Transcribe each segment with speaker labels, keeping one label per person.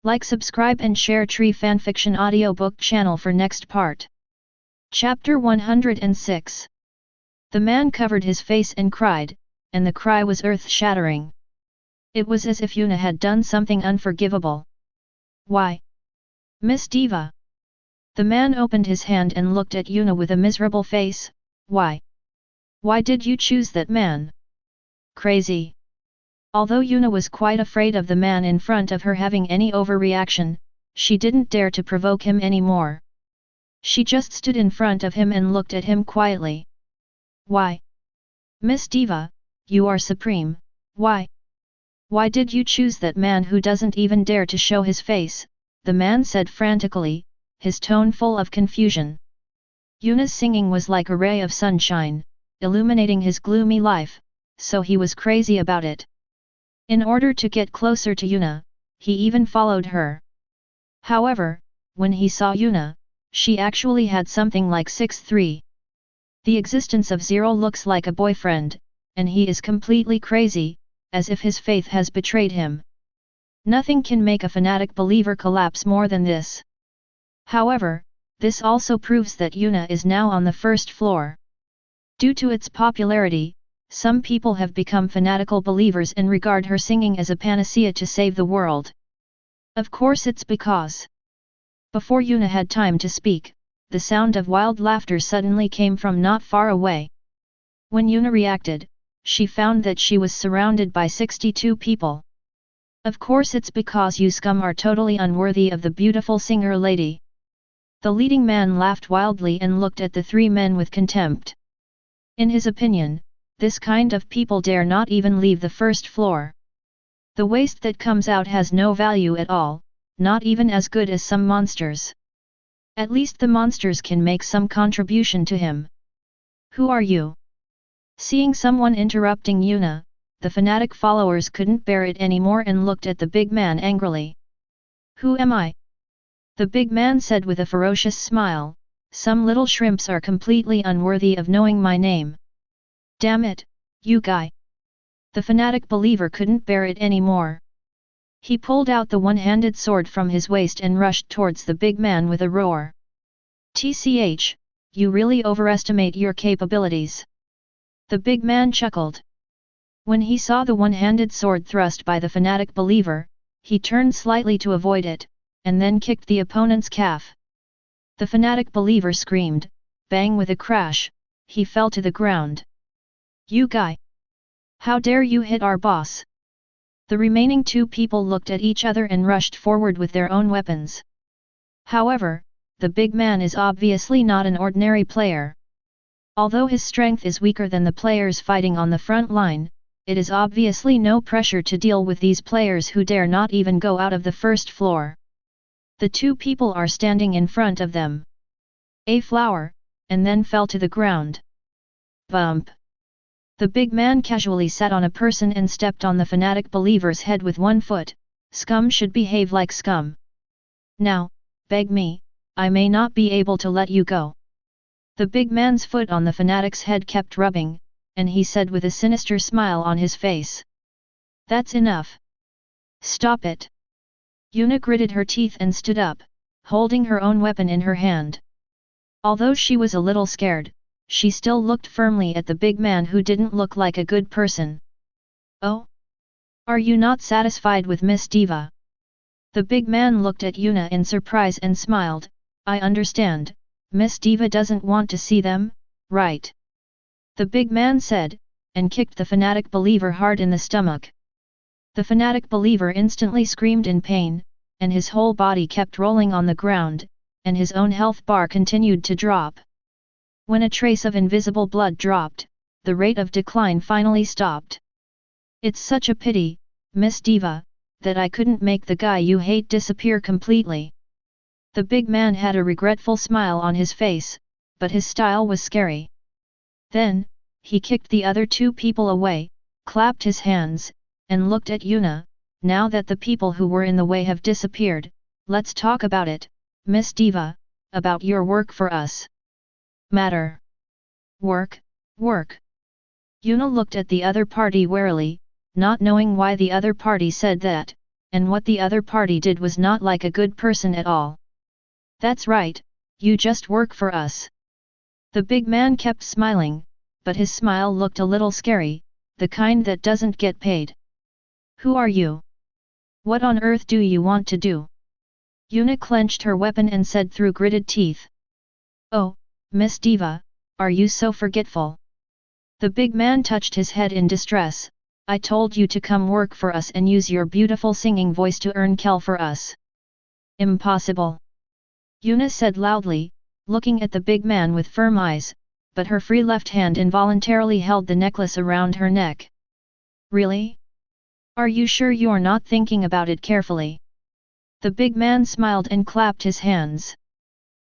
Speaker 1: Like, subscribe and share Tree Fanfiction audiobook channel for next part. Chapter 106. The man covered his face and cried, and the cry was earth-shattering. It was as if Yuna had done something unforgivable. Why? Miss Diva. The man opened his hand and looked at Yuna with a miserable face. Why? Why did you choose that man? Crazy. Although Yuna was quite afraid of the man in front of her having any overreaction, she didn't dare to provoke him anymore. She just stood in front of him and looked at him quietly. Why? Miss Diva, you are supreme, why? Why did you choose that man who doesn't even dare to show his face? The man said frantically, his tone full of confusion. Yuna's singing was like a ray of sunshine, illuminating his gloomy life, so he was crazy about it. In order to get closer to Yuna, he even followed her. However, when he saw Yuna, she actually had something like 6'3". The existence of Zero looks like a boyfriend, and he is completely crazy, as if his faith has betrayed him. Nothing can make a fanatic believer collapse more than this. However, this also proves that Yuna is now on the first floor. Due to its popularity, some people have become fanatical believers and regard her singing as a panacea to save the world. Of course it's because. Before Yuna had time to speak, the sound of wild laughter suddenly came from not far away. When Yuna reacted, she found that she was surrounded by 62 people. Of course it's because you scum are totally unworthy of the beautiful singer lady. The leading man laughed wildly and looked at the three men with contempt. In his opinion, this kind of people dare not even leave the first floor. The waste that comes out has no value at all, not even as good as some monsters. At least the monsters can make some contribution to him. Who are you? Seeing someone interrupting Yuna, the fanatic followers couldn't bear it anymore and looked at the big man angrily. Who am I? The big man said with a ferocious smile, some little shrimps are completely unworthy of knowing my name. Damn it, you guy! The fanatic believer couldn't bear it anymore. He pulled out the one-handed sword from his waist and rushed towards the big man with a roar. TCH, you really overestimate your capabilities. The big man chuckled. When he saw the one-handed sword thrust by the fanatic believer, he turned slightly to avoid it, and then kicked the opponent's calf. The fanatic believer screamed, bang with a crash, he fell to the ground. You guy! How dare you hit our boss? The remaining two people looked at each other and rushed forward with their own weapons. However, the big man is obviously not an ordinary player. Although his strength is weaker than the players fighting on the front line, it is obviously no pressure to deal with these players who dare not even go out of the first floor. The two people are standing in front of them. A flower, and then fell to the ground. Bump! The big man casually sat on a person and stepped on the fanatic believer's head with one foot. Scum should behave like scum. Now, beg me, I may not be able to let you go. The big man's foot on the fanatic's head kept rubbing, and he said with a sinister smile on his face. That's enough. Stop it. Yuna gritted her teeth and stood up, holding her own weapon in her hand. Although she was a little scared, she still looked firmly at the big man who didn't look like a good person. Oh? Are you not satisfied with Miss Diva? The big man looked at Yuna in surprise and smiled. I understand, Miss Diva doesn't want to see them, right? The big man said, and kicked the fanatic believer hard in the stomach. The fanatic believer instantly screamed in pain, and his whole body kept rolling on the ground, and his own health bar continued to drop. When a trace of invisible blood dropped, the rate of decline finally stopped. It's such a pity, Miss Diva, that I couldn't make the guy you hate disappear completely. The big man had a regretful smile on his face, but his style was scary. Then, he kicked the other two people away, clapped his hands, and looked at Yuna. Now that the people who were in the way have disappeared, let's talk about it, Miss Diva, about your work for us. Matter. Work, work. Yuna looked at the other party warily, not knowing why the other party said that, and what the other party did was not like a good person at all. That's right, you just work for us. The big man kept smiling, but his smile looked a little scary, the kind that doesn't get paid. Who are you? What on earth do you want to do? Yuna clenched her weapon and said through gritted teeth. Oh, Miss Diva, are you so forgetful? The big man touched his head in distress. I told you to come work for us and use your beautiful singing voice to earn kel for us. Impossible. Yuna said loudly, looking at the big man with firm eyes, but her free left hand involuntarily held the necklace around her neck. Really? Are you sure you're not thinking about it carefully? The big man smiled and clapped his hands.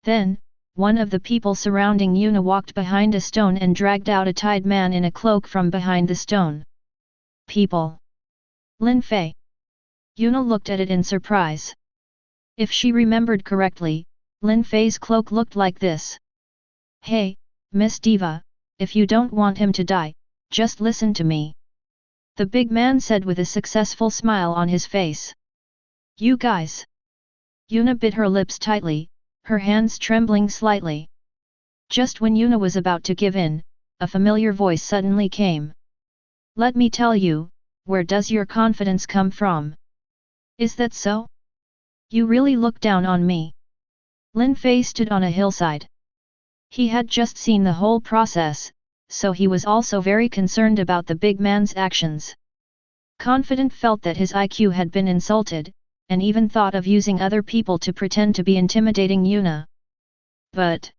Speaker 1: Then, one of the people surrounding Yuna walked behind a stone and dragged out a tied man in a cloak from behind the stone. People. Lin Fei. Yuna looked at it in surprise. If she remembered correctly, Lin Fei's cloak looked like this. Hey, Miss Diva, if you don't want him to die, just listen to me. The big man said with a successful smile on his face. You guys. Yuna bit her lips tightly, her hands trembling slightly. Just when Yuna was about to give in, a familiar voice suddenly came. Let me tell you, where does your confidence come from? Is that so? You really look down on me. Lin Fei stood on a hillside. He had just seen the whole process, so he was also very concerned about the big man's actions. Confident felt that his IQ had been insulted, and even thought of using other people to pretend to be intimidating Yuna. But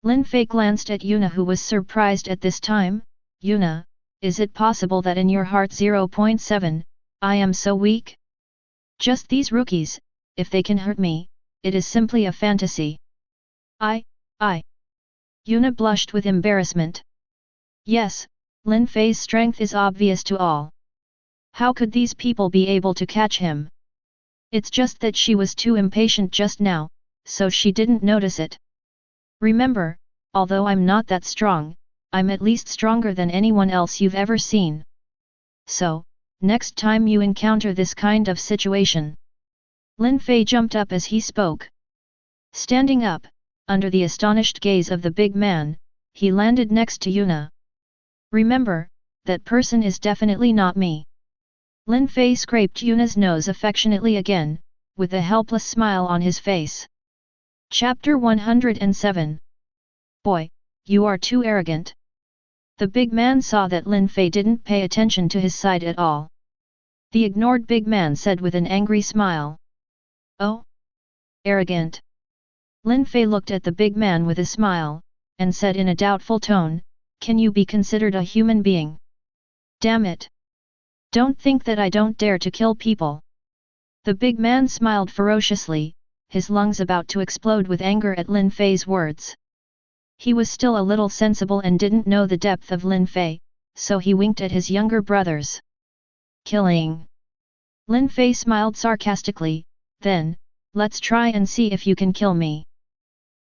Speaker 1: Lin Fei glanced at Yuna, who was surprised at this time. Yuna, is it possible that in your heart 0.7, I am so weak? Just these rookies, if they can hurt me, it is simply a fantasy. I. Yuna blushed with embarrassment. Yes, Lin Fei's strength is obvious to all. How could these people be able to catch him? It's just that she was too impatient just now, so she didn't notice it. Remember, although I'm not that strong, I'm at least stronger than anyone else you've ever seen. So, next time you encounter this kind of situation. Lin Fei jumped up as he spoke. Standing up, under the astonished gaze of the big man, he landed next to Yuna. Remember, that person is definitely not me. Lin Fei scraped Yuna's nose affectionately again, with a helpless smile on his face. Chapter 107. Boy, you are too arrogant. The big man saw that Lin Fei didn't pay attention to his side at all. The ignored big man said with an angry smile. Oh? Arrogant. Lin Fei looked at the big man with a smile, and said in a doubtful tone, can you be considered a human being? Damn it! Don't think that I don't dare to kill people. The big man smiled ferociously, his lungs about to explode with anger at Lin Fei's words. He was still a little sensible and didn't know the depth of Lin Fei, so he winked at his younger brothers. Killing. Lin Fei smiled sarcastically, then, let's try and see if you can kill me.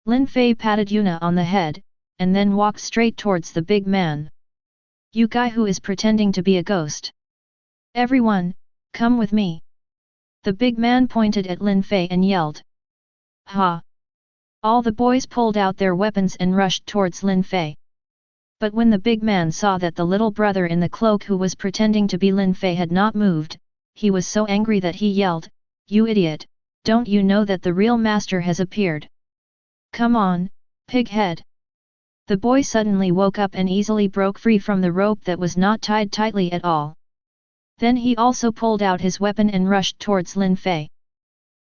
Speaker 1: Lin Fei patted Yuna on the head, and then walked straight towards the big man. You guy who is pretending to be a ghost. Everyone, come with me. The big man pointed at Lin Fei and yelled. Ha! All the boys pulled out their weapons and rushed towards Lin Fei. But when the big man saw that the little brother in the cloak who was pretending to be Lin Fei had not moved, he was so angry that he yelled, You idiot, don't you know that the real master has appeared? Come on, pighead. The boy suddenly woke up and easily broke free from the rope that was not tied tightly at all. Then he also pulled out his weapon and rushed towards Lin Fei.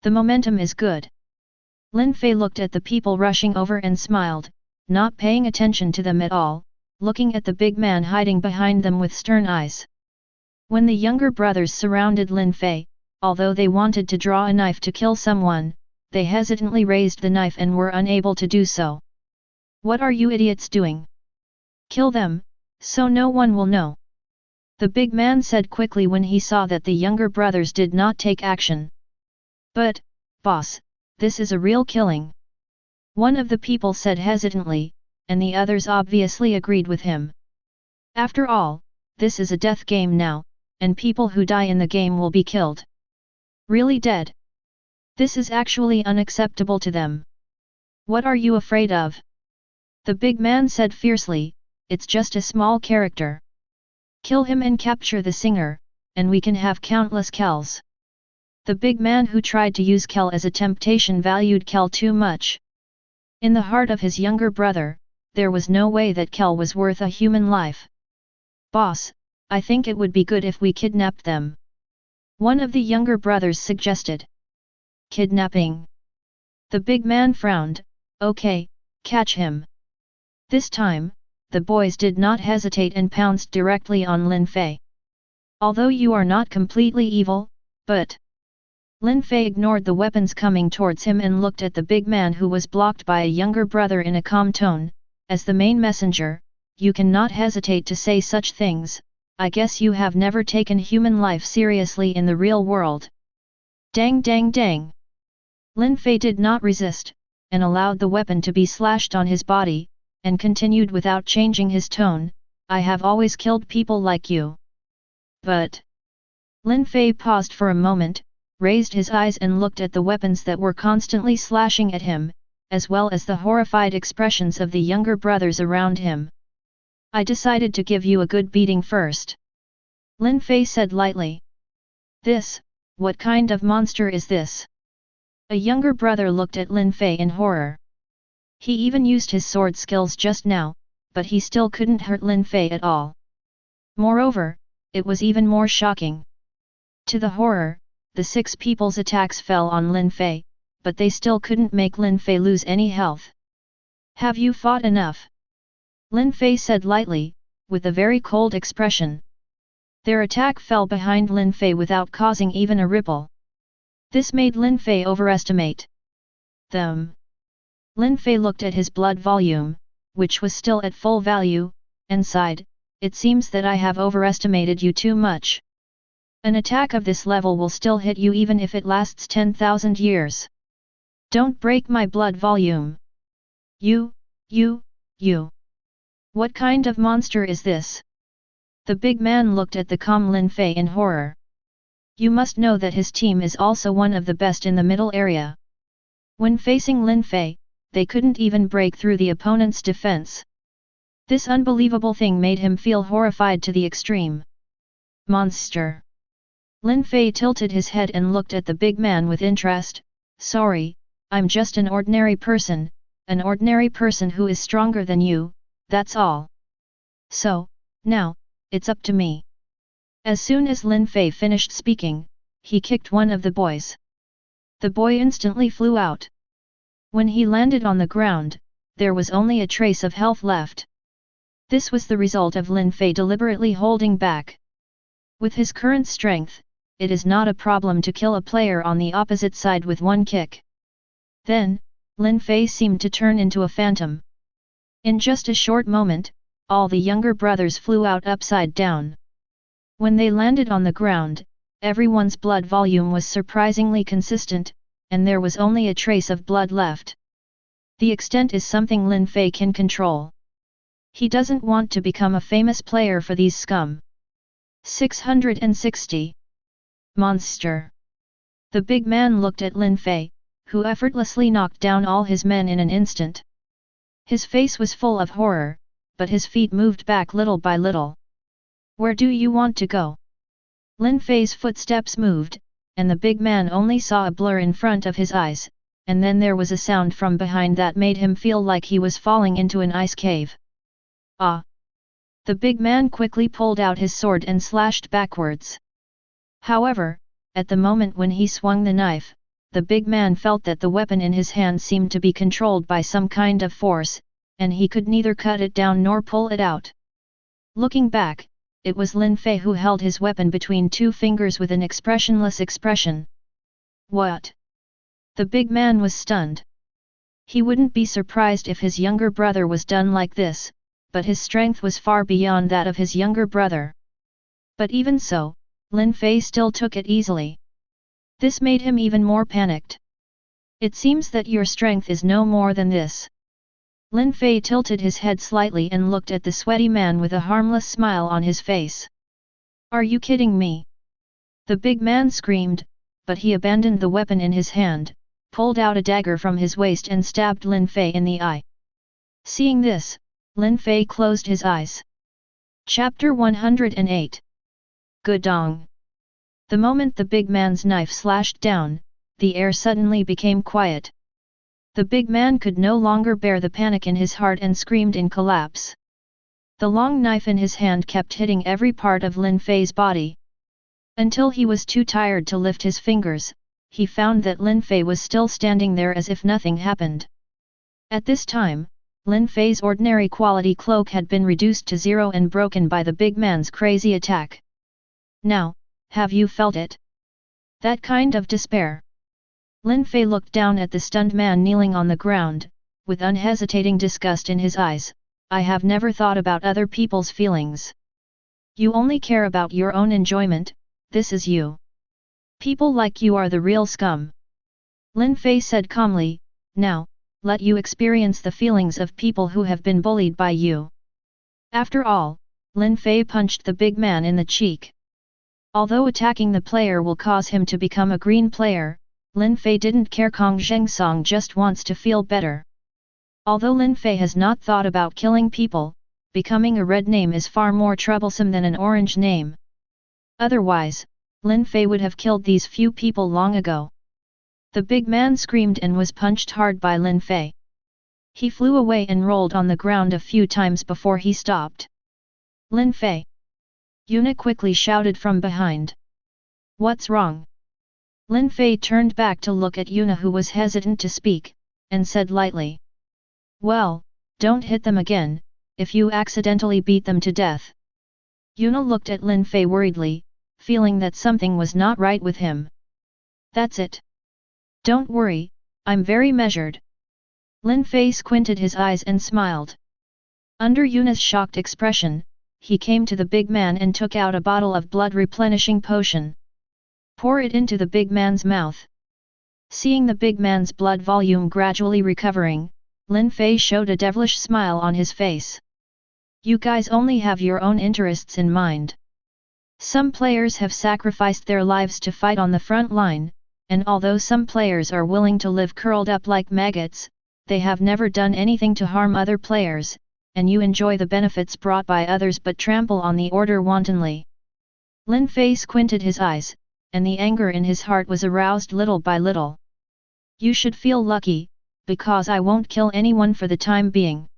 Speaker 1: The momentum is good. Lin Fei looked at the people rushing over and smiled, not paying attention to them at all, looking at the big man hiding behind them with stern eyes. When the younger brothers surrounded Lin Fei, although they wanted to draw a knife to kill someone, they hesitantly raised the knife and were unable to do so. What are you idiots doing? Kill them, so no one will know. The big man said quickly when he saw that the younger brothers did not take action. But, boss, this is a real killing. One of the people said hesitantly, and the others obviously agreed with him. After all, this is a death game now, and people who die in the game will be killed. Really dead? This is actually unacceptable to them. What are you afraid of? The big man said fiercely, it's just a small character. Kill him and capture the singer, and we can have countless Kells. The big man who tried to use Kell as a temptation valued Kell too much. In the heart of his younger brother, there was no way that Kell was worth a human life. Boss, I think it would be good if we kidnapped them. One of the younger brothers suggested. Kidnapping? The big man frowned. Okay, catch him. This time, the boys did not hesitate and pounced directly on Lin Fei. Although you are not completely evil, but... Lin Fei ignored the weapons coming towards him and looked at the big man who was blocked by a younger brother in a calm tone. As the main messenger, you cannot hesitate to say such things. I guess you have never taken human life seriously in the real world. Dang dang dang. Lin Fei did not resist, and allowed the weapon to be slashed on his body, and continued without changing his tone, I have always killed people like you. But... Lin Fei paused for a moment, raised his eyes and looked at the weapons that were constantly slashing at him, as well as the horrified expressions of the younger brothers around him. I decided to give you a good beating first. Lin Fei said lightly. This, what kind of monster is this? A younger brother looked at Lin Fei in horror. He even used his sword skills just now, but he still couldn't hurt Lin Fei at all. Moreover, it was even more shocking. To the horror, the 6 people's attacks fell on Lin Fei, but they still couldn't make Lin Fei lose any health. Have you fought enough? Lin Fei said lightly, with a very cold expression. Their attack fell behind Lin Fei without causing even a ripple. This made Lin Fei overestimate them. Lin Fei looked at his blood volume, which was still at full value, and sighed, it seems that I have overestimated you too much. An attack of this level will still hit you even if it lasts 10,000 years. Don't break my blood volume. You. What kind of monster is this? The big man looked at the calm Lin Fei in horror. You must know that his team is also one of the best in the middle area. When facing Lin Fei, they couldn't even break through the opponent's defense. This unbelievable thing made him feel horrified to the extreme. Monster. Lin Fei tilted his head and looked at the big man with interest. Sorry, I'm just an ordinary person who is stronger than you, that's all. So, now, it's up to me. As soon as Lin Fei finished speaking, he kicked one of the boys. The boy instantly flew out. When he landed on the ground, there was only a trace of health left. This was the result of Lin Fei deliberately holding back. With his current strength, it is not a problem to kill a player on the opposite side with one kick. Then, Lin Fei seemed to turn into a phantom. In just a short moment, all the younger brothers flew out upside down. When they landed on the ground, everyone's blood volume was surprisingly consistent, and there was only a trace of blood left. The extent is something Lin Fei can control. He doesn't want to become a famous player for these scum. 660. Monster. The big man looked at Lin Fei, who effortlessly knocked down all his men in an instant. His face was full of horror, but his feet moved back little by little. Where do you want to go? Lin Fei's footsteps moved, and the big man only saw a blur in front of his eyes, and then there was a sound from behind that made him feel like he was falling into an ice cave. Ah! The big man quickly pulled out his sword and slashed backwards. However, at the moment when he swung the knife, the big man felt that the weapon in his hand seemed to be controlled by some kind of force, and he could neither cut it down nor pull it out. Looking back, it was Lin Fei who held his weapon between 2 fingers with an expressionless expression. What? The big man was stunned. He wouldn't be surprised if his younger brother was done like this, but his strength was far beyond that of his younger brother. But even so, Lin Fei still took it easily. This made him even more panicked. It seems that your strength is no more than this. Lin Fei tilted his head slightly and looked at the sweaty man with a harmless smile on his face. Are you kidding me? The big man screamed, but he abandoned the weapon in his hand, pulled out a dagger from his waist and stabbed Lin Fei in the eye. Seeing this, Lin Fei closed his eyes. Chapter 108. Gudong. The moment the big man's knife slashed down, the air suddenly became quiet. The big man could no longer bear the panic in his heart and screamed in collapse. The long knife in his hand kept hitting every part of Lin Fei's body. Until he was too tired to lift his fingers, he found that Lin Fei was still standing there as if nothing happened. At this time, Lin Fei's ordinary quality cloak had been reduced to 0 and broken by the big man's crazy attack. Now, have you felt it? That kind of despair. Lin Fei looked down at the stunned man kneeling on the ground, with unhesitating disgust in his eyes. I have never thought about other people's feelings. You only care about your own enjoyment, this is you. People like you are the real scum. Lin Fei said calmly, now, let you experience the feelings of people who have been bullied by you. After all, Lin Fei punched the big man in the cheek. Although attacking the player will cause him to become a green player, Lin Fei didn't care. Kong Zhengsong just wants to feel better. Although Lin Fei has not thought about killing people, becoming a red name is far more troublesome than an orange name. Otherwise, Lin Fei would have killed these few people long ago. The big man screamed and was punched hard by Lin Fei. He flew away and rolled on the ground a few times before he stopped. Lin Fei! Yuna quickly shouted from behind. What's wrong? Lin Fei turned back to look at Yuna, who was hesitant to speak, and said lightly. Well, don't hit them again, if you accidentally beat them to death. Yuna looked at Lin Fei worriedly, feeling that something was not right with him. That's it. Don't worry, I'm very measured. Lin Fei squinted his eyes and smiled. Under Yuna's shocked expression, he came to the big man and took out a bottle of blood-replenishing potion. Pour it into the big man's mouth. Seeing the big man's blood volume gradually recovering, Lin Fei showed a devilish smile on his face. You guys only have your own interests in mind. Some players have sacrificed their lives to fight on the front line, and although some players are willing to live curled up like maggots, they have never done anything to harm other players, and you enjoy the benefits brought by others but trample on the order wantonly. Lin Fei squinted his eyes, and the anger in his heart was aroused little by little. You should feel lucky, because I won't kill anyone for the time being.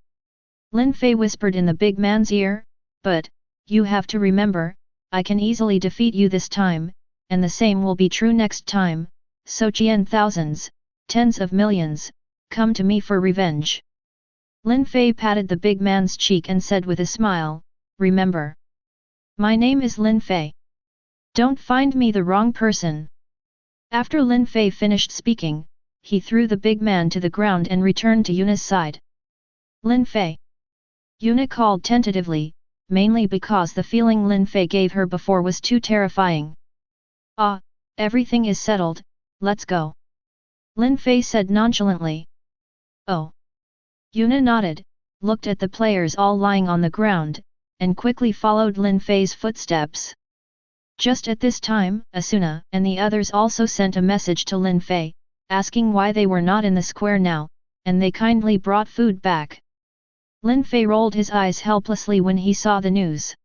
Speaker 1: Lin Fei whispered in the big man's ear, but, you have to remember, I can easily defeat you this time, and the same will be true next time, so Qian thousands, tens of millions, come to me for revenge. Lin Fei patted the big man's cheek and said with a smile, remember. My name is Lin Fei. Don't find me the wrong person. After Lin Fei finished speaking, he threw the big man to the ground and returned to Yuna's side. Lin Fei. Yuna called tentatively, mainly because the feeling Lin Fei gave her before was too terrifying. Ah, everything is settled, let's go. Lin Fei said nonchalantly. Oh. Yuna nodded, looked at the players all lying on the ground, and quickly followed Lin Fei's footsteps. Just at this time, Asuna and the others also sent a message to Lin Fei, asking why they were not in the square now, and they kindly brought food back. Lin Fei rolled his eyes helplessly when he saw the news.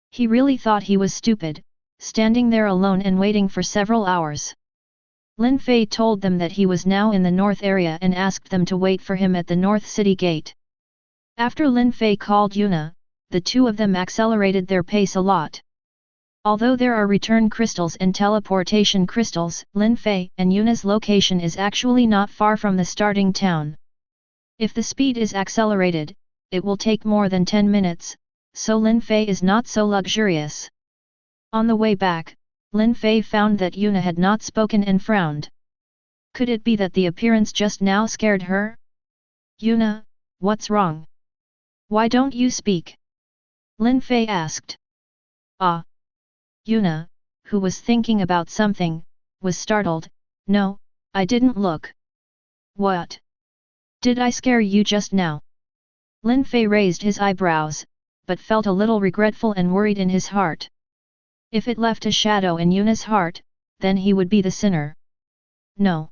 Speaker 1: He really thought he was stupid, standing there alone and waiting for several hours. Lin Fei told them that he was now in the north area and asked them to wait for him at the north city gate. After Lin Fei called Yuna, the two of them accelerated their pace a lot. Although there are return crystals and teleportation crystals, Lin Fei and Yuna's location is actually not far from the starting town. If the speed is accelerated, it will take more than 10 minutes, so Lin Fei is not so luxurious. On the way back, Lin Fei found that Yuna had not spoken and frowned. Could it be that the appearance just now scared her? Yuna, what's wrong? Why don't you speak? Lin Fei asked. Ah. Yuna, who was thinking about something, was startled. No, I didn't look. What? Did I scare you just now? Lin Fei raised his eyebrows, but felt a little regretful and worried in his heart. If it left a shadow in Yuna's heart, then he would be the sinner. No.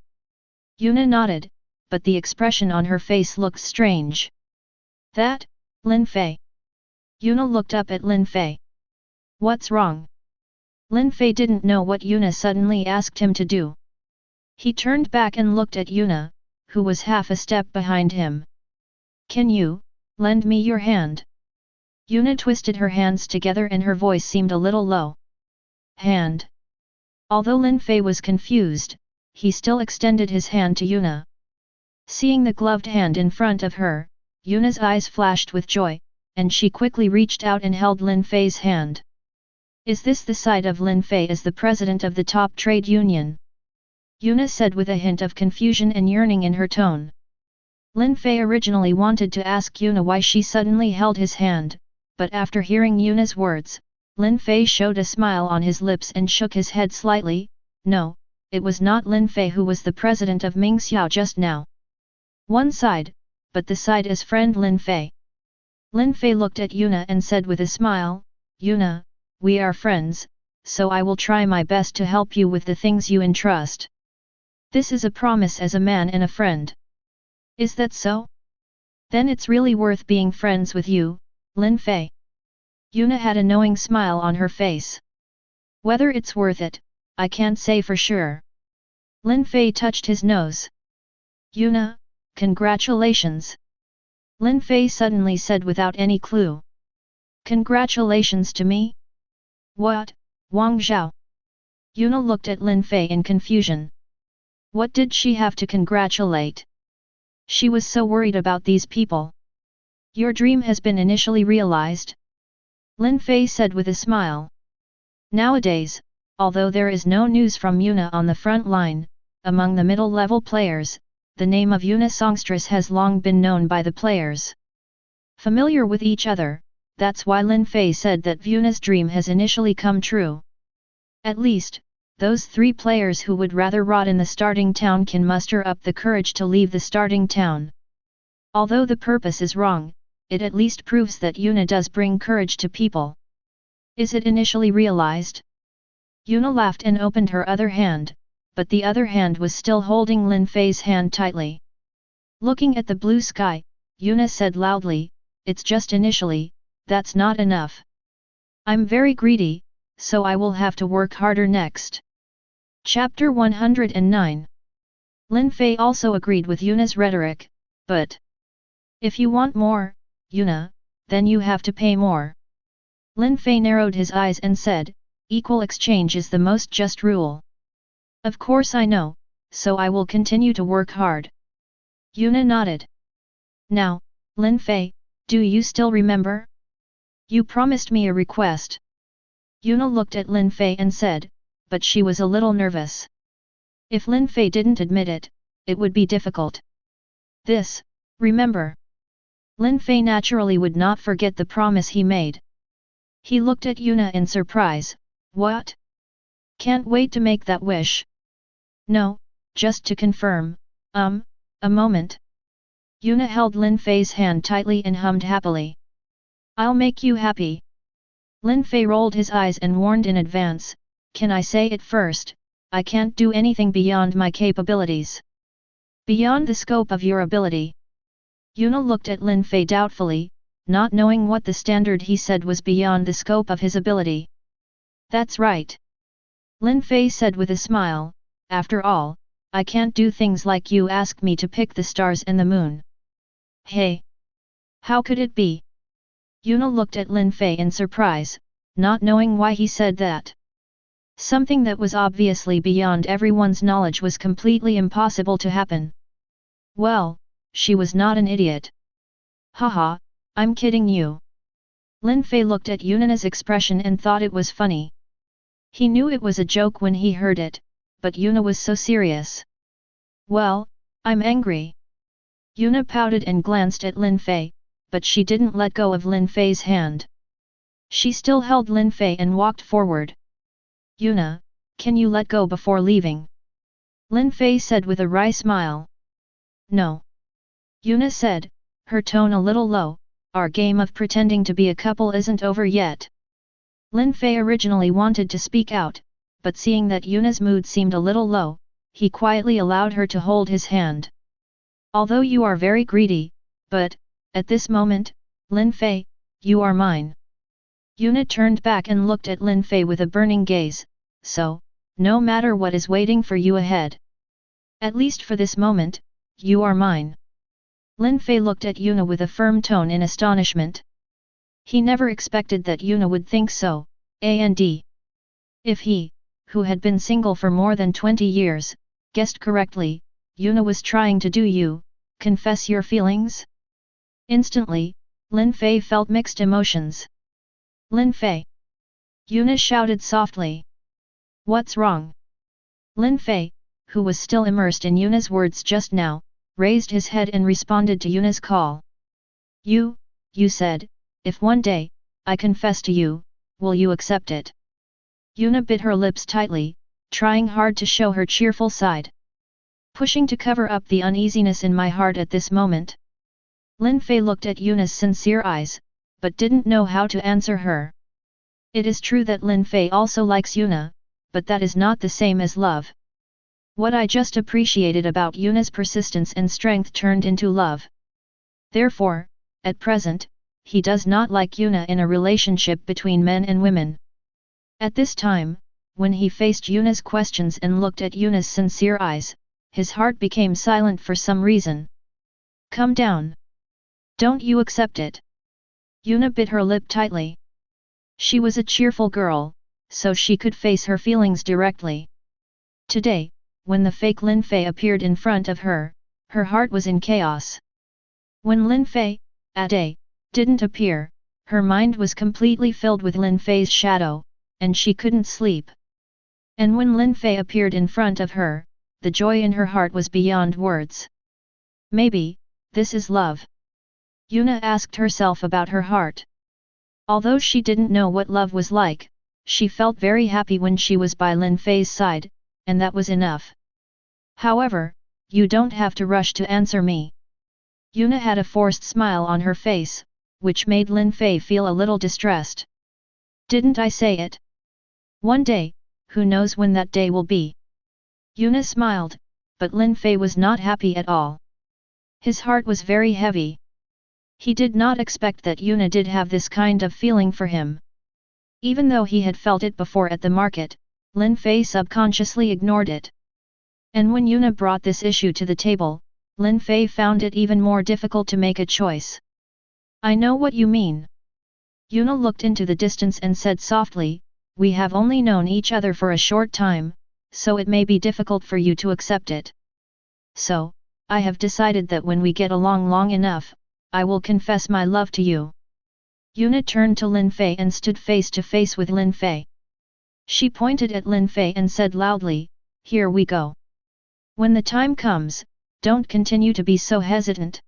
Speaker 1: Yuna nodded, but the expression on her face looked strange. That, Lin Fei. Yuna looked up at Lin Fei. What's wrong? Lin Fei didn't know what Yuna suddenly asked him to do. He turned back and looked at Yuna, who was half a step behind him. Can you lend me your hand? Yuna twisted her hands together and her voice seemed a little low. Hand. Although Lin Fei was confused, he still extended his hand to Yuna. Seeing the gloved hand in front of her, Yuna's eyes flashed with joy, and she quickly reached out and held Lin Fei's hand. Is this the side of Lin Fei as the president of the top trade union? Yuna said with a hint of confusion and yearning in her tone. Lin Fei originally wanted to ask Yuna why she suddenly held his hand, but after hearing Yuna's words, Lin Fei showed a smile on his lips and shook his head slightly. No, it was not Lin Fei who was the president of Mingxiao just now. One side, but the side is friend Lin Fei. Lin Fei looked at Yuna and said with a smile, Yuna, we are friends, so I will try my best to help you with the things you entrust. This is a promise as a man and a friend. Is that so? Then it's really worth being friends with you, Lin Fei. Yuna had a knowing smile on her face. Whether it's worth it, I can't say for sure. Lin Fei touched his nose. Yuna, congratulations. Lin Fei suddenly said without any clue. Congratulations to me? What, Wang Zhao? Yuna looked at Lin Fei in confusion. What did she have to congratulate? She was so worried about these people. Your dream has been initially realized? Lin Fei said with a smile. Nowadays, although there is no news from Yuna on the front line, among the middle-level players, the name of Yuna songstress has long been known by the players. Familiar with each other, that's why Lin Fei said that Yuna's dream has initially come true. At least, those 3 players who would rather rot in the starting town can muster up the courage to leave the starting town. Although the purpose is wrong, it at least proves that Yuna does bring courage to people. Is it initially realized? Yuna laughed and opened her other hand, but the other hand was still holding Lin Fei's hand tightly. Looking at the blue sky, Yuna said loudly, it's just initially, that's not enough. I'm very greedy, so I will have to work harder next. Chapter 109. Lin Fei also agreed with Yuna's rhetoric, but if you want more, Yuna, then you have to pay more. Lin Fei narrowed his eyes and said, equal exchange is the most just rule. Of course I know, so I will continue to work hard. Yuna nodded. Now, Lin Fei, do you still remember? You promised me a request. Yuna looked at Lin Fei and said, but she was a little nervous. If Lin Fei didn't admit it, it would be difficult. This, remember. Lin Fei naturally would not forget the promise he made. He looked at Yuna in surprise. What? Can't wait to make that wish. No, just to confirm, a moment. Yuna held Lin Fei's hand tightly and hummed happily. I'll make you happy. Lin Fei rolled his eyes and warned in advance, can I say it first, I can't do anything beyond my capabilities. Beyond the scope of your ability. Yuna looked at Lin Fei doubtfully, not knowing what the standard he said was beyond the scope of his ability. That's right. Lin Fei said with a smile, after all, I can't do things like you ask me to pick the stars and the moon. Hey! How could it be? Yuna looked at Lin Fei in surprise, not knowing why he said that. Something that was obviously beyond everyone's knowledge was completely impossible to happen. Well, she was not an idiot. Haha, I'm kidding you. Lin Fei looked at Yuna's expression and thought it was funny. He knew it was a joke when he heard it, but Yuna was so serious. Well, I'm angry. Yuna pouted and glanced at Lin Fei, but she didn't let go of Lin Fei's hand. She still held Lin Fei and walked forward. Yuna, can you let go before leaving? Lin Fei said with a wry smile. No. Yuna said, her tone a little low, our game of pretending to be a couple isn't over yet. Lin Fei originally wanted to speak out, but seeing that Yuna's mood seemed a little low, he quietly allowed her to hold his hand. Although you are very greedy, but, at this moment, Lin Fei, you are mine. Yuna turned back and looked at Lin Fei with a burning gaze, so, no matter what is waiting for you ahead. At least for this moment, you are mine. Lin Fei looked at Yuna with a firm tone in astonishment. He never expected that Yuna would think so, and if he, who had been single for more than 20 years, guessed correctly, Yuna was trying to do you, confess your feelings? Instantly, Lin Fei felt mixed emotions. Lin Fei! Yuna shouted softly. What's wrong? Lin Fei, who was still immersed in Yuna's words just now, raised his head and responded to Yuna's call. You said, if one day, I confess to you, will you accept it? Yuna bit her lips tightly, trying hard to show her cheerful side. Pushing to cover up the uneasiness in my heart at this moment. Lin Fei looked at Yuna's sincere eyes, but didn't know how to answer her. It is true that Lin Fei also likes Yuna, but that is not the same as love. What I just appreciated about Yuna's persistence and strength turned into love. Therefore, at present, he does not like Yuna in a relationship between men and women. At this time, when he faced Yuna's questions and looked at Yuna's sincere eyes, his heart became silent for some reason. Come down. Don't you accept it? Yuna bit her lip tightly. She was a cheerful girl, so she could face her feelings directly. Today, when the fake Lin Fei appeared in front of her, her heart was in chaos. When Lin Fei, didn't appear, her mind was completely filled with Lin Fei's shadow, and she couldn't sleep. And when Lin Fei appeared in front of her, the joy in her heart was beyond words. Maybe, this is love. Yuna asked herself about her heart. Although she didn't know what love was like, she felt very happy when she was by Lin Fei's side, and that was enough. However, you don't have to rush to answer me. Yuna had a forced smile on her face, which made Lin Fei feel a little distressed. Didn't I say it? One day, who knows when that day will be? Yuna smiled, but Lin Fei was not happy at all. His heart was very heavy. He did not expect that Yuna did have this kind of feeling for him. Even though he had felt it before at the market, Lin Fei subconsciously ignored it. And when Yuna brought this issue to the table, Lin Fei found it even more difficult to make a choice. I know what you mean. Yuna looked into the distance and said softly, we have only known each other for a short time, so it may be difficult for you to accept it. So, I have decided that when we get along long enough, I will confess my love to you. Yuna turned to Lin Fei and stood face to face with Lin Fei. She pointed at Lin Fei and said loudly, here we go. When the time comes, don't continue to be so hesitant.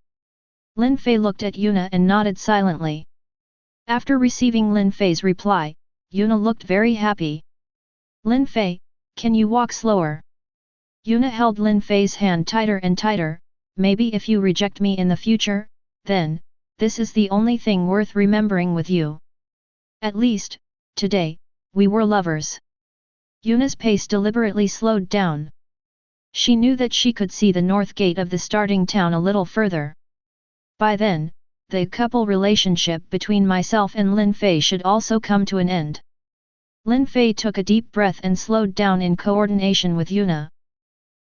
Speaker 1: Lin Fei looked at Yuna and nodded silently. After receiving Lin Fei's reply, Yuna looked very happy. Lin Fei, can you walk slower? Yuna held Lin Fei's hand tighter and tighter, maybe if you reject me in the future, then, this is the only thing worth remembering with you. At least, today, we were lovers. Yuna's pace deliberately slowed down. She knew that she could see the north gate of the starting town a little further. By then, the couple relationship between myself and Lin Fei should also come to an end. Lin Fei took a deep breath and slowed down in coordination with Yuna.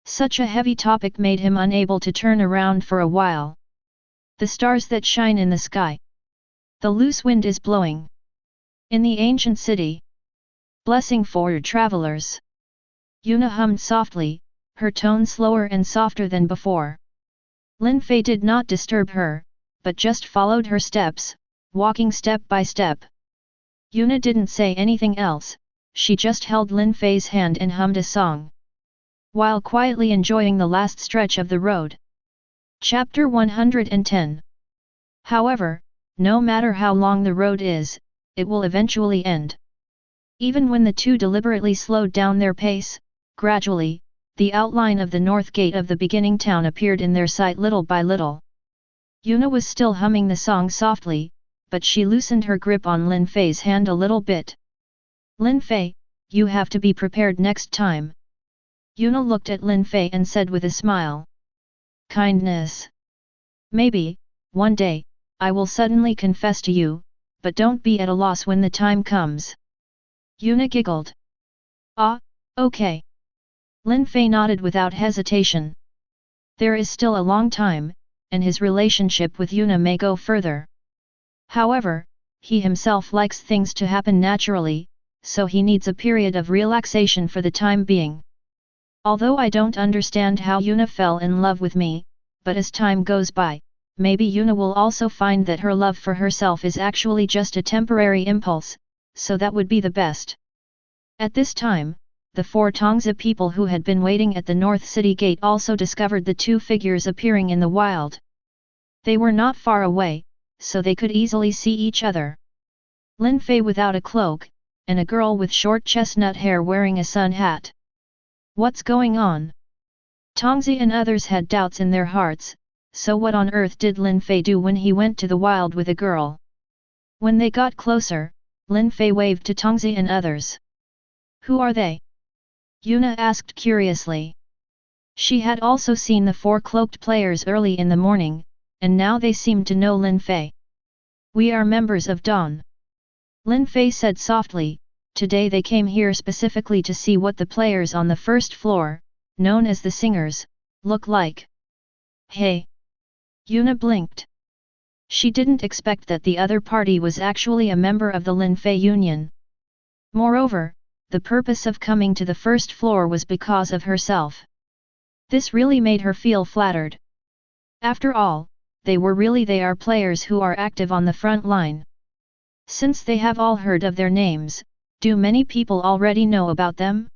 Speaker 1: Such a heavy topic made him unable to turn around for a while. The stars that shine in the sky. The loose wind is blowing. In the ancient city. Blessing for travelers. Yuna hummed softly, her tone slower and softer than before. Lin Fei did not disturb her, but just followed her steps, walking step by step. Yuna didn't say anything else, she just held Lin Fei's hand and hummed a song. While quietly enjoying the last stretch of the road. Chapter 110. However, no matter how long the road is, it will eventually end. Even when the two deliberately slowed down their pace, gradually, the outline of the north gate of the beginning town appeared in their sight little by little. Yuna was still humming the song softly, but she loosened her grip on Lin Fei's hand a little bit. Lin Fei, you have to be prepared next time. Yuna looked at Lin Fei and said with a smile. Kindness. Maybe, one day, I will suddenly confess to you, but don't be at a loss when the time comes. Yuna giggled. Ah, okay. Lin Fei nodded without hesitation. There is still a long time, and his relationship with Yuna may go further. However, he himself likes things to happen naturally, so he needs a period of relaxation for the time being. Although I don't understand how Yuna fell in love with me, but as time goes by, maybe Yuna will also find that her love for herself is actually just a temporary impulse, so that would be the best. At this time, the four Tongzi people who had been waiting at the North City Gate also discovered the two figures appearing in the wild. They were not far away, so they could easily see each other. Lin Fei without a cloak, and a girl with short chestnut hair wearing a sun hat. What's going on? Tongzi and others had doubts in their hearts, so what on earth did Lin Fei do when he went to the wild with a girl? When they got closer, Lin Fei waved to Tongzi and others. Who are they? Yuna asked curiously. She had also seen the four cloaked players early in the morning, and now they seemed to know Lin Fei. We are members of Dawn. Lin Fei said softly. Today they came here specifically to see what the players on the first floor, known as the singers, look like. Hey! Yuna blinked. She didn't expect that the other party was actually a member of the Lin Fei Union. Moreover, the purpose of coming to the first floor was because of herself. This really made her feel flattered. After all, they are players who are active on the front line. Since they have all heard of their names, do many people already know about them?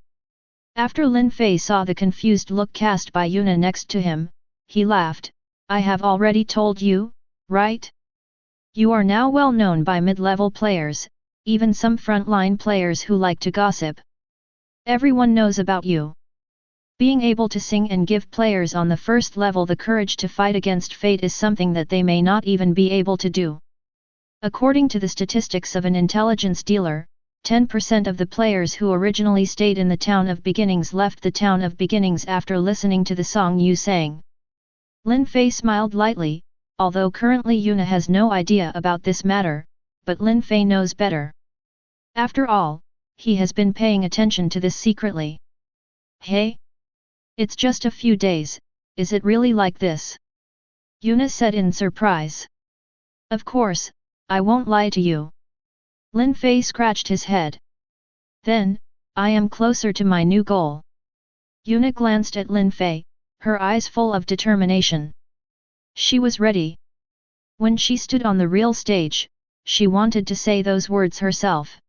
Speaker 1: After Lin Fei saw the confused look cast by Yuna next to him, he laughed. I have already told you, right? You are now well known by mid-level players, even some front-line players who like to gossip. Everyone knows about you. Being able to sing and give players on the first level the courage to fight against fate is something that they may not even be able to do. According to the statistics of an intelligence dealer, 10% of the players who originally stayed in the Town of Beginnings left the Town of Beginnings after listening to the song you sang. Lin Fei smiled lightly, although currently Yuna has no idea about this matter, but Lin Fei knows better. After all, he has been paying attention to this secretly. Hey? It's just a few days, is it really like this? Yuna said in surprise. Of course, I won't lie to you. Lin Fei scratched his head. Then, I am closer to my new goal. Yuna glanced at Lin Fei, her eyes full of determination. She was ready. When she stood on the real stage, she wanted to say those words herself.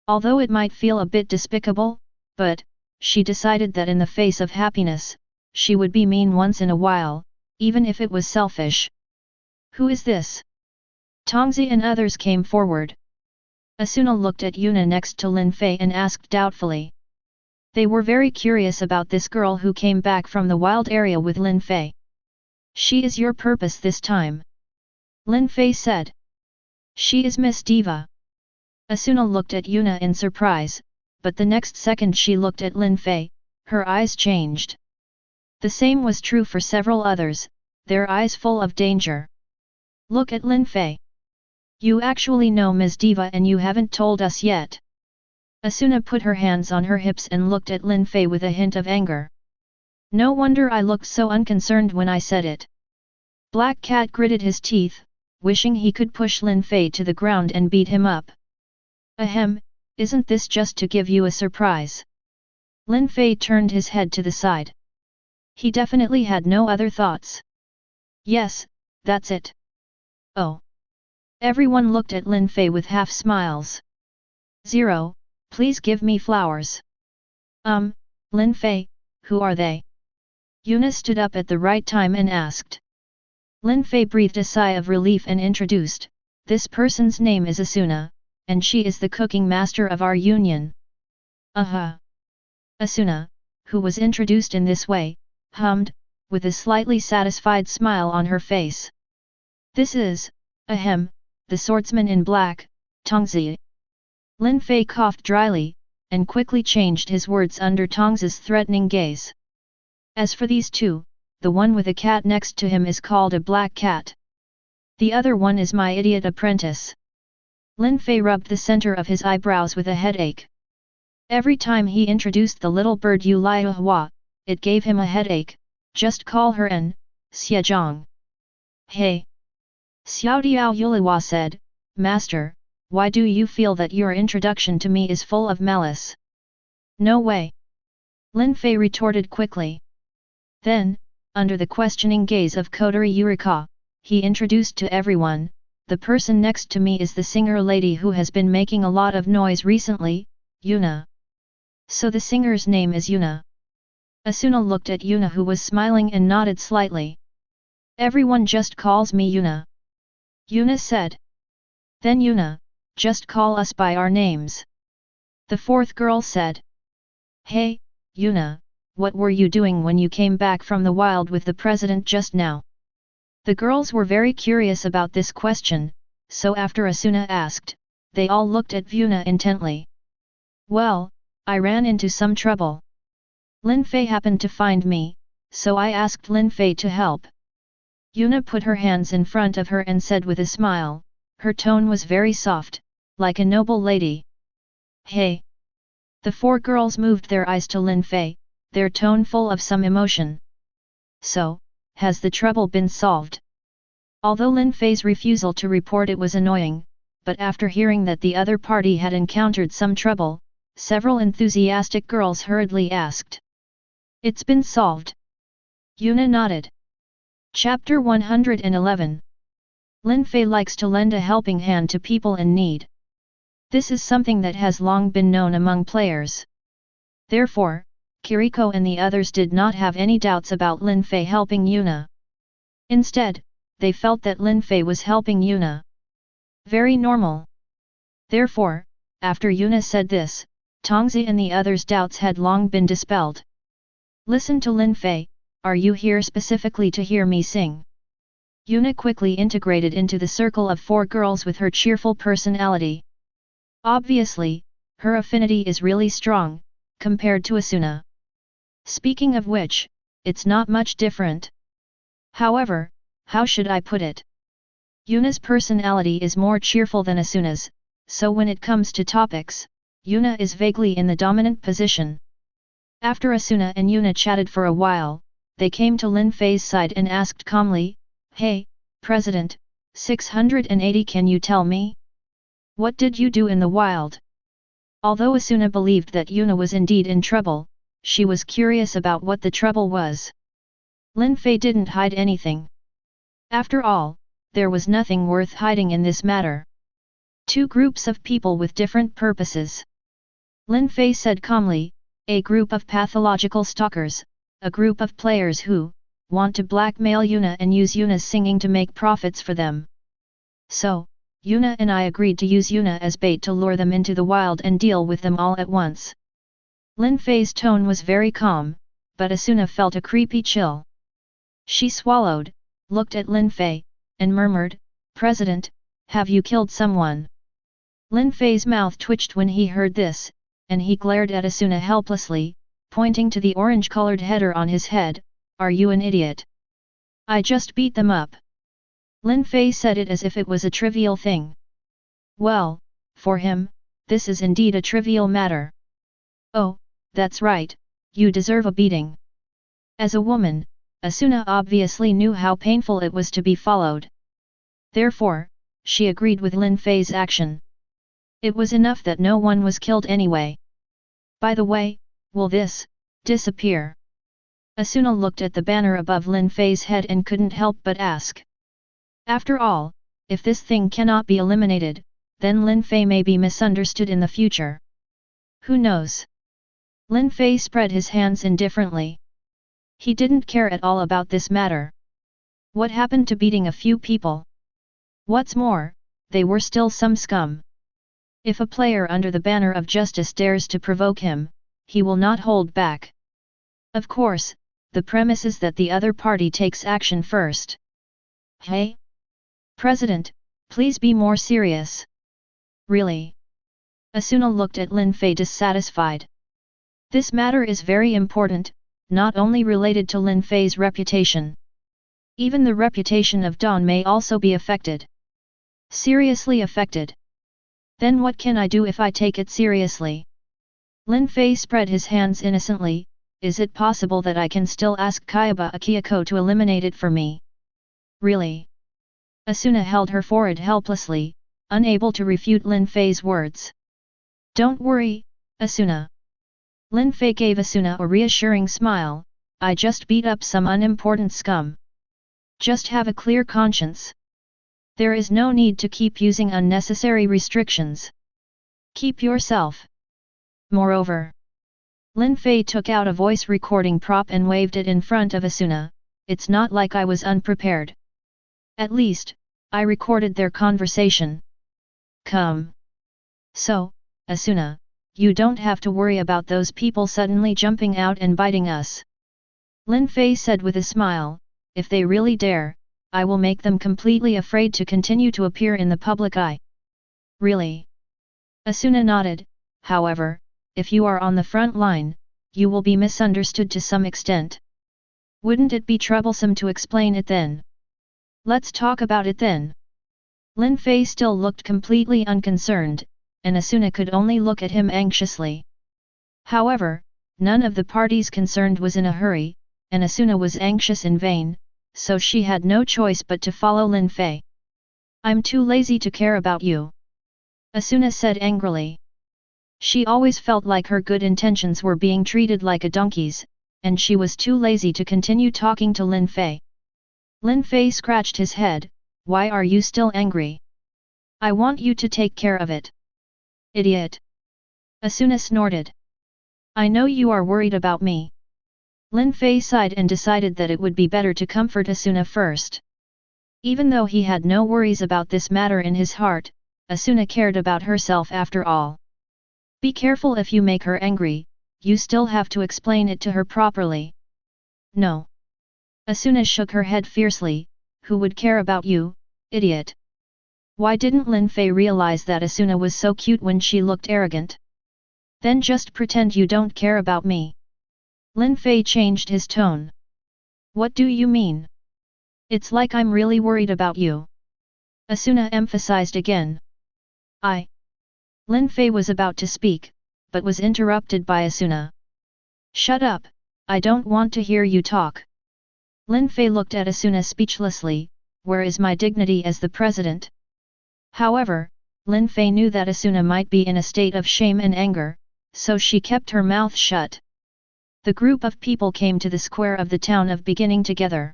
Speaker 1: Although it might feel a bit despicable, but, she decided that in the face of happiness, she would be mean once in a while, even if it was selfish. Who is this? Tongzi and others came forward. Asuna looked at Yuna next to Lin Fei and asked doubtfully. They were very curious about this girl who came back from the wild area with Lin Fei. She is your purpose this time. Lin Fei said. She is Miss Diva. Asuna looked at Yuna in surprise, but the next second she looked at Lin Fei, her eyes changed. The same was true for several others, their eyes full of danger. Look at Lin Fei. You actually know Ms. Diva and you haven't told us yet. Asuna put her hands on her hips and looked at Lin Fei with a hint of anger. No wonder I looked so unconcerned when I said it. Black Cat gritted his teeth, wishing he could push Lin Fei to the ground and beat him up. Ahem, isn't this just to give you a surprise? Lin Fei turned his head to the side. He definitely had no other thoughts. Yes, that's it. Oh. Everyone looked at Lin Fei with half smiles. 0, please give me flowers. Lin Fei, who are they? Yuna stood up at the right time and asked. Lin Fei breathed a sigh of relief and introduced, this person's name is Asuna, and she is the cooking master of our union. Asuna, who was introduced in this way, hummed, with a slightly satisfied smile on her face. This is, the swordsman in black, Tongzi. Lin Fei coughed dryly, and quickly changed his words under Tongzi's threatening gaze. As for these two, the one with a cat next to him is called a black cat. The other one is my idiot apprentice. Lin Fei rubbed the center of his eyebrows with a headache. Every time he introduced the little bird Yu Liu Hua, it gave him a headache. Just call her N. Xiaozhang. Hey! Xiao Diao Yuliwa said, Master, why do you feel that your introduction to me is full of malice? No way! Lin Fei retorted quickly. Then, under the questioning gaze of Kotori Yurika, he introduced to everyone, the person next to me is the singer lady who has been making a lot of noise recently, Yuna. So the singer's name is Yuna. Asuna looked at Yuna who was smiling and nodded slightly. Everyone just calls me Yuna. Yuna said. Then Yuna, just call us by our names. The fourth girl said. Hey, Yuna, what were you doing when you came back from the wild with the president just now? The girls were very curious about this question, so after Asuna asked, they all looked at Yuna intently. Well, I ran into some trouble. Lin Fei happened to find me, so I asked Lin Fei to help. Yuna put her hands in front of her and said with a smile, her tone was very soft, like a noble lady. Hey! The four girls moved their eyes to Lin Fei, their tone full of some emotion. So, has the trouble been solved? Although Lin Fei's refusal to report it was annoying, but after hearing that the other party had encountered some trouble, several enthusiastic girls hurriedly asked. It's been solved. Yuna nodded. Chapter 111. Lin Fei likes to lend a helping hand to people in need. This is something that has long been known among players. Therefore, Kiriko and the others did not have any doubts about Lin Fei helping Yuna. Instead, they felt that Lin Fei was helping Yuna. Very normal. Therefore, after Yuna said this, Tongzi and the others' doubts had long been dispelled. Listen to Lin Fei, are you here specifically to hear me sing? Yuna quickly integrated into the circle of four girls with her cheerful personality. Obviously, her affinity is really strong, compared to Asuna. Speaking of which, it's not much different. However, how should I put it? Yuna's personality is more cheerful than Asuna's, so when it comes to topics, Yuna is vaguely in the dominant position. After Asuna and Yuna chatted for a while, they came to Lin Fei's side and asked calmly, Hey, President, 680 can you tell me? What did you do in the wild? Although Asuna believed that Yuna was indeed in trouble, she was curious about what the trouble was. Lin Fei didn't hide anything. After all, there was nothing worth hiding in this matter. Two groups of people with different purposes. Lin Fei said calmly, a group of pathological stalkers, a group of players who want to blackmail Yuna and use Yuna's singing to make profits for them. So, Yuna and I agreed to use Yuna as bait to lure them into the wild and deal with them all at once. Lin Fei's tone was very calm, but Asuna felt a creepy chill. She swallowed, looked at Lin Fei, and murmured, President, have you killed someone? Lin Fei's mouth twitched when he heard this, and he glared at Asuna helplessly, pointing to the orange-colored header on his head, are you an idiot? I just beat them up. Lin Fei said it as if it was a trivial thing. Well, for him, this is indeed a trivial matter. Oh, that's right, you deserve a beating. As a woman, Asuna obviously knew how painful it was to be followed. Therefore, she agreed with Lin Fei's action. It was enough that no one was killed anyway. By the way, will this disappear? Asuna looked at the banner above Lin Fei's head and couldn't help but ask. After all, if this thing cannot be eliminated, then Lin Fei may be misunderstood in the future. Who knows? Lin Fei spread his hands indifferently. He didn't care at all about this matter. What happened to beating a few people? What's more, they were still some scum. If a player under the banner of justice dares to provoke him, he will not hold back. Of course, the premise is that the other party takes action first. Hey? President, please be more serious. Really? Asuna looked at Lin Fei dissatisfied. This matter is very important, not only related to Lin Fei's reputation. Even the reputation of Dawn may also be affected. Seriously affected. Then what can I do if I take it seriously? Lin Fei spread his hands innocently. Is it possible that I can still ask Kayaba Akihiko to eliminate it for me? Really? Asuna held her forehead helplessly, unable to refute Lin Fei's words. Don't worry, Asuna. Lin Fei gave Asuna a reassuring smile. I just beat up some unimportant scum. Just have a clear conscience. There is no need to keep using unnecessary restrictions. Keep yourself. Moreover, Lin Fei took out a voice recording prop and waved it in front of Asuna. It's not like I was unprepared. At least, I recorded their conversation. Come. So, Asuna, you don't have to worry about those people suddenly jumping out and biting us. Lin Fei said with a smile, if they really dare, I will make them completely afraid to continue to appear in the public eye. Really? Asuna nodded. However, if you are on the front line, you will be misunderstood to some extent. Wouldn't it be troublesome to explain it then? Let's talk about it then. Lin Fei still looked completely unconcerned, and Asuna could only look at him anxiously. However, none of the parties concerned was in a hurry, and Asuna was anxious in vain, so she had no choice but to follow Lin Fei. I'm too lazy to care about you. Asuna said angrily. She always felt like her good intentions were being treated like a donkey's, and she was too lazy to continue talking to Lin Fei. Lin Fei scratched his head. Why are you still angry? I want you to take care of it. Idiot. Asuna snorted. I know you are worried about me. Lin Fei sighed and decided that it would be better to comfort Asuna first. Even though he had no worries about this matter in his heart, Asuna cared about herself after all. Be careful if you make her angry, you still have to explain it to her properly. No. Asuna shook her head fiercely. Who would care about you, idiot? Why didn't Lin Fei realize that Asuna was so cute when she looked arrogant? Then just pretend you don't care about me. Lin Fei changed his tone. What do you mean? It's like I'm really worried about you. Asuna emphasized again. Lin Fei was about to speak, but was interrupted by Asuna. Shut up, I don't want to hear you talk. Lin Fei looked at Asuna speechlessly. Where is my dignity as the president? However, Lin Fei knew that Asuna might be in a state of shame and anger, so she kept her mouth shut. The group of people came to the square of the town of beginning together.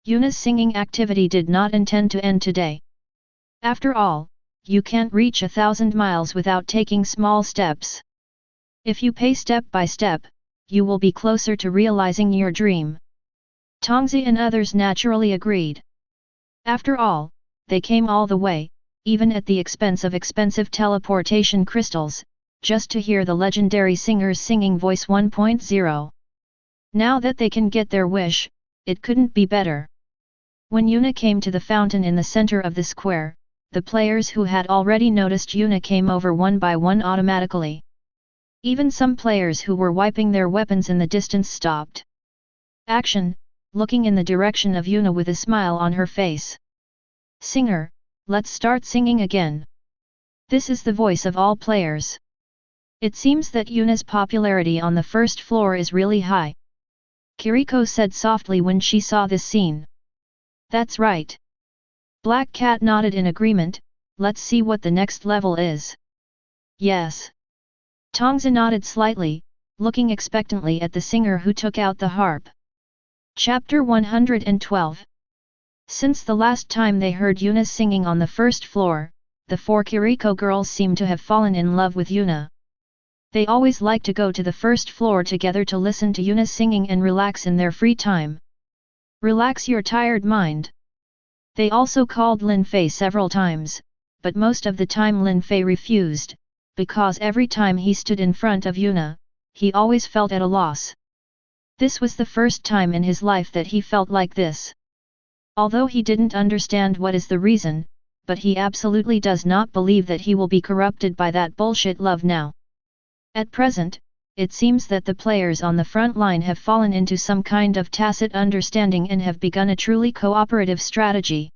Speaker 1: Yuna's singing activity did not intend to end today. After all, you can't reach 1,000 miles without taking small steps. If you pay step by step, you will be closer to realizing your dream. Tongzi and others naturally agreed. After all, they came all the way, even at the expense of expensive teleportation crystals, just to hear the legendary singer's singing voice 1.0. Now that they can get their wish, it couldn't be better. When Yuna came to the fountain in the center of the square, the players who had already noticed Yuna came over one by one automatically. Even some players who were wiping their weapons in the distance stopped. Action, looking in the direction of Yuna with a smile on her face. Singer, let's start singing again. This is the voice of all players. It seems that Yuna's popularity on the first floor is really high. Kiriko said softly when she saw this scene. That's right. Black Cat nodded in agreement. Let's see what the next level is. Yes. Tongzi nodded slightly, looking expectantly at the singer who took out the harp. Chapter 112. Since the last time they heard Yuna singing on the first floor, the 4 Kiriko girls seemed to have fallen in love with Yuna. They always liked to go to the first floor together to listen to Yuna singing and relax in their free time. Relax your tired mind. They also called Lin Fei several times, but most of the time Lin Fei refused, because every time he stood in front of Yuna, he always felt at a loss. This was the first time in his life that he felt like this. Although he didn't understand what is the reason, but he absolutely does not believe that he will be corrupted by that bullshit love now. At present, it seems that the players on the front line have fallen into some kind of tacit understanding and have begun a truly cooperative strategy.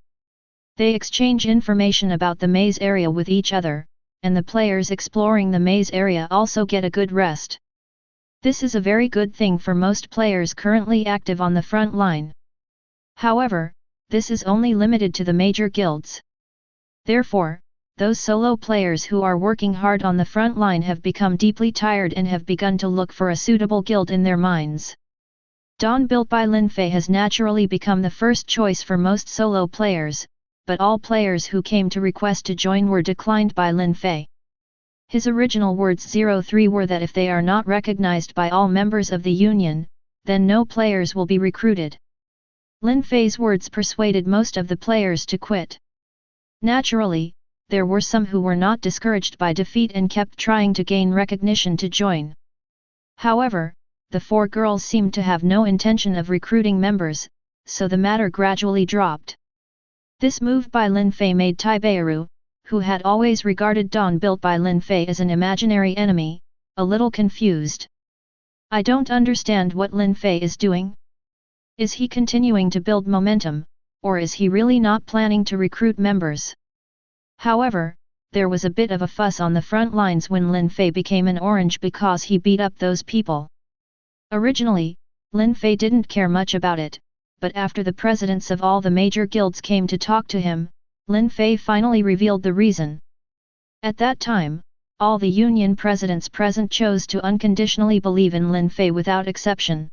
Speaker 1: They exchange information about the maze area with each other, and the players exploring the maze area also get a good rest. This is a very good thing for most players currently active on the front line. However, this is only limited to the major guilds. Therefore, those solo players who are working hard on the front line have become deeply tired and have begun to look for a suitable guild in their minds. Dawn built by Lin Fei has naturally become the first choice for most solo players, but all players who came to request to join were declined by Lin Fei. His original words 03 were that if they are not recognized by all members of the union, then no players will be recruited. Lin Fei's words persuaded most of the players to quit. Naturally, there were some who were not discouraged by defeat and kept trying to gain recognition to join. However, the four girls seemed to have no intention of recruiting members, so the matter gradually dropped. This move by Lin Fei made Taibayaru, who had always regarded Dawn built by Lin Fei as an imaginary enemy, a little confused. I don't understand what Lin Fei is doing. Is he continuing to build momentum, or is he really not planning to recruit members? However, there was a bit of a fuss on the front lines when Lin Fei became an orange because he beat up those people. Originally, Lin Fei didn't care much about it, but after the presidents of all the major guilds came to talk to him, Lin Fei finally revealed the reason. At that time, all the union presidents present chose to unconditionally believe in Lin Fei without exception.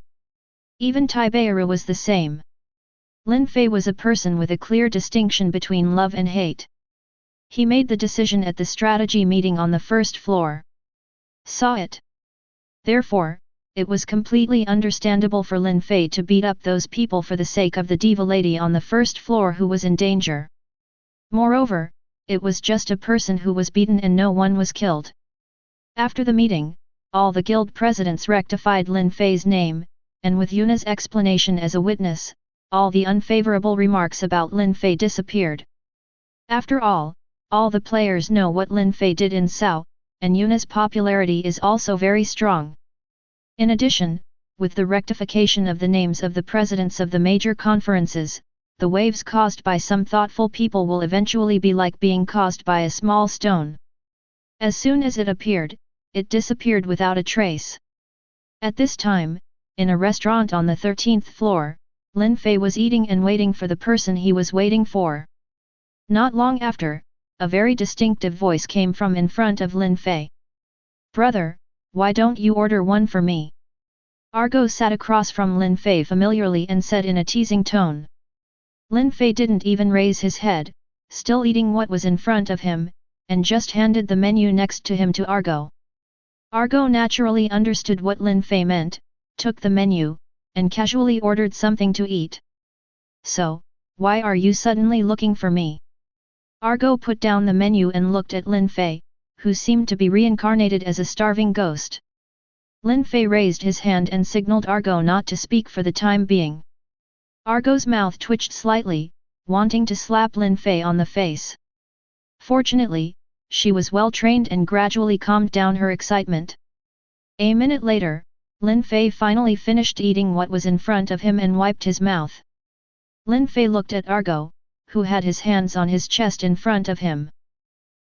Speaker 1: Even Taibayaru was the same. Lin Fei was a person with a clear distinction between love and hate. He made the decision at the strategy meeting on the first floor. Saw it. Therefore, it was completely understandable for Lin Fei to beat up those people for the sake of the diva lady on the first floor who was in danger. Moreover, it was just a person who was beaten and no one was killed. After the meeting, all the guild presidents rectified Lin Fei's name, and with Yuna's explanation as a witness, all the unfavorable remarks about Lin Fei disappeared. After all the players know what Lin Fei did in Sao, and Yuna's popularity is also very strong. In addition, with the rectification of the names of the presidents of the major conferences, the waves caused by some thoughtful people will eventually be like being caused by a small stone. As soon as it appeared, it disappeared without a trace. At this time, in a restaurant on the 13th floor, Lin Fei was eating and waiting for the person he was waiting for. Not long after, a very distinctive voice came from in front of Lin Fei. "Brother, why don't you order one for me?" Argo sat across from Lin Fei familiarly and said in a teasing tone. Lin Fei didn't even raise his head, still eating what was in front of him, and just handed the menu next to him to Argo. Argo naturally understood what Lin Fei meant, took the menu, and casually ordered something to eat. "So, why are you suddenly looking for me?" Argo put down the menu and looked at Lin Fei, who seemed to be reincarnated as a starving ghost. Lin Fei raised his hand and signaled Argo not to speak for the time being. Argo's mouth twitched slightly, wanting to slap Lin Fei on the face. Fortunately, she was well trained and gradually calmed down her excitement. A minute later, Lin Fei finally finished eating what was in front of him and wiped his mouth. Lin Fei looked at Argo, who had his hands on his chest in front of him.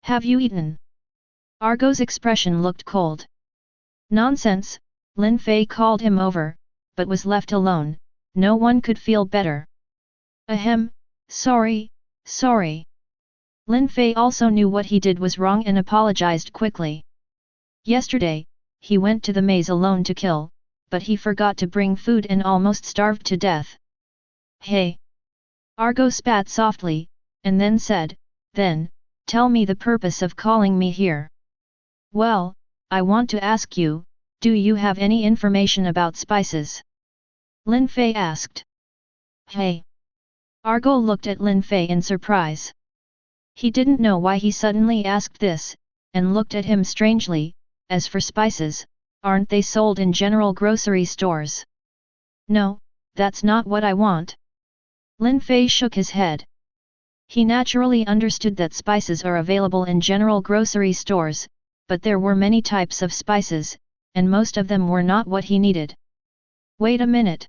Speaker 1: "Have you eaten?" Argo's expression looked cold. "Nonsense," Lin Fei called him over, but was left alone. No one could feel better. "Ahem, sorry. Lin Fei also knew what he did was wrong and apologized quickly. Yesterday, he went to the maze alone to kill, but he forgot to bring food and almost starved to death. "Hey!" Argo spat softly, and then said, "Then, tell me the purpose of calling me here." "Well, I want to ask you, do you have any information about spices?" Lin Fei asked. "Hey!" Argo looked at Lin Fei in surprise. He didn't know why he suddenly asked this, and looked at him strangely. "As for spices, aren't they sold in general grocery stores?" "No, that's not what I want." Lin Fei shook his head. He naturally understood that spices are available in general grocery stores, but there were many types of spices, and most of them were not what he needed. Wait a minute.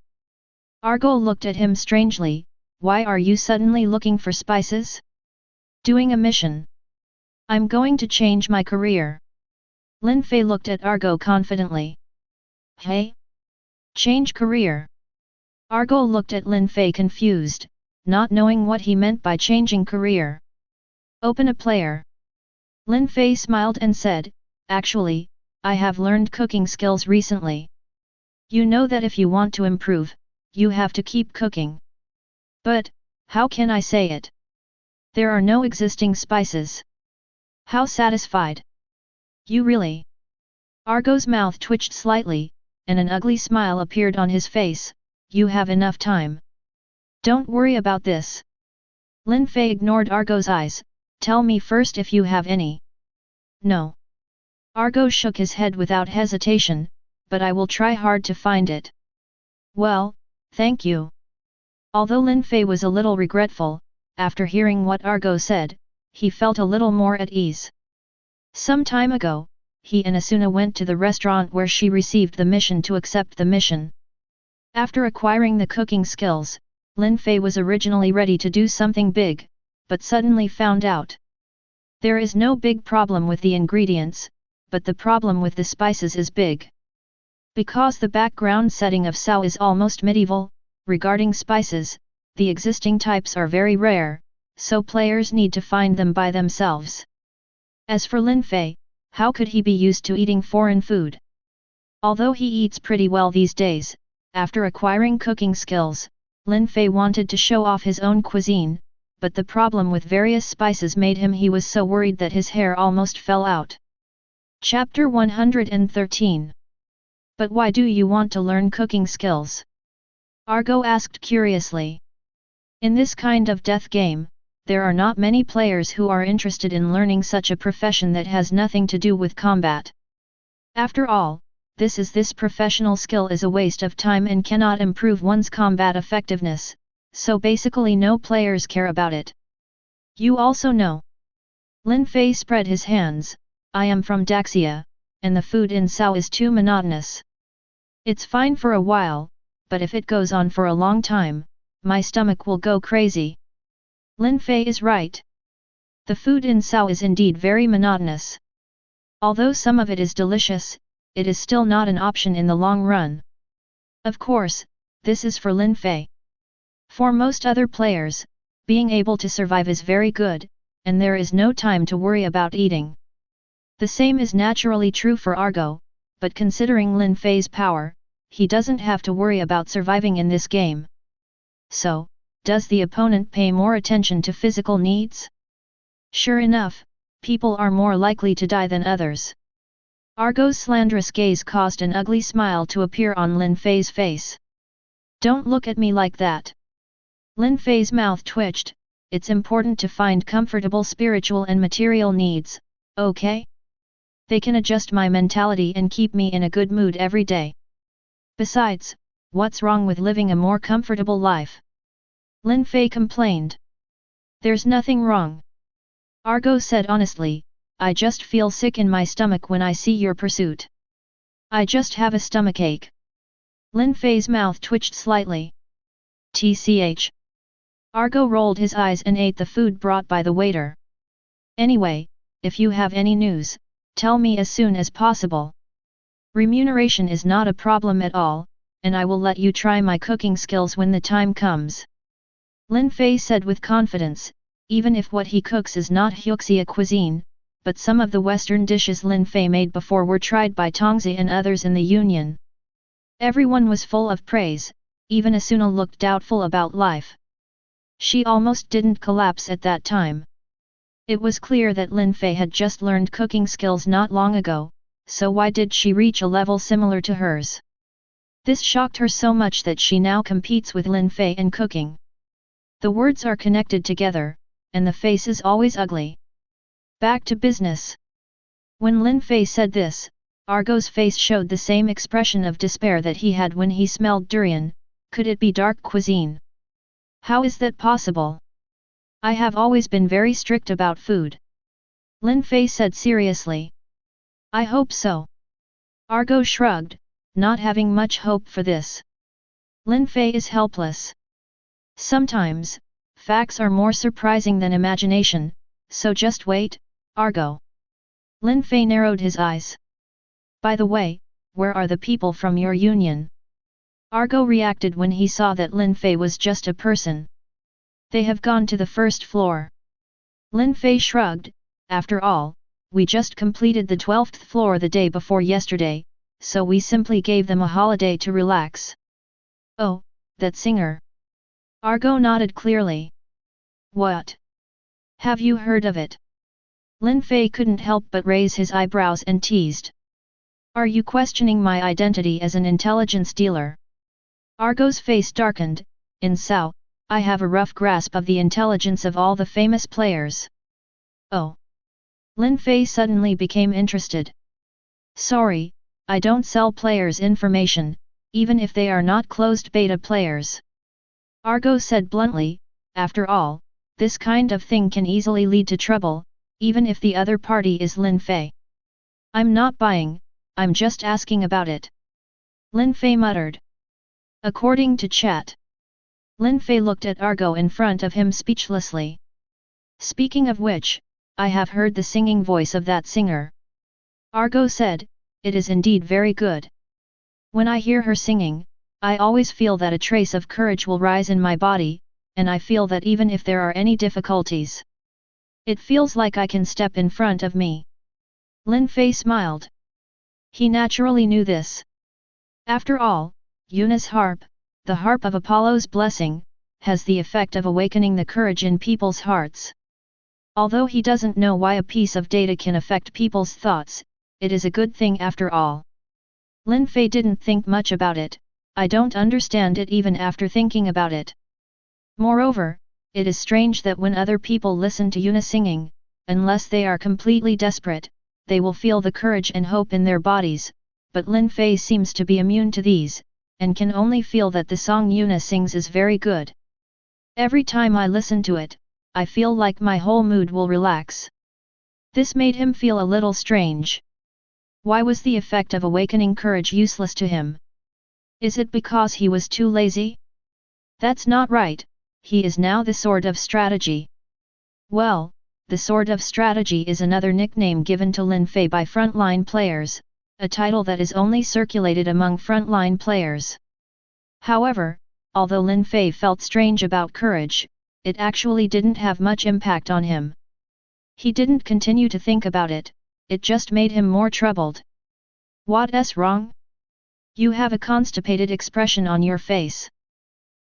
Speaker 1: Argo looked at him strangely. Why are you suddenly looking for spices? Doing a mission. I'm going to change my career. Lin Fei looked at Argo confidently. Hey? Change career? Argo looked at Lin Fei confused, not knowing what he meant by changing career. Open a player. Lin Fei smiled and said, actually, I have learned cooking skills recently. You know that if you want to improve, you have to keep cooking. But, how can I say it? There are no existing spices. How satisfied? You really? Argo's mouth twitched slightly, and an ugly smile appeared on his face. You have enough time. Don't worry about this. Lin Fei ignored Argo's eyes. Tell me first if you have any. No. Argo shook his head without hesitation, but I will try hard to find it. Well, thank you. Although Lin Fei was a little regretful, after hearing what Argo said, he felt a little more at ease. Some time ago, he and Asuna went to the restaurant where she received the mission to accept the mission. After acquiring the cooking skills, Lin Fei was originally ready to do something big, but suddenly found out. There is no big problem with the ingredients, but the problem with the spices is big. Because the background setting of Sao is almost medieval, regarding spices, the existing types are very rare, so players need to find them by themselves. As for Lin Fei, how could he be used to eating foreign food? Although he eats pretty well these days, after acquiring cooking skills, Lin Fei wanted to show off his own cuisine, but the problem with various spices made him he was so worried that his hair almost fell out. Chapter 113. But why do you want to learn cooking skills? Argo asked curiously. In this kind of death game, there are not many players who are interested in learning such a profession that has nothing to do with combat. After all, this professional skill is a waste of time and cannot improve one's combat effectiveness, so basically no players care about it. You also know. Lin Fei spread his hands. I am from Daxia, and the food in Sao is too monotonous. It's fine for a while, but if it goes on for a long time, my stomach will go crazy. Lin Fei is right. The food in Sao is indeed very monotonous. Although some of it is delicious, it is still not an option in the long run. Of course, this is for Lin Fei. For most other players, being able to survive is very good, and there is no time to worry about eating. The same is naturally true for Argo, but considering Lin Fei's power, he doesn't have to worry about surviving in this game. So, does the opponent pay more attention to physical needs? Sure enough, people are more likely to die than others. Argo's slanderous gaze caused an ugly smile to appear on Lin Fei's face. Don't look at me like that. Lin Fei's mouth twitched. It's important to find comfortable spiritual and material needs, okay? They can adjust my mentality and keep me in a good mood every day. Besides, what's wrong with living a more comfortable life? Lin Fei complained. There's nothing wrong. Argo said honestly, I just feel sick in my stomach when I see your pursuit. I just have a stomachache. Lin Fei's mouth twitched slightly. TCH. Argo rolled his eyes and ate the food brought by the waiter. Anyway, if you have any news, tell me as soon as possible. Remuneration is not a problem at all, and I will let you try my cooking skills when the time comes. Lin Fei said with confidence, even if what he cooks is not Huxia cuisine, but some of the Western dishes Lin Fei made before were tried by Tongzi and others in the Union. Everyone was full of praise, even Asuna looked doubtful about life. She almost didn't collapse at that time. It was clear that Lin Fei had just learned cooking skills not long ago, so why did she reach a level similar to hers? This shocked her so much that she now competes with Lin Fei in cooking. The words are connected together, and the face is always ugly. Back to business. When Lin Fei said this, Argo's face showed the same expression of despair that he had when he smelled durian. Could it be dark cuisine? How is that possible? I have always been very strict about food. Lin Fei said seriously. I hope so. Argo shrugged, not having much hope for this. Lin Fei is helpless. Sometimes, facts are more surprising than imagination, so just wait, Argo. Lin Fei narrowed his eyes. By the way, where are the people from your union? Argo reacted when he saw that Lin Fei was just a person. They have gone to the first floor. Lin Fei shrugged, after all, we just completed the 12th floor the day before yesterday, so we simply gave them a holiday to relax. Oh, that singer. Argo nodded clearly. What? Have you heard of it? Lin Fei couldn't help but raise his eyebrows and teased. Are you questioning my identity as an intelligence dealer? Argo's face darkened. In Sao, I have a rough grasp of the intelligence of all the famous players. Oh. Lin Fei suddenly became interested. Sorry, I don't sell players' information, even if they are not closed beta players. Argo said bluntly, after all, this kind of thing can easily lead to trouble, even if the other party is Lin Fei. I'm not buying, I'm just asking about it. Lin Fei muttered. According to chat. Lin Fei looked at Argo in front of him speechlessly. Speaking of which, I have heard the singing voice of that singer. Argo said, it is indeed very good. When I hear her singing, I always feel that a trace of courage will rise in my body, and I feel that even if there are any difficulties, it feels like I can step in front of me. Lin Fei smiled. He naturally knew this. After all, Yuna's harp, the harp of Apollo's blessing, has the effect of awakening the courage in people's hearts. Although he doesn't know why a piece of data can affect people's thoughts, it is a good thing after all. Lin Fei didn't think much about it. I don't understand it even after thinking about it. Moreover, it is strange that when other people listen to Yuna singing, unless they are completely desperate, they will feel the courage and hope in their bodies, but Lin Fei seems to be immune to these, and can only feel that the song Yuna sings is very good. Every time I listen to it, I feel like my whole mood will relax. This made him feel a little strange. Why was the effect of awakening courage useless to him? Is it because he was too lazy? That's not right, he is now the Sword of Strategy. Well, the Sword of Strategy is another nickname given to Lin Fei by frontline players, a title that is only circulated among frontline players. However, although Lin Fei felt strange about courage, it actually didn't have much impact on him. He didn't continue to think about it, it just made him more troubled. What's wrong? You have a constipated expression on your face.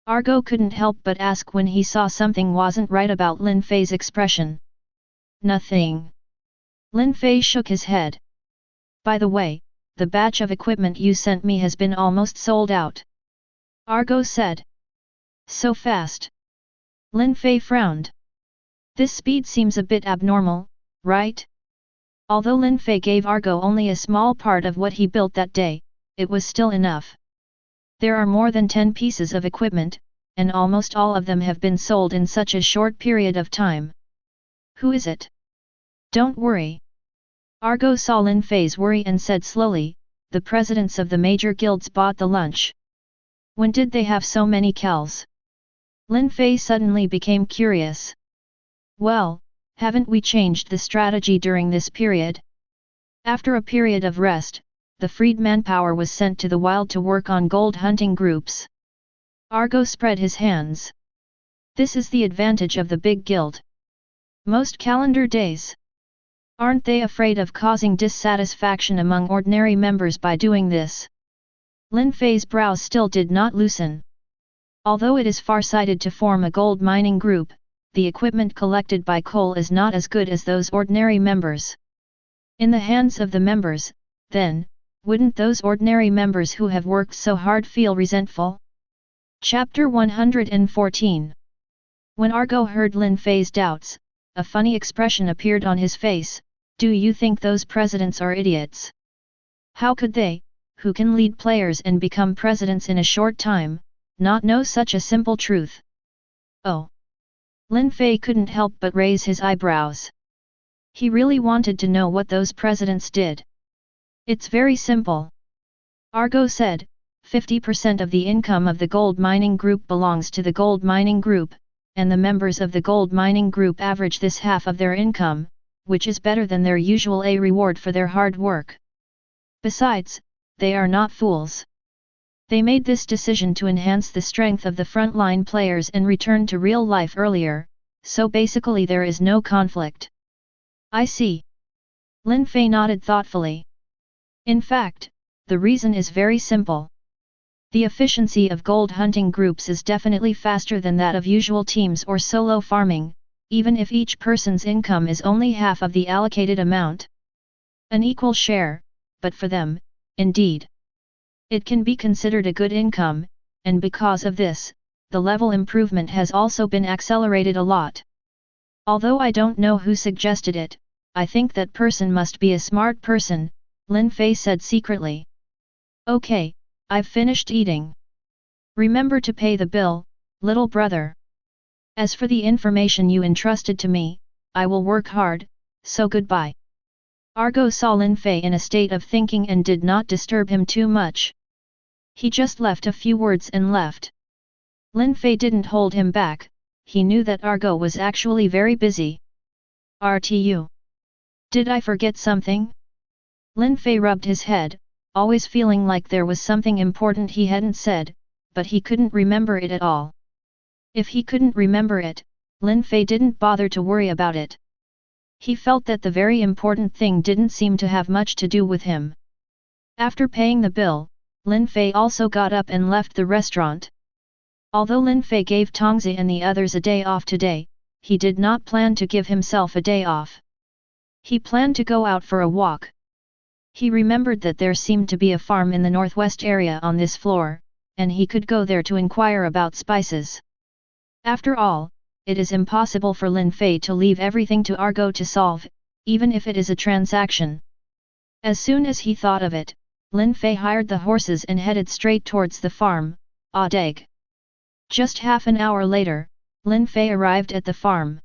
Speaker 1: Argo couldn't help but ask when he saw something wasn't right about Lin Fei's expression. Nothing. Lin Fei shook his head. By the way, the batch of equipment you sent me has been almost sold out. Argo said. So fast. Lin Fei frowned. This speed seems a bit abnormal, right? Although Lin Fei gave Argo only a small part of what he built that day, it was still enough. There are more than 10 pieces of equipment, and almost all of them have been sold in such a short period of time. Who is it? Don't worry. Argo saw Lin Fei's worry and said slowly, the presidents of the major guilds bought the lunch. When did they have so many kells? Lin Fei suddenly became curious. Well, haven't we changed the strategy during this period? After a period of rest, the freed manpower was sent to the wild to work on gold hunting groups. Argo spread his hands. This is the advantage of the big guild. Most calendar days. Aren't they afraid of causing dissatisfaction among ordinary members by doing this? Lin Fei's brows still did not loosen. Although it is far-sighted to form a gold mining group, the equipment collected by coal is not as good as those ordinary members. In the hands of the members, then, wouldn't those ordinary members who have worked so hard feel resentful? Chapter 114. When Argo heard Lin Fei's doubts, a funny expression appeared on his face. Do you think those presidents are idiots? How could they, who can lead players and become presidents in a short time, not know such a simple truth? Oh! Lin Fei couldn't help but raise his eyebrows. He really wanted to know what those presidents did. It's very simple. Argo said, 50% of the income of the gold mining group belongs to the gold mining group, and the members of the gold mining group average this half of their income, which is better than their usual reward for their hard work. Besides, they are not fools. They made this decision to enhance the strength of the frontline players and return to real life earlier, so basically there is no conflict. I see. Lin Fei nodded thoughtfully. In fact, the reason is very simple. The efficiency of gold hunting groups is definitely faster than that of usual teams or solo farming, even if each person's income is only half of the allocated amount. An equal share, but for them, indeed. It can be considered a good income, and because of this, the level improvement has also been accelerated a lot. Although I don't know who suggested it, I think that person must be a smart person, Lin Fei said secretly. Okay, I've finished eating. Remember to pay the bill, little brother. As for the information you entrusted to me, I will work hard, so goodbye. Argo saw Lin Fei in a state of thinking and did not disturb him too much. He just left a few words and left. Lin Fei didn't hold him back, he knew that Argo was actually very busy. RTU. Did I forget something? Lin Fei rubbed his head, always feeling like there was something important he hadn't said, but he couldn't remember it at all. If he couldn't remember it, Lin Fei didn't bother to worry about it. He felt that the very important thing didn't seem to have much to do with him. After paying the bill, Lin Fei also got up and left the restaurant. Although Lin Fei gave Tongzi and the others a day off today, he did not plan to give himself a day off. He planned to go out for a walk. He remembered that there seemed to be a farm in the northwest area on this floor, and he could go there to inquire about spices. After all, it is impossible for Lin Fei to leave everything to Argo to solve, even if it is a transaction. As soon as he thought of it, Lin Fei hired the horses and headed straight towards the farm, Audeg. Just half an hour later, Lin Fei arrived at the farm.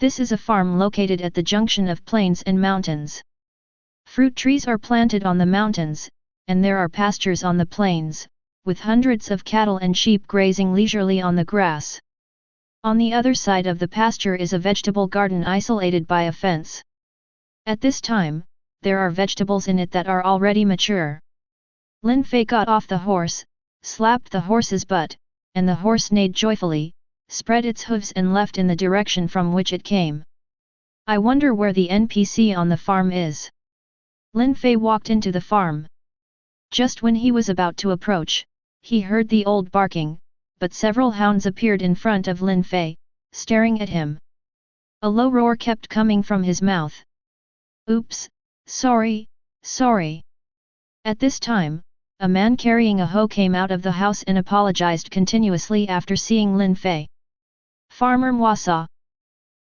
Speaker 1: This is a farm located at the junction of plains and mountains. Fruit trees are planted on the mountains, and there are pastures on the plains, with hundreds of cattle and sheep grazing leisurely on the grass. On the other side of the pasture is a vegetable garden isolated by a fence. At this time, there are vegetables in it that are already mature. Lin Fei got off the horse, slapped the horse's butt, and the horse neighed joyfully, spread its hooves and left in the direction from which it came. I wonder where the NPC on the farm is. Lin Fei walked into the farm. Just when he was about to approach, he heard the old barking, but several hounds appeared in front of Lin Fei, staring at him. A low roar kept coming from his mouth. Oops, sorry. At this time, a man carrying a hoe came out of the house and apologized continuously after seeing Lin Fei. Farmer Mwasa.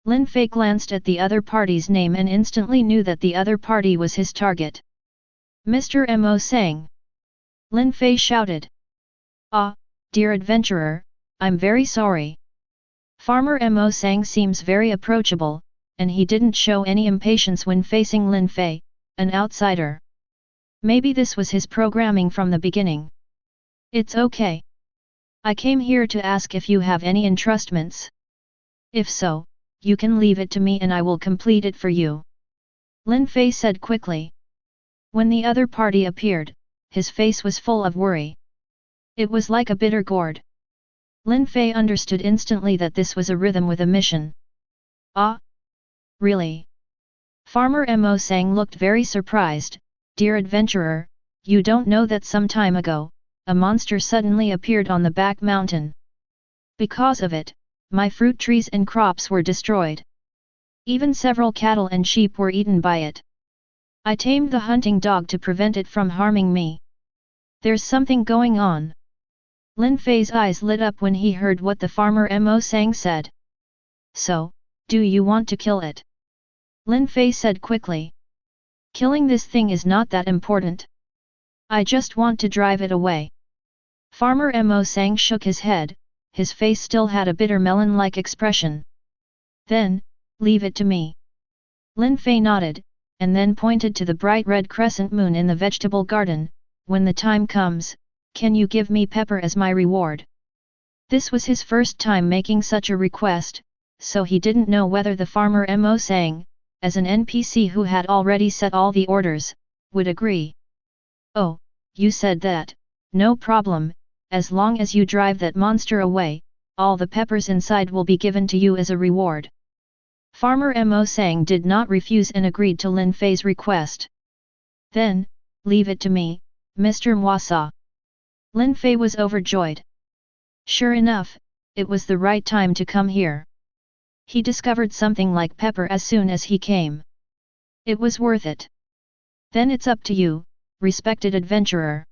Speaker 1: Lin Fei glanced at the other party's name and instantly knew that the other party was his target. Mr. Mo Sang. Lin Fei shouted. Ah, dear adventurer, I'm very sorry. Farmer Mo Sang seems very approachable, and he didn't show any impatience when facing Lin Fei, an outsider. Maybe this was his programming from the beginning. It's okay. I came here to ask if you have any entrustments. If so, you can leave it to me and I will complete it for you. Lin Fei said quickly. When the other party appeared, his face was full of worry. It was like a bitter gourd. Lin Fei understood instantly that this was a rhythm with a mission. Ah? Really? Farmer Mo Sang looked very surprised. Dear adventurer, you don't know that some time ago, a monster suddenly appeared on the back mountain. Because of it, my fruit trees and crops were destroyed. Even several cattle and sheep were eaten by it. I tamed the hunting dog to prevent it from harming me. There's something going on. Lin Fei's eyes lit up when he heard what the farmer Mo Sang said. So, do you want to kill it? Lin Fei said quickly. Killing this thing is not that important. I just want to drive it away. Farmer Mo Sang shook his head, his face still had a bitter melon-like expression. Then, leave it to me. Lin Fei nodded, and then pointed to the bright red crescent moon in the vegetable garden. When the time comes, can you give me pepper as my reward? This was his first time making such a request, so he didn't know whether the farmer Mo Sang, as an NPC who had already set all the orders, would agree. Oh, you said that, no problem, as long as you drive that monster away, all the peppers inside will be given to you as a reward. Farmer Mo Sang did not refuse and agreed to Lin Fei's request. Then, leave it to me, Mr. Mwasa. Lin Fei was overjoyed. Sure enough, it was the right time to come here. He discovered something like pepper as soon as he came. It was worth it. Then it's up to you, respected adventurer.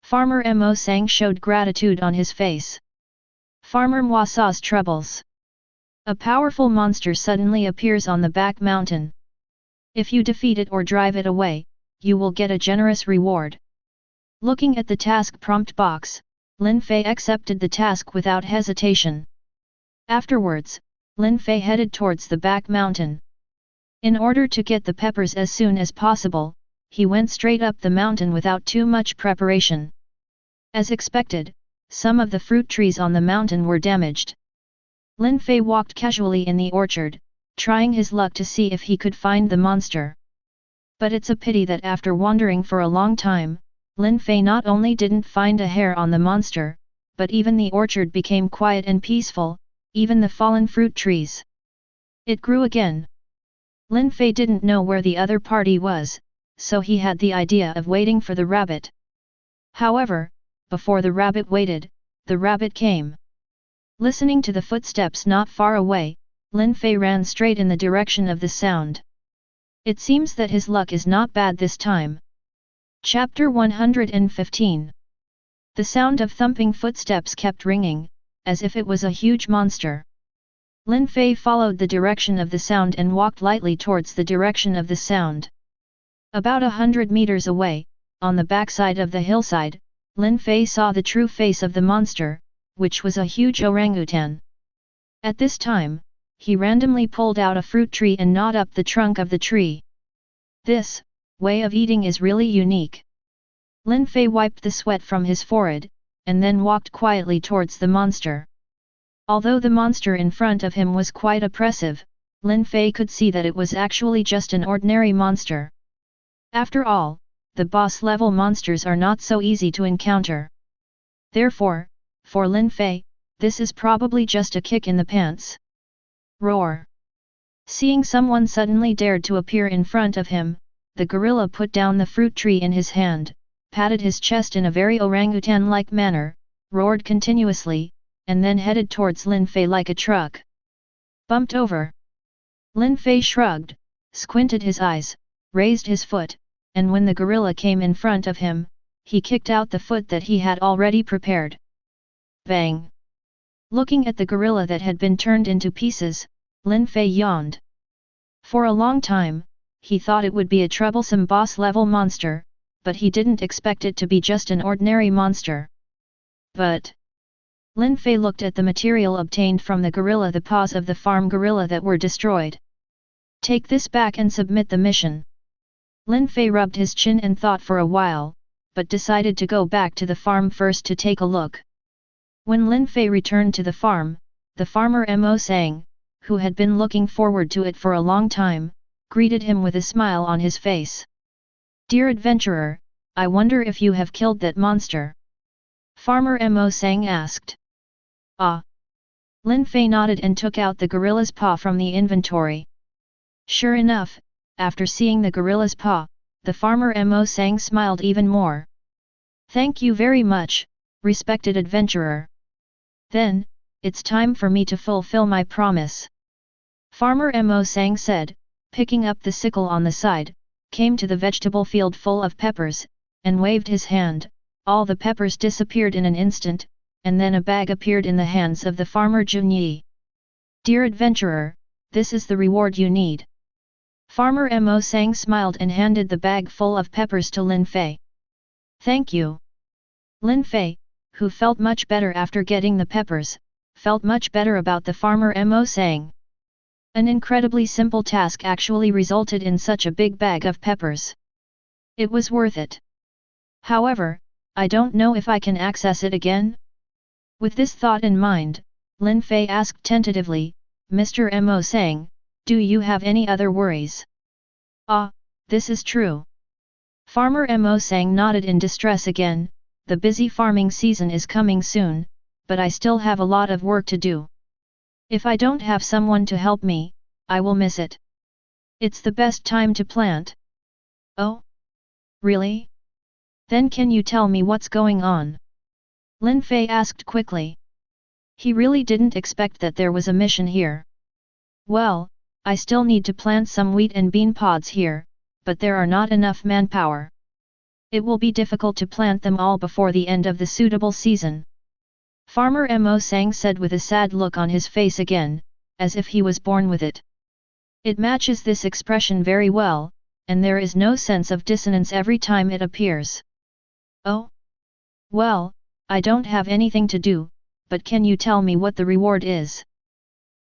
Speaker 1: Farmer Mo Sang showed gratitude on his face. Farmer Mwasa's troubles. A powerful monster suddenly appears on the back mountain. If you defeat it or drive it away, you will get a generous reward. Looking at the task prompt box, Lin Fei accepted the task without hesitation. Afterwards, Lin Fei headed towards the back mountain. In order to get the peppers as soon as possible, he went straight up the mountain without too much preparation. As expected, some of the fruit trees on the mountain were damaged. Lin Fei walked casually in the orchard, trying his luck to see if he could find the monster. But it's a pity that after wandering for a long time, Lin Fei not only didn't find a hair on the monster, but even the orchard became quiet and peaceful, even the fallen fruit trees. It grew again. Lin Fei didn't know where the other party was, so he had the idea of waiting for the rabbit. However, before the rabbit waited, the rabbit came. Listening to the footsteps not far away, Lin Fei ran straight in the direction of the sound. It seems that his luck is not bad this time. Chapter 115. The sound of thumping footsteps kept ringing, as if it was a huge monster. Lin Fei followed the direction of the sound and walked lightly towards the direction of the sound. About 100 meters away, on the backside of the hillside, Lin Fei saw the true face of the monster, which was a huge orangutan. At this time, he randomly pulled out a fruit tree and gnawed up the trunk of the tree. This way of eating is really unique. Lin Fei wiped the sweat from his forehead, and then walked quietly towards the monster. Although the monster in front of him was quite oppressive, Lin Fei could see that it was actually just an ordinary monster. After all, the boss-level monsters are not so easy to encounter. Therefore, for Lin Fei, this is probably just a kick in the pants. Roar! Seeing someone suddenly dared to appear in front of him, the gorilla put down the fruit tree in his hand, patted his chest in a very orangutan-like manner, roared continuously, and then headed towards Lin Fei like a truck. Bumped over. Lin Fei shrugged, squinted his eyes, raised his foot, and when the gorilla came in front of him, he kicked out the foot that he had already prepared. Bang! Looking at the gorilla that had been turned into pieces, Lin Fei yawned. For a long time, he thought it would be a troublesome boss-level monster, but he didn't expect it to be just an ordinary monster. But Lin Fei looked at the material obtained from the gorilla, the paws of the farm gorilla that were destroyed. Take this back and submit the mission. Lin Fei rubbed his chin and thought for a while, but decided to go back to the farm first to take a look. When Lin Fei returned to the farm, the farmer Mo Sang, who had been looking forward to it for a long time, greeted him with a smile on his face. Dear adventurer, I wonder if you have killed that monster? Farmer Mo Sang asked. Ah! Lin Fei nodded and took out the gorilla's paw from the inventory. Sure enough, after seeing the gorilla's paw, the farmer Mo Sang smiled even more. Thank you very much, respected adventurer. Then, it's time for me to fulfill my promise. Farmer Mo Sang said, picking up the sickle on the side, came to the vegetable field full of peppers, and waved his hand. All the peppers disappeared in an instant, and then a bag appeared in the hands of the farmer Junyi. Dear adventurer, this is the reward you need. Farmer Mo Sang smiled and handed the bag full of peppers to Lin Fei. Thank you. Lin Fei, who felt much better after getting the peppers, felt much better about the farmer Mo Sang. An incredibly simple task actually resulted in such a big bag of peppers. It was worth it. However, I don't know if I can access it again? With this thought in mind, Lin Fei asked tentatively, Mr. Mo Sang, do you have any other worries? Ah, this is true. Farmer Mo Sang nodded in distress again, the busy farming season is coming soon, but I still have a lot of work to do. If I don't have someone to help me, I will miss it. It's the best time to plant. Oh? Really? Then can you tell me what's going on? Lin Fei asked quickly. He really didn't expect that there was a mission here. Well, I still need to plant some wheat and bean pods here, but there are not enough manpower. It will be difficult to plant them all before the end of the suitable season. Farmer Mo Sang said with a sad look on his face again, as if he was born with it. It matches this expression very well, and there is no sense of dissonance every time it appears. Oh? Well, I don't have anything to do, but can you tell me what the reward is?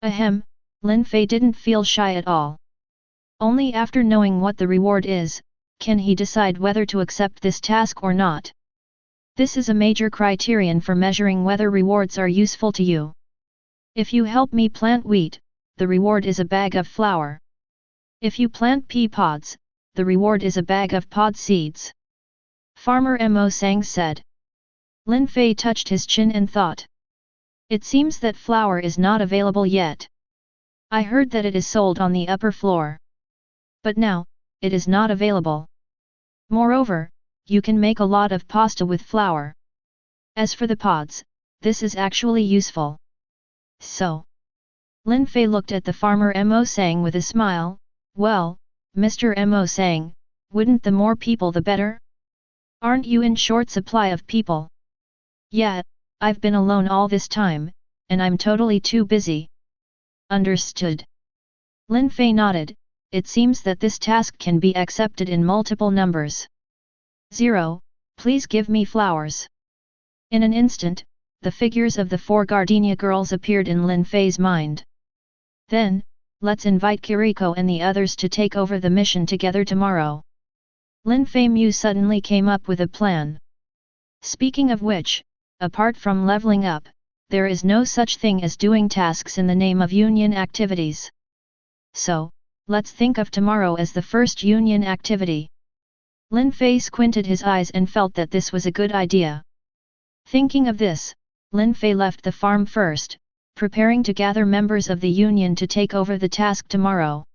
Speaker 1: Ahem, Lin Fei didn't feel shy at all. Only after knowing what the reward is, can he decide whether to accept this task or not. This is a major criterion for measuring whether rewards are useful to you. If you help me plant wheat, the reward is a bag of flour. If you plant pea pods, the reward is a bag of pod seeds. Farmer Mo Sang said. Lin Fei touched his chin and thought. It seems that flour is not available yet. I heard that it is sold on the upper floor. But now, it is not available. Moreover, you can make a lot of pasta with flour. As for the pods, this is actually useful. So. Lin Fei looked at the farmer Mo Sang with a smile. Well, Mr. Mo Sang, wouldn't the more people the better? Aren't you in short supply of people? Yeah, I've been alone all this time, and I'm totally too busy. Understood. Lin Fei nodded. It seems that this task can be accepted in multiple numbers. 0, please give me flowers. In an instant, the figures of the 4 gardenia girls appeared in Lin Fei's mind. Then, let's invite Akihiko and the others to take over the mission together tomorrow. Lin Fei Mu suddenly came up with a plan. Speaking of which, apart from leveling up, there is no such thing as doing tasks in the name of union activities. So, let's think of tomorrow as the first union activity. Lin Fei squinted his eyes and felt that this was a good idea. Thinking of this, Lin Fei left the farm first, preparing to gather members of the union to take over the task tomorrow.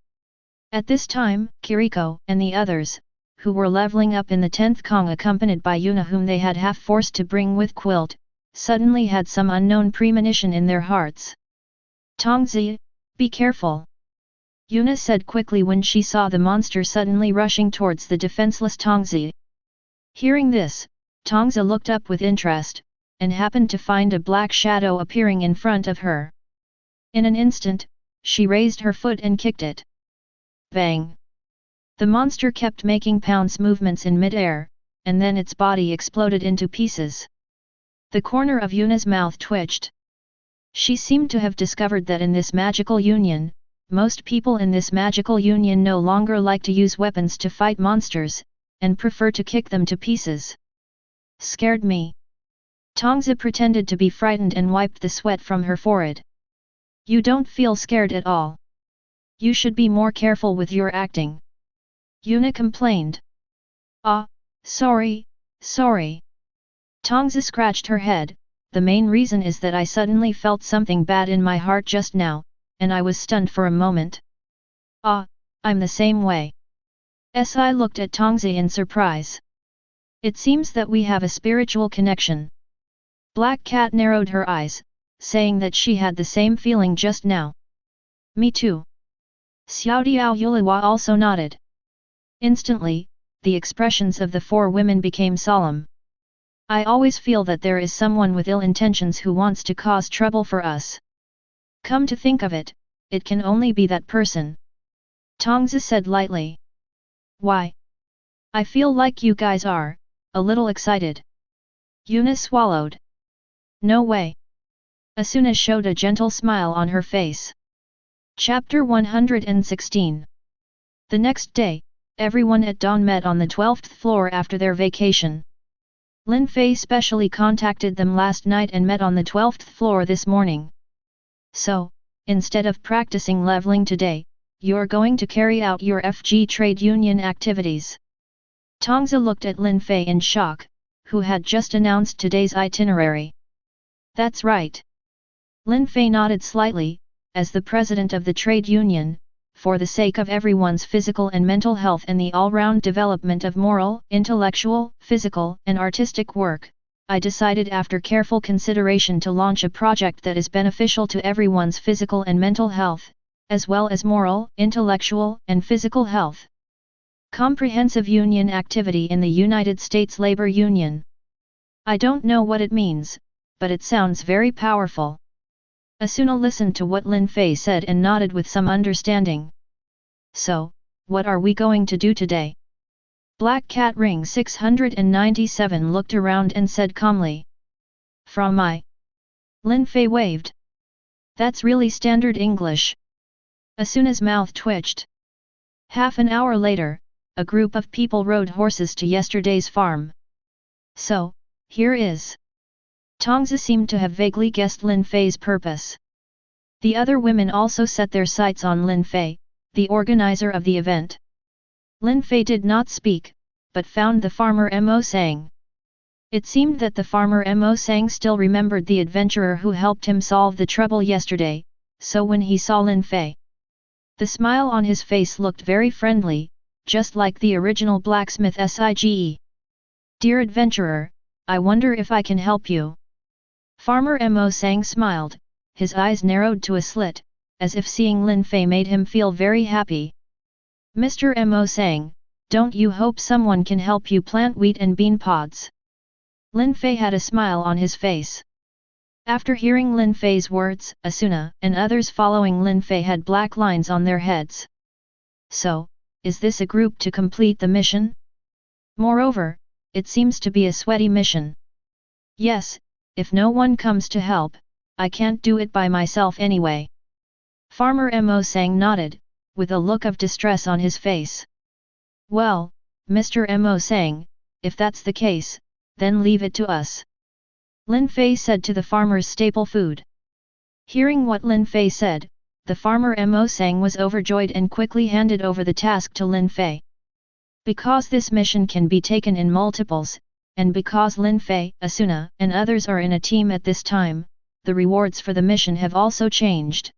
Speaker 1: At this time, Akihiko and the others, who were leveling up in the 10th Kong accompanied by Yuna whom they had half-forced to bring with Quilt, suddenly had some unknown premonition in their hearts. Tongzi, be careful! Yuna said quickly when she saw the monster suddenly rushing towards the defenseless Tongzi. Hearing this, Tongzi looked up with interest, and happened to find a black shadow appearing in front of her. In an instant, she raised her foot and kicked it. Bang! The monster kept making pounce movements in mid-air, and then its body exploded into pieces. The corner of Yuna's mouth twitched. She seemed to have discovered that in this magical union, most people in this magical union no longer like to use weapons to fight monsters, and prefer to kick them to pieces. Scared me. Tongzi pretended to be frightened and wiped the sweat from her forehead. You don't feel scared at all. You should be more careful with your acting. Yuna complained. Ah, sorry. Tongzi scratched her head. The main reason is that I suddenly felt something bad in my heart just now, and I was stunned for a moment. Ah, I'm the same way. Si looked at Tongzi in surprise. It seems that we have a spiritual connection. Black Cat narrowed her eyes, saying that she had the same feeling just now. Me too. Xiaodiao Yuliwa also nodded. Instantly, the expressions of the 4 women became solemn. I always feel that there is someone with ill intentions who wants to cause trouble for us. Come to think of it, it can only be that person. Tongzi said lightly. Why? I feel like you guys are, a little excited. Yuna swallowed. No way. Asuna showed a gentle smile on her face. Chapter 116. The next day, everyone at dawn met on the 12th floor after their vacation. Lin Fei specially contacted them last night and met on the 12th floor this morning. So, instead of practicing leveling today, you're going to carry out your FG trade union activities. Tongzi looked at Lin Fei in shock, who had just announced today's itinerary. That's right. Lin Fei nodded slightly, as the president of the trade union, for the sake of everyone's physical and mental health and the all-round development of moral, intellectual, physical, and artistic work, I decided after careful consideration to launch a project that is beneficial to everyone's physical and mental health, as well as moral, intellectual, and physical health. Comprehensive Union Activity in the United States Labor Union. I don't know what it means, but it sounds very powerful. Asuna listened to what Lin Fei said and nodded with some understanding. So, what are we going to do today? Black Cat Ring 697 looked around and said calmly. From I. Lin Fei waved. That's really standard English. Asuna's mouth twitched. Half an hour later, a group of people rode horses to yesterday's farm. So, here is. Tongzi seemed to have vaguely guessed Lin Fei's purpose. The other women also set their sights on Lin Fei, the organizer of the event. Lin Fei did not speak, but found the farmer Mo Sang. It seemed that the farmer Mo Sang still remembered the adventurer who helped him solve the trouble yesterday, so when he saw Lin Fei, the smile on his face looked very friendly, just like the original blacksmith Sige. Dear adventurer, I wonder if I can help you. Farmer Mo Sang smiled, his eyes narrowed to a slit, as if seeing Lin Fei made him feel very happy. Mr. Mo Sang, don't you hope someone can help you plant wheat and bean pods? Lin Fei had a smile on his face. After hearing Lin Fei's words, Asuna and others following Lin Fei had black lines on their heads. So, is this a group to complete the mission? Moreover, it seems to be a sweaty mission. Yes, if no one comes to help, I can't do it by myself anyway. Farmer Mo Sang nodded, with a look of distress on his face. Well, Mr. Mo Sang, if that's the case, then leave it to us. Lin Fei said to the farmer's staple food. Hearing what Lin Fei said, the farmer Mo Sang was overjoyed and quickly handed over the task to Lin Fei. Because this mission can be taken in multiples, and because Lin Fei, Asuna, and others are in a team at this time, the rewards for the mission have also changed.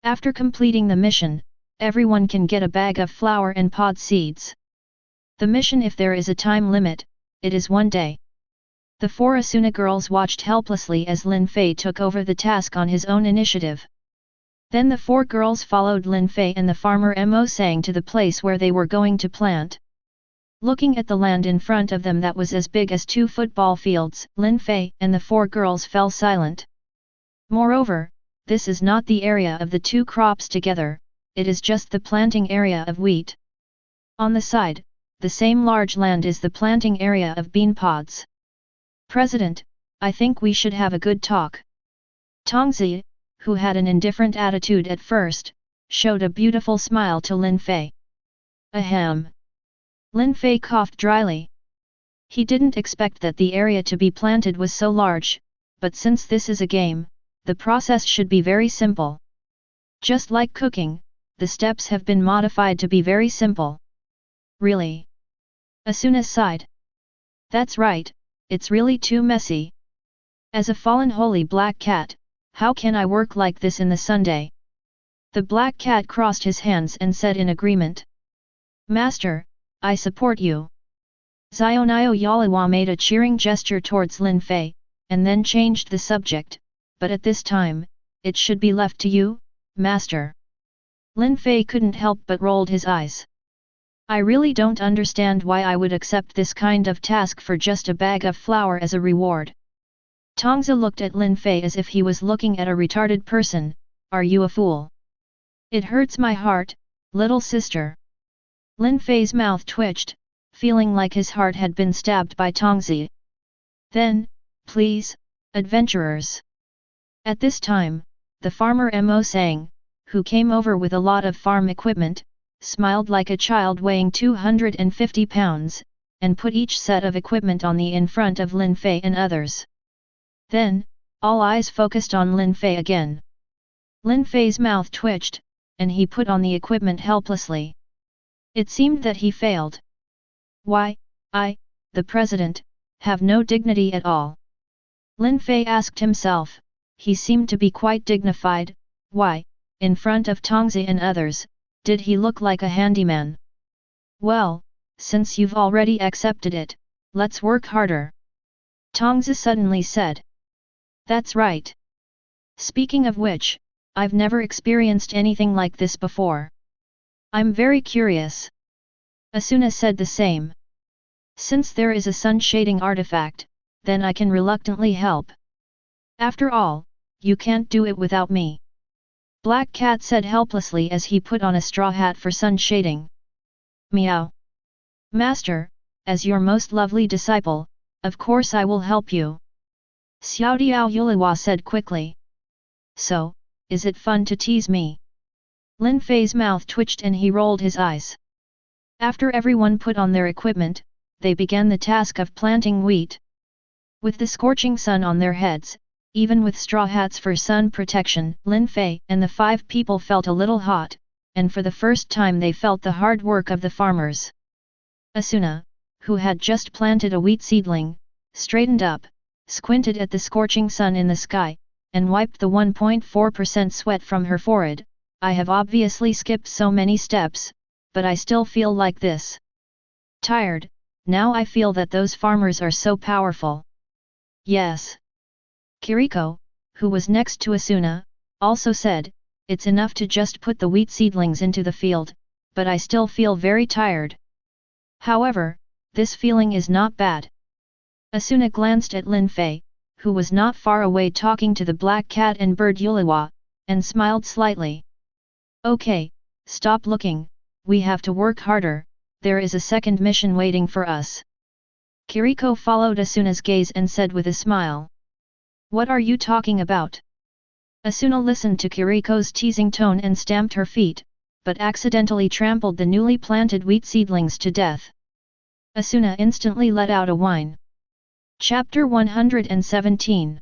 Speaker 1: After completing the mission, everyone can get a bag of flour and pod seeds. The mission, if there is a time limit, it is 1 day. The 4 Asuna girls watched helplessly as Lin Fei took over the task on his own initiative. Then the 4 girls followed Lin Fei and the farmer Mo Sang to the place where they were going to plant. Looking at the land in front of them that was as big as 2 football fields, Lin Fei and the 4 girls fell silent. Moreover, this is not the area of the 2 crops together, it is just the planting area of wheat. On the side, the same large land is the planting area of bean pods. President, I think we should have a good talk. Tongzi, who had an indifferent attitude at first, showed a beautiful smile to Lin Fei. Ahem. Lin Fei coughed dryly. He didn't expect that the area to be planted was so large, but since this is a game, the process should be very simple. Just like cooking, the steps have been modified to be very simple. Really? Asuna sighed. That's right, it's really too messy. As a fallen holy black cat, how can I work like this in the Sunday? The black cat crossed his hands and said in agreement. Master, I support you. Zionio Yalawa made a cheering gesture towards Lin Fei, and then changed the subject, but at this time, it should be left to you, Master. Lin Fei couldn't help but rolled his eyes. I really don't understand why I would accept this kind of task for just a bag of flour as a reward. Tongzi looked at Lin Fei as if he was looking at a retarded person. Are you a fool? It hurts my heart, little sister. Lin Fei's mouth twitched, feeling like his heart had been stabbed by Tongzi. Then, please, adventurers. At this time, the farmer Mo Sang, who came over with a lot of farm equipment, smiled like a child weighing 250 pounds, and put each set of equipment on the in front of Lin Fei and others. Then, all eyes focused on Lin Fei again. Lin Fei's mouth twitched, and he put on the equipment helplessly. It seemed that he failed. Why, I, the president, have no dignity at all. Lin Fei asked himself. He seemed to be quite dignified. Why, in front of Tongzi and others, did he look like a handyman? Well, since you've already accepted it, let's work harder. Tongzi suddenly said. That's right. Speaking of which, I've never experienced anything like this before. I'm very curious. Asuna said the same. Since there is a sun shading artifact, then I can reluctantly help. After all, you can't do it without me. Black Cat said helplessly as he put on a straw hat for sun shading. Meow. Master, as your most lovely disciple, of course I will help you. Xiaodiao Yuliwa said quickly. So, is it fun to tease me? Lin Fei's mouth twitched and he rolled his eyes. After everyone put on their equipment, they began the task of planting wheat. With the scorching sun on their heads, even with straw hats for sun protection, Lin Fei and the 5 people felt a little hot, and for the first time they felt the hard work of the farmers. Asuna, who had just planted a wheat seedling, straightened up, squinted at the scorching sun in the sky, and wiped the 1.4% sweat from her forehead. I have obviously skipped so many steps, but I still feel like this. Tired, now I feel that those farmers are so powerful. Yes. Kiriko, who was next to Asuna, also said, it's enough to just put the wheat seedlings into the field, but I still feel very tired. However, this feeling is not bad. Asuna glanced at Lin Fei, who was not far away talking to the Black Cat and Bird Yuliwa, and smiled slightly. Okay, stop looking, we have to work harder, there is a second mission waiting for us. Kiriko followed Asuna's gaze and said with a smile. What are you talking about? Asuna listened to Kiriko's teasing tone and stamped her feet, but accidentally trampled the newly planted wheat seedlings to death. Asuna instantly let out a whine. Chapter 117.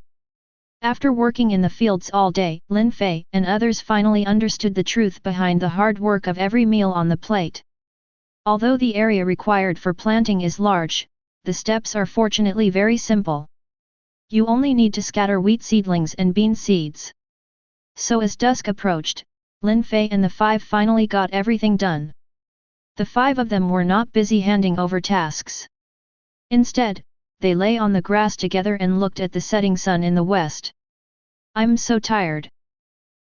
Speaker 1: After working in the fields all day, Lin Fei and others finally understood the truth behind the hard work of every meal on the plate. Although the area required for planting is large, the steps are fortunately very simple. You only need to scatter wheat seedlings and bean seeds. So as dusk approached, Lin Fei and the 5 finally got everything done. The 5 of them were not busy handing over tasks. Instead, they lay on the grass together and looked at the setting sun in the west. I'm so tired.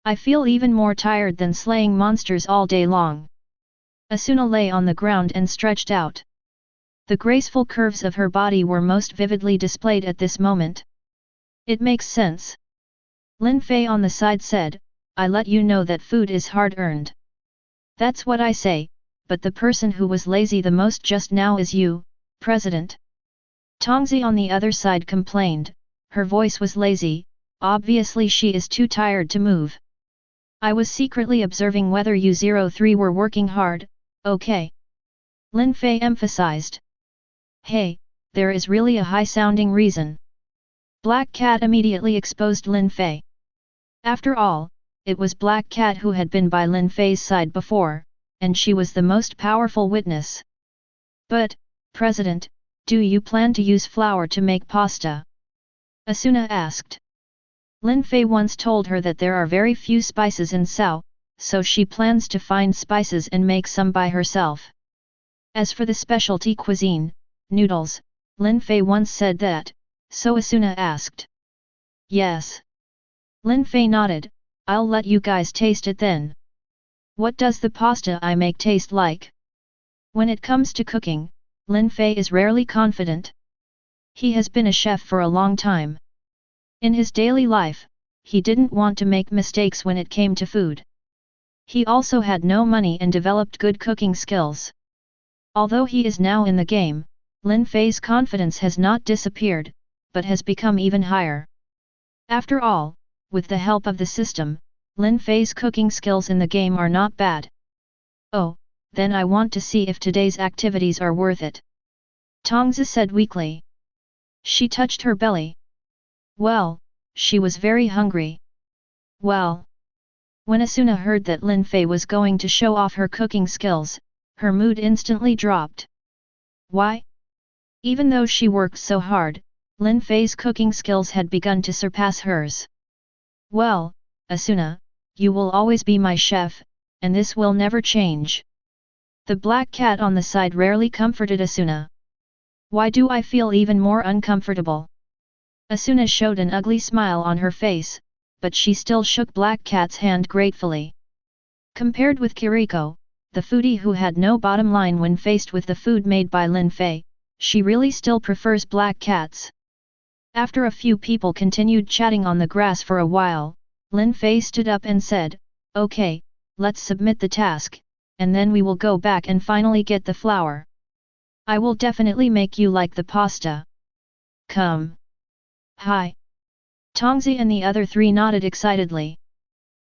Speaker 1: I feel even more tired than slaying monsters all day long. Asuna lay on the ground and stretched out. The graceful curves of her body were most vividly displayed at this moment. It makes sense. Lin Fei on the side said, I let you know that food is hard-earned. That's what I say, but the person who was lazy the most just now is you, President. Tongzi on the other side complained, her voice was lazy, obviously she is too tired to move. I was secretly observing whether you 03 were working hard, okay? Lin Fei emphasized. Hey, there is really a high-sounding reason. Black Cat immediately exposed Lin Fei. After all, it was Black Cat who had been by Lin Fei's side before, and she was the most powerful witness. But, President, do you plan to use flour to make pasta? Asuna asked. Lin Fei once told her that there are very few spices in Sao, so she plans to find spices and make some by herself. As for the specialty cuisine, noodles, Lin Fei once said that, so Asuna asked. Yes. Lin Fei nodded, I'll let you guys taste it then. What does the pasta I make taste like? When it comes to cooking, Lin Fei is rarely confident. He has been a chef for a long time. In his daily life, he didn't want to make mistakes when it came to food. He also had no money and developed good cooking skills. Although he is now in the game, Lin Fei's confidence has not disappeared, but has become even higher. After all, with the help of the system, Lin Fei's cooking skills in the game are not bad. Oh, then I want to see if today's activities are worth it. Tongzi said weakly. She touched her belly. Well, she was very hungry. Well. When Asuna heard that Lin Fei was going to show off her cooking skills, her mood instantly dropped. Why? Even though she worked so hard, Lin Fei's cooking skills had begun to surpass hers. Well, Asuna, you will always be my chef, and this will never change. The black cat on the side rarely comforted Asuna. Why do I feel even more uncomfortable? Asuna showed an ugly smile on her face, but she still shook Black Cat's hand gratefully. Compared with Kiriko, the foodie who had no bottom line when faced with the food made by Lin Fei, she really still prefers Black Cats. After a few people continued chatting on the grass for a while, Lin Fei stood up and said, "Okay, let's submit the task, and then we will go back and finally get the flour. I will definitely make you like the pasta. Come." Hi. Tongzi and the other three nodded excitedly.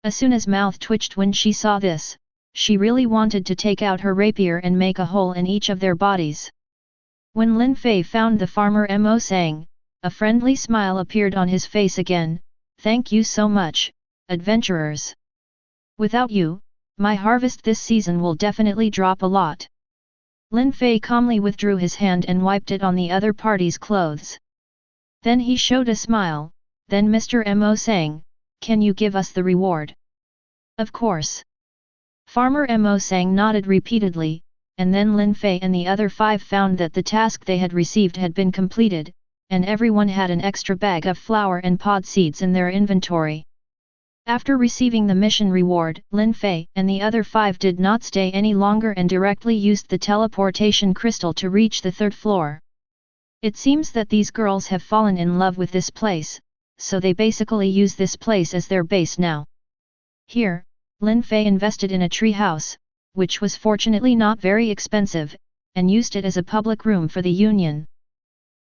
Speaker 1: Asuna's mouth twitched when she saw this. She really wanted to take out her rapier and make a hole in each of their bodies. When Lin Fei found the farmer Mo sang, a friendly smile appeared on his face again. "Thank you so much, adventurers. Without you, my harvest this season will definitely drop a lot." Lin Fei calmly withdrew his hand and wiped it on the other party's clothes. Then he showed a smile. Then Mr. Mo sang, "Can you give us the reward?" "Of course." Farmer Mo sang nodded repeatedly, and then Lin Fei and the other five found that the task they had received had been completed, and everyone had an extra bag of flour and pod seeds in their inventory. After receiving the mission reward, Lin Fei and the other five did not stay any longer and directly used the teleportation crystal to reach the third floor. It seems that these girls have fallen in love with this place, so they basically use this place as their base now. Here, Lin Fei invested in a tree house, which was fortunately not very expensive, and used it as a public room for the union.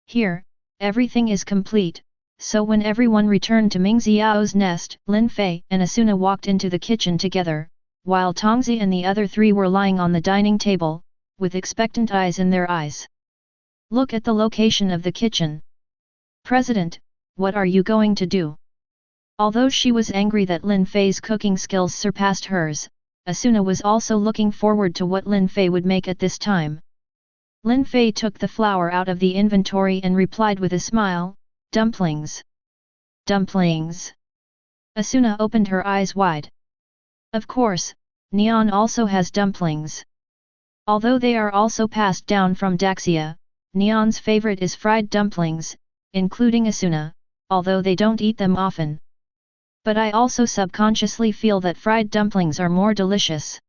Speaker 1: Here, everything is complete, so when everyone returned to Ming Xiao's nest, Lin Fei and Asuna walked into the kitchen together, while Tongzi and the other three were lying on the dining table, with expectant eyes in their eyes. "Look at the location of the kitchen. President, what are you going to do?" Although she was angry that Lin Fei's cooking skills surpassed hers, Asuna was also looking forward to what Lin Fei would make at this time. Lin Fei took the flour out of the inventory and replied with a smile, "Dumplings." "Dumplings?" Asuna opened her eyes wide. "Of course, Neon also has dumplings. Although they are also passed down from Daxia, Neon's favorite is fried dumplings, including Asuna, although they don't eat them often. But I also subconsciously feel that fried dumplings are more delicious.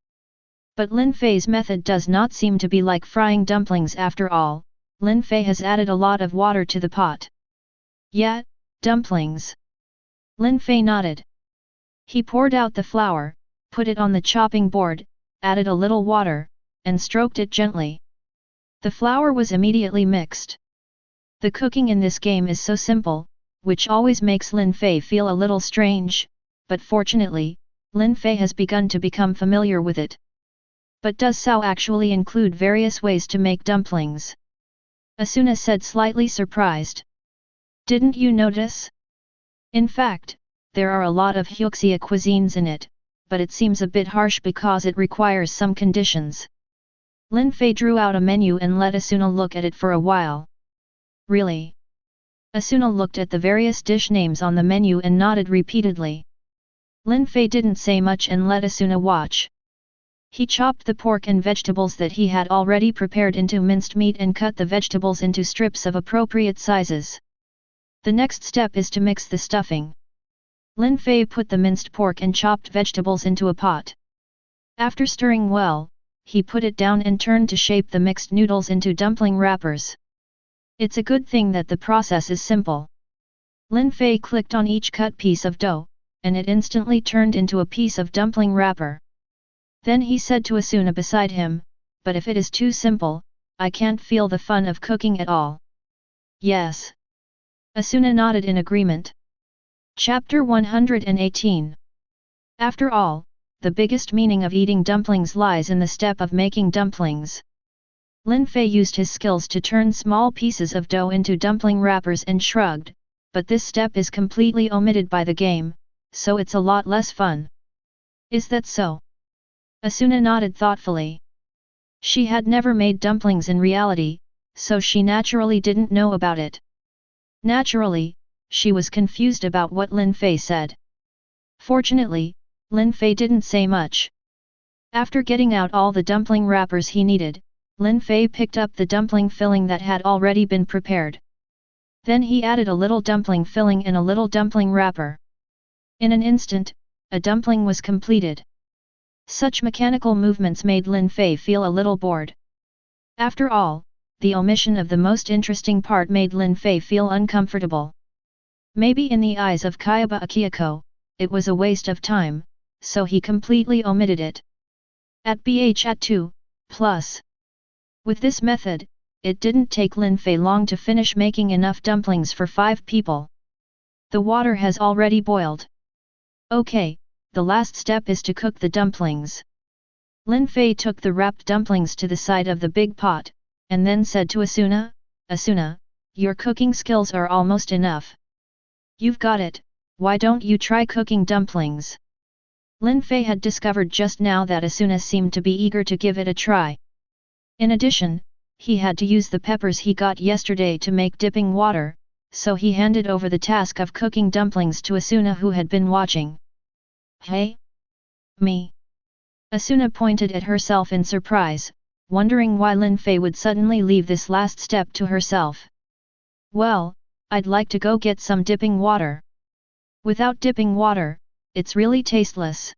Speaker 1: But Lin Fei's method does not seem to be like frying dumplings after all. Lin Fei has added a lot of water to the pot." "Yeah, dumplings." Lin Fei nodded. He poured out the flour, put it on the chopping board, added a little water, and stroked it gently. The flour was immediately mixed. The cooking in this game is so simple, which always makes Lin Fei feel a little strange, but fortunately, Lin Fei has begun to become familiar with it. "But does Sao actually include various ways to make dumplings?" Asuna said, slightly surprised. "Didn't you notice? In fact, there are a lot of Hyuxia cuisines in it, but it seems a bit harsh because it requires some conditions." Lin Fei drew out a menu and let Asuna look at it for a while. "Really?" Asuna looked at the various dish names on the menu and nodded repeatedly. Lin Fei didn't say much and let Asuna watch. He chopped the pork and vegetables that he had already prepared into minced meat and cut the vegetables into strips of appropriate sizes. The next step is to mix the stuffing. Lin Fei put the minced pork and chopped vegetables into a pot. After stirring well, he put it down and turned to shape the mixed noodles into dumpling wrappers. It's a good thing that the process is simple. Lin Fei clicked on each cut piece of dough, and it instantly turned into a piece of dumpling wrapper. Then he said to Asuna beside him, "But if it is too simple, I can't feel the fun of cooking at all." "Yes." Asuna nodded in agreement. Chapter 118. After all, the biggest meaning of eating dumplings lies in the step of making dumplings. Lin Fei used his skills to turn small pieces of dough into dumpling wrappers and shrugged, but this step is completely omitted by the game, so it's a lot less fun. Is that so? Asuna nodded thoughtfully. She had never made dumplings in reality, so she naturally didn't know about it. Naturally, she was confused about what Lin Fei said. Fortunately, Lin Fei didn't say much. After getting out all the dumpling wrappers he needed, Lin Fei picked up the dumpling filling that had already been prepared. Then he added a little dumpling filling and a little dumpling wrapper. In an instant, a dumpling was completed. Such mechanical movements made Lin Fei feel a little bored. After all, the omission of the most interesting part made Lin Fei feel uncomfortable. Maybe in the eyes of Kayaba Akihiko, it was a waste of time, so he completely omitted it. At 2+. With this method, it didn't take Lin Fei long to finish making enough dumplings for 5 people. The water has already boiled. Okay, the last step is to cook the dumplings. Lin Fei took the wrapped dumplings to the side of the big pot, and then said to Asuna, "Asuna, your cooking skills are almost enough. You've got it, why don't you try cooking dumplings?" Lin Fei had discovered just now that Asuna seemed to be eager to give it a try. In addition, he had to use the peppers he got yesterday to make dipping water, so he handed over the task of cooking dumplings to Asuna, who had been watching. "Hey? Me?" Asuna pointed at herself in surprise, wondering why Lin Fei would suddenly leave this last step to herself. "Well, I'd like to go get some dipping water. Without dipping water, it's really tasteless.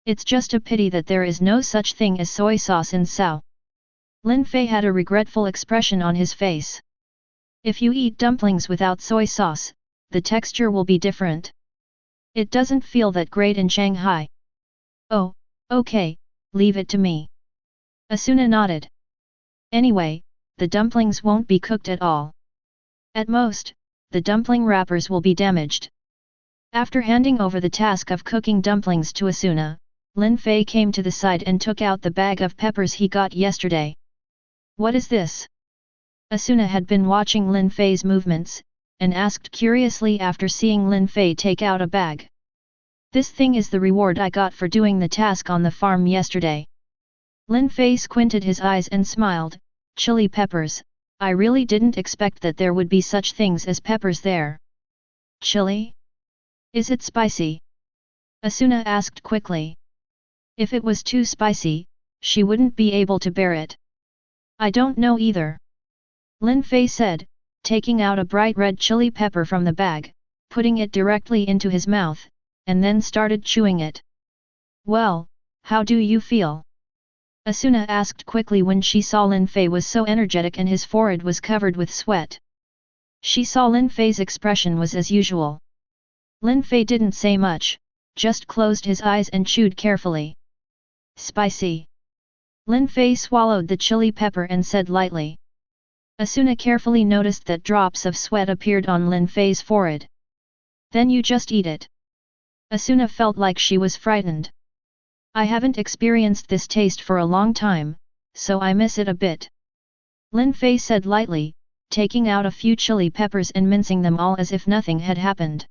Speaker 1: It's just a pity that there is no such thing as soy sauce in Sao." Lin Fei had a regretful expression on his face. If you eat dumplings without soy sauce, the texture will be different. It doesn't feel that great in Shanghai. "Oh, okay, leave it to me." Asuna nodded. "Anyway, the dumplings won't be cooked at all. At most, the dumpling wrappers will be damaged." After handing over the task of cooking dumplings to Asuna, Lin Fei came to the side and took out the bag of peppers he got yesterday. "What is this?" Asuna had been watching Lin Fei's movements, and asked curiously after seeing Lin Fei take out a bag. "This thing is the reward I got for doing the task on the farm yesterday." Lin Fei squinted his eyes and smiled, "Chili peppers, I really didn't expect that there would be such things as peppers there." "Chili? Is it spicy?" Asuna asked quickly. If it was too spicy, she wouldn't be able to bear it. "I don't know either," Lin Fei said, taking out a bright red chili pepper from the bag, putting it directly into his mouth, and then started chewing it. "Well, how do you feel?" Asuna asked quickly when she saw Lin Fei was so energetic and his forehead was covered with sweat. She saw Lin Fei's expression was as usual. Lin Fei didn't say much, just closed his eyes and chewed carefully. "Spicy." Lin Fei swallowed the chili pepper and said lightly. Asuna carefully noticed that drops of sweat appeared on Lin Fei's forehead. "Then you just eat it." Asuna felt like she was frightened. "I haven't experienced this taste for a long time, so I miss it a bit," Lin Fei said lightly, taking out a few chili peppers and mincing them all as if nothing had happened.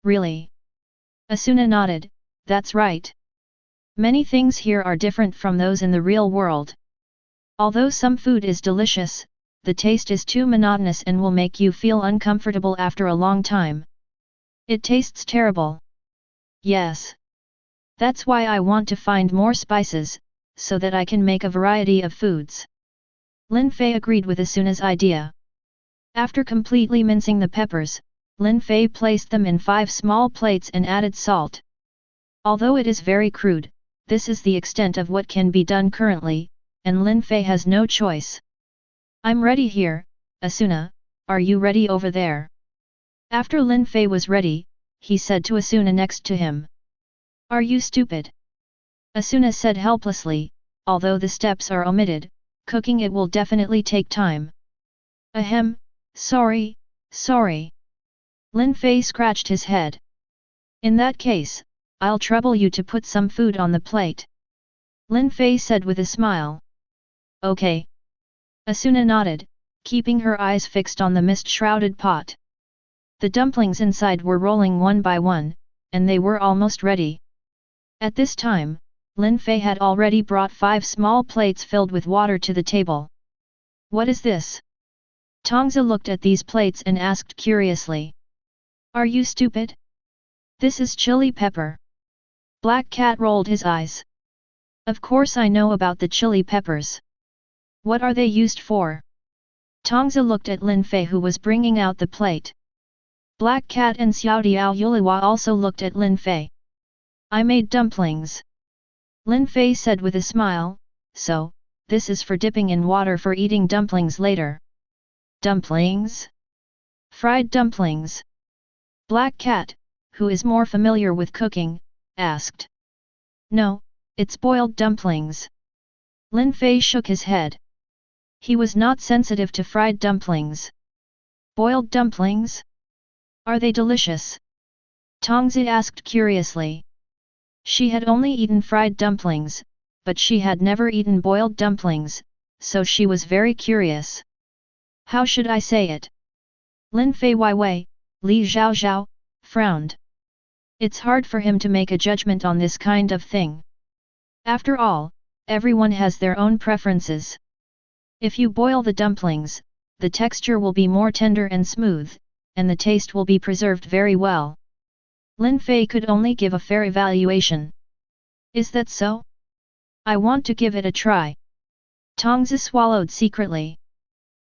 Speaker 1: "Really?" Asuna nodded, "That's right. Many things here are different from those in the real world. Although some food is delicious, the taste is too monotonous and will make you feel uncomfortable after a long time. It tastes terrible." "Yes. That's why I want to find more spices, so that I can make a variety of foods." Lin Fei agreed with Asuna's idea. After completely mincing the peppers, Lin Fei placed them in 5 small plates and added salt. Although it is very crude, this is the extent of what can be done currently, and Lin Fei has no choice. "I'm ready here, Asuna, are you ready over there?" After Lin Fei was ready, he said to Asuna next to him. "Are you stupid?" Asuna said helplessly, "Although the steps are omitted, cooking it will definitely take time." "Ahem, sorry. Lin Fei scratched his head. "In that case, I'll trouble you to put some food on the plate. Lin Fei said with a smile. Okay. Asuna nodded, keeping her eyes fixed on the mist-shrouded pot. The dumplings inside were rolling one by one, and they were almost ready. At this time, Lin Fei had already brought 5 small plates filled with water to the table. What is this? Tongzi looked at these plates and asked curiously. Are you stupid? This is chili pepper. Black Cat rolled his eyes. Of course I know about the chili peppers. What are they used for? Tongzi looked at Lin Fei who was bringing out the plate. Black Cat and Xiaodiao Yuliwa also looked at Lin Fei. I made dumplings. Lin Fei said with a smile, so, this is for dipping in water for eating dumplings later. Dumplings? Fried dumplings. Black Cat, who is more familiar with cooking, asked. No, it's boiled dumplings. Lin Fei shook his head. He was not sensitive to fried dumplings. Boiled dumplings? Are they delicious? Tongzi asked curiously. She had only eaten fried dumplings, but she had never eaten boiled dumplings, so she was very curious. How should I say it? Lin Fei Wei, Li Zhaozhao, frowned. It's hard for him to make a judgment on this kind of thing. After all, everyone has their own preferences. If you boil the dumplings, the texture will be more tender and smooth, and the taste will be preserved very well. Lin Fei could only give a fair evaluation. Is that so? I want to give it a try. Tongzi swallowed secretly.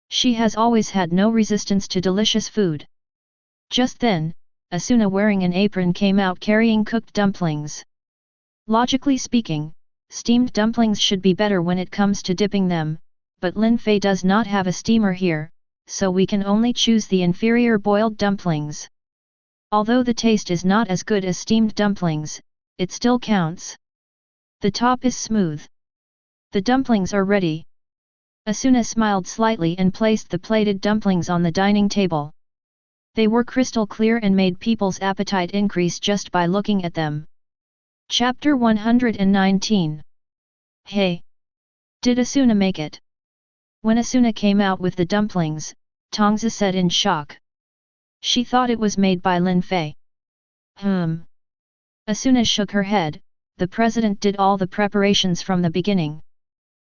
Speaker 1: She has always had no resistance to delicious food. Just then, Asuna wearing an apron came out carrying cooked dumplings. Logically speaking, steamed dumplings should be better when it comes to dipping them, but Lin Fei does not have a steamer here, so we can only choose the inferior boiled dumplings. Although the taste is not as good as steamed dumplings, it still counts. The top is smooth. The dumplings are ready. Asuna smiled slightly and placed the plated dumplings on the dining table. They were crystal clear and made people's appetite increase just by looking at them. Chapter 119. Hey! Did Asuna make it? When Asuna came out with the dumplings, Tongzi said in shock. She thought it was made by Lin Fei. Asuna shook her head. The president did all the preparations from the beginning.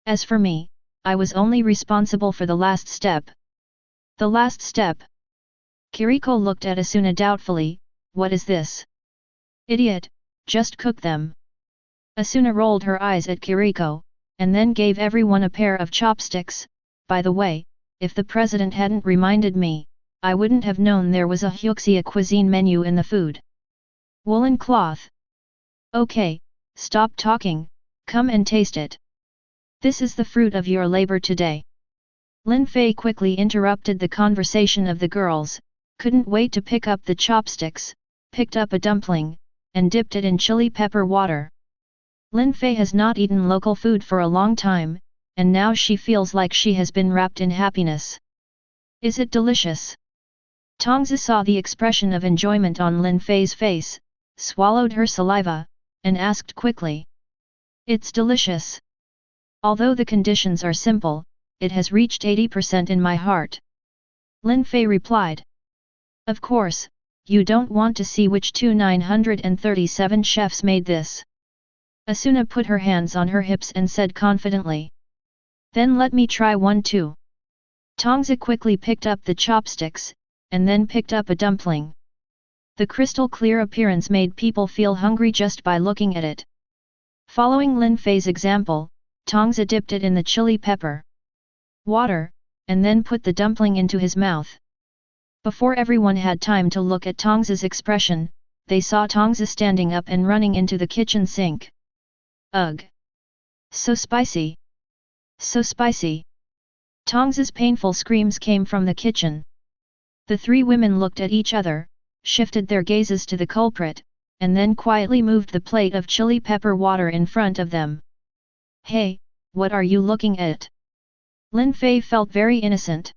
Speaker 1: As for me, I was only responsible for the last step. The last step? Kiriko looked at Asuna doubtfully. What is this? Idiot, just cook them. Asuna rolled her eyes at Kiriko, and then gave everyone a pair of chopsticks. By the way, if the president hadn't reminded me, I wouldn't have known there was a Huxia cuisine menu in the food. Woolen cloth. Okay, stop talking, come and taste it. This is the fruit of your labor today. Lin Fei quickly interrupted the conversation of the girls, couldn't wait to pick up the chopsticks, picked up a dumpling, and dipped it in chili pepper water. Lin Fei has not eaten local food for a long time, and now she feels like she has been wrapped in happiness. Is it delicious? Tongzi saw the expression of enjoyment on Lin Fei's face, swallowed her saliva, and asked quickly. It's delicious. Although the conditions are simple, it has reached 80% in my heart. Lin Fei replied. Of course, you don't want to see which 937 chefs made this. Asuna put her hands on her hips and said confidently. Then let me try one too. Tongzi quickly picked up the chopsticks, and then picked up a dumpling. The crystal clear appearance made people feel hungry just by looking at it. Following Lin Fei's example, Tongzi dipped it in the chili pepper water, and then put the dumpling into his mouth. Before everyone had time to look at Tongzi's expression, they saw Tongzi standing up and running into the kitchen sink. Ugh! So spicy! So spicy! Tongzi's painful screams came from the kitchen. The 3 women looked at each other, shifted their gazes to the culprit, and then quietly moved the plate of chili pepper water in front of them. Hey, what are you looking at? Lin Fei felt very innocent.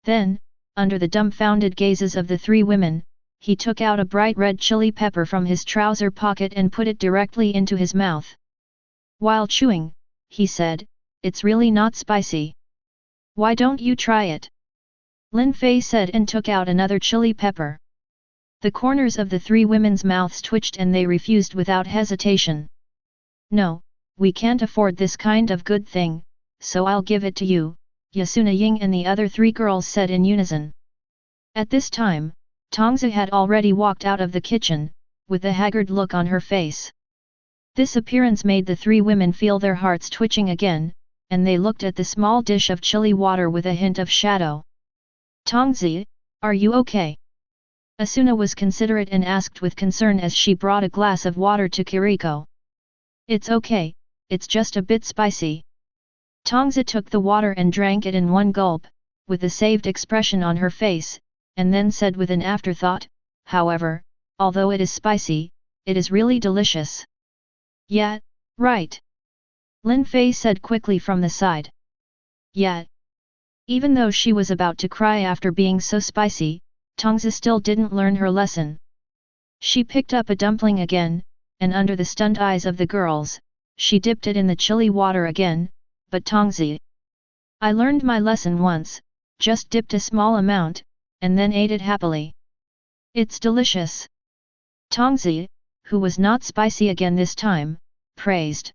Speaker 1: Then, under the dumbfounded gazes of the 3 women, he took out a bright red chili pepper from his trouser pocket and put it directly into his mouth. While chewing, he said, "It's really not spicy. Why don't you try it?" Lin Fei said and took out another chili pepper. The corners of the three women's mouths twitched and they refused without hesitation. "No, we can't afford this kind of good thing, so I'll give it to you," Yasuna Ying and the other three girls said in unison. At this time, Tongzi had already walked out of the kitchen, with a haggard look on her face. This appearance made the three women feel their hearts twitching again, and they looked at the small dish of chili water with a hint of shadow. "Tongzi, are you okay?" Asuna was considerate and asked with concern as she brought a glass of water to Kiriko. "It's okay, it's just a bit spicy." Tongzi took the water and drank it in one gulp, with a saved expression on her face, and then said with an afterthought, "However, although it is spicy, it is really delicious." "Yeah, right," Lin Fei said quickly from the side. "Yeah." Even though she was about to cry after being so spicy, Tongzi still didn't learn her lesson. She picked up a dumpling again, and under the stunned eyes of the girls, she dipped it in the chili water again, but Tongzi, "I learned my lesson once, just dipped a small amount, and then ate it happily. It's delicious." Tongzi, who was not spicy again this time, praised.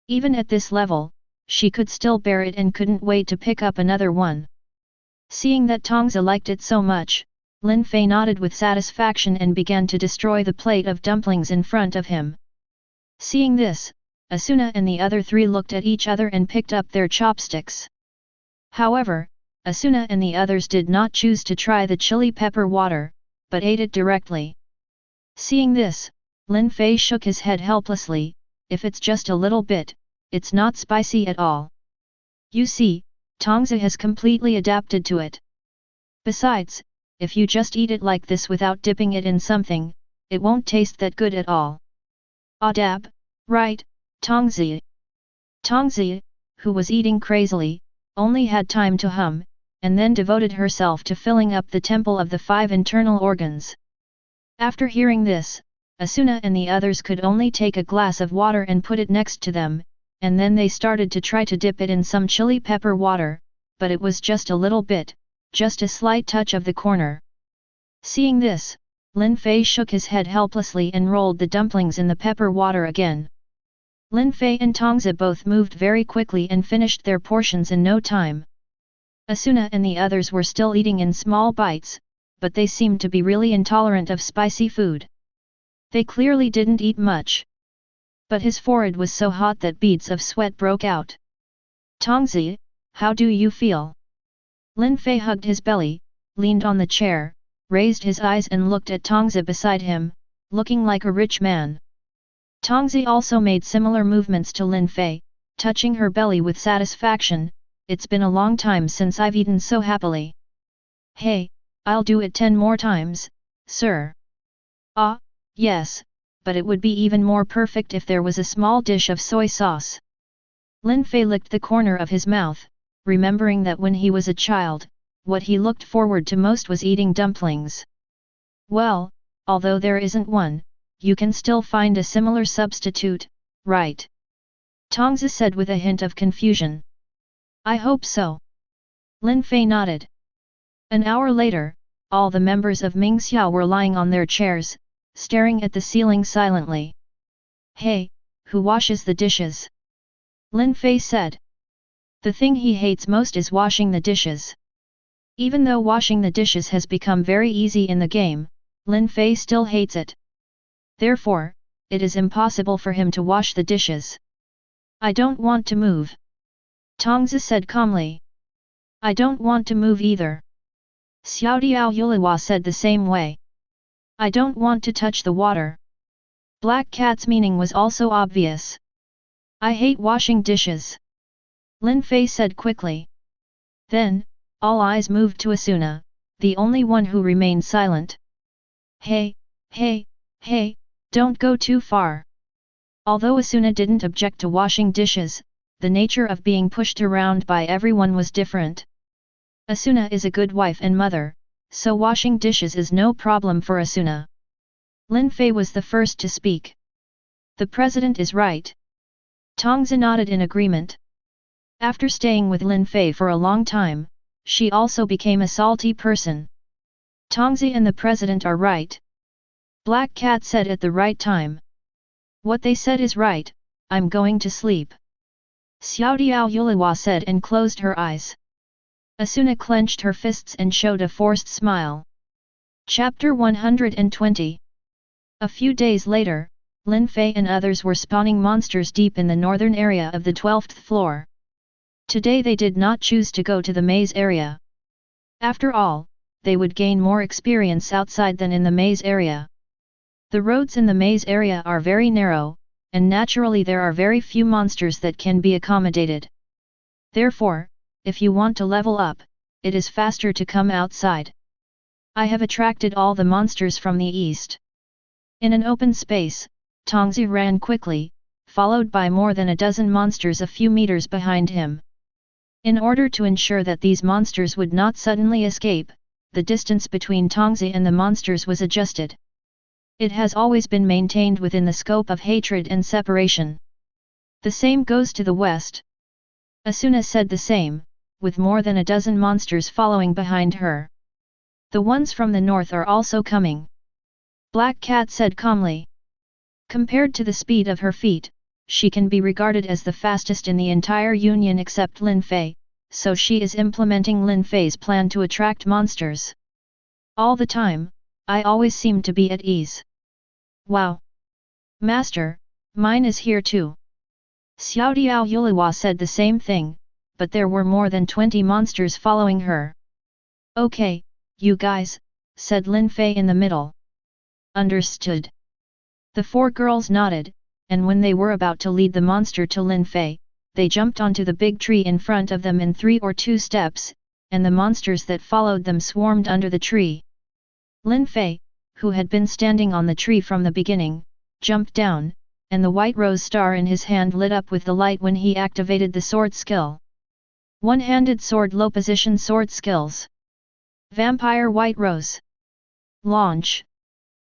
Speaker 1: Even at this level, she could still bear it and couldn't wait to pick up another one. Seeing that Tongzi liked it so much, Lin Fei nodded with satisfaction and began to destroy the plate of dumplings in front of him. Seeing this, Asuna and the other three looked at each other and picked up their chopsticks. However, Asuna and the others did not choose to try the chili pepper water, but ate it directly. Seeing this, Lin Fei shook his head helplessly. "If it's just a little bit, it's not spicy at all. You see, Tongzi has completely adapted to it. Besides, if you just eat it like this without dipping it in something, it won't taste that good at all." "Adab, right, Tongzi." Tongzi, who was eating crazily, only had time to hum, and then devoted herself to filling up the temple of the 5 internal organs. After hearing this, Asuna and the others could only take a glass of water and put it next to them, and then they started to try to dip it in some chili pepper water, but it was just a little bit, just a slight touch of the corner. Seeing this, Lin Fei shook his head helplessly and rolled the dumplings in the pepper water again. Lin Fei and Tongzi both moved very quickly and finished their portions in no time. Asuna and the others were still eating in small bites, but they seemed to be really intolerant of spicy food. They clearly didn't eat much. But his forehead was so hot that beads of sweat broke out. "Tongzi, how do you feel?" Lin Fei hugged his belly, leaned on the chair, raised his eyes and looked at Tongzi beside him, looking like a rich man. Tongzi also made similar movements to Lin Fei, touching her belly with satisfaction. "It's been a long time since I've eaten so happily." "Hey, I'll do it 10 more times, sir." "Ah, yes, but it would be even more perfect if there was a small dish of soy sauce." Lin Fei licked the corner of his mouth, remembering that when he was a child, what he looked forward to most was eating dumplings. "Well, although there isn't one, you can still find a similar substitute, right?" Tongzi said with a hint of confusion. "I hope so." Lin Fei nodded. An hour later, all the members of Mingxiao were lying on their chairs, staring at the ceiling silently. "Hey, who washes the dishes?" Lin Fei said. The thing he hates most is washing the dishes. Even though washing the dishes has become very easy in the game, Lin Fei still hates it. Therefore, it is impossible for him to wash the dishes. "I don't want to move," Tongzi said calmly. "I don't want to move either." Xiaodiao Yuliwa said the same way. "I don't want to touch the water." Black Cat's meaning was also obvious. "I hate washing dishes," Lin Fei said quickly. Then, all eyes moved to Asuna, the only one who remained silent. Hey, don't go too far." Although Asuna didn't object to washing dishes, the nature of being pushed around by everyone was different. Asuna is a good wife and mother, so washing dishes is no problem for Asuna. Lin Fei was the first to speak. The president is right. Tongzi nodded in agreement. After staying with Lin Fei for a long time, she also became a salty person. Tongzi and the president are right. Black Cat said at the right time. What they said is right, I'm going to sleep. Xiaodiao Yuliwa said and closed her eyes. Asuna clenched her fists and showed a forced smile. Chapter 120. A few days later, Lin Fei and others were spawning monsters deep in the northern area of the 12th floor. Today they did not choose to go to the maze area. After all, they would gain more experience outside than in the maze area. The roads in the maze area are very narrow, and naturally there are very few monsters that can be accommodated. Therefore, if you want to level up, it is faster to come outside. I have attracted all the monsters from the east. In an open space, Tongzi ran quickly, followed by more than a dozen monsters a few meters behind him. In order to ensure that these monsters would not suddenly escape, the distance between Tongzi and the monsters was adjusted. It has always been maintained within the scope of hatred and separation. The same goes to the west. Asuna said the same, with more than a dozen monsters following behind her. The ones from the north are also coming. Black Cat said calmly. Compared to the speed of her feet, she can be regarded as the fastest in the entire Union except Lin Fei, so she is implementing Lin Fei's plan to attract monsters. All the time, I always seem to be at ease. Wow! Master, mine is here too. Xiaodiao Yuliwa said the same thing, but there were more than 20 monsters following her. Okay, you guys, said Lin Fei in the middle. Understood. The four girls nodded, and when they were about to lead the monster to Lin Fei, they jumped onto the big tree in front of them in 3 or 2 steps, and the monsters that followed them swarmed under the tree. Lin Fei, who had been standing on the tree from the beginning, jumped down, and the white rose star in his hand lit up with the light when he activated the sword skill. One-handed sword low position sword skills. Vampire White Rose. Launch.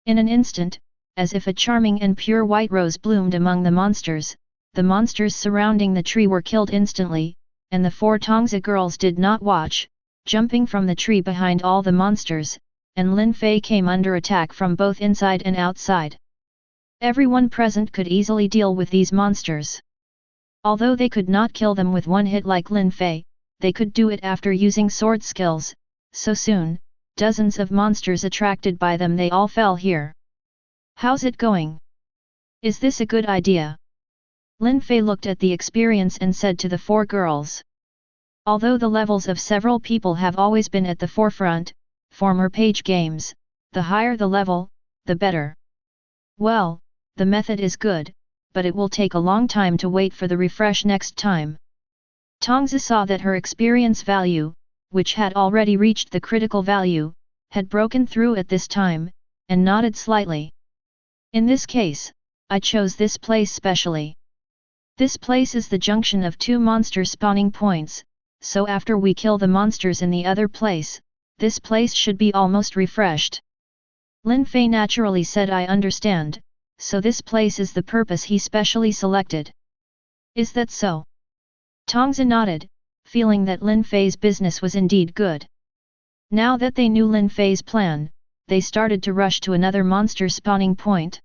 Speaker 1: In an instant, as if a charming and pure white rose bloomed among the monsters surrounding the tree were killed instantly, and the 4 Tongzi girls did not watch, jumping from the tree behind all the monsters, and Lin Fei came under attack from both inside and outside. Everyone present could easily deal with these monsters. Although they could not kill them with one hit like Lin Fei, they could do it after using sword skills, so soon, dozens of monsters attracted by them they all fell here. How's it going? Is this a good idea? Lin Fei looked at the experience and said to the 4 girls. Although the levels of several people have always been at the forefront, former page games, the higher the level, the better. Well, the method is good, but it will take a long time to wait for the refresh next time. Tongzi saw that her experience value, which had already reached the critical value, had broken through at this time, and nodded slightly. In this case, I chose this place specially. This place is the junction of 2 monster spawning points, so after we kill the monsters in the other place, this place should be almost refreshed. Lin Fei naturally said I understand, so this place is the purpose he specially selected. Is that so? Tongzi nodded, feeling that Lin Fei's business was indeed good. Now that they knew Lin Fei's plan, they started to rush to another monster spawning point.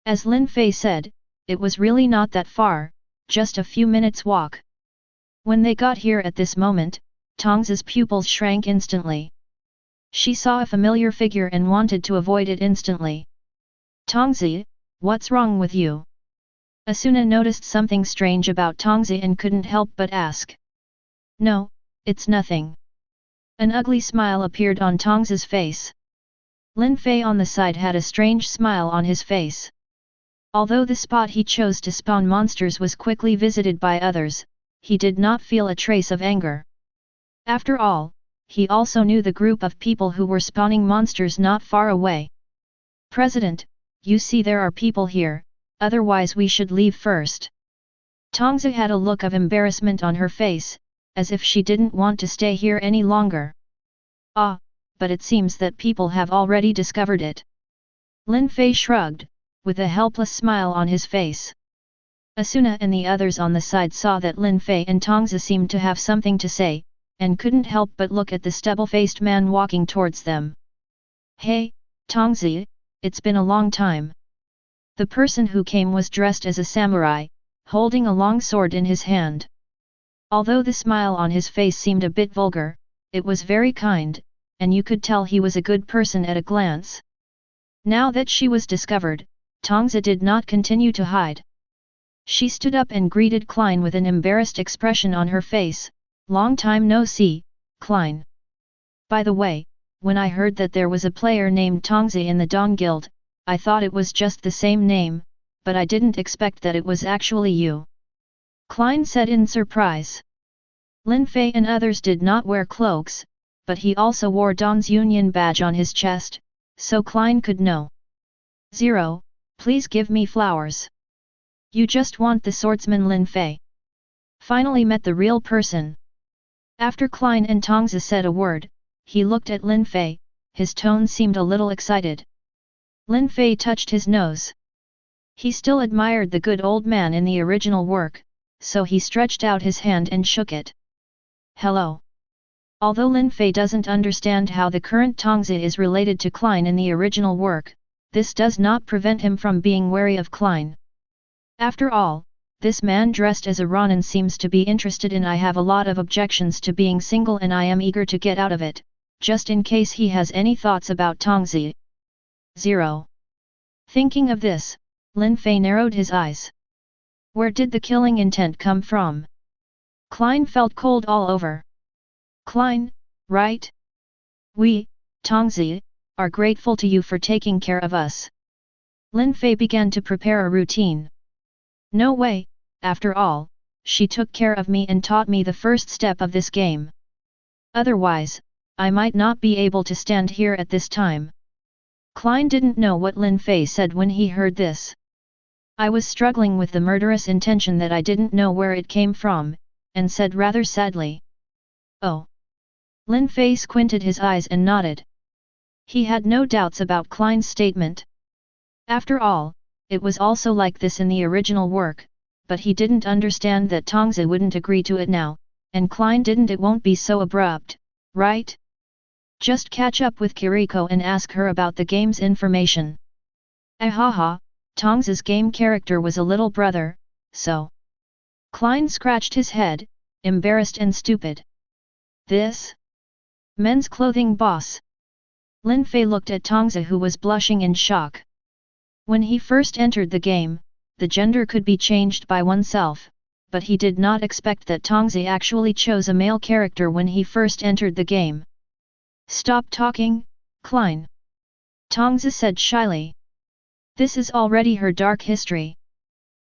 Speaker 1: As Lin Fei said, it was really not that far, just a few minutes walk. When they got here at this moment, Tongzi's pupils shrank instantly. She saw a familiar figure and wanted to avoid it instantly. Tongzi, what's wrong with you? Asuna noticed something strange about Tongzi and couldn't help but ask. No, it's nothing. An ugly smile appeared on Tongzi's face. Lin Fei on the side had a strange smile on his face. Although the spot he chose to spawn monsters was quickly visited by others, he did not feel a trace of anger. After all, he also knew the group of people who were spawning monsters not far away. President, you see there are people here, otherwise we should leave first. Tongzi had a look of embarrassment on her face, as if she didn't want to stay here any longer. Ah, but it seems that people have already discovered it. Lin Fei shrugged, with a helpless smile on his face. Asuna and the others on the side saw that Lin Fei and Tongzi seemed to have something to say, and couldn't help but look at the stubble-faced man walking towards them. Hey, Tongzi, it's been a long time. The person who came was dressed as a samurai, holding a long sword in his hand. Although the smile on his face seemed a bit vulgar, it was very kind, and you could tell he was a good person at a glance. Now that she was discovered, Tongzi did not continue to hide. She stood up and greeted Klein with an embarrassed expression on her face. Long time no see, Klein. By the way, when I heard that there was a player named Tongzi in the Dong Guild, I thought it was just the same name, but I didn't expect that it was actually you. Klein said in surprise. Lin Fei and others did not wear cloaks, but he also wore Dong's union badge on his chest, so Klein could know. 0, please give me flowers. You just want the swordsman Lin Fei. Finally met the real person. After Klein and Tongzi said a word, he looked at Lin Fei, his tone seemed a little excited. Lin Fei touched his nose. He still admired the good old man in the original work, so he stretched out his hand and shook it. Hello. Although Lin Fei doesn't understand how the current Tongzi is related to Klein in the original work, this does not prevent him from being wary of Klein. After all, this man dressed as a Ronin seems to be interested in. I have a lot of objections to being single and I am eager to get out of it, just in case he has any thoughts about Tongzi. 0. Thinking of this, Lin Fei narrowed his eyes. Where did the killing intent come from? Klein felt cold all over. Klein, right? We, Tongzi, are grateful to you for taking care of us. Lin Fei began to prepare a routine. No way, after all, she took care of me and taught me the first step of this game. Otherwise, I might not be able to stand here at this time. Klein didn't know what Lin Fei said when he heard this. I was struggling with the murderous intention that I didn't know where it came from, and said rather sadly. Oh. Lin Fei squinted his eyes and nodded. He had no doubts about Klein's statement. After all, it was also like this in the original work, but he didn't understand that Tongzi wouldn't agree to it now, and Klein didn't. It won't be so abrupt, right? Just catch up with Kiriko and ask her about the game's information. Ahaha, Tongzi's game character was a little brother, so. Klein scratched his head, embarrassed and stupid. This? Men's clothing boss. Lin Fei looked at Tongzi who was blushing in shock. When he first entered the game, the gender could be changed by oneself, but he did not expect that Tongzi actually chose a male character when he first entered the game. Stop talking, Klein. Tongzi said shyly. This is already her dark history.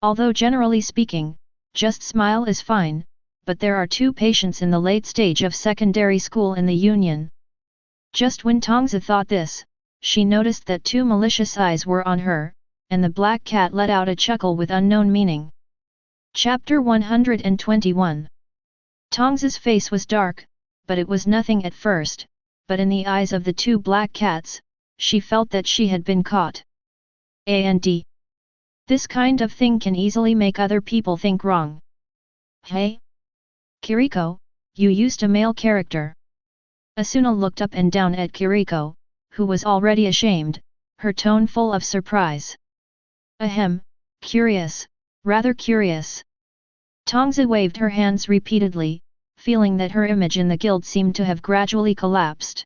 Speaker 1: Although generally speaking, just smile is fine, but there are two patients in the late stage of secondary school in the Union. Just when Tongzi thought this, she noticed that two malicious eyes were on her, and the black cat let out a chuckle with unknown meaning. Chapter 121. Tongzi's face was dark, but it was nothing at first, but in the eyes of the two black cats, she felt that she had been caught. And this kind of thing can easily make other people think wrong. Hey? Kiriko, you used a male character. Asuna looked up and down at Kiriko, who was already ashamed, her tone full of surprise. Ahem, curious, rather curious. Tongzi waved her hands repeatedly, feeling that her image in the guild seemed to have gradually collapsed.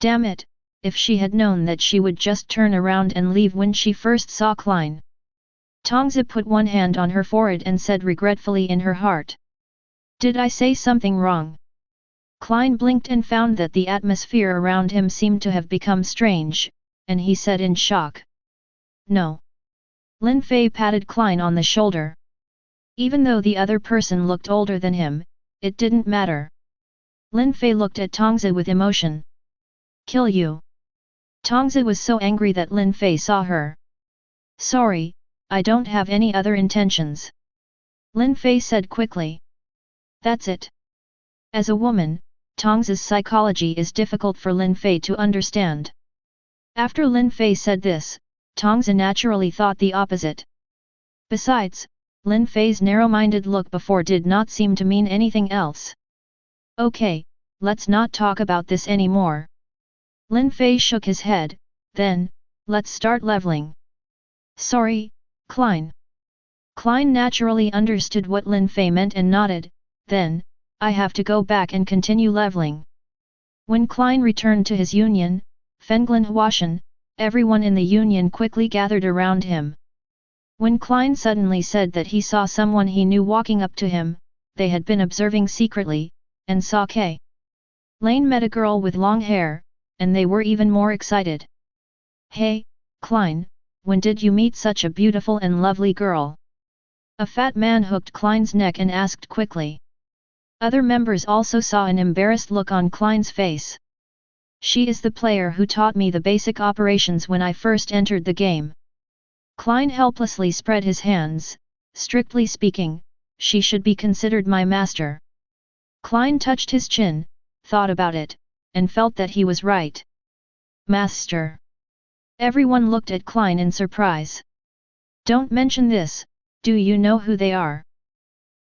Speaker 1: Damn it, if she had known that she would just turn around and leave when she first saw Klein. Tongzi put one hand on her forehead and said regretfully in her heart. Did I say something wrong? Klein blinked and found that the atmosphere around him seemed to have become strange, and he said in shock. No. Lin Fei patted Klein on the shoulder. Even though the other person looked older than him, it didn't matter. Lin Fei looked at Tongzi with emotion. Kill you. Tongzi was so angry that Lin Fei saw her. Sorry, I don't have any other intentions. Lin Fei said quickly. That's it. As a woman, Tong's psychology is difficult for Lin Fei to understand. After Lin Fei said this, Tong's naturally thought the opposite. Besides, Lin Fei's narrow-minded look before did not seem to mean anything else. Okay, let's not talk about this anymore. Lin Fei shook his head, then, let's start leveling. Sorry, Klein. Klein naturally understood what Lin Fei meant and nodded, then, I have to go back and continue leveling. When Klein returned to his union, Fenglin Huashan, everyone in the union quickly gathered around him. When Klein suddenly said that he saw someone he knew walking up to him, they had been observing secretly, and saw K. Lane met a girl with long hair, and they were even more excited. Hey, Klein, when did you meet such a beautiful and lovely girl? A fat man hooked Klein's neck and asked quickly. Other members also saw an embarrassed look on Klein's face. She is the player who taught me the basic operations when I first entered the game. Klein helplessly spread his hands. Strictly speaking, she should be considered my master. Klein touched his chin, thought about it, and felt that he was right. Master. Everyone looked at Klein in surprise. Don't mention this, do you know who they are?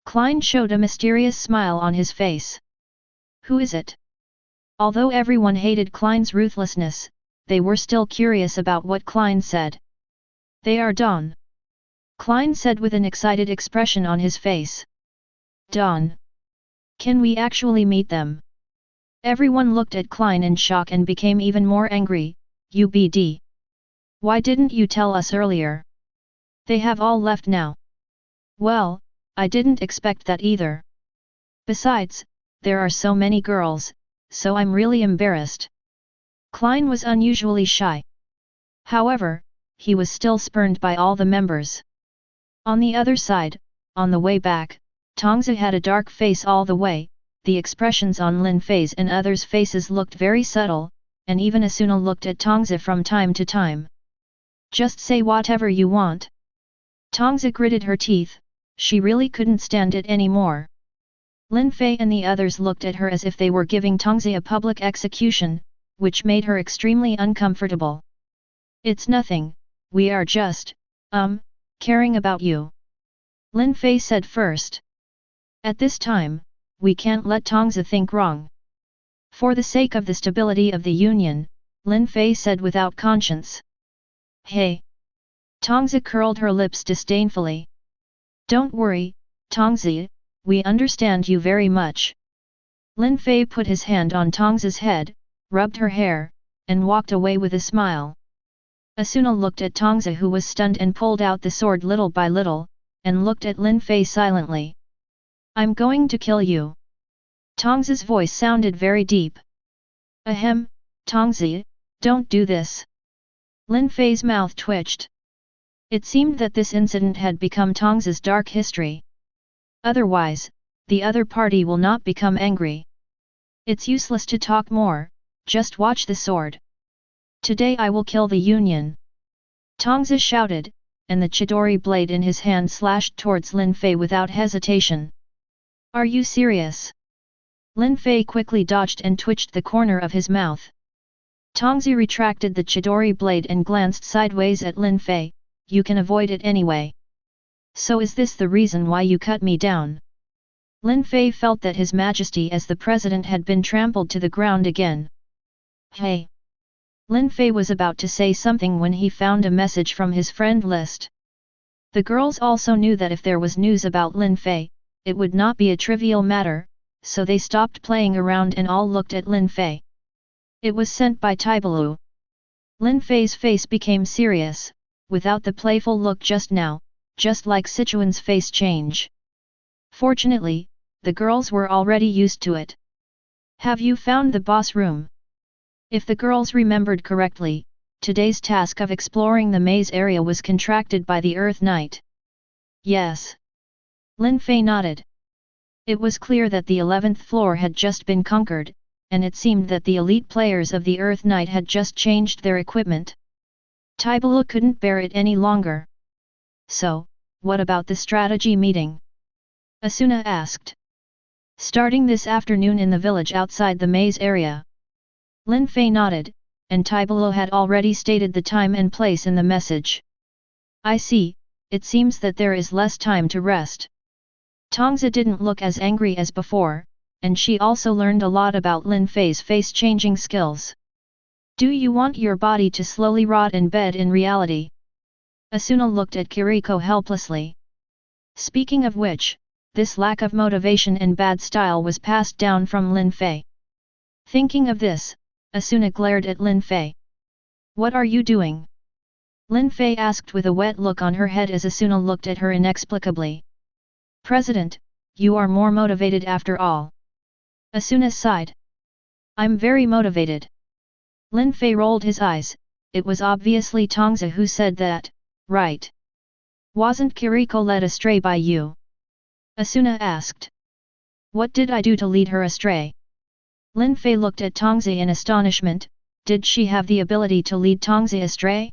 Speaker 1: Klein showed a mysterious smile on his face. Who is it? Although everyone hated Klein's ruthlessness, they were still curious about what Klein said. They are Dawn. Klein said with an excited expression on his face. Dawn. Can we actually meet them? Everyone looked at Klein in shock and became even more angry. UBD. Why didn't you tell us earlier? They have all left now. Well, I didn't expect that either. Besides, there are so many girls, so I'm really embarrassed. Klein was unusually shy. However, he was still spurned by all the members. On the other side, on the way back, Tongzi had a dark face all the way. The expressions on Lin Fei's and others' faces looked very subtle, and even Asuna looked at Tongzi from time to time. Just say whatever you want. Tongzi gritted her teeth, she really couldn't stand it anymore. Lin Fei and the others looked at her as if they were giving Tongzi a public execution, which made her extremely uncomfortable. It's nothing, we are just, caring about you. Lin Fei said first. At this time, we can't let Tongzi think wrong. For the sake of the stability of the union, Lin Fei said without conscience. Hey! Tongzi curled her lips disdainfully. Don't worry, Tongzi, we understand you very much. Lin Fei put his hand on Tongzi's head, rubbed her hair, and walked away with a smile. Asuna looked at Tongzi who was stunned and pulled out the sword little by little, and looked at Lin Fei silently. I'm going to kill you. Tongzi's voice sounded very deep. Ahem, Tongzi, don't do this. Lin Fei's mouth twitched. It seemed that this incident had become Tongzi's dark history. Otherwise, the other party will not become angry. It's useless to talk more, just watch the sword. Today I will kill the union. Tongzi shouted, and the Chidori blade in his hand slashed towards Lin Fei without hesitation. Are you serious? Lin Fei quickly dodged and twitched the corner of his mouth. Tongzi retracted the Chidori blade and glanced sideways at Lin Fei. You can avoid it anyway. So is this the reason why you cut me down? Lin Fei felt that His Majesty as the President had been trampled to the ground again. Hey! Lin Fei was about to say something when he found a message from his friend list. The girls also knew that if there was news about Lin Fei, it would not be a trivial matter, so they stopped playing around and all looked at Lin Fei. It was sent by Taibalu. Lin Fei's face became serious, without the playful look just now, just like Sichuan's face change. Fortunately, the girls were already used to it. Have you found the boss room? If the girls remembered correctly, today's task of exploring the maze area was contracted by the Earth Knight. Yes. Lin Fei nodded. It was clear that the 11th floor had just been conquered, and it seemed that the elite players of the Earth Knight had just changed their equipment. Taibalu couldn't bear it any longer. So, what about the strategy meeting? Asuna asked. Starting this afternoon in the village outside the maze area. Lin Fei nodded, and Taibulo had already stated the time and place in the message. I see, it seems that there is less time to rest. Tongzi didn't look as angry as before, and she also learned a lot about Lin Fei's face-changing skills. Do you want your body to slowly rot in bed in reality? Asuna looked at Kiriko helplessly. Speaking of which, this lack of motivation and bad style was passed down from Lin Fei. Thinking of this, Asuna glared at Lin Fei. What are you doing? Lin Fei asked with a wet look on her head as Asuna looked at her inexplicably. President, you are more motivated after all. Asuna sighed. I'm very motivated. Lin Fei rolled his eyes. It was obviously Tongzi who said that, right? Wasn't Kiriko led astray by you? Asuna asked. What did I do to lead her astray? Lin Fei looked at Tongzi in astonishment. Did she have the ability to lead Tongzi astray?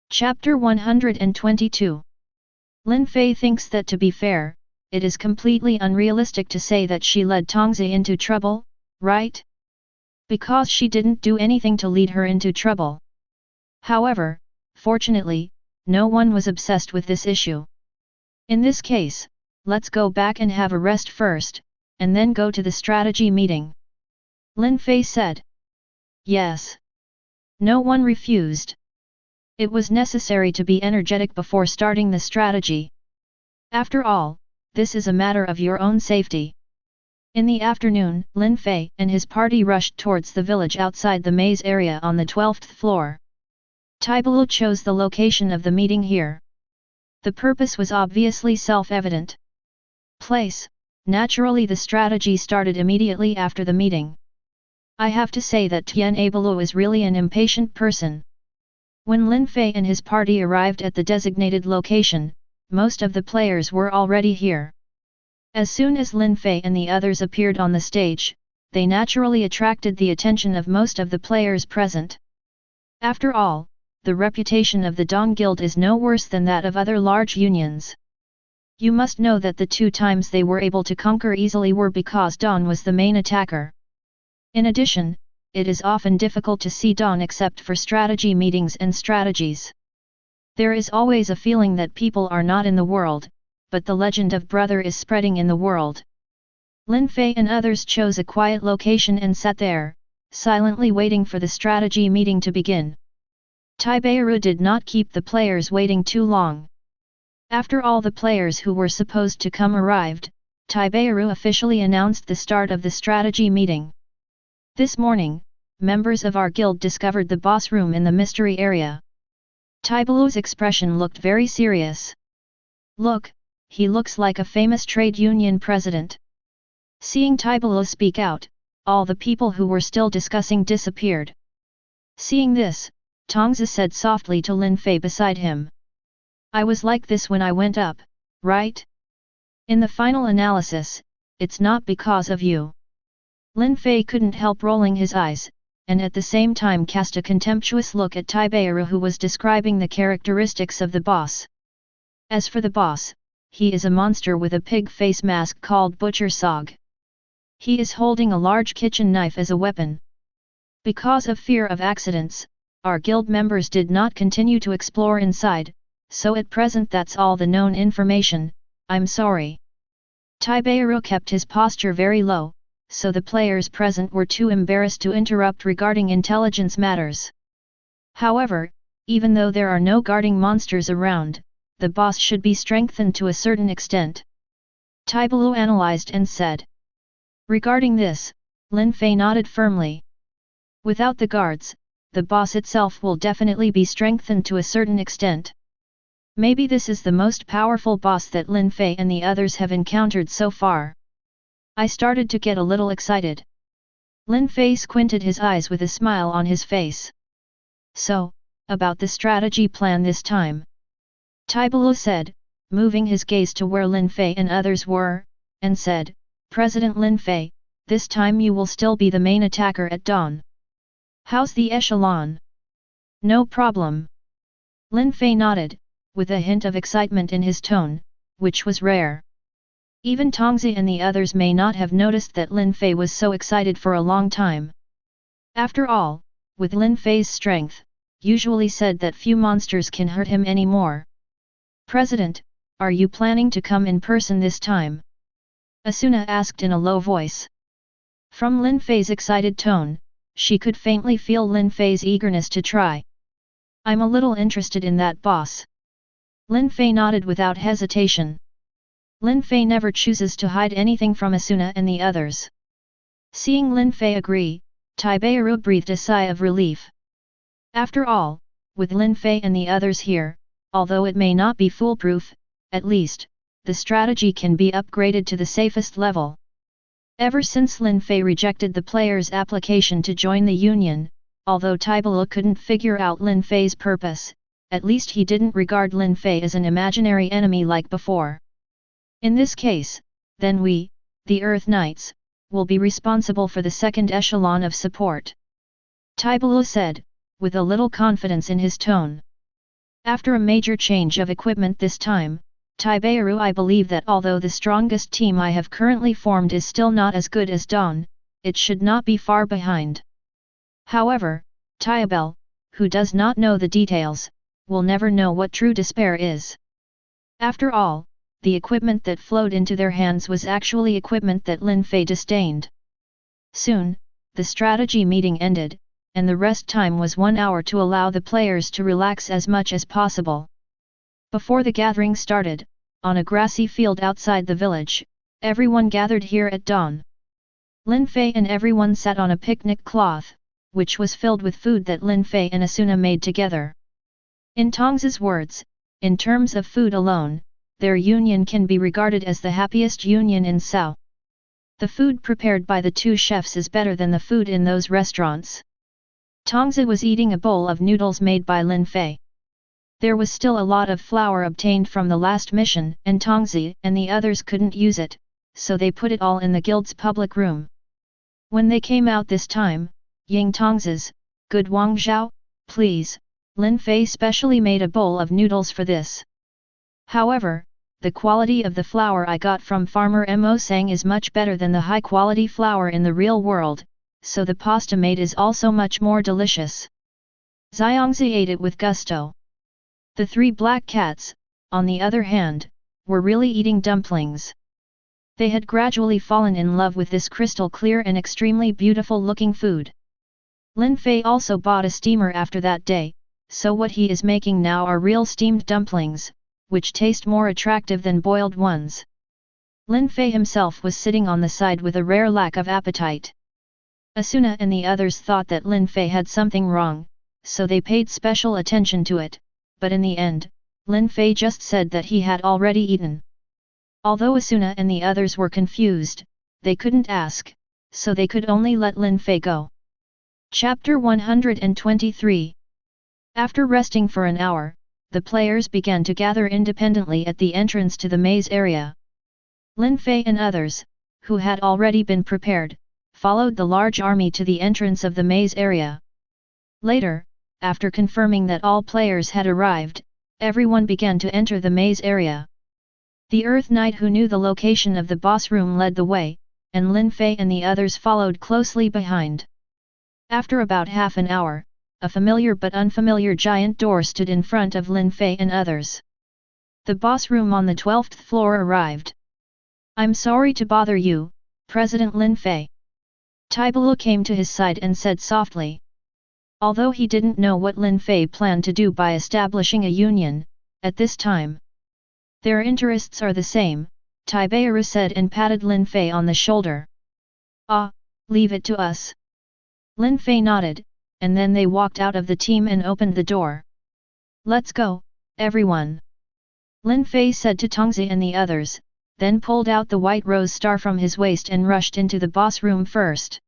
Speaker 1: Chapter 122. Lin Fei thinks that to be fair, it is completely unrealistic to say that she led Tongzi into trouble, right? Because she didn't do anything to lead her into trouble. However, fortunately, no one was obsessed with this issue. In this case, let's go back and have a rest first, and then go to the strategy meeting. Lin Fei said. Yes. No one refused. It was necessary to be energetic before starting the strategy. After all, this is a matter of your own safety. In the afternoon, Lin Fei and his party rushed towards the village outside the maze area on the 12th floor. Taibulo chose the location of the meeting here. The purpose was obviously self-evident. Place, naturally the strategy started immediately after the meeting. I have to say that Tianxiang is really an impatient person. When Lin Fei and his party arrived at the designated location, most of the players were already here. As soon as Lin Fei and the others appeared on the stage, they naturally attracted the attention of most of the players present. After all, the reputation of the Dong Guild is no worse than that of other large unions. You must know that the 2 times they were able to conquer easily were because Dawn was the main attacker. In addition, it is often difficult to see Dawn except for strategy meetings and strategies. There is always a feeling that people are not in the world, but the legend of brother is spreading in the world. Lin Fei and others chose a quiet location and sat there, silently waiting for the strategy meeting to begin. Taibayaru did not keep the players waiting too long. After all the players who were supposed to come arrived, Taibayaru officially announced the start of the strategy meeting. This morning, members of our guild discovered the boss room in the mystery area. Taibalu's expression looked very serious. Look, he looks like a famous trade union president. Seeing Taibalu speak out, all the people who were still discussing disappeared. Seeing this, Tongzi said softly to Lin Fei beside him. I was like this when I went up, right? In the final analysis, it's not because of you. Lin Fei couldn't help rolling his eyes, and at the same time cast a contemptuous look at Taibayaru who was describing the characteristics of the boss. As for the boss, he is a monster with a pig face mask called Butcher Sog. He is holding a large kitchen knife as a weapon. Because of fear of accidents, our guild members did not continue to explore inside, so at present that's all the known information. I'm sorry. Taibayaru kept his posture very low, so the players present were too embarrassed to interrupt regarding intelligence matters. However, even though there are no guarding monsters around, the boss should be strengthened to a certain extent. Taibalu analyzed and said. Regarding this, Lin Fei nodded firmly. Without the guards, the boss itself will definitely be strengthened to a certain extent. Maybe this is the most powerful boss that Lin Fei and the others have encountered so far. I started to get a little excited. Lin Fei squinted his eyes with a smile on his face. So, about the strategy plan this time. Taibalu said, moving his gaze to where Lin Fei and others were, and said, President Lin Fei, this time you will still be the main attacker at dawn. How's the echelon? No problem. Lin Fei nodded, with a hint of excitement in his tone, which was rare. Even Tongzi and the others may not have noticed that Lin Fei was so excited for a long time. After all, with Lin Fei's strength, usually said that few monsters can hurt him anymore. President, are you planning to come in person this time? Asuna asked in a low voice. From Lin Fei's excited tone, she could faintly feel Lin Fei's eagerness to try. I'm a little interested in that, boss. Lin Fei nodded without hesitation. Lin Fei never chooses to hide anything from Asuna and the others. Seeing Lin Fei agree, Taibayaru breathed a sigh of relief. After all, with Lin Fei and the others here, although it may not be foolproof, at least, the strategy can be upgraded to the safest level. Ever since Lin Fei rejected the player's application to join the union, although Taibayaru couldn't figure out Lin Fei's purpose, at least he didn't regard Lin Fei as an imaginary enemy like before. In this case, then we, the Earth Knights, will be responsible for the second echelon of support. Taibayaru said, with a little confidence in his tone. After a major change of equipment this time, Taibayaru, I believe that although the strongest team I have currently formed is still not as good as Dawn, it should not be far behind. However, Taibel, who does not know the details, will never know what true despair is. After all, the equipment that flowed into their hands was actually equipment that Lin Fei disdained. Soon, the strategy meeting ended, and the rest time was 1 hour to allow the players to relax as much as possible. Before the gathering started, on a grassy field outside the village, everyone gathered here at dawn. Lin Fei and everyone sat on a picnic cloth, which was filled with food that Lin Fei and Asuna made together. In Tongzi's words, in terms of food alone, their union can be regarded as the happiest union in Sao. The food prepared by the two chefs is better than the food in those restaurants. Tongzi was eating a bowl of noodles made by Lin Fei. There was still a lot of flour obtained from the last mission, and Tongzi and the others couldn't use it, so they put it all in the guild's public room. When they came out this time, Ying Tongzi's, good Wang Zhao, please, Lin Fei specially made a bowl of noodles for this. However, the quality of the flour I got from farmer Mo Sang is much better than the high-quality flour in the real world, so the pasta made is also much more delicious. Xiangzi ate it with gusto. The three black cats, on the other hand, were really eating dumplings. They had gradually fallen in love with this crystal-clear and extremely beautiful-looking food. Lin Fei also bought a steamer after that day, so what he is making now are real steamed dumplings, which taste more attractive than boiled ones. Lin Fei himself was sitting on the side with a rare lack of appetite. Asuna and the others thought that Lin Fei had something wrong, so they paid special attention to it, but in the end, Lin Fei just said that he had already eaten. Although Asuna and the others were confused, they couldn't ask, so they could only let Lin Fei go. Chapter 123. After resting for an hour, the players began to gather independently at the entrance to the maze area. Lin Fei and others, who had already been prepared, followed the large army to the entrance of the maze area. Later, after confirming that all players had arrived, everyone began to enter the maze area. The Earth Knight who knew the location of the boss room led the way, and Lin Fei and the others followed closely behind. After about half an hour, a familiar but unfamiliar giant door stood in front of Lin Fei and others. The boss room on the 12th floor arrived. I'm sorry to bother you, President Lin Fei. Taibayaru came to his side and said softly. Although he didn't know what Lin Fei planned to do by establishing a union, at this time. Their interests are the same, Taibayaru said and patted Lin Fei on the shoulder. Ah, leave it to us. Lin Fei nodded, and then they walked out of the team and opened the door. Let's go, everyone. Lin Fei said to Tongzi and the others, then pulled out the white rose star from his waist and rushed into the boss room first.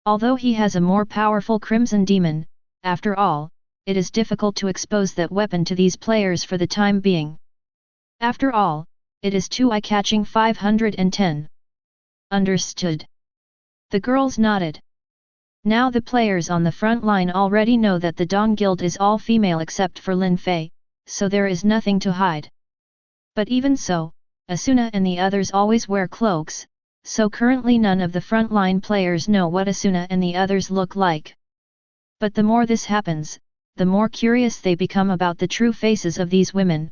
Speaker 1: Although he has a more powerful crimson demon, after all, it is difficult to expose that weapon to these players for the time being. After all, it is too eye-catching. 510. Understood. The girls nodded. Now the players on the front line already know that the Dawn Guild is all female except for Lin Fei, so there is nothing to hide. But even so, Asuna and the others always wear cloaks, so currently none of the frontline players know what Asuna and the others look like. But the more this happens, the more curious they become about the true faces of these women.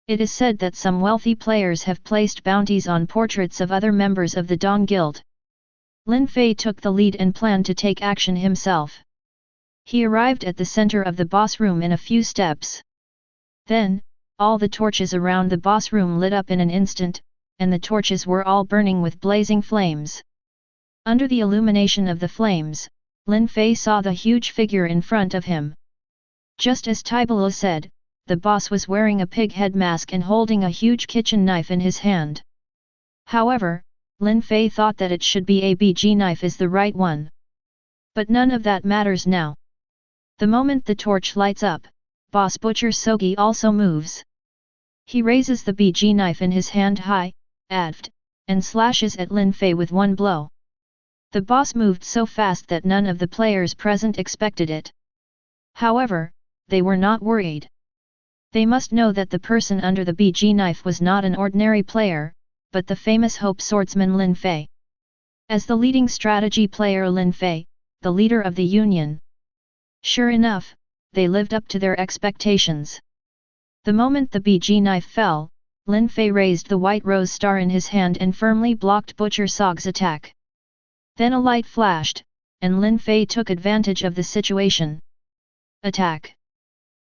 Speaker 1: It is said that some wealthy players have placed bounties on portraits of other members of the Dong Guild. Lin Fei took the lead and planned to take action himself. He arrived at the center of the boss room in a few steps. Then, all the torches around the boss room lit up in an instant, and the torches were all burning with blazing flames. Under the illumination of the flames, Lin Fei saw the huge figure in front of him. Just as Tibalo said, the boss was wearing a pig head mask and holding a huge kitchen knife in his hand. However, Lin Fei thought that it should be a BG knife is the right one. But none of that matters now. The moment the torch lights up, Boss Butcher Sogi also moves. He raises the BG knife in his hand high, aft, and slashes at Lin Fei with one blow. The boss moved so fast that none of the players present expected it. However, they were not worried. They must know that the person under the BG knife was not an ordinary player, but the famous Hope Swordsman Lin Fei. As the leading strategy player Lin Fei, the leader of the Union. Sure enough, they lived up to their expectations. The moment the BG knife fell, Lin Fei raised the white rose star in his hand and firmly blocked Butcher Sog's attack. Then a light flashed, and Lin Fei took advantage of the situation. Attack.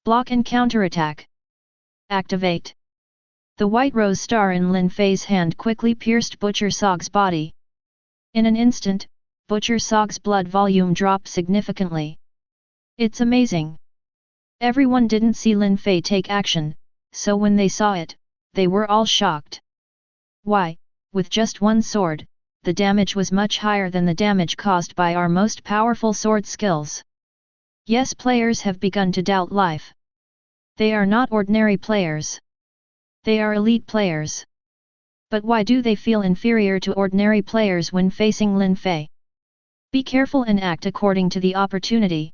Speaker 1: Block and counterattack. Activate. The white rose star in Lin Fei's hand quickly pierced Butcher Sog's body. In an instant, Butcher Sog's blood volume dropped significantly. It's amazing. Everyone didn't see Lin Fei take action, so when they saw it, they were all shocked. Why, with just one sword, the damage was much higher than the damage caused by our most powerful sword skills. Yes, players have begun to doubt life. They are not ordinary players. They are elite players. But why do they feel inferior to ordinary players when facing Lin Fei? Be careful and act according to the opportunity.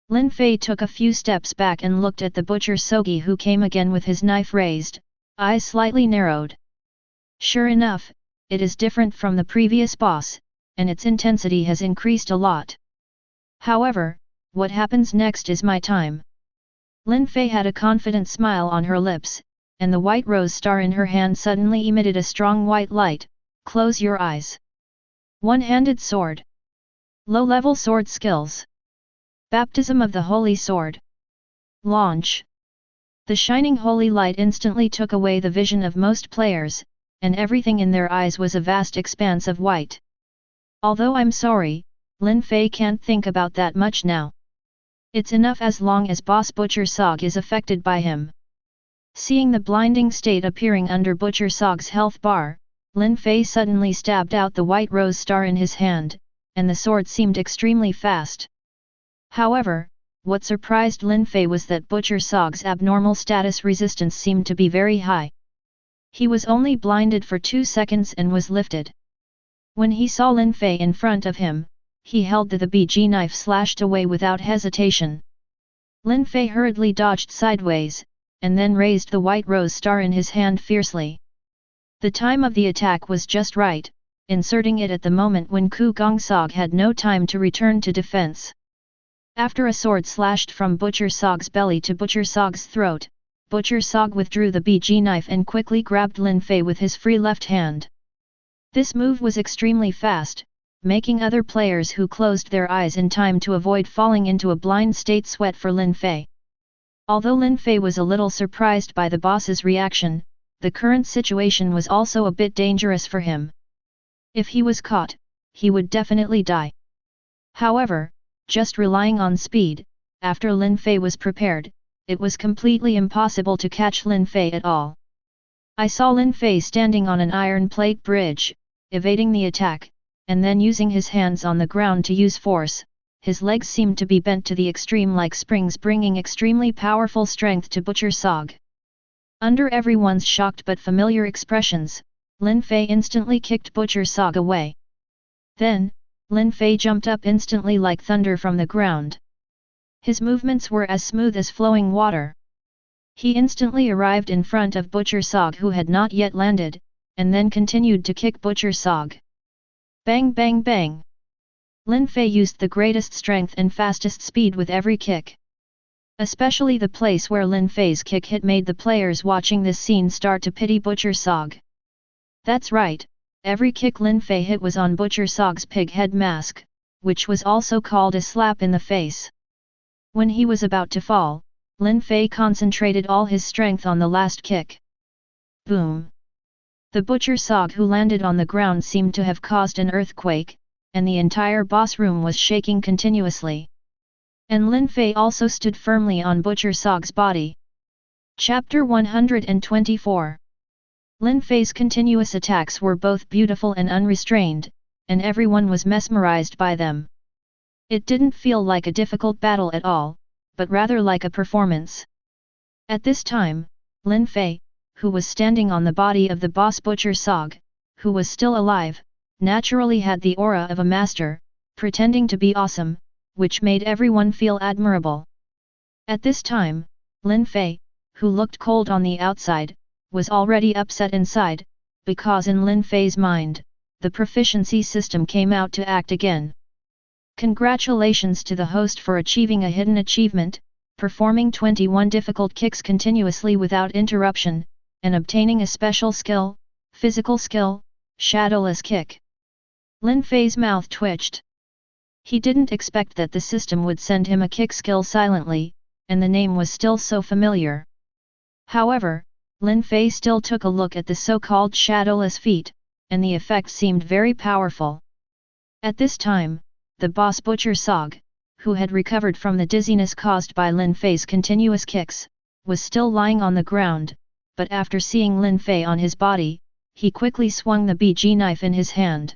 Speaker 1: Lin Fei took a few steps back and looked at the Butcher Sogi, who came again with his knife raised, eyes slightly narrowed. Sure enough, it is different from the previous boss, and its intensity has increased a lot. However, what happens next is my time. Lin Fei had a confident smile on her lips, and the white rose star in her hand suddenly emitted a strong white light. Close your eyes. One-handed sword. Low-level sword skills. Baptism of the Holy Sword. Launch. The shining holy light instantly took away the vision of most players, and everything in their eyes was a vast expanse of white. Although I'm sorry, Lin Fei can't think about that much now. It's enough as long as Boss Butcher Sog is affected by him. Seeing the blinding state appearing under Butcher Sog's health bar, Lin Fei suddenly stabbed out the white rose star in his hand, and the sword seemed extremely fast. However, what surprised Lin Fei was that Butcher Sog's abnormal status resistance seemed to be very high. He was only blinded for 2 seconds and was lifted. When he saw Lin Fei in front of him, he held the BG knife slashed away without hesitation. Lin Fei hurriedly dodged sideways, and then raised the white rose star in his hand fiercely. The time of the attack was just right, inserting it at the moment when Ku Gongsog had no time to return to defense. After a sword slashed from Butcher Sog's belly to Butcher Sog's throat, Butcher Sog withdrew the BG knife and quickly grabbed Lin Fei with his free left hand. This move was extremely fast, making other players who closed their eyes in time to avoid falling into a blind state sweat for Lin Fei. Although Lin Fei was a little surprised by the boss's reaction, the current situation was also a bit dangerous for him. If he was caught, he would definitely die. However, just relying on speed, after Lin Fei was prepared, it was completely impossible to catch Lin Fei at all. I saw Lin Fei standing on an iron plate bridge, evading the attack, and then using his hands on the ground to use force. His legs seemed to be bent to the extreme like springs, bringing extremely powerful strength to Butcher Sog. Under everyone's shocked but familiar expressions, Lin Fei instantly kicked Butcher Sog away. Then, Lin Fei jumped up instantly like thunder from the ground. His movements were as smooth as flowing water. He instantly arrived in front of Butcher Sog, who had not yet landed, and then continued to kick Butcher Sog. Bang bang bang! Lin Fei used the greatest strength and fastest speed with every kick. Especially the place where Lin Fei's kick hit made the players watching this scene start to pity Butcher Sog. That's right, every kick Lin Fei hit was on Butcher Sog's pig head mask, which was also called a slap in the face. When he was about to fall, Lin Fei concentrated all his strength on the last kick. Boom! The Butcher Sog who landed on the ground seemed to have caused an earthquake, and the entire boss room was shaking continuously. And Lin Fei also stood firmly on Butcher Sog's body. Chapter 124. Lin Fei's continuous attacks were both beautiful and unrestrained, and everyone was mesmerized by them. It didn't feel like a difficult battle at all, but rather like a performance. At this time, Lin Fei, who was standing on the body of the boss Butcher Sog, who was still alive, naturally had the aura of a master, pretending to be awesome, which made everyone feel admirable. At this time, Lin Fei, who looked cold on the outside, was already upset inside, because in Lin Fei's mind, the proficiency system came out to act again. Congratulations to the host for achieving a hidden achievement, performing 21 difficult kicks continuously without interruption, and obtaining a special skill, physical skill, shadowless kick. Lin Fei's mouth twitched. He didn't expect that the system would send him a kick skill silently, and the name was still so familiar. However, Lin Fei still took a look at the so-called shadowless feat, and the effect seemed very powerful. At this time, the boss Butcher Sog, who had recovered from the dizziness caused by Lin Fei's continuous kicks, was still lying on the ground, but after seeing Lin Fei on his body, he quickly swung the BG knife in his hand.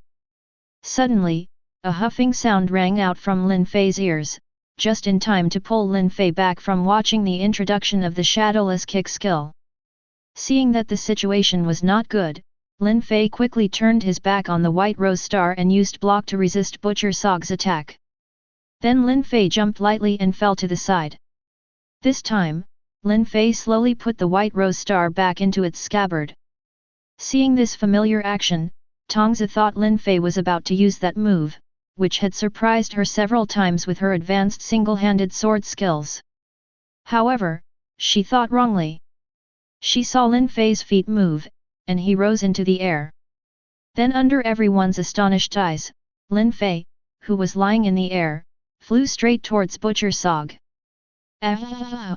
Speaker 1: Suddenly, a huffing sound rang out from Lin Fei's ears, just in time to pull Lin Fei back from watching the introduction of the shadowless kick skill. Seeing that the situation was not good, Lin Fei quickly turned his back on the White Rose Star and used block to resist Butcher Sog's attack. Then Lin Fei jumped lightly and fell to the side. This time, Lin Fei slowly put the White Rose Star back into its scabbard. Seeing this familiar action, Tongzi thought Lin Fei was about to use that move, which had surprised her several times with her advanced single-handed sword skills. However, she thought wrongly. She saw Lin Fei's feet move, and he rose into the air. Then under everyone's astonished eyes, Lin Fei, who was lying in the air, flew straight towards Butcher Sog. Ah!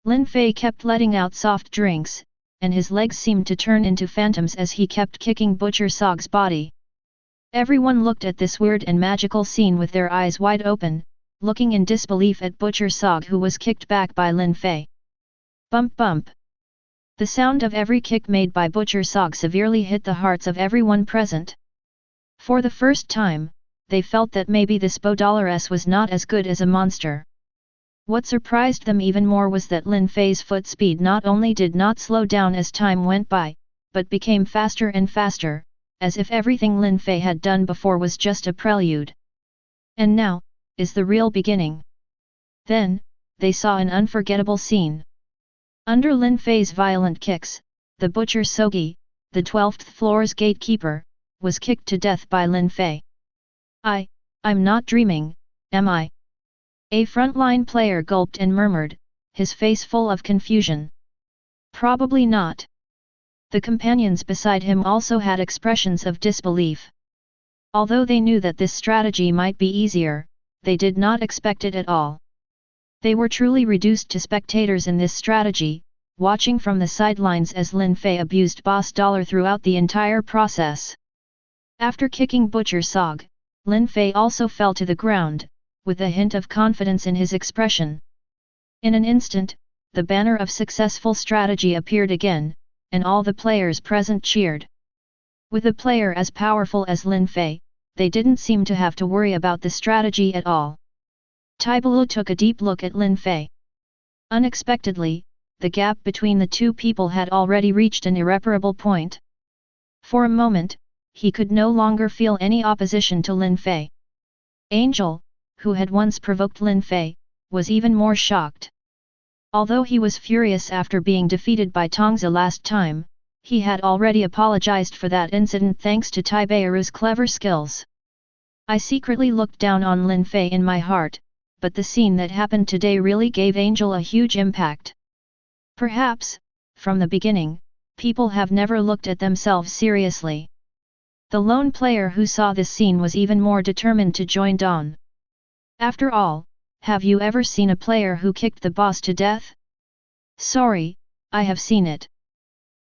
Speaker 1: Lin Fei kept letting out soft drinks, and his legs seemed to turn into phantoms as he kept kicking Butcher Sog's body. Everyone looked at this weird and magical scene with their eyes wide open, looking in disbelief at Butcher Sog, who was kicked back by Lin Fei. Bump bump! The sound of every kick made by Butcher Sog severely hit the hearts of everyone present. For the first time, they felt that maybe this Baudelaire was not as good as a monster. What surprised them even more was that Lin Fei's foot speed not only did not slow down as time went by, but became faster and faster, as if everything Lin Fei had done before was just a prelude. And now, is the real beginning. Then, they saw an unforgettable scene. Under Lin Fei's violent kicks, the Butcher Sogi, the 12th floor's gatekeeper, was kicked to death by Lin Fei. I'm not dreaming, am I? A frontline player gulped and murmured, his face full of confusion. Probably not. The companions beside him also had expressions of disbelief. Although they knew that this strategy might be easier, they did not expect it at all. They were truly reduced to spectators in this strategy, watching from the sidelines as Lin Fei abused Boss Dollar throughout the entire process. After kicking Butcher Sog, Lin Fei also fell to the ground, with a hint of confidence in his expression. In an instant, the banner of successful strategy appeared again, and all the players present cheered. With a player as powerful as Lin Fei, they didn't seem to have to worry about the strategy at all. Taibalu took a deep look at Lin Fei. Unexpectedly, the gap between the two people had already reached an irreparable point. For a moment, he could no longer feel any opposition to Lin Fei. Angel, who had once provoked Lin Fei, was even more shocked. Although he was furious after being defeated by Tongzi last time, he had already apologized for that incident thanks to Taibayaru's clever skills. I secretly looked down on Lin Fei in my heart, but the scene that happened today really gave Angel a huge impact. Perhaps, from the beginning, people have never looked at themselves seriously. The lone player who saw this scene was even more determined to join Dawn. After all, have you ever seen a player who kicked the boss to death? Sorry, I have seen it.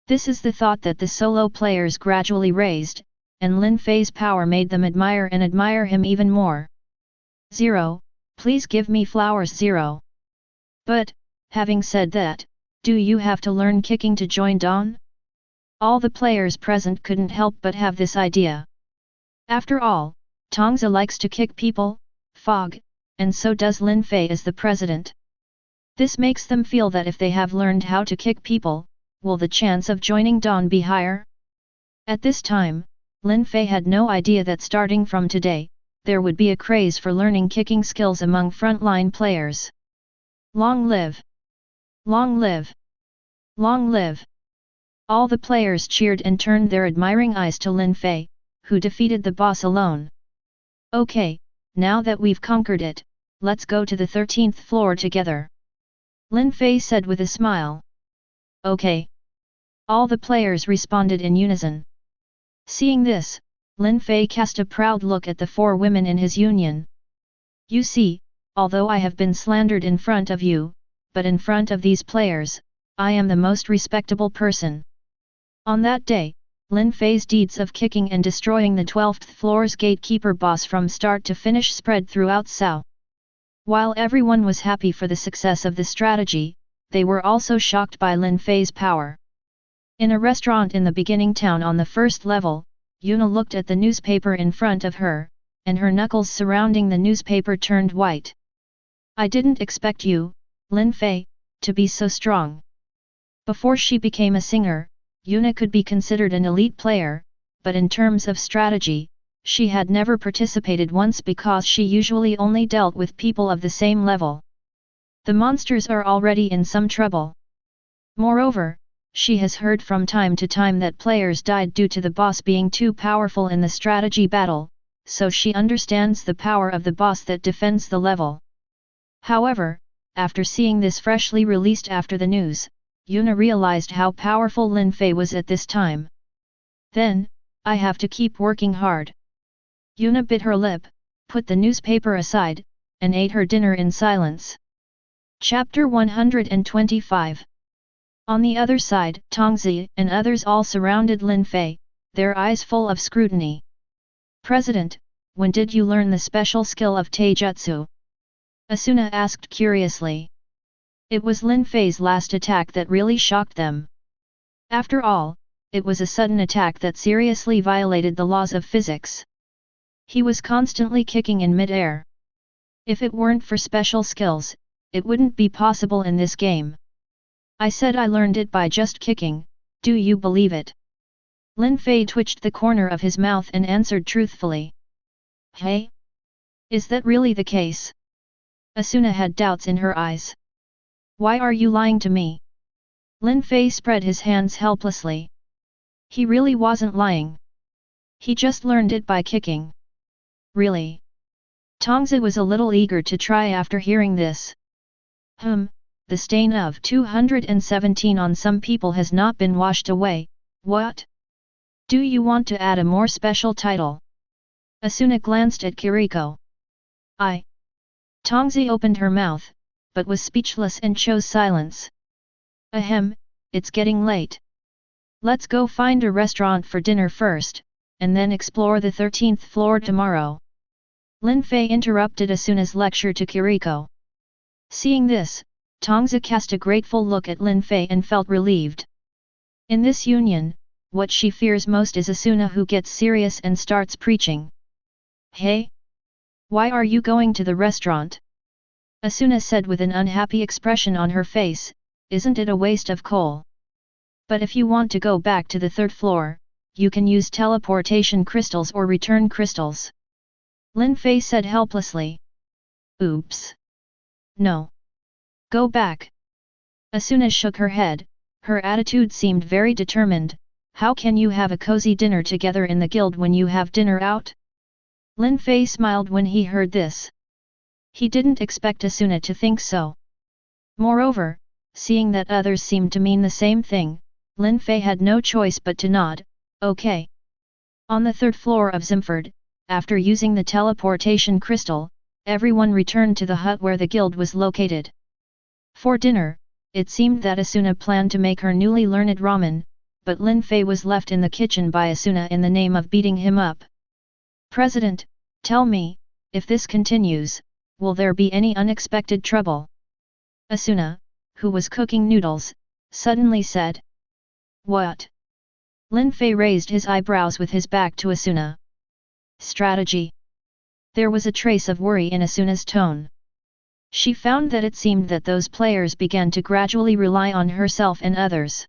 Speaker 1: This is the thought that the solo players gradually raised, and Lin Fei's power made them admire him even more. 0, please give me flowers 0. But, having said that, do you have to learn kicking to join Dawn? All the players present couldn't help but have this idea. After all, Tongzi likes to kick people, Fog, and so does Lin Fei as the president. This makes them feel that if they have learned how to kick people, will the chance of joining Dawn be higher? At this time, Lin Fei had no idea that starting from today, there would be a craze for learning kicking skills among frontline players. Long live! Long live! Long live! All the players cheered and turned their admiring eyes to Lin Fei, who defeated the boss alone. Okay, now that we've conquered it, let's go to the 13th floor together. Lin Fei said with a smile. Okay. All the players responded in unison. Seeing this, Lin Fei cast a proud look at the 4 women in his union. You see, although I have been slandered in front of you, but in front of these players, I am the most respectable person. On that day, Lin Fei's deeds of kicking and destroying the 12th floor's gatekeeper boss from start to finish spread throughout Sao. While everyone was happy for the success of the strategy, they were also shocked by Lin Fei's power. In a restaurant in the beginning town on the first level, Yuna looked at the newspaper in front of her, and her knuckles surrounding the newspaper turned white. I didn't expect you, Lin Fei, to be so strong. Before she became a singer, Yuna could be considered an elite player, but in terms of strategy, she had never participated once because she usually only dealt with people of the same level. The monsters are already in some trouble. Moreover, she has heard from time to time that players died due to the boss being too powerful in the strategy battle, so she understands the power of the boss that defends the level. However, after seeing this freshly released after the news, Yuna realized how powerful Lin Fei was at this time. Then, I have to keep working hard. Yuna bit her lip, put the newspaper aside, and ate her dinner in silence. Chapter 125. On the other side, Tongzi and others all surrounded Lin Fei, their eyes full of scrutiny. President, when did you learn the special skill of Taijutsu? Asuna asked curiously. It was Lin Fei's last attack that really shocked them. After all, it was a sudden attack that seriously violated the laws of physics. He was constantly kicking in mid-air. If it weren't for special skills, it wouldn't be possible in this game. I said I learned it by just kicking, do you believe it? Lin Fei twitched the corner of his mouth and answered truthfully. Hey? Is that really the case? Asuna had doubts in her eyes. Why are you lying to me? Lin Fei spread his hands helplessly. He really wasn't lying. He just learned it by kicking. Really? Tongzi was a little eager to try after hearing this. The stain of 217 on some people has not been washed away, what? Do you want to add a more special title? Asuna glanced at Kiriko. Tongzi opened her mouth, but was speechless and chose silence. Ahem, it's getting late. Let's go find a restaurant for dinner first, and then explore the 13th floor tomorrow. Lin Fei interrupted Asuna's lecture to Kiriko. Seeing this, Tongzi cast a grateful look at Lin Fei and felt relieved. In this union, what she fears most is Asuna who gets serious and starts preaching. Hey? Why are you going to the restaurant? Asuna said with an unhappy expression on her face, isn't it a waste of coal? But if you want to go back to the 3rd floor, you can use teleportation crystals or return crystals. Lin Fei said helplessly. Oops. No. Go back. Asuna shook her head, her attitude seemed very determined. How can you have a cozy dinner together in the guild when you have dinner out? Lin Fei smiled when he heard this. He didn't expect Asuna to think so. Moreover, seeing that others seemed to mean the same thing, Lin Fei had no choice but to nod, okay. On the third floor of Zimford, after using the teleportation crystal, everyone returned to the hut where the guild was located. For dinner, it seemed that Asuna planned to make her newly learned ramen, but Lin Fei was left in the kitchen by Asuna in the name of beating him up. President, tell me, if this continues, will there be any unexpected trouble? Asuna, who was cooking noodles, suddenly said. What? Lin Fei raised his eyebrows with his back to Asuna. Strategy. There was a trace of worry in Asuna's tone. She found that it seemed that those players began to gradually rely on herself and others.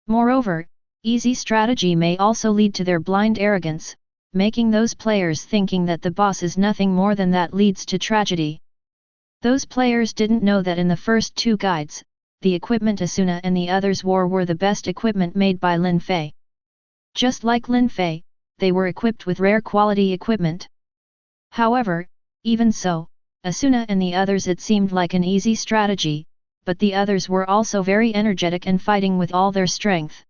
Speaker 1: Moreover, easy strategy may also lead to their blind arrogance, making those players thinking that the boss is nothing more than that leads to tragedy. Those players didn't know that in the first two guides, the equipment Asuna and the others wore were the best equipment made by Lin Fei. Just like Lin Fei, they were equipped with rare quality equipment. However, even so, Asuna and the others it seemed like an easy strategy, but the others were also very energetic and fighting with all their strength.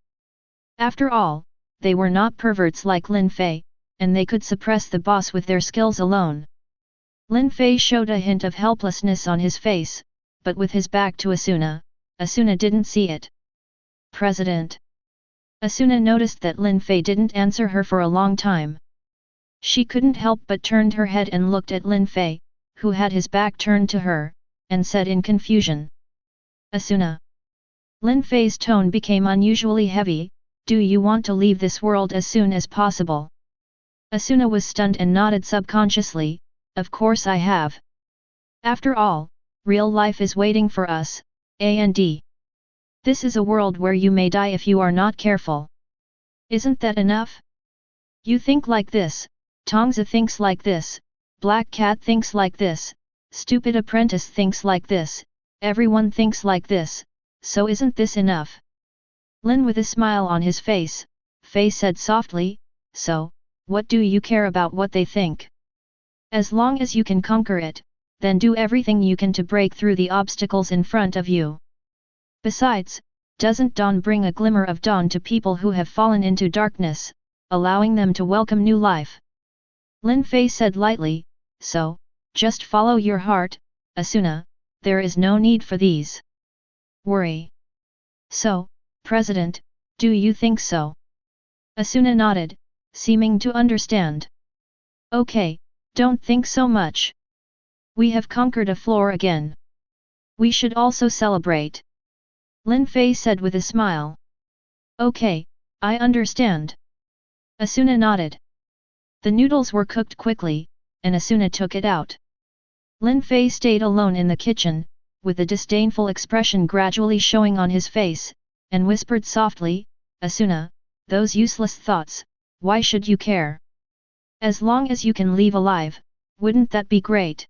Speaker 1: After all, they were not perverts like Lin Fei, and they could suppress the boss with their skills alone. Lin Fei showed a hint of helplessness on his face, but with his back to Asuna, Asuna didn't see it. President. Asuna noticed that Lin Fei didn't answer her for a long time. She couldn't help but turned her head and looked at Lin Fei, who had his back turned to her, and said in confusion. Asuna. Lin Fei's tone became unusually heavy. Do you want to leave this world as soon as possible? Asuna was stunned and nodded subconsciously, of course I have. After all, real life is waiting for us, and this is a world where you may die if you are not careful. Isn't that enough? You think like this, Tongza thinks like this, Black Cat thinks like this, Stupid Apprentice thinks like this, everyone thinks like this, so isn't this enough? Lin with a smile on his face, Fei said softly, so, what do you care about what they think? As long as you can conquer it, then do everything you can to break through the obstacles in front of you. Besides, doesn't dawn bring a glimmer of dawn to people who have fallen into darkness, allowing them to welcome new life? Lin Fei said lightly, so, just follow your heart, Asuna, there is no need for these worry. So, President, do you think so? Asuna nodded, seeming to understand. Okay, don't think so much. We have conquered a floor again. We should also celebrate. Lin Fei said with a smile. Okay, I understand. Asuna nodded. The noodles were cooked quickly, and Asuna took it out. Lin Fei stayed alone in the kitchen, with a disdainful expression gradually showing on his face, and whispered softly, Asuna, those useless thoughts, why should you care? As long as you can leave alive, wouldn't that be great?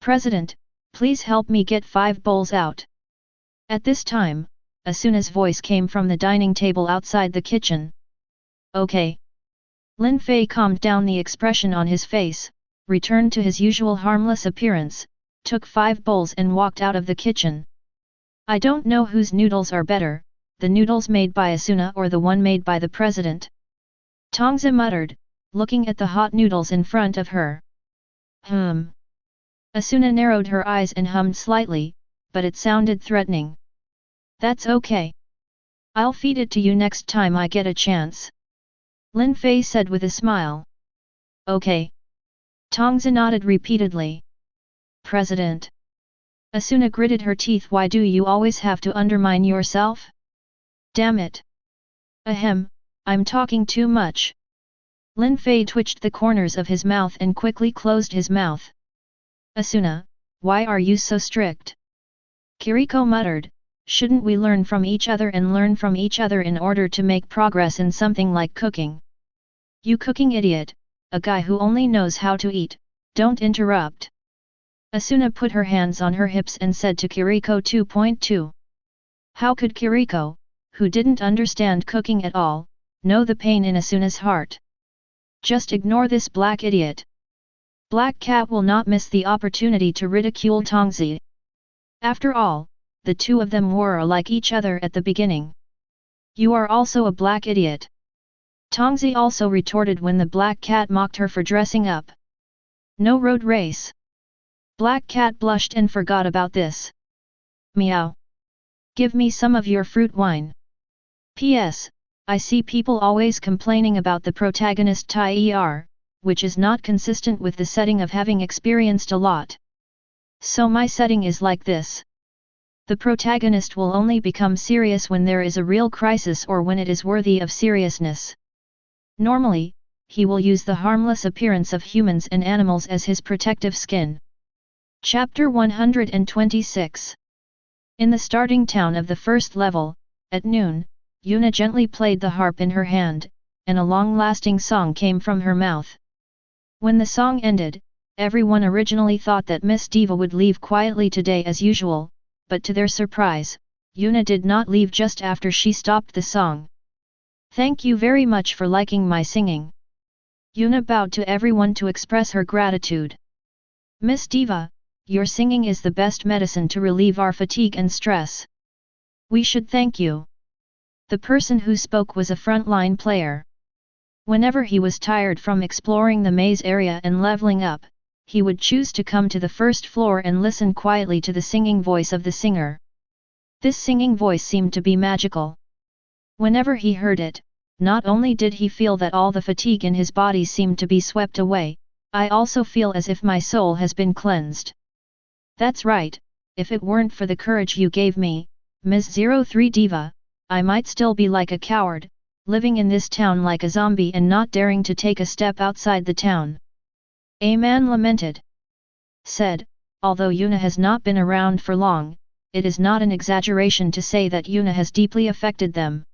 Speaker 1: President, please help me get 5 bowls out. At this time, Asuna's voice came from the dining table outside the kitchen. Okay. Lin Fei calmed down the expression on his face, returned to his usual harmless appearance, took 5 bowls and walked out of the kitchen. I don't know whose noodles are better, the noodles made by Asuna or the one made by the president. Tongza muttered, looking at the hot noodles in front of her. Asuna narrowed her eyes and hummed slightly, but it sounded threatening. That's okay. I'll feed it to you next time I get a chance. Lin Fei said with a smile. Okay. Tongza nodded repeatedly. President. Asuna gritted her teeth. Why do you always have to undermine yourself? Damn it. Ahem, I'm talking too much. Lin Fei twitched the corners of his mouth and quickly closed his mouth. Asuna, why are you so strict? Kiriko muttered, shouldn't we learn from each other and learn from each other in order to make progress in something like cooking? You cooking idiot, a guy who only knows how to eat, don't interrupt. Asuna put her hands on her hips and said to Kiriko 2.2. How could Kiriko, who didn't understand cooking at all, know the pain in Asuna's heart? Just ignore this black idiot. Black Cat will not miss the opportunity to ridicule Tongzi. After all, the two of them were like each other at the beginning. You are also a black idiot. Tongzi also retorted when the Black Cat mocked her for dressing up. No road race. Black Cat blushed and forgot about this. Meow. Give me some of your fruit wine. P.S. I see people always complaining about the protagonist Tai which is not consistent with the setting of having experienced a lot. So my setting is like this. The protagonist will only become serious when there is a real crisis or when it is worthy of seriousness. Normally, he will use the harmless appearance of humans and animals as his protective skin. Chapter 126. In the starting town of the first level, at noon, Yuna gently played the harp in her hand, and a long-lasting song came from her mouth. When the song ended, everyone originally thought that Miss Diva would leave quietly today as usual, but to their surprise, Yuna did not leave just after she stopped the song. Thank you very much for liking my singing. Yuna bowed to everyone to express her gratitude. Miss Diva, your singing is the best medicine to relieve our fatigue and stress. We should thank you. The person who spoke was a frontline player. Whenever he was tired from exploring the maze area and leveling up, he would choose to come to the first floor and listen quietly to the singing voice of the singer. This singing voice seemed to be magical. Whenever he heard it, not only did he feel that all the fatigue in his body seemed to be swept away, I also feel as if my soul has been cleansed. That's right, if it weren't for the courage you gave me, Ms. 03 Diva, I might still be like a coward, living in this town like a zombie and not daring to take a step outside the town. A man lamented. Said, although Yuna has not been around for long, it is not an exaggeration to say that Yuna has deeply affected them.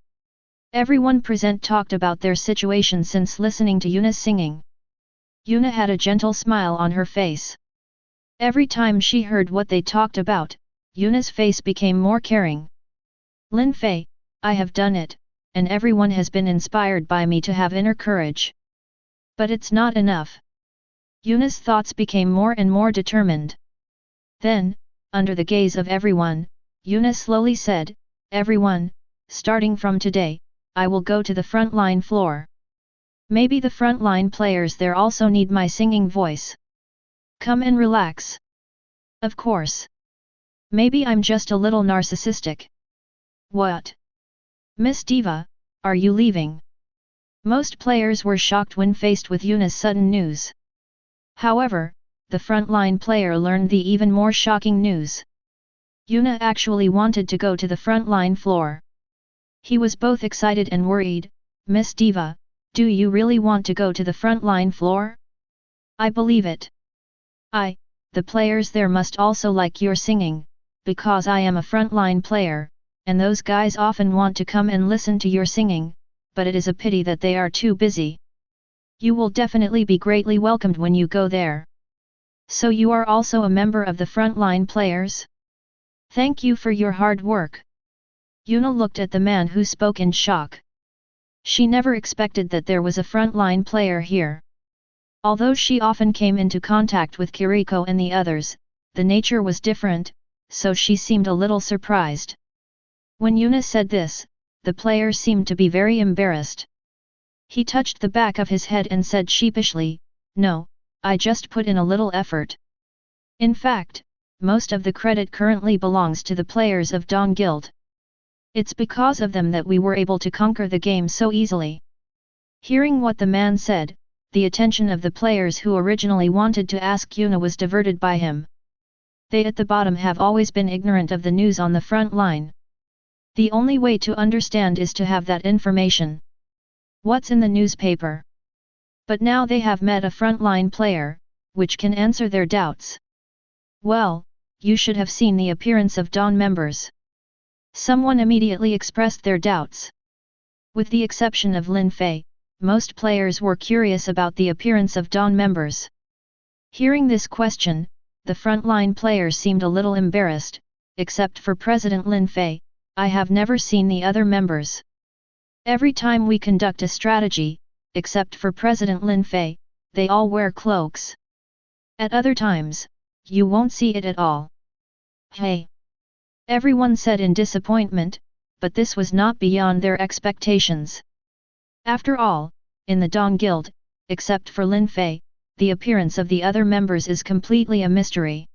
Speaker 1: Everyone present talked about their situation since listening to Yuna's singing. Yuna had a gentle smile on her face. Every time she heard what they talked about, Yuna's face became more caring. Lin Fei, I have done it, and everyone has been inspired by me to have inner courage. But it's not enough. Yuna's thoughts became more and more determined. Then, under the gaze of everyone, Yuna slowly said, everyone, starting from today, I will go to the frontline floor. Maybe the frontline players there also need my singing voice. Come and relax. Of course. Maybe I'm just a little narcissistic. What? Miss Diva, are you leaving? Most players were shocked when faced with Yuna's sudden news. However, the frontline player learned the even more shocking news. Yuna actually wanted to go to the frontline floor. He was both excited and worried. Miss Diva, do you really want to go to the frontline floor? I believe it. The players there must also like your singing, because I am a frontline player, and those guys often want to come and listen to your singing, but it is a pity that they are too busy. You will definitely be greatly welcomed when you go there. So you are also a member of the frontline players? Thank you for your hard work. Yuna looked at the man who spoke in shock. She never expected that there was a frontline player here. Although she often came into contact with Kiriko and the others, the nature was different, so she seemed a little surprised. When Yuna said this, the player seemed to be very embarrassed. He touched the back of his head and said sheepishly, no, I just put in a little effort. In fact, most of the credit currently belongs to the players of Dawn Guild. It's because of them that we were able to conquer the game so easily. Hearing what the man said, the attention of the players who originally wanted to ask Yuna was diverted by him. They at the bottom have always been ignorant of the news on the front line. The only way to understand is to have that information. What's in the newspaper? But now they have met a frontline player, which can answer their doubts. Well, you should have seen the appearance of Dawn members. Someone immediately expressed their doubts. With the exception of Lin Fei, most players were curious about the appearance of Dawn members. Hearing this question, the frontline players seemed a little embarrassed, except for President Lin Fei. I have never seen the other members. Every time we conduct a strategy, except for President Lin Fei, they all wear cloaks. At other times, you won't see it at all. Hey! Everyone said in disappointment, but this was not beyond their expectations. After all, in the Dong Guild, except for Lin Fei, the appearance of the other members is completely a mystery.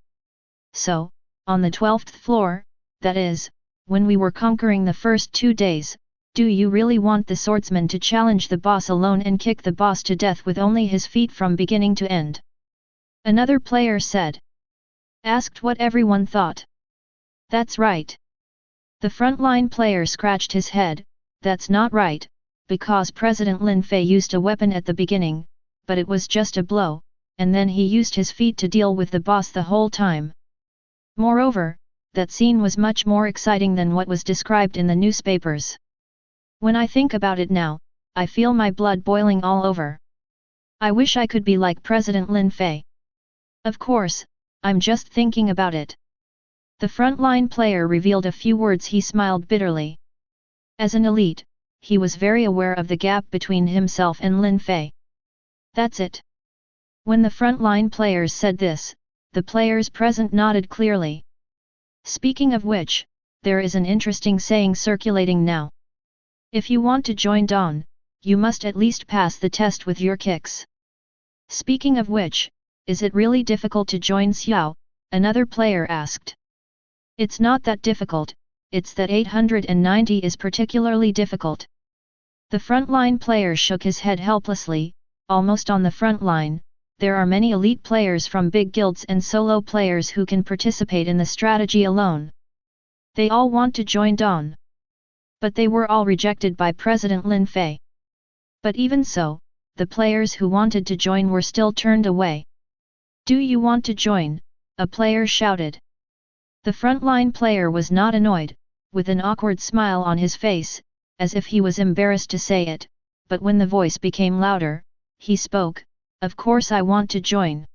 Speaker 1: So, on the 12th floor, that is, when we were conquering the first 2 days, do you really want the swordsman to challenge the boss alone and kick the boss to death with only his feet from beginning to end? Another player said. Asked what everyone thought. That's right. The frontline player scratched his head. That's not right, because President Lin Fei used a weapon at the beginning, but it was just a blow, and then he used his feet to deal with the boss the whole time. Moreover, that scene was much more exciting than what was described in the newspapers. When I think about it now, I feel my blood boiling all over. I wish I could be like President Lin Fei. Of course, I'm just thinking about it. The frontline player revealed a few words. He smiled bitterly. As an elite, he was very aware of the gap between himself and Lin Fei. That's it. When the frontline players said this, the players present nodded clearly. Speaking of which, there is an interesting saying circulating now. If you want to join Dawn, you must at least pass the test with your kicks. Speaking of which, is it really difficult to join Xiao? Another player asked. It's not that difficult, it's that 890 is particularly difficult. The frontline player shook his head helplessly. Almost on the front line, there are many elite players from big guilds and solo players who can participate in the strategy alone. They all want to join Dawn. But they were all rejected by President Lin Fei. But even so, the players who wanted to join were still turned away. Do you want to join? A player shouted. The frontline player was not annoyed, with an awkward smile on his face, as if he was embarrassed to say it, but when the voice became louder, he spoke, "Of course I want to join.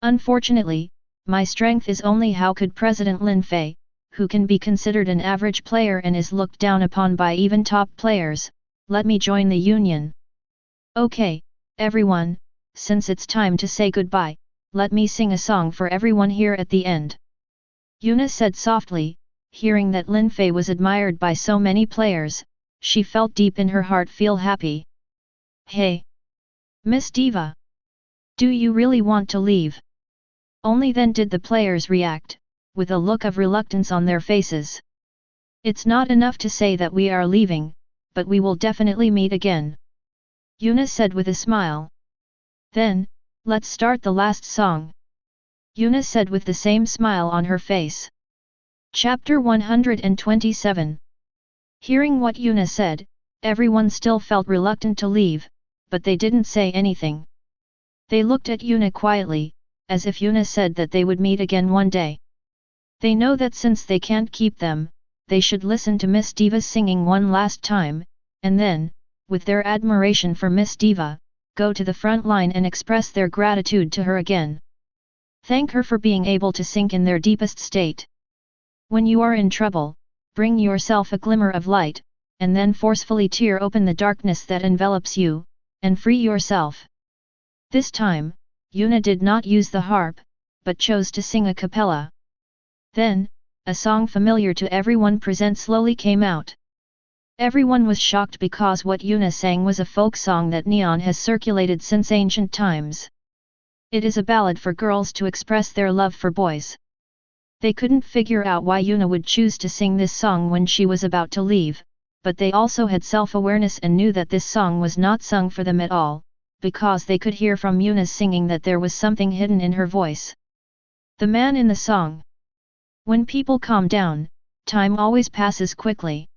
Speaker 1: Unfortunately, my strength is only how could President Lin Fei, who can be considered an average player and is looked down upon by even top players, let me join the union." Okay, everyone, since it's time to say goodbye, let me sing a song for everyone here at the end. Yuna said softly. Hearing that Lin Fei was admired by so many players, she felt deep in her heart feel happy. Hey! Miss Diva! Do you really want to leave? Only then did the players react, with a look of reluctance on their faces. It's not enough to say that we are leaving, but we will definitely meet again. Yuna said with a smile. Then, let's start the last song. Yuna said with the same smile on her face. Chapter 127. Hearing what Yuna said, everyone still felt reluctant to leave, but they didn't say anything. They looked at Yuna quietly, as if Yuna said that they would meet again one day. They know that since they can't keep them, they should listen to Miss Diva singing one last time, and then, with their admiration for Miss Diva, go to the front line and express their gratitude to her again. Thank her for being able to sink in their deepest state. When you are in trouble, bring yourself a glimmer of light, and then forcefully tear open the darkness that envelops you, and free yourself. This time, Yuna did not use the harp, but chose to sing a cappella. Then, a song familiar to everyone present slowly came out. Everyone was shocked because what Yuna sang was a folk song that Neon has circulated since ancient times. It is a ballad for girls to express their love for boys. They couldn't figure out why Yuna would choose to sing this song when she was about to leave, but they also had self-awareness and knew that this song was not sung for them at all, because they could hear from Yuna's singing that there was something hidden in her voice. The man in the song. When people calm down, time always passes quickly.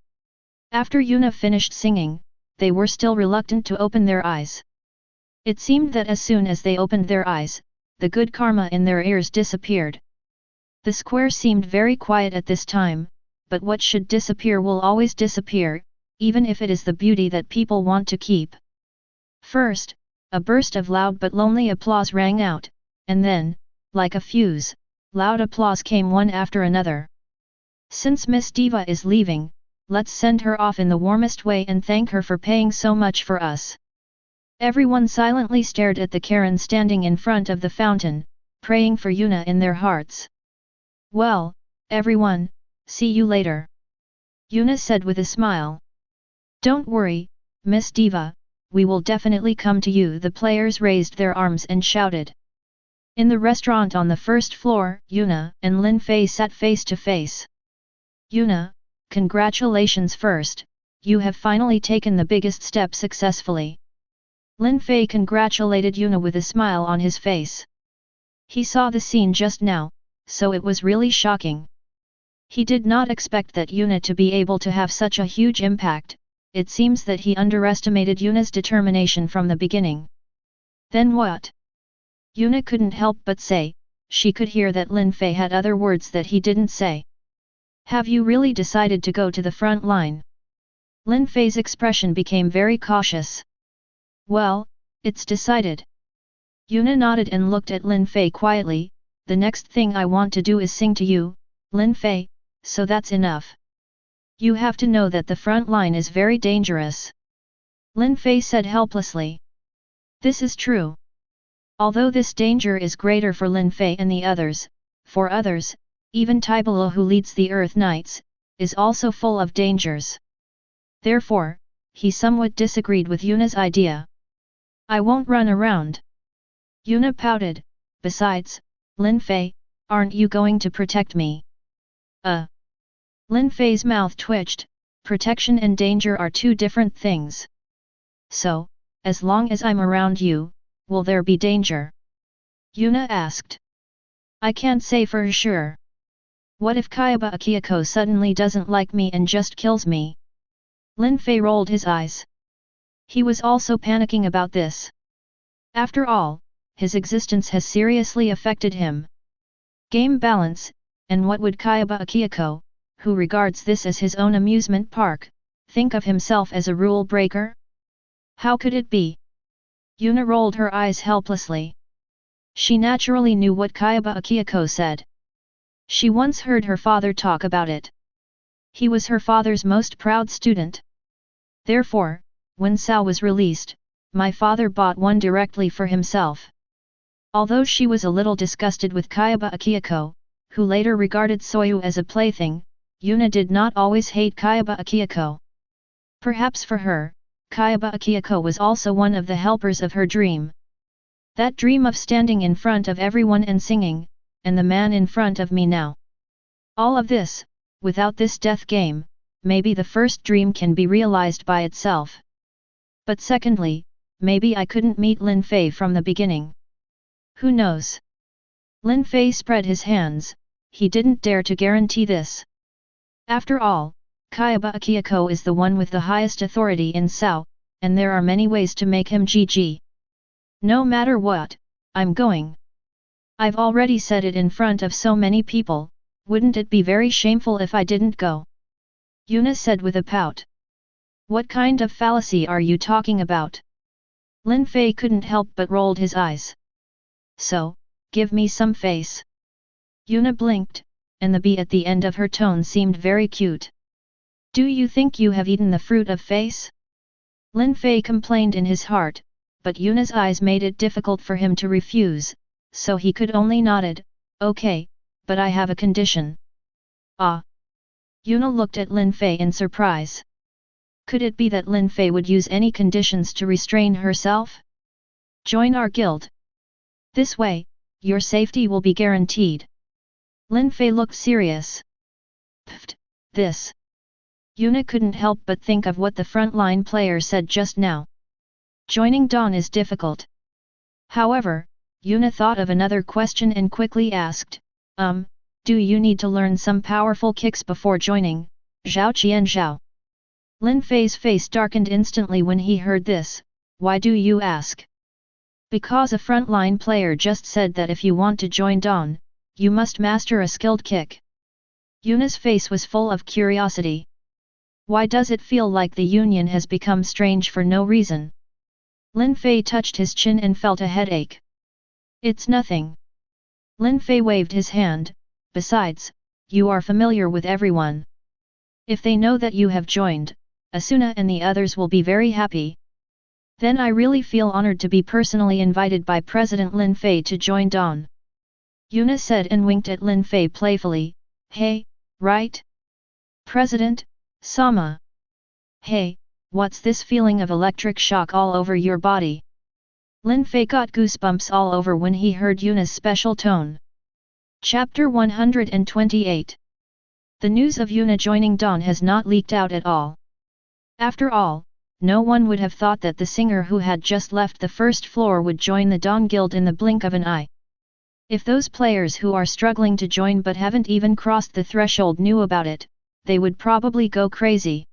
Speaker 1: After Yuna finished singing, they were still reluctant to open their eyes. It seemed that as soon as they opened their eyes, the good karma in their ears disappeared. The square seemed very quiet at this time, but what should disappear will always disappear, even if it is the beauty that people want to keep. First, a burst of loud but lonely applause rang out, and then, like a fuse, loud applause came one after another. Since Miss Diva is leaving, let's send her off in the warmest way and thank her for paying so much for us. Everyone silently stared at the Karen standing in front of the fountain, praying for Yuna in their hearts. Well, everyone, see you later. Yuna said with a smile. Don't worry, Miss Diva, we will definitely come to you. The players raised their arms and shouted. In the restaurant on the first floor, Yuna and Lin Fei sat face to face. Yuna, congratulations first, you have finally taken the biggest step successfully. Lin Fei congratulated Yuna with a smile on his face. He saw the scene just now, so it was really shocking. He did not expect that Yuna to be able to have such a huge impact. It seems that he underestimated Yuna's determination from the beginning. Then what? Yuna couldn't help but say, she could hear that Lin Fei had other words that he didn't say. Have you really decided to go to the front line? Lin Fei's expression became very cautious. Well, it's decided. Yuna nodded and looked at Lin Fei quietly. The next thing I want to do is sing to you, Lin Fei, so that's enough. You have to know that the front line is very dangerous. Lin Fei said helplessly. This is true. Although this danger is greater for Lin Fei and the others, for others, even Tibalo who leads the Earth Knights, is also full of dangers. Therefore, he somewhat disagreed with Yuna's idea. I won't run around. Yuna pouted. Besides, Lin Fei, aren't you going to protect me? Lin Fei's mouth twitched. Protection and danger are two different things. So, as long as I'm around you, will there be danger? Yuna asked. I can't say for sure. What if Kayaba Akihiko suddenly doesn't like me and just kills me? Lin Fei rolled his eyes. He was also panicking about this. After all, his existence has seriously affected him. Game balance, and what would Kayaba Akihiko, who regards this as his own amusement park, think of himself as a rule breaker? How could it be? Yuna rolled her eyes helplessly. She naturally knew what Kayaba Akihiko said. She once heard her father talk about it. He was her father's most proud student. Therefore, when Sao was released, my father bought one directly for himself. Although she was a little disgusted with Kayaba Akihiko, who later regarded Soyu as a plaything, Yuna did not always hate Kayaba Akihiko. Perhaps for her, Kayaba Akihiko was also one of the helpers of her dream. That dream of standing in front of everyone and singing, and the man in front of me now. All of this, without this death game, maybe the first dream can be realized by itself. But secondly, maybe I couldn't meet Lin Fei from the beginning. Who knows? Lin Fei spread his hands. He didn't dare to guarantee this. After all, Kayaba Akihiko is the one with the highest authority in Sao, and there are many ways to make him GG. No matter what, I'm going. I've already said it in front of so many people, wouldn't it be very shameful if I didn't go? Yuna said with a pout. What kind of fallacy are you talking about? Lin Fei couldn't help but rolled his eyes. So, give me some face. Yuna blinked, and the B at the end of her tone seemed very cute. Do you think you have eaten the fruit of face? Lin Fei complained in his heart, but Yuna's eyes made it difficult for him to refuse, so he could only nodded, okay, but I have a condition. Ah! Yuna looked at Lin Fei in surprise. Could it be that Lin Fei would use any conditions to restrain herself? Join our guild. This way, your safety will be guaranteed. Lin Fei looked serious. Pfft, this. Yuna couldn't help but think of what the frontline player said just now. Joining Dawn is difficult. However, Yuna thought of another question and quickly asked, do you need to learn some powerful kicks before joining, Zhao Qian Zhao? Lin Fei's face darkened instantly when he heard this. Why do you ask? Because a frontline player just said that if you want to join Dawn, you must master a skilled kick. Yuna's face was full of curiosity. Why does it feel like the union has become strange for no reason? Lin Fei touched his chin and felt a headache. It's nothing. Lin Fei waved his hand. Besides, you are familiar with everyone. If they know that you have joined, Asuna and the others will be very happy. Then I really feel honored to be personally invited by President Lin Fei to join Dawn. Yuna said and winked at Lin Fei playfully. Hey, right? President, Sama. Hey, what's this feeling of electric shock all over your body? Lin Fei got goosebumps all over when he heard Yuna's special tone. Chapter 128. The news of Yuna joining Dawn has not leaked out at all. After all, no one would have thought that the singer who had just left the first floor would join the Dawn Guild in the blink of an eye. If those players who are struggling to join but haven't even crossed the threshold knew about it, they would probably go crazy.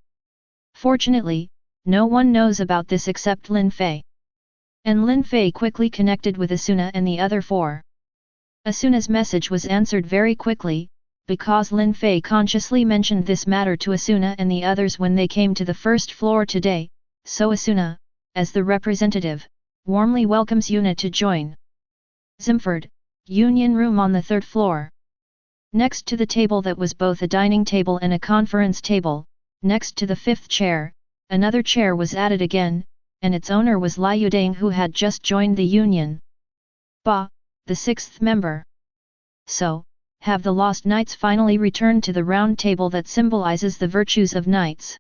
Speaker 1: Fortunately, no one knows about this except Lin Fei. And Lin Fei quickly connected with Asuna and the other four. Asuna's message was answered very quickly, because Lin Fei consciously mentioned this matter to Asuna and the others when they came to the first floor today, so Asuna, as the representative, warmly welcomes Yuna to join Zimford, Union Room on the third floor. Next to the table that was both a dining table and a conference table, next to the fifth chair, another chair was added again, and its owner was Lai Yudang who had just joined the union. Ba, the sixth member. So, have the lost knights finally returned to the round table that symbolizes the virtues of knights?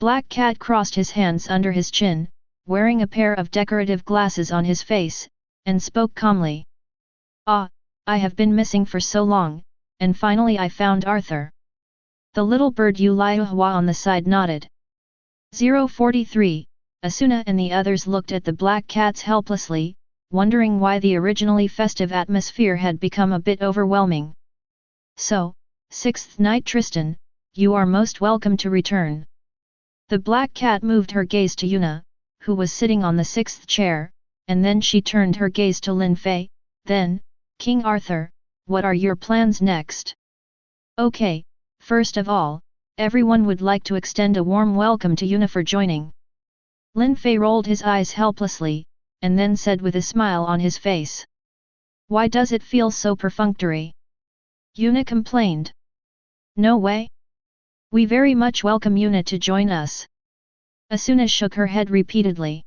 Speaker 1: Black Cat crossed his hands under his chin, wearing a pair of decorative glasses on his face, and spoke calmly. Ah, I have been missing for so long, and finally I found Arthur. The little bird Yuliahua on the side nodded. 043, Asuna and the others looked at the Black Cats helplessly, wondering why the originally festive atmosphere had become a bit overwhelming. So, sixth Knight Tristan, you are most welcome to return. The Black Cat moved her gaze to Yuna, who was sitting on the sixth chair, and then she turned her gaze to Lin Fei, then, King Arthur, what are your plans next? Okay, first of all, everyone would like to extend a warm welcome to Yuna for joining. Lin Fei rolled his eyes helplessly, and then said with a smile on his face. Why does it feel so perfunctory? Yuna complained. No way. We very much welcome Yuna to join us. Asuna shook her head repeatedly.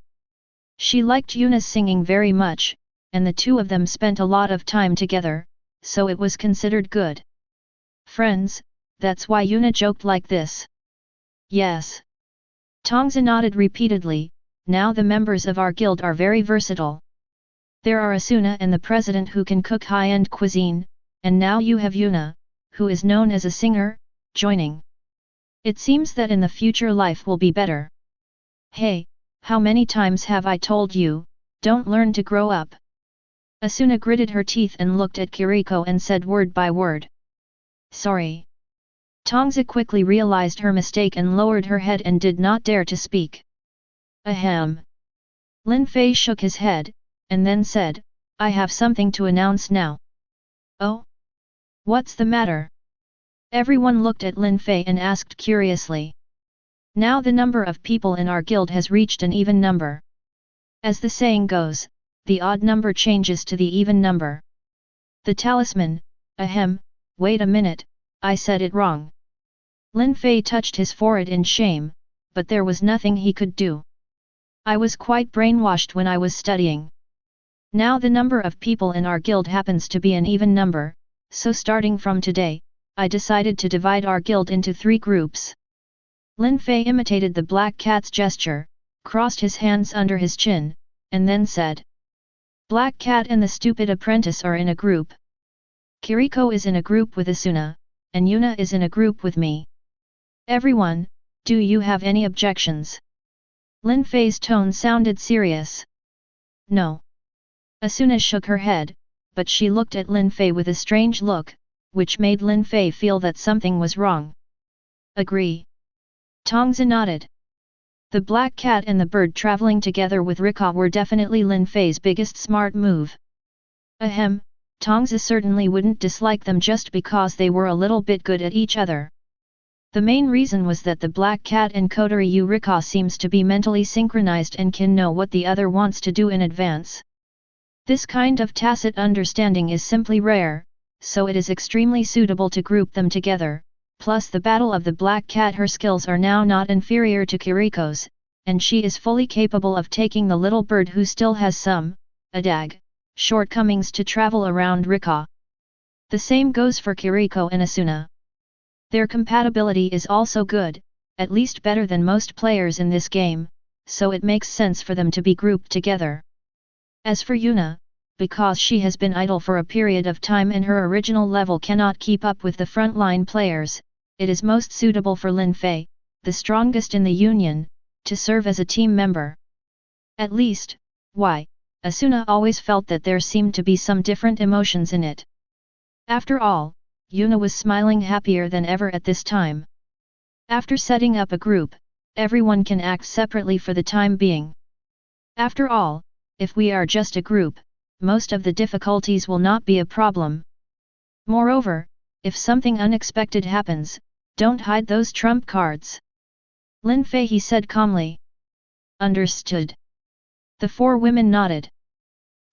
Speaker 1: She liked Yuna's singing very much, and the two of them spent a lot of time together, so it was considered good. Friends, that's why Yuna joked like this. Yes. Tongza nodded repeatedly. Now the members of our guild are very versatile. There are Asuna and the president who can cook high-end cuisine, and now you have Yuna, who is known as a singer, joining. It seems that in the future life will be better. Hey, how many times have I told you, don't learn to grow up? Asuna gritted her teeth and looked at Akihiko and said word by word. Sorry. Tongza quickly realized her mistake and lowered her head and did not dare to speak. Ahem. Lin Fei shook his head, and then said, I have something to announce now. Oh? What's the matter? Everyone looked at Lin Fei and asked curiously. Now the number of people in our guild has reached an even number. As the saying goes, the odd number changes to the even number. The talisman, ahem, wait a minute, I said it wrong. Lin Fei touched his forehead in shame, but there was nothing he could do. I was quite brainwashed when I was studying. Now the number of people in our guild happens to be an even number, so starting from today, I decided to divide our guild into 3 groups. Lin Fei imitated the Black Cat's gesture, crossed his hands under his chin, and then said. Black Cat and the stupid apprentice are in a group. Akihiko is in a group with Asuna, and Yuna is in a group with me. Everyone, do you have any objections? Lin Fei's tone sounded serious. No. Asuna shook her head, but she looked at Lin Fei with a strange look, which made Lin Fei feel that something was wrong. Agree. Tongza nodded. The Black Cat and the bird traveling together with Rika were definitely Lin Fei's biggest smart move. Ahem, Tongza certainly wouldn't dislike them just because they were a little bit good at each other. The main reason was that the Black Cat and Kotoryu Rika seems to be mentally synchronized and can know what the other wants to do in advance. This kind of tacit understanding is simply rare, so it is extremely suitable to group them together, plus the battle of the Black Cat, her skills are now not inferior to Kiriko's, and she is fully capable of taking the little bird who still has some, shortcomings to travel around Rika. The same goes for Kiriko and Asuna. Their compatibility is also good, at least better than most players in this game, so it makes sense for them to be grouped together. As for Yuna, because she has been idle for a period of time and her original level cannot keep up with the frontline players, it is most suitable for Lin Fei, the strongest in the Union, to serve as a team member. At least, Asuna always felt that there seemed to be some different emotions in it. After all, Yuna was smiling happier than ever at this time. After setting up a group, everyone can act separately for the time being. After all, if we are just a group, most of the difficulties will not be a problem. Moreover, if something unexpected happens, don't hide those trump cards. Lin Fei, he said calmly. Understood. The four women nodded.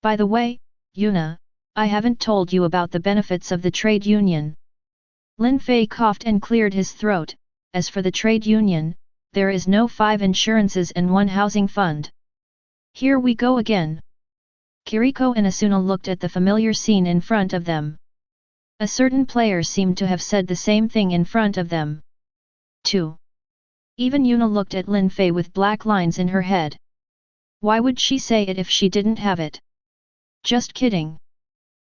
Speaker 1: By the way, Yuna, I haven't told you about the benefits of the trade union. Lin Fei coughed and cleared his throat. As for the trade union, there is no 5 insurances and 1 housing fund. Here we go again. Kiriko and Asuna looked at the familiar scene in front of them. A certain player seemed to have said the same thing in front of them. 2. Even Yuna looked at Lin Fei with black lines in her head. Why would she say it if she didn't have it? Just kidding.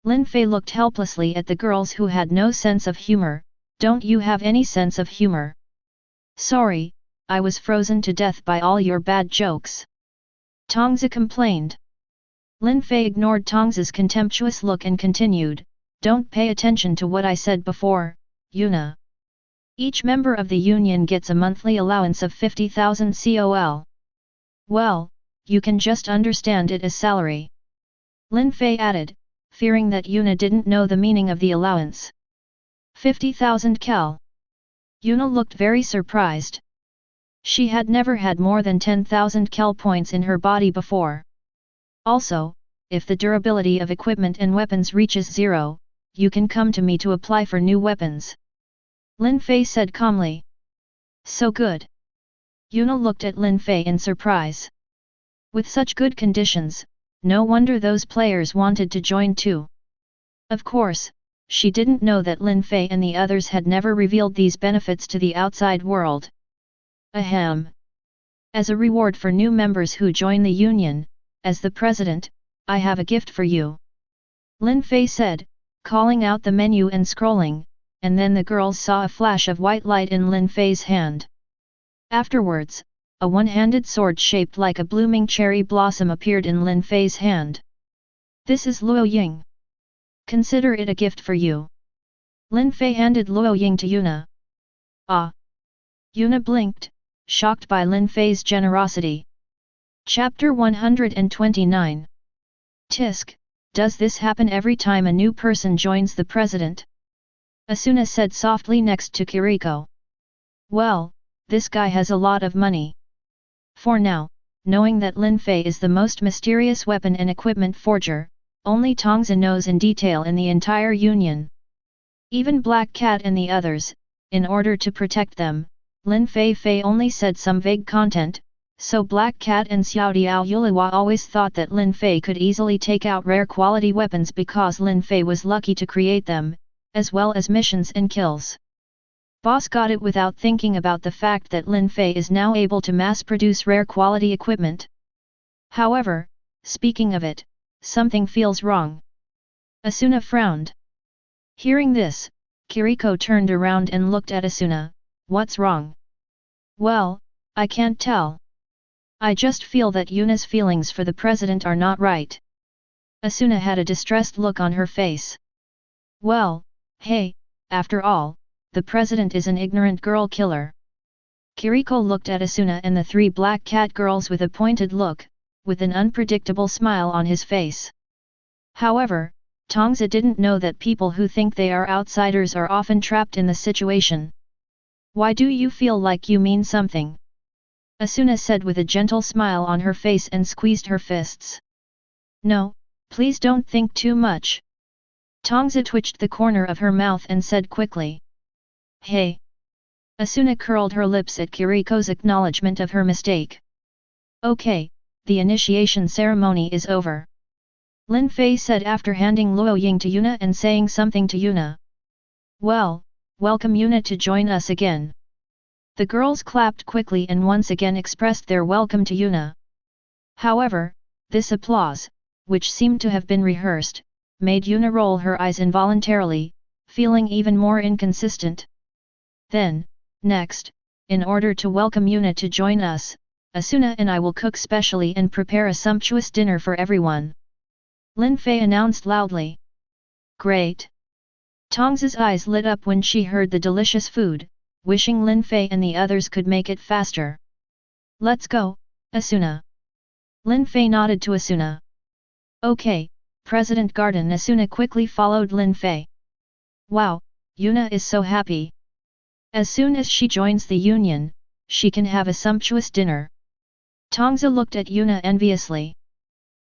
Speaker 1: Lin Fei looked helplessly at the girls who had no sense of humor. Don't you have any sense of humor? Sorry, I was frozen to death by all your bad jokes. Tongzi complained. Lin Fei ignored Tongzi's contemptuous look and continued, don't pay attention to what I said before, Yuna. Each member of the union gets a monthly allowance of 50,000 COL. Well, you can just understand it as salary. Lin Fei added, fearing that Yuna didn't know the meaning of the allowance. 50,000 kel. Yuna looked very surprised. She had never had more than 10,000 kel points in her body before. Also, if the durability of equipment and weapons reaches 0, you can come to me to apply for new weapons. Lin Fei said calmly. So good. Yuna looked at Lin Fei in surprise. With such good conditions, no wonder those players wanted to join too. Of course, she didn't know that Lin Fei and the others had never revealed these benefits to the outside world. Ahem. As a reward for new members who join the union, as the president, I have a gift for you. Lin Fei said, calling out the menu and scrolling, and then the girls saw a flash of white light in Lin Fei's hand. Afterwards, a one-handed sword shaped like a blooming cherry blossom appeared in Lin Fei's hand. This is Luo Ying. Consider it a gift for you. Lin Fei handed Luo Ying to Yuna. Ah! Yuna blinked, shocked by Lin Fei's generosity. Chapter 129. Tisk, does this happen every time a new person joins the president? Asuna said softly next to Kiriko. Well, this guy has a lot of money. For now, knowing that Lin Fei is the most mysterious weapon and equipment forger, only Tongzi knows in detail in the entire union. Even Black Cat and the others, in order to protect them, Lin Fei only said some vague content, so Black Cat and Xiao Diao Yuliwa always thought that Lin Fei could easily take out rare quality weapons because Lin Fei was lucky to create them, as well as missions and kills. Boss got it without thinking about the fact that Lin Fei is now able to mass-produce rare quality equipment. However, speaking of it, something feels wrong. Asuna frowned. Hearing this, Kiriko turned around and looked at Asuna. What's wrong? Well, I can't tell. I just feel that Yuna's feelings for the president are not right. Asuna had a distressed look on her face. Well, hey, after all, the president is an ignorant girl killer. Kiriko looked at Asuna and the 3 Black Cat girls with a pointed look, with an unpredictable smile on his face. However, Tongzi didn't know that people who think they are outsiders are often trapped in the situation. Why do you feel like you mean something? Asuna said with a gentle smile on her face and squeezed her fists. No, please don't think too much. Tongza twitched the corner of her mouth and said quickly. Hey! Asuna curled her lips at Kiriko's acknowledgement of her mistake. Okay, the initiation ceremony is over. Lin Fei said after handing Luo Ying to Yuna and saying something to Yuna. Well, welcome Yuna to join us again. The girls clapped quickly and once again expressed their welcome to Yuna. However, this applause, which seemed to have been rehearsed, made Yuna roll her eyes involuntarily, feeling even more inconsistent. Then, next, in order to welcome Yuna to join us, Asuna and I will cook specially and prepare a sumptuous dinner for everyone. Lin Fei announced loudly. Great! Tongza's eyes lit up when she heard the delicious food, wishing Lin Fei and the others could make it faster. Let's go, Asuna. Lin Fei nodded to Asuna. Okay, President Garden. Asuna quickly followed Lin Fei. Wow, Yuna is so happy. As soon as she joins the union, she can have a sumptuous dinner. Tongza looked at Yuna enviously.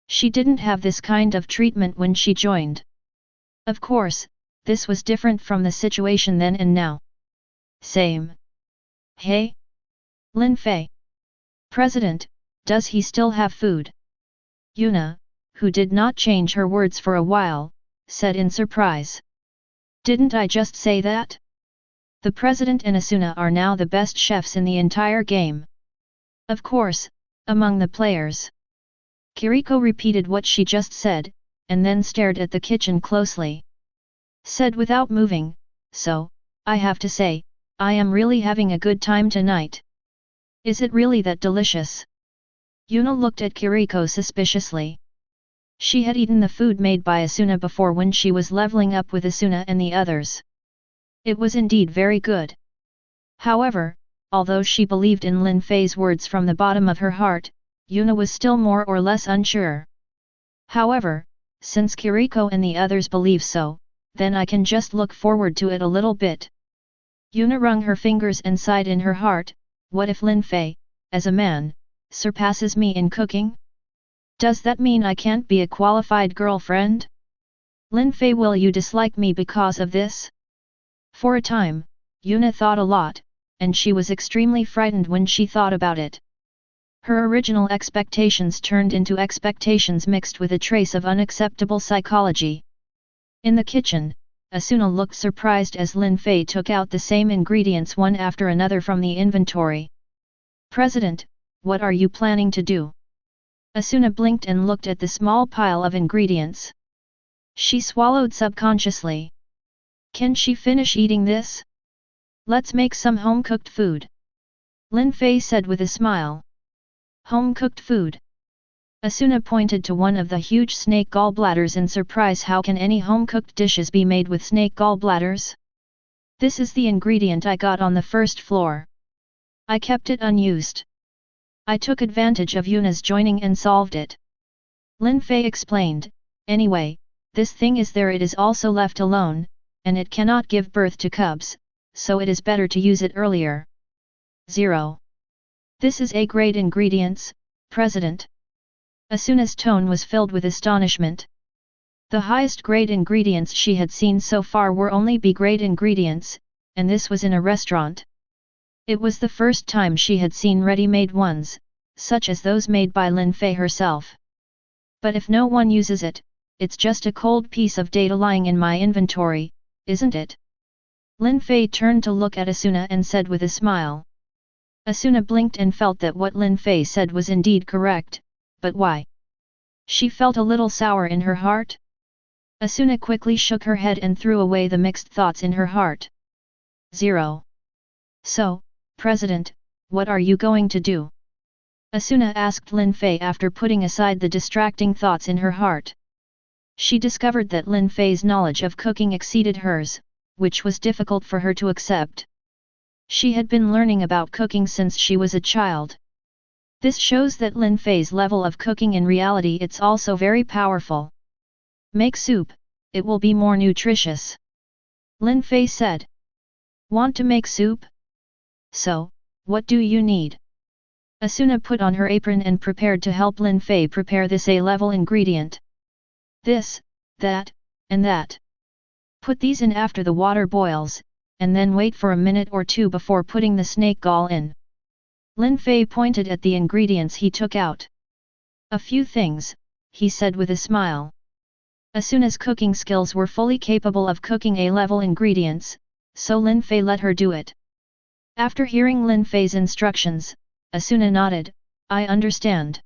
Speaker 1: She didn't have this kind of treatment when she joined. Of course, this was different from the situation then and now. Same. Hey? Lin Fei. President, does he still have food? Yuna, who did not change her words for a while, said in surprise. Didn't I just say that? The President and Asuna are now the best chefs in the entire game. Of course, among the players. Kiriko repeated what she just said, and then stared at the kitchen closely. Said without moving, so, I have to say, I am really having a good time tonight. Is it really that delicious? Yuna looked at Kiriko suspiciously. She had eaten the food made by Asuna before when she was leveling up with Asuna and the others. It was indeed very good. However, although she believed in Lin Fei's words from the bottom of her heart, Yuna was still more or less unsure. However, since Kiriko and the others believe so, then I can just look forward to it a little bit. Yuna wrung her fingers and sighed in her heart, what if Lin Fei, as a man, surpasses me in cooking? Does that mean I can't be a qualified girlfriend? Lin Fei, will you dislike me because of this? For a time, Yuna thought a lot, and she was extremely frightened when she thought about it. Her original expectations turned into expectations mixed with a trace of unacceptable psychology. In the kitchen, Asuna looked surprised as Lin Fei took out the same ingredients one after another from the inventory. President, what are you planning to do? Asuna blinked and looked at the small pile of ingredients. She swallowed subconsciously. Can she finish eating this? Let's make some home-cooked food. Lin Fei said with a smile. Home-cooked food? Asuna pointed to one of the huge snake gallbladders in surprise. How can any home-cooked dishes be made with snake gallbladders? This is the ingredient I got on the first floor. I kept it unused. I took advantage of Yuna's joining and solved it. Lin Fei explained, anyway, this thing is there, it is also left alone, and it cannot give birth to cubs, so it is better to use it earlier. 0. This is a great ingredients, President. Asuna's tone was filled with astonishment. The highest grade ingredients she had seen so far were only B-grade ingredients, and this was in a restaurant. It was the first time she had seen ready-made ones, such as those made by Lin Fei herself. But if no one uses it, it's just a cold piece of data lying in my inventory, isn't it? Lin Fei turned to look at Asuna and said with a smile. Asuna blinked and felt that what Lin Fei said was indeed correct, but why? She felt a little sour in her heart. Asuna quickly shook her head and threw away the mixed thoughts in her heart. 0. So, President, what are you going to do? Asuna asked Lin Fei after putting aside the distracting thoughts in her heart. She discovered that Lin Fei's knowledge of cooking exceeded hers, which was difficult for her to accept. She had been learning about cooking since she was a child. This shows that Lin Fei's level of cooking in reality it's also very powerful. Make soup, it will be more nutritious. Lin Fei said. Want to make soup? So, what do you need? Asuna put on her apron and prepared to help Lin Fei prepare this A-level ingredient. This, that, and that. Put these in after the water boils, and then wait for a minute or two before putting the snake gall in. Lin Fei pointed at the ingredients he took out. A few things, he said with a smile. Asuna's cooking skills were fully capable of cooking A-level ingredients, so Lin Fei let her do it. After hearing Lin Fei's instructions, Asuna nodded, I understand.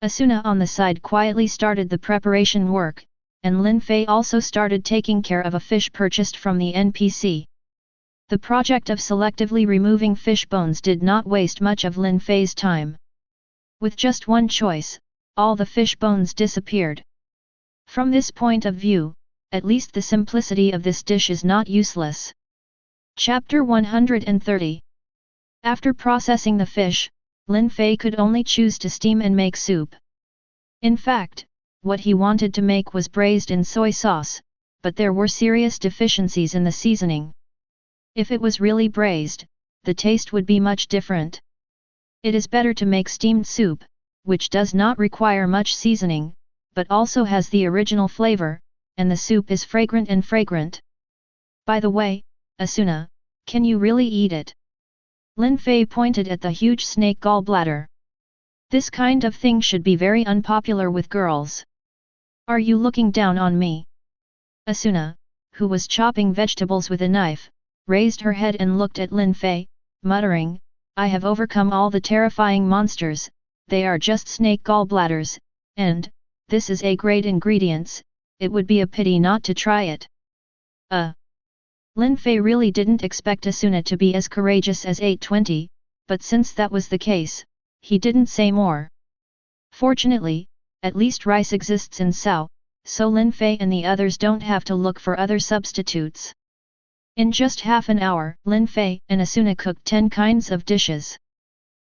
Speaker 1: Asuna on the side quietly started the preparation work, and Lin Fei also started taking care of a fish purchased from the NPC. The project of selectively removing fish bones did not waste much of Lin Fei's time. With just one choice, all the fish bones disappeared. From this point of view, at least the simplicity of this dish is not useless. Chapter 130. After processing the fish, Lin Fei could only choose to steam and make soup. In fact, what he wanted to make was braised in soy sauce, but there were serious deficiencies in the seasoning. If it was really braised, the taste would be much different. It is better to make steamed soup, which does not require much seasoning, but also has the original flavor, and the soup is fragrant and fragrant. By the way, Asuna, can you really eat it? Lin Fei pointed at the huge snake gallbladder. This kind of thing should be very unpopular with girls. Are you looking down on me? Asuna, who was chopping vegetables with a knife, raised her head and looked at Lin Fei, muttering, I have overcome all the terrifying monsters, they are just snake gallbladders, and, this is A-grade ingredients, it would be a pity not to try it. Lin Fei really didn't expect Asuna to be as courageous as 820, but since that was the case, he didn't say more. Fortunately, at least rice exists in Sao, so Lin Fei and the others don't have to look for other substitutes. In just half an hour, Lin Fei and Asuna cooked 10 kinds of dishes.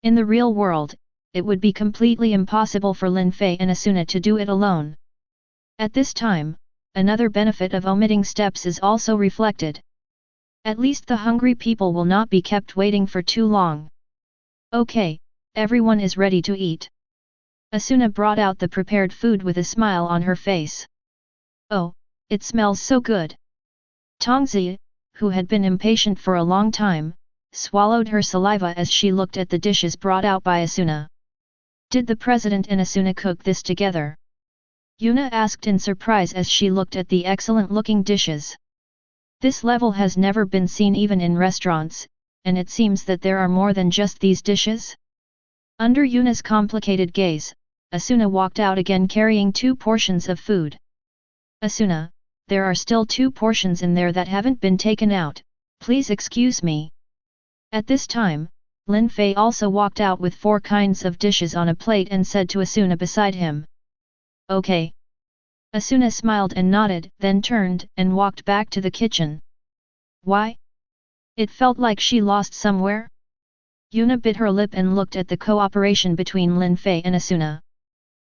Speaker 1: In the real world, it would be completely impossible for Lin Fei and Asuna to do it alone. At this time, another benefit of omitting steps is also reflected. At least the hungry people will not be kept waiting for too long. Okay, everyone is ready to eat. Asuna brought out the prepared food with a smile on her face. Oh, it smells so good. Tongzi, who had been impatient for a long time, swallowed her saliva as she looked at the dishes brought out by Asuna. Did the president and Asuna cook this together? Yuna asked in surprise as she looked at the excellent-looking dishes. This level has never been seen even in restaurants, and it seems that there are more than just these dishes? Under Yuna's complicated gaze, Asuna walked out again carrying 2 portions of food. Asuna, there are still 2 portions in there that haven't been taken out, please excuse me. At this time, Lin Fei also walked out with 4 kinds of dishes on a plate and said to Asuna beside him. Okay. Asuna smiled and nodded, then turned and walked back to the kitchen. Why? It felt like she lost somewhere? Yuna bit her lip and looked at the cooperation between Lin Fei and Asuna.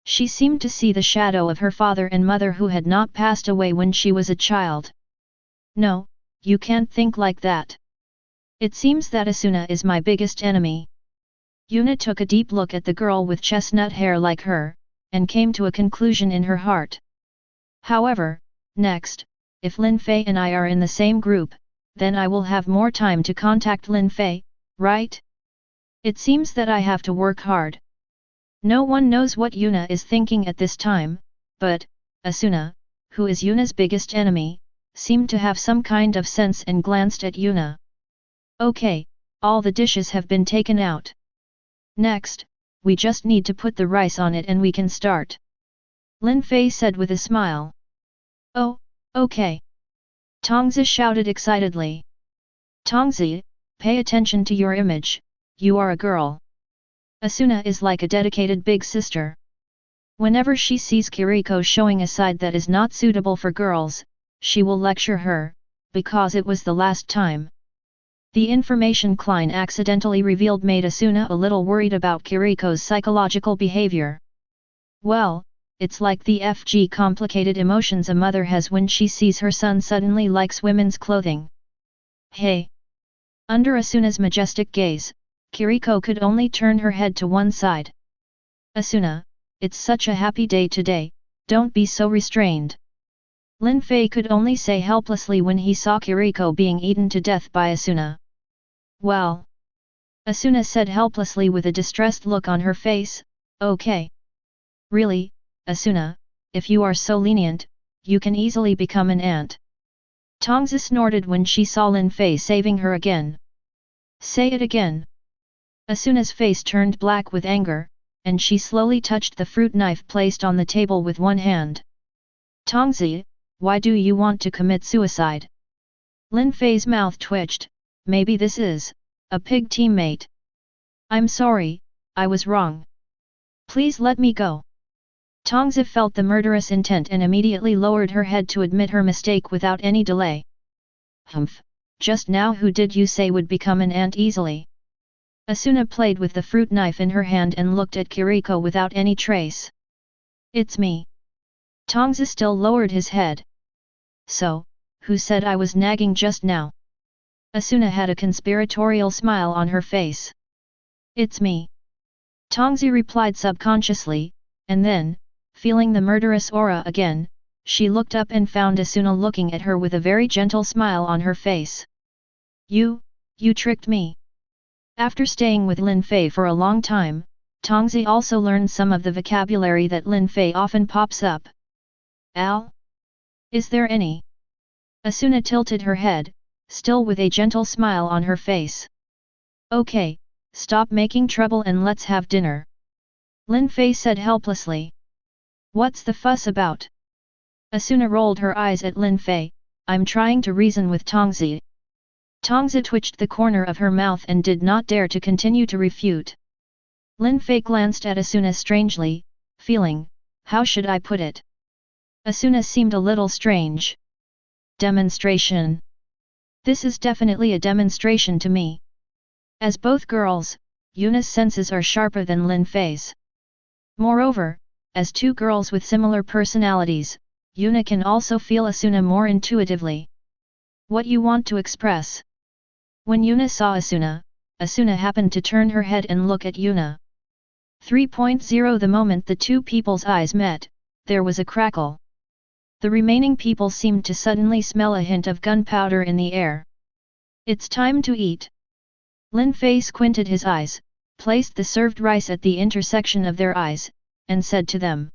Speaker 1: She seemed to see the shadow of her father and mother who had not passed away when she was a child. No, you can't think like that. It seems that Asuna is my biggest enemy. Yuna took a deep look at the girl with chestnut hair like her, and came to a conclusion in her heart. However, next, if Lin Fei and I are in the same group, then I will have more time to contact Lin Fei, right? It seems that I have to work hard. No one knows what Yuna is thinking at this time, but, Asuna, who is Yuna's biggest enemy, seemed to have some kind of sense and glanced at Yuna. Okay, all the dishes have been taken out. Next, we just need to put the rice on it and we can start. Lin Fei said with a smile. Oh, okay. Tongzi shouted excitedly. Tongzi, pay attention to your image, you are a girl. Asuna is like a dedicated big sister. Whenever she sees Kiriko showing a side that is not suitable for girls, she will lecture her, because it was the last time. The information Klein accidentally revealed made Asuna a little worried about Kiriko's psychological behavior. Well, it's like the FG complicated emotions a mother has when she sees her son suddenly likes women's clothing. Hey! Under Asuna's majestic gaze, Kiriko could only turn her head to one side. Asuna, it's such a happy day today, don't be so restrained. Lin Fei could only say helplessly when he saw Akihiko being eaten to death by Asuna. Well. Asuna said helplessly with a distressed look on her face, okay. Really, Asuna, if you are so lenient, you can easily become an ant. Tongzi snorted when she saw Lin Fei saving her again. Say it again. Asuna's face turned black with anger, and she slowly touched the fruit knife placed on the table with one hand. Tongzi, why do you want to commit suicide? Lin Fei's mouth twitched, maybe this is a pig teammate. I'm sorry, I was wrong. Please let me go. Tongzi felt the murderous intent and immediately lowered her head to admit her mistake without any delay. Humph, just now who did you say would become an ant easily? Asuna played with the fruit knife in her hand and looked at Akihiko without any trace. It's me. Tongzi still lowered his head. So, who said I was nagging just now? Asuna had a conspiratorial smile on her face. It's me. Tongzi replied subconsciously, and then, feeling the murderous aura again, she looked up and found Asuna looking at her with a very gentle smile on her face. You tricked me. After staying with Lin Fei for a long time, Tongzi also learned some of the vocabulary that Lin Fei often pops up. Al? Is there any? Asuna tilted her head, still with a gentle smile on her face. Okay, stop making trouble and let's have dinner. Lin Fei said helplessly. What's the fuss about? Asuna rolled her eyes at Lin Fei, I'm trying to reason with Tongzi. Tongzi twitched the corner of her mouth and did not dare to continue to refute. Lin Fei glanced at Asuna strangely, feeling, how should I put it? Asuna seemed a little strange. Demonstration. This is definitely a demonstration to me. As both girls, Yuna's senses are sharper than Lin Fei's. Moreover, as two girls with similar personalities, Yuna can also feel Asuna more intuitively. What you want to express? When Yuna saw Asuna, Asuna happened to turn her head and look at Yuna. 3.0 The moment the two people's eyes met, there was a crackle. The remaining people seemed to suddenly smell a hint of gunpowder in the air. It's time to eat. Lin Fei squinted his eyes, placed the served rice at the intersection of their eyes, and said to them.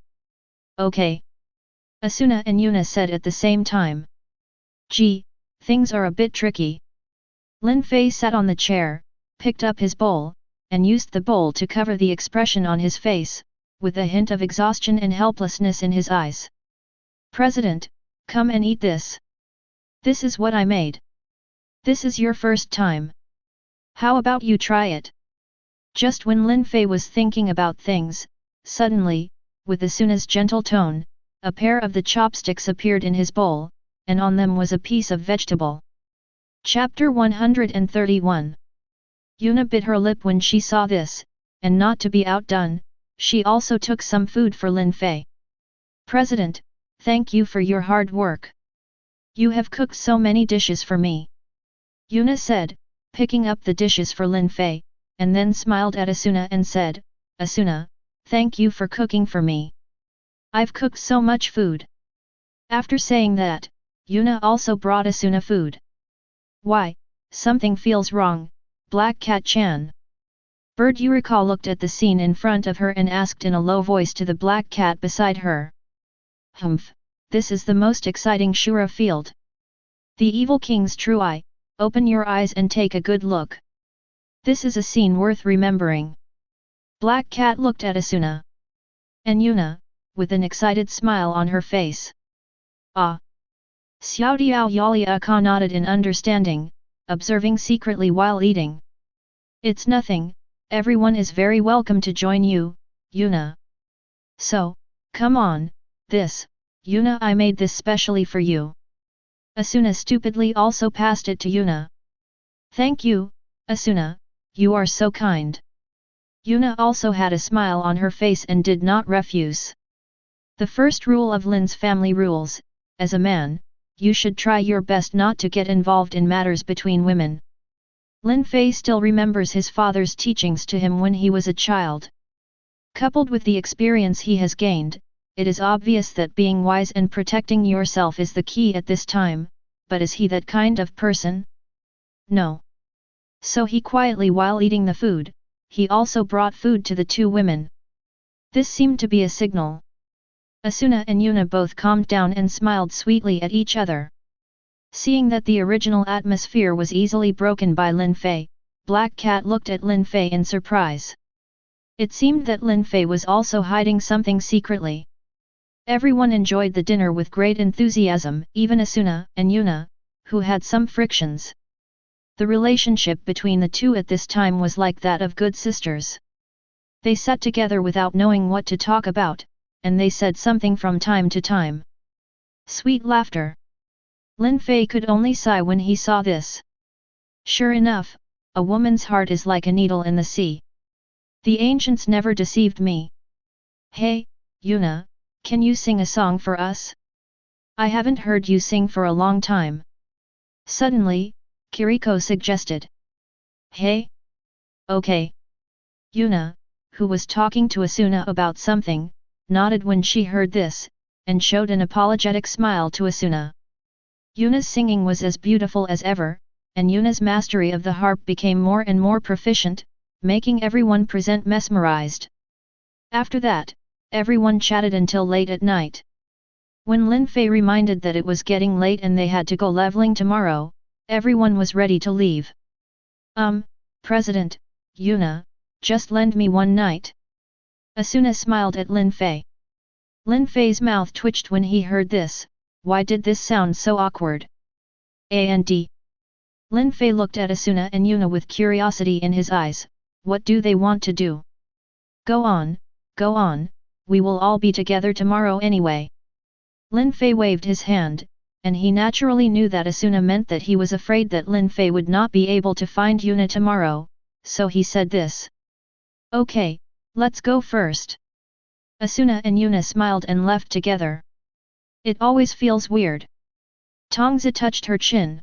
Speaker 1: Okay. Asuna and Yuna said at the same time. Gee, things are a bit tricky. Lin Fei sat on the chair, picked up his bowl, and used the bowl to cover the expression on his face, with a hint of exhaustion and helplessness in his eyes. President, come and eat this. This is what I made. This is your first time. How about you try it? Just when Lin Fei was thinking about things, suddenly, with Asuna's gentle tone, a pair of the chopsticks appeared in his bowl, and on them was a piece of vegetable. Chapter 131. Yuna bit her lip when she saw this, and not to be outdone, she also took some food for Lin Fei. President, thank you for your hard work. You have cooked so many dishes for me. Yuna said, picking up the dishes for Lin Fei, and then smiled at Asuna and said, Asuna, thank you for cooking for me. I've cooked so much food. After saying that, Yuna also brought Asuna food. Why, something feels wrong, Black Cat-chan. Bird Yuriko looked at the scene in front of her and asked in a low voice to the black cat beside her. Humph, this is the most exciting Shura field. The evil king's true eye, open your eyes and take a good look. This is a scene worth remembering. Black Cat looked at Asuna. And Yuna, with an excited smile on her face. Ah! Xiao Diao Yalia nodded in understanding, observing secretly while eating. It's nothing, everyone is very welcome to join you, Yuna. So, come on, this, Yuna, I made this specially for you. Asuna stupidly also passed it to Yuna. Thank you, Asuna, you are so kind. Yuna also had a smile on her face and did not refuse. The first rule of Lin's family rules, as a man, you should try your best not to get involved in matters between women. Lin Fei still remembers his father's teachings to him when he was a child. Coupled with the experience he has gained, it is obvious that being wise and protecting yourself is the key at this time, but is he that kind of person? No. So he quietly, while eating the food, he also brought food to the two women. This seemed to be a signal. Asuna and Yuna both calmed down and smiled sweetly at each other. Seeing that the original atmosphere was easily broken by Lin Fei, Black Cat looked at Lin Fei in surprise. It seemed that Lin Fei was also hiding something secretly. Everyone enjoyed the dinner with great enthusiasm, even Asuna and Yuna, who had some frictions. The relationship between the two at this time was like that of good sisters. They sat together without knowing what to talk about, and they said something from time to time. Sweet laughter. Lin Fei could only sigh when he saw this. Sure enough, a woman's heart is like a needle in the sea. The ancients never deceived me. Hey, Yuna, can you sing a song for us? I haven't heard you sing for a long time. Suddenly, Kiriko suggested. Hey? Okay. Yuna, who was talking to Asuna about something, nodded when she heard this, and showed an apologetic smile to Asuna. Yuna's singing was as beautiful as ever, and Yuna's mastery of the harp became more and more proficient, making everyone present mesmerized. After that, everyone chatted until late at night. When Lin Fei reminded that it was getting late and they had to go leveling tomorrow, everyone was ready to leave. President, Yuna, just lend me one night. Asuna smiled at Lin Fei. Lin Fei's mouth twitched when he heard this. Why did this sound so awkward? And Lin Fei looked at Asuna and Yuna with curiosity in his eyes. What do they want to do? Go on, we will all be together tomorrow anyway. Lin Fei waved his hand, and he naturally knew that Asuna meant that he was afraid that Lin Fei would not be able to find Yuna tomorrow, so he said this. Okay, let's go first. Asuna and Yuna smiled and left together. It always feels weird. Tongzi touched her chin.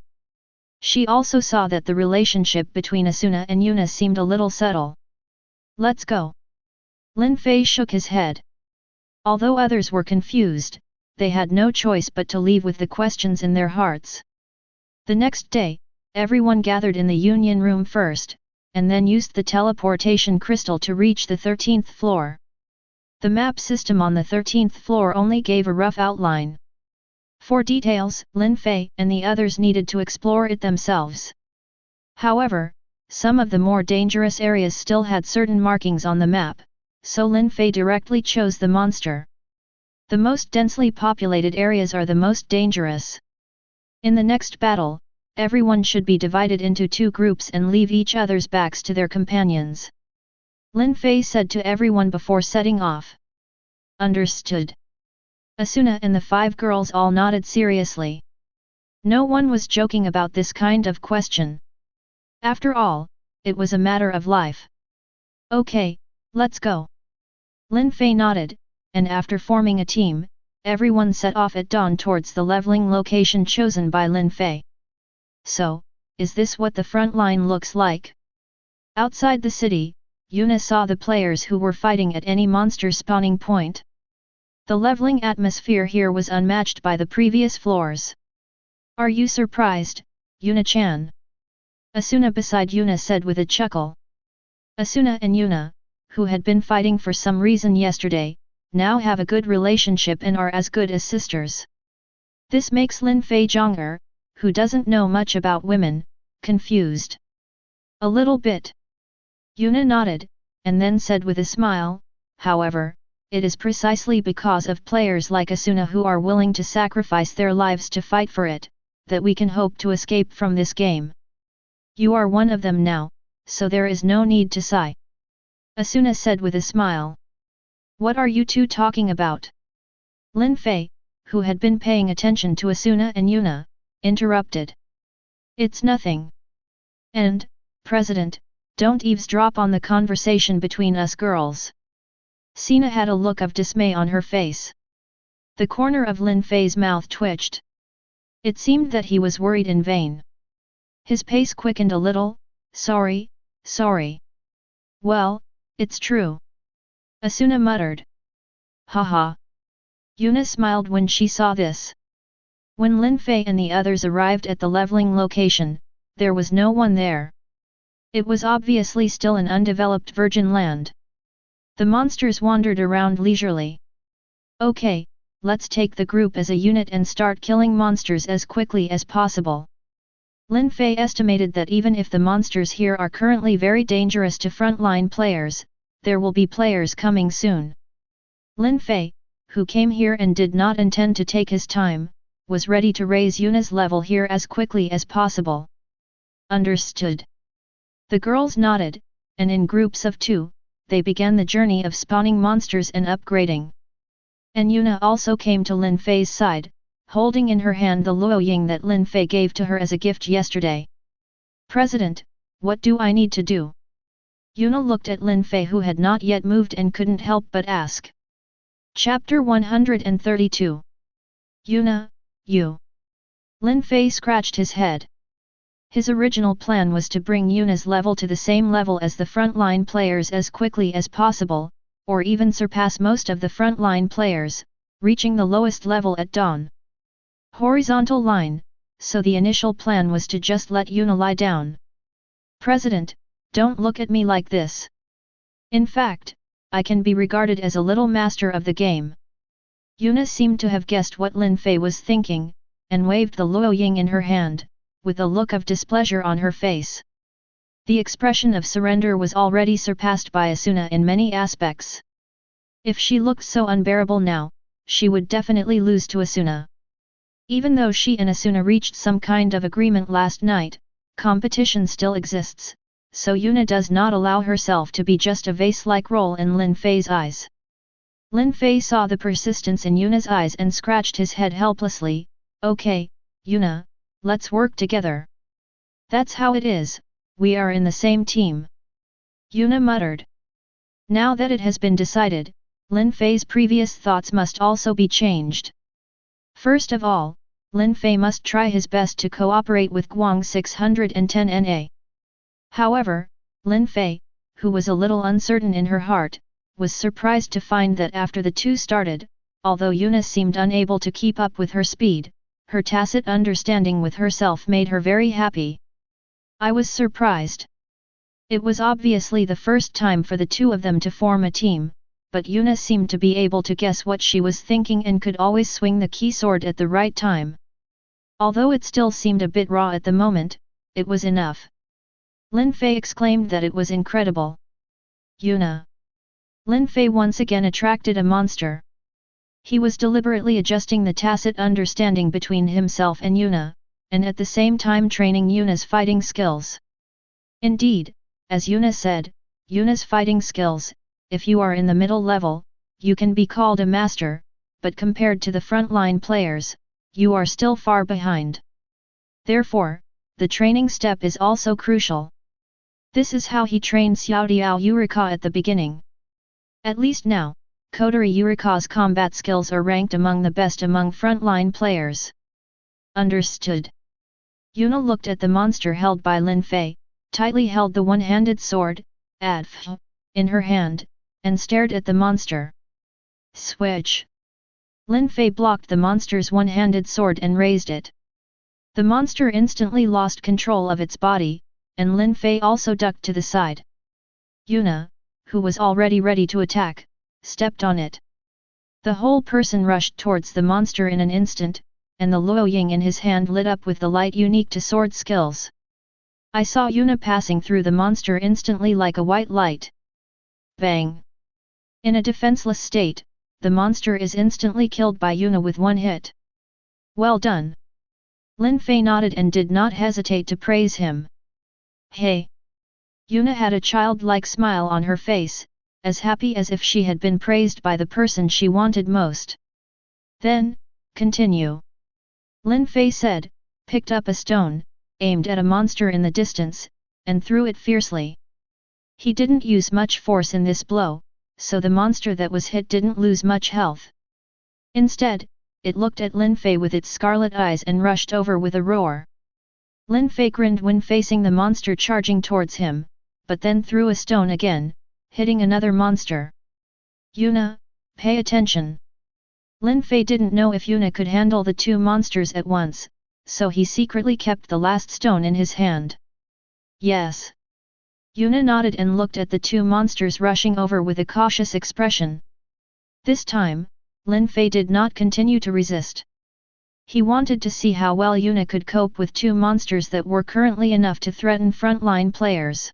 Speaker 1: She also saw that the relationship between Asuna and Yuna seemed a little subtle. Let's go. Lin Fei shook his head. Although others were confused, they had no choice but to leave with the questions in their hearts. The next day, everyone gathered in the union room first, and then used the teleportation crystal to reach the 13th floor. The map system on the 13th floor only gave a rough outline. For details, Lin Fei and the others needed to explore it themselves. However, some of the more dangerous areas still had certain markings on the map, so Lin Fei directly chose the monster. The most densely populated areas are the most dangerous. In the next battle, everyone should be divided into two groups and leave each other's backs to their companions. Lin Fei said to everyone before setting off. Understood. Asuna and the 5 girls all nodded seriously. No one was joking about this kind of question. After all, it was a matter of life. Okay, let's go. Lin Fei nodded, and after forming a team, everyone set off at dawn towards the leveling location chosen by Lin Fei. So, is this what the front line looks like? Outside the city, Yuna saw the players who were fighting at any monster spawning point. The leveling atmosphere here was unmatched by the previous floors. Are you surprised, Yuna-chan? Asuna beside Yuna said with a chuckle. Asuna and Yuna, who had been fighting for some reason yesterday, now have a good relationship and are as good as sisters. This makes Lin Fei Zhong'er, who doesn't know much about women, confused. A little bit. Yuna nodded, and then said with a smile, however, it is precisely because of players like Asuna who are willing to sacrifice their lives to fight for it, that we can hope to escape from this game. You are one of them now, so there is no need to sigh. Asuna said with a smile. What are you two talking about? Lin Fei, who had been paying attention to Asuna and Yuna, interrupted. It's nothing. And, President, don't eavesdrop on the conversation between us girls. Sina had a look of dismay on her face. The corner of Lin Fei's mouth twitched. It seemed that he was worried in vain. His pace quickened a little. Sorry. Well, it's true. Asuna muttered. Haha. Yuna smiled when she saw this. When Lin Fei and the others arrived at the leveling location, there was no one there. It was obviously still an undeveloped virgin land. The monsters wandered around leisurely. Okay, let's take the group as a unit and start killing monsters as quickly as possible. Lin Fei estimated that even if the monsters here are currently very dangerous to frontline players, there will be players coming soon. Lin Fei, who came here and did not intend to take his time, was ready to raise Yuna's level here as quickly as possible. Understood. The girls nodded, and in groups of 2, they began the journey of spawning monsters and upgrading. And Yuna also came to Lin Fei's side, holding in her hand the Luoying that Lin Fei gave to her as a gift yesterday. President, what do I need to do? Yuna looked at Lin Fei, who had not yet moved and couldn't help but ask. Chapter 132. Yuna, you. Lin Fei scratched his head. His original plan was to bring Yuna's level to the same level as the frontline players as quickly as possible, or even surpass most of the frontline players, reaching the lowest level at dawn. Horizontal line, so the initial plan was to just let Yuna lie down. President, don't look at me like this. In fact, I can be regarded as a little master of the game. Yuna seemed to have guessed what Lin Fei was thinking, and waved the Luoying in her hand, with a look of displeasure on her face. The expression of surrender was already surpassed by Asuna in many aspects. If she looked so unbearable now, she would definitely lose to Asuna. Even though she and Asuna reached some kind of agreement last night, competition still exists, so Yuna does not allow herself to be just a vase-like role in Lin Fei's eyes. Lin Fei saw the persistence in Yuna's eyes and scratched his head helplessly. Okay, Yuna, let's work together. That's how it is, we are in the same team. Yuna muttered. Now that it has been decided, Lin Fei's previous thoughts must also be changed. First of all, Lin Fei must try his best to cooperate with Guang 610 NA. However, Lin Fei, who was a little uncertain in her heart, was surprised to find that after the two started, although Yuna seemed unable to keep up with her speed, her tacit understanding with herself made her very happy. I was surprised. It was obviously the first time for the two of them to form a team, but Yuna seemed to be able to guess what she was thinking and could always swing the key sword at the right time. Although it still seemed a bit raw at the moment, it was enough. Lin Fei exclaimed that it was incredible. Yuna. Lin Fei once again attracted a monster. He was deliberately adjusting the tacit understanding between himself and Yuna, and at the same time training Yuna's fighting skills. Indeed, as Yuna said, Yuna's fighting skills, if you are in the middle level, you can be called a master, but compared to the frontline players, you are still far behind. Therefore, the training step is also crucial. This is how he trained Xiaodiao Yurika at the beginning. At least now, Kodari Yurika's combat skills are ranked among the best among frontline players. Understood. Yuna looked at the monster held by Lin Fei, tightly held the one-handed sword, Adf, in her hand, and stared at the monster. Switch. Lin Fei blocked the monster's one-handed sword and raised it. The monster instantly lost control of its body, and Lin Fei also ducked to the side. Yuna, who was already ready to attack, stepped on it. The whole person rushed towards the monster in an instant, and the Luoying in his hand lit up with the light unique to sword skills. I saw Yuna passing through the monster instantly like a white light. Bang! In a defenseless state, the monster is instantly killed by Yuna with one hit. Well done! Lin Fei nodded and did not hesitate to praise him. Hey! Yuna had a childlike smile on her face, as happy as if she had been praised by the person she wanted most. Then, continue. Lin Fei said, picked up a stone, aimed at a monster in the distance, and threw it fiercely. He didn't use much force in this blow, so the monster that was hit didn't lose much health. Instead, it looked at Lin Fei with its scarlet eyes and rushed over with a roar. Lin Fei grinned when facing the monster charging towards him, but then threw a stone again, hitting another monster. Yuna, pay attention. Lin Fei didn't know if Yuna could handle the two monsters at once, so he secretly kept the last stone in his hand. Yes. Yuna nodded and looked at the two monsters rushing over with a cautious expression. This time, Lin Fei did not continue to resist. He wanted to see how well Yuna could cope with two monsters that were currently enough to threaten frontline players.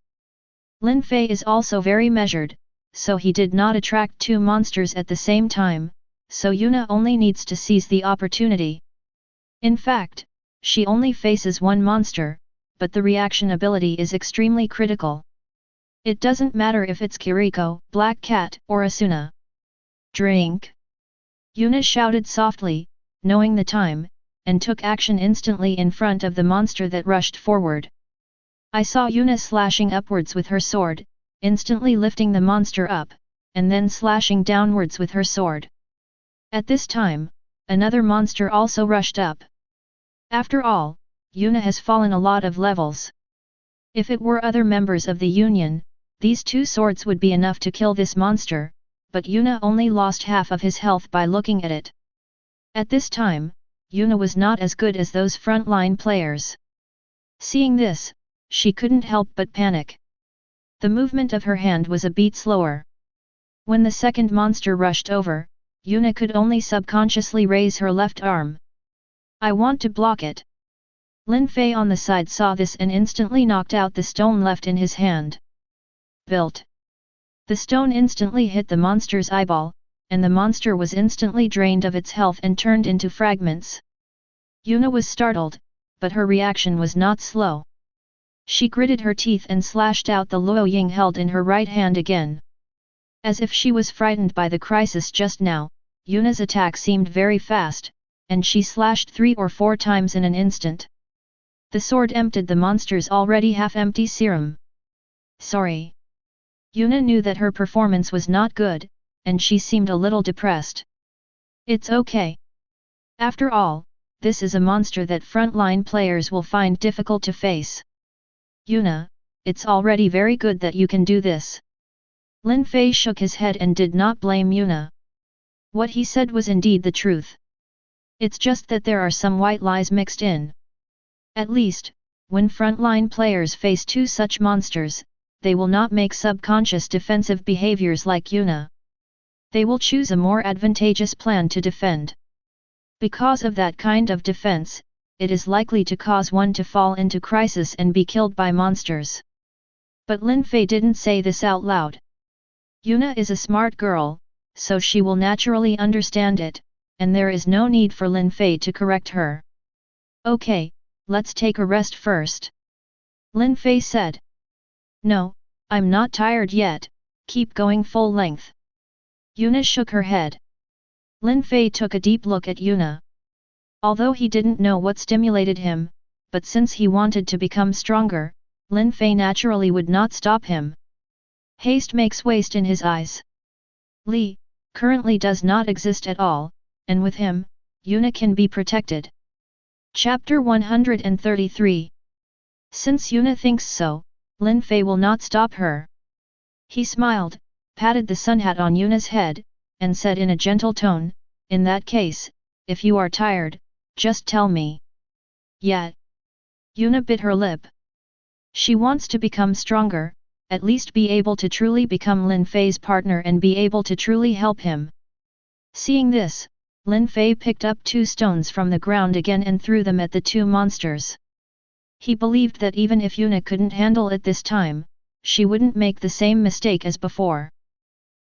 Speaker 1: Lin Fei is also very measured, so he did not attract two monsters at the same time, so Yuna only needs to seize the opportunity. In fact, she only faces one monster, but the reaction ability is extremely critical. It doesn't matter if it's Kiriko, Black Cat, or Asuna. Drink! Yuna shouted softly, knowing the time, and took action instantly in front of the monster that rushed forward. I saw Yuna slashing upwards with her sword, instantly lifting the monster up, and then slashing downwards with her sword. At this time, another monster also rushed up. After all, Yuna has fallen a lot of levels. If it were other members of the Union, these two swords would be enough to kill this monster, but Yuna only lost half of his health by looking at it. At this time, Yuna was not as good as those frontline players. Seeing this, she couldn't help but panic. The movement of her hand was a beat slower. When the second monster rushed over, Yuna could only subconsciously raise her left arm. I want to block it. Lin Fei on the side saw this and instantly knocked out the stone left in his hand. Built. The stone instantly hit the monster's eyeball, and the monster was instantly drained of its health and turned into fragments. Yuna was startled, but her reaction was not slow. She gritted her teeth and slashed out the Luo Ying held in her right hand again. As if she was frightened by the crisis just now, Yuna's attack seemed very fast, and she slashed 3 or 4 times in an instant. The sword emptied the monster's already half-empty serum. Sorry. Yuna knew that her performance was not good, and she seemed a little depressed. It's okay. After all, this is a monster that frontline players will find difficult to face. Yuna, it's already very good that you can do this. Lin Fei shook his head and did not blame Yuna. What he said was indeed the truth. It's just that there are some white lies mixed in. At least, when frontline players face two such monsters, they will not make subconscious defensive behaviors like Yuna. They will choose a more advantageous plan to defend. Because of that kind of defense, it is likely to cause one to fall into crisis and be killed by monsters. But Lin Fei didn't say this out loud. Yuna is a smart girl, so she will naturally understand it, and there is no need for Lin Fei to correct her. Okay, let's take a rest first. Lin Fei said. No, I'm not tired yet, keep going full length. Yuna shook her head. Lin Fei took a deep look at Yuna. Although he didn't know what stimulated him, but since he wanted to become stronger, Lin Fei naturally would not stop him. Haste makes waste in his eyes. Li, currently does not exist at all, and with him, Yuna can be protected. Chapter 133. Since Yuna thinks so, Lin Fei will not stop her. He smiled, patted the sun hat on Yuna's head, and said in a gentle tone, in that case, if you are tired, just tell me. Yeah. Yuna bit her lip. She wants to become stronger, at least be able to truly become Lin Fei's partner and be able to truly help him. Seeing this, Lin Fei picked up 2 stones from the ground again and threw them at the 2 monsters. He believed that even if Yuna couldn't handle it this time, she wouldn't make the same mistake as before.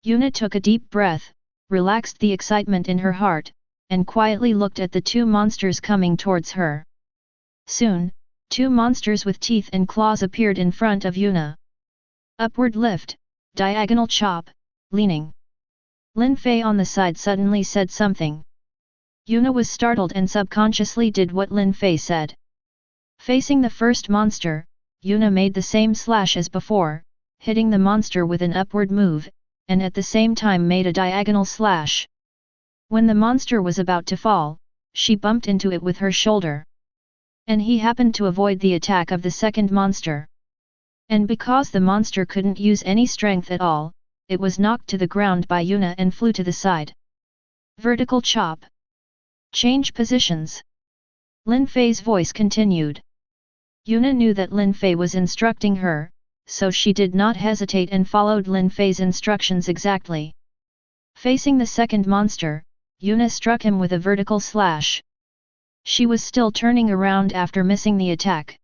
Speaker 1: Yuna took a deep breath, relaxed the excitement in her heart, and quietly looked at the 2 monsters coming towards her. Soon, 2 monsters with teeth and claws appeared in front of Yuna. Upward lift, diagonal chop, leaning. Lin Fei on the side suddenly said something. Yuna was startled and subconsciously did what Lin Fei said. Facing the first monster, Yuna made the same slash as before, hitting the monster with an upward move, and at the same time made a diagonal slash. When the monster was about to fall, she bumped into it with her shoulder. And he happened to avoid the attack of the second monster. And because the monster couldn't use any strength at all, it was knocked to the ground by Yuna and flew to the side. Vertical chop. Change positions. Lin Fei's voice continued. Yuna knew that Lin Fei was instructing her, so she did not hesitate and followed Lin Fei's instructions exactly. Facing the second monster, Yuna struck him with a vertical slash. She was still turning around after missing the attack.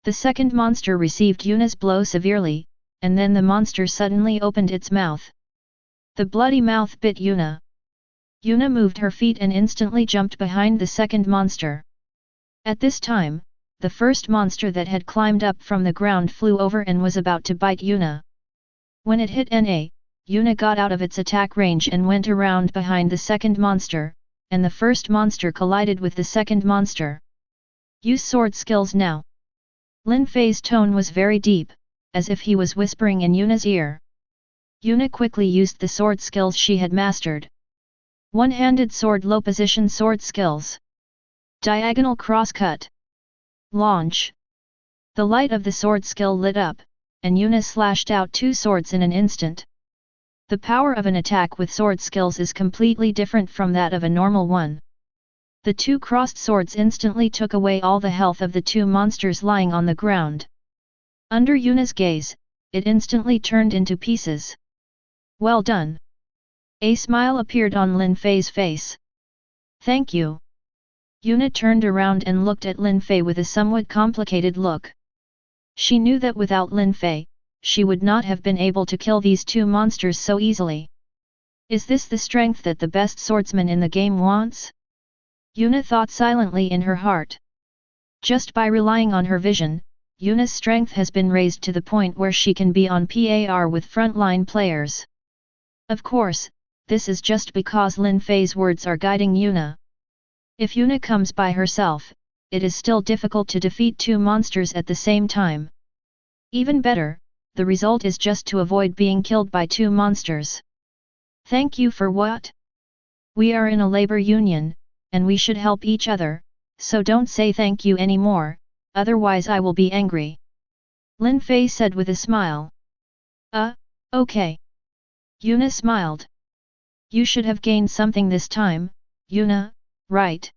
Speaker 1: The second monster received Yuna's blow severely, and then the monster suddenly opened its mouth. The bloody mouth bit Yuna. Yuna moved her feet and instantly jumped behind the second monster. At this time, the first monster that had climbed up from the ground flew over and was about to bite Yuna. When it hit Na, Yuna got out of its attack range and went around behind the second monster, and the first monster collided with the second monster. Use sword skills now. Lin Fei's tone was very deep, as if he was whispering in Yuna's ear. Yuna quickly used the sword skills she had mastered. One-handed sword low position sword skills. Diagonal cross-cut. Launch. The light of the sword skill lit up, and Yuna slashed out two swords in an instant. The power of an attack with sword skills is completely different from that of a normal one. The two crossed swords instantly took away all the health of the two monsters lying on the ground. Under Yuna's gaze, it instantly turned into pieces. Well done. A smile appeared on Lin Fei's face. Thank you. Yuna turned around and looked at Lin Fei with a somewhat complicated look. She knew that without Lin Fei, she would not have been able to kill these two monsters so easily. Is this the strength that the best swordsman in the game wants? Yuna thought silently in her heart. Just by relying on her vision, Yuna's strength has been raised to the point where she can be on par with frontline players. Of course, this is just because Lin Fei's words are guiding Yuna. If Yuna comes by herself, it is still difficult to defeat two monsters at the same time. Even better, the result is just to avoid being killed by two monsters. Thank you for what? We are in a labor union, and we should help each other, so don't say thank you anymore, otherwise I will be angry. Lin Fei said with a smile. Okay. Yuna smiled. You should have gained something this time, Yuna, right?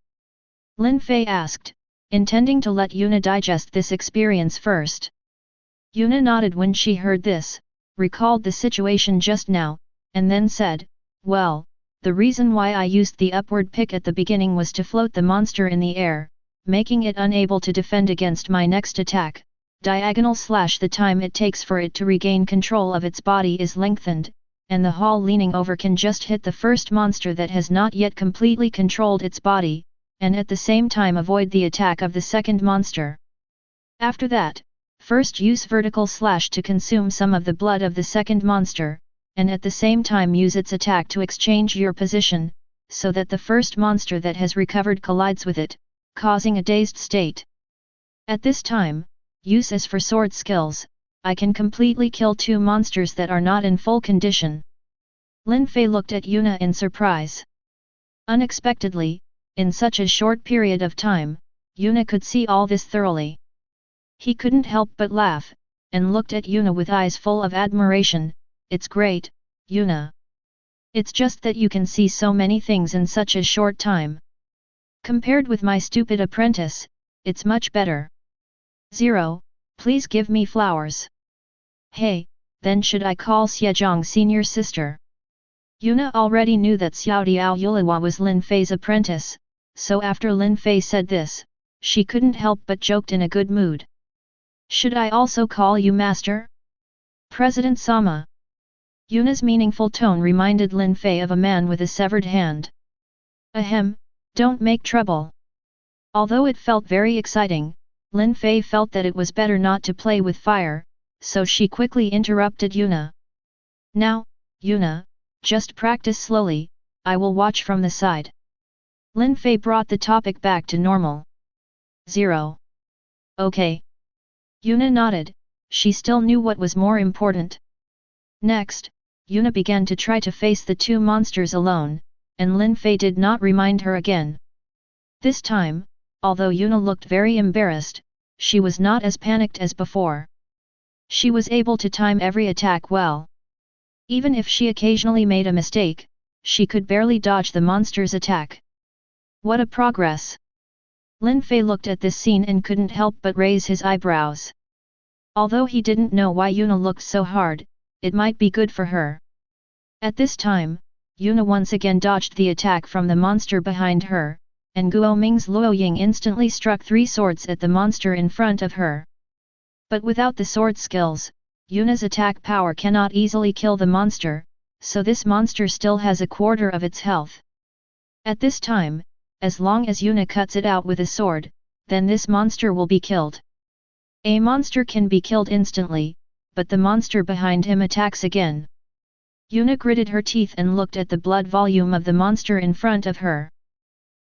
Speaker 1: Lin Fei asked, intending to let Yuna digest this experience first. Yuna nodded when she heard this, recalled the situation just now, and then said, well, the reason why I used the upward pick at the beginning was to float the monster in the air, making it unable to defend against my next attack. Diagonal slash. The time it takes for it to regain control of its body is lengthened, and the haul leaning over can just hit the first monster that has not yet completely controlled its body, and at the same time avoid the attack of the second monster. After that, first use vertical slash to consume some of the blood of the second monster, and at the same time use its attack to exchange your position, so that the first monster that has recovered collides with it, causing a dazed state. At this time, use as for sword skills, I can completely kill two monsters that are not in full condition. Lin Fei looked at Yuna in surprise. Unexpectedly, in such a short period of time, Yuna could see all this thoroughly. He couldn't help but laugh, and looked at Yuna with eyes full of admiration. It's great, Yuna. It's just that you can see so many things in such a short time. Compared with my stupid apprentice, it's much better. 0, please give me flowers. Hey, then should I call Xiaozhang senior sister? Yuna already knew that Xiao Diao Yuliwa was Lin Fei's apprentice, so after Lin Fei said this, she couldn't help but joked in a good mood. Should I also call you master? President Sama. Yuna's meaningful tone reminded Lin Fei of a man with a severed hand. Ahem, don't make trouble. Although it felt very exciting, Lin Fei felt that it was better not to play with fire, so she quickly interrupted Yuna. Now, Yuna, just practice slowly, I will watch from the side. Lin Fei brought the topic back to normal. 0. Okay. Yuna nodded, she still knew what was more important. Next, Yuna began to try to face the two monsters alone, and Lin Fei did not remind her again. This time, although Yuna looked very embarrassed, she was not as panicked as before. She was able to time every attack well. Even if she occasionally made a mistake, she could barely dodge the monster's attack. What a progress! Lin Fei looked at this scene and couldn't help but raise his eyebrows. Although he didn't know why Yuna looked so hard, it might be good for her. At this time, Yuna once again dodged the attack from the monster behind her, and Guo Ming's Luoying instantly struck 3 swords at the monster in front of her. But without the sword skills, Yuna's attack power cannot easily kill the monster, so this monster still has a quarter of its health. At this time, as long as Yuna cuts it out with a sword, then this monster will be killed. A monster can be killed instantly, but the monster behind him attacks again. Yuna gritted her teeth and looked at the blood volume of the monster in front of her.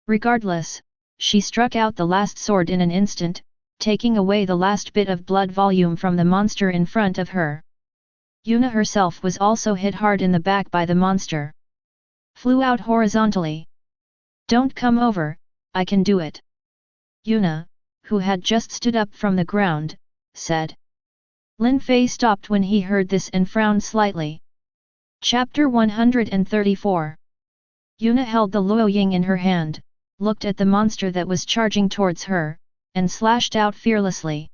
Speaker 1: Regardless, she struck out the last sword in an instant, taking away the last bit of blood volume from the monster in front of her. Yuna herself was also hit hard in the back by the monster. Flew out horizontally. Don't come over, I can do it. Yuna, who had just stood up from the ground, said. Lin Fei stopped when he heard this and frowned slightly. Chapter 134. Yuna held the Luoying in her hand, looked at the monster that was charging towards her, and slashed out fearlessly.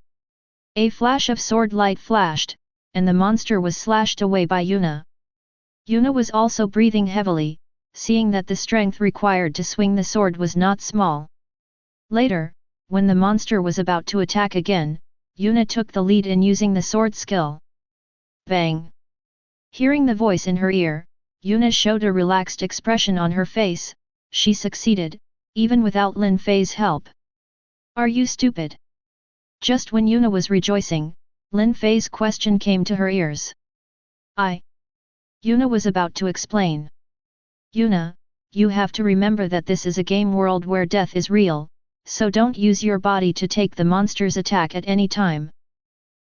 Speaker 1: A flash of sword light flashed, and the monster was slashed away by Yuna. Yuna was also breathing heavily, seeing that the strength required to swing the sword was not small. Later, when the monster was about to attack again, Yuna took the lead in using the sword skill. Bang! Hearing the voice in her ear, Yuna showed a relaxed expression on her face. She succeeded, even without Lin Fei's help. Are you stupid? Just when Yuna was rejoicing, Lin Fei's question came to her ears. Yuna was about to explain. Yuna, you have to remember that this is a game world where death is real, so don't use your body to take the monster's attack at any time.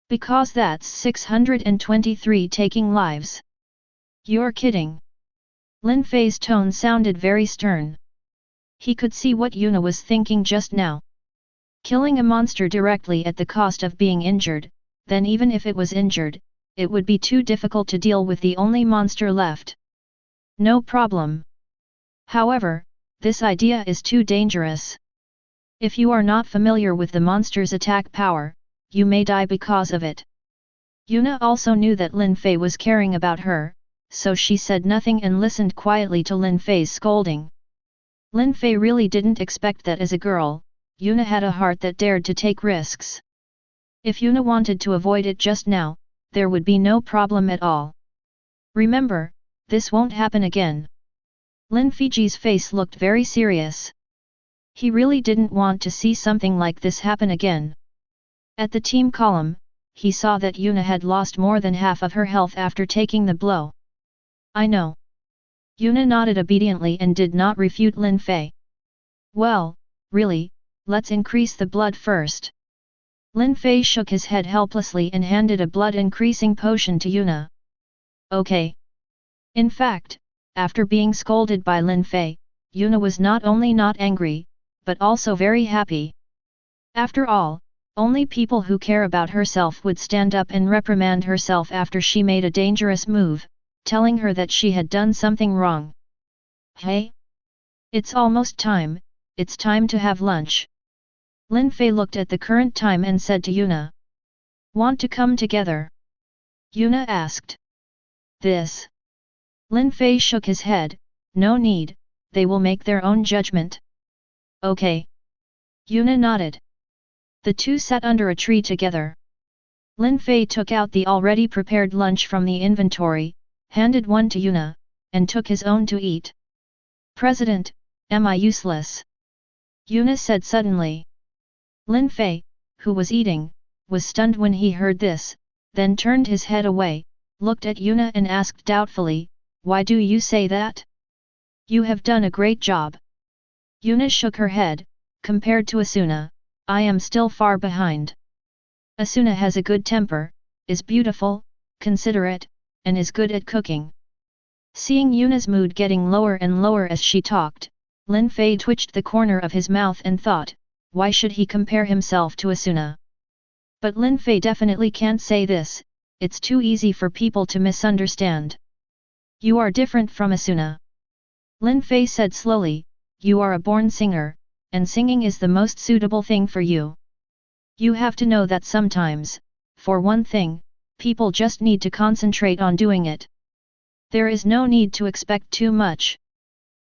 Speaker 1: Because that's 623 taking lives. You're kidding. Lin Fei's tone sounded very stern. He could see what Yuna was thinking just now. Killing a monster directly at the cost of being injured, then even if it was injured, it would be too difficult to deal with the only monster left. No problem. However, this idea is too dangerous. If you are not familiar with the monster's attack power, you may die because of it. Yuna also knew that Lin Fei was caring about her, so she said nothing and listened quietly to Lin Fei's scolding. Lin Fei really didn't expect that as a girl, Yuna had a heart that dared to take risks. If Yuna wanted to avoid it just now, there would be no problem at all. Remember, this won't happen again. Lin Fei's face looked very serious. He really didn't want to see something like this happen again. At the team column, he saw that Yuna had lost more than half of her health after taking the blow. I know. Yuna nodded obediently and did not refute Lin Fei. Well, really, let's increase the blood first. Lin Fei shook his head helplessly and handed a blood-increasing potion to Yuna. Okay. In fact, after being scolded by Lin Fei, Yuna was not only not angry, but also very happy. After all, only people who care about herself would stand up and reprimand herself after she made a dangerous move, telling her that she had done something wrong. Hey? It's almost time, it's time to have lunch. Lin Fei looked at the current time and said to Yuna. Want to come together? Yuna asked. This. Lin Fei shook his head, no need, they will make their own judgment. Okay. Yuna nodded. The two sat under a tree together. Lin Fei took out the already prepared lunch from the inventory, handed one to Yuna, and took his own to eat. President, am I useless? Yuna said suddenly. Lin Fei, who was eating, was stunned when he heard this, then turned his head away, looked at Yuna and asked doubtfully, why do you say that? You have done a great job. Yuna shook her head, compared to Asuna, I am still far behind. Asuna has a good temper, is beautiful, considerate, and is good at cooking. Seeing Yuna's mood getting lower and lower as she talked, Lin Fei twitched the corner of his mouth and thought, why should he compare himself to Asuna? But Lin Fei definitely can't say this, it's too easy for people to misunderstand. You are different from Asuna. Lin Fei said slowly, you are a born singer, and singing is the most suitable thing for you. You have to know that sometimes, for one thing, people just need to concentrate on doing it. There is no need to expect too much.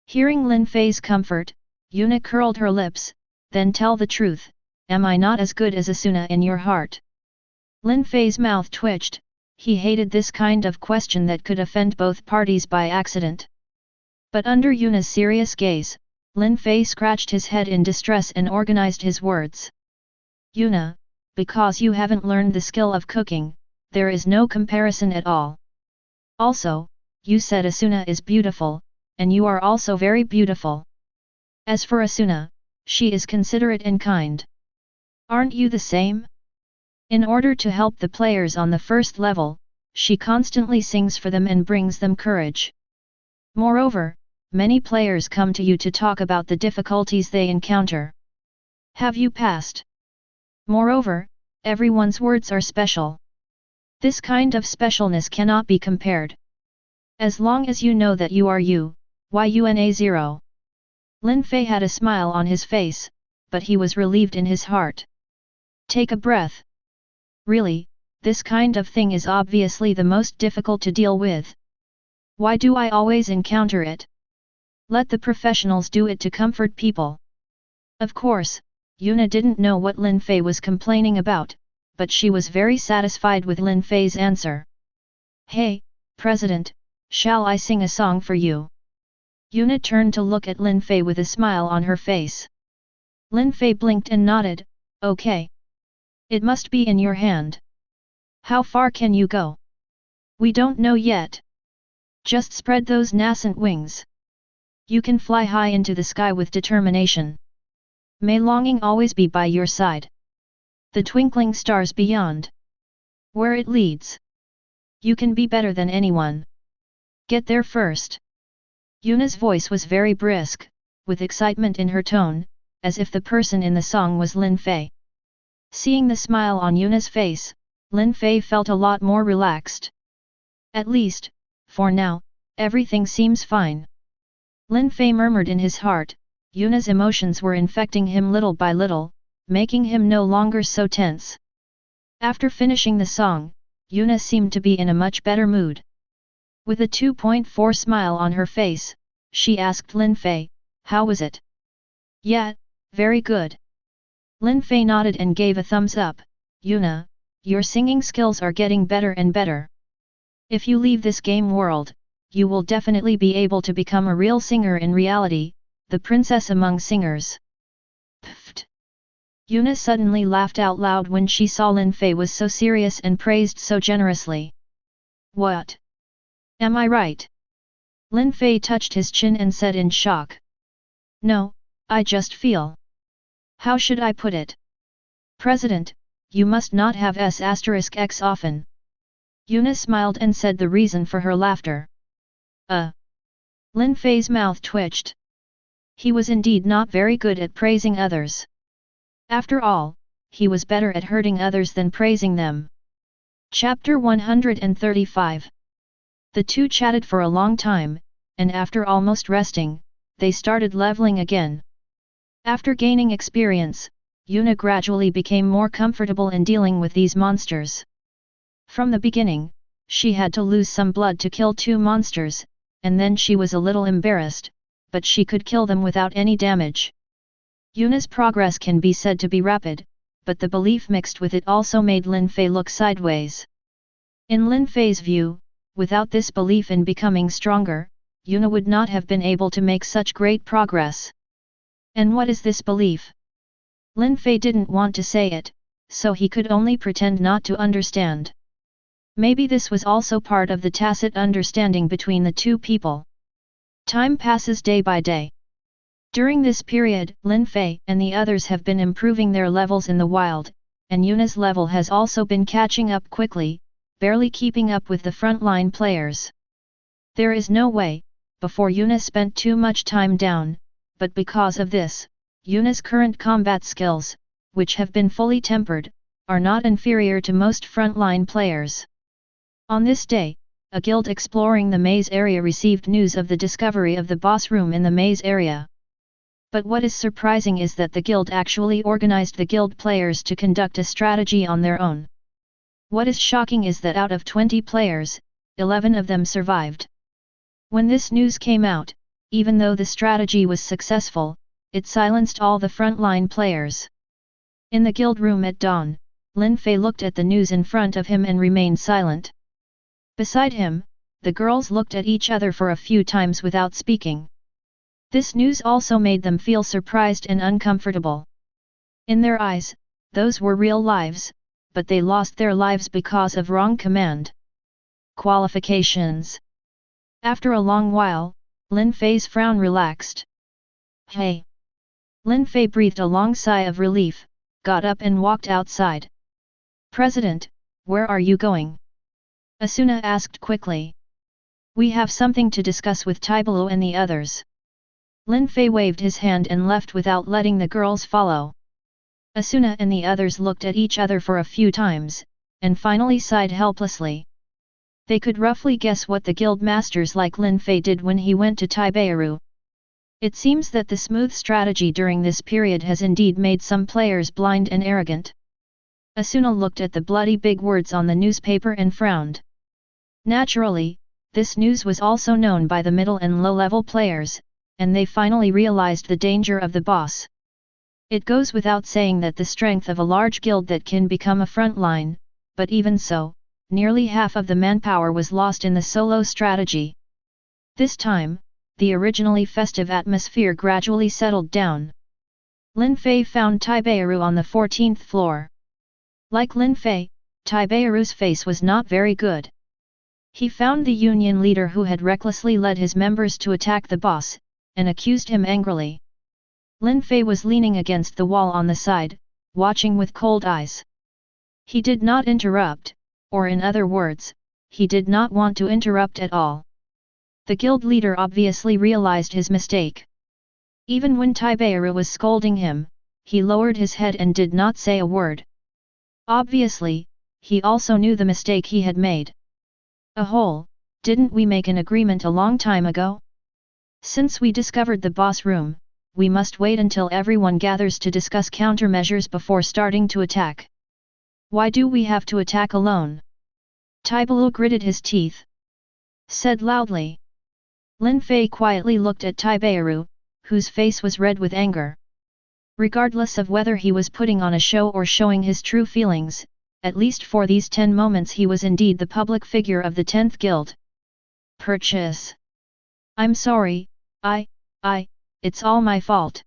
Speaker 1: Hearing Lin Fei's comfort, Yuna curled her lips, then tell the truth, am I not as good as Asuna in your heart? Lin Fei's mouth twitched, he hated this kind of question that could offend both parties by accident. But under Yuna's serious gaze, Lin Fei scratched his head in distress and organized his words. Yuna, because you haven't learned the skill of cooking, there is no comparison at all. Also, you said Asuna is beautiful, and you are also very beautiful. As for Asuna, she is considerate and kind. Aren't you the same? In order to help the players on the first level, she constantly sings for them and brings them courage. Moreover, many players come to you to talk about the difficulties they encounter. Have you passed? Moreover, everyone's words are special. This kind of specialness cannot be compared. As long as you know that you are you, YUNA0. Lin Fei had a smile on his face, but he was relieved in his heart. Take a breath. Really, this kind of thing is obviously the most difficult to deal with. Why do I always encounter it? Let the professionals do it to comfort people. Of course, Yuna didn't know what Lin Fei was complaining about, but she was very satisfied with Lin Fei's answer. Hey, President, shall I sing a song for you? Yuna turned to look at Lin Fei with a smile on her face. Lin Fei blinked and nodded, okay. It must be in your hand. How far can you go? We don't know yet. Just spread those nascent wings. You can fly high into the sky with determination. May longing always be by your side. The twinkling stars beyond. Where it leads. You can be better than anyone. Get there first. Yuna's voice was very brisk, with excitement in her tone, as if the person in the song was Lin Fei. Seeing the smile on Yuna's face, Lin Fei felt a lot more relaxed. At least, for now, everything seems fine. Lin Fei murmured in his heart, Yuna's emotions were infecting him little by little, making him no longer so tense. After finishing the song, Yuna seemed to be in a much better mood. With a 2.4 smile on her face, she asked Lin Fei, how was it? Yeah, very good. Lin Fei nodded and gave a thumbs up, Yuna, your singing skills are getting better and better. If you leave this game world, you will definitely be able to become a real singer in reality, the princess among singers. Pfft! Yuna suddenly laughed out loud when she saw Lin Fei was so serious and praised so generously. What? Am I right? Lin Fei touched his chin and said in shock. No, I just feel. How should I put it? President, you must not have S*X often. Yuna smiled and said the reason for her laughter. Lin Fei's mouth twitched. He was indeed not very good at praising others. After all, he was better at hurting others than praising them. Chapter 135. The two chatted for a long time, and after almost resting, they started leveling again. After gaining experience, Yuna gradually became more comfortable in dealing with these monsters. From the beginning, she had to lose some blood to kill 2 monsters, and then she was a little embarrassed, but she could kill them without any damage. Yuna's progress can be said to be rapid, but the belief mixed with it also made Lin Fei look sideways. In Lin Fei's view, without this belief in becoming stronger, Yuna would not have been able to make such great progress. And what is this belief? Lin Fei didn't want to say it, so he could only pretend not to understand. Maybe this was also part of the tacit understanding between the two people. Time passes day by day. During this period, Lin Fei and the others have been improving their levels in the wild, and Yuna's level has also been catching up quickly, barely keeping up with the frontline players. There is no way, before Yuna spent too much time down, but because of this, Yuna's current combat skills, which have been fully tempered, are not inferior to most frontline players. On this day, a guild exploring the maze area received news of the discovery of the boss room in the maze area. But what is surprising is that the guild actually organized the guild players to conduct a strategy on their own. What is shocking is that out of 20 players, 11 of them survived. When this news came out, even though the strategy was successful, it silenced all the frontline players. In the guild room at dawn, Lin Fei looked at the news in front of him and remained silent. Beside him, the girls looked at each other for a few times without speaking. This news also made them feel surprised and uncomfortable. In their eyes, those were real lives, but they lost their lives because of wrong command. Qualifications. After a long while, Lin Fei's frown relaxed. Hey! Lin Fei breathed a long sigh of relief, got up and walked outside. President, where are you going? Asuna asked quickly. We have something to discuss with Taibalu and the others. Lin Fei waved his hand and left without letting the girls follow. Asuna and the others looked at each other for a few times, and finally sighed helplessly. They could roughly guess what the guild masters like Lin Fei did when he went to Taibaru. It seems that the smooth strategy during this period has indeed made some players blind and arrogant. Asuna looked at the bloody big words on the newspaper and frowned. Naturally, this news was also known by the middle and low-level players, and they finally realized the danger of the boss. It goes without saying that the strength of a large guild that can become a front line, but even so, nearly half of the manpower was lost in the solo strategy. This time, the originally festive atmosphere gradually settled down. Lin Fei found Taibaru on the 14th floor. Like Lin Fei, Taibaru's face was not very good. He found the union leader who had recklessly led his members to attack the boss, and accused him angrily. Lin Fei was leaning against the wall on the side, watching with cold eyes. He did not interrupt, or in other words, he did not want to interrupt at all. The guild leader obviously realized his mistake. Even when Taibaru was scolding him, he lowered his head and did not say a word. Obviously, he also knew the mistake he had made. Didn't we make an agreement a long time ago? Since we discovered the boss room, we must wait until everyone gathers to discuss countermeasures before starting to attack. Why do we have to attack alone? Taibalu gritted his teeth. Said loudly. Lin Fei quietly looked at Taibaru, whose face was red with anger. Regardless of whether he was putting on a show or showing his true feelings, at least for these 10 moments he was indeed the public figure of the 10th guild. Purchase. I'm sorry, it's all my fault.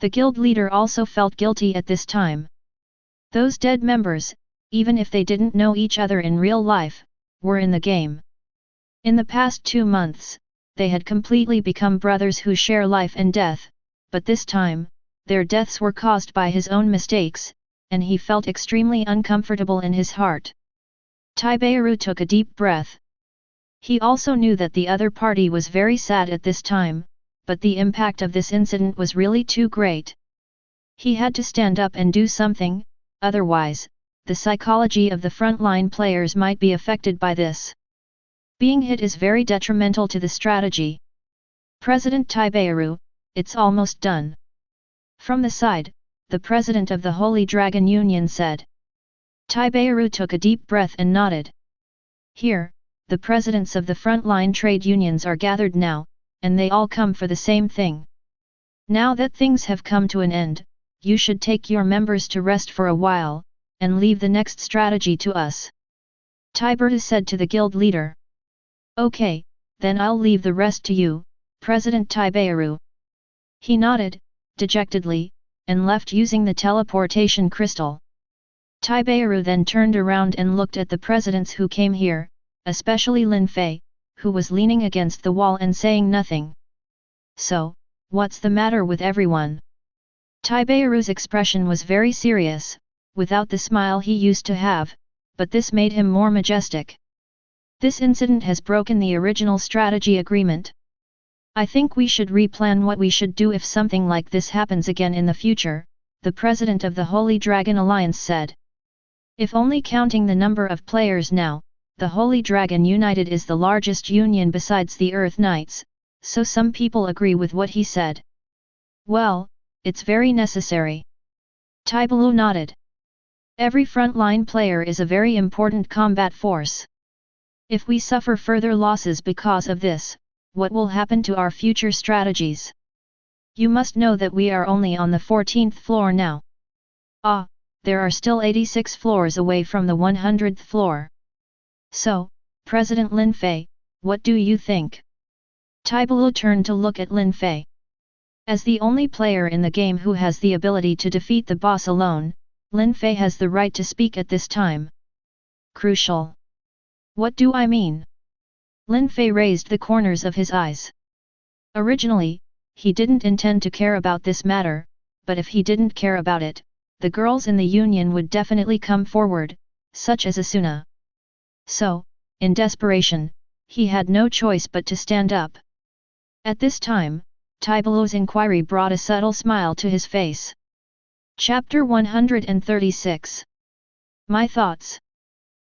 Speaker 1: The guild leader also felt guilty at this time. Those dead members, even if they didn't know each other in real life, were in the game. In the past 2 months, they had completely become brothers who share life and death, but this time, their deaths were caused by his own mistakes, and he felt extremely uncomfortable in his heart. Taibaru took a deep breath. He also knew that the other party was very sad at this time, but the impact of this incident was really too great. He had to stand up and do something, otherwise, the psychology of the frontline players might be affected by this. Being hit is very detrimental to the strategy. President Taibaru, it's almost done. From the side, the president of the Holy Dragon Union said. Taibaru took a deep breath and nodded. Here, the presidents of the frontline trade unions are gathered now, and they all come for the same thing. Now that things have come to an end, you should take your members to rest for a while, and leave the next strategy to us. Taibaru said to the guild leader. Okay, then I'll leave the rest to you, President Taibaru. He nodded, dejectedly, and left using the teleportation crystal. Taibaru then turned around and looked at the presidents who came here, especially Lin Fei, who was leaning against the wall and saying nothing. So, what's the matter with everyone? Taibaru's expression was very serious, without the smile he used to have, but this made him more majestic. This incident has broken the original strategy agreement. I think we should replan what we should do if something like this happens again in the future, the president of the Holy Dragon Alliance said. If only counting the number of players now, the Holy Dragon United is the largest union besides the Earth Knights, so some people agree with what he said. Well, it's very necessary. Taibalu nodded. Every frontline player is a very important combat force. If we suffer further losses because of this, what will happen to our future strategies? You must know that we are only on the 14th floor now. Ah, there are still 86 floors away from the 100th floor. So, President Lin Fei, what do you think? Taibalu turned to look at Lin Fei. As the only player in the game who has the ability to defeat the boss alone, Lin Fei has the right to speak at this time. Crucial. What do I mean? Lin Fei raised the corners of his eyes. Originally, he didn't intend to care about this matter, but if he didn't care about it, the girls in the union would definitely come forward, such as Asuna. So, in desperation, he had no choice but to stand up. At this time, Taibalu's inquiry brought a subtle smile to his face. Chapter 136. My thoughts.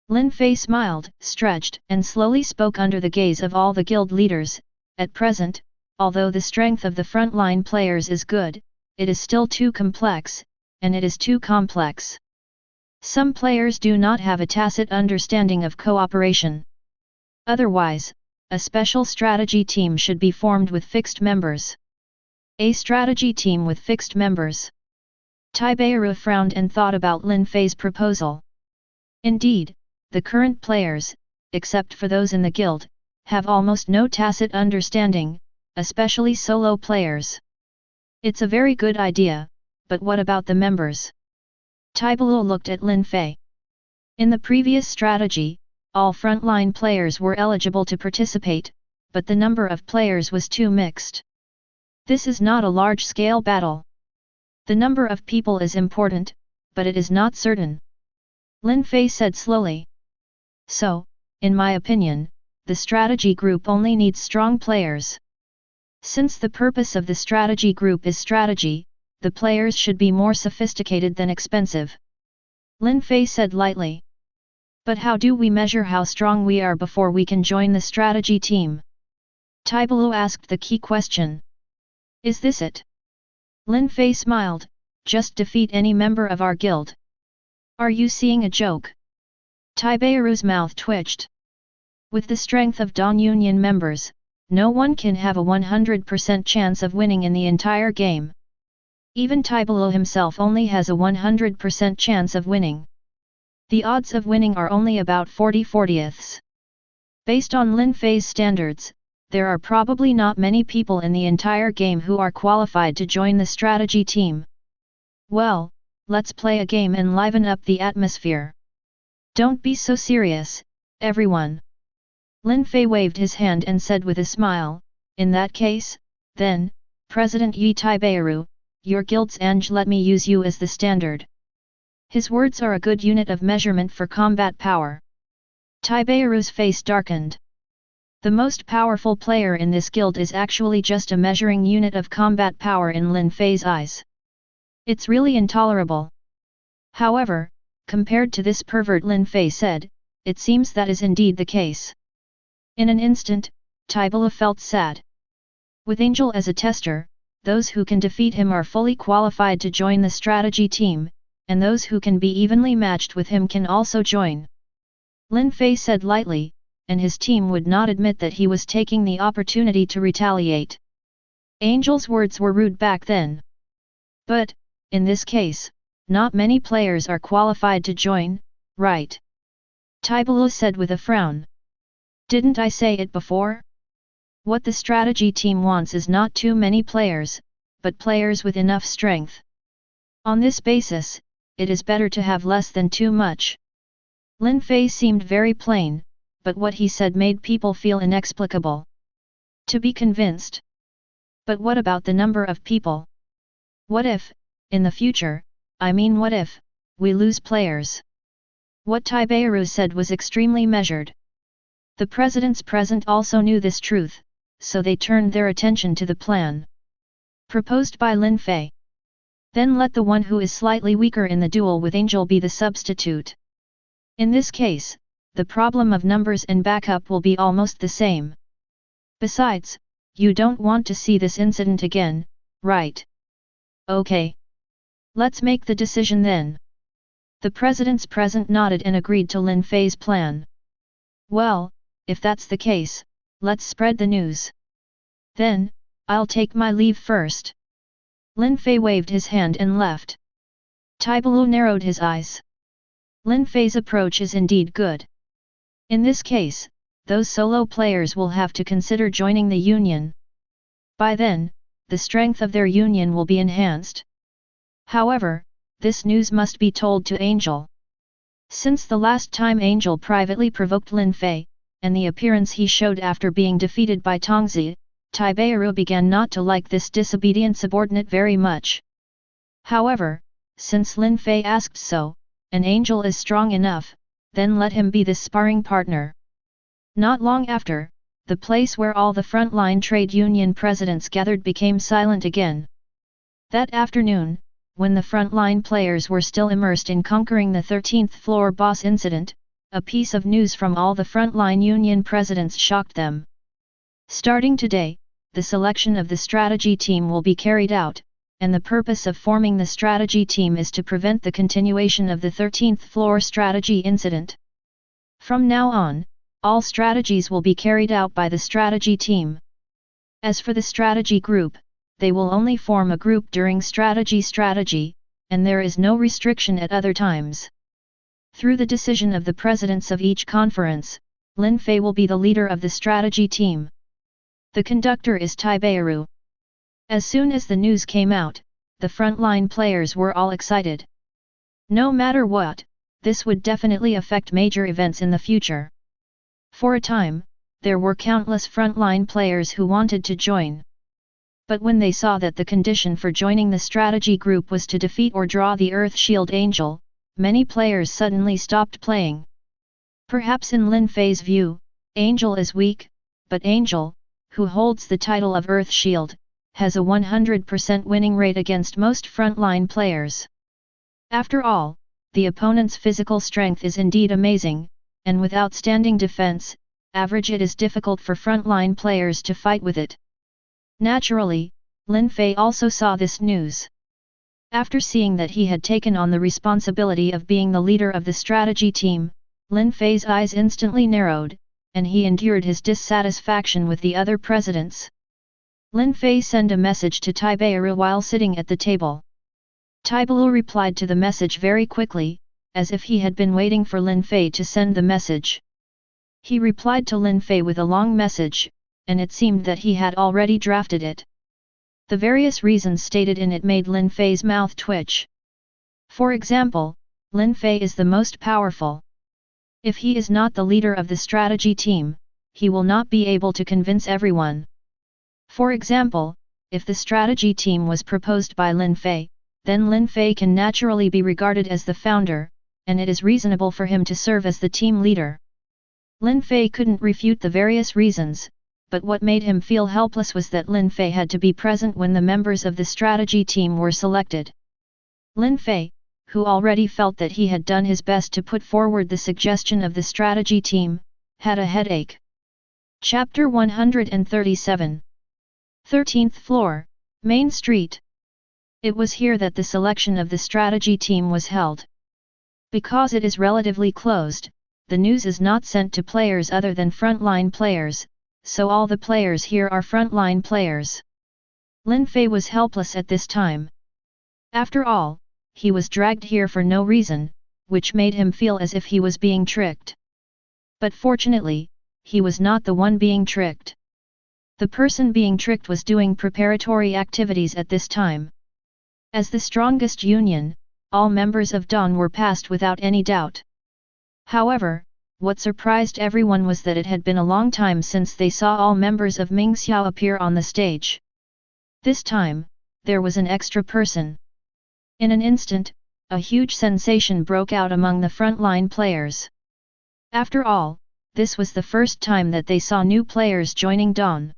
Speaker 1: Lin Fei smiled, stretched, and slowly spoke under the gaze of all the guild leaders. At present, although the strength of the frontline players is good, it is still too complex, and it is too complex. Some players do not have a tacit understanding of cooperation. Otherwise, a special strategy team should be formed with fixed members. A strategy team with fixed members. Taibaru frowned and thought about Lin Fei's proposal. Indeed, the current players, except for those in the guild, have almost no tacit understanding, especially solo players. It's a very good idea, but what about the members? Taibalu looked at Lin Fei. In the previous strategy, all frontline players were eligible to participate, but the number of players was too mixed. This is not a large-scale battle. The number of people is important, but it is not certain. Lin Fei said slowly. So, in my opinion, the strategy group only needs strong players. Since the purpose of the strategy group is strategy, the players should be more sophisticated than expensive. Lin Fei said lightly. But how do we measure how strong we are before we can join the strategy team? Taibalu asked the key question. Is this it? Lin Fei smiled, just defeat any member of our guild. Are you seeing a joke? Taibaru's mouth twitched. With the strength of Dawn Union members, no one can have a 100% chance of winning in the entire game. Even Taibalu himself only has a 100% chance of winning. The odds of winning are only about 40/40ths. Based on Lin Fei's standards, there are probably not many people in the entire game who are qualified to join the strategy team. Well, let's play a game and liven up the atmosphere. Don't be so serious, everyone. Lin Fei waved his hand and said with a smile, in that case, then, President Yi Taibaru, your guild's Ange let me use you as the standard. His words are a good unit of measurement for combat power. Taibaru's face darkened. The most powerful player in this guild is actually just a measuring unit of combat power in Lin Fei's eyes. It's really intolerable. However, compared to this pervert, Lin Fei said, it seems that is indeed the case. In an instant, Taibalu felt sad. With Angel as a tester, those who can defeat him are fully qualified to join the strategy team, and those who can be evenly matched with him can also join. Lin Fei said lightly, and his team would not admit that he was taking the opportunity to retaliate. Angel's words were rude back then. But, in this case, not many players are qualified to join, right? Taibalu said with a frown. Didn't I say it before? What the strategy team wants is not too many players, but players with enough strength. On this basis, it is better to have less than too much. Lin Fei seemed very plain, but what he said made people feel inexplicable. To be convinced. But what about the number of people? What if, in the future, what if, we lose players? What Taibaru said was extremely measured. The presidents present also knew this truth, so they turned their attention to the plan proposed by Lin Fei. Then let the one who is slightly weaker in the duel with Angel be the substitute. In this case, the problem of numbers and backup will be almost the same. Besides, you don't want to see this incident again, right? Okay. Let's make the decision then. The president's present nodded and agreed to Lin Fei's plan. Well, if that's the case, let's spread the news. Then, I'll take my leave first. Lin Fei waved his hand and left. Taibalu narrowed his eyes. Lin Fei's approach is indeed good. In this case, those solo players will have to consider joining the union. By then, the strength of their union will be enhanced. However, this news must be told to Angel. Since the last time Angel privately provoked Lin Fei, and the appearance he showed after being defeated by Tongzi, Taibaru began not to like this disobedient subordinate very much. However, since Lin Fei asked so, and Angel is strong enough, then let him be the sparring partner. Not long after, the place where all the frontline trade union presidents gathered became silent again. That afternoon, when the frontline players were still immersed in conquering the 13th floor boss incident, a piece of news from all the frontline union presidents shocked them. Starting today, the selection of the strategy team will be carried out, and the purpose of forming the strategy team is to prevent the continuation of the 13th floor strategy incident. From now on, all strategies will be carried out by the strategy team. As for the strategy group, they will only form a group during strategy, and there is no restriction at other times. Through the decision of the presidents of each conference, Lin Fei will be the leader of the strategy team. The conductor is Taibaru. As soon as the news came out, the frontline players were all excited. No matter what, this would definitely affect major events in the future. For a time, there were countless frontline players who wanted to join. But when they saw that the condition for joining the strategy group was to defeat or draw the Earth Shield Angel, many players suddenly stopped playing. Perhaps in Lin Fei's view, Angel is weak, but Angel, who holds the title of Earth Shield, has a 100% winning rate against most frontline players. After all, the opponent's physical strength is indeed amazing, and with outstanding defense, average it is difficult for frontline players to fight with it. Naturally, Lin Fei also saw this news. After seeing that he had taken on the responsibility of being the leader of the strategy team, Lin Fei's eyes instantly narrowed, and he endured his dissatisfaction with the other presidents. Lin Fei sent a message to Taibaru while sitting at the table. Taibaru replied to the message very quickly, as if he had been waiting for Lin Fei to send the message. He replied to Lin Fei with a long message, and it seemed that he had already drafted it. The various reasons stated in it made Lin Fei's mouth twitch. For example, Lin Fei is the most powerful. If he is not the leader of the strategy team, he will not be able to convince everyone. For example, if the strategy team was proposed by Lin Fei, then Lin Fei can naturally be regarded as the founder, and it is reasonable for him to serve as the team leader. Lin Fei couldn't refute the various reasons, but what made him feel helpless was that Lin Fei had to be present when the members of the strategy team were selected. Lin Fei, who already felt that he had done his best to put forward the suggestion of the strategy team, had a headache. Chapter 137. 13th floor, Main Street. It was here that the selection of the strategy team was held. Because it is relatively closed, the news is not sent to players other than frontline players, so all the players here are frontline players. Lin Fei was helpless at this time. After all, he was dragged here for no reason, which made him feel as if he was being tricked. But fortunately, he was not the one being tricked. The person being tricked was doing preparatory activities at this time. As the strongest union, all members of Dawn were passed without any doubt. However, what surprised everyone was that it had been a long time since they saw all members of Mingxiao appear on the stage. This time, there was an extra person. In an instant, a huge sensation broke out among the frontline players. After all, this was the first time that they saw new players joining Dawn.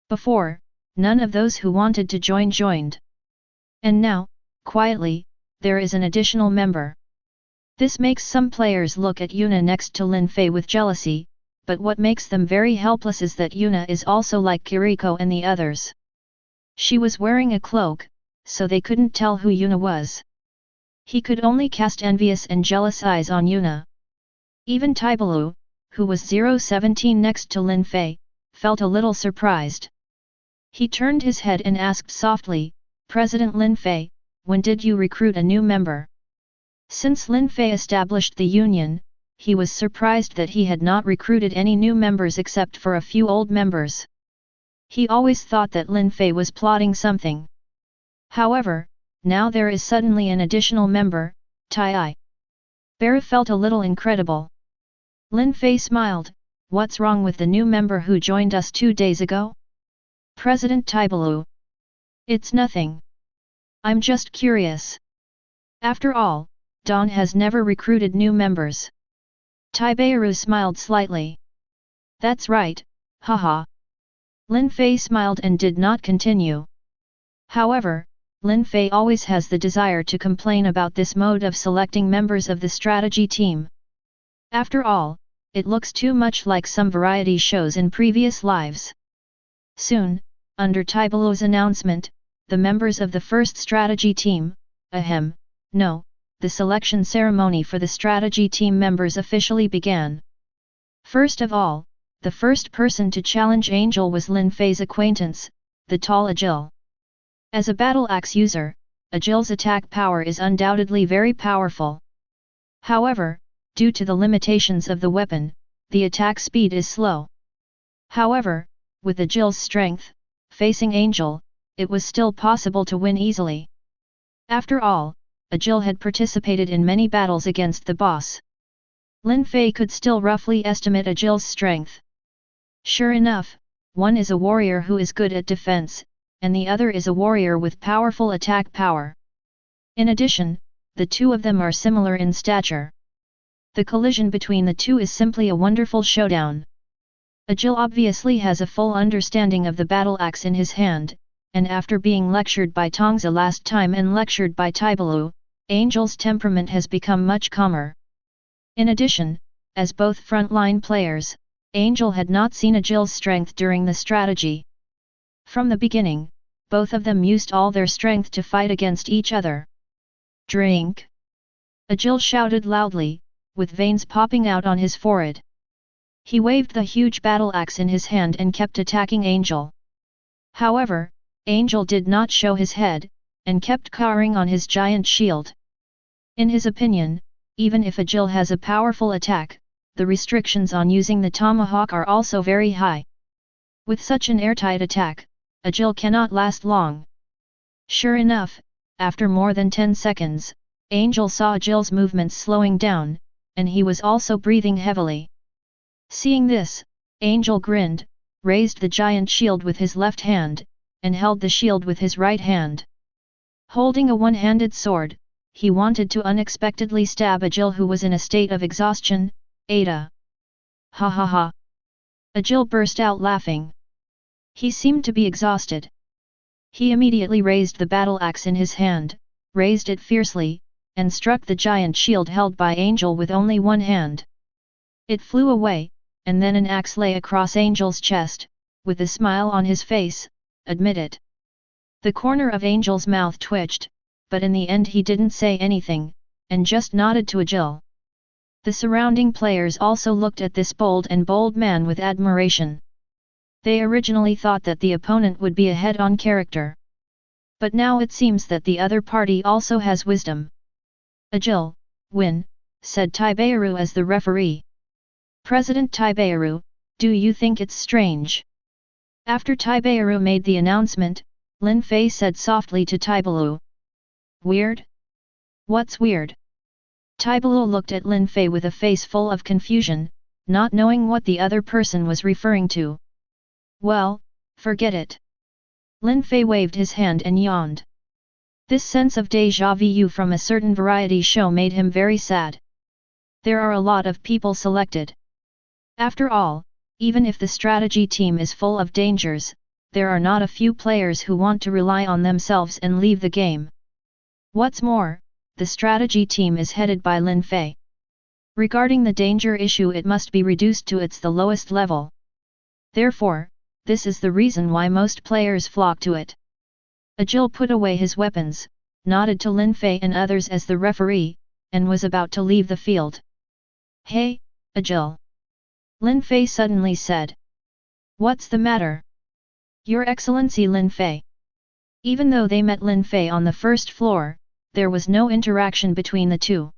Speaker 1: Before, none of those who wanted to join joined. And now, quietly, there is an additional member. This makes some players look at Yuna next to Lin Fei with jealousy, but what makes them very helpless is that Yuna is also like Akihiko and the others. She was wearing a cloak, so they couldn't tell who Yuna was. He could only cast envious and jealous eyes on Yuna. Even Taibalu, who was 017 next to Lin Fei, felt a little surprised. He turned his head and asked softly, "President Lin Fei, when did you recruit a new member?" Since Lin Fei established the union, he was surprised that he had not recruited any new members except for a few old members. He always thought that Lin Fei was plotting something. However, now there is suddenly an additional member, Tai. Bara felt a little incredible. Lin Fei smiled, "What's wrong with the new member who joined us 2 days ago?" President Taibalu. "It's nothing. I'm just curious. After all, Dawn has never recruited new members." Taibaru smiled slightly. "That's right, haha." Lin Fei smiled and did not continue. However, Lin Fei always has the desire to complain about this mode of selecting members of the strategy team. After all, it looks too much like some variety shows in previous lives. Soon, under Taibalu's announcement, the members of the first strategy team, the selection ceremony for the strategy team members officially began. First of all, the first person to challenge Angel was Lin Fei's acquaintance, the tall Agil. As a battle axe user, Agil's attack power is undoubtedly very powerful. However, due to the limitations of the weapon, the attack speed is slow. However, with Agil's strength, facing Angel, it was still possible to win easily. After all, Agil had participated in many battles against the boss. Lin Fei could still roughly estimate Agil's strength. Sure enough, one is a warrior who is good at defense, and the other is a warrior with powerful attack power. In addition, the two of them are similar in stature. The collision between the two is simply a wonderful showdown. Agil obviously has a full understanding of the battle axe in his hand, and after being lectured by Tongza last time and lectured by Taibalu, Angel's temperament has become much calmer. In addition, as both frontline players, Angel had not seen Agil's strength during the strategy. From the beginning, both of them used all their strength to fight against each other. "Drink!" Agil shouted loudly, with veins popping out on his forehead. He waved the huge battle axe in his hand and kept attacking Angel. However, Angel did not show his head, and kept cowering on his giant shield. In his opinion, even if Agil has a powerful attack, the restrictions on using the tomahawk are also very high. With such an airtight attack, Agil cannot last long. Sure enough, after more than 10 seconds, Angel saw Agil's movements slowing down, and he was also breathing heavily. Seeing this, Angel grinned, raised the giant shield with his left hand, and held the shield with his right hand. Holding a one-handed sword, he wanted to unexpectedly stab Agil, who was in a state of exhaustion. "Ada! Ha ha ha!" Agil burst out laughing. He seemed to be exhausted. He immediately raised the battle axe in his hand, raised it fiercely, and struck the giant shield held by Angel with only one hand. It flew away, and then an axe lay across Angel's chest. With a smile on his face, "Admit it." The corner of Angel's mouth twitched, but in the end he didn't say anything, and just nodded to Agil. The surrounding players also looked at this bold man with admiration. They originally thought that the opponent would be a head-on character. But now it seems that the other party also has wisdom. "Agil, win," said Taibaru as the referee. "President Taibaru, do you think it's strange?" After Taibaru made the announcement, Lin Fei said softly to Taibalu. "Weird? What's weird?" Taibalu looked at Lin Fei with a face full of confusion, not knowing what the other person was referring to. "Well, forget it." Lin Fei waved his hand and yawned. This sense of déjà vu from a certain variety show made him very sad. There are a lot of people selected. After all, even if the strategy team is full of dangers, there are not a few players who want to rely on themselves and leave the game. What's more, the strategy team is headed by Lin Fei. Regarding the danger issue, it must be reduced to the lowest level. Therefore, this is the reason why most players flock to it. Agil put away his weapons, nodded to Lin Fei and others as the referee, and was about to leave the field. "Hey, Agil!" Lin Fei suddenly said. "What's the matter?" "Your Excellency Lin Fei." Even though they met Lin Fei on the first floor, there was no interaction between the two.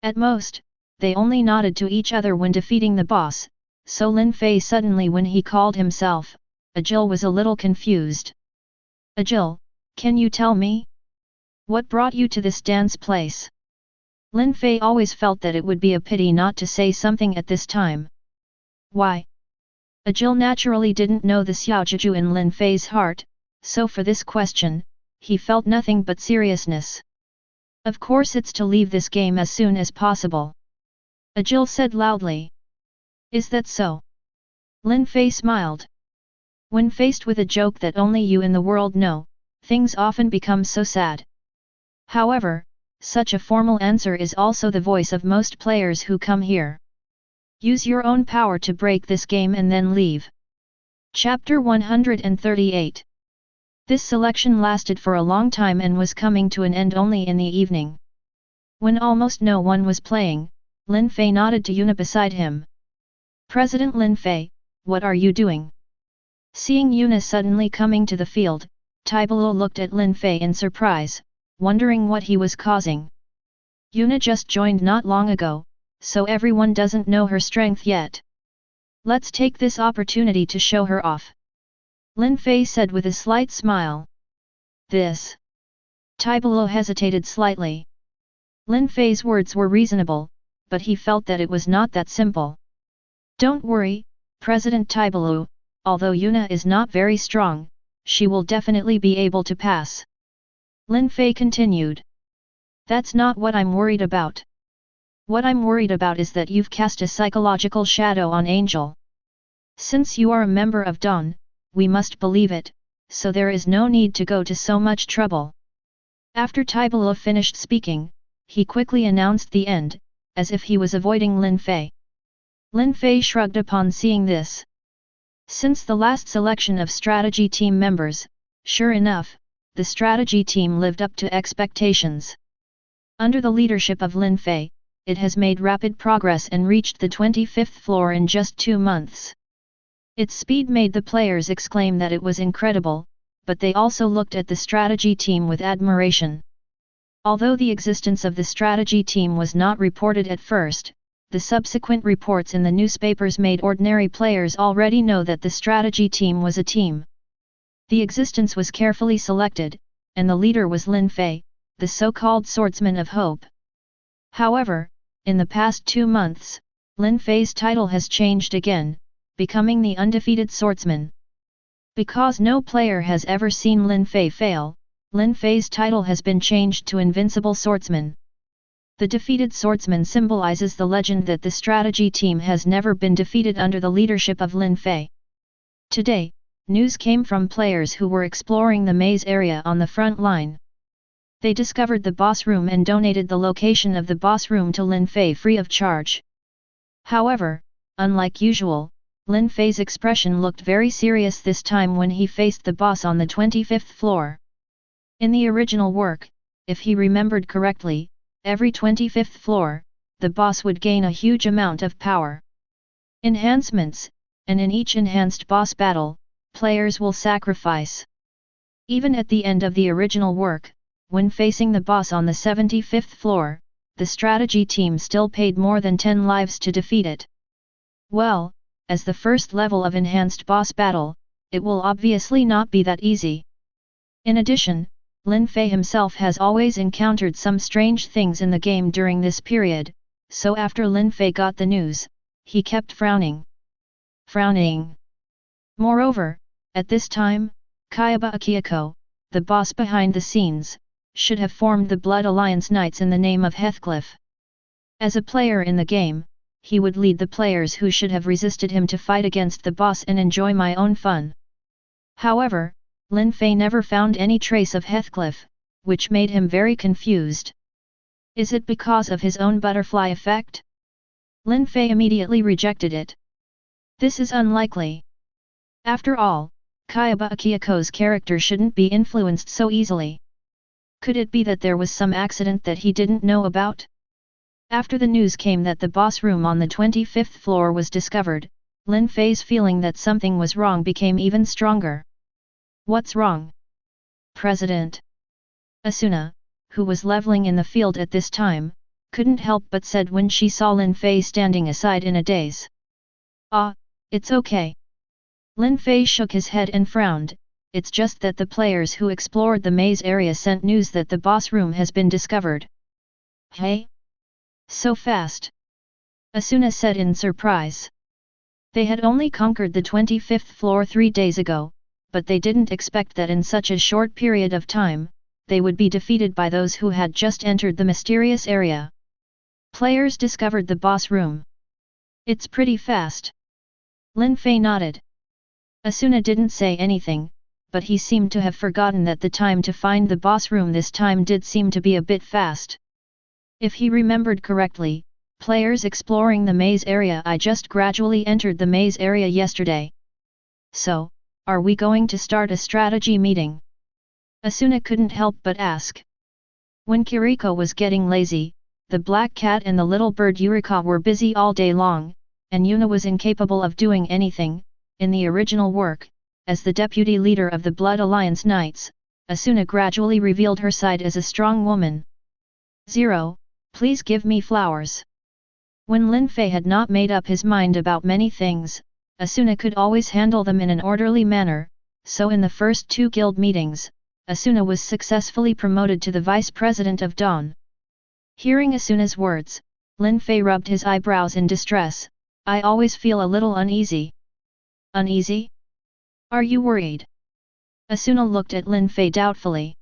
Speaker 1: At most, they only nodded to each other when defeating the boss, so Lin Fei suddenly, when he called himself Agil, was a little confused. "Agil, can you tell me? What brought you to this dance place?" Lin Fei always felt that it would be a pity not to say something at this time. Why? Agil naturally didn't know the xiaojuju in Lin Fei's heart, so for this question, he felt nothing but seriousness. "Of course it's to leave this game as soon as possible," Agil said loudly. "Is that so?" Lin Fei smiled. When faced with a joke that only you in the world know, things often become so sad. However, such a formal answer is also the voice of most players who come here. Use your own power to break this game and then leave. Chapter 138. This selection lasted for a long time and was coming to an end only in the evening. When almost no one was playing, Lin Fei nodded to Yuna beside him. "President Lin Fei, what are you doing?" Seeing Yuna suddenly coming to the field, Taibalu looked at Lin Fei in surprise, wondering what he was causing. Yuna just joined not long ago, so everyone doesn't know her strength yet. "Let's take this opportunity to show her off," Lin Fei said with a slight smile. "This?" Taibalu hesitated slightly. Lin Fei's words were reasonable, but he felt that it was not that simple. "Don't worry, President Taibalu, although Yuna is not very strong, she will definitely be able to pass," Lin Fei continued. "That's not what I'm worried about. What I'm worried about is that you've cast a psychological shadow on Angel. Since you are a member of Dawn, we must believe it, so there is no need to go to so much trouble." After Taibalu finished speaking, he quickly announced the end, as if he was avoiding Lin Fei. Lin Fei shrugged upon seeing this. Since the last selection of strategy team members, sure enough, the strategy team lived up to expectations. Under the leadership of Lin Fei, it has made rapid progress and reached the 25th floor in just 2 months. Its speed made the players exclaim that it was incredible, but they also looked at the strategy team with admiration. Although the existence of the strategy team was not reported at first, the subsequent reports in the newspapers made ordinary players already know that the strategy team was a team. The existence was carefully selected, and the leader was Lin Fei, the so-called Swordsman of Hope. However, in the past 2 months, Lin Fei's title has changed again, becoming the undefeated Swordsman. Because no player has ever seen Lin Fei fail, Lin Fei's title has been changed to Invincible Swordsman. The defeated swordsman symbolizes the legend that the strategy team has never been defeated under the leadership of Lin Fei. Today, news came from players who were exploring the maze area on the front line. They discovered the boss room and donated the location of the boss room to Lin Fei free of charge. However, unlike usual, Lin Fei's expression looked very serious this time when he faced the boss on the 25th floor. In the original work, if he remembered correctly, every 25th floor, the boss would gain a huge amount of power. Enhancements, and in each enhanced boss battle, players will sacrifice. Even at the end of the original work, when facing the boss on the 75th floor, the strategy team still paid more than 10 lives to defeat it. Well, as the first level of enhanced boss battle, it will obviously not be that easy. In addition, Lin Fei himself has always encountered some strange things in the game during this period, so after Lin Fei got the news, he kept frowning. Moreover, at this time, Kayaba Akihiko, the boss behind the scenes, should have formed the Blood Alliance Knights in the name of Heathcliff. As a player in the game, he would lead the players who should have resisted him to fight against the boss and enjoy my own fun. However, Lin Fei never found any trace of Heathcliff, which made him very confused. Is it because of his own butterfly effect? Lin Fei immediately rejected it. This is unlikely. After all, Kayaba Akihiko's character shouldn't be influenced so easily. Could it be that there was some accident that he didn't know about? After the news came that the boss room on the 25th floor was discovered, Lin Fei's feeling that something was wrong became even stronger. What's wrong? President Asuna, who was leveling in the field at this time, couldn't help but said when she saw Lin Fei standing aside in a daze. Ah, it's okay. Lin Fei shook his head and frowned. It's just that the players who explored the maze area sent news that the boss room has been discovered. Hey? So fast? Asuna said in surprise. They had only conquered the 25th floor 3 days ago, but they didn't expect that in such a short period of time, they would be defeated by those who had just entered the mysterious area. Players discovered the boss room. It's pretty fast. Lin Fei nodded. Asuna didn't say anything, but he seemed to have forgotten that the time to find the boss room this time did seem to be a bit fast. If he remembered correctly, players exploring the maze area I just gradually entered the maze area yesterday. So, are we going to start a strategy meeting? Asuna couldn't help but ask. When Kiriko was getting lazy, the black cat and the little bird Yurika were busy all day long, and Yuna was incapable of doing anything. In the original work, as the deputy leader of the Blood Alliance Knights, Asuna gradually revealed her side as a strong woman. 0. Please give me flowers. When Lin Fei had not made up his mind about many things, Asuna could always handle them in an orderly manner, so in the first 2 guild meetings, Asuna was successfully promoted to the vice president of Dawn. Hearing Asuna's words, Lin Fei rubbed his eyebrows in distress. I always feel a little uneasy. Uneasy? Are you worried? Asuna looked at Lin Fei doubtfully.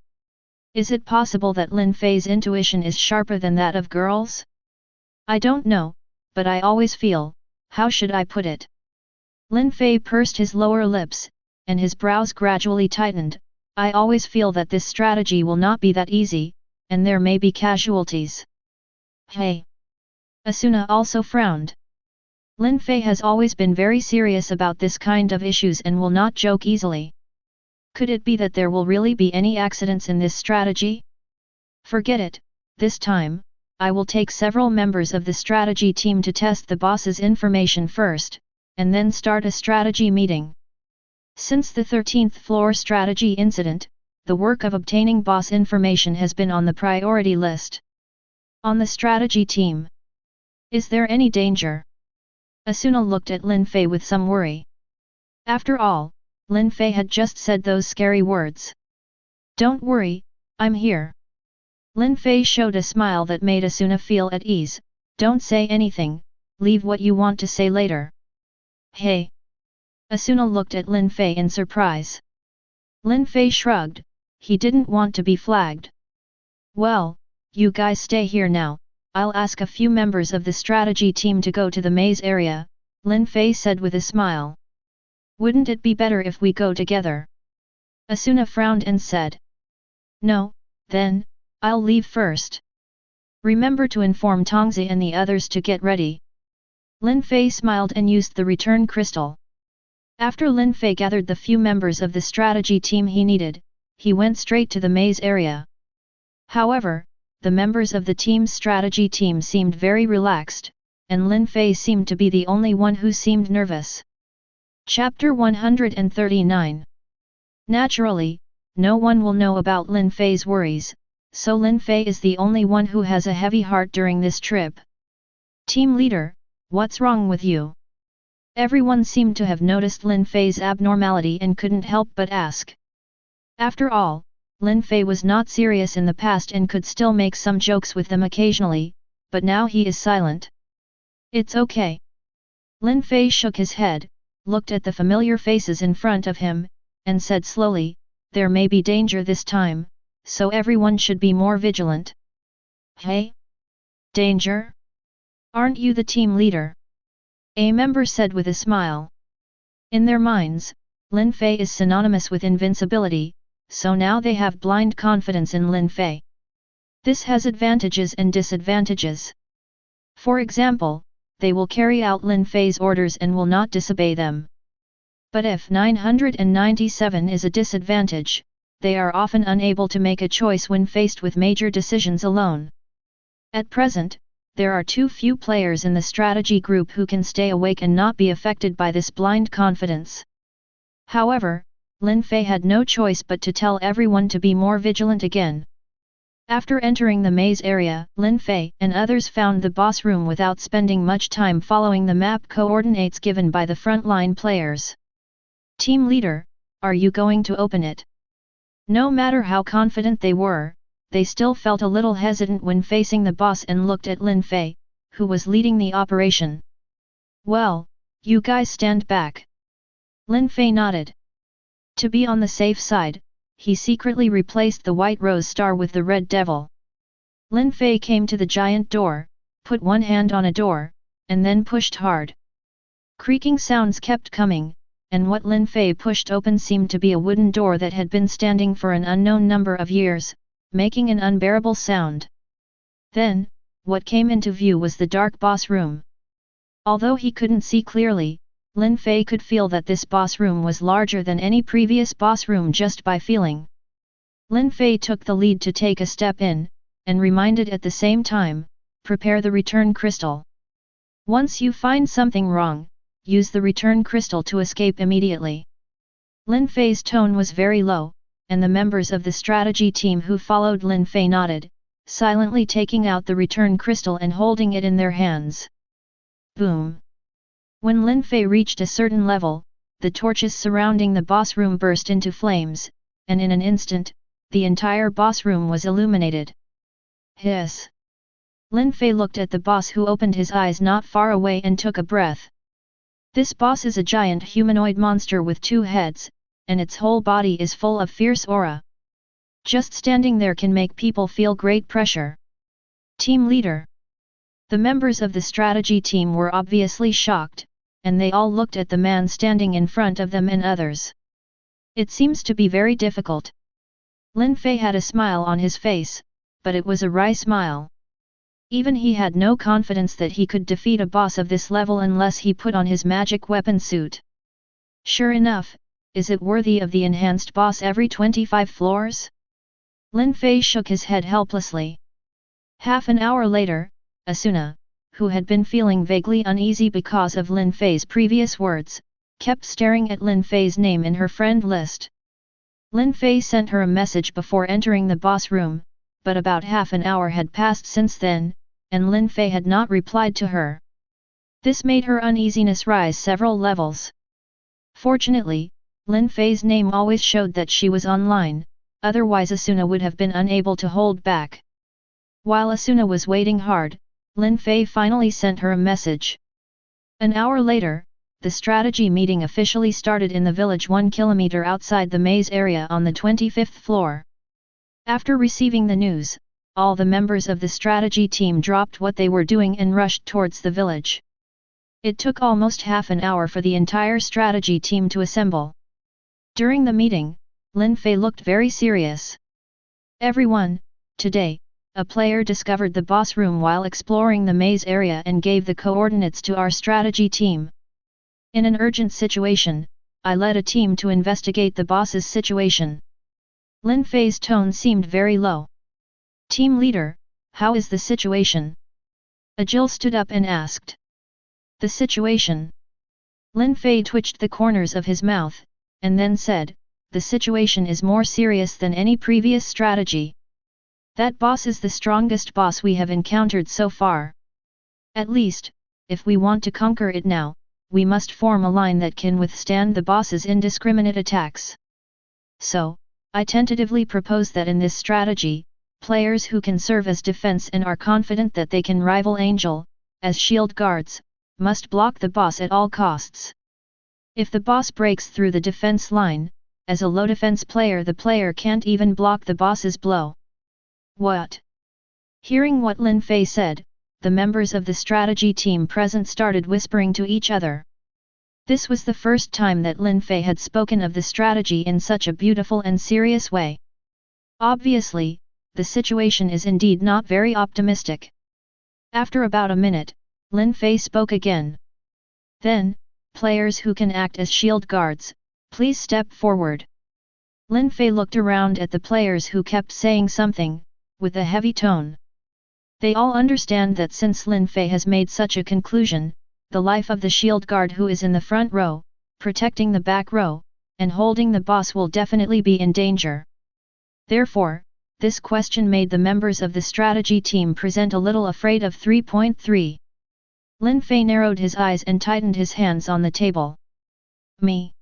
Speaker 1: Is it possible that Lin Fei's intuition is sharper than that of girls? I don't know, but I always feel, how should I put it? Lin Fei pursed his lower lips, and his brows gradually tightened. I always feel that this strategy will not be that easy, and there may be casualties. Hey! Asuna also frowned. Lin Fei has always been very serious about this kind of issues and will not joke easily. Could it be that there will really be any accidents in this strategy? Forget it, this time, I will take several members of the strategy team to test the boss's information first, and then start a strategy meeting. Since the 13th floor strategy incident, the work of obtaining boss information has been on the priority list. On the strategy team. Is there any danger? Asuna looked at Lin Fei with some worry. After all, Lin Fei had just said those scary words. Don't worry, I'm here. Lin Fei showed a smile that made Asuna feel at ease. Don't say anything, leave what you want to say later. Hey! Asuna looked at Lin Fei in surprise. Lin Fei shrugged, he didn't want to be flagged. Well, you guys stay here now. I'll ask a few members of the strategy team to go to the maze area, Lin Fei said with a smile. Wouldn't it be better if we go together? Asuna frowned and said. No, then, I'll leave first. Remember to inform Tongzi and the others to get ready. Lin Fei smiled and used the return crystal. After Lin Fei gathered the few members of the strategy team he needed, he went straight to the maze area. However, the members of the team's strategy team seemed very relaxed, and Lin Fei seemed to be the only one who seemed nervous. Chapter 139. Naturally, no one will know about Lin Fei's worries, so Lin Fei is the only one who has a heavy heart during this trip. Team leader, what's wrong with you? Everyone seemed to have noticed Lin Fei's abnormality and couldn't help but ask. After all, Lin Fei was not serious in the past and could still make some jokes with them occasionally, but now he is silent. It's okay. Lin Fei shook his head, looked at the familiar faces in front of him, and said slowly, there may be danger this time, so everyone should be more vigilant. Hey? Danger? Aren't you the team leader? A member said with a smile. In their minds, Lin Fei is synonymous with invincibility, so now they have blind confidence in Lin Fei. This has advantages and disadvantages. For example, they will carry out Lin Fei's orders and will not disobey them. But if 997 is a disadvantage, they are often unable to make a choice when faced with major decisions alone. At present, there are too few players in the strategy group who can stay awake and not be affected by this blind confidence. However, Lin Fei had no choice but to tell everyone to be more vigilant again. After entering the maze area, Lin Fei and others found the boss room without spending much time following the map coordinates given by the frontline players. Team leader, are you going to open it? No matter how confident they were, they still felt a little hesitant when facing the boss and looked at Lin Fei, who was leading the operation. Well, you guys stand back. Lin Fei nodded. To be on the safe side, he secretly replaced the white rose star with the red devil. Lin Fei came to the giant door, put one hand on a door, and then pushed hard. Creaking sounds kept coming, and what Lin Fei pushed open seemed to be a wooden door that had been standing for an unknown number of years, making an unbearable sound. Then, what came into view was the dark boss room. Although he couldn't see clearly, Lin Fei could feel that this boss room was larger than any previous boss room just by feeling. Lin Fei took the lead to take a step in, and reminded at the same time, prepare the return crystal. Once you find something wrong, use the return crystal to escape immediately. Lin Fei's tone was very low, and the members of the strategy team who followed Lin Fei nodded, silently taking out the return crystal and holding it in their hands. Boom! When Lin Fei reached a certain level, the torches surrounding the boss room burst into flames, and in an instant, the entire boss room was illuminated. Hiss! Lin Fei looked at the boss who opened his eyes not far away and took a breath. This boss is a giant humanoid monster with 2 heads, and its whole body is full of fierce aura. Just standing there can make people feel great pressure. Team leader. The members of the strategy team were obviously shocked, and they all looked at the man standing in front of them and others. It seems to be very difficult. Lin Fei had a smile on his face, but it was a wry smile. Even he had no confidence that he could defeat a boss of this level unless he put on his magic weapon suit. Sure enough, is it worthy of the enhanced boss every 25 floors? Lin Fei shook his head helplessly. Half an hour later, Asuna, who had been feeling vaguely uneasy because of Lin Fei's previous words, kept staring at Lin Fei's name in her friend list. Lin Fei sent her a message before entering the boss room, but about half an hour had passed since then, and Lin Fei had not replied to her. This made her uneasiness rise several levels. Fortunately, Lin Fei's name always showed that she was online, otherwise Asuna would have been unable to hold back. While Asuna was waiting hard, Lin Fei finally sent her a message. An hour later, the strategy meeting officially started in the village 1 kilometer outside the maze area on the 25th floor. After receiving the news, all the members of the strategy team dropped what they were doing and rushed towards the village. It took almost half an hour for the entire strategy team to assemble. During the meeting, Lin Fei looked very serious. Everyone, today, a player discovered the boss room while exploring the maze area and gave the coordinates to our strategy team. In an urgent situation, I led a team to investigate the boss's situation. Lin Fei's tone seemed very low. Team leader, how is the situation? Agil stood up and asked. The situation? Lin Fei twitched the corners of his mouth, and then said, the situation is more serious than any previous strategy. That boss is the strongest boss we have encountered so far. At least, if we want to conquer it now, we must form a line that can withstand the boss's indiscriminate attacks. So, I tentatively propose that in this strategy, players who can serve as defense and are confident that they can rival Angel, as shield guards, must block the boss at all costs. If the boss breaks through the defense line, as a low defense player the player can't even block the boss's blow. What? Hearing what Lin Fei said, the members of the strategy team present started whispering to each other. This was the first time that Lin Fei had spoken of the strategy in such a beautiful and serious way. Obviously, the situation is indeed not very optimistic. After about a minute, Lin Fei spoke again. Then, players who can act as shield guards, please step forward. Lin Fei looked around at the players who kept saying something, with a heavy tone. They all understand that since Lin Fei has made such a conclusion, the life of the shield guard who is in the front row, protecting the back row, and holding the boss will definitely be in danger. Therefore, this question made the members of the strategy team present a little afraid of 3.3. Lin Fei narrowed his eyes and tightened his hands on the table. Me.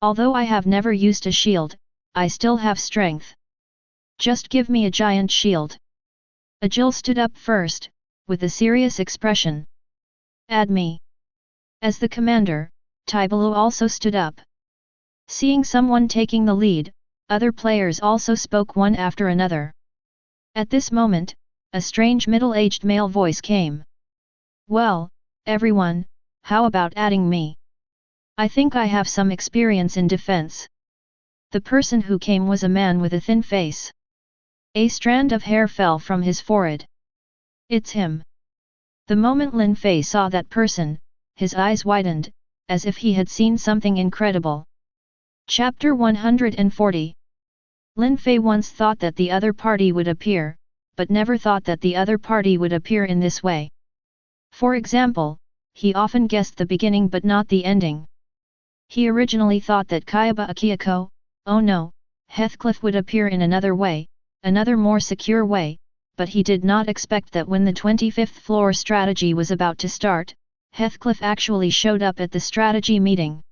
Speaker 1: Although I have never used a shield, I still have strength. Just give me a giant shield. Agil stood up first, with a serious expression. Add me. As the commander, Taibalu also stood up. Seeing someone taking the lead, other players also spoke one after another. At this moment, a strange middle-aged male voice came. Well, everyone, how about adding me? I think I have some experience in defense. The person who came was a man with a thin face. A strand of hair fell from his forehead. It's him. The moment Lin Fei saw that person, his eyes widened, as if he had seen something incredible. Chapter 140. Lin Fei once thought that the other party would appear, but never thought that the other party would appear in this way. For example, he often guessed the beginning but not the ending. He originally thought that Kayaba Akihiko, oh no, Heathcliff would appear in another way, another more secure way, but he did not expect that when the 25th floor strategy was about to start, Heathcliff actually showed up at the strategy meeting.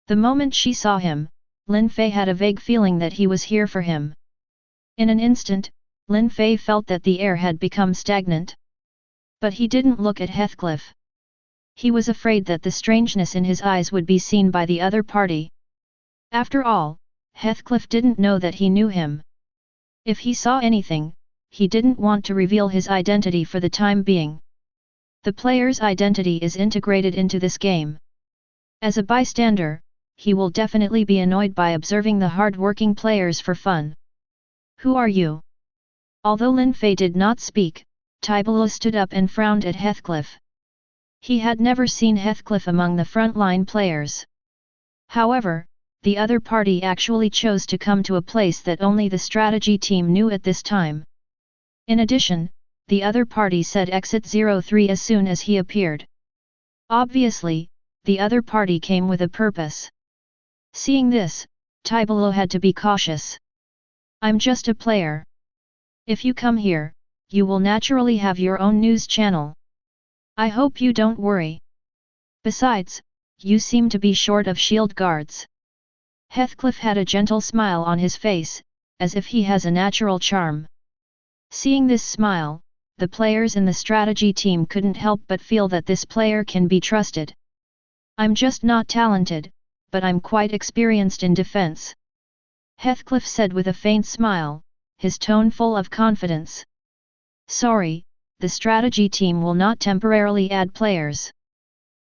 Speaker 1: The moment she saw him, Lin Fei had a vague feeling that he was here for him. In an instant, Lin Fei felt that the air had become stagnant. But he didn't look at Heathcliff. He was afraid that the strangeness in his eyes would be seen by the other party. After all, Heathcliff didn't know that he knew him. If he saw anything, he didn't want to reveal his identity for the time being. The player's identity is integrated into this game. As a bystander, he will definitely be annoyed by observing the hard-working players for fun. Who are you? Although Lin Fei did not speak, Taibalu stood up and frowned at Heathcliff. He had never seen Heathcliff among the front-line players. However, the other party actually chose to come to a place that only the strategy team knew at this time. In addition, the other party said exit 03 as soon as he appeared. Obviously, the other party came with a purpose. Seeing this, Taibalu had to be cautious. I'm just a player. If you come here, you will naturally have your own news channel. I hope you don't worry. Besides, you seem to be short of shield guards. Heathcliff had a gentle smile on his face, as if he has a natural charm. Seeing this smile, the players in the strategy team couldn't help but feel that this player can be trusted. I'm just not talented, but I'm quite experienced in defense. Heathcliff said with a faint smile, his tone full of confidence. Sorry, the strategy team will not temporarily add players.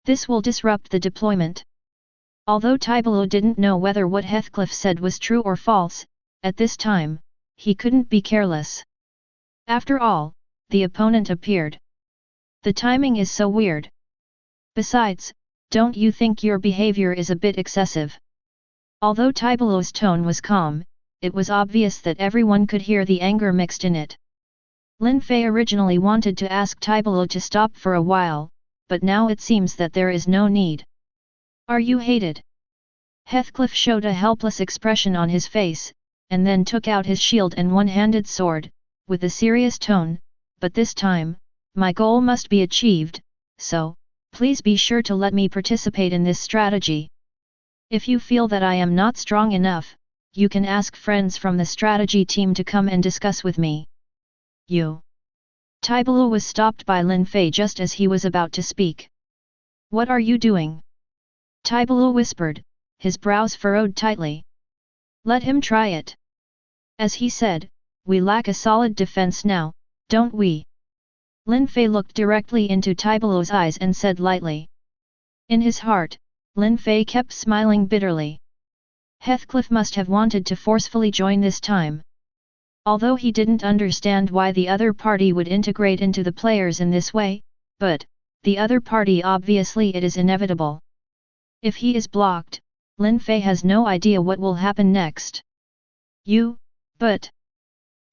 Speaker 1: This will disrupt the deployment. Although Taibalu didn't know whether what Heathcliff said was true or false, at this time, he couldn't be careless. After all, the opponent appeared. The timing is so weird. Besides, don't you think your behavior is a bit excessive? Although Taibalu's tone was calm, it was obvious that everyone could hear the anger mixed in it. Lin Fei originally wanted to ask Taibalu to stop for a while, but now it seems that there is no need. Are you hated? Heathcliff showed a helpless expression on his face, and then took out his shield and one-handed sword, with a serious tone, but this time, my goal must be achieved, so, please be sure to let me participate in this strategy. If you feel that I am not strong enough, you can ask friends from the strategy team to come and discuss with me. You. Taibalu was stopped by Lin Fei just as he was about to speak. What are you doing? Taibalu whispered, his brows furrowed tightly. Let him try it. As he said, we lack a solid defense now, don't we? Lin Fei looked directly into Taibalu's eyes and said lightly. In his heart, Lin Fei kept smiling bitterly. Heathcliff must have wanted to forcefully join this time. Although he didn't understand why the other party would integrate into the players in this way, but, the other party obviously it is inevitable. If he is blocked, Lin Fei has no idea what will happen next. But...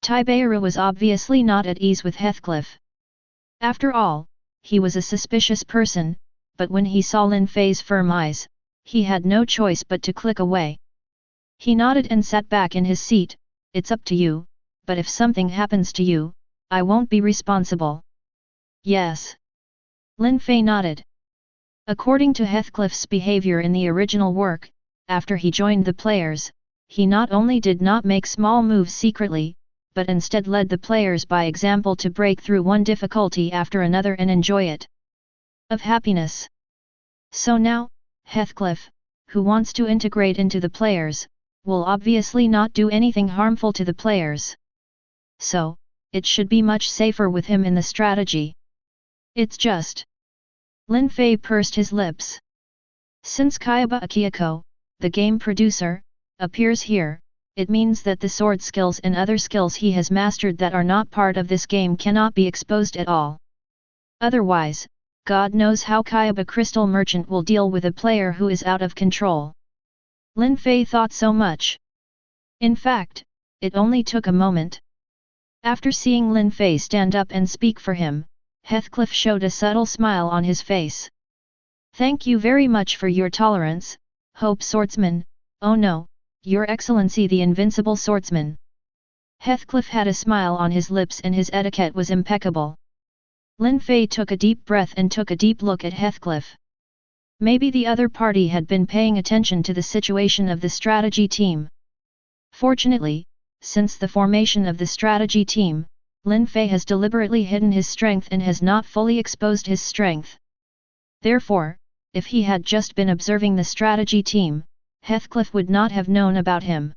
Speaker 1: Taibaira was obviously not at ease with Heathcliff. After all, he was a suspicious person, but when he saw Lin Fei's firm eyes, he had no choice but to click away. He nodded and sat back in his seat. It's up to you, but if something happens to you, I won't be responsible. Yes. Lin Fei nodded. According to Heathcliff's behavior in the original work, after he joined the players, he not only did not make small moves secretly, but instead led the players by example to break through one difficulty after another and enjoy it. Of happiness. So now, Heathcliff, who wants to integrate into the players, will obviously not do anything harmful to the players. So, it should be much safer with him in the strategy. It's just... Lin Fei pursed his lips. Since Kayaba Akihiko, the game producer, appears here, it means that the sword skills and other skills he has mastered that are not part of this game cannot be exposed at all. Otherwise, God knows how Kayaba Crystal Merchant will deal with a player who is out of control. Lin Fei thought so much. In fact, it only took a moment. After seeing Lin Fei stand up and speak for him, Heathcliff showed a subtle smile on his face. Thank you very much for your tolerance, Hope Swordsman. Oh no, Your Excellency the Invincible Swordsman. Heathcliff had a smile on his lips and his etiquette was impeccable. Lin Fei took a deep breath and took a deep look at Heathcliff. Maybe the other party had been paying attention to the situation of the strategy team. Fortunately, since the formation of the strategy team, Lin Fei has deliberately hidden his strength and has not fully exposed his strength. Therefore, if he had just been observing the strategy team, Heathcliff would not have known about him.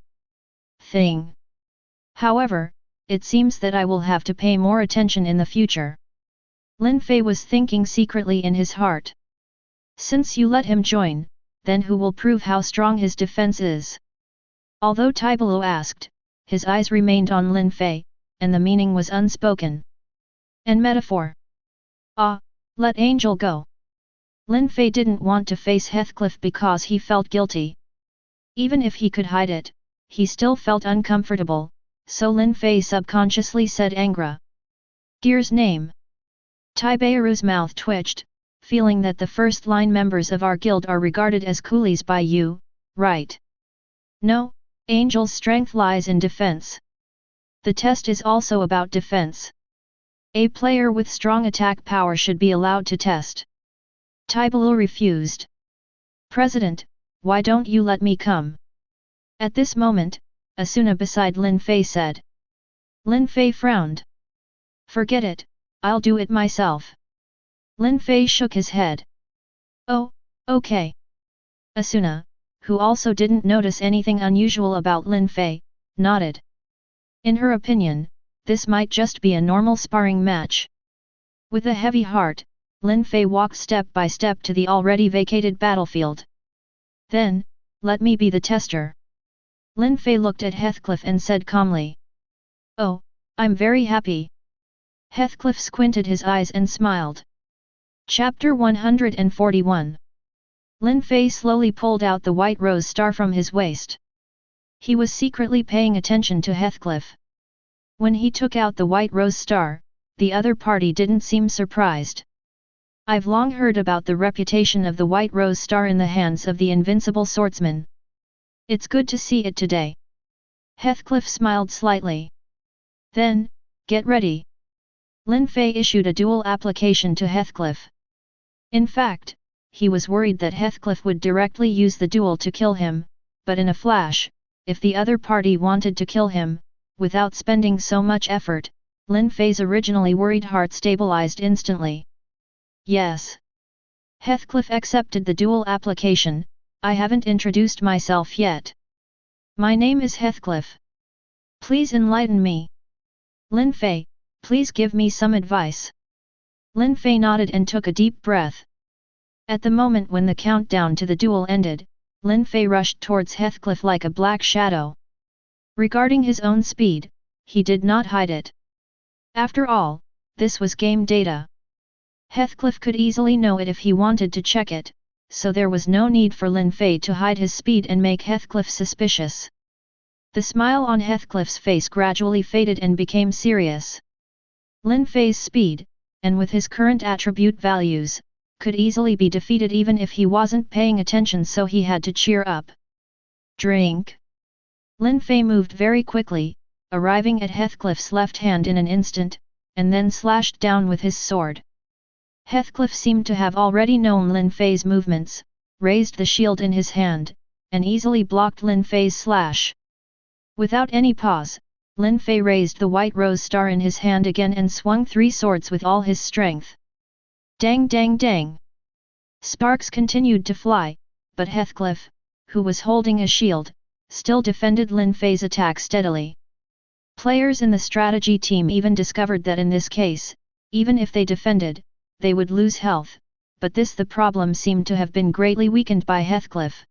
Speaker 1: However, it seems that I will have to pay more attention in the future. Lin Fei was thinking secretly in his heart. Since you let him join, then who will prove how strong his defense is? Although Taibalu asked, his eyes remained on Lin Fei, and the meaning was unspoken. And metaphor. Let Angel go. Lin Fei didn't want to face Heathcliff because he felt guilty. Even if he could hide it, he still felt uncomfortable, so Lin Fei subconsciously said Angra. Gear's name. Taibeiru's mouth twitched, feeling that the first-line members of our guild are regarded as coolies by you, right? No, Angel's strength lies in defense. The test is also about defense. A player with strong attack power should be allowed to test. Taibalu refused. President, why don't you let me come? At this moment, Asuna beside Lin Fei said. Lin Fei frowned. Forget it, I'll do it myself. Lin Fei shook his head. Oh, okay. Asuna, who also didn't notice anything unusual about Lin Fei, nodded. In her opinion, this might just be a normal sparring match. With a heavy heart, Lin Fei walked step by step to the already vacated battlefield. Then, let me be the tester. Lin Fei looked at Heathcliff and said calmly. Oh, I'm very happy. Heathcliff squinted his eyes and smiled. Chapter 141. Lin Fei slowly pulled out the white rose star from his waist. He was secretly paying attention to Heathcliff. When he took out the white rose star, the other party didn't seem surprised. I've long heard about the reputation of the white rose star in the hands of the invincible swordsman. It's good to see it today. Heathcliff smiled slightly. Then, get ready. Lin Fei issued a duel application to Heathcliff. In fact, he was worried that Heathcliff would directly use the duel to kill him, but in a flash, if the other party wanted to kill him, without spending so much effort, Lin Fei's originally worried heart stabilized instantly. Yes. Heathcliff accepted the duel application. I haven't introduced myself yet. My name is Heathcliff. Please enlighten me. Lin Fei, please give me some advice. Lin Fei nodded and took a deep breath. At the moment when the countdown to the duel ended, Lin Fei rushed towards Heathcliff like a black shadow. Regarding his own speed, he did not hide it. After all, this was game data. Heathcliff could easily know it if he wanted to check it, so there was no need for Lin Fei to hide his speed and make Heathcliff suspicious. The smile on Heathcliff's face gradually faded and became serious. Lin Fei's speed, and with his current attribute values, could easily be defeated even if he wasn't paying attention, so he had to cheer up. Drink. Lin Fei moved very quickly, arriving at Heathcliff's left hand in an instant, and then slashed down with his sword. Heathcliff seemed to have already known Lin Fei's movements, raised the shield in his hand, and easily blocked Lin Fei's slash. Without any pause, Lin Fei raised the white rose star in his hand again and swung 3 swords with all his strength. Dang dang dang! Sparks continued to fly, but Heathcliff, who was holding a shield, still defended Lin Fei's attack steadily. Players in the strategy team even discovered that in this case, even if they defended, they would lose health, but the problem seemed to have been greatly weakened by Heathcliff.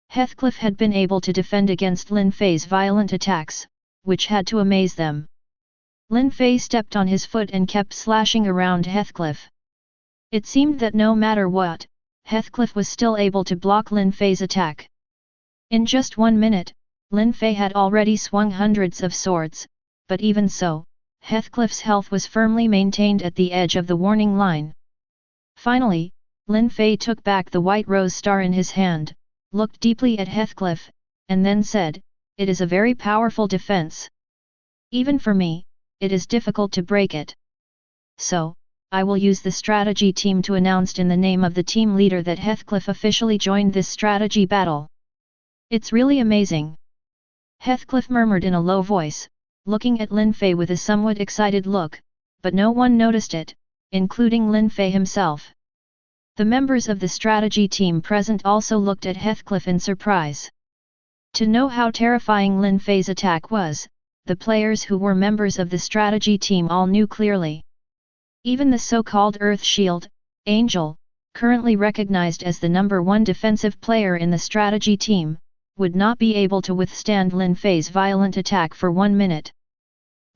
Speaker 1: Heathcliff had been able to defend against Lin Fei's violent attacks, which had to amaze them. Lin Fei stepped on his foot and kept slashing around Heathcliff. It seemed that no matter what, Heathcliff was still able to block Lin Fei's attack. In just 1 minute, Lin Fei had already swung hundreds of swords, but even so, Heathcliff's health was firmly maintained at the edge of the warning line. Finally, Lin Fei took back the white rose star in his hand, looked deeply at Heathcliff, and then said, "It is a very powerful defense. Even for me, it is difficult to break it. So, I will use the strategy team to announce in the name of the team leader that Heathcliff officially joined this strategy battle. It's really amazing." Heathcliff murmured in a low voice, looking at Lin Fei with a somewhat excited look, but no one noticed it, including Lin Fei himself. The members of the strategy team present also looked at Heathcliff in surprise. To know how terrifying Lin Fei's attack was, the players who were members of the strategy team all knew clearly. Even the so-called Earth Shield, Angel, currently recognized as the #1 defensive player in the strategy team, would not be able to withstand Lin Fei's violent attack for 1 minute.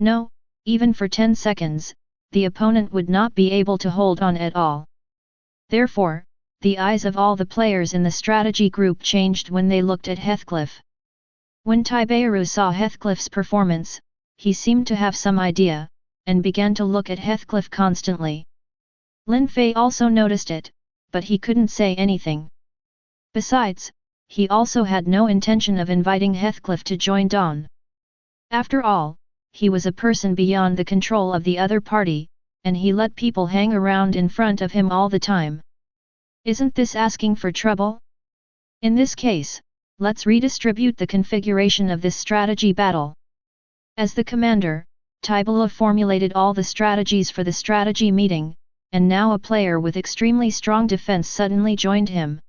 Speaker 1: No, even for 10 seconds, the opponent would not be able to hold on at all. Therefore, the eyes of all the players in the strategy group changed when they looked at Heathcliff. When Taibayaru saw Heathcliff's performance, he seemed to have some idea, and began to look at Heathcliff constantly. Lin Fei also noticed it, but he couldn't say anything. Besides, he also had no intention of inviting Heathcliff to join Dawn. After all, he was a person beyond the control of the other party, and he let people hang around in front of him all the time. Isn't this asking for trouble? In this case, let's redistribute the configuration of this strategy battle. As the commander, Taibayaru formulated all the strategies for the strategy meeting, and now a player with extremely strong defense suddenly joined him.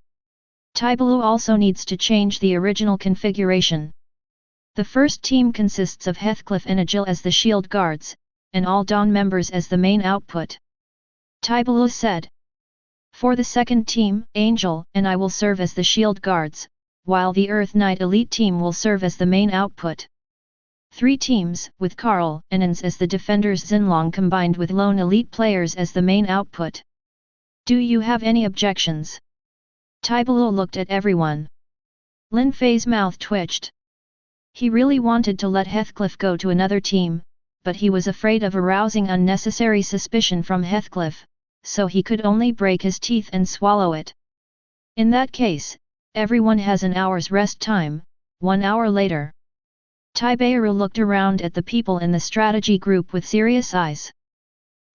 Speaker 1: Taibayaru also needs to change the original configuration. The first team consists of Heathcliff and Agil as the shield guards, and all Dawn members as the main output. Taibayaru said. For the second team, Angel and I will serve as the shield guards, while the Earth Knight elite team will serve as the main output. 3 teams, with Carl and Ans as the defenders, Xinlong combined with lone elite players as the main output. Do you have any objections? Taibayaru looked at everyone. Lin Fei's mouth twitched. He really wanted to let Heathcliff go to another team, but he was afraid of arousing unnecessary suspicion from Heathcliff, so he could only break his teeth and swallow it. In that case, everyone has an hour's rest time. 1 hour later. Taibayaru looked around at the people in the strategy group with serious eyes.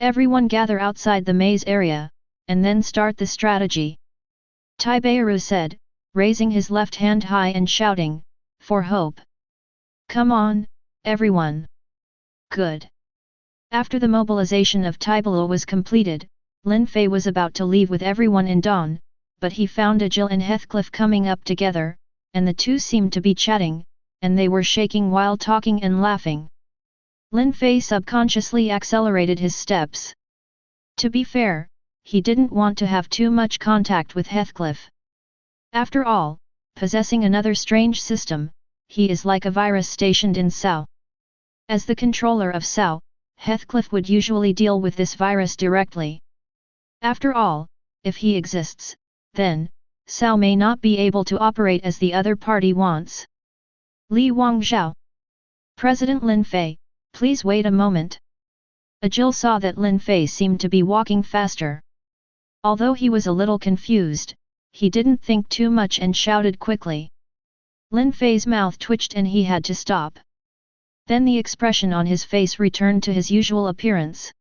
Speaker 1: Everyone gather outside the maze area, and then start the strategy. Taibayaru said, raising his left hand high and shouting, "For hope! Come on, everyone!" Good. After the mobilization of Taibayaru was completed, Lin Fei was about to leave with everyone in Dawn, but he found Agil and Heathcliff coming up together, and the two seemed to be chatting, and they were shaking while talking and laughing. Lin Fei subconsciously accelerated his steps. To be fair, he didn't want to have too much contact with Heathcliff. After all, possessing another strange system, he is like a virus stationed in Sao. As the controller of Sao, Heathcliff would usually deal with this virus directly. After all, if he exists, then, Sao may not be able to operate as the other party wants. Li Wangzhao. President Lin Fei, please wait a moment. Agil saw that Lin Fei seemed to be walking faster. Although he was a little confused, he didn't think too much and shouted quickly. Lin Fei's mouth twitched and he had to stop. Then the expression on his face returned to his usual appearance.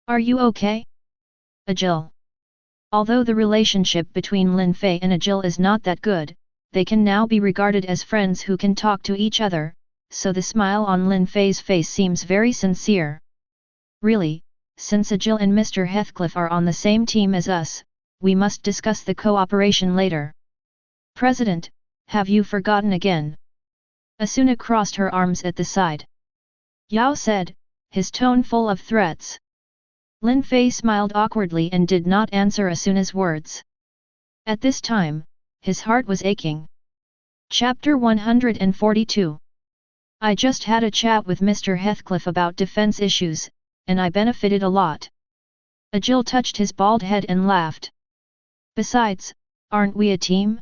Speaker 1: Are you okay? Agil. Although the relationship between Lin Fei and Agil is not that good, they can now be regarded as friends who can talk to each other, so the smile on Lin Fei's face seems very sincere. Really, since Agil and Mr. Heathcliff are on the same team as us, we must discuss the cooperation later. President, have you forgotten again? Asuna crossed her arms at the side. Yao said, his tone full of threats. Lin Fei smiled awkwardly and did not answer Asuna's words. At this time, his heart was aching. Chapter 142. I just had a chat with Mr. Heathcliff about defense issues, and I benefited a lot. Agil touched his bald head and laughed. Besides, aren't we a team?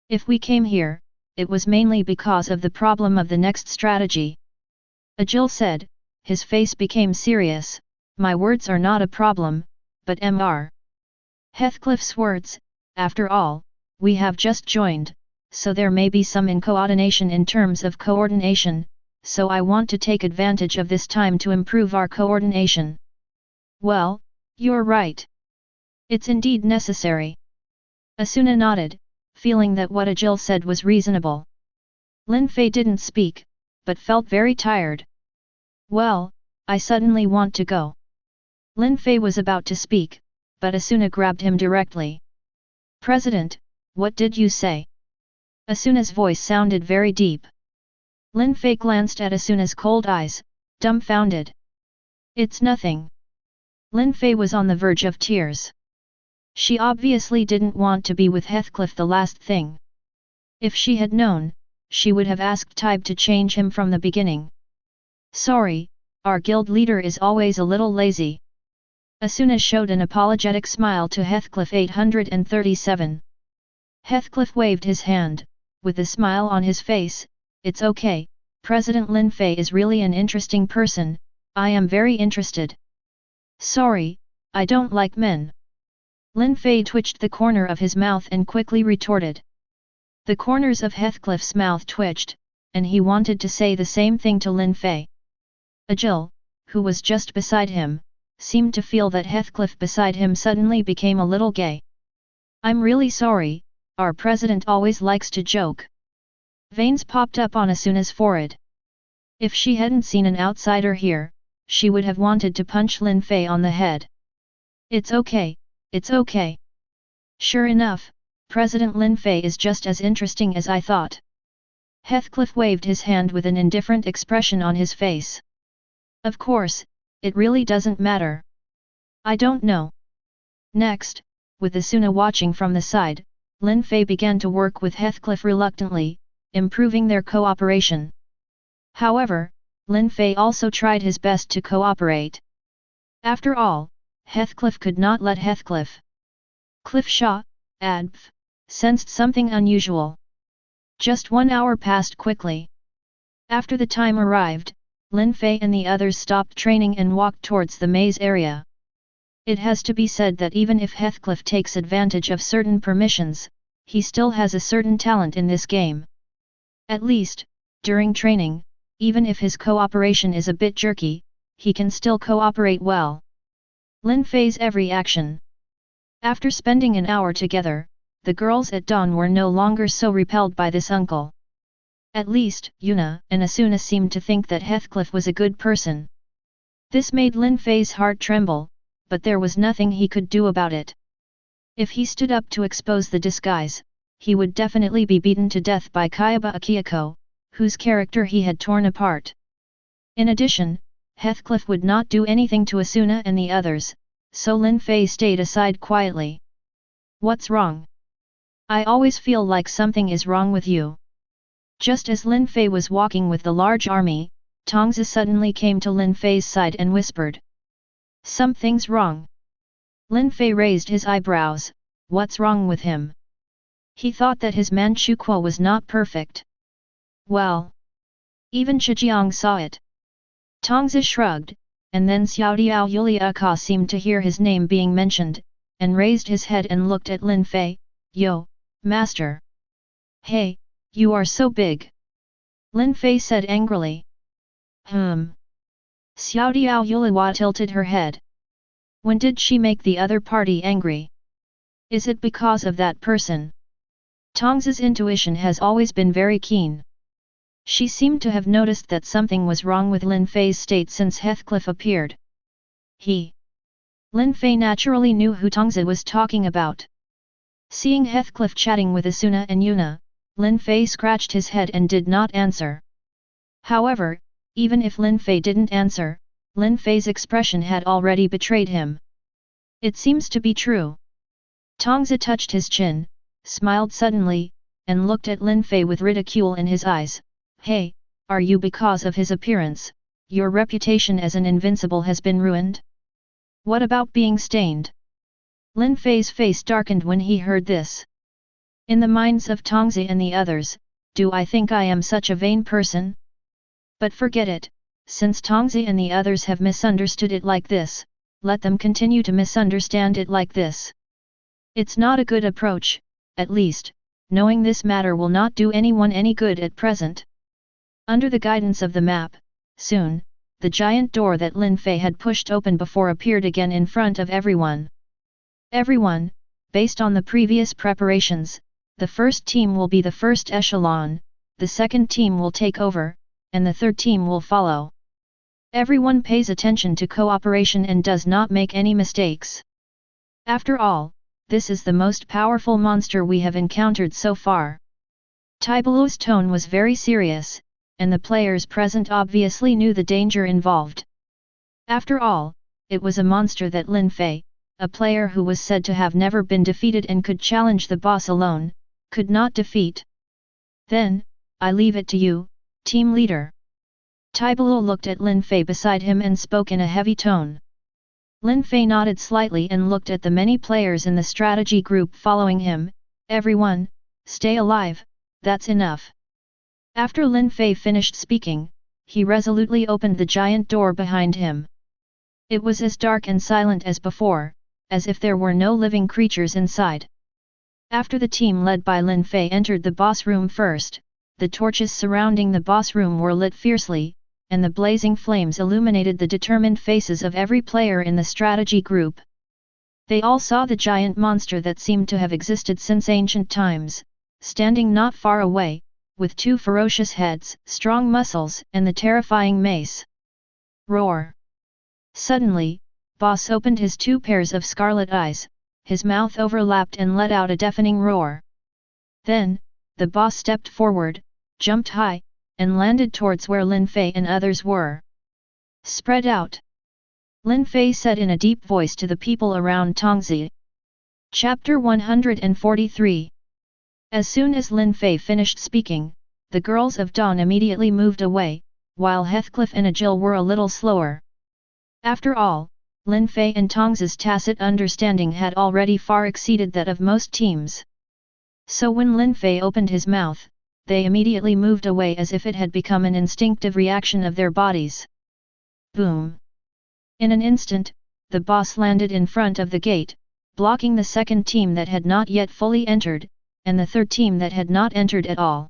Speaker 1: If we came here, it was mainly because of the problem of the next strategy. Agil said, his face became serious, my words are not a problem, but Mr. Heathcliff's words, after all, we have just joined, so there may be some incoordination in terms of coordination, so I want to take advantage of this time to improve our coordination. Well, you're right. It's indeed necessary. Asuna nodded, feeling that what Agil said was reasonable. Lin Fei didn't speak, but felt very tired. Well, I suddenly want to go. Lin Fei was about to speak, but Asuna grabbed him directly. President, what did you say? Asuna's voice sounded very deep. Lin Fei glanced at Asuna's cold eyes, dumbfounded. It's nothing. Lin Fei was on the verge of tears. She obviously didn't want to be with Heathcliff the last thing. If she had known, she would have asked Tybe to change him from the beginning. Sorry, our guild leader is always a little lazy. Asuna showed an apologetic smile to Heathcliff 837. Heathcliff waved his hand, with a smile on his face. It's okay, President Lin Fei is really an interesting person, I am very interested. Sorry, I don't like men. Lin Fei twitched the corner of his mouth and quickly retorted. The corners of Heathcliff's mouth twitched, and he wanted to say the same thing to Lin Fei. Agil, who was just beside him, seemed to feel that Heathcliff beside him suddenly became a little gay. I'm really sorry, our president always likes to joke. Veins popped up on Asuna's forehead. If she hadn't seen an outsider here, she would have wanted to punch Lin Fei on the head. It's okay, it's okay. Sure enough, President Lin Fei is just as interesting as I thought. Heathcliff waved his hand with an indifferent expression on his face. Of course, it really doesn't matter. I don't know. Next, with Asuna watching from the side, Lin Fei began to work with Heathcliff reluctantly, improving their cooperation. However, Lin Fei also tried his best to cooperate. After all, Heathcliff could not let Heathcliff. Cliff Shaw, Adv, sensed something unusual. Just 1 hour passed quickly. After the time arrived, Lin Fei and the others stopped training and walked towards the maze area. It has to be said that even if Heathcliff takes advantage of certain permissions, he still has a certain talent in this game. At least, during training, even if his cooperation is a bit jerky, he can still cooperate well. Lin Fei's every action. After spending an hour together, the girls at dawn were no longer so repelled by this uncle. At least, Yuna and Asuna seemed to think that Heathcliff was a good person. This made Lin Fei's heart tremble, but there was nothing he could do about it. If he stood up to expose the disguise, he would definitely be beaten to death by Kayaba Akihiko, whose character he had torn apart. In addition, Heathcliff would not do anything to Asuna and the others, so Lin Fei stayed aside quietly. What's wrong? I always feel like something is wrong with you. Just as Lin Fei was walking with the large army, Tongzi suddenly came to Lin Fei's side and whispered. Something's wrong. Lin Fei raised his eyebrows. What's wrong with him? He thought that his Manchukuo was not perfect. Well, even Zhejiang saw it. Tongzi shrugged, and then Xiaodiao Yuliaka seemed to hear his name being mentioned, and raised his head and looked at Lin Fei. Yo, master. Hey, you are so big. Lin Fei said angrily. Xiaodiao Yuliwa tilted her head. When did she make the other party angry? Is it because of that person? Tongzi's intuition has always been very keen. She seemed to have noticed that something was wrong with Lin Fei's state since Heathcliff appeared. Lin Fei naturally knew who Tongzi was talking about. Seeing Heathcliff chatting with Asuna and Yuna, Lin Fei scratched his head and did not answer. However, even if Lin Fei didn't answer, Lin Fei's expression had already betrayed him. It seems to be true. Tongzi touched his chin, smiled suddenly, and looked at Lin Fei with ridicule in his eyes. Hey, are you because of his appearance, your reputation as an invincible has been ruined? What about being stained? Lin Fei's face darkened when he heard this. In the minds of Tongzi and the others, do I think I am such a vain person? But forget it, since Tongzi and the others have misunderstood it like this, let them continue to misunderstand it like this. It's not a good approach, at least, knowing this matter will not do anyone any good at present. Under the guidance of the map, soon, the giant door that Lin Fei had pushed open before appeared again in front of everyone. Everyone, based on the previous preparations, the first team will be the first echelon, the second team will take over, and the third team will follow. Everyone pays attention to cooperation and does not make any mistakes. After all, this is the most powerful monster we have encountered so far. Taibalu's tone was very serious, and the players present obviously knew the danger involved. After all, it was a monster that Lin Fei, a player who was said to have never been defeated and could challenge the boss alone, could not defeat. Then, I leave it to you, team leader. Taibalu looked at Lin Fei beside him and spoke in a heavy tone. Lin Fei nodded slightly and looked at the many players in the strategy group following him. Everyone, stay alive, that's enough. After Lin Fei finished speaking, he resolutely opened the giant door behind him. It was as dark and silent as before, as if there were no living creatures inside. After the team led by Lin Fei entered the boss room first, the torches surrounding the boss room were lit fiercely, and the blazing flames illuminated the determined faces of every player in the strategy group. They all saw the giant monster that seemed to have existed since ancient times, standing not far away, with two ferocious heads, strong muscles and the terrifying mace. Roar! Suddenly, Boss opened his two pairs of scarlet eyes, his mouth overlapped and let out a deafening roar. Then, the boss stepped forward, jumped high, and landed towards where Lin Fei and others were. Spread out! Lin Fei said in a deep voice to the people around Tongzi. Chapter 143. As soon as Lin Fei finished speaking, the girls of Dawn immediately moved away, while Heathcliff and Agil were a little slower. After all, Lin Fei and Tongzi's tacit understanding had already far exceeded that of most teams. So when Lin Fei opened his mouth, they immediately moved away as if it had become an instinctive reaction of their bodies. Boom! In an instant, the boss landed in front of the gate, blocking the second team that had not yet fully entered, and the third team that had not entered at all.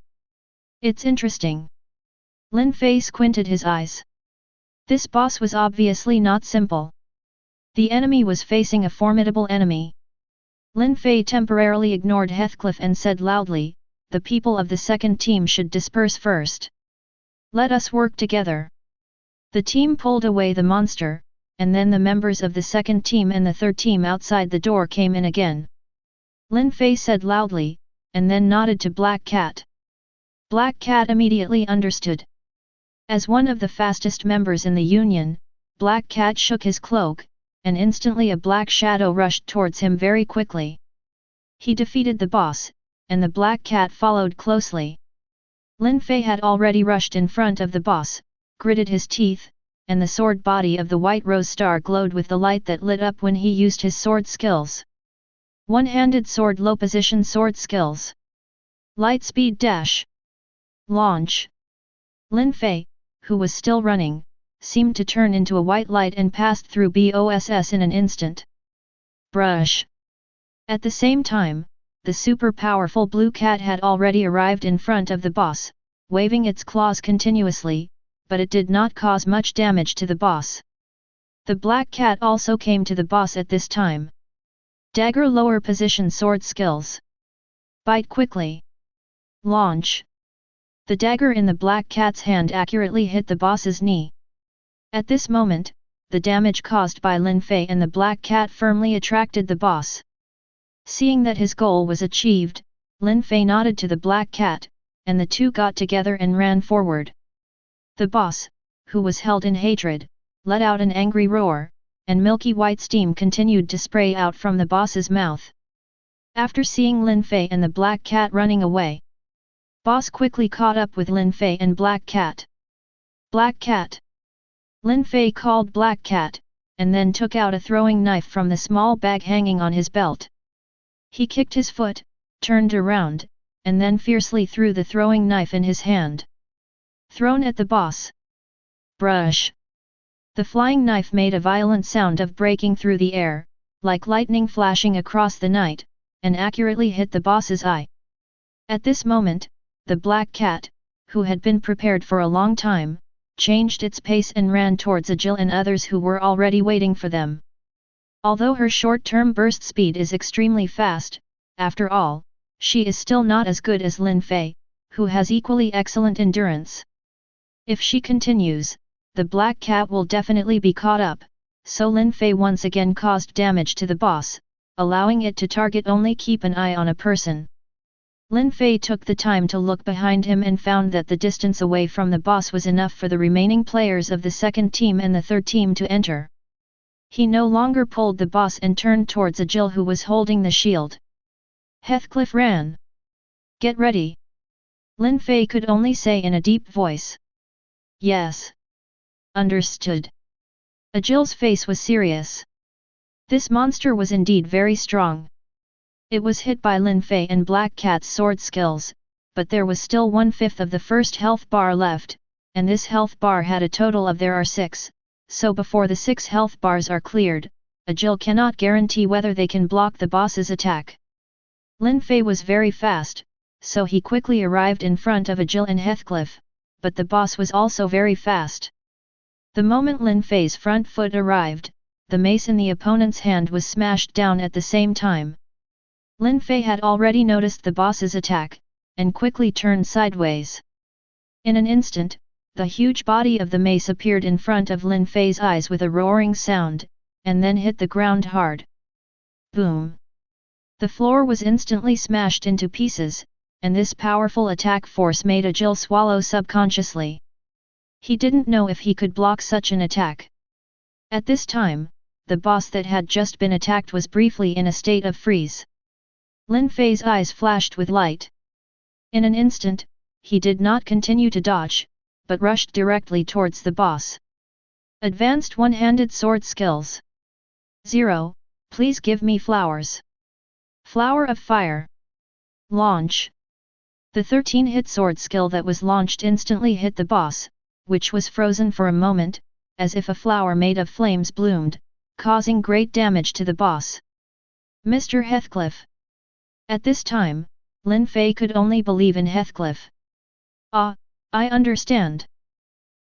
Speaker 1: It's interesting. Lin Fei squinted his eyes. This boss was obviously not simple. The enemy was facing a formidable enemy. Lin Fei temporarily ignored Heathcliff and said loudly, the people of the second team should disperse first. Let us work together. The team pulled away the monster, and then the members of the second team and the third team outside the door came in again. Lin Fei said loudly, and then nodded to Black Cat. Black Cat immediately understood. As one of the fastest members in the Union, Black Cat shook his cloak, and instantly a black shadow rushed towards him very quickly. He defeated the boss, and the Black Cat followed closely. Lin Fei had already rushed in front of the boss, gritted his teeth, and the sword body of the White Rose Star glowed with the light that lit up when he used his sword skills. One-handed sword low position sword skills. Light speed dash. Launch. Lin Fei, who was still running, seemed to turn into a white light and passed through BOSS in an instant. Brush. At the same time, the super powerful blue cat had already arrived in front of the boss, waving its claws continuously, but it did not cause much damage to the boss. The black cat also came to the boss at this time. Dagger lower position sword skills. Bite quickly. Launch. The dagger in the black cat's hand accurately hit the boss's knee. At this moment, the damage caused by Lin Fei and the black cat firmly attracted the boss. Seeing that his goal was achieved, Lin Fei nodded to the black cat, and the two got together and ran forward. The boss, who was held in hatred, let out an angry roar, and milky white steam continued to spray out from the boss's mouth. After seeing Lin Fei and the black cat running away, boss quickly caught up with Lin Fei and black cat. Black cat! Lin Fei called black cat, and then took out a throwing knife from the small bag hanging on his belt. He kicked his foot, turned around, and then fiercely threw the throwing knife in his hand. Thrown at the boss. Brush. The flying knife made a violent sound of breaking through the air, like lightning flashing across the night, and accurately hit the boss's eye. At this moment, the black cat, who had been prepared for a long time, changed its pace and ran towards Agil and others who were already waiting for them. Although her short-term burst speed is extremely fast, after all, she is still not as good as Lin Fei, who has equally excellent endurance. If she continues, the black cat will definitely be caught up, so Lin Fei once again caused damage to the boss, allowing it to target only keep an eye on a person. Lin Fei took the time to look behind him and found that the distance away from the boss was enough for the remaining players of the second team and the third team to enter. He no longer pulled the boss and turned towards Agil who was holding the shield. Heathcliff ran. Get ready. Lin Fei could only say in a deep voice. Yes. Understood. Agil's face was serious. This monster was indeed very strong. It was hit by Lin Fei and Black Cat's sword skills, but there was still 1/5 of the first health bar left, and this health bar had a total of there are 6. So before the 6 health bars are cleared, Agil cannot guarantee whether they can block the boss's attack. Lin Fei was very fast, so he quickly arrived in front of Agil and Heathcliff, but the boss was also very fast. The moment Lin Fei's front foot arrived, the mace in the opponent's hand was smashed down at the same time. Lin Fei had already noticed the boss's attack, and quickly turned sideways. In an instant, the huge body of the mace appeared in front of Lin Fei's eyes with a roaring sound, and then hit the ground hard. Boom! The floor was instantly smashed into pieces, and this powerful attack force made Agil swallow subconsciously. He didn't know if he could block such an attack. At this time, the boss that had just been attacked was briefly in a state of freeze. Lin Fei's eyes flashed with light. In an instant, he did not continue to dodge, but rushed directly towards the boss. Advanced one-handed sword skills. 0, please give me flowers. Flower of fire. Launch. The 13-hit sword skill that was launched instantly hit the boss, which was frozen for a moment, as if a flower made of flames bloomed, causing great damage to the boss. Mr. Heathcliff. At this time, Lin Fei could only believe in Heathcliff. Ah, I understand.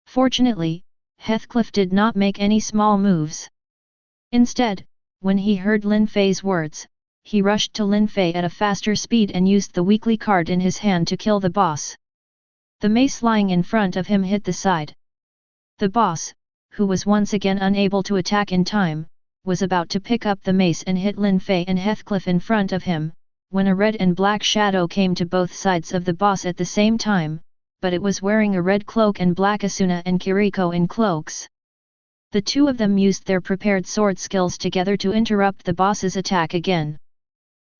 Speaker 1: Fortunately, Heathcliff did not make any small moves. Instead, when he heard Lin Fei's words, he rushed to Lin Fei at a faster speed and used the weakly card in his hand to kill the boss. The mace lying in front of him hit the side. The boss, who was once again unable to attack in time, was about to pick up the mace and hit Lin Fei and Heathcliff in front of him, when a red and black shadow came to both sides of the boss at the same time, but it was wearing a red cloak and black Asuna and Kiriko in cloaks. The two of them used their prepared sword skills together to interrupt the boss's attack again.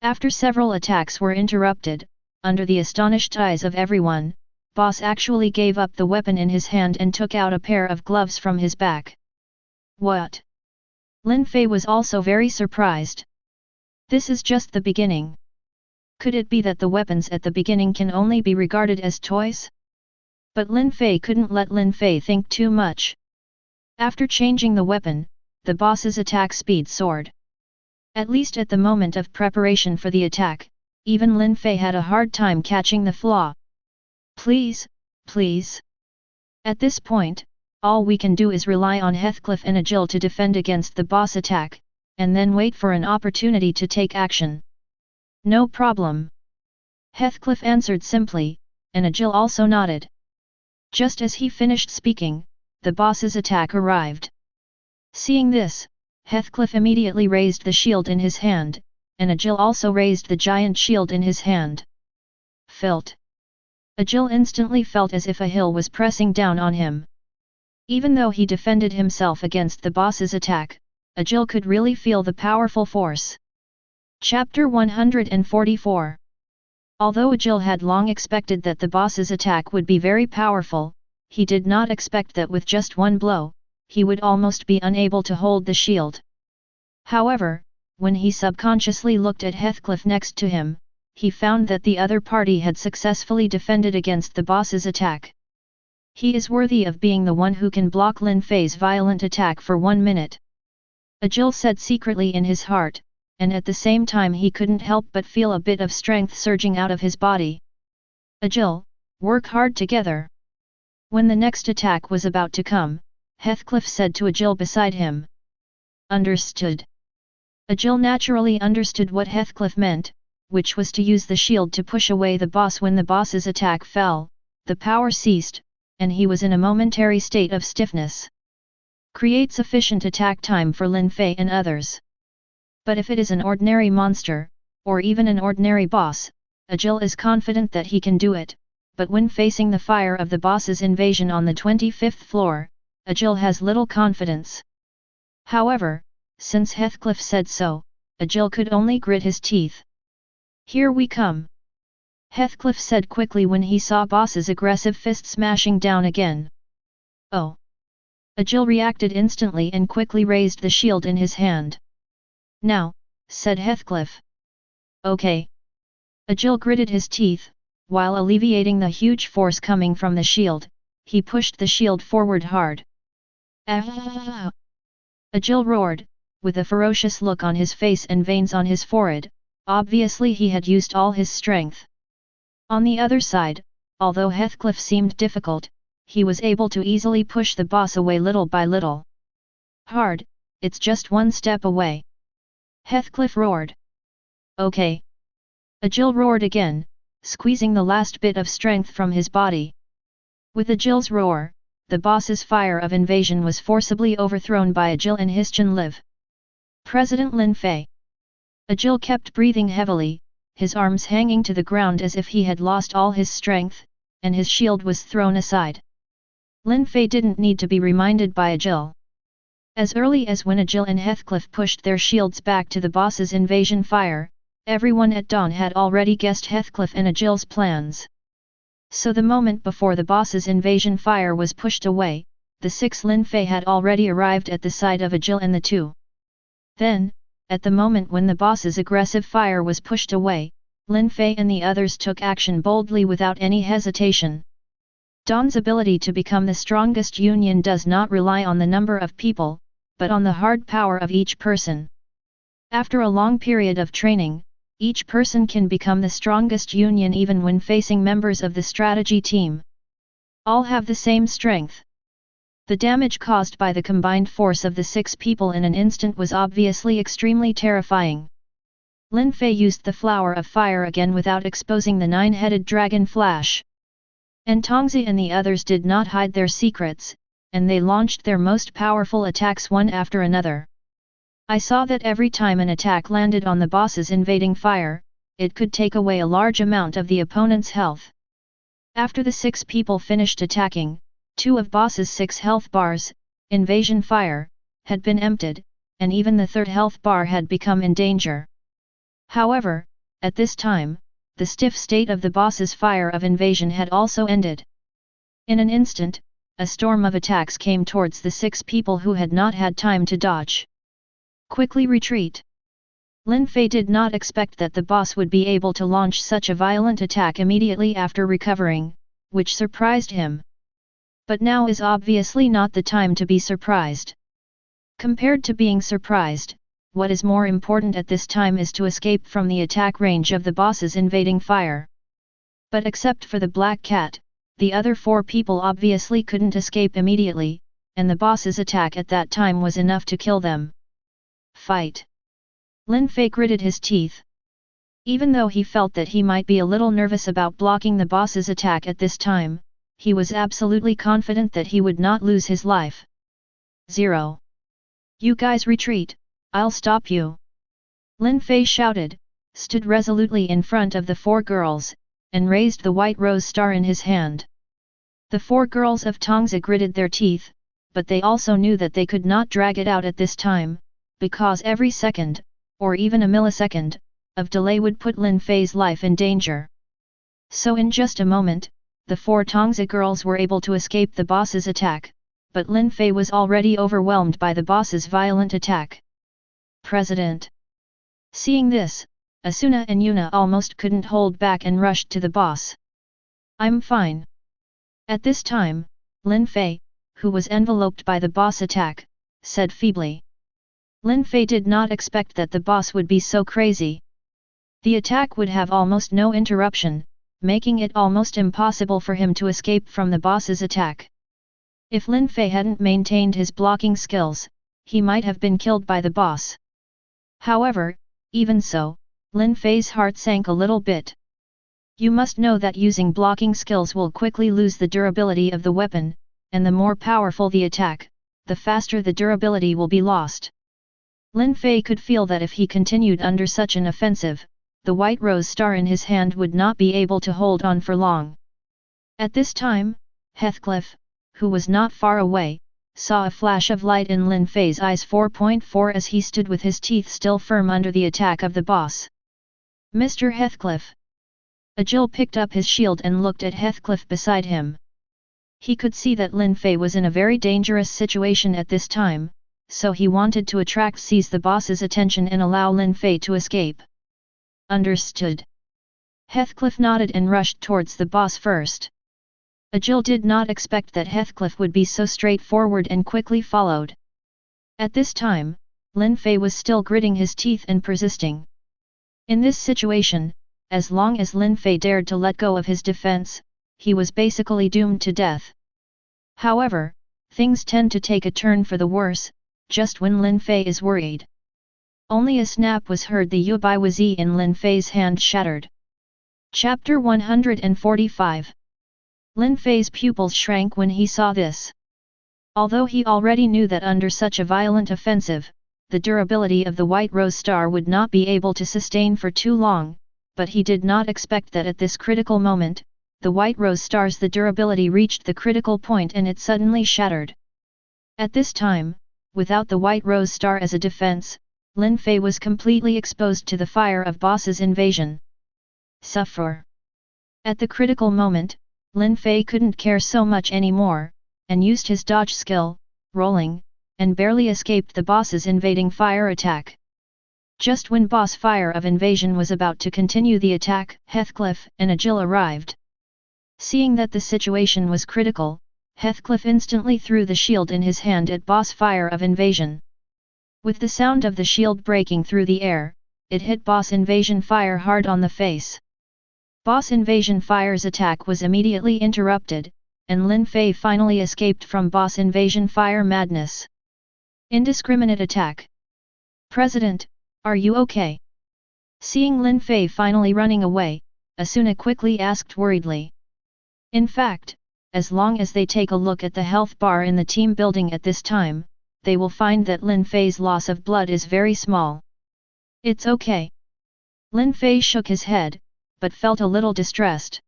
Speaker 1: After several attacks were interrupted, under the astonished eyes of everyone, boss actually gave up the weapon in his hand and took out a pair of gloves from his back. What? Lin Fei was also very surprised. This is just the beginning. Could it be that the weapons at the beginning can only be regarded as toys? But Lin Fei couldn't let Lin Fei think too much. After changing the weapon, the boss's attack speed soared. At least at the moment of preparation for the attack, even Lin Fei had a hard time catching the flaw. Please, please. At this point, all we can do is rely on Heathcliff and Agil to defend against the boss attack, and then wait for an opportunity to take action. No problem. Heathcliff answered simply, and Agil also nodded. Just as he finished speaking, the boss's attack arrived. Seeing this, Heathcliff immediately raised the shield in his hand, and Agil also raised the giant shield in his hand. Felt. Agil instantly felt as if a hill was pressing down on him. Even though he defended himself against the boss's attack, Agil could really feel the powerful force. Chapter 144. Although Agil had long expected that the boss's attack would be very powerful, he did not expect that with just one blow, he would almost be unable to hold the shield. However, when he subconsciously looked at Heathcliff next to him, he found that the other party had successfully defended against the boss's attack. He is worthy of being the one who can block Lin Fei's violent attack for 1 minute. Agil said secretly in his heart, and at the same time he couldn't help but feel a bit of strength surging out of his body. Agil, work hard together. When the next attack was about to come, Heathcliff said to Agil beside him. Understood. Agil naturally understood what Heathcliff meant, which was to use the shield to push away the boss when the boss's attack fell, the power ceased, and he was in a momentary state of stiffness. Create sufficient attack time for Lin Fei and others. But if it is an ordinary monster, or even an ordinary boss, Agil is confident that he can do it, but when facing the fire of the boss's invasion on the 25th floor, Agil has little confidence. However, since Heathcliff said so, Agil could only grit his teeth. Here we come. Heathcliff said quickly when he saw boss's aggressive fist smashing down again. Oh! Agil reacted instantly and quickly raised the shield in his hand. Now, said Heathcliff. Okay. Agil gritted his teeth, while alleviating the huge force coming from the shield, he pushed the shield forward hard. Ah! Agil roared, with a ferocious look on his face and veins on his forehead, obviously he had used all his strength. On the other side, although Heathcliff seemed difficult, he was able to easily push the boss away little by little. Hard, it's just one step away. Heathcliff roared. Okay. Agil roared again, squeezing the last bit of strength from his body. With Agil's roar, the boss's fire of invasion was forcibly overthrown by Agil and Hischan Liv. President Lin Fei. Agil kept breathing heavily, his arms hanging to the ground as if he had lost all his strength, and his shield was thrown aside. Lin Fei didn't need to be reminded by Agil. As early as when Agil and Heathcliff pushed their shields back to the boss's invasion fire, everyone at dawn had already guessed Heathcliff and Agil's plans. So the moment before the boss's invasion fire was pushed away, the 6 Lin Fei had already arrived at the side of Agil and the 2. Then, at the moment when the boss's aggressive fire was pushed away, Lin Fei and the others took action boldly without any hesitation. Dawn's ability to become the strongest union does not rely on the number of people, but on the hard power of each person. After a long period of training, each person can become the strongest union even when facing members of the strategy team. All have the same strength. The damage caused by the combined force of the 6 people in an instant was obviously extremely terrifying. Lin Fei used the flower of fire again without exposing the 9-headed dragon flash. And Tongzi and the others did not hide their secrets, and they launched their most powerful attacks one after another. I saw that every time an attack landed on the boss's invading fire, it could take away a large amount of the opponent's health. After the 6 people finished attacking, 2 of boss's 6 health bars, invasion fire, had been emptied, and even the 3rd health bar had become in danger. However, at this time, the stiff state of the boss's fire of invasion had also ended. In an instant, a storm of attacks came towards the 6 people who had not had time to dodge. Quickly retreat! Lin Fei did not expect that the boss would be able to launch such a violent attack immediately after recovering, which surprised him. But now is obviously not the time to be surprised. Compared to being surprised, what is more important at this time is to escape from the attack range of the boss's invading fire. But except for the black cat, the other 4 people obviously couldn't escape immediately, and the boss's attack at that time was enough to kill them. Fight! Lin Fei gritted his teeth. Even though he felt that he might be a little nervous about blocking the boss's attack at this time, he was absolutely confident that he would not lose his life. 0. You guys retreat, I'll stop you! Lin Fei shouted, stood resolutely in front of the 4 girls, and raised the white rose star in his hand. The 4 girls of Tongzi gritted their teeth, but they also knew that they could not drag it out at this time, because every second, or even a millisecond, of delay would put Lin Fei's life in danger. So in just a moment, the 4 Tongzi girls were able to escape the boss's attack, but Lin Fei was already overwhelmed by the boss's violent attack. President! Seeing this, Asuna and Yuna almost couldn't hold back and rushed to the boss. I'm fine. At this time, Lin Fei, who was enveloped by the boss attack, said feebly. Lin Fei did not expect that the boss would be so crazy. The attack would have almost no interruption, making it almost impossible for him to escape from the boss's attack. If Lin Fei hadn't maintained his blocking skills, he might have been killed by the boss. However, even so, Lin Fei's heart sank a little bit. You must know that using blocking skills will quickly lose the durability of the weapon, and the more powerful the attack, the faster the durability will be lost. Lin Fei could feel that if he continued under such an offensive, the white rose star in his hand would not be able to hold on for long. At this time, Heathcliff, who was not far away, saw a flash of light in Lin Fei's eyes 4.4 as he stood with his teeth still firm under the attack of the boss. Mr. Heathcliff! Agil picked up his shield and looked at Heathcliff beside him. He could see that Lin Fei was in a very dangerous situation at this time, so he wanted to seize the boss's attention and allow Lin Fei to escape. Understood. Heathcliff nodded and rushed towards the boss first. Agil did not expect that Heathcliff would be so straightforward and quickly followed. At this time, Lin Fei was still gritting his teeth and persisting. In this situation, as long as Lin Fei dared to let go of his defense, he was basically doomed to death. However, things tend to take a turn for the worse, just when Lin Fei is worried. Only a snap was heard. The Yubai Wazi in Lin Fei's hand shattered. Chapter 145. Lin Fei's pupils shrank when he saw this. Although he already knew that under such a violent offensive, the durability of the White Rose Star would not be able to sustain for too long, but he did not expect that at this critical moment, the White Rose Star's durability reached the critical point and it suddenly shattered. At this time, without the White Rose Star as a defense, Lin Fei was completely exposed to the fire of boss's invasion. Suffer! At the critical moment, Lin Fei couldn't care so much anymore, and used his dodge skill, rolling, and barely escaped the boss's invading fire attack. Just when boss fire of invasion was about to continue the attack, Heathcliff and Agil arrived. Seeing that the situation was critical, Heathcliff instantly threw the shield in his hand at boss fire of invasion. With the sound of the shield breaking through the air, it hit boss invasion fire hard on the face. Boss Invasion Fire's attack was immediately interrupted, and Lin Fei finally escaped from Boss Invasion Fire madness. Indiscriminate attack. President, are you okay? Seeing Lin Fei finally running away, Asuna quickly asked worriedly. In fact, as long as they take a look at the health bar in the team building at this time, they will find that Lin Fei's loss of blood is very small. It's okay. Lin Fei shook his head, but felt a little distressed.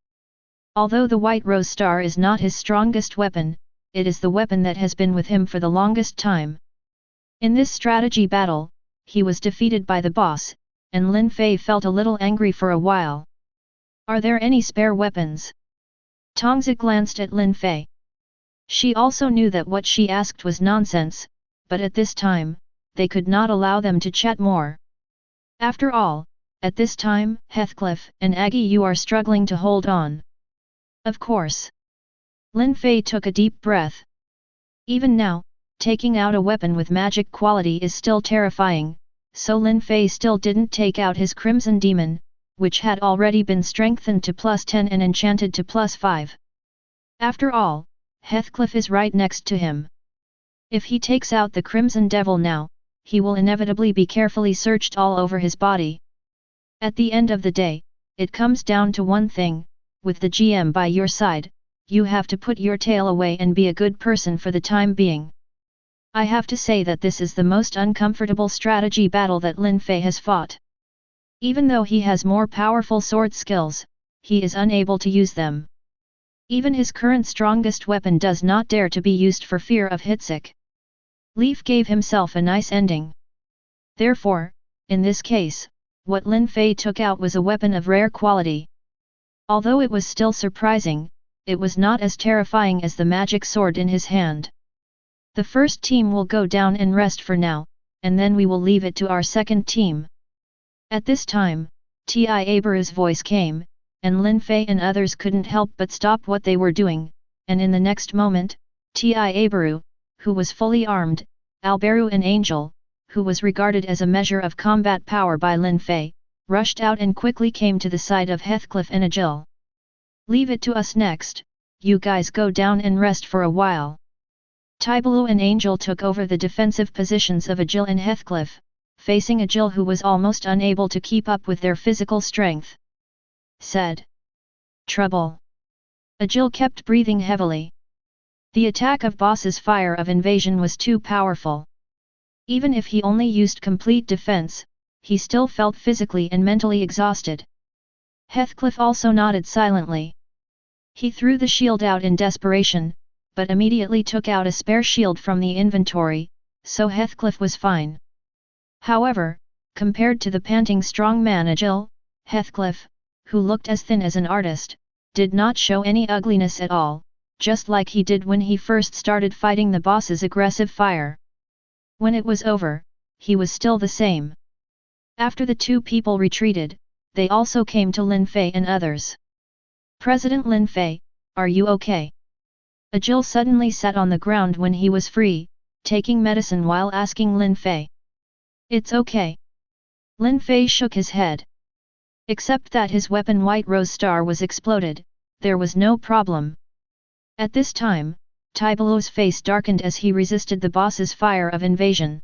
Speaker 1: Although the White Rose Star is not his strongest weapon, it is the weapon that has been with him for the longest time. In this strategy battle, he was defeated by the boss, and Lin Fei felt a little angry for a while. Are there any spare weapons? Tongzi glanced at Lin Fei. She also knew that what she asked was nonsense, but at this time, they could not allow them to chat more. After all, at this time, Heathcliff and Aggie, you are struggling to hold on. Of course. Lin Fei took a deep breath. Even now, taking out a weapon with magic quality is still terrifying, so Lin Fei still didn't take out his Crimson Demon, which had already been strengthened to +10 and enchanted to +5. After all, Heathcliff is right next to him. If he takes out the Crimson Devil now, he will inevitably be carefully searched all over his body. At the end of the day, it comes down to one thing: with the GM by your side, you have to put your tail away and be a good person for the time being. I have to say that this is the most uncomfortable strategy battle that Lin Fei has fought. Even though he has more powerful sword skills, he is unable to use them. Even his current strongest weapon does not dare to be used for fear of Hitzik. Leaf gave himself a nice ending. Therefore, in this case, what Lin Fei took out was a weapon of rare quality. Although it was still surprising, it was not as terrifying as the magic sword in his hand. The first team will go down and rest for now, and then we will leave it to our second team. At this time, Tiabaru's voice came, and Lin Fei and others couldn't help but stop what they were doing, and in the next moment, Tiabaru, who was fully armed, Alberu and Angel, who was regarded as a measure of combat power by Lin Fei, rushed out and quickly came to the side of Heathcliff and Agil. Leave it to us next, you guys go down and rest for a while. Tibalu and Angel took over the defensive positions of Agil and Heathcliff, facing Agil, who was almost unable to keep up with their physical strength. Said. Trouble. Agil kept breathing heavily. The attack of Boss's fire of invasion was too powerful. Even if he only used complete defense, he still felt physically and mentally exhausted. Heathcliff also nodded silently. He threw the shield out in desperation, but immediately took out a spare shield from the inventory, so Heathcliff was fine. However, compared to the panting strong man Agil, Heathcliff, who looked as thin as an artist, did not show any ugliness at all, just like he did when he first started fighting the boss's aggressive fire. When it was over, he was still the same. After the two people retreated, they also came to Lin Fei and others. President Lin Fei, are you okay? Agil suddenly sat on the ground when he was free, taking medicine while asking Lin Fei. It's okay. Lin Fei shook his head. Except that his weapon White Rose Star was exploded, there was no problem. At this time, Tibalu's face darkened as he resisted the boss's fire of invasion.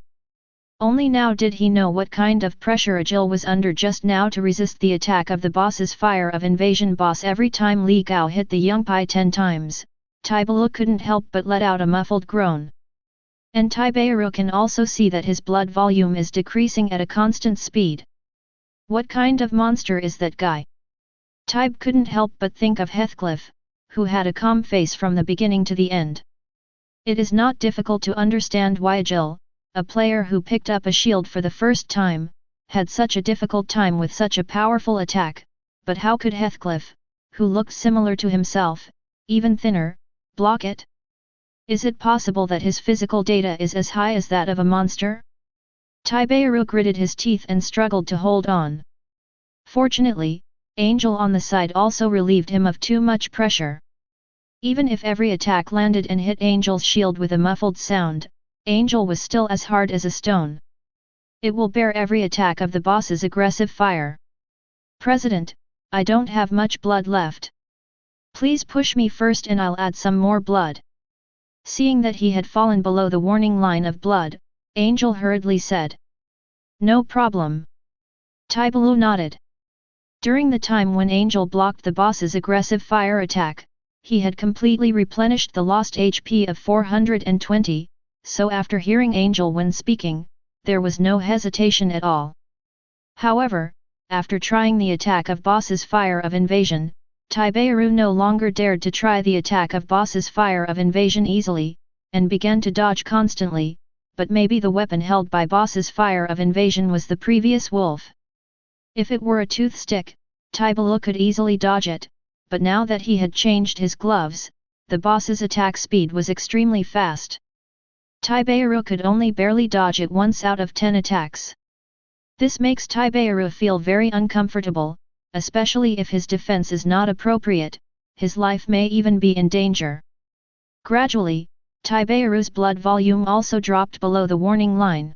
Speaker 1: Only now did he know what kind of pressure Agil was under just now to resist the attack of the boss's fire of invasion boss. Every time Li Gao hit the Yungpai 10 times, Tibalu couldn't help but let out a muffled groan. And Tibaru can also see that his blood volume is decreasing at a constant speed. What kind of monster is that guy? Tib couldn't help but think of Heathcliff, who had a calm face from the beginning to the end. It is not difficult to understand why Agil, a player who picked up a shield for the first time, had such a difficult time with such a powerful attack, but how could Heathcliff, who looked similar to himself, even thinner, block it? Is it possible that his physical data is as high as that of a monster? Tibaru gritted his teeth and struggled to hold on. Fortunately, Angel on the side also relieved him of too much pressure. Even if every attack landed and hit Angel's shield with a muffled sound, Angel was still as hard as a stone. It will bear every attack of the boss's aggressive fire. President, I don't have much blood left. Please push me first and I'll add some more blood. Seeing that he had fallen below the warning line of blood, Angel hurriedly said. No problem. Tibalu nodded. During the time when Angel blocked the boss's aggressive fire attack, he had completely replenished the lost HP of 420, so after hearing Angel when speaking, there was no hesitation at all. However, after trying the attack of boss's fire of invasion, Tibaru no longer dared to try the attack of boss's fire of invasion easily, and began to dodge constantly, but maybe the weapon held by boss's fire of invasion was the previous wolf. If it were a tooth stick, Taibalu could easily dodge it, but now that he had changed his gloves, the boss's attack speed was extremely fast. Taibaru could only barely dodge it once out of 10 attacks. This makes Taibaru feel very uncomfortable, especially if his defense is not appropriate, his life may even be in danger. Gradually, Taibaru's blood volume also dropped below the warning line.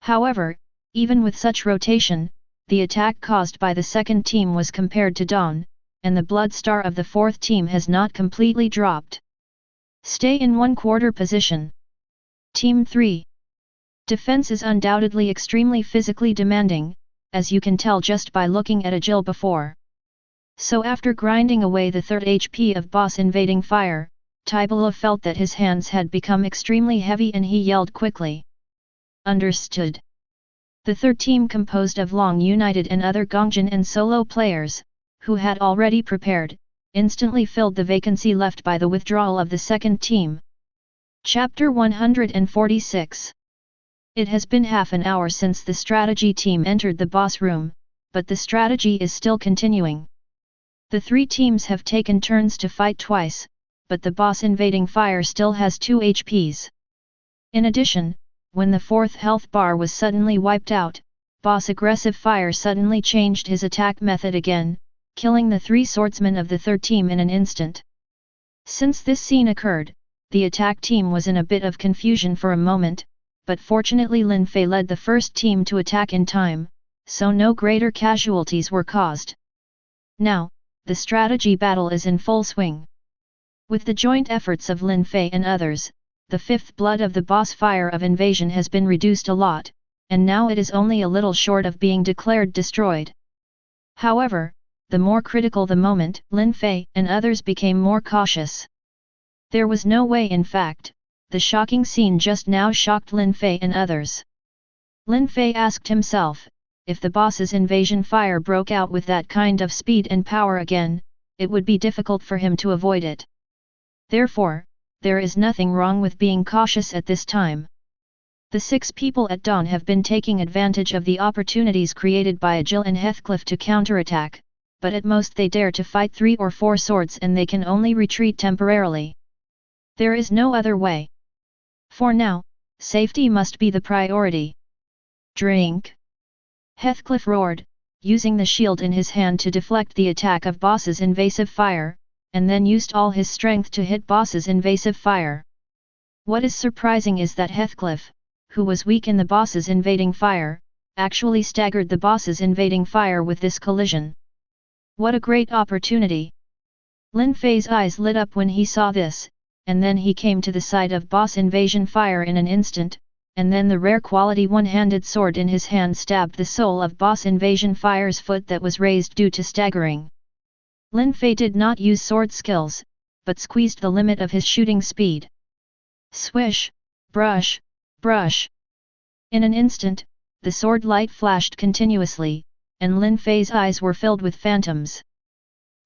Speaker 1: However, even with such rotation, the attack caused by the second team was compared to Dawn, and the blood star of the fourth team has not completely dropped. Stay in 1/4 position. Team 3. Defense is undoubtedly extremely physically demanding, as you can tell just by looking at Agil before. So after grinding away the third HP of boss invading fire, Taibalu felt that his hands had become extremely heavy and he yelled quickly. Understood. The third team, composed of Long United and other Gongjin and solo players, who had already prepared, instantly filled the vacancy left by the withdrawal of the second team. Chapter 146. It has been half an hour since the strategy team entered the boss room, but the strategy is still continuing. The three teams have taken turns to fight twice, but the boss invading fire still has 2 HPs. In addition, when the fourth health bar was suddenly wiped out, boss aggressive fire suddenly changed his attack method again, killing the 3 swordsmen of the third team in an instant. Since this scene occurred, the attack team was in a bit of confusion for a moment, but fortunately Lin Fei led the first team to attack in time, so no greater casualties were caused. Now, the strategy battle is in full swing. With the joint efforts of Lin Fei and others, the fifth blood of the boss fire of invasion has been reduced a lot, and now it is only a little short of being declared destroyed. However, the more critical the moment, Lin Fei and others became more cautious. There was no way, in fact, the shocking scene just now shocked Lin Fei and others. Lin Fei asked himself, if the boss's invasion fire broke out with that kind of speed and power again, it would be difficult for him to avoid it. Therefore, there is nothing wrong with being cautious at this time. The 6 people at Dawn have been taking advantage of the opportunities created by Agil and Heathcliff to counterattack, but at most they dare to fight 3 or 4 swords and they can only retreat temporarily. There is no other way. For now, safety must be the priority. Drink! Heathcliff roared, using the shield in his hand to deflect the attack of boss's invasive fire, and then used all his strength to hit boss's invasive fire. What is surprising is that Heathcliff, who was weak in the boss's invading fire, actually staggered the boss's invading fire with this collision. What a great opportunity! Lin Fei's eyes lit up when he saw this, and then he came to the side of boss invasion fire in an instant, and then the rare quality one-handed sword in his hand stabbed the soul of boss invasion fire's foot that was raised due to staggering. Lin Fei did not use sword skills, but squeezed the limit of his shooting speed. Swish, brush, brush. In an instant, the sword light flashed continuously, and Lin Fei's eyes were filled with phantoms.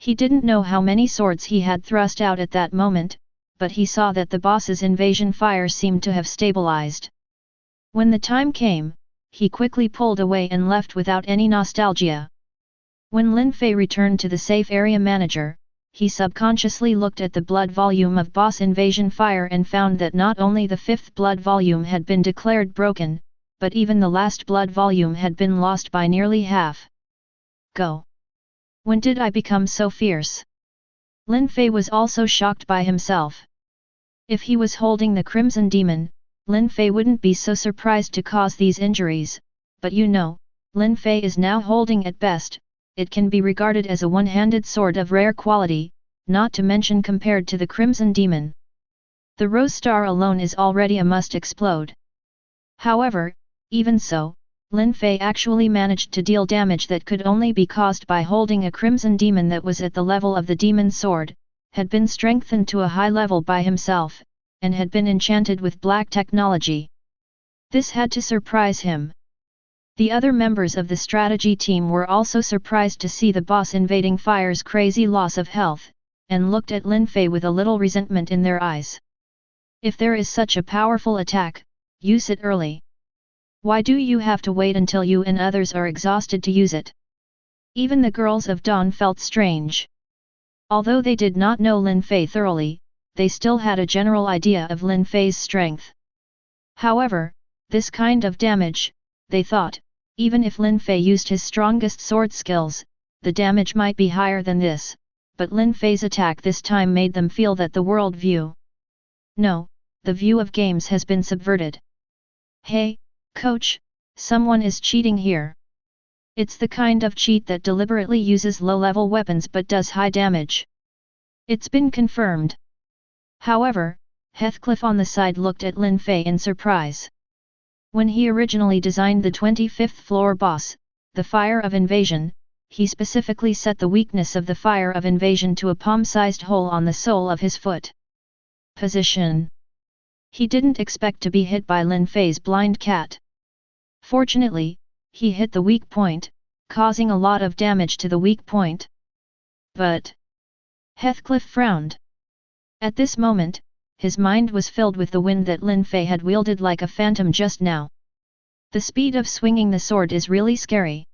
Speaker 1: He didn't know how many swords he had thrust out at that moment, but he saw that the boss's invasion fire seemed to have stabilized. When the time came, he quickly pulled away and left without any nostalgia. When Lin Fei returned to the safe area manager, he subconsciously looked at the blood volume of boss invasion fire and found that not only the 5th blood volume had been declared broken, but even the last blood volume had been lost by nearly half. Go! When did I become so fierce? Lin Fei was also shocked by himself. If he was holding the Crimson Demon, Lin Fei wouldn't be so surprised to cause these injuries, but you know, Lin Fei is now holding at best, it can be regarded as a one-handed sword of rare quality, not to mention compared to the Crimson Demon. The Rose Star alone is already a must explode. However, even so, Lin Fei actually managed to deal damage that could only be caused by holding a Crimson Demon that was at the level of the Demon Sword, had been strengthened to a high level by himself, and had been enchanted with black technology. This had to surprise him. The other members of the strategy team were also surprised to see the boss invading fire's crazy loss of health, and looked at Lin Fei with a little resentment in their eyes. If there is such a powerful attack, use it early. Why do you have to wait until you and others are exhausted to use it? Even the girls of Dawn felt strange. Although they did not know Lin Fei thoroughly, they still had a general idea of Lin Fei's strength. However, this kind of damage, they thought, even if Lin Fei used his strongest sword skills, the damage might be higher than this, but Lin Fei's attack this time made them feel that the world view. No, the view of games has been subverted. Hey, coach, someone is cheating here. It's the kind of cheat that deliberately uses low-level weapons but does high damage. It's been confirmed. However, Heathcliff on the side looked at Lin Fei in surprise. When he originally designed the 25th floor boss, the Fire of Invasion, he specifically set the weakness of the Fire of Invasion to a palm-sized hole on the sole of his foot. Position. He didn't expect to be hit by Lin Fei's blind cat. Fortunately, he hit the weak point, causing a lot of damage to the weak point. But Heathcliff frowned. At this moment, his mind was filled with the wind that Lin Fei had wielded like a phantom just now. The speed of swinging the sword is really scary.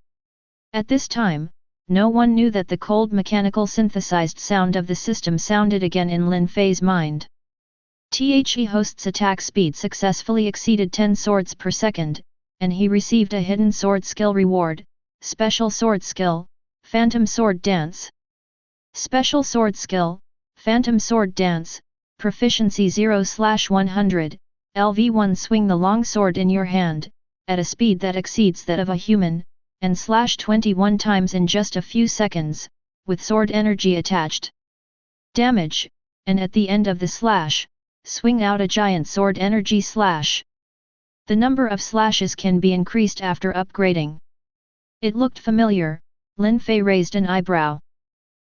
Speaker 1: At this time, no one knew that the cold mechanical synthesized sound of the system sounded again in Lin Fei's mind. The host's attack speed successfully exceeded 10 swords per second, and he received a hidden sword skill reward, Special Sword Skill, Phantom Sword Dance. Special Sword Skill, Phantom Sword Dance, Proficiency 0/100, LV1 swing the long sword in your hand, at a speed that exceeds that of a human, and /21 times in just a few seconds, with sword energy attached. Damage, and at the end of the slash, swing out a giant sword energy slash. The number of slashes can be increased after upgrading. It looked familiar. Lin Fei raised an eyebrow.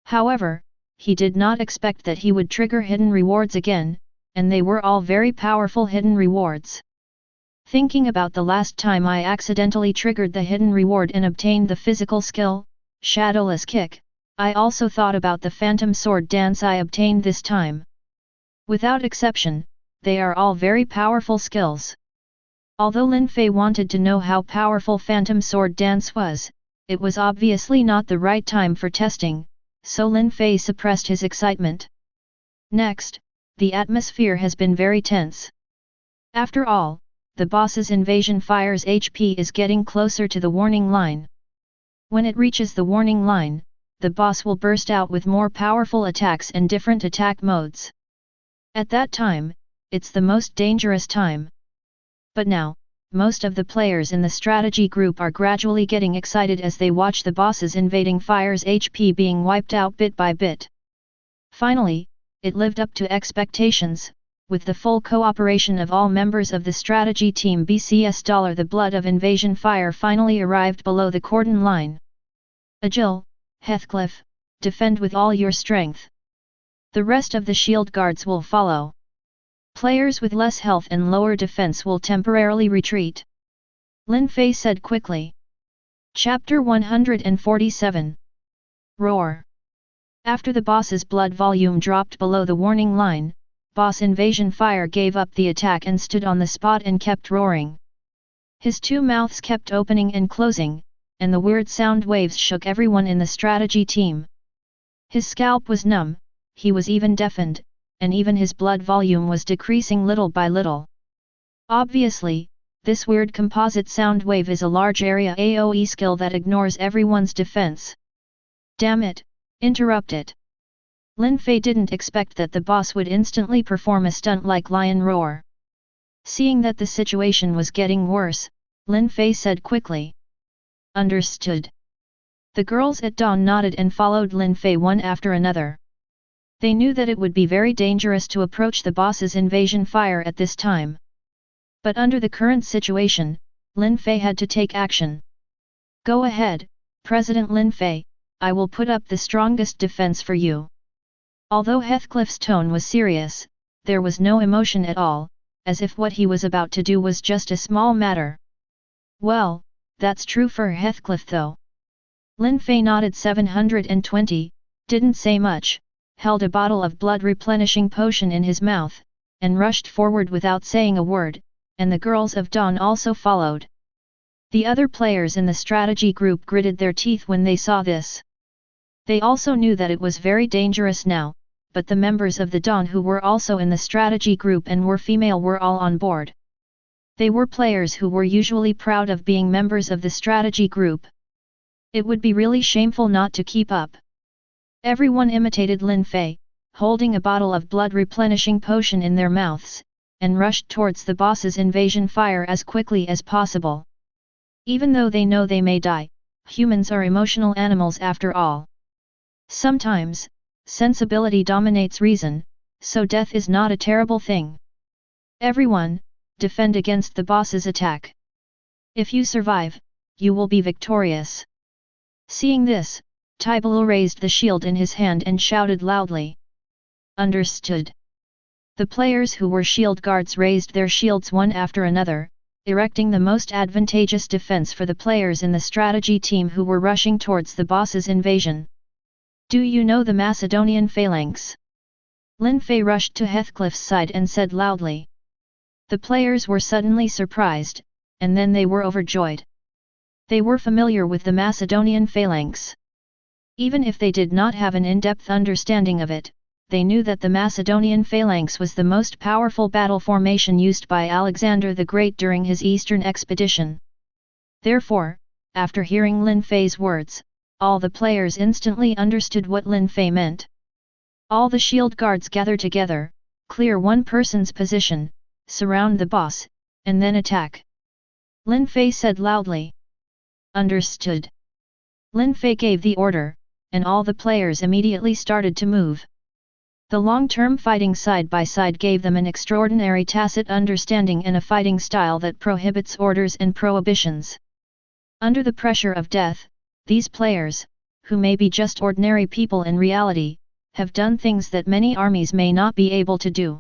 Speaker 1: However, he did not expect that he would trigger hidden rewards again, and they were all very powerful hidden rewards. Thinking about the last time I accidentally triggered the hidden reward and obtained the physical skill, Shadowless Kick, I also thought about the Phantom Sword Dance I obtained this time. Without exception, they are all very powerful skills. Although Lin Fei wanted to know how powerful Phantom Sword Dance was, it was obviously not the right time for testing, so Lin Fei suppressed his excitement. Next, the atmosphere has been very tense. After all, the boss's invasion fire's HP is getting closer to the warning line. When it reaches the warning line, the boss will burst out with more powerful attacks and different attack modes. At that time, it's the most dangerous time. But now, most of the players in the strategy group are gradually getting excited as they watch the boss's invading fire's HP being wiped out bit by bit. Finally, it lived up to expectations, with the full cooperation of all members of the strategy team BCS. The blood of invasion fire finally arrived below the cordon line. Agile, Heathcliff, defend with all your strength. The rest of the shield guards will follow. Players with less health and lower defense will temporarily retreat. Lin Fei said quickly. Chapter 147. Roar. After the boss's blood volume dropped below the warning line, boss invasion fire gave up the attack and stood on the spot and kept roaring. His two mouths kept opening and closing, and the weird sound waves shook everyone in the strategy team. His scalp was numb, he was even deafened, and even his blood volume was decreasing little by little. Obviously, this weird composite sound wave is a large area AoE skill that ignores everyone's defense. Damn it, interrupt it. Lin Fei didn't expect that the boss would instantly perform a stunt like Lion Roar. Seeing that the situation was getting worse, Lin Fei said quickly. Understood. The girls at Dawn nodded and followed Lin Fei one after another. They knew that it would be very dangerous to approach the boss's invasion fire at this time. But under the current situation, Lin Fei had to take action. Go ahead, President Lin Fei, I will put up the strongest defense for you. Although Heathcliff's tone was serious, there was no emotion at all, as if what he was about to do was just a small matter. Well, that's true for Heathcliff though. Lin Fei nodded 720, didn't say much, held a bottle of blood replenishing potion in his mouth, and rushed forward without saying a word, and the girls of Dawn also followed. The other players in the strategy group gritted their teeth when they saw this. They also knew that it was very dangerous now, but the members of the Dawn who were also in the strategy group and were female were all on board. They were players who were usually proud of being members of the strategy group. It would be really shameful not to keep up. Everyone imitated Lin Fei, holding a bottle of blood replenishing potion in their mouths, and rushed towards the boss's invasion fire as quickly as possible. Even though they know they may die, humans are emotional animals after all. Sometimes, sensibility dominates reason, so death is not a terrible thing. Everyone, defend against the boss's attack. If you survive, you will be victorious. Seeing this, Taibalu raised the shield in his hand and shouted loudly. Understood. The players who were shield guards raised their shields one after another, erecting the most advantageous defense for the players in the strategy team who were rushing towards the boss's invasion. Do you know the Macedonian phalanx? Lin Fei rushed to Heathcliff's side and said loudly. The players were suddenly surprised, and then they were overjoyed. They were familiar with the Macedonian phalanx. Even if they did not have an in-depth understanding of it, they knew that the Macedonian phalanx was the most powerful battle formation used by Alexander the Great during his eastern expedition. Therefore, after hearing Lin Fei's words, all the players instantly understood what Lin Fei meant. All the shield guards gather together, clear one person's position, surround the boss, and then attack. Lin Fei said loudly. Understood. Lin Fei gave the order, and all the players immediately started to move. The long-term fighting side by side gave them an extraordinary tacit understanding and a fighting style that prohibits orders and prohibitions. Under the pressure of death, these players, who may be just ordinary people in reality, have done things that many armies may not be able to do.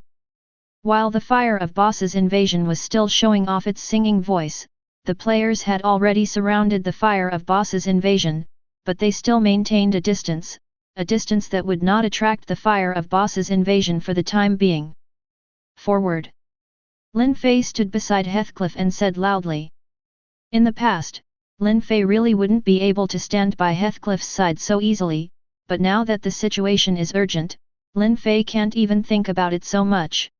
Speaker 1: While the fire of boss's invasion was still showing off its singing voice, the players had already surrounded the fire of boss's invasion, but they still maintained a distance that would not attract the fire of boss's invasion for the time being. Forward! Lin Fei stood beside Heathcliff and said loudly. In the past, Lin Fei really wouldn't be able to stand by Heathcliff's side so easily, but now that the situation is urgent, Lin Fei can't even think about it so much.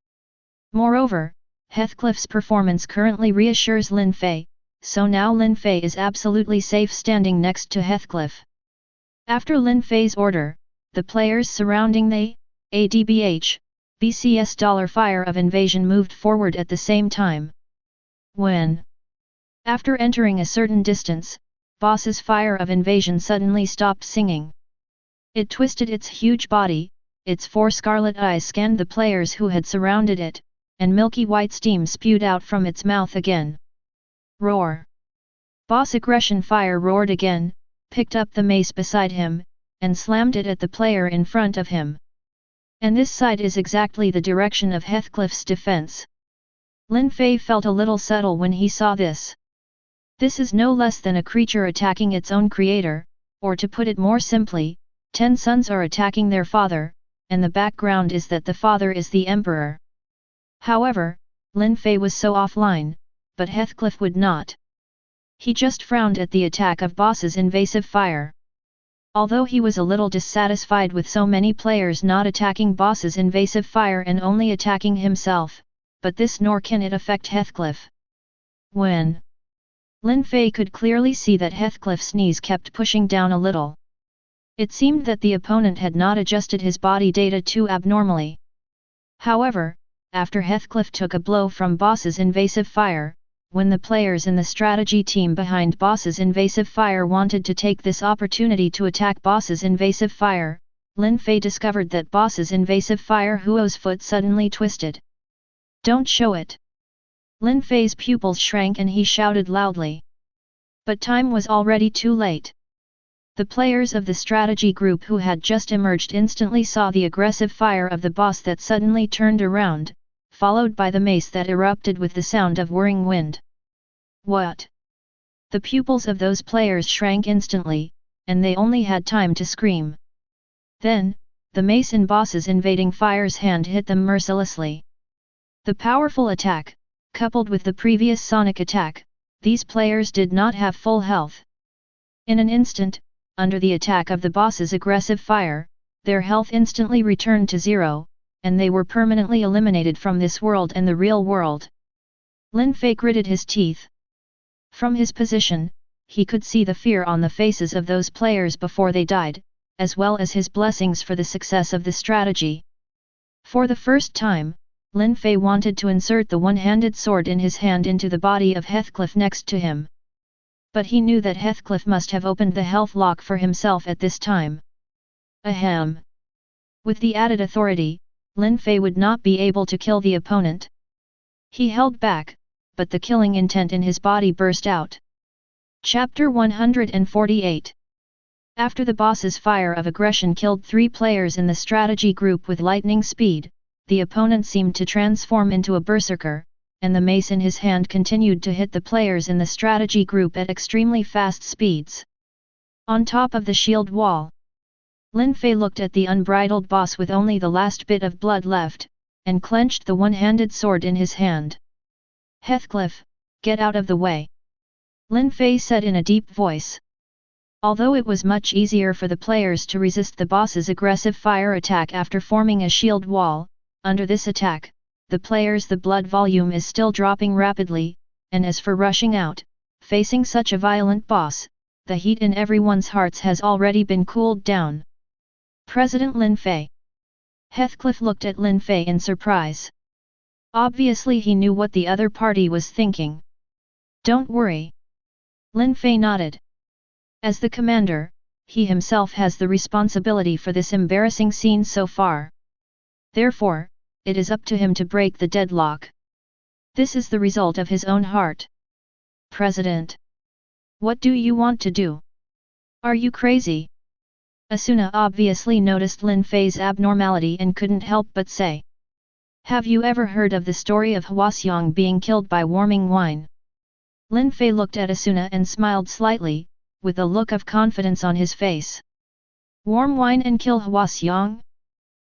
Speaker 1: Moreover, Heathcliff's performance currently reassures Lin Fei, so now Lin Fei is absolutely safe standing next to Heathcliff. After Lin Fei's order, the players surrounding the ADBH, BCS fire of invasion moved forward at the same time. After entering a certain distance, boss's fire of invasion suddenly stopped singing. It twisted its huge body, its four scarlet eyes scanned the players who had surrounded it, and milky white steam spewed out from its mouth again. Roar! Boss aggression fire roared again, picked up the mace beside him, and slammed it at the player in front of him. And this side is exactly the direction of Heathcliff's defense. Lin Fei felt a little subtle when he saw this. This is no less than a creature attacking its own creator, or to put it more simply, 10 sons are attacking their father, and the background is that the father is the emperor. However, Lin Fei was so offline, but Heathcliff would not. He just frowned at the attack of boss's invasive fire. Although he was a little dissatisfied with so many players not attacking boss's invasive fire and only attacking himself, but this nor can it affect Heathcliff. Lin Fei could clearly see that Heathcliff's knees kept pushing down a little. It seemed that the opponent had not adjusted his body data too abnormally. However, after Heathcliff took a blow from boss's invasive fire, when the players in the strategy team behind boss's invasive fire wanted to take this opportunity to attack boss's invasive fire, Lin Fei discovered that boss's invasive fire Huo's foot suddenly twisted. Don't show it! Lin Fei's pupils shrank and he shouted loudly. But time was already too late. The players of the strategy group who had just emerged instantly saw the aggressive fire of the boss that suddenly turned around, followed by the mace that erupted with the sound of whirring wind. What? The pupils of those players shrank instantly, and they only had time to scream. Then, the mace in boss's invading fire's hand hit them mercilessly. The powerful attack, coupled with the previous sonic attack, these players did not have full health. In an instant, under the attack of the boss's aggressive fire, their health instantly returned to zero, and they were permanently eliminated from this world and the real world. Lin Fei gritted his teeth. From his position, he could see the fear on the faces of those players before they died, as well as his blessings for the success of the strategy. For the first time, Lin Fei wanted to insert the one-handed sword in his hand into the body of Heathcliff next to him. But he knew that Heathcliff must have opened the health lock for himself at this time. Ahem! With the added authority, Lin Fei would not be able to kill the opponent. He held back, but the killing intent in his body burst out. Chapter 148. After the boss's fire of aggression killed 3 players in the strategy group with lightning speed, the opponent seemed to transform into a berserker, and the mace in his hand continued to hit the players in the strategy group at extremely fast speeds. On top of the shield wall, Lin Fei looked at the unbridled boss with only the last bit of blood left, and clenched the one-handed sword in his hand. Heathcliff, get out of the way! Lin Fei said in a deep voice. Although it was much easier for the players to resist the boss's aggressive fire attack after forming a shield wall, under this attack, the blood volume is still dropping rapidly, and as for rushing out, facing such a violent boss, the heat in everyone's hearts has already been cooled down. President Lin Fei. Heathcliff looked at Lin Fei in surprise. Obviously he knew what the other party was thinking. Don't worry. Lin Fei nodded. As the commander, he himself has the responsibility for this embarrassing scene so far. Therefore, it is up to him to break the deadlock. This is the result of his own heart. President. What do you want to do? Are you crazy? Asuna obviously noticed Lin Fei's abnormality and couldn't help but say. Have you ever heard of the story of Hwaxiang being killed by warming wine? Lin Fei looked at Asuna and smiled slightly, with a look of confidence on his face. Warm wine and kill Hwaxiang?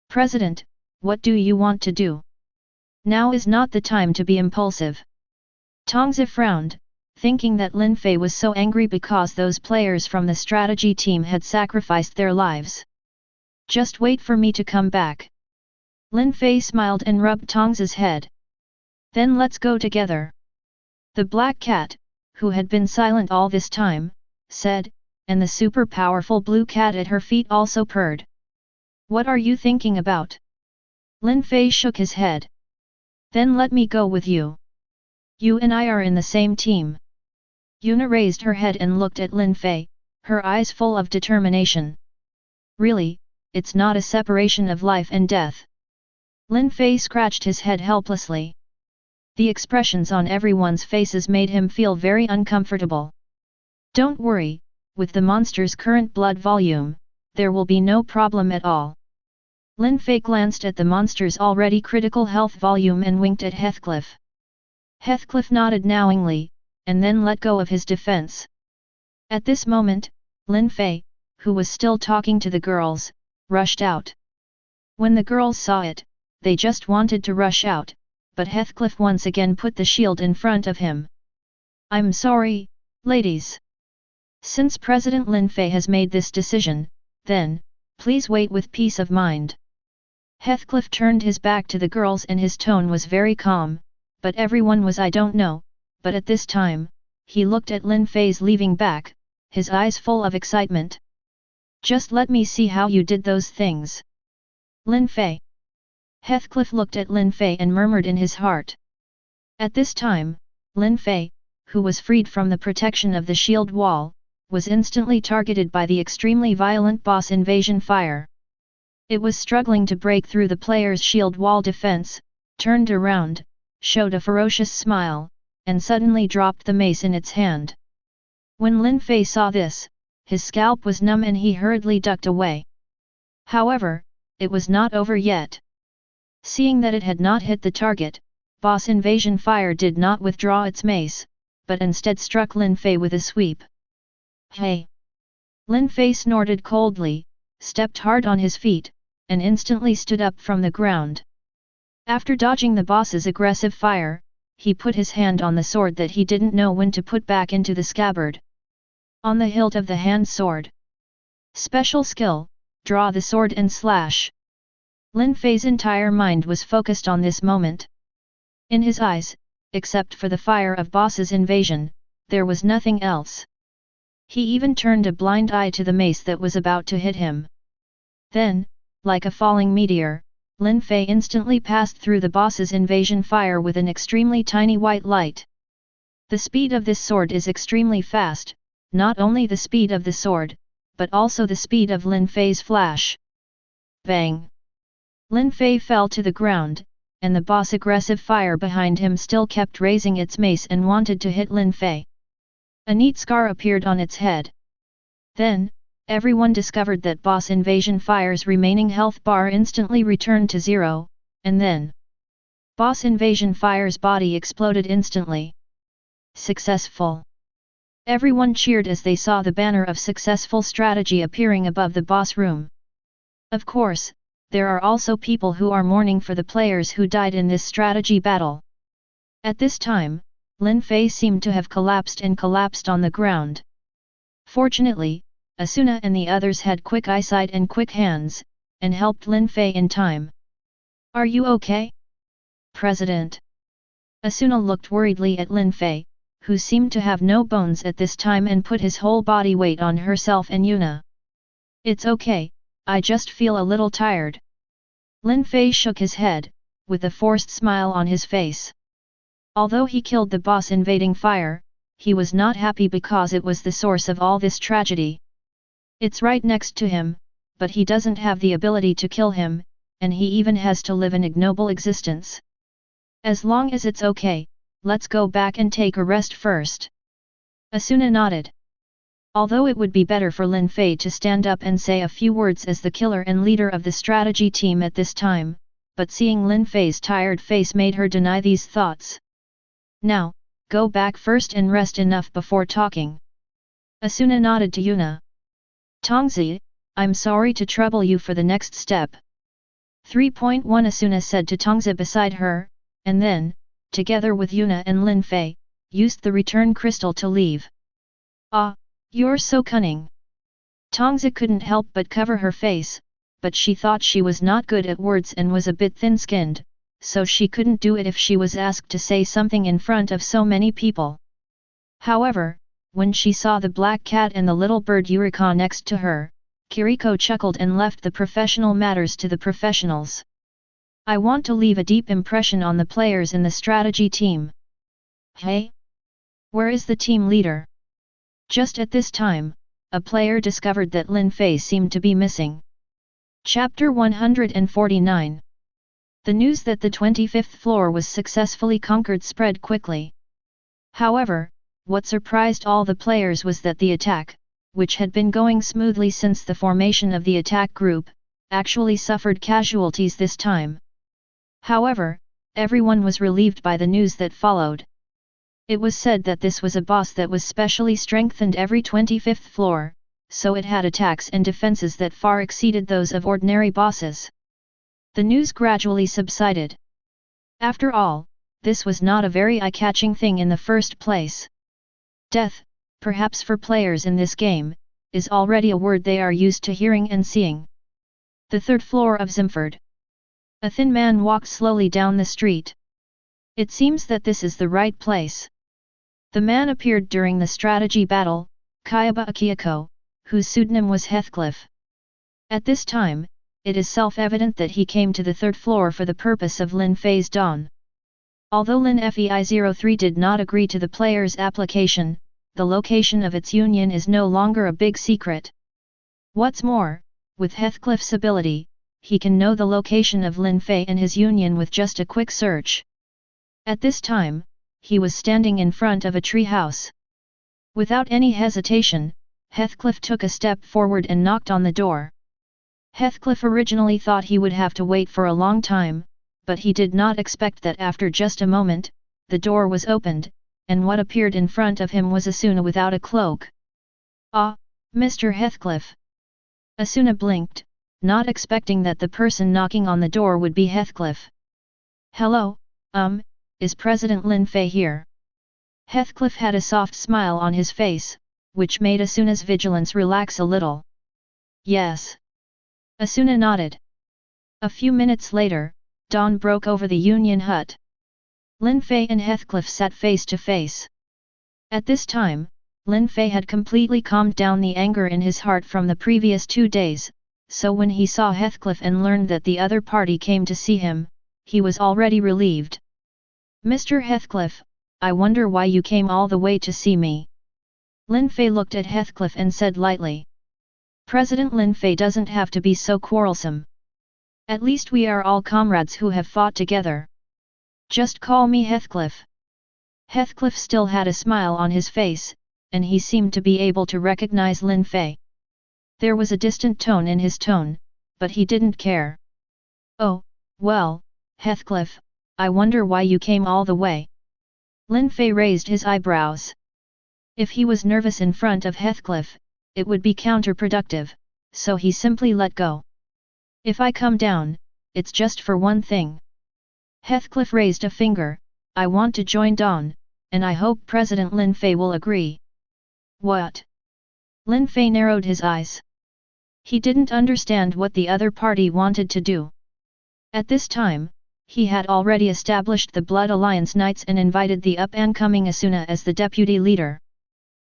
Speaker 1: President, what do you want to do? Now is not the time to be impulsive. Tongzi frowned, thinking that Lin Fei was so angry because those players from the strategy team had sacrificed their lives. Just wait for me to come back. Lin Fei smiled and rubbed Tongzi's head. Then let's go together. The black cat, who had been silent all this time, said, and the super powerful blue cat at her feet also purred. What are you thinking about? Lin Fei shook his head. Then let me go with you. You and I are in the same team. Yuna raised her head and looked at Lin Fei, her eyes full of determination. Really, it's not a separation of life and death. Lin Fei scratched his head helplessly. The expressions on everyone's faces made him feel very uncomfortable. Don't worry, with the monster's current blood volume, there will be no problem at all. Lin Fei glanced at the monster's already critical health volume and winked at Heathcliff. Heathcliff nodded knowingly, and then let go of his defense. At this moment, Lin Fei, who was still talking to the girls, rushed out. When the girls saw it, they just wanted to rush out, but Heathcliff once again put the shield in front of him. I'm sorry, ladies. Since President Lin Fei has made this decision, then, please wait with peace of mind. Heathcliff turned his back to the girls and his tone was very calm, but everyone was I don't know, but at this time, he looked at Lin Fei's leaving back, his eyes full of excitement. Just let me see how you did those things. Lin Fei. Heathcliff looked at Lin Fei and murmured in his heart. At this time, Lin Fei, who was freed from the protection of the shield wall, was instantly targeted by the extremely violent boss invasion fire. It was struggling to break through the player's shield wall defense, turned around, showed a ferocious smile, and suddenly dropped the mace in its hand. When Lin Fei saw this, his scalp was numb and he hurriedly ducked away. However, it was not over yet. Seeing that it had not hit the target, boss invasion fire did not withdraw its mace, but instead struck Lin Fei with a sweep. Hey! Lin Fei snorted coldly, stepped hard on his feet, and instantly stood up from the ground. After dodging the boss's aggressive fire, he put his hand on the sword that he didn't know when to put back into the scabbard. On the hilt of the hand sword. Special skill, draw the sword and slash. Lin Fei's entire mind was focused on this moment. In his eyes, except for the fire of boss's invasion, there was nothing else. He even turned a blind eye to the mace that was about to hit him. Then, like a falling meteor, Lin Fei instantly passed through the boss's invasion fire with an extremely tiny white light. The speed of this sword is extremely fast, not only the speed of the sword, but also the speed of Lin Fei's flash. Bang! Lin Fei fell to the ground, and the boss aggressive fire behind him still kept raising its mace and wanted to hit Lin Fei. A neat scar appeared on its head. Then, everyone discovered that boss invasion fire's remaining health bar instantly returned to 0, and then boss invasion fire's body exploded instantly. Successful! Everyone cheered as they saw the banner of successful strategy appearing above the boss room. Of course, there are also people who are mourning for the players who died in this strategy battle. At this time, Lin Fei seemed to have collapsed on the ground. Fortunately, Asuna and the others had quick eyesight and quick hands, and helped Lin Fei in time. "Are you okay, President?" Asuna looked worriedly at Lin Fei, who seemed to have no bones at this time and put his whole body weight on herself and Yuna. "It's okay, I just feel a little tired." Lin Fei shook his head, with a forced smile on his face. Although he killed the boss invading fire, he was not happy because it was the source of all this tragedy. It's right next to him, but he doesn't have the ability to kill him, and he even has to live an ignoble existence. As long as it's okay, let's go back and take a rest first. Asuna nodded. Although it would be better for Lin Fei to stand up and say a few words as the killer and leader of the strategy team at this time, but seeing Lin Fei's tired face made her deny these thoughts. "Now, go back first and rest enough before talking." Asuna nodded to Yuna. "Tongzi, I'm sorry to trouble you for the next step." 3.1 Asuna said to Tongzi beside her, and then, together with Yuna and Lin Fei, used the return crystal to leave. "Ah, you're so cunning." Tongzi couldn't help but cover her face, but she thought she was not good at words and was a bit thin-skinned, so she couldn't do it if she was asked to say something in front of so many people. However, when she saw the black cat and the little bird Yurika next to her, Kiriko chuckled and left the professional matters to the professionals. "I want to leave a deep impression on the players in the strategy team." "Hey? Where is the team leader?" Just at this time, a player discovered that Lin Fei seemed to be missing. Chapter 149. The news that the 25th floor was successfully conquered spread quickly. However, what surprised all the players was that the attack, which had been going smoothly since the formation of the attack group, actually suffered casualties this time. However, everyone was relieved by the news that followed. It was said that this was a boss that was specially strengthened every 25th floor, so it had attacks and defenses that far exceeded those of ordinary bosses. The news gradually subsided. After all, this was not a very eye-catching thing in the first place. Death, perhaps for players in this game, is already a word they are used to hearing and seeing. The third floor of Zimford. A thin man walked slowly down the street. It seems that this is the right place. The man appeared during the strategy battle, Kayaba Akihiko, whose pseudonym was Heathcliff. At this time, it is self-evident that he came to the third floor for the purpose of Lin Fei's dawn. Although Lin Fei 03 did not agree to the player's application, the location of its union is no longer a big secret. What's more, with Heathcliff's ability, he can know the location of Lin Fei and his union with just a quick search. At this time, he was standing in front of a tree house. Without any hesitation, Heathcliff took a step forward and knocked on the door. Heathcliff originally thought he would have to wait for a long time, but he did not expect that after just a moment, the door was opened, and what appeared in front of him was Asuna without a cloak. "Ah, Mr. Heathcliff." Asuna blinked, not expecting that the person knocking on the door would be Heathcliff. "Hello, is President Lin Fei here? Heathcliff had a soft smile on his face, which made Asuna's vigilance relax a little. Yes. Asuna nodded. A few minutes later, dawn broke over the Union hut. Lin Fei and Heathcliff sat face to face. At this time, Lin Fei had completely calmed down the anger in his heart from the previous 2 days, so when he saw Heathcliff and learned that the other party came to see him, he was already relieved. Mr. Heathcliff, I wonder why you came all the way to see me. Lin Fei looked at Heathcliff and said lightly. President Lin Fei doesn't have to be so quarrelsome. At least we are all comrades who have fought together. Just call me Heathcliff. Heathcliff still had a smile on his face, and he seemed to be able to recognize Lin Fei. There was a distant tone in his tone, but he didn't care. Oh, well, Heathcliff, I wonder why you came all the way. Lin Fei raised his eyebrows. If he was nervous in front of Heathcliff, it would be counterproductive, so he simply let go. If I come down, it's just for one thing. Heathcliff raised a finger. I want to join Dawn, and I hope President Lin Fei will agree. What? Lin Fei narrowed his eyes. He didn't understand what the other party wanted to do. At this time, he had already established the Blood Alliance Knights and invited the up-and-coming Asuna as the deputy leader.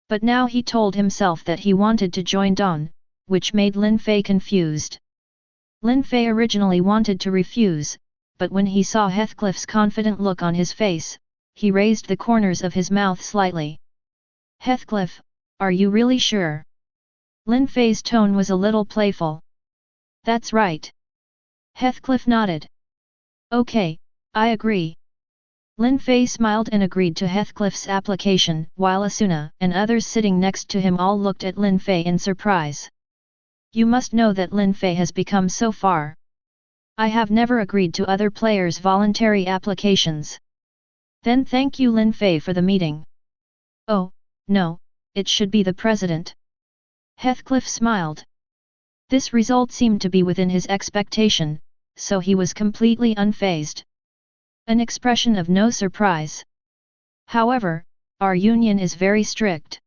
Speaker 1: But now he told himself that he wanted to join Dawn, which made Lin Fei confused. Lin Fei originally wanted to refuse, but when he saw Heathcliff's confident look on his face, he raised the corners of his mouth slightly. Heathcliff, are you really sure? Lin Fei's tone was a little playful. That's right. Heathcliff nodded. Okay, I agree. Lin Fei smiled and agreed to Heathcliff's application, while Asuna and others sitting next to him all looked at Lin Fei in surprise. You must know that Lin Fei has become so far. I have never agreed to other players' voluntary applications. Then thank you Lin Fei for the meeting. Oh, no, it should be the president. Heathcliff smiled. This result seemed to be within his expectation, so he was completely unfazed. An expression of no surprise. However, our union is very strict.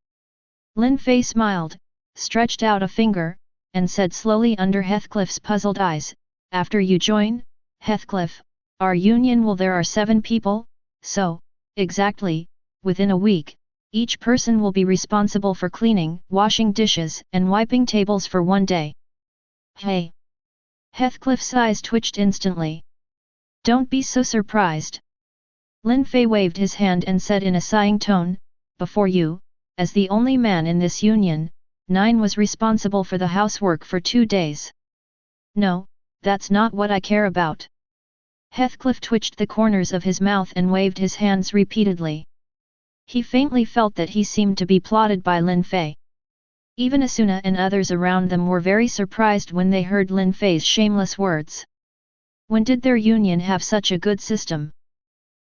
Speaker 1: Lin Fei smiled, stretched out a finger, and said slowly under Heathcliff's puzzled eyes, after you join, Heathcliff, our union there are 7 people, so, exactly, within a week, each person will be responsible for cleaning, washing dishes, and wiping tables for 1 day. Hey! Heathcliff's eyes twitched instantly. Don't be so surprised. Lin Fei waved his hand and said in a sighing tone, before you, as the only man in this union, 9 was responsible for the housework for 2 days. No, that's not what I care about. Heathcliff twitched the corners of his mouth and waved his hands repeatedly. He faintly felt that he seemed to be plotted by Lin Fei. Even Asuna and others around them were very surprised when they heard Lin Fei's shameless words. When did their union have such a good system?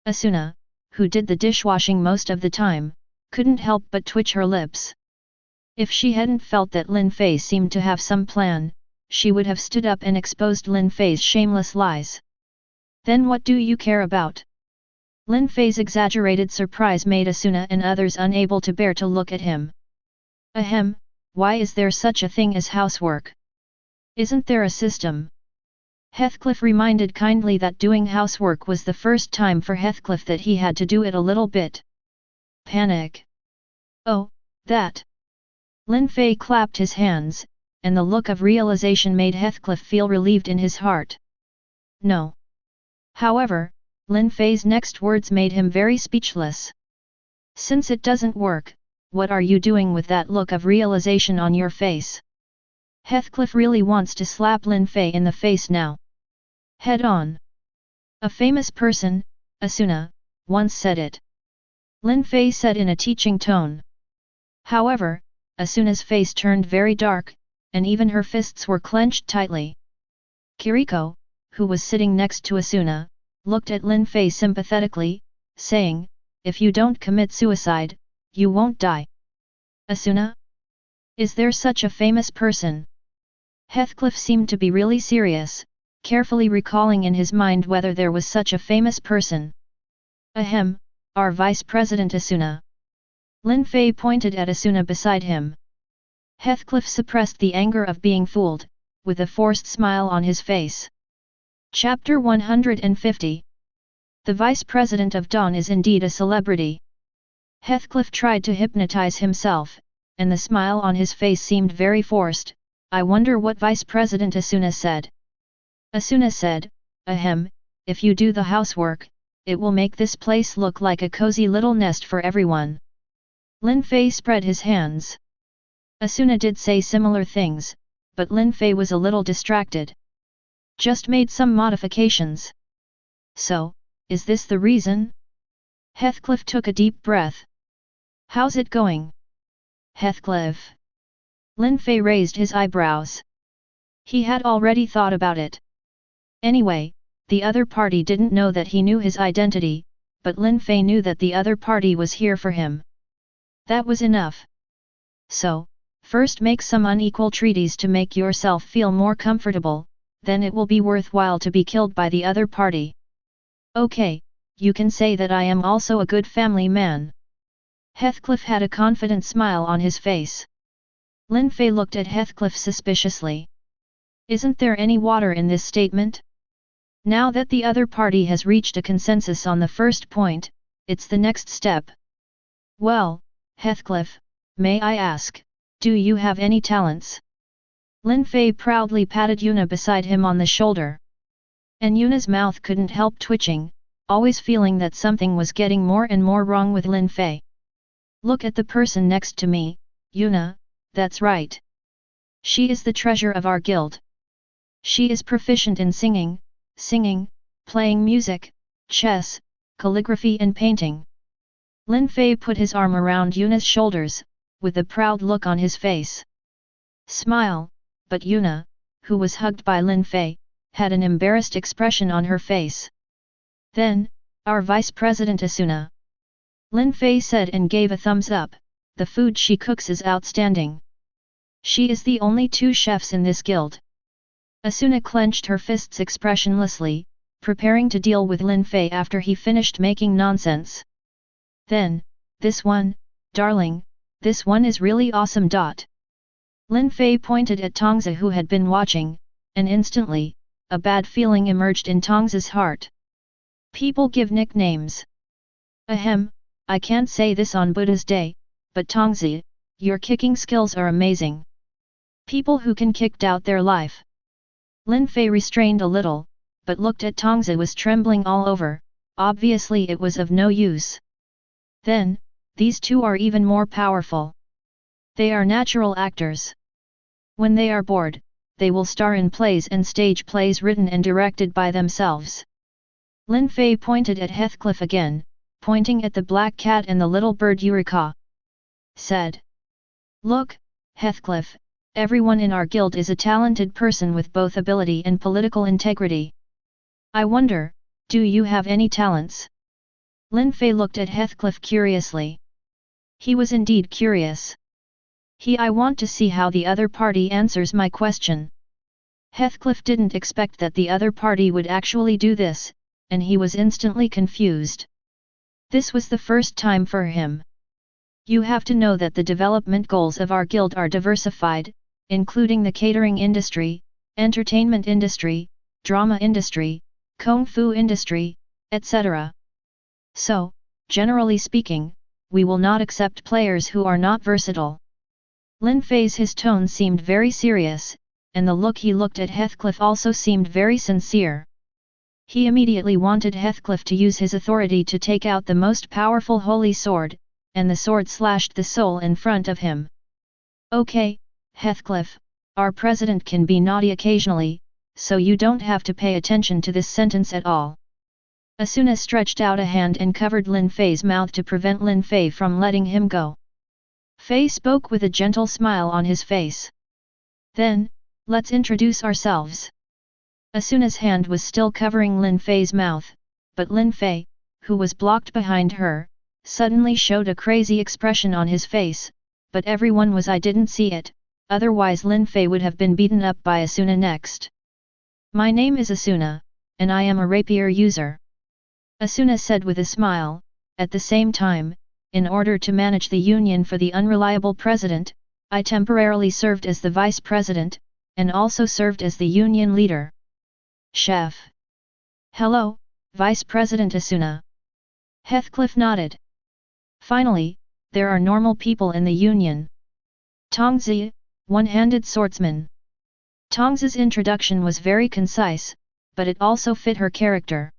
Speaker 1: Asuna, who did the dishwashing most of the time, couldn't help but twitch her lips. If she hadn't felt that Lin Fei seemed to have some plan, she would have stood up and exposed Lin Fei's shameless lies. Then what do you care about? Lin Fei's exaggerated surprise made Asuna and others unable to bear to look at him. Ahem, why is there such a thing as housework? Isn't there a system? Heathcliff reminded kindly that doing housework was the first time for Heathcliff that he had to do it a little bit. Panic. Oh, that. Lin Fei clapped his hands, and the look of realization made Heathcliff feel relieved in his heart. No. However, Lin Fei's next words made him very speechless. Since it doesn't work, what are you doing with that look of realization on your face? Heathcliff really wants to slap Lin Fei in the face now. Head on. A famous person, Asuna, once said it. Lin Fei said in a teaching tone. However, Asuna's face turned very dark, and even her fists were clenched tightly. Akihiko, who was sitting next to Asuna, looked at Lin Fei sympathetically, saying, if you don't commit suicide, you won't die. Asuna? Is there such a famous person? Heathcliff seemed to be really serious, carefully recalling in his mind whether there was such a famous person. Ahem, our Vice President Asuna. Lin Fei pointed at Asuna beside him. Heathcliff suppressed the anger of being fooled, with a forced smile on his face. Chapter 150. The Vice President of Dawn is indeed a celebrity. Heathcliff tried to hypnotize himself, and the smile on his face seemed very forced. I wonder what Vice President Asuna said. Asuna said, Ahem, if you do the housework, it will make this place look like a cozy little nest for everyone. Lin Fei spread his hands. Asuna did say similar things, but Lin Fei was a little distracted. Just made some modifications. So, is this the reason? Heathcliff took a deep breath. How's it going? Heathcliff. Lin Fei raised his eyebrows. He had already thought about it. Anyway, the other party didn't know that he knew his identity, but Lin Fei knew that the other party was here for him. That was enough. So, first make some unequal treaties to make yourself feel more comfortable, then it will be worthwhile to be killed by the other party. Okay, you can say that I am also a good family man. Heathcliff had a confident smile on his face. Lin Fei looked at Heathcliff suspiciously. Isn't there any water in this statement? Now that the other party has reached a consensus on the first point, it's the next step. Well, Heathcliff, may I ask, do you have any talents? Lin Fei proudly patted Yuna beside him on the shoulder. And Yuna's mouth couldn't help twitching, always feeling that something was getting more and more wrong with Lin Fei. Look at the person next to me, Yuna, that's right. She is the treasure of our guild. She is proficient in singing, playing music, chess, calligraphy and painting. Lin Fei put his arm around Yuna's shoulders, with a proud look on his face. Smile, but Yuna, who was hugged by Lin Fei, had an embarrassed expression on her face. Then, our Vice President Asuna. Lin Fei said and gave a thumbs up, the food she cooks is outstanding. She is the only two chefs in this guild. Asuna clenched her fists expressionlessly, preparing to deal with Lin Fei after he finished making nonsense. Then, this one, darling, this one is really awesome. Lin Fei pointed at Tongzi who had been watching, and instantly, a bad feeling emerged in Tongzi's heart. People give nicknames. Ahem, I can't say this on Buddha's day, but Tongzi, your kicking skills are amazing. People who can kicked out their life. Lin Fei restrained a little, but looked at Tongzi was trembling all over, obviously it was of no use. Then, these two are even more powerful. They are natural actors. When they are bored, they will star in plays and stage plays written and directed by themselves. Lin Fei pointed at Heathcliff again, pointing at the black cat and the little bird Eureka. Said. Look, Heathcliff, everyone in our guild is a talented person with both ability and political integrity. I wonder, do you have any talents? Lin Fei looked at Heathcliff curiously. He was indeed curious. I want to see how the other party answers my question. Heathcliff didn't expect that the other party would actually do this, and he was instantly confused. This was the first time for him. You have to know that the development goals of our guild are diversified, including the catering industry, entertainment industry, drama industry, kung fu industry, etc. So, generally speaking, we will not accept players who are not versatile. Lin Fei's tone seemed very serious, and the look he looked at Heathcliff also seemed very sincere. He immediately wanted Heathcliff to use his authority to take out the most powerful holy sword, and the sword slashed the soul in front of him. Okay, Heathcliff, our president can be naughty occasionally, so you don't have to pay attention to this sentence at all. Asuna stretched out a hand and covered Lin Fei's mouth to prevent Lin Fei from letting him go. Fei spoke with a gentle smile on his face. Then, let's introduce ourselves. Asuna's hand was still covering Lin Fei's mouth, but Lin Fei, who was blocked behind her, suddenly showed a crazy expression on his face, but everyone was I didn't see it, otherwise Lin Fei would have been beaten up by Asuna next. My name is Asuna, and I am a rapier user. Asuna said with a smile. At the same time, in order to manage the union for the unreliable president, I temporarily served as the vice president, and also served as the union leader. Chef. Hello, Vice President Asuna. Heathcliff nodded. Finally, there are normal people in the union. Tongzi, one-handed swordsman. Tongzi's introduction was very concise, but it also fit her character.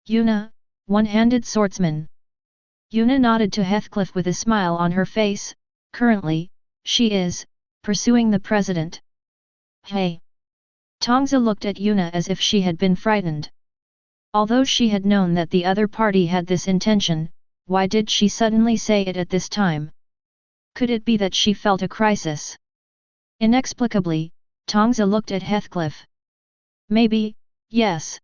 Speaker 1: Yuna, one-handed swordsman. Yuna nodded to Heathcliff with a smile on her face. Currently, she is pursuing the president. Hey! Tongzi looked at Yuna as if she had been frightened. Although she had known that the other party had this intention, why did she suddenly say it at this time? Could it be that she felt a crisis? Inexplicably, Tongzi looked at Heathcliff. Maybe, yes.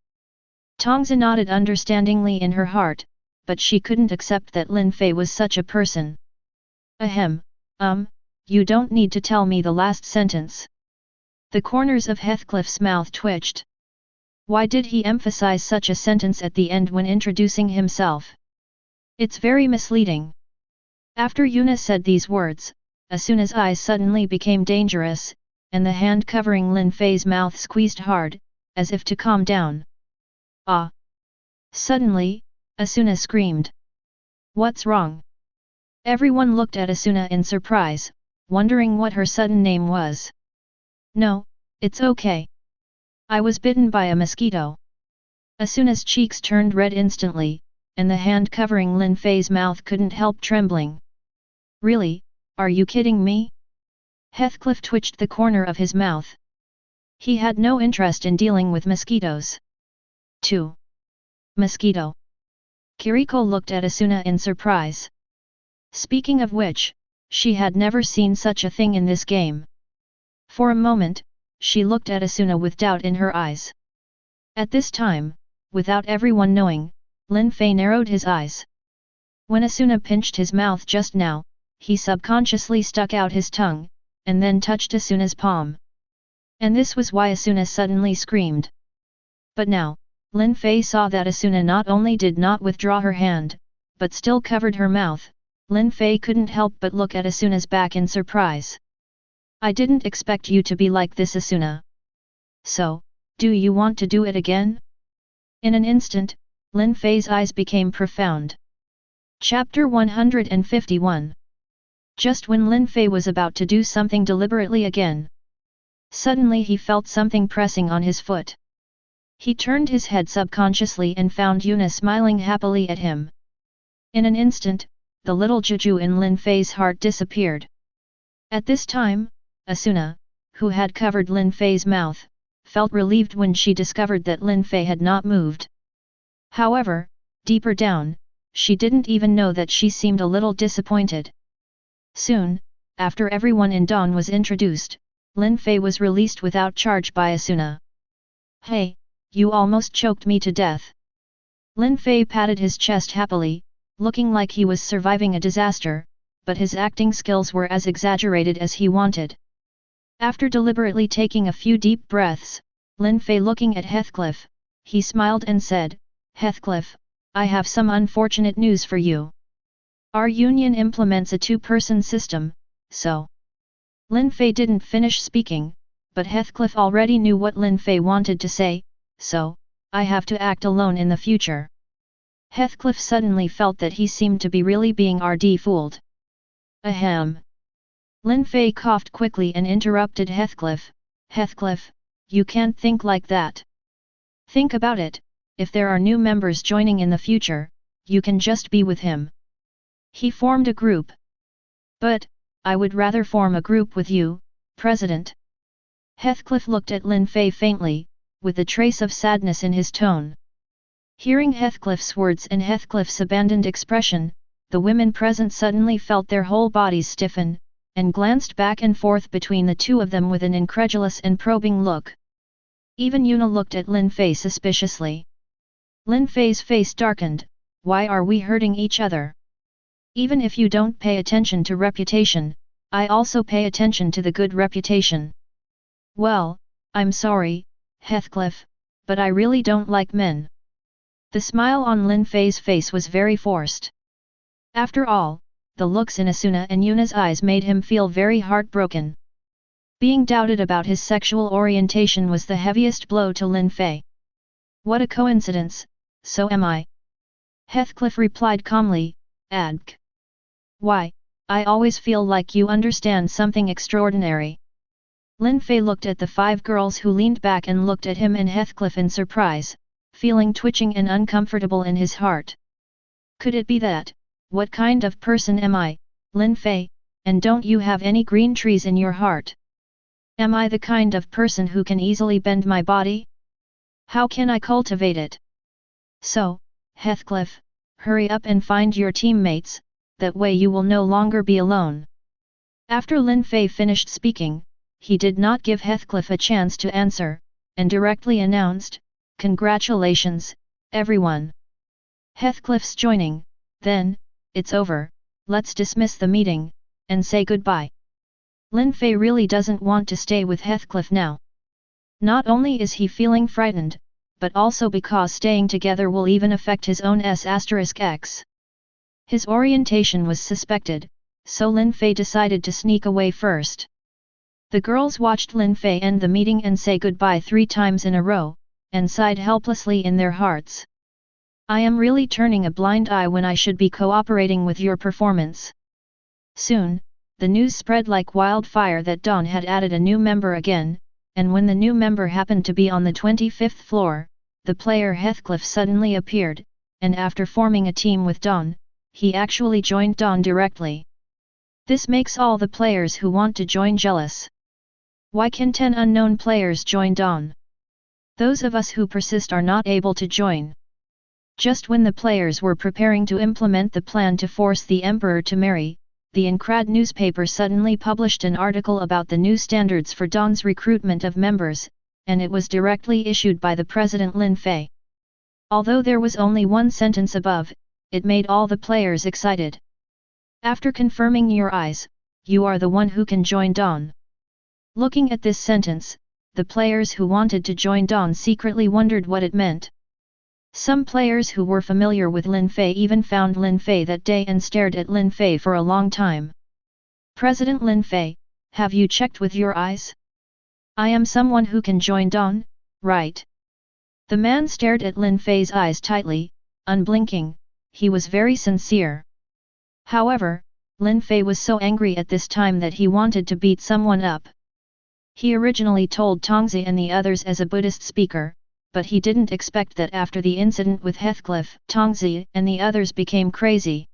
Speaker 1: Tongzi nodded understandingly in her heart, but she couldn't accept that Lin Fei was such a person. Ahem, you don't need to tell me the last sentence. The corners of Heathcliff's mouth twitched. Why did he emphasize such a sentence at the end when introducing himself? It's very misleading. After Yuna said these words, Asuna's eyes suddenly became dangerous, and the hand covering Lin Fei's mouth squeezed hard, as if to calm down. Ah! Suddenly, Asuna screamed. What's wrong? Everyone looked at Asuna in surprise, wondering what her sudden name was. No, it's okay. I was bitten by a mosquito. Asuna's cheeks turned red instantly, and the hand covering Lin Fei's mouth couldn't help trembling. Really, are you kidding me? Heathcliff twitched the corner of his mouth. He had no interest in dealing with mosquitoes. 2. Mosquito. Kiriko looked at Asuna in surprise. Speaking of which, she had never seen such a thing in this game. For a moment, she looked at Asuna with doubt in her eyes. At this time, without everyone knowing, Lin Fei narrowed his eyes. When Asuna pinched his mouth just now, he subconsciously stuck out his tongue, and then touched Asuna's palm. And this was why Asuna suddenly screamed. But now, Lin Fei saw that Asuna not only did not withdraw her hand, but still covered her mouth. Lin Fei couldn't help but look at Asuna's back in surprise. I didn't expect you to be like this, Asuna. So, do you want to do it again? In an instant, Lin Fei's eyes became profound. Chapter 151. Just when Lin Fei was about to do something deliberately again, suddenly he felt something pressing on his foot. He turned his head subconsciously and found Yuna smiling happily at him. In an instant, the little juju in Lin Fei's heart disappeared. At this time, Asuna, who had covered Lin Fei's mouth, felt relieved when she discovered that Lin Fei had not moved. However, deeper down, she didn't even know that she seemed a little disappointed. Soon, after everyone in Dawn was introduced, Lin Fei was released without charge by Asuna. Hey, you almost choked me to death. Lin Fei patted his chest happily, looking like he was surviving a disaster, but his acting skills were as exaggerated as he wanted. After deliberately taking a few deep breaths, Lin Fei looking at Heathcliff, he smiled and said, Heathcliff, I have some unfortunate news for you. Our union implements a two-person system, so... Lin Fei didn't finish speaking, but Heathcliff already knew what Lin Fei wanted to say, so, I have to act alone in the future. Heathcliff suddenly felt that he seemed to be really being fooled. Ahem. Lin Fei coughed quickly and interrupted Heathcliff. Heathcliff, you can't think like that. Think about it, if there are new members joining in the future, you can just be with him. He formed a group. But, I would rather form a group with you, President. Heathcliff looked at Lin Fei faintly, with a trace of sadness in his tone. Hearing Heathcliff's words and Heathcliff's abandoned expression, the women present suddenly felt their whole bodies stiffen, and glanced back and forth between the two of them with an incredulous and probing look. Even Yuna looked at Lin Fei suspiciously. Lin Fei's face darkened. Why are we hurting each other? Even if you don't pay attention to reputation, I also pay attention to the good reputation. Well, I'm sorry, Heathcliff, but I really don't like men. The smile on Lin Fei's face was very forced. After all, the looks in Asuna and Yuna's eyes made him feel very heartbroken. Being doubted about his sexual orientation was the heaviest blow to Lin Fei. What a coincidence, so am I. Heathcliff replied calmly, Adk. Why, I always feel like you understand something extraordinary. Lin Fei looked at the 5 girls who leaned back and looked at him and Heathcliff in surprise, feeling twitching and uncomfortable in his heart. Could it be that, what kind of person am I, Lin Fei, and don't you have any green trees in your heart? Am I the kind of person who can easily bend my body? How can I cultivate it? So, Heathcliff, hurry up and find your teammates, that way you will no longer be alone. After Lin Fei finished speaking, he did not give Heathcliff a chance to answer, and directly announced, Congratulations, everyone. Heathcliff's joining, then, it's over, let's dismiss the meeting, and say goodbye. Lin Fei really doesn't want to stay with Heathcliff now. Not only is he feeling frightened, but also because staying together will even affect his own S***X. His orientation was suspected, so Lin Fei decided to sneak away first. The girls watched Lin Fei end the meeting and say goodbye 3 times in a row, and sighed helplessly in their hearts. I am really turning a blind eye when I should be cooperating with your performance. Soon, the news spread like wildfire that Dawn had added a new member again, and when the new member happened to be on the 25th floor, the player Heathcliff suddenly appeared, and after forming a team with Dawn, he actually joined Dawn directly. This makes all the players who want to join jealous. Why can 10 unknown players join Dawn? Those of us who persist are not able to join. Just when the players were preparing to implement the plan to force the emperor to marry, the Incrad newspaper suddenly published an article about the new standards for Dawn's recruitment of members, and it was directly issued by the president Lin Fei. Although there was only 1 sentence above, it made all the players excited. After confirming your eyes, you are the one who can join Dawn. Looking at this sentence, the players who wanted to join Dawn secretly wondered what it meant. Some players who were familiar with Lin Fei even found Lin Fei that day and stared at Lin Fei for a long time. President Lin Fei, have you checked with your eyes? I am someone who can join Dawn, right? The man stared at Lin Fei's eyes tightly, unblinking. He was very sincere. However, Lin Fei was so angry at this time that he wanted to beat someone up. He originally told Tongzi and the others as a Buddhist speaker, but he didn't expect that after the incident with Heathcliff, Tongzi and the others became crazy.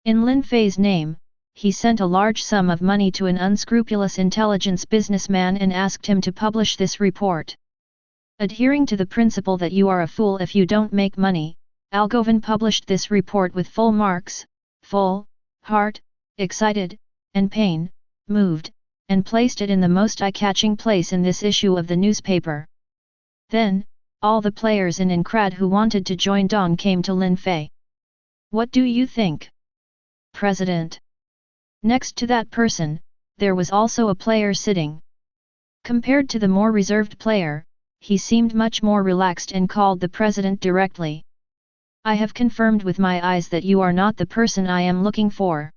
Speaker 1: In Lin Fei's name, he sent a large sum of money to an unscrupulous intelligence businessman and asked him to publish this report. Adhering to the principle that you are a fool if you don't make money, Algovan published this report with full marks, full, heart, excited, and pain, moved, and placed it in the most eye-catching place in this issue of the newspaper. Then, all the players in Incrad who wanted to join Dawn came to Lin Fei. What do you think? President. Next to that person, there was also a player sitting. Compared to the more reserved player, he seemed much more relaxed and called the president directly. I have confirmed with my eyes that you are not the person I am looking for.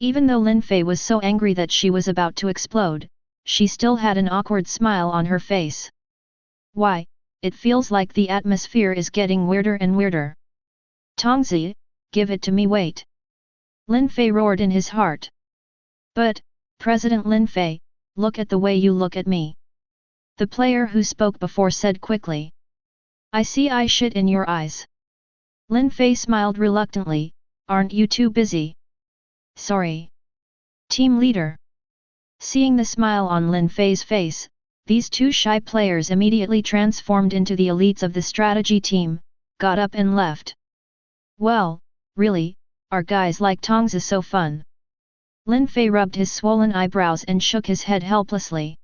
Speaker 1: Even though Lin Fei was so angry that she was about to explode, she still had an awkward smile on her face. Why, it feels like the atmosphere is getting weirder and weirder. Tongzi, give it to me, wait. Lin Fei roared in his heart. But, President Lin Fei, look at the way you look at me. The player who spoke before said quickly. I see eye shit in your eyes. Lin Fei smiled reluctantly, aren't you too busy? Sorry. Team leader. Seeing the smile on Lin Fei's face, these 2 shy players immediately transformed into the elites of the strategy team, got up and left. Well, really, are guys like Tongzi so fun? Lin Fei rubbed his swollen eyebrows and shook his head helplessly.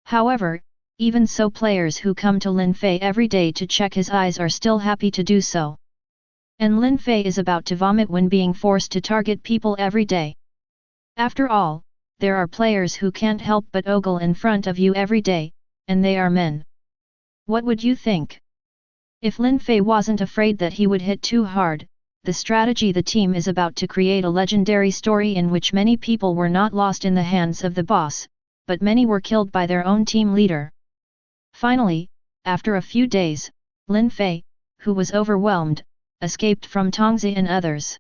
Speaker 1: However, even so, players who come to Lin Fei every day to check his eyes are still happy to do so. And Lin Fei is about to vomit when being forced to target people every day. After all, there are players who can't help but ogle in front of you every day, and they are men. What would you think? If Lin Fei wasn't afraid that he would hit too hard, the strategy the team is about to create a legendary story in which many people were not lost in the hands of the boss, but many were killed by their own team leader. Finally, after a few days, Lin Fei, who was overwhelmed, escaped from Tongzi and others.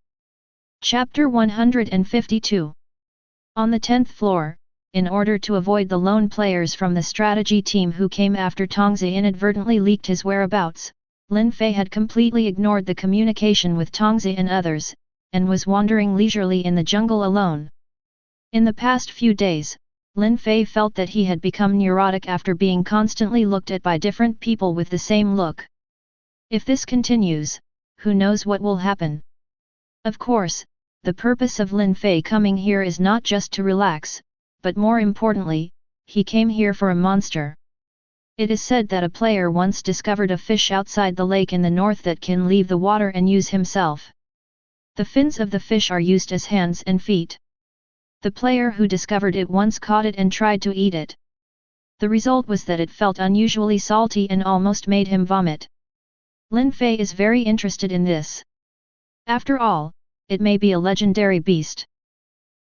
Speaker 1: Chapter 152. On the 10th floor, in order to avoid the lone players from the strategy team who came after Tongzi inadvertently leaked his whereabouts, Lin Fei had completely ignored the communication with Tongzi and others, and was wandering leisurely in the jungle alone. In the past few days, Lin Fei felt that he had become neurotic after being constantly looked at by different people with the same look. If this continues, who knows what will happen? Of course, the purpose of Lin Fei coming here is not just to relax, but more importantly, he came here for a monster. It is said that a player once discovered a fish outside the lake in the north that can leave the water and use himself. The fins of the fish are used as hands and feet. The player who discovered it once caught it and tried to eat it. The result was that it felt unusually salty and almost made him vomit. Lin Fei is very interested in this. After all, it may be a legendary beast.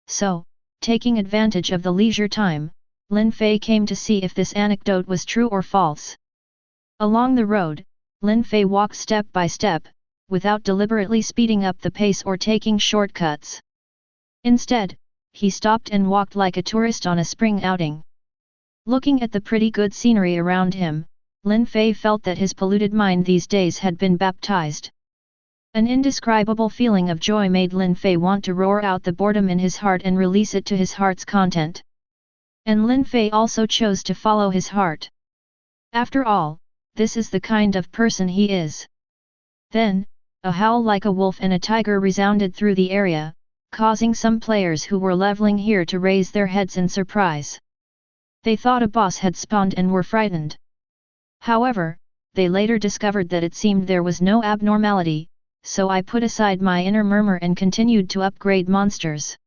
Speaker 1: So, taking advantage of the leisure time, Lin Fei came to see if this anecdote was true or false. Along the road, Lin Fei walked step by step, without deliberately speeding up the pace or taking shortcuts. Instead, he stopped and walked like a tourist on a spring outing. Looking at the pretty good scenery around him, Lin Fei felt that his polluted mind these days had been baptized. An indescribable feeling of joy made Lin Fei want to roar out the boredom in his heart and release it to his heart's content. And Lin Fei also chose to follow his heart. After all, this is the kind of person he is. Then, a howl like a wolf and a tiger resounded through the area, causing some players who were leveling here to raise their heads in surprise. They thought a boss had spawned and were frightened. However, they later discovered that it seemed there was no abnormality, so I put aside my inner murmur and continued to upgrade monsters.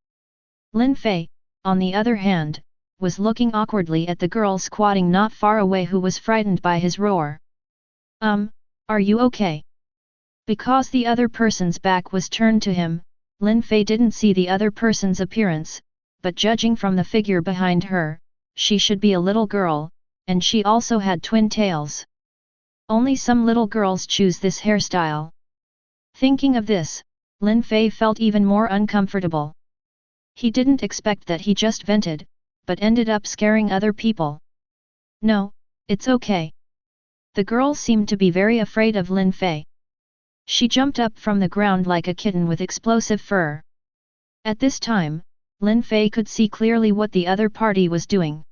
Speaker 1: Lin Fei, on the other hand, was looking awkwardly at the girl squatting not far away who was frightened by his roar. Are you okay? Because the other person's back was turned to him, Lin Fei didn't see the other person's appearance, but judging from the figure behind her, she should be a little girl, and she also had twin tails. Only some little girls choose this hairstyle. Thinking of this, Lin Fei felt even more uncomfortable. He didn't expect that he just vented, but ended up scaring other people. No, it's okay. The girl seemed to be very afraid of Lin Fei. She jumped up from the ground like a kitten with explosive fur. At this time, Lin Fei could see clearly what the other party was doing.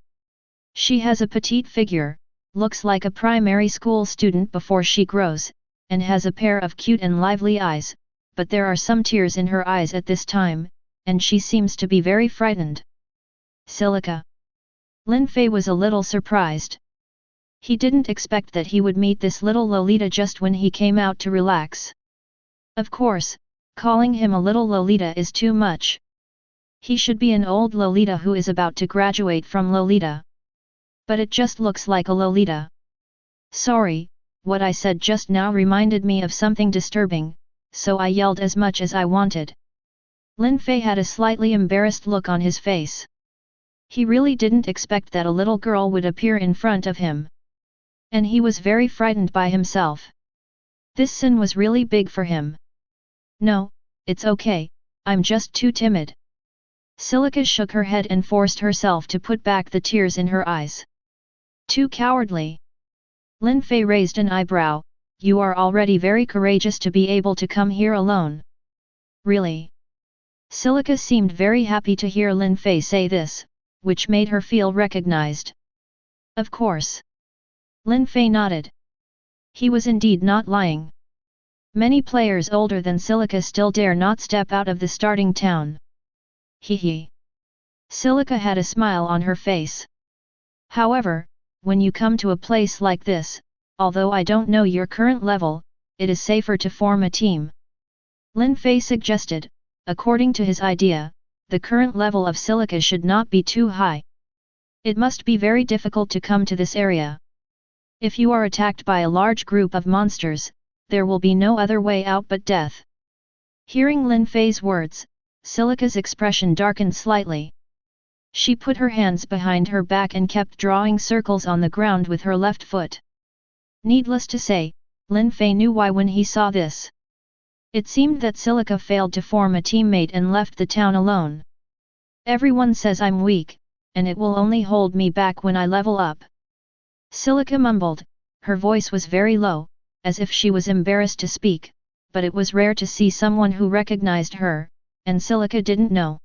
Speaker 1: She has a petite figure, looks like a primary school student before she grows, and has a pair of cute and lively eyes, but there are some tears in her eyes at this time, and she seems to be very frightened. Silica. Lin Fei was a little surprised. He didn't expect that he would meet this little Lolita just when he came out to relax. Of course, calling him a little Lolita is too much. He should be an old Lolita who is about to graduate from Lolita. But it just looks like a Lolita. Sorry, what I said just now reminded me of something disturbing, so I yelled as much as I wanted. Lin Fei had a slightly embarrassed look on his face. He really didn't expect that a little girl would appear in front of him. And he was very frightened by himself. This sin was really big for him. No, it's okay, I'm just too timid. Silica shook her head and forced herself to put back the tears in her eyes. Too cowardly. Lin Fei raised an eyebrow. You are already very courageous to be able to come here alone. Really? Silica seemed very happy to hear Lin Fei say this, which made her feel recognized. Of course. Lin Fei nodded. He was indeed not lying. Many players older than Silica still dare not step out of the starting town. Hee. Silica had a smile on her face. However, when you come to a place like this, although I don't know your current level, it is safer to form a team. Lin Fei suggested, according to his idea, the current level of Silica should not be too high. It must be very difficult to come to this area. If you are attacked by a large group of monsters, there will be no other way out but death. Hearing Lin Fei's words, Silica's expression darkened slightly. She put her hands behind her back and kept drawing circles on the ground with her left foot. Needless to say, Lin Fei knew why when he saw this. It seemed that Silica failed to form a teammate and left the town alone. Everyone says I'm weak, and it will only hold me back when I level up. Silica mumbled, her voice was very low, as if she was embarrassed to speak, but it was rare to see someone who recognized her, and Silica didn't know.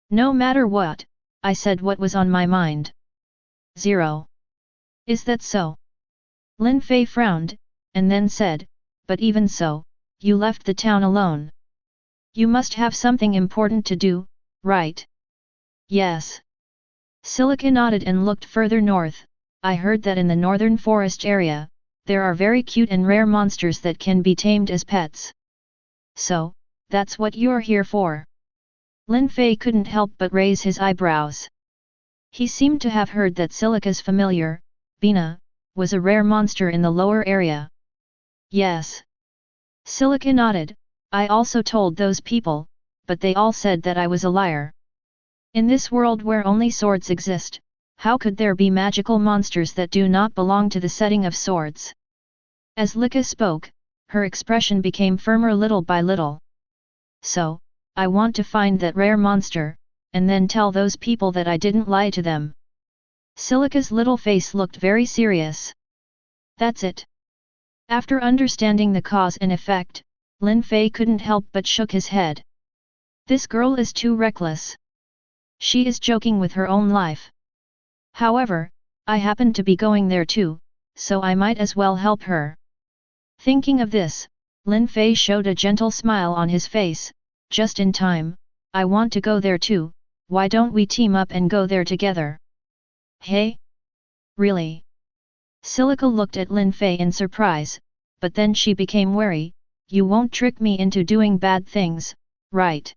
Speaker 1: No matter what, I said what was on my mind. 0. Is that so? Lin Fei frowned, and then said, but even so, you left the town alone. You must have something important to do, right? Yes. Silica nodded and looked further north. I heard that in the northern forest area, there are very cute and rare monsters that can be tamed as pets. So, that's what you're here for. Lin Fei couldn't help but raise his eyebrows. He seemed to have heard that Silica's familiar, Bina, was a rare monster in the lower area. Yes. Silica nodded, I also told those people, but they all said that I was a liar. In this world where only swords exist, how could there be magical monsters that do not belong to the setting of swords? As Lika spoke, her expression became firmer little by little. So, I want to find that rare monster, and then tell those people that I didn't lie to them. Silica's little face looked very serious. That's it. After understanding the cause and effect, Lin Fei couldn't help but shook his head. This girl is too reckless. She is joking with her own life. However, I happen to be going there too, so I might as well help her. Thinking of this, Lin Fei showed a gentle smile on his face. Just in time, I want to go there too, why don't we team up and go there together? Hey? Really? Silica looked at Lin Fei in surprise, but then she became wary. You won't trick me into doing bad things, right?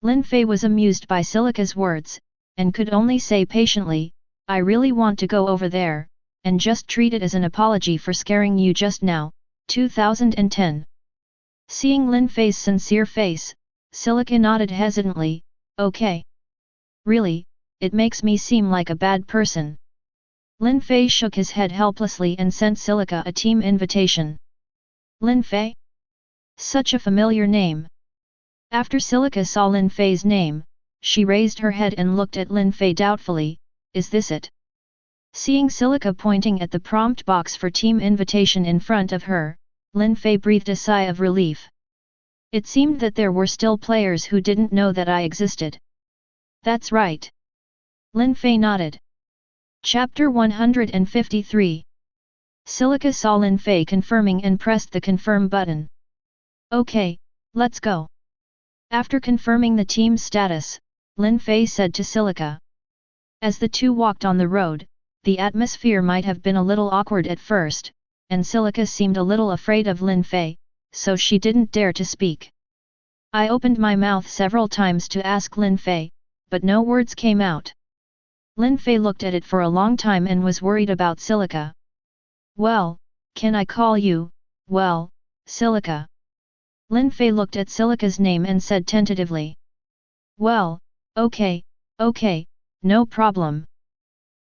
Speaker 1: Lin Fei was amused by Silica's words, and could only say patiently, I really want to go over there, and just treat it as an apology for scaring you just now. 2010. Seeing Lin Fei's sincere face, Silica nodded hesitantly, okay. Really, it makes me seem like a bad person. Lin Fei shook his head helplessly and sent Silica a team invitation. Lin Fei? Such a familiar name. After Silica saw Lin Fei's name, she raised her head and looked at Lin Fei doubtfully, is this it? Seeing Silica pointing at the prompt box for team invitation in front of her, Lin Fei breathed a sigh of relief. It seemed that there were still players who didn't know that I existed. That's right. Lin Fei nodded. Chapter 153. Silica saw Lin Fei confirming and pressed the confirm button. Okay, let's go. After confirming the team's status, Lin Fei said to Silica. As the two walked on the road, the atmosphere might have been a little awkward at first, and Silica seemed a little afraid of Lin Fei, so she didn't dare to speak. I opened my mouth several times to ask Lin Fei, but no words came out. Lin Fei looked at it for a long time and was worried about Silica. Well, can I call you, well, Silica? Lin Fei looked at Silica's name and said tentatively. Well, okay, no problem.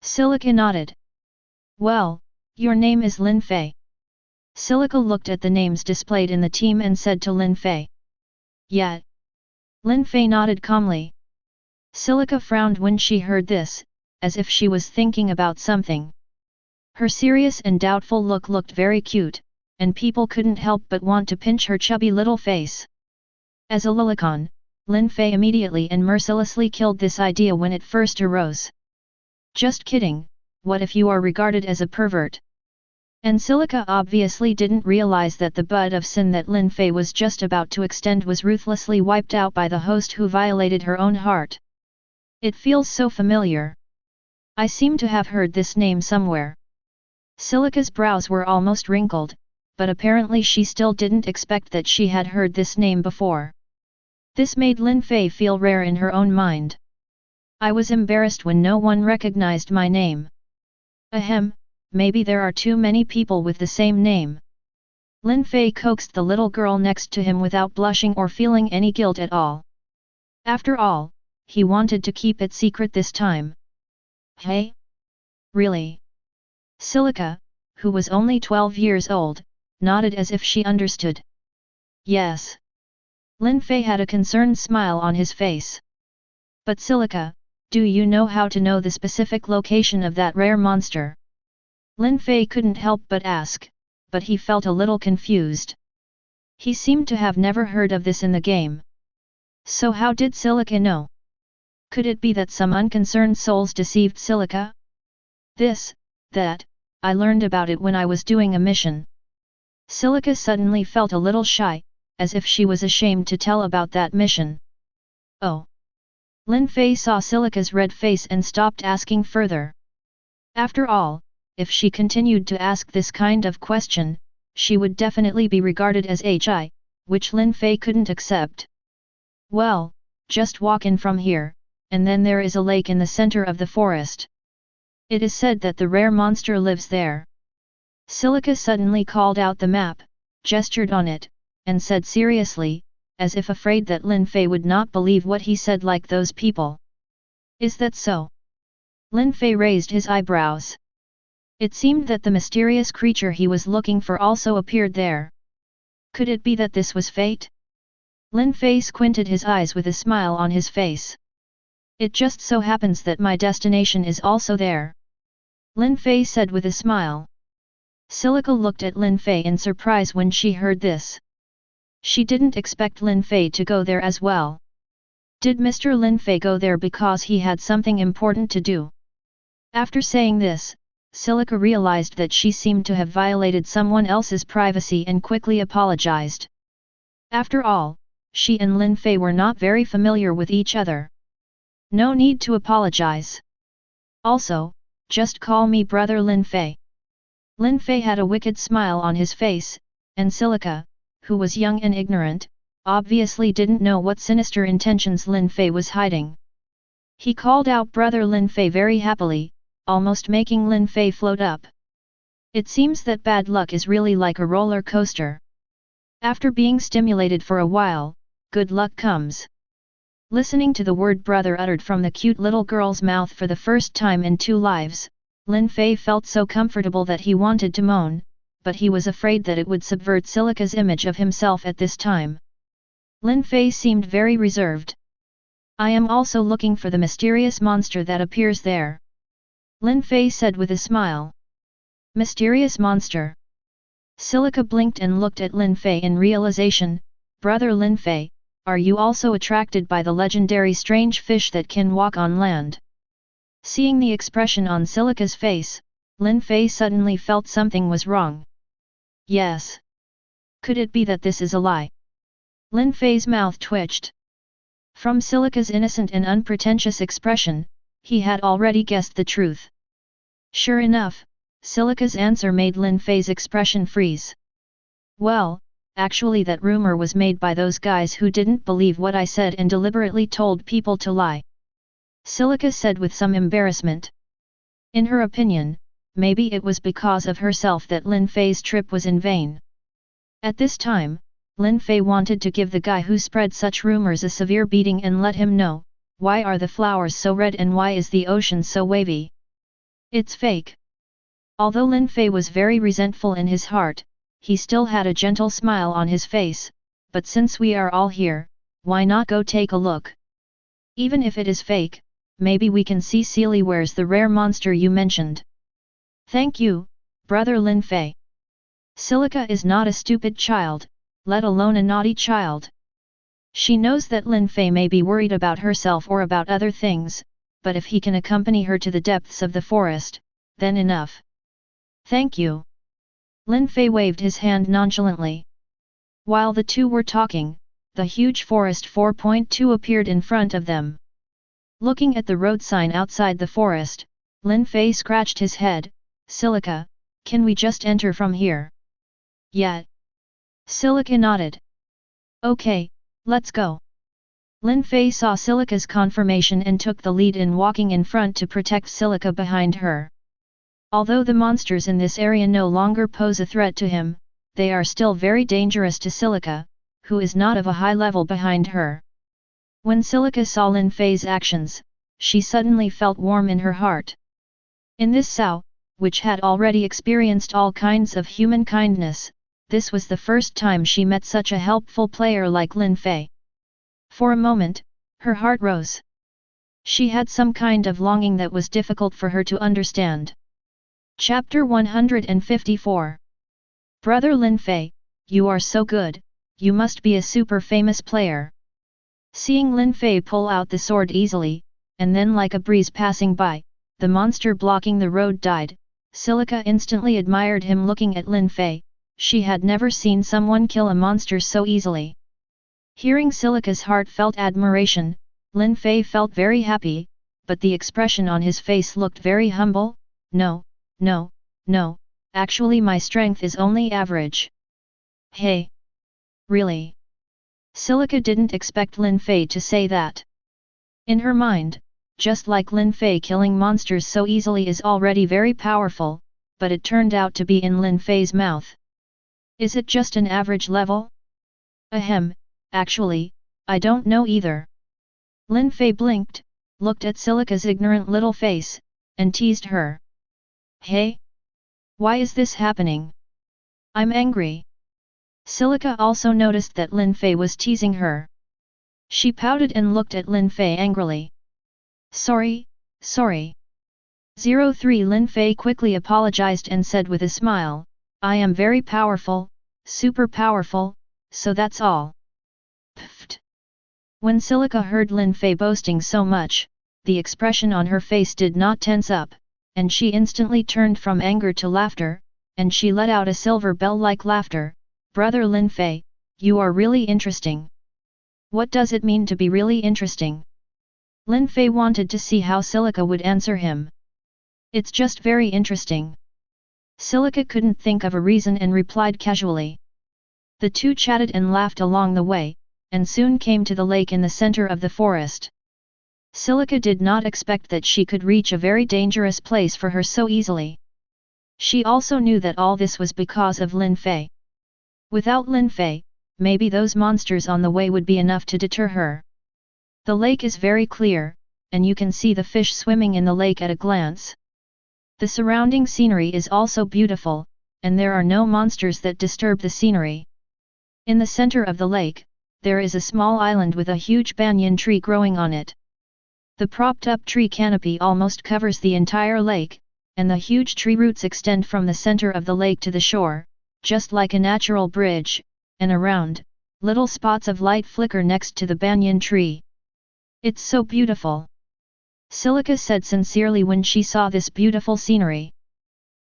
Speaker 1: Silica nodded. Well, your name is Lin Fei. Silica looked at the names displayed in the team and said to Lin Fei. Yeah. Lin Fei nodded calmly. Silica frowned when she heard this, as if she was thinking about something. Her serious and doubtful look looked very cute, and people couldn't help but want to pinch her chubby little face. As a lolicon, Lin Fei immediately and mercilessly killed this idea when it first arose. Just kidding, what if you are regarded as a pervert? And Silica obviously didn't realize that the bud of sin that Lin Fei was just about to extend was ruthlessly wiped out by the host who violated her own heart. It feels so familiar. I seem to have heard this name somewhere. Silica's brows were almost wrinkled, but apparently she still didn't expect that she had heard this name before. This made Lin Fei feel rare in her own mind. I was embarrassed when no one recognized my name. Ahem, maybe there are too many people with the same name. Lin Fei coaxed the little girl next to him without blushing or feeling any guilt at all. After all, he wanted to keep it secret this time. Hey? Really? Silica, who was only 12 years old, nodded as if she understood. Yes. Lin Fei had a concerned smile on his face. But Silica, do you know how to know the specific location of that rare monster? Lin Fei couldn't help but ask, but he felt a little confused. He seemed to have never heard of this in the game. So how did Silica know? Could it be that some unconcerned souls deceived Silica? That, I learned about it when I was doing a mission. Silica suddenly felt a little shy, as if she was ashamed to tell about that mission. Oh. Lin Fei saw Silica's red face and stopped asking further. After all, if she continued to ask this kind of question, she would definitely be regarded as HI, which Lin Fei couldn't accept. Well, just walk in from here, and then there is a lake in the center of the forest. It is said that the rare monster lives there. Silica suddenly called out the map, gestured on it, and said seriously, as if afraid that Lin Fei would not believe what he said like those people. Is that so? Lin Fei raised his eyebrows. It seemed that the mysterious creature he was looking for also appeared there. Could it be that this was fate? Lin Fei squinted his eyes with a smile on his face. It just so happens that my destination is also there. Lin Fei said with a smile. Silica looked at Lin Fei in surprise when she heard this. She didn't expect Lin Fei to go there as well. Did Mr. Lin Fei go there because he had something important to do? After saying this, Silica realized that she seemed to have violated someone else's privacy and quickly apologized. After all, she and Lin Fei were not very familiar with each other. No need to apologize. Also, just call me Brother Lin Fei. Lin Fei had a wicked smile on his face, and Silica, who was young and ignorant, obviously didn't know what sinister intentions Lin Fei was hiding. He called out Brother Lin Fei very happily, almost making Lin Fei float up. It seems that bad luck is really like a roller coaster. After being stimulated for a while, good luck comes. Listening to the word brother uttered from the cute little girl's mouth for the first time in 2 lives, Lin Fei felt so comfortable that he wanted to moan, but he was afraid that it would subvert Silica's image of himself at this time. Lin Fei seemed very reserved. I am also looking for the mysterious monster that appears there. Lin Fei said with a smile. Mysterious monster. Silica blinked and looked at Lin Fei in realization. Brother Lin Fei, are you also attracted by the legendary strange fish that can walk on land? Seeing the expression on Silica's face, Lin Fei suddenly felt something was wrong. Yes. Could it be that this is a lie? Lin Fei's mouth twitched. From Silica's innocent and unpretentious expression, he had already guessed the truth. Sure enough, Silica's answer made Lin Fei's expression freeze. Well, actually that rumor was made by those guys who didn't believe what I said and deliberately told people to lie. Silica said with some embarrassment. In her opinion, maybe it was because of herself that Lin Fei's trip was in vain. At this time, Lin Fei wanted to give the guy who spread such rumors a severe beating and let him know, why are the flowers so red and why is the ocean so wavy? It's fake. Although Lin Fei was very resentful in his heart, he still had a gentle smile on his face, but since we are all here, why not go take a look? Even if it is fake, maybe we can see where's the rare monster you mentioned. Thank you, Brother Lin Fei. Silica is not a stupid child, let alone a naughty child. She knows that Lin Fei may be worried about herself or about other things, but if he can accompany her to the depths of the forest, then enough. Thank you. Lin Fei waved his hand nonchalantly. While the two were talking, the huge forest 4.2 appeared in front of them. Looking at the road sign outside the forest, Lin Fei scratched his head. Silica, can we just enter from here? Yeah. Silica nodded. Okay, let's go. Lin Fei saw Silica's confirmation and took the lead in walking in front to protect Silica behind her. Although the monsters in this area no longer pose a threat to him, they are still very dangerous to Silica, who is not of a high level behind her. When Silica saw Lin Fei's actions, she suddenly felt warm in her heart. In this Sao, which had already experienced all kinds of human kindness, this was the first time she met such a helpful player like Lin Fei. For a moment, her heart rose. She had some kind of longing that was difficult for her to understand. Chapter 154. Brother Lin Fei, you are so good, you must be a super famous player. Seeing Lin Fei pull out the sword easily, and then like a breeze passing by, the monster blocking the road died, Silica instantly admired him. Looking at Lin Fei, she had never seen someone kill a monster so easily. Hearing Silica's heartfelt admiration, Lin Fei felt very happy, but the expression on his face looked very humble. No, actually my strength is only average. Hey! Really? Silica didn't expect Lin Fei to say that. In her mind, just like Lin Fei killing monsters so easily is already very powerful, but it turned out to be in Lin Fei's mouth. Is it just an average level? Ahem, actually, I don't know either. Lin Fei blinked, looked at Silica's ignorant little face, and teased her. Hey? Why is this happening? I'm angry. Silica also noticed that Lin Fei was teasing her. She pouted and looked at Lin Fei angrily. Sorry. 03 Lin Fei quickly apologized and said with a smile, I am very powerful, super powerful, so that's all. Pfft. When Silica heard Lin Fei boasting so much, the expression on her face did not tense up, and she instantly turned from anger to laughter, and she let out a silver bell-like laughter. Brother Lin Fei, you are really interesting. What does it mean to be really interesting? Lin Fei wanted to see how Silica would answer him. It's just very interesting. Silica couldn't think of a reason and replied casually. The two chatted and laughed along the way, and soon came to the lake in the center of the forest. Silica did not expect that she could reach a very dangerous place for her so easily. She also knew that all this was because of Lin Fei. Without Lin Fei, maybe those monsters on the way would be enough to deter her. The lake is very clear, and you can see the fish swimming in the lake at a glance. The surrounding scenery is also beautiful, and there are no monsters that disturb the scenery. In the center of the lake, there is a small island with a huge banyan tree growing on it. The propped-up tree canopy almost covers the entire lake, and the huge tree roots extend from the center of the lake to the shore, just like a natural bridge, and around, little spots of light flicker next to the banyan tree. It's so beautiful. Silica said sincerely when she saw this beautiful scenery.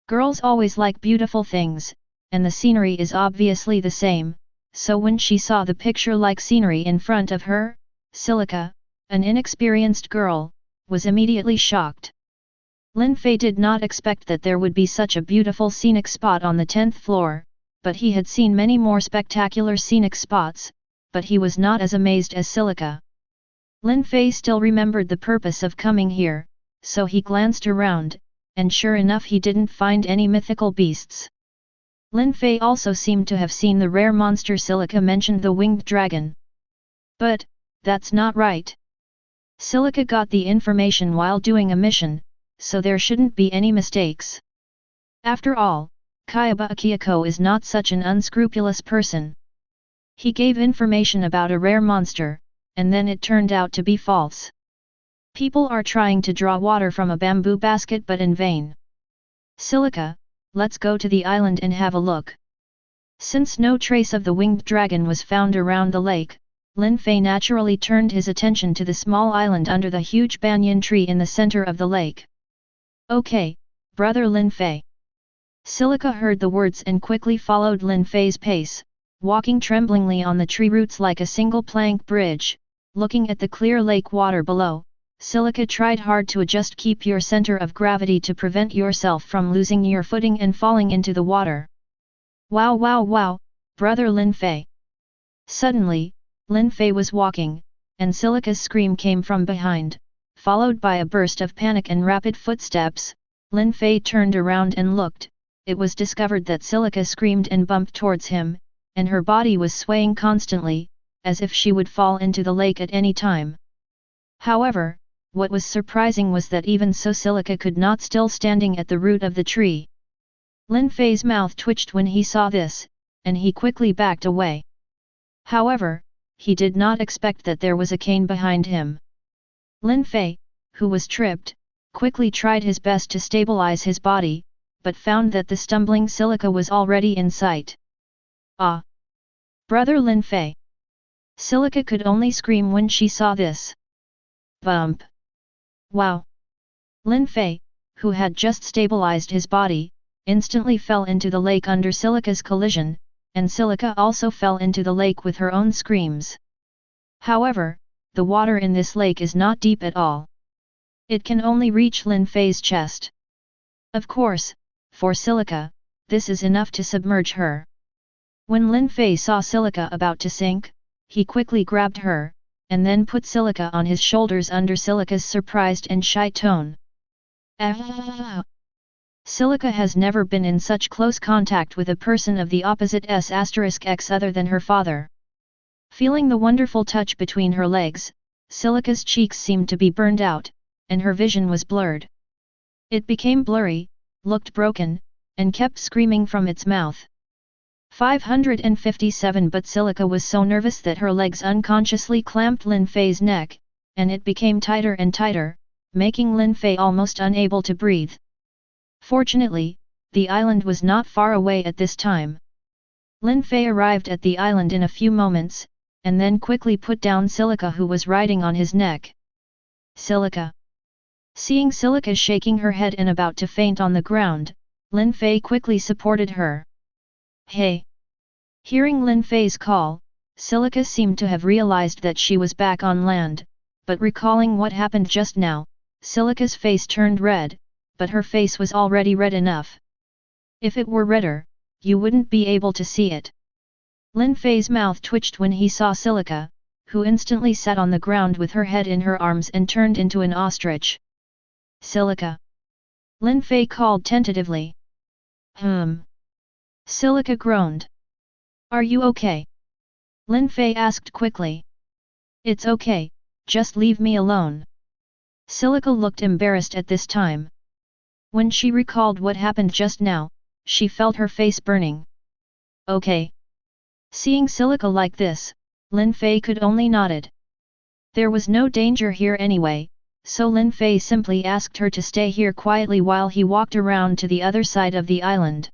Speaker 1: Girls always like beautiful things, and the scenery is obviously the same, so when she saw the picture-like scenery in front of her, Silica, an inexperienced girl, was immediately shocked. Lin Fei did not expect that there would be such a beautiful scenic spot on the 10th floor, but he had seen many more spectacular scenic spots, but he was not as amazed as Silica. Lin Fei still remembered the purpose of coming here, so he glanced around, and sure enough he didn't find any mythical beasts. Lin Fei also seemed to have seen the rare monster Silica mentioned, the winged dragon. But, that's not right. Silica got the information while doing a mission, so there shouldn't be any mistakes. After all, Kayaba Akihiko is not such an unscrupulous person. He gave information about a rare monster, and then it turned out to be false. People are trying to draw water from a bamboo basket but in vain. Silica, let's go to the island and have a look. Since no trace of the winged dragon was found around the lake, Lin Fei naturally turned his attention to the small island under the huge banyan tree in the center of the lake. Okay, brother Lin Fei. Silica heard the words and quickly followed Lin Fei's pace, walking tremblingly on the tree roots like a single plank bridge. Looking at the clear lake water below, Silica tried hard to keep your center of gravity to prevent yourself from losing your footing and falling into the water. Wow, brother Lin Fei. Suddenly, Lin Fei was walking, and Silica's scream came from behind, followed by a burst of panic and rapid footsteps. Lin Fei turned around and looked. It was discovered that Silica screamed and bumped towards him, and her body was swaying constantly, as if she would fall into the lake at any time. However, what was surprising was that even so Silica could not still standing at the root of the tree. Lin Fei's mouth twitched when he saw this, and he quickly backed away. However, he did not expect that there was a cane behind him. Lin Fei, who was tripped, quickly tried his best to stabilize his body, but found that the stumbling Silica was already in sight. Ah! Brother Lin Fei! Silica could only scream when she saw this. Bump! Wow! Lin Fei, who had just stabilized his body, instantly fell into the lake under Silica's collision, and Silica also fell into the lake with her own screams. However, the water in this lake is not deep at all. It can only reach Lin Fei's chest. Of course, for Silica, this is enough to submerge her. When Lin Fei saw Silica about to sink, he quickly grabbed her, and then put Silica on his shoulders under Silica's surprised and shy tone. Ah! Silica has never been in such close contact with a person of the opposite S*X other than her father. Feeling the wonderful touch between her legs, Silica's cheeks seemed to be burned out, and her vision was blurred. It became blurry, looked broken, and kept screaming from its mouth. 557 But Silica was so nervous that her legs unconsciously clamped Lin Fei's neck, and it became tighter and tighter, making Lin Fei almost unable to breathe. Fortunately, the island was not far away at this time. Lin Fei arrived at the island in a few moments, and then quickly put down Silica who was riding on his neck. Silica! Seeing Silica shaking her head and about to faint on the ground, Lin Fei quickly supported her. Hey! Hearing Lin Fei's call, Silica seemed to have realized that she was back on land, but recalling what happened just now, Silica's face turned red, but her face was already red enough. If it were redder, you wouldn't be able to see it. Lin Fei's mouth twitched when he saw Silica, who instantly sat on the ground with her head in her arms and turned into an ostrich. Silica! Lin Fei called tentatively. Silica groaned. Are you okay? Lin Fei asked quickly. It's okay, just leave me alone. Silica looked embarrassed at this time. When she recalled what happened just now, she felt her face burning. Okay. Seeing Silica like this, Lin Fei could only nodded. There was no danger here anyway, so Lin Fei simply asked her to stay here quietly while he walked around to the other side of the island.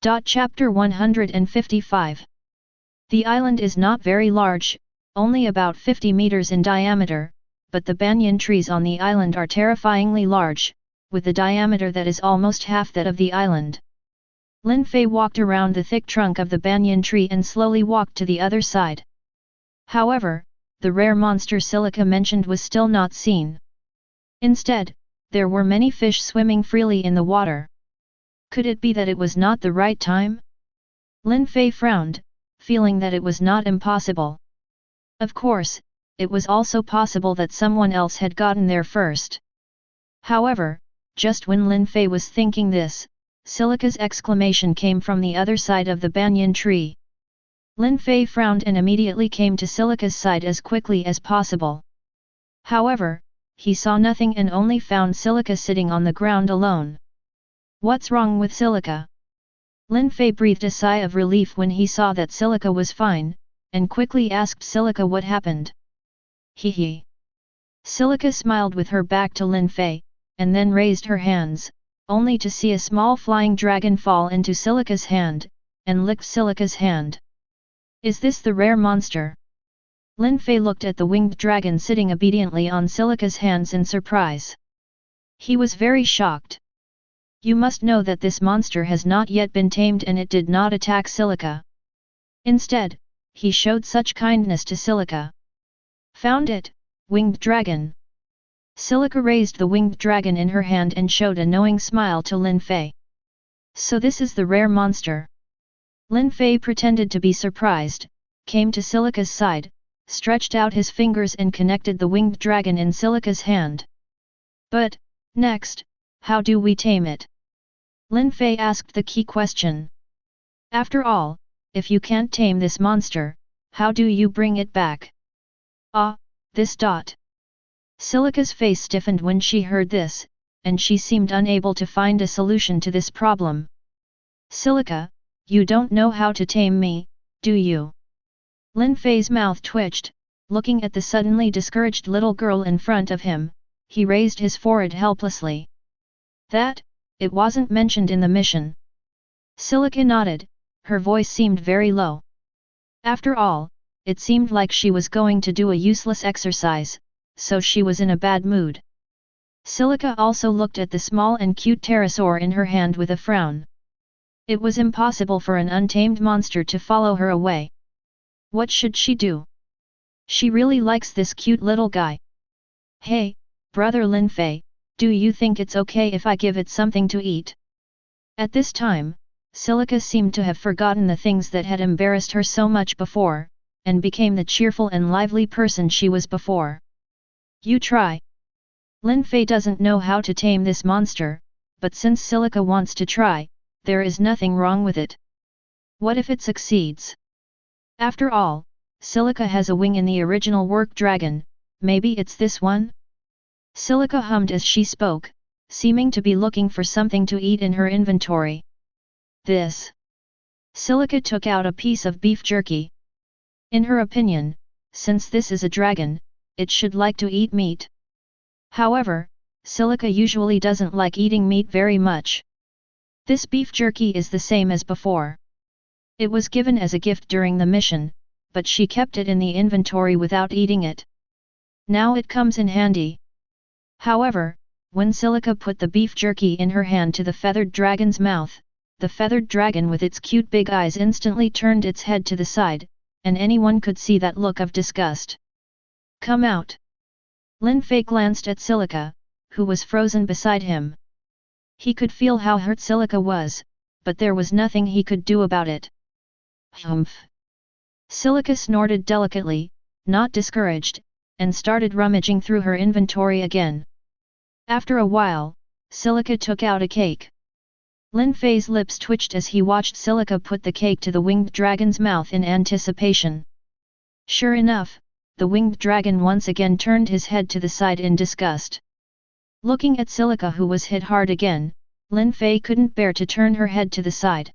Speaker 1: Chapter 155. The island is not very large, only about 50 meters in diameter, but the banyan trees on the island are terrifyingly large, with a diameter that is almost half that of the island. Lin Fei walked around the thick trunk of the banyan tree and slowly walked to the other side. However, the rare monster Silica mentioned was still not seen. Instead, there were many fish swimming freely in the water. Could it be that it was not the right time? Lin Fei frowned, feeling that it was not impossible. Of course, it was also possible that someone else had gotten there first. However, just when Lin Fei was thinking this, Silica's exclamation came from the other side of the banyan tree. Lin Fei frowned and immediately came to Silica's side as quickly as possible. However, he saw nothing and only found Silica sitting on the ground alone. What's wrong with Silica? Lin Fei breathed a sigh of relief when he saw that Silica was fine, and quickly asked Silica what happened. Hee. Silica smiled with her back to Lin Fei, and then raised her hands, only to see a small flying dragon fall into Silica's hand, and licked Silica's hand. Is this the rare monster? Lin Fei looked at the winged dragon sitting obediently on Silica's hands in surprise. He was very shocked. You must know that this monster has not yet been tamed and it did not attack Silica. Instead, he showed such kindness to Silica. Found it, winged dragon. Silica raised the winged dragon in her hand and showed a knowing smile to Lin Fei. So this is the rare monster. Lin Fei pretended to be surprised, came to Silica's side, stretched out his fingers and connected the winged dragon in Silica's hand. But, next, how do we tame it? Lin Fei asked the key question. After all, if you can't tame this monster, how do you bring it back? Ah, this dot. Silica's face stiffened when she heard this, and she seemed unable to find a solution to this problem. Silica, you don't know how to tame me, do you? Lin Fei's mouth twitched, looking at the suddenly discouraged little girl in front of him, he raised his forehead helplessly. That, it wasn't mentioned in the mission. Silica nodded, her voice seemed very low. After all, it seemed like she was going to do a useless exercise, so she was in a bad mood. Silica also looked at the small and cute pterosaur in her hand with a frown. It was impossible for an untamed monster to follow her away. What should she do? She really likes this cute little guy. Hey, brother Lin Fei, do you think it's okay if I give it something to eat? At this time, Silica seemed to have forgotten the things that had embarrassed her so much before, and became the cheerful and lively person she was before. You try. Lin Fei doesn't know how to tame this monster, but since Silica wants to try, there is nothing wrong with it. What if it succeeds? After all, Silica has a wing in the original work dragon, maybe it's this one? Silica hummed as she spoke, seeming to be looking for something to eat in her inventory. This. Silica took out a piece of beef jerky. In her opinion, since this is a dragon, it should like to eat meat. However, Silica usually doesn't like eating meat very much. This beef jerky is the same as before. It was given as a gift during the mission, but she kept it in the inventory without eating it. Now it comes in handy. However, when Silica put the beef jerky in her hand to the feathered dragon's mouth, the feathered dragon with its cute big eyes instantly turned its head to the side, and anyone could see that look of disgust. Come out! Lin Fei glanced at Silica, who was frozen beside him. He could feel how hurt Silica was, but there was nothing he could do about it. Humph! Silica snorted delicately, not discouraged, and started rummaging through her inventory again. After a while, Silica took out a cake. Lin Fei's lips twitched as he watched Silica put the cake to the winged dragon's mouth in anticipation. Sure enough, the winged dragon once again turned his head to the side in disgust. Looking at Silica, who was hit hard again, Lin Fei couldn't bear to turn her head to the side.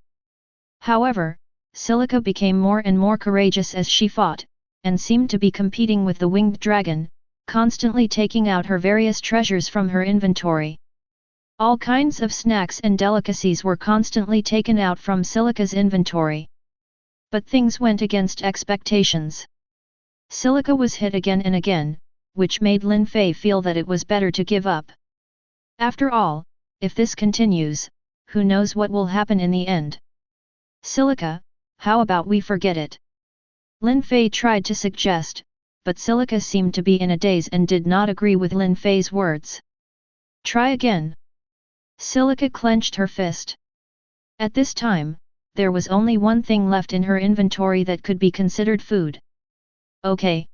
Speaker 1: However, Silica became more and more courageous as she fought, and seemed to be competing with the winged dragon, constantly taking out her various treasures from her inventory. All kinds of snacks and delicacies were constantly taken out from Silica's inventory. But things went against expectations. Silica was hit again and again, which made Lin Fei feel that it was better to give up. After all, if this continues, who knows what will happen in the end? Silica, how about we forget it? Lin Fei tried to suggest, but Silica seemed to be in a daze and did not agree with Lin Fei's words. Try again. Silica clenched her fist. At this time, there was only one thing left in her inventory that could be considered food. Okay.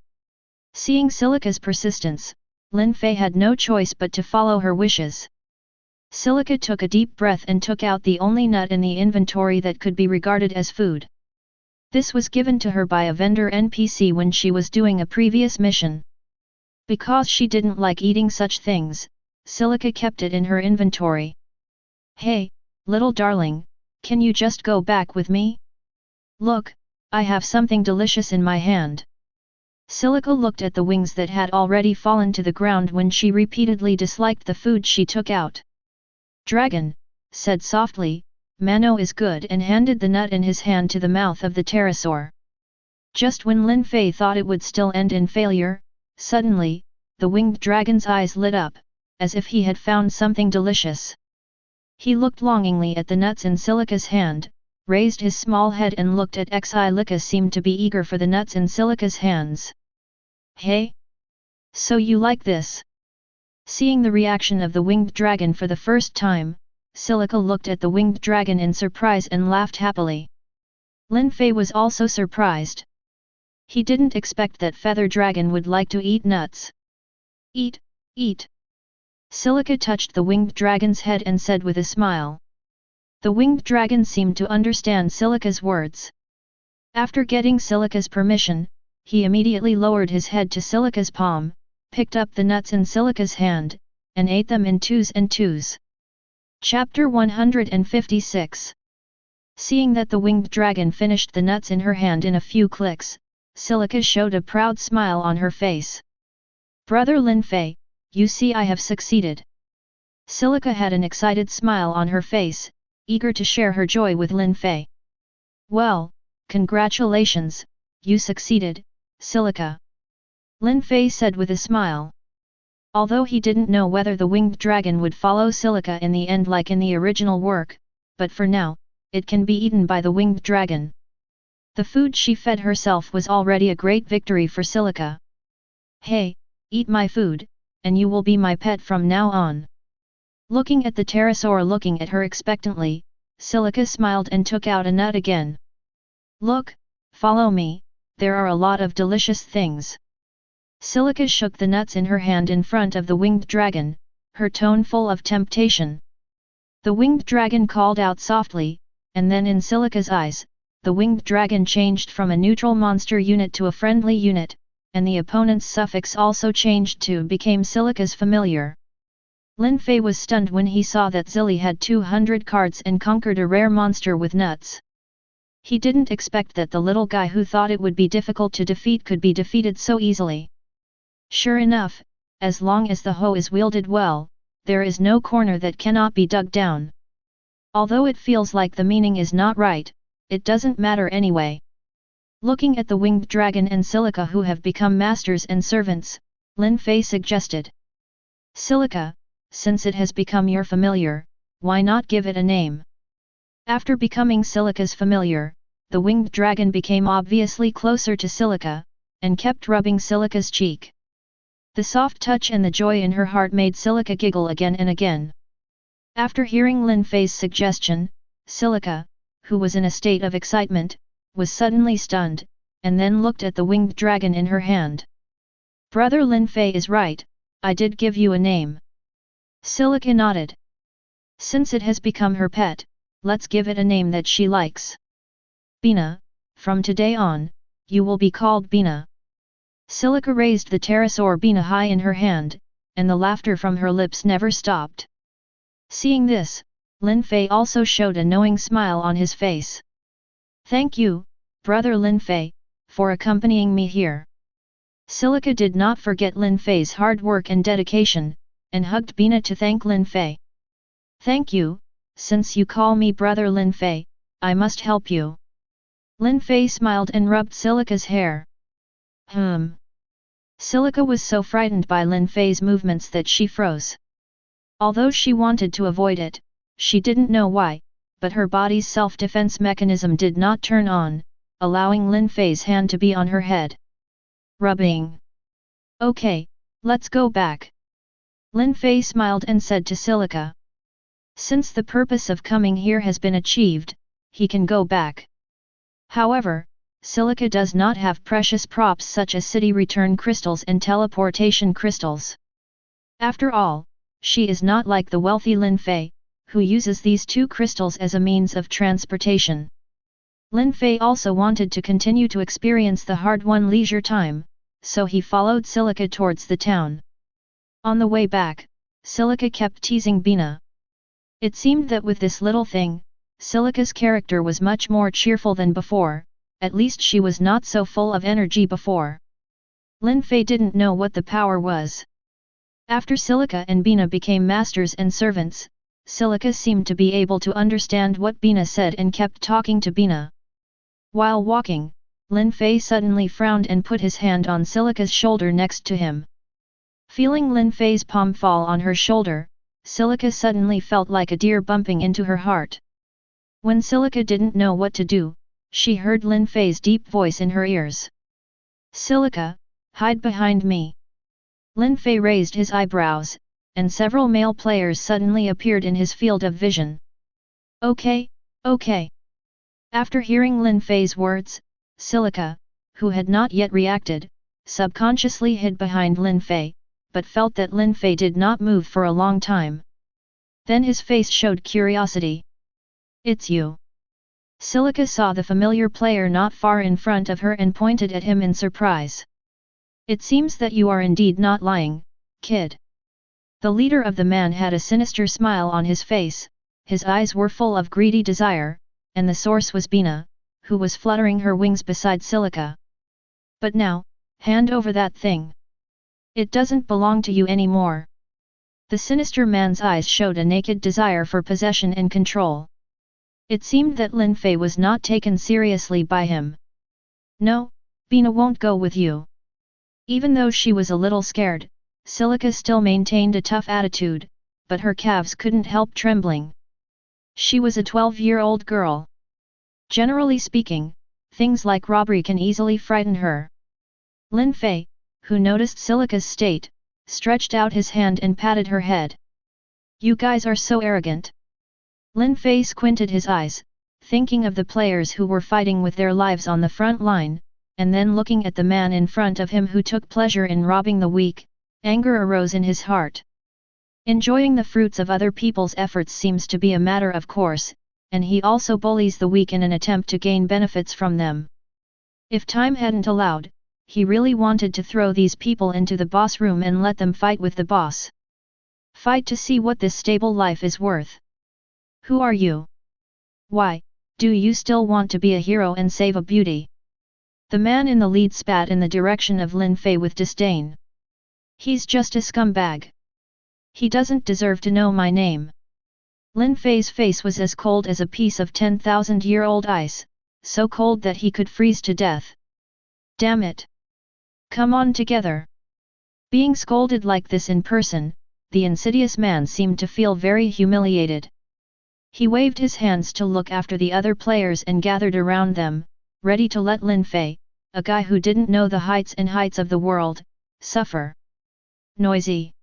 Speaker 1: Seeing Silica's persistence, Lin Fei had no choice but to follow her wishes. Silica took a deep breath and took out the only nut in the inventory that could be regarded as food. This was given to her by a vendor NPC when she was doing a previous mission. Because she didn't like eating such things, Silica kept it in her inventory. Hey, little darling, can you just go back with me? Look, I have something delicious in my hand. Silica looked at the wings that had already fallen to the ground when she repeatedly disliked the food she took out. Dragon, said softly, Mano is good, and handed the nut in his hand to the mouth of the pterosaur. Just when Lin Fei thought it would still end in failure, suddenly, the winged dragon's eyes lit up, as if he had found something delicious. He looked longingly at the nuts in Silica's hand, raised his small head and looked at Xilica, seemed to be eager for the nuts in Silica's hands. Hey? So you like this? Seeing the reaction of the winged dragon for the first time, Silica looked at the winged dragon in surprise and laughed happily. Lin Fei was also surprised. He didn't expect that feather dragon would like to eat nuts. Eat, eat. Silica touched the winged dragon's head and said with a smile. The winged dragon seemed to understand Silica's words. After getting Silica's permission, he immediately lowered his head to Silica's palm, picked up the nuts in Silica's hand, and ate them in twos and twos. Chapter 156. Seeing that the winged dragon finished the nuts in her hand in a few clicks, Silica showed a proud smile on her face. Brother Lin Fei, you see I have succeeded. Silica had an excited smile on her face, eager to share her joy with Lin Fei. Well, congratulations, you succeeded, Silica. Lin Fei said with a smile. Although he didn't know whether the winged dragon would follow Silica in the end like in the original work, but for now, it can be eaten by the winged dragon. The food she fed herself was already a great victory for Silica. Hey, eat my food, and you will be my pet from now on. Looking at the pterosaur looking at her expectantly, Silica smiled and took out a nut again. Look, follow me, there are a lot of delicious things. Silica shook the nuts in her hand in front of the winged dragon, her tone full of temptation. The winged dragon called out softly, and then in Silica's eyes, the winged dragon changed from a neutral monster unit to a friendly unit, and the opponent's suffix also changed to became Silica's familiar. Lin Fei was stunned when he saw that Zilli had 200 cards and conquered a rare monster with nuts. He didn't expect that the little guy who thought it would be difficult to defeat could be defeated so easily. Sure enough, as long as the hoe is wielded well, there is no corner that cannot be dug down. Although it feels like the meaning is not right, it doesn't matter anyway. Looking at the winged dragon and Silica who have become masters and servants, Lin Fei suggested. Silica, since it has become your familiar, why not give it a name? After becoming Silica's familiar, the winged dragon became obviously closer to Silica, and kept rubbing Silica's cheek. The soft touch and the joy in her heart made Silica giggle again and again. After hearing Lin Fei's suggestion, Silica, who was in a state of excitement, was suddenly stunned, and then looked at the winged dragon in her hand. Brother Lin Fei is right, I did give you a name. Silica nodded. Since it has become her pet, let's give it a name that she likes. Bina, from today on, you will be called Bina. Silica raised the pterosaur Bina high in her hand, and the laughter from her lips never stopped. Seeing this, Lin Fei also showed a knowing smile on his face. Thank you, brother Lin Fei, for accompanying me here. Silica did not forget Lin Fei's hard work and dedication, and hugged Bina to thank Lin Fei. Thank you, since you call me brother Lin Fei, I must help you. Lin Fei smiled and rubbed Silica's hair. Silica was so frightened by Lin Fei's movements that she froze. Although she wanted to avoid it, she didn't know why, but her body's self-defense mechanism did not turn on, allowing Lin Fei's hand to be on her head. Rubbing. Okay, let's go back. Lin Fei smiled and said to Silica. Since the purpose of coming here has been achieved, he can go back. However, Silica does not have precious props such as city return crystals and teleportation crystals. After all, she is not like the wealthy Lin Fei, who uses these two crystals as a means of transportation. Lin Fei also wanted to continue to experience the hard-won leisure time, so he followed Silica towards the town. On the way back, Silica kept teasing Bina. It seemed that with this little thing, Silica's character was much more cheerful than before, at least she was not so full of energy before. Lin Fei didn't know what the power was. After Silica and Bina became masters and servants, Silica seemed to be able to understand what Bina said and kept talking to Bina. While walking, Lin Fei suddenly frowned and put his hand on Silica's shoulder next to him. Feeling Lin Fei's palm fall on her shoulder, Silica suddenly felt like a deer bumping into her heart. When Silica didn't know what to do, she heard Lin Fei's deep voice in her ears. Silica, hide behind me. Lin Fei raised his eyebrows, and several male players suddenly appeared in his field of vision. Okay, okay. After hearing Lin Fei's words, Silica, who had not yet reacted, subconsciously hid behind Lin Fei, but felt that Lin Fei did not move for a long time. Then his face showed curiosity. "It's you." Silica saw the familiar player not far in front of her and pointed at him in surprise. "It seems that you are indeed not lying, kid." The leader of the man had a sinister smile on his face, his eyes were full of greedy desire, and the source was Bina, who was fluttering her wings beside Silica. "But now, hand over that thing. It doesn't belong to you anymore." The sinister man's eyes showed a naked desire for possession and control. It seemed that Lin Fei was not taken seriously by him. "No, Bina won't go with you." Even though she was a little scared, Silica still maintained a tough attitude, but her calves couldn't help trembling. She was a 12-year-old girl. Generally speaking, things like robbery can easily frighten her. Lin Fei, who noticed Silica's state, stretched out his hand and patted her head. "You guys are so arrogant." Lin Fei squinted his eyes, thinking of the players who were fighting with their lives on the front line, and then looking at the man in front of him who took pleasure in robbing the weak. Anger arose in his heart. Enjoying the fruits of other people's efforts seems to be a matter of course, and he also bullies the weak in an attempt to gain benefits from them. If time hadn't allowed, he really wanted to throw these people into the boss room and let them fight with the boss. Fight to see what this stable life is worth. "Who are you? Why, do you still want to be a hero and save a beauty?" The man in the lead spat in the direction of Lin Fei with disdain. "He's just a scumbag. He doesn't deserve to know my name." Lin Fei's face was as cold as a piece of 10,000-year-old ice, so cold that he could freeze to death. "Damn it! Come on together." Being scolded like this in person, the insidious man seemed to feel very humiliated. He waved his hands to look after the other players and gathered around them, ready to let Lin Fei, a guy who didn't know the heights and heights of the world, suffer. Noisy.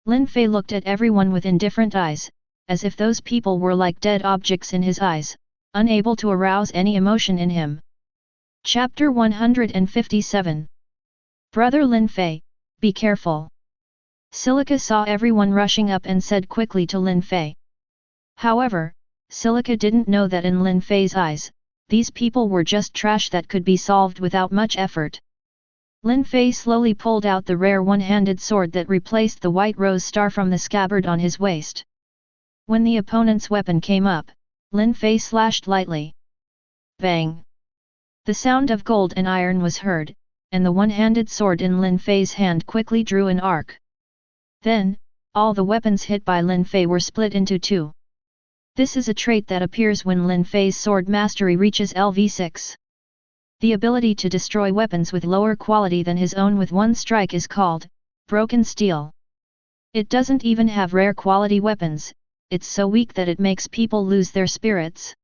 Speaker 1: Lin Fei looked at everyone with indifferent eyes, as if those people were like dead objects in his eyes, unable to arouse any emotion in him. Chapter 157. Brother Lin Fei, be careful. Silica saw everyone rushing up and said quickly to Lin Fei. However, Silica didn't know that in Lin Fei's eyes, these people were just trash that could be solved without much effort. Lin Fei slowly pulled out the rare one-handed sword that replaced the white rose star from the scabbard on his waist. When the opponent's weapon came up, Lin Fei slashed lightly. Bang! The sound of gold and iron was heard, and the one-handed sword in Lin Fei's hand quickly drew an arc. Then, all the weapons hit by Lin Fei were split into two. This is a trait that appears when Lin Fei's sword mastery reaches LV6. The ability to destroy weapons with lower quality than his own with one strike is called broken steel. It doesn't even have rare quality weapons, it's so weak that it makes people lose their spirits.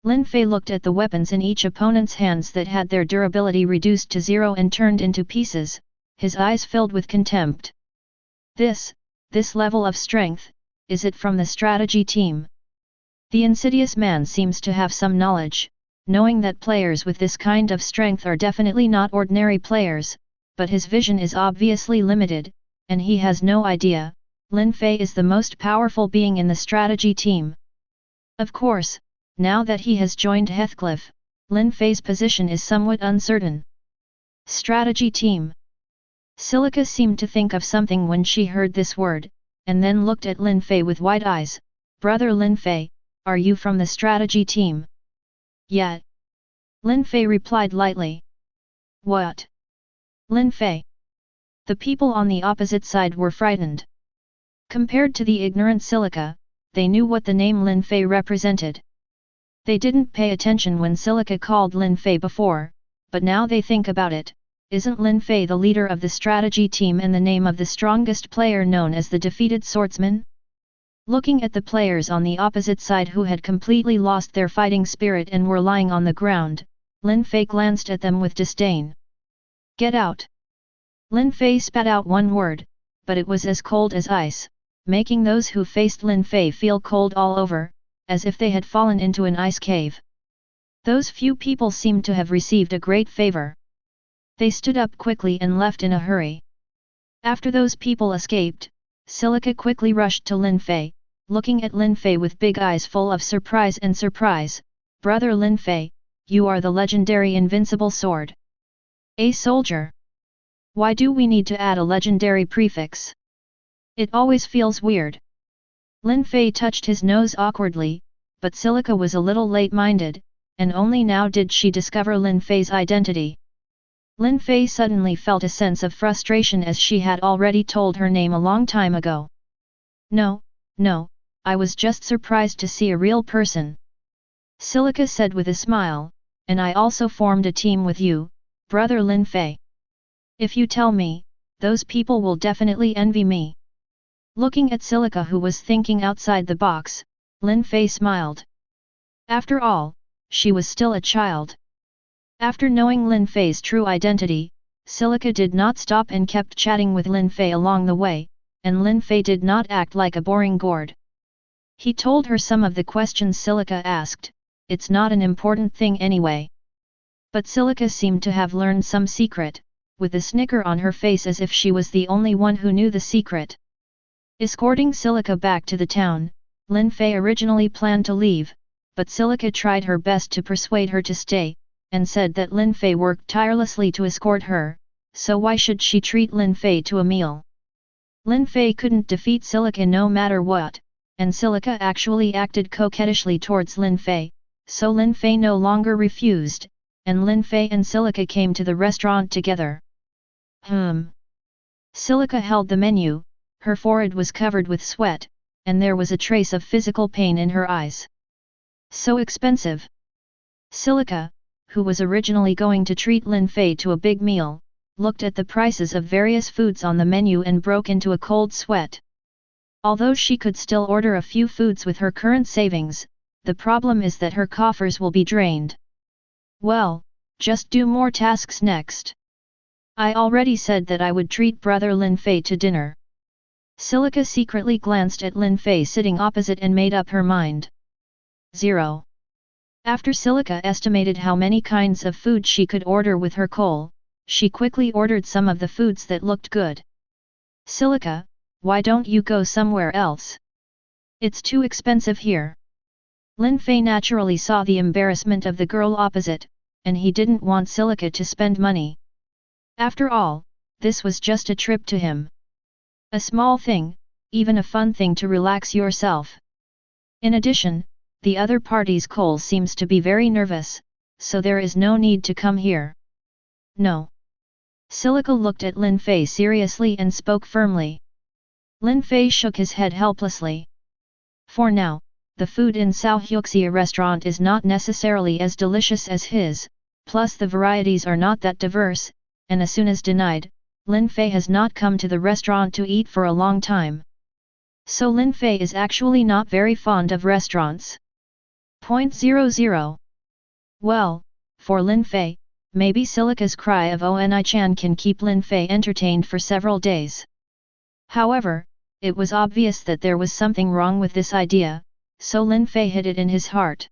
Speaker 1: Lin Fei looked at the weapons in each opponent's hands that had their durability reduced to 0 and turned into pieces, his eyes filled with contempt. This level of strength, is it from the strategy team? The insidious man seems to have some knowledge, knowing that players with this kind of strength are definitely not ordinary players, but his vision is obviously limited, and he has no idea, Lin Fei is the most powerful being in the strategy team. Of course, now that he has joined Heathcliff, Lin Fei's position is somewhat uncertain. Strategy team. Silica seemed to think of something when she heard this word, and then looked at Lin Fei with wide eyes. Brother Lin Fei, are you from the strategy team? Yeah. Lin Fei replied lightly. What? Lin Fei. The people on the opposite side were frightened. Compared to the ignorant Silica, they knew what the name Lin Fei represented. They didn't pay attention when Silica called Lin Fei before, but now they think about it, isn't Lin Fei the leader of the strategy team and the name of the strongest player known as the defeated Swordsman? Looking at the players on the opposite side who had completely lost their fighting spirit and were lying on the ground, Lin Fei glanced at them with disdain. Get out! Lin Fei spat out one word, but it was as cold as ice, making those who faced Lin Fei feel cold all over, as if they had fallen into an ice cave. Those few people seemed to have received a great favor. They stood up quickly and left in a hurry. After those people escaped, Silica quickly rushed to Lin Fei, looking at Lin Fei with big eyes full of surprise and surprise. "Brother Lin Fei, you are the legendary invincible sword. A soldier. Why do we need to add a legendary prefix? It always feels weird." Lin Fei touched his nose awkwardly, but Silica was a little late-minded, and only now did she discover Lin Fei's identity. Lin Fei suddenly felt a sense of frustration as she had already told her name a long time ago. No, I was just surprised to see a real person," Silica said with a smile, "and I also formed a team with you, brother Lin Fei. If you tell me, those people will definitely envy me." Looking at Silica, who was thinking outside the box, Lin Fei smiled. After all, she was still a child. After knowing Lin Fei's true identity, Silica did not stop and kept chatting with Lin Fei along the way, and Lin Fei did not act like a boring gourd. He told her some of the questions Silica asked. "It's not an important thing anyway." But Silica seemed to have learned some secret, with a snicker on her face as if she was the only one who knew the secret. Escorting Silica back to the town, Lin Fei originally planned to leave, but Silica tried her best to persuade her to stay, and said that Lin Fei worked tirelessly to escort her, so why should she treat Lin Fei to a meal? Lin Fei couldn't defeat Silica no matter what, and Silica actually acted coquettishly towards Lin Fei, so Lin Fei no longer refused, and Lin Fei and Silica came to the restaurant together. Silica held the menu, her forehead was covered with sweat, and there was a trace of physical pain in her eyes. "So expensive." Silica, who was originally going to treat Lin Fei to a big meal, looked at the prices of various foods on the menu and broke into a cold sweat. Although she could still order a few foods with her current savings, the problem is that her coffers will be drained. "Well, just do more tasks next. I already said that I would treat brother Lin Fei to dinner." Silica secretly glanced at Lin Fei sitting opposite and made up her mind. 0. After Silica estimated how many kinds of food she could order with her coal, she quickly ordered some of the foods that looked good. "Silica, why don't you go somewhere else? It's too expensive here." Lin Fei naturally saw the embarrassment of the girl opposite, and he didn't want Silica to spend money. After all, this was just a trip to him. A small thing, even a fun thing to relax yourself. In addition, the other party's coal seems to be very nervous, so there is no need to come here. "No." Silica looked at Lin Fei seriously and spoke firmly. Lin Fei shook his head helplessly. For now, the food in Cao Huxia restaurant is not necessarily as delicious as his, plus the varieties are not that diverse, and as soon as denied, Lin Fei has not come to the restaurant to eat for a long time. So Lin Fei is actually not very fond of restaurants. 0.00. Well, for Lin Fei, maybe Silica's cry of Oni-chan can keep Lin Fei entertained for several days. However, it was obvious that there was something wrong with this idea, so Lin Fei hid it in his heart.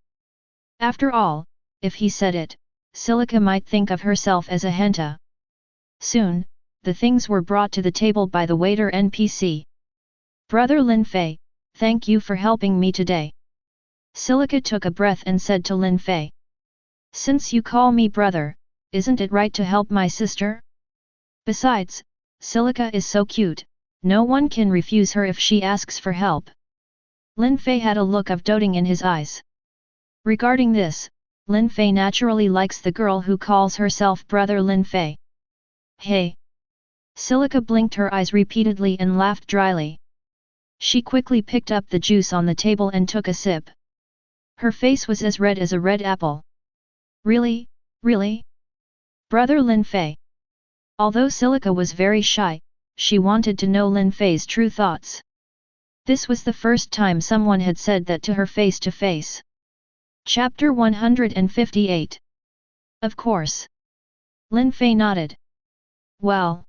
Speaker 1: After all, if he said it, Silica might think of herself as a henta. Soon, the things were brought to the table by the waiter NPC. "Brother Lin Fei, thank you for helping me today." Silica took a breath and said to Lin Fei. "Since you call me brother, isn't it right to help my sister? Besides, Silica is so cute, no one can refuse her if she asks for help." Lin Fei had a look of doting in his eyes. Regarding this, Lin Fei naturally likes the girl who calls herself brother Lin Fei. "Hey!" Silica blinked her eyes repeatedly and laughed dryly. She quickly picked up the juice on the table and took a sip. Her face was as red as a red apple. "Really? Really? Brother Lin Fei?" Although Silica was very shy, she wanted to know Lin Fei's true thoughts. This was the first time someone had said that to her face to face. Chapter 158. Of course. Lin Fei nodded. Well.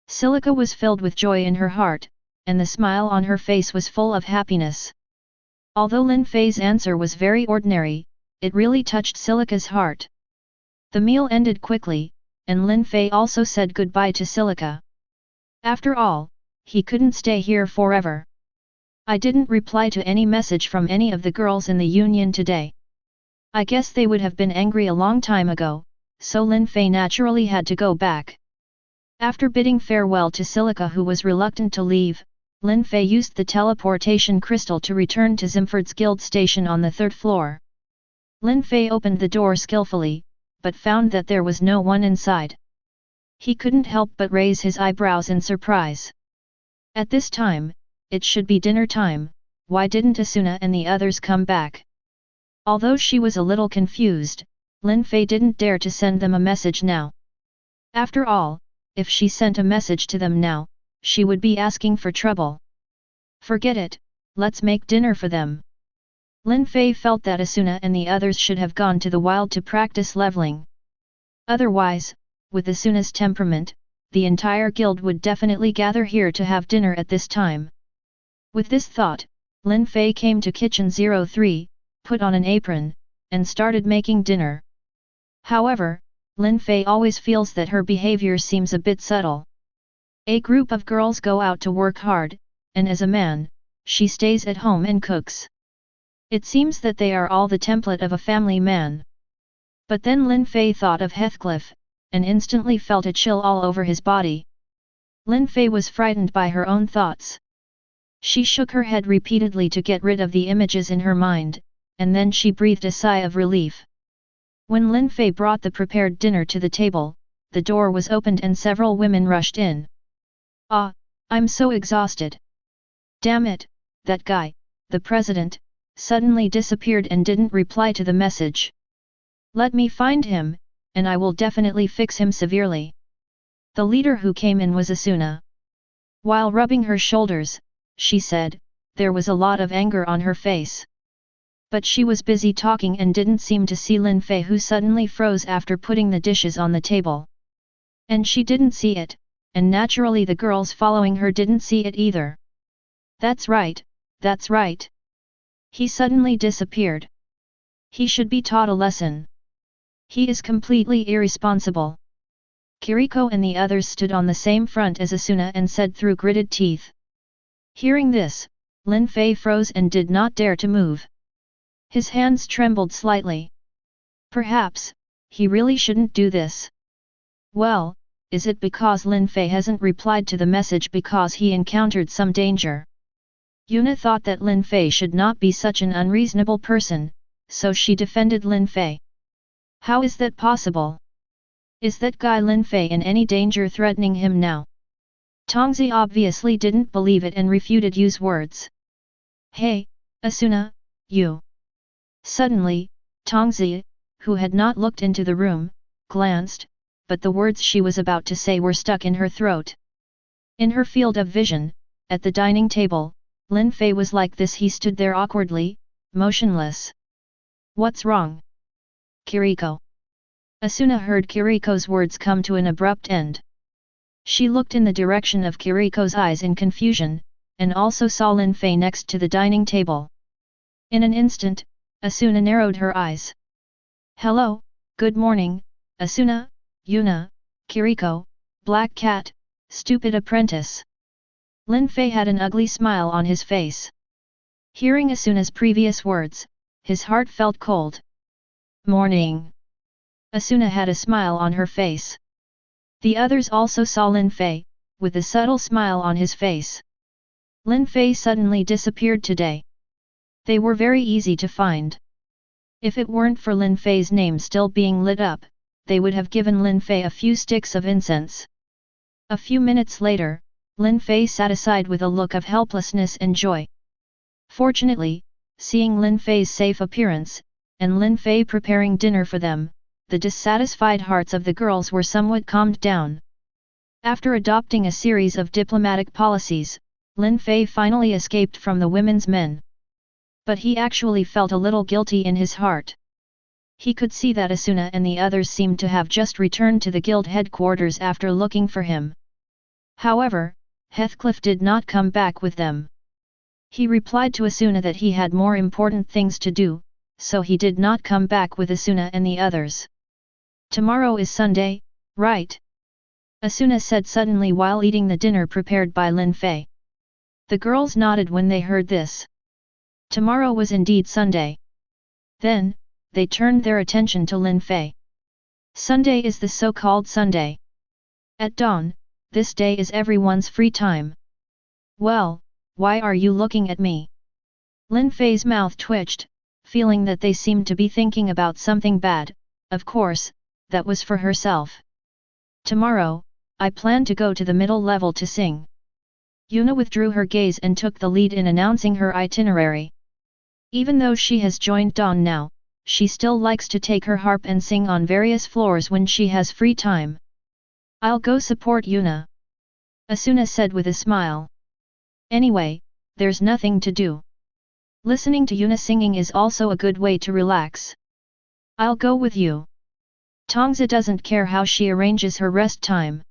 Speaker 1: Silica was filled with joy in her heart, and the smile on her face was full of happiness. Although Lin Fei's answer was very ordinary, it really touched Silica's heart. The meal ended quickly, and Lin Fei also said goodbye to Silica. After all, he couldn't stay here forever. I didn't reply to any message from any of the girls in the union today. I guess they would have been angry a long time ago, so Lin Fei naturally had to go back. After bidding farewell to Silica, who was reluctant to leave, Lin Fei used the teleportation crystal to return to Zimford's guild station on the 3rd floor. Lin Fei opened the door skillfully, but found that there was no one inside. He couldn't help but raise his eyebrows in surprise. At this time, it should be dinner time, why didn't Asuna and the others come back? Although she was a little confused, Lin Fei didn't dare to send them a message now. After all, if she sent a message to them now, she would be asking for trouble. Forget it, let's make dinner for them. Lin Fei felt that Asuna and the others should have gone to the wild to practice leveling. Otherwise, with Asuna's temperament, the entire guild would definitely gather here to have dinner at this time. With this thought, Lin Fei came to Kitchen 03, put on an apron, and started making dinner. However, Lin Fei always feels that her behavior seems a bit subtle. A group of girls go out to work hard, and as a man, she stays at home and cooks. It seems that they are all the template of a family man. But then Lin Fei thought of Heathcliff, and instantly felt a chill all over his body. Lin Fei was frightened by her own thoughts. She shook her head repeatedly to get rid of the images in her mind, and then she breathed a sigh of relief. When Lin Fei brought the prepared dinner to the table, the door was opened and several women rushed in. "Ah, I'm so exhausted. Damn it, that guy, the president, suddenly disappeared and didn't reply to the message. Let me find him, and I will definitely fix him severely." The leader who came in was Asuna. While rubbing her shoulders, she said, there was a lot of anger on her face. But she was busy talking and didn't seem to see Lin Fei, who suddenly froze after putting the dishes on the table. And she didn't see it, and naturally the girls following her didn't see it either. That's right, that's right. He suddenly disappeared. He should be taught a lesson. He is completely irresponsible. Kiriko and the others stood on the same front as Asuna and said through gritted teeth. Hearing this, Lin Fei froze and did not dare to move. His hands trembled slightly. Perhaps, he really shouldn't do this. Well, is it because Lin Fei hasn't replied to the message because he encountered some danger? Yuna thought that Lin Fei should not be such an unreasonable person, so she defended Lin Fei. How is that possible? Is that guy Lin Fei in any danger threatening him now? Tongzi obviously didn't believe it and refuted Yu's words. Hey, Asuna, you. Suddenly, Tongzi, who had not looked into the room, glanced, but the words she was about to say were stuck in her throat. In her field of vision, at the dining table, Lin Fei was like this. He stood there awkwardly, motionless. What's wrong? Kiriko. Asuna heard Kiriko's words come to an abrupt end. She looked in the direction of Kiriko's eyes in confusion, and also saw Lin Fei next to the dining table. In an instant, Asuna narrowed her eyes. Hello, good morning, Asuna, Yuna, Kiriko, Black Cat, stupid apprentice. Lin Fei had an ugly smile on his face. Hearing Asuna's previous words, his heart felt cold. Morning. Asuna had a smile on her face. The others also saw Lin Fei, with a subtle smile on his face. Lin Fei suddenly disappeared today. They were very easy to find. If it weren't for Lin Fei's name still being lit up, they would have given Lin Fei a few sticks of incense. A few minutes later, Lin Fei sat aside with a look of helplessness and joy. Fortunately, seeing Lin Fei's safe appearance, and Lin Fei preparing dinner for them, the dissatisfied hearts of the girls were somewhat calmed down. After adopting a series of diplomatic policies, Lin Fei finally escaped from the women's men. But he actually felt a little guilty in his heart. He could see that Asuna and the others seemed to have just returned to the guild headquarters after looking for him. However, Heathcliff did not come back with them. He replied to Asuna that he had more important things to do, so he did not come back with Asuna and the others. Tomorrow is Sunday, right? Asuna said suddenly while eating the dinner prepared by Lin Fei. The girls nodded when they heard this. Tomorrow was indeed Sunday. Then, they turned their attention to Lin Fei. Sunday is the so-called Sunday. At dawn, this day is everyone's free time. Well, why are you looking at me? Lin Fei's mouth twitched, feeling that they seemed to be thinking about something bad. Of course, that was for herself. Tomorrow, I plan to go to the middle level to sing. Yuna withdrew her gaze and took the lead in announcing her itinerary. Even though she has joined Dawn now, she still likes to take her harp and sing on various floors when she has free time. I'll go support Yuna, Asuna said with a smile. Anyway, there's nothing to do. Listening to Yuna singing is also a good way to relax. I'll go with you. Tongza doesn't care how she arranges her rest time.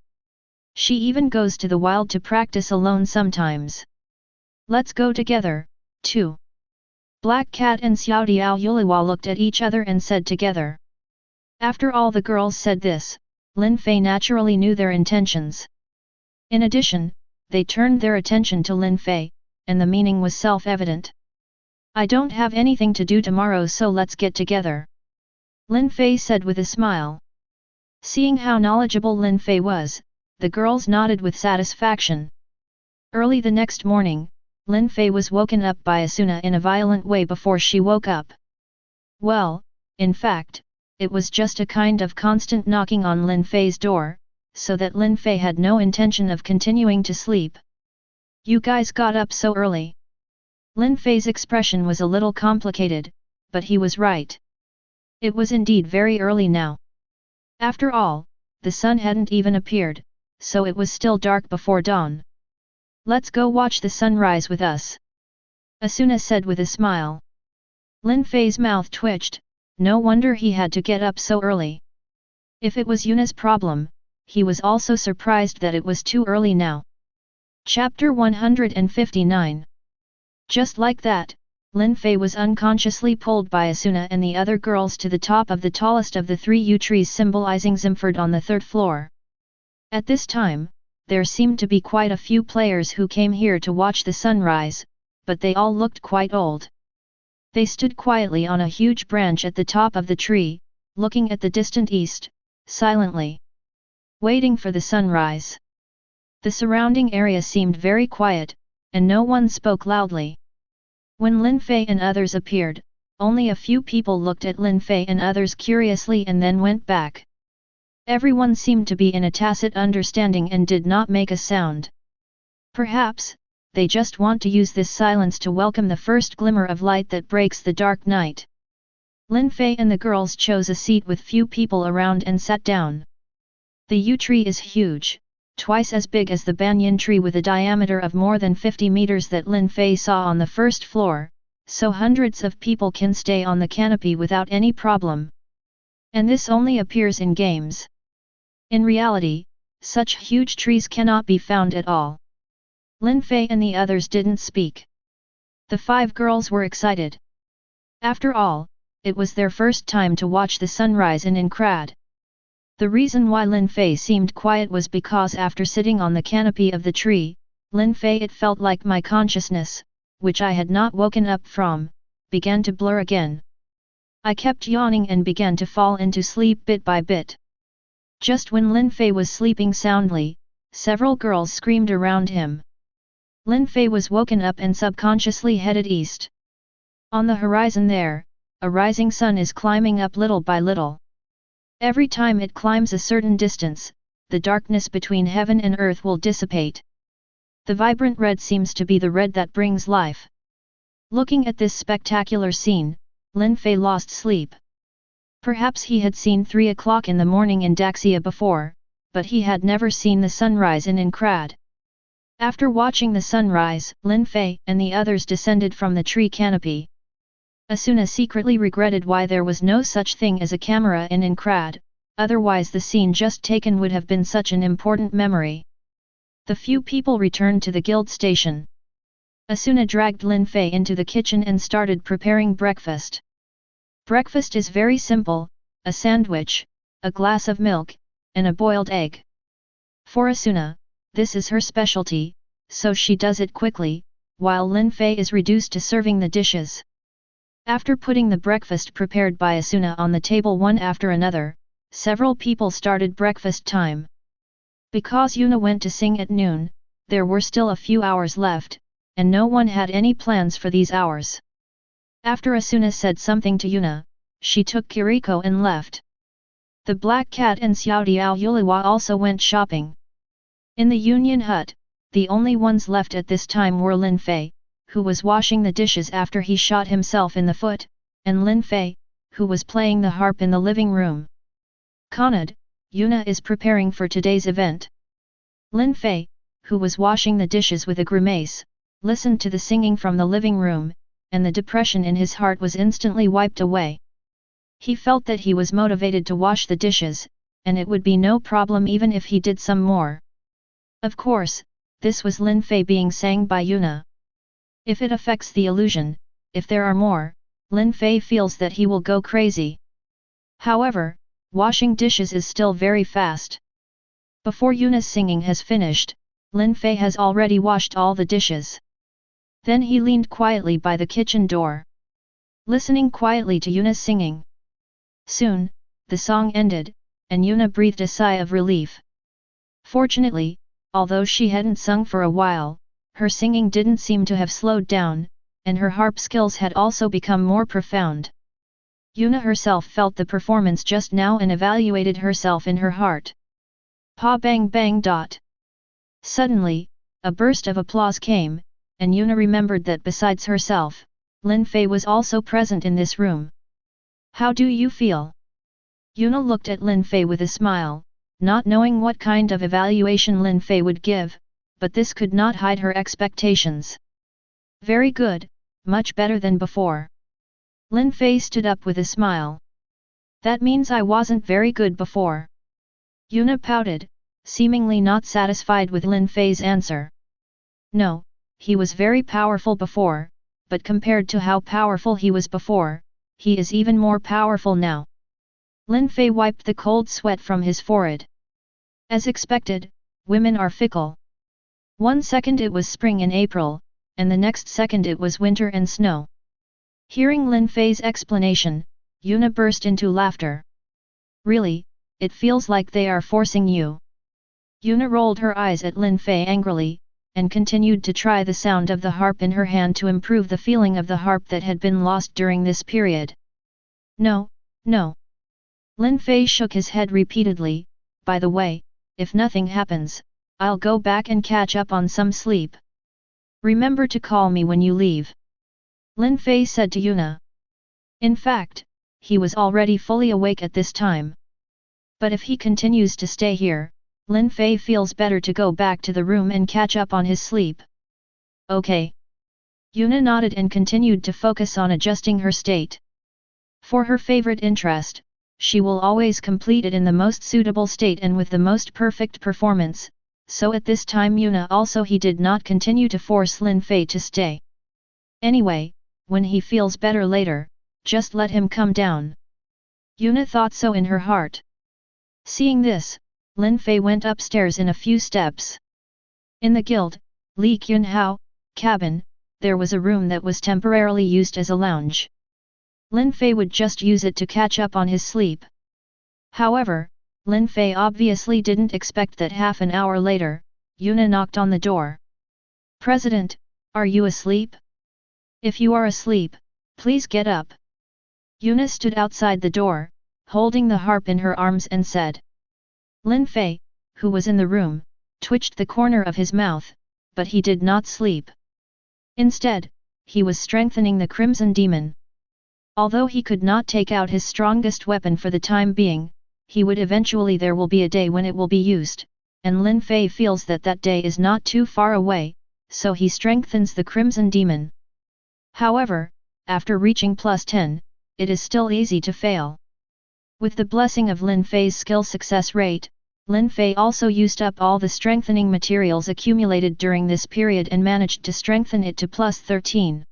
Speaker 1: She even goes to the wild to practice alone sometimes. Let's go together, too. Black Cat and Xiao Diao Yuliwa looked at each other and said together. After all the girls said this, Lin Fei naturally knew their intentions. In addition, they turned their attention to Lin Fei, and the meaning was self-evident. I don't have anything to do tomorrow, so let's get together. Lin Fei said with a smile. Seeing how knowledgeable Lin Fei was, the girls nodded with satisfaction. Early the next morning, Lin Fei was woken up by Asuna in a violent way before she woke up. Well, in fact, it was just a kind of constant knocking on Lin Fei's door, so that Lin Fei had no intention of continuing to sleep. You guys got up so early. Lin Fei's expression was a little complicated, but he was right. It was indeed very early now. After all, the sun hadn't even appeared, so it was still dark before dawn. Let's go watch the sunrise with us, Asuna said with a smile. Lin Fei's mouth twitched, no wonder he had to get up so early. If it was Yuna's problem, he was also surprised that it was too early now. Chapter 159. Just like that, Lin Fei was unconsciously pulled by Asuna and the other girls to the top of the tallest of the 3 yew trees symbolizing Zimford on the 3rd floor. At this time, there seemed to be quite a few players who came here to watch the sunrise, but they all looked quite old. They stood quietly on a huge branch at the top of the tree, looking at the distant east, silently, waiting for the sunrise. The surrounding area seemed very quiet, and no one spoke loudly. When Lin Fei and others appeared, only a few people looked at Lin Fei and others curiously and then went back. Everyone seemed to be in a tacit understanding and did not make a sound. Perhaps, they just want to use this silence to welcome the first glimmer of light that breaks the dark night. Lin Fei and the girls chose a seat with few people around and sat down. The yew tree is huge, twice as big as the banyan tree with a diameter of more than 50 meters that Lin Fei saw on the first floor, so hundreds of people can stay on the canopy without any problem. And this only appears in games. In reality, such huge trees cannot be found at all. Lin Fei and the others didn't speak. The 5 girls were excited. After all, it was their first time to watch the sunrise in Inkrad. The reason why Lin Fei seemed quiet was because after sitting on the canopy of the tree, Lin Fei, it felt like my consciousness, which I had not woken up from, began to blur again. I kept yawning and began to fall into sleep bit by bit. Just when Lin Fei was sleeping soundly, several girls screamed around him. Lin Fei was woken up and subconsciously headed east. On the horizon there, a rising sun is climbing up little by little. Every time it climbs a certain distance, the darkness between heaven and earth will dissipate. The vibrant red seems to be the red that brings life. Looking at this spectacular scene, Lin Fei lost sleep. Perhaps he had seen 3 o'clock in the morning in Daxia before, but he had never seen the sunrise in Inkrad. After watching the sunrise, Lin Fei and the others descended from the tree canopy. Asuna secretly regretted why there was no such thing as a camera in Inkrad, otherwise the scene just taken would have been such an important memory. The few people returned to the guild station. Asuna dragged Lin Fei into the kitchen and started preparing breakfast. Breakfast is very simple, a sandwich, a glass of milk, and a boiled egg. For Asuna, this is her specialty, so she does it quickly, while Lin Fei is reduced to serving the dishes. After putting the breakfast prepared by Asuna on the table one after another, several people started breakfast time. Because Yuna went to sing at noon, there were still a few hours left, and no one had any plans for these hours. After Asuna said something to Yuna, she took Kiriko and left. The Black Cat and Xiao Diao Yuliwa also went shopping. In the Union Hut, the only ones left at this time were Lin Fei, who was washing the dishes after he shot himself in the foot, and Lin Fei, who was playing the harp in the living room. Kanad, Yuna is preparing for today's event. Lin Fei, who was washing the dishes with a grimace, listened to the singing from the living room, and the depression in his heart was instantly wiped away. He felt that he was motivated to wash the dishes, and it would be no problem even if he did some more. Of course, this was Lin Fei being sang by Yuna. If it affects the illusion, if there are more, Lin Fei feels that he will go crazy. However, washing dishes is still very fast. Before Yuna's singing has finished, Lin Fei has already washed all the dishes. Then he leaned quietly by the kitchen door, listening quietly to Yuna's singing. Soon, the song ended, and Yuna breathed a sigh of relief. Fortunately, although she hadn't sung for a while, her singing didn't seem to have slowed down, and her harp skills had also become more profound. Yuna herself felt the performance just now and evaluated herself in her heart. Pa bang bang dot. Suddenly, a burst of applause came, and Yuna remembered that besides herself, Lin Fei was also present in this room. How do you feel? Yuna looked at Lin Fei with a smile, not knowing what kind of evaluation Lin Fei would give, but this could not hide her expectations. Very good, much better than before. Lin Fei stood up with a smile. That means I wasn't very good before. Yuna pouted, seemingly not satisfied with Lin Fei's answer. No, he was very powerful before, but compared to how powerful he was before, he is even more powerful now. Lin Fei wiped the cold sweat from his forehead. As expected, women are fickle. One second it was spring in April, and the next second it was winter and snow. Hearing Lin Fei's explanation, Yuna burst into laughter. Really, it feels like they are forcing you. Yuna rolled her eyes at Lin Fei angrily, and continued to try the sound of the harp in her hand to improve the feeling of the harp that had been lost during this period. No, no. Lin Fei shook his head repeatedly. By the way, if nothing happens, I'll go back and catch up on some sleep. Remember to call me when you leave. Lin Fei said to Yuna. In fact, he was already fully awake at this time. But if he continues to stay here, Lin Fei feels better to go back to the room and catch up on his sleep. Okay. Yuna nodded and continued to focus on adjusting her state. For her favorite interest, she will always complete it in the most suitable state and with the most perfect performance, so at this time Yuna also he did not continue to force Lin Fei to stay. Anyway, when he feels better later, just let him come down. Yuna thought so in her heart. Seeing this, Lin Fei went upstairs in a few steps. In the guild, Li Qunhao, cabin, there was a room that was temporarily used as a lounge. Lin Fei would just use it to catch up on his sleep. However, Lin Fei obviously didn't expect that half an hour later, Yuna knocked on the door. President, are you asleep? If you are asleep, please get up. Yuna stood outside the door, holding the harp in her arms and said. Lin Fei, who was in the room, twitched the corner of his mouth, but he did not sleep. Instead, he was strengthening the Crimson Demon. Although he could not take out his strongest weapon for the time being, he would eventually there will be a day when it will be used, and Lin Fei feels that that day is not too far away, so he strengthens the Crimson Demon. However, after reaching +10, it is still easy to fail. With the blessing of Lin Fei's skill success rate, Lin Fei also used up all the strengthening materials accumulated during this period and managed to strengthen it to +13.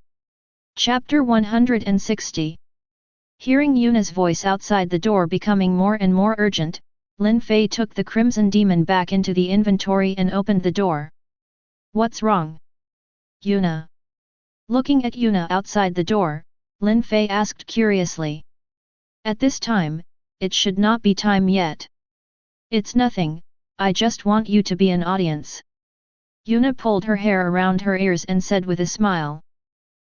Speaker 1: Chapter 160. Hearing Yuna's voice outside the door becoming more and more urgent, Lin Fei took the Crimson Demon back into the inventory and opened the door. What's wrong? Yuna. Looking at Yuna outside the door, Lin Fei asked curiously. At this time, it should not be time yet. It's nothing, I just want you to be an audience. Yuna pulled her hair around her ears and said with a smile.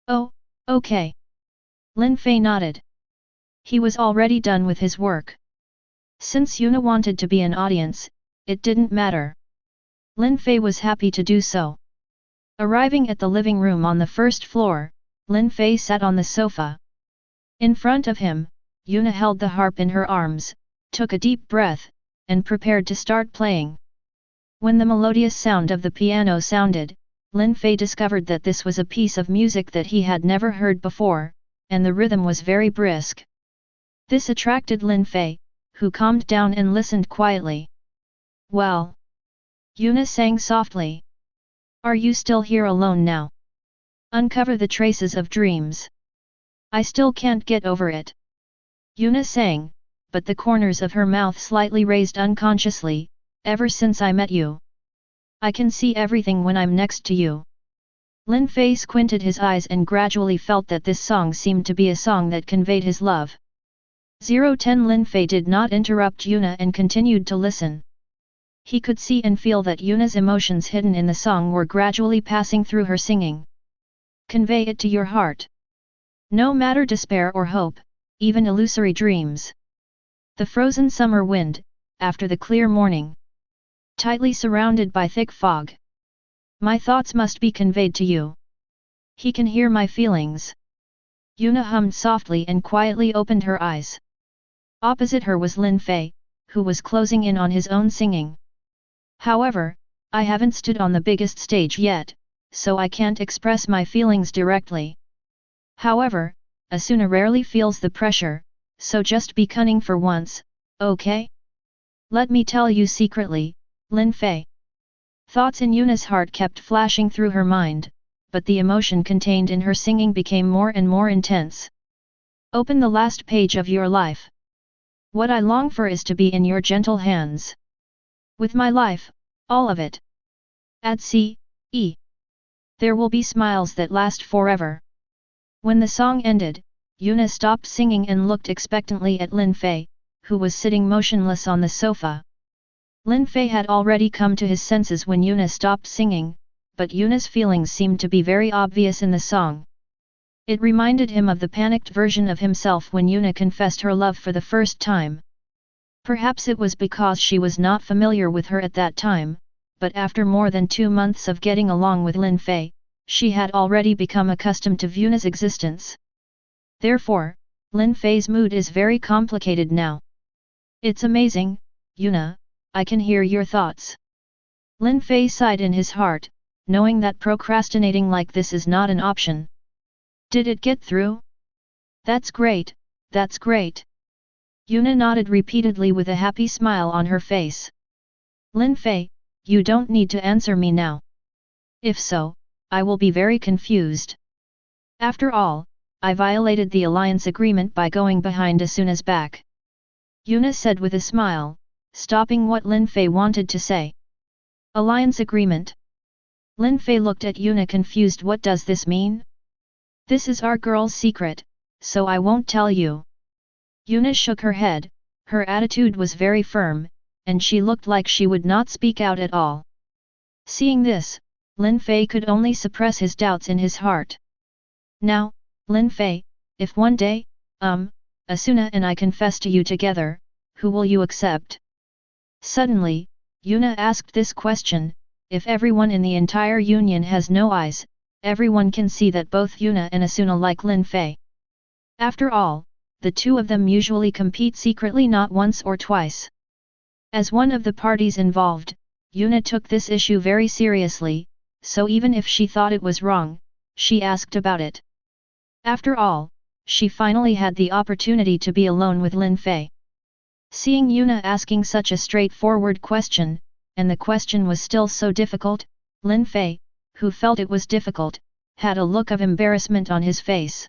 Speaker 1: Oh, okay. Lin Fei nodded. He was already done with his work. Since Yuna wanted to be an audience, it didn't matter. Lin Fei was happy to do so. Arriving at the living room on the first floor, Lin Fei sat on the sofa. In front of him, Yuna held the harp in her arms, took a deep breath, and prepared to start playing. When the melodious sound of the piano sounded, Lin Fei discovered that this was a piece of music that he had never heard before, and the rhythm was very brisk. This attracted Lin Fei, who calmed down and listened quietly. Well. Yuna sang softly. Are you still here alone now? Uncover the traces of dreams. I still can't get over it. Yuna sang, but the corners of her mouth slightly raised unconsciously. Ever since I met you. I can see everything when I'm next to you. Lin Fei squinted his eyes and gradually felt that this song seemed to be a song that conveyed his love. 010 Lin Fei did not interrupt Yuna and continued to listen. He could see and feel that Yuna's emotions hidden in the song were gradually passing through her singing. Convey it to your heart. No matter despair or hope, even illusory dreams. The frozen summer wind, after the clear morning. Tightly surrounded by thick fog. My thoughts must be conveyed to you. He can hear my feelings. Yuna hummed softly and quietly opened her eyes. Opposite her was Lin Fei, who was closing in on his own singing. However, I haven't stood on the biggest stage yet, so I can't express my feelings directly. However, Asuna rarely feels the pressure, so just be cunning for once, okay? Let me tell you secretly, Lin Fei. Thoughts in Yuna's heart kept flashing through her mind, but the emotion contained in her singing became more and more intense. Open the last page of your life. What I long for is to be in your gentle hands. With my life, all of it. Add-C-E. There will be smiles that last forever. When the song ended, Yuna stopped singing and looked expectantly at Lin Fei, who was sitting motionless on the sofa. Lin Fei had already come to his senses when Yuna stopped singing, but Yuna's feelings seemed to be very obvious in the song. It reminded him of the panicked version of himself when Yuna confessed her love for the first time. Perhaps it was because she was not familiar with her at that time, but after more than 2 months of getting along with Lin Fei, she had already become accustomed to Yuna's existence. Therefore, Lin Fei's mood is very complicated now. It's amazing, Yuna, I can hear your thoughts. Lin Fei sighed in his heart, knowing that procrastinating like this is not an option. Did it get through? That's great, that's great. Yuna nodded repeatedly with a happy smile on her face. Lin Fei, you don't need to answer me now. If so, I will be very confused. After all, I violated the alliance agreement by going behind Asuna's back. Yuna said with a smile, stopping what Lin Fei wanted to say. Alliance agreement? Lin Fei looked at Yuna confused. What does this mean? This is our girl's secret, so I won't tell you. Yuna shook her head, her attitude was very firm, and she looked like she would not speak out at all. Seeing this, Lin Fei could only suppress his doubts in his heart. Now, Lin Fei, if one day, Asuna and I confess to you together, who will you accept? Suddenly, Yuna asked this question. If everyone in the entire union has no eyes, everyone can see that both Yuna and Asuna like Lin Fei. After all, the two of them usually compete secretly not once or twice. As one of the parties involved, Yuna took this issue very seriously, so even if she thought it was wrong, she asked about it. After all, she finally had the opportunity to be alone with Lin Fei. Seeing Yuna asking such a straightforward question, and the question was still so difficult, Lin Fei, who felt it was difficult, had a look of embarrassment on his face.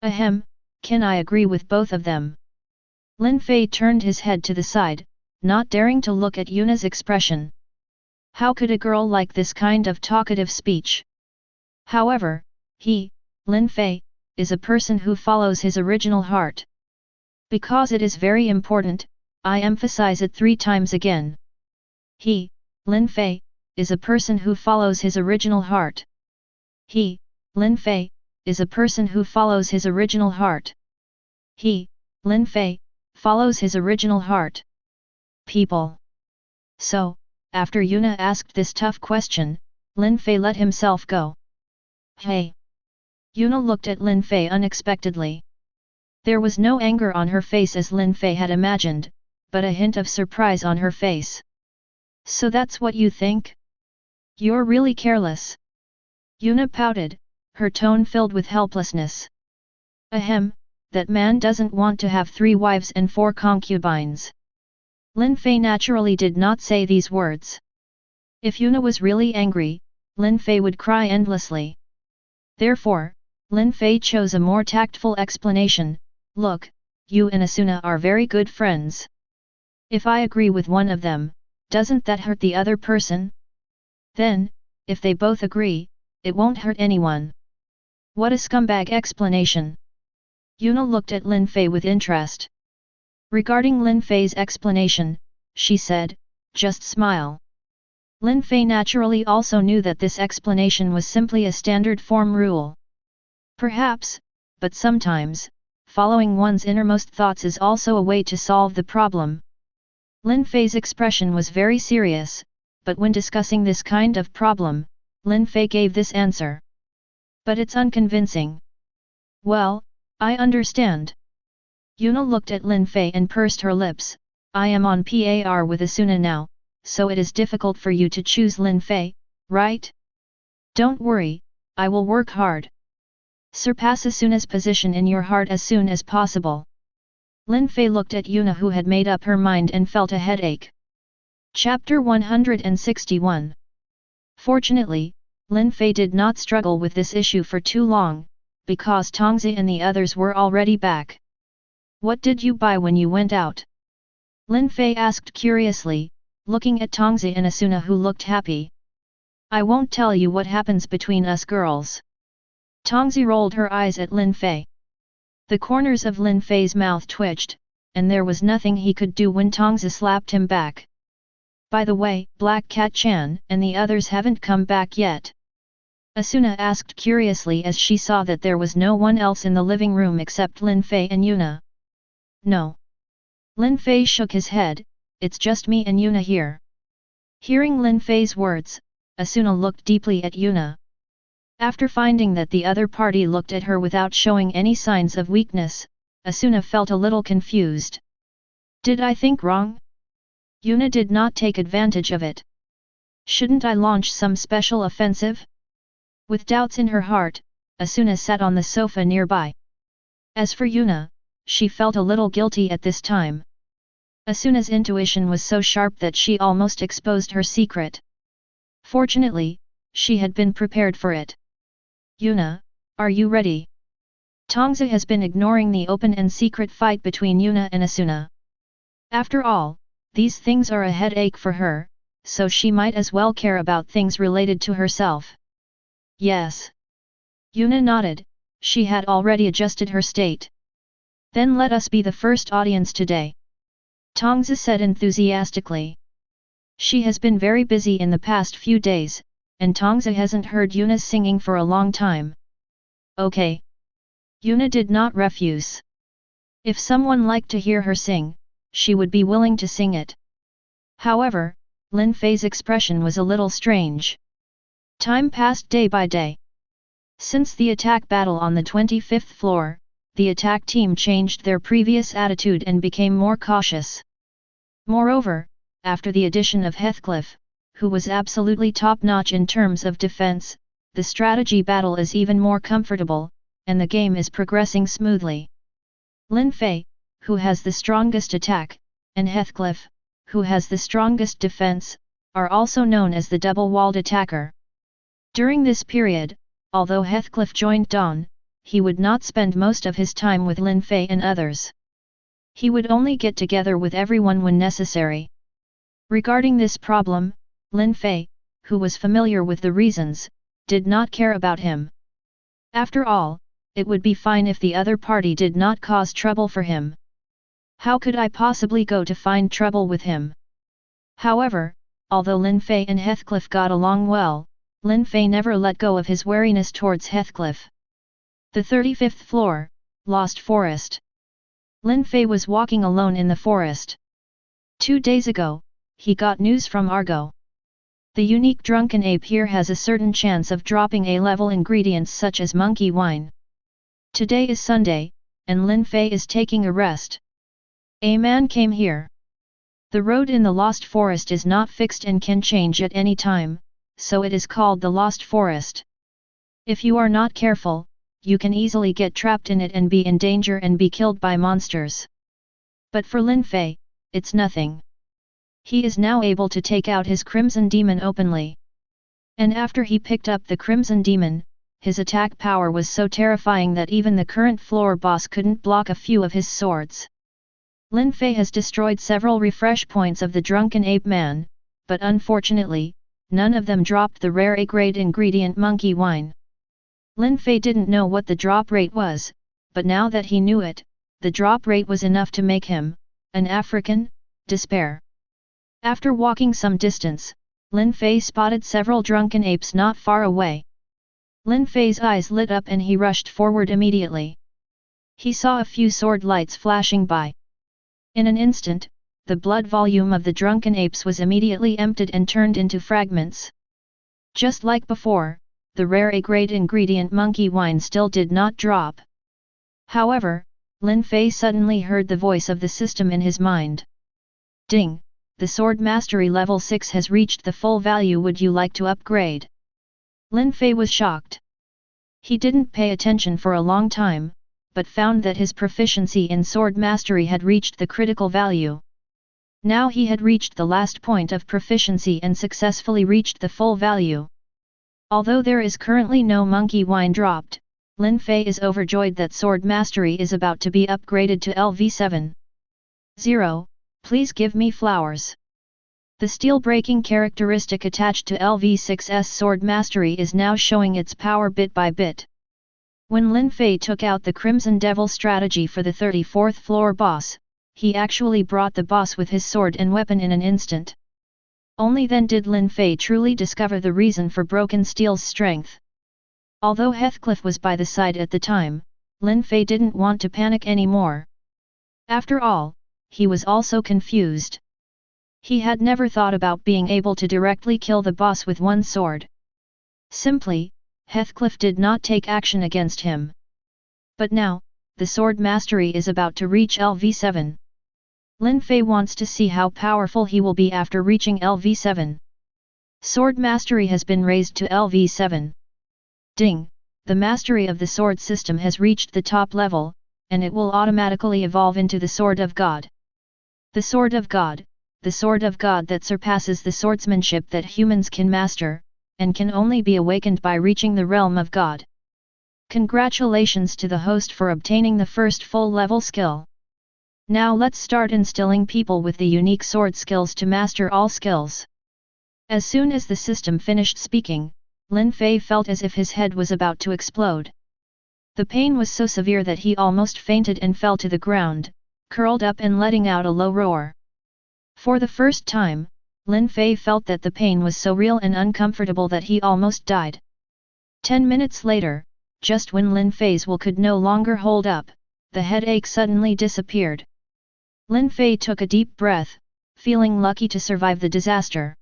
Speaker 1: Ahem, can I agree with both of them? Lin Fei turned his head to the side, not daring to look at Yuna's expression. How could a girl like this kind of talkative speech? However, he, Lin Fei, is a person who follows his original heart. Because it is very important, I emphasize it 3 times again. He, Lin Fei, is a person who follows his original heart. He, Lin Fei, is a person who follows his original heart. He, Lin Fei, follows his original heart. People. So, after Yuna asked this tough question, Lin Fei let himself go. Hey! Yuna looked at Lin Fei unexpectedly. There was no anger on her face as Lin Fei had imagined, but a hint of surprise on her face. So that's what you think? You're really careless. Yuna pouted, her tone filled with helplessness. Ahem, that man doesn't want to have 3 wives and 4 concubines. Lin Fei naturally did not say these words. If Yuna was really angry, Lin Fei would cry endlessly. Therefore, Lin Fei chose a more tactful explanation. Look, you and Asuna are very good friends. If I agree with one of them, doesn't that hurt the other person? Then, if they both agree, it won't hurt anyone. What a scumbag explanation! Yuna looked at Lin Fei with interest. Regarding Lin Fei's explanation, she said, just smile. Lin Fei naturally also knew that this explanation was simply a standard form rule. Perhaps, but sometimes, following one's innermost thoughts is also a way to solve the problem. Lin Fei's expression was very serious, but when discussing this kind of problem, Lin Fei gave this answer. But it's unconvincing. Well, I understand. Yuna looked at Lin Fei and pursed her lips. I am on par with Asuna now, so it is difficult for you to choose Lin Fei, right? Don't worry, I will work hard. Surpass Asuna's position in your heart as soon as possible. Lin Fei looked at Yuna who had made up her mind and felt a headache. Chapter 161. Fortunately, Lin Fei did not struggle with this issue for too long, because Tongzi and the others were already back. What did you buy when you went out? Lin Fei asked curiously, looking at Tongzi and Asuna who looked happy. I won't tell you what happens between us girls. Tongzi rolled her eyes at Lin Fei. The corners of Lin Fei's mouth twitched, and there was nothing he could do when Tongzi slapped him back. By the way, Black Cat Chan and the others haven't come back yet. Asuna asked curiously as she saw that there was no one else in the living room except Lin Fei and Yuna. No. Lin Fei shook his head, it's just me and Yuna here. Hearing Lin Fei's words, Asuna looked deeply at Yuna. After finding that the other party looked at her without showing any signs of weakness, Asuna felt a little confused. Did I think wrong? Yuna did not take advantage of it. Shouldn't I launch some special offensive? With doubts in her heart, Asuna sat on the sofa nearby. As for Yuna, she felt a little guilty at this time. Asuna's intuition was so sharp that she almost exposed her secret. Fortunately, she had been prepared for it. Yuna, are you ready? Tongzi has been ignoring the open and secret fight between Yuna and Asuna. After all, these things are a headache for her, so she might as well care about things related to herself. Yes. Yuna nodded, she had already adjusted her state. Then let us be the first audience today. Tongzi said enthusiastically. She has been very busy in the past few days, and Tongzi hasn't heard Yuna singing for a long time. Okay. Yuna did not refuse. If someone liked to hear her sing, she would be willing to sing it. However, Lin Fei's expression was a little strange. Time passed day by day. Since the attack battle on the 25th floor, the attack team changed their previous attitude and became more cautious. Moreover, after the addition of Heathcliff, who was absolutely top-notch in terms of defense, the strategy battle is even more comfortable, and the game is progressing smoothly. Lin Fei, who has the strongest attack, and Heathcliff, who has the strongest defense, are also known as the double-walled attacker. During this period, although Heathcliff joined Dawn, he would not spend most of his time with Lin Fei and others. He would only get together with everyone when necessary. Regarding this problem, Lin Fei, who was familiar with the reasons, did not care about him. After all, it would be fine if the other party did not cause trouble for him. How could I possibly go to find trouble with him? However, although Lin Fei and Heathcliff got along well, Lin Fei never let go of his wariness towards Heathcliff. The 35th floor, Lost Forest. Lin Fei was walking alone in the forest. 2 days ago, he got news from Argo. The unique drunken ape here has a certain chance of dropping A-level ingredients such as monkey wine. Today is Sunday, and Lin Fei is taking a rest. A man came here. The road in the Lost Forest is not fixed and can change at any time, so it is called the Lost Forest. If you are not careful, you can easily get trapped in it and be in danger and be killed by monsters. But for Lin Fei, it's nothing. He is now able to take out his Crimson Demon openly. And after he picked up the Crimson Demon, his attack power was so terrifying that even the current floor boss couldn't block a few of his swords. Lin Fei has destroyed several refresh points of the drunken ape man, but unfortunately, none of them dropped the rare A-grade ingredient monkey wine. Lin Fei didn't know what the drop rate was, but now that he knew it, the drop rate was enough to make him, an African, despair. After walking some distance, Lin Fei spotted several drunken apes not far away. Lin Fei's eyes lit up and he rushed forward immediately. He saw a few sword lights flashing by. In an instant, the blood volume of the drunken apes was immediately emptied and turned into fragments. Just like before, the rare A-grade ingredient monkey wine still did not drop. However, Lin Fei suddenly heard the voice of the system in his mind. Ding! The sword mastery level 6 has reached the full value. Would you like to upgrade? Lin Fei was shocked. He didn't pay attention for a long time, but found that his proficiency in sword mastery had reached the critical value. Now he had reached the last point of proficiency and successfully reached the full value. Although there is currently no monkey wine dropped, Lin Fei is overjoyed that sword mastery is about to be upgraded to LV7. 0. Please give me flowers. The steel-breaking characteristic attached to LV6's sword mastery is now showing its power bit by bit. When Lin Fei took out the Crimson Devil strategy for the 34th floor boss, he actually brought the boss with his sword and weapon in an instant. Only then did Lin Fei truly discover the reason for broken steel's strength. Although Heathcliff was by the side at the time, Lin Fei didn't want to panic anymore. After all, he was also confused. He had never thought about being able to directly kill the boss with one sword. Simply, Heathcliff did not take action against him. But now, the sword mastery is about to reach LV7. Lin Fei wants to see how powerful he will be after reaching LV7. Sword mastery has been raised to LV7. Ding! The mastery of the sword system has reached the top level, and it will automatically evolve into the Sword of God. The Sword of God, the Sword of God that surpasses the swordsmanship that humans can master, and can only be awakened by reaching the realm of God. Congratulations to the host for obtaining the first full-level skill. Now let's start instilling people with the unique sword skills to master all skills. As soon as the system finished speaking, Lin Fei felt as if his head was about to explode. The pain was so severe that he almost fainted and fell to the ground, curled up and letting out a low roar. For the first time, Lin Fei felt that the pain was so real and uncomfortable that he almost died. 10 minutes later, just when Lin Fei's will could no longer hold up, the headache suddenly disappeared. Lin Fei took a deep breath, feeling lucky to survive the disaster.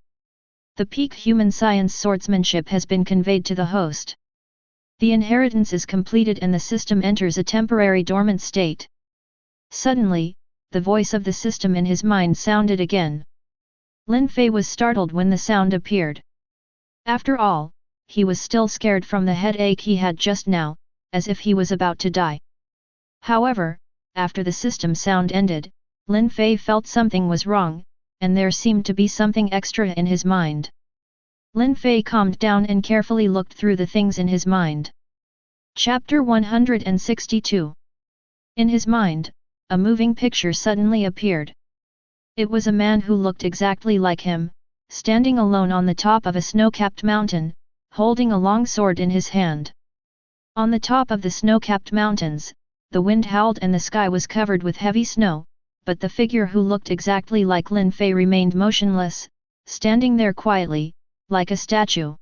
Speaker 1: The peak human science swordsmanship has been conveyed to the host. The inheritance is completed and the system enters a temporary dormant state. Suddenly, the voice of the system in his mind sounded again. Lin Fei was startled when the sound appeared. After all, he was still scared from the headache he had just now, as if he was about to die. However, after the system sound ended, Lin Fei felt something was wrong, and there seemed to be something extra in his mind. Lin Fei calmed down and carefully looked through the things in his mind. Chapter 162. In his mind, a moving picture suddenly appeared. It was a man who looked exactly like him, standing alone on the top of a snow-capped mountain, holding a long sword in his hand. On the top of the snow-capped mountains, the wind howled and the sky was covered with heavy snow, but the figure who looked exactly like Lin Fei remained motionless, standing there quietly, like a statue.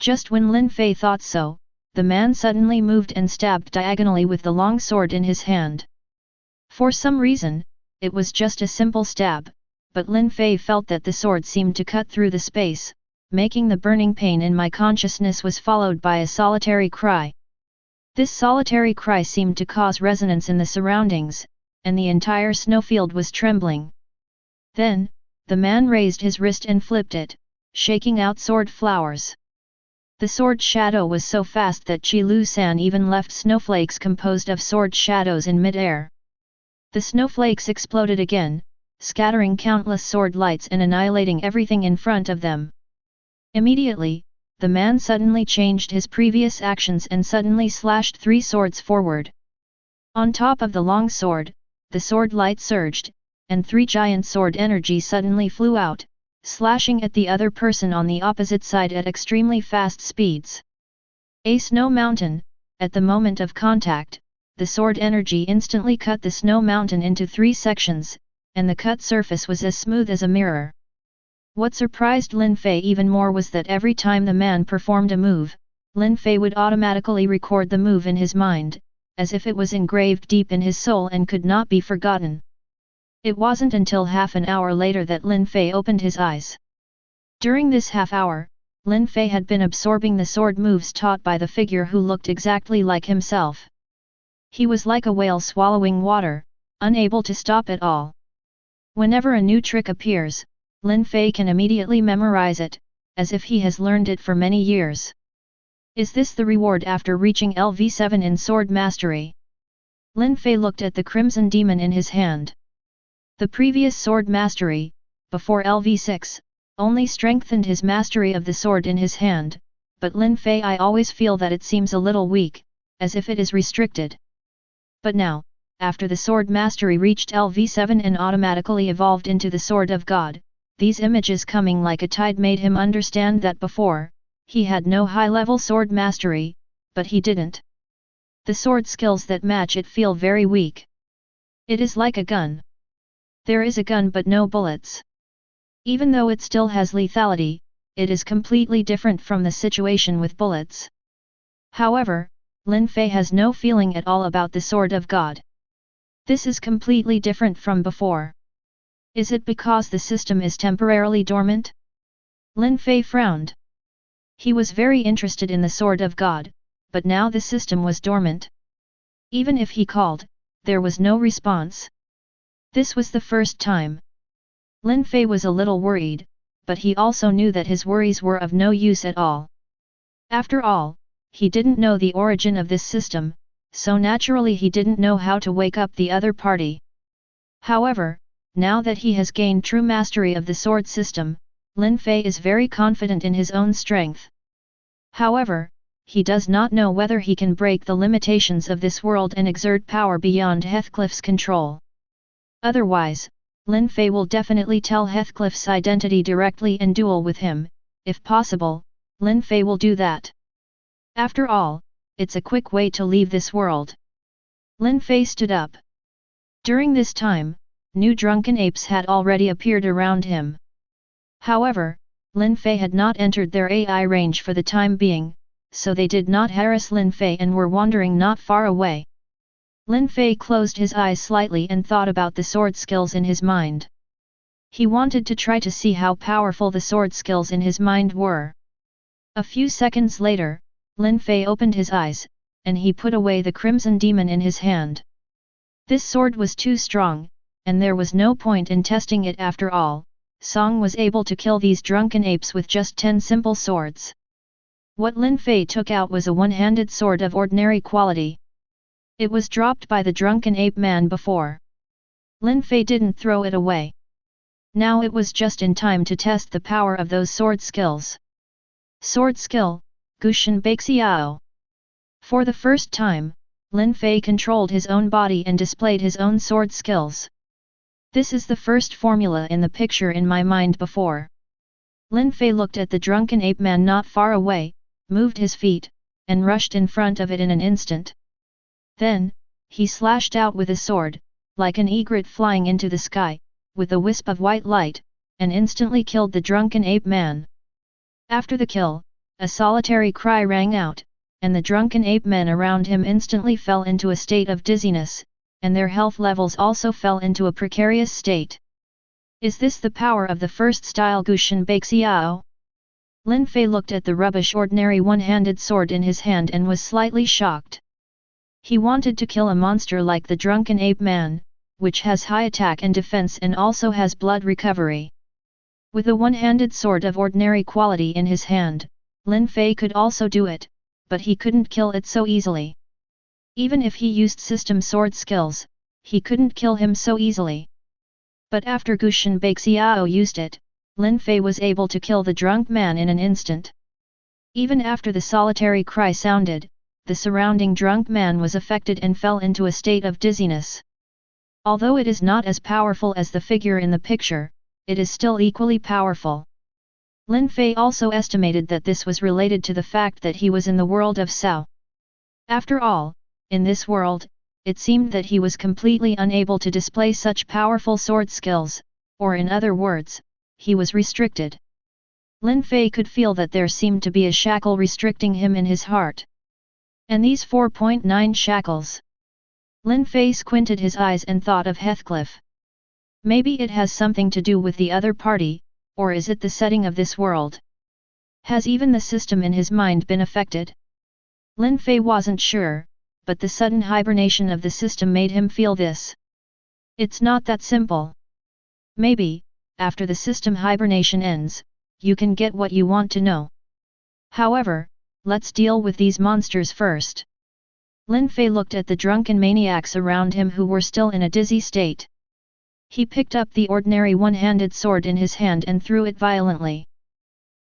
Speaker 1: Just when Lin Fei thought so, the man suddenly moved and stabbed diagonally with the long sword in his hand. For some reason, it was just a simple stab, but Lin Fei felt that the sword seemed to cut through the space, making the burning pain in my consciousness was followed by a solitary cry. This solitary cry seemed to cause resonance in the surroundings, and the entire snowfield was trembling. Then, the man raised his wrist and flipped it, shaking out sword flowers. The sword shadow was so fast that Qi Lu San even left snowflakes composed of sword shadows in mid-air. The snowflakes exploded again, scattering countless sword lights and annihilating everything in front of them. Immediately, the man suddenly changed his previous actions and suddenly slashed 3 swords forward. On top of the long sword, the sword light surged, and 3 giant sword energy suddenly flew out, slashing at the other person on the opposite side at extremely fast speeds. A snow mountain, at the moment of contact, the sword energy instantly cut the snow mountain into 3 sections, and the cut surface was as smooth as a mirror. What surprised Lin Fei even more was that every time the man performed a move, Lin Fei would automatically record the move in his mind, as if it was engraved deep in his soul and could not be forgotten. It wasn't until half an hour later that Lin Fei opened his eyes. During this half hour, Lin Fei had been absorbing the sword moves taught by the figure who looked exactly like himself. He was like a whale swallowing water, unable to stop at all. Whenever a new trick appears, Lin Fei can immediately memorize it, as if he has learned it for many years. Is this the reward after reaching LV7 in sword mastery? Lin Fei looked at the crimson demon in his hand. The previous sword mastery, before LV6, only strengthened his mastery of the sword in his hand, but Lin Fei, I always feel that it seems a little weak, as if it is restricted. But now, after the sword mastery reached LV7 and automatically evolved into the Sword of God, these images coming like a tide made him understand that before, he had no high-level sword mastery, but he didn't. The sword skills that match it feel very weak. It is like a gun. There is a gun but no bullets. Even though it still has lethality, it is completely different from the situation with bullets. However, Lin Fei has no feeling at all about the Sword of God. This is completely different from before. Is it because the system is temporarily dormant? Lin Fei frowned. He was very interested in the Sword of God, but now the system was dormant. Even if he called, there was no response. This was the first time. Lin Fei was a little worried, but he also knew that his worries were of no use at all. After all, he didn't know the origin of this system, so naturally he didn't know how to wake up the other party. However, now that he has gained true mastery of the sword system, Lin Fei is very confident in his own strength. However, he does not know whether he can break the limitations of this world and exert power beyond Heathcliff's control. Otherwise, Lin Fei will definitely tell Heathcliff's identity directly and duel with him. If possible, Lin Fei will do that. After all, it's a quick way to leave this world. Lin Fei stood up. During this time, new drunken apes had already appeared around him. However, Lin Fei had not entered their AI range for the time being, so they did not harass Lin Fei and were wandering not far away. Lin Fei closed his eyes slightly and thought about the sword skills in his mind. He wanted to try to see how powerful the sword skills in his mind were. A few seconds later, Lin Fei opened his eyes, and he put away the crimson demon in his hand. This sword was too strong, and there was no point in testing it after all. Song was able to kill these drunken apes with just 10 simple swords. What Lin Fei took out was a one-handed sword of ordinary quality. It was dropped by the drunken ape man before. Lin Fei didn't throw it away. Now it was just in time to test the power of those sword skills. Sword skill, Gushin Baixiao. For the first time, Lin Fei controlled his own body and displayed his own sword skills. This is the first formula in the picture in my mind before. Lin Fei looked at the drunken ape man not far away, moved his feet, and rushed in front of it in an instant. Then, he slashed out with his sword, like an egret flying into the sky, with a wisp of white light, and instantly killed the drunken ape man. After the kill, a solitary cry rang out, and the drunken ape men around him instantly fell into a state of dizziness, and their health levels also fell into a precarious state. Is this the power of the first style Gushin Baixiao? Lin Fei looked at the rubbish ordinary one-handed sword in his hand and was slightly shocked. He wanted to kill a monster like the drunken ape man, which has high attack and defense and also has blood recovery. With a one-handed sword of ordinary quality in his hand, Lin Fei could also do it, but he couldn't kill it so easily. Even if he used system sword skills, he couldn't kill him so easily. But after Gushin Baixiao used it, Lin Fei was able to kill the drunk man in an instant. Even after the solitary cry sounded, the surrounding drunk man was affected and fell into a state of dizziness. Although it is not as powerful as the figure in the picture, it is still equally powerful. Lin Fei also estimated that this was related to the fact that he was in the world of Sao. After all, in this world, it seemed that he was completely unable to display such powerful sword skills, or in other words, he was restricted. Lin Fei could feel that there seemed to be a shackle restricting him in his heart. And these 4.9 shackles. Lin Fei squinted his eyes and thought of Heathcliff. Maybe it has something to do with the other party, or is it the setting of this world? Has even the system in his mind been affected? Lin Fei wasn't sure, but the sudden hibernation of the system made him feel this. It's not that simple. Maybe, after the system hibernation ends, you can get what you want to know. However, let's deal with these monsters first. Lin Fei looked at the drunken maniacs around him who were still in a dizzy state. He picked up the ordinary one-handed sword in his hand and threw it violently.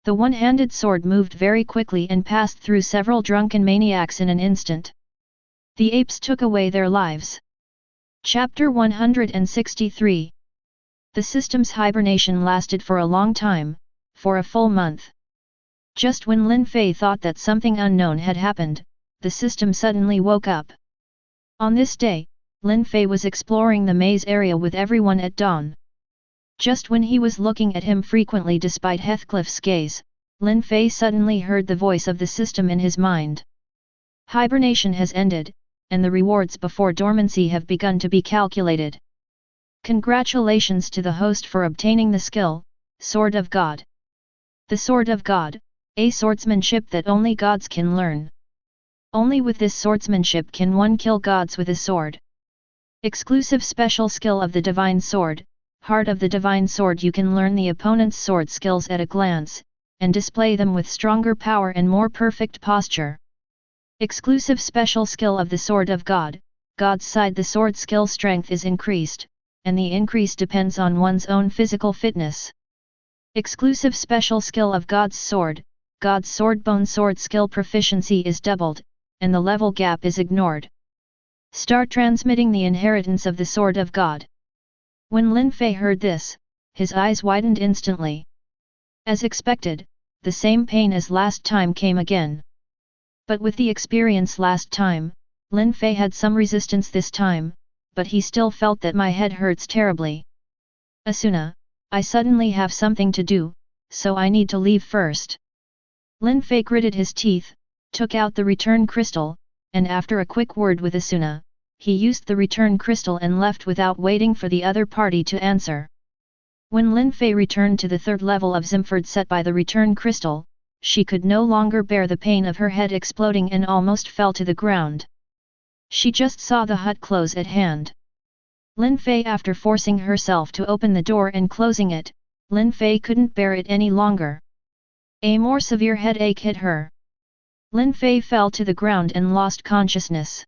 Speaker 1: The one-handed sword moved very quickly and passed through several drunken maniacs in an instant. The apes took away their lives. Chapter 163. The system's hibernation lasted for a long time, for a full month. Just when Lin Fei thought that something unknown had happened, the system suddenly woke up. On this day, Lin Fei was exploring the maze area with everyone at dawn. Just when he was looking at him frequently despite Heathcliff's gaze, Lin Fei suddenly heard the voice of the system in his mind. Hibernation has ended, and the rewards before dormancy have begun to be calculated. Congratulations to the host for obtaining the skill, Sword of God. The Sword of God, a swordsmanship that only gods can learn. Only with this swordsmanship can one kill gods with a sword. Exclusive special skill of the Divine Sword, Heart of the Divine Sword. You can learn the opponent's sword skills at a glance, and display them with stronger power and more perfect posture. Exclusive special skill of the Sword of God, God's side. The sword skill strength is increased, and the increase depends on one's own physical fitness. Exclusive special skill of God's sword bone sword skill proficiency is doubled, and the level gap is ignored. Start transmitting the inheritance of the Sword of God. When Lin Fei heard this, his eyes widened instantly. As expected, the same pain as last time came again. But with the experience last time, Lin Fei had some resistance this time, but he still felt that my head hurts terribly. Asuna, I suddenly have something to do, so I need to leave first. Lin Fei gritted his teeth, took out the return crystal, and after a quick word with Asuna, he used the return crystal and left without waiting for the other party to answer. When Lin Fei returned to the third level of Zimford set by the return crystal, she could no longer bear the pain of her head exploding and almost fell to the ground. She just saw the hut close at hand. Lin Fei, after forcing herself to open the door and closing it, Lin Fei couldn't bear it any longer. A more severe headache hit her. Lin Fei fell to the ground and lost consciousness.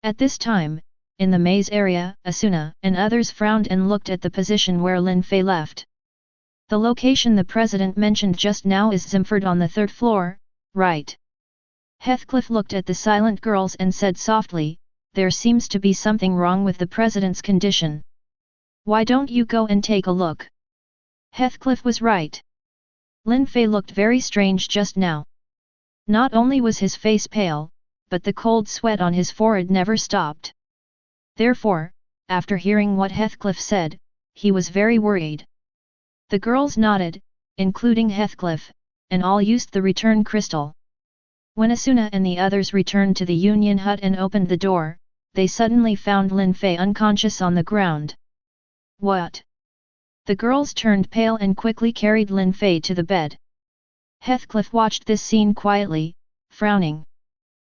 Speaker 1: At this time, in the maze area, Asuna and others frowned and looked at the position where Lin Fei left. The location the president mentioned just now is Zimford on the third floor, right? Heathcliff looked at the silent girls and said softly, there seems to be something wrong with the president's condition. Why don't you go and take a look? Heathcliff was right. Lin Fei looked very strange just now. Not only was his face pale, but the cold sweat on his forehead never stopped. Therefore, after hearing what Heathcliff said, he was very worried. The girls nodded, including Heathcliff, and all used the return crystal. When Asuna and the others returned to the Union hut and opened the door, they suddenly found Lin Fei unconscious on the ground. What? The girls turned pale and quickly carried Lin Fei to the bed. Heathcliff watched this scene quietly, frowning.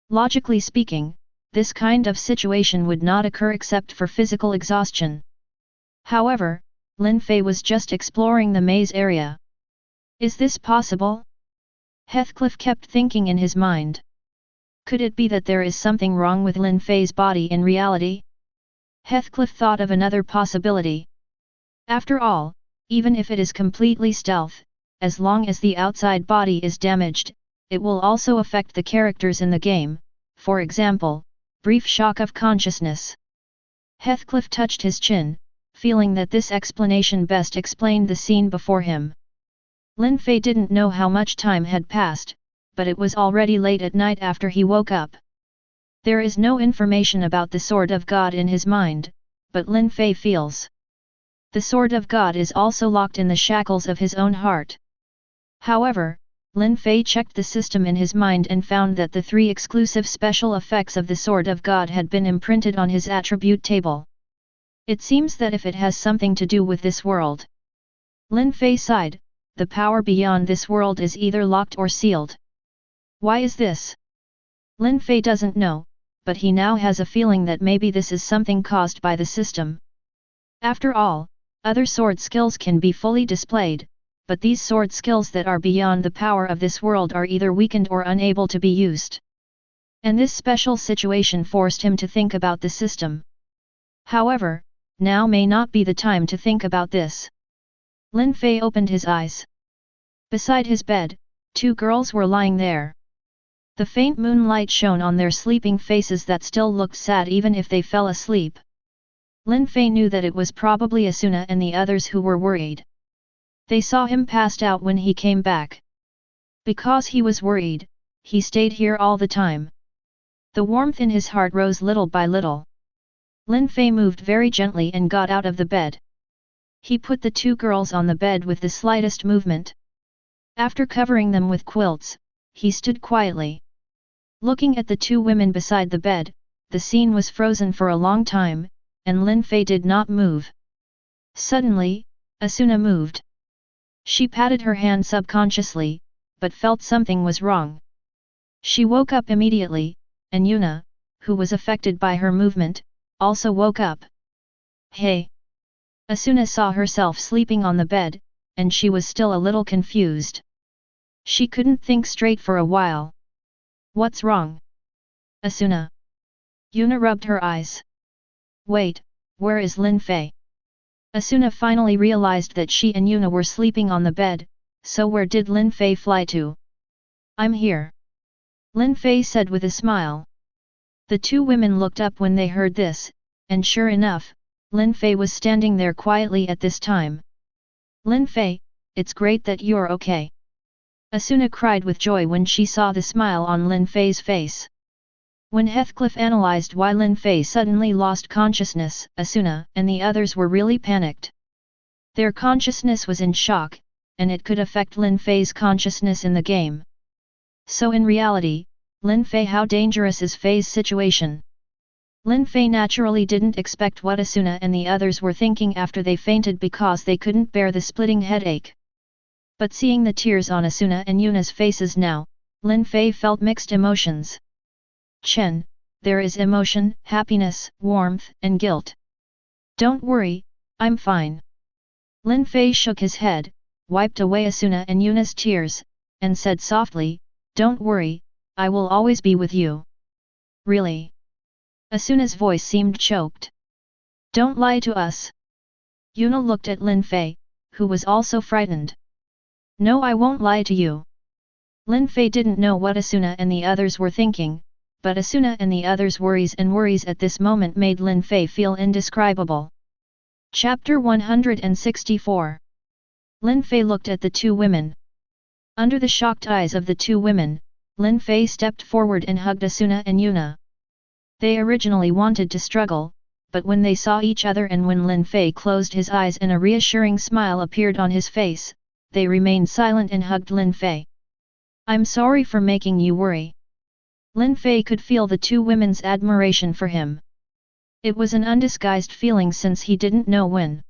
Speaker 1: Logically speaking, this kind of situation would not occur except for physical exhaustion. However, Lin Fei was just exploring the maze area. Is this possible? Heathcliff kept thinking in his mind. Could it be that there is something wrong with Lin Fei's body in reality? Heathcliff thought of another possibility. After all, even if it is completely stealth, as long as the outside body is damaged, it will also affect the characters in the game, for example, brief shock of consciousness. Heathcliff touched his chin, feeling that this explanation best explained the scene before him. Lin Fei didn't know how much time had passed, but it was already late at night after he woke up. There is no information about the Sword of God in his mind, but Lin Fei feels. The Sword of God is also locked in the shackles of his own heart. However, Lin Fei checked the system in his mind and found that the 3 exclusive special effects of the Sword of God had been imprinted on his attribute table. It seems that if it has something to do with this world. Lin Fei sighed, the power beyond this world is either locked or sealed. Why is this? Lin Fei doesn't know, but he now has a feeling that maybe this is something caused by the system. After all, other sword skills can be fully displayed, but these sword skills that are beyond the power of this world are either weakened or unable to be used. And this special situation forced him to think about the system. However, now may not be the time to think about this. Lin Fei opened his eyes. Beside his bed, 2 girls were lying there. The faint moonlight shone on their sleeping faces that still looked sad even if they fell asleep. Lin Fei knew that it was probably Asuna and the others who were worried. They saw him passed out when he came back. Because he was worried, he stayed here all the time. The warmth in his heart rose little by little. Lin Fei moved very gently and got out of the bed. He put the 2 girls on the bed with the slightest movement. After covering them with quilts, he stood quietly. Looking at the 2 women beside the bed, the scene was frozen for a long time, and Lin Fei did not move. Suddenly, Asuna moved. She patted her hand subconsciously, but felt something was wrong. She woke up immediately, and Yuna, who was affected by her movement, also woke up. Hey! Asuna saw herself sleeping on the bed, and she was still a little confused. She couldn't think straight for a while. What's wrong? Asuna. Yuna rubbed her eyes. Wait, where is Lin Fei? Asuna finally realized that she and Yuna were sleeping on the bed, so where did Lin Fei fly to? I'm here. Lin Fei said with a smile. The 2 women looked up when they heard this, and sure enough, Lin Fei was standing there quietly at this time. Lin Fei, it's great that you're okay. Asuna cried with joy when she saw the smile on Lin Fei's face. When Heathcliff analyzed why Lin Fei suddenly lost consciousness, Asuna and the others were really panicked. Their consciousness was in shock, and it could affect Lin Fei's consciousness in the game. So in reality, Lin Fei, how dangerous is Fei's situation? Lin Fei naturally didn't expect what Asuna and the others were thinking after they fainted because they couldn't bear the splitting headache. But seeing the tears on Asuna and Yuna's faces now, Lin Fei felt mixed emotions. Chen, there is emotion, happiness, warmth, and guilt. Don't worry, I'm fine. Lin Fei shook his head, wiped away Asuna and Yuna's tears, and said softly, don't worry, I will always be with you. Really? Asuna's voice seemed choked. Don't lie to us. Yuna looked at Lin Fei, who was also frightened. No, I won't lie to you. Lin Fei didn't know what Asuna and the others were thinking, but Asuna and the others' worries at this moment made Lin Fei feel indescribable. Chapter 164. Lin Fei looked at the two women. Under the shocked eyes of the two women, Lin Fei stepped forward and hugged Asuna and Yuna. They originally wanted to struggle, but when they saw each other and when Lin Fei closed his eyes and a reassuring smile appeared on his face, they remained silent and hugged Lin Fei. "I'm sorry for making you worry." Lin Fei could feel the two women's admiration for him. It was an undisguised feeling since he didn't know when.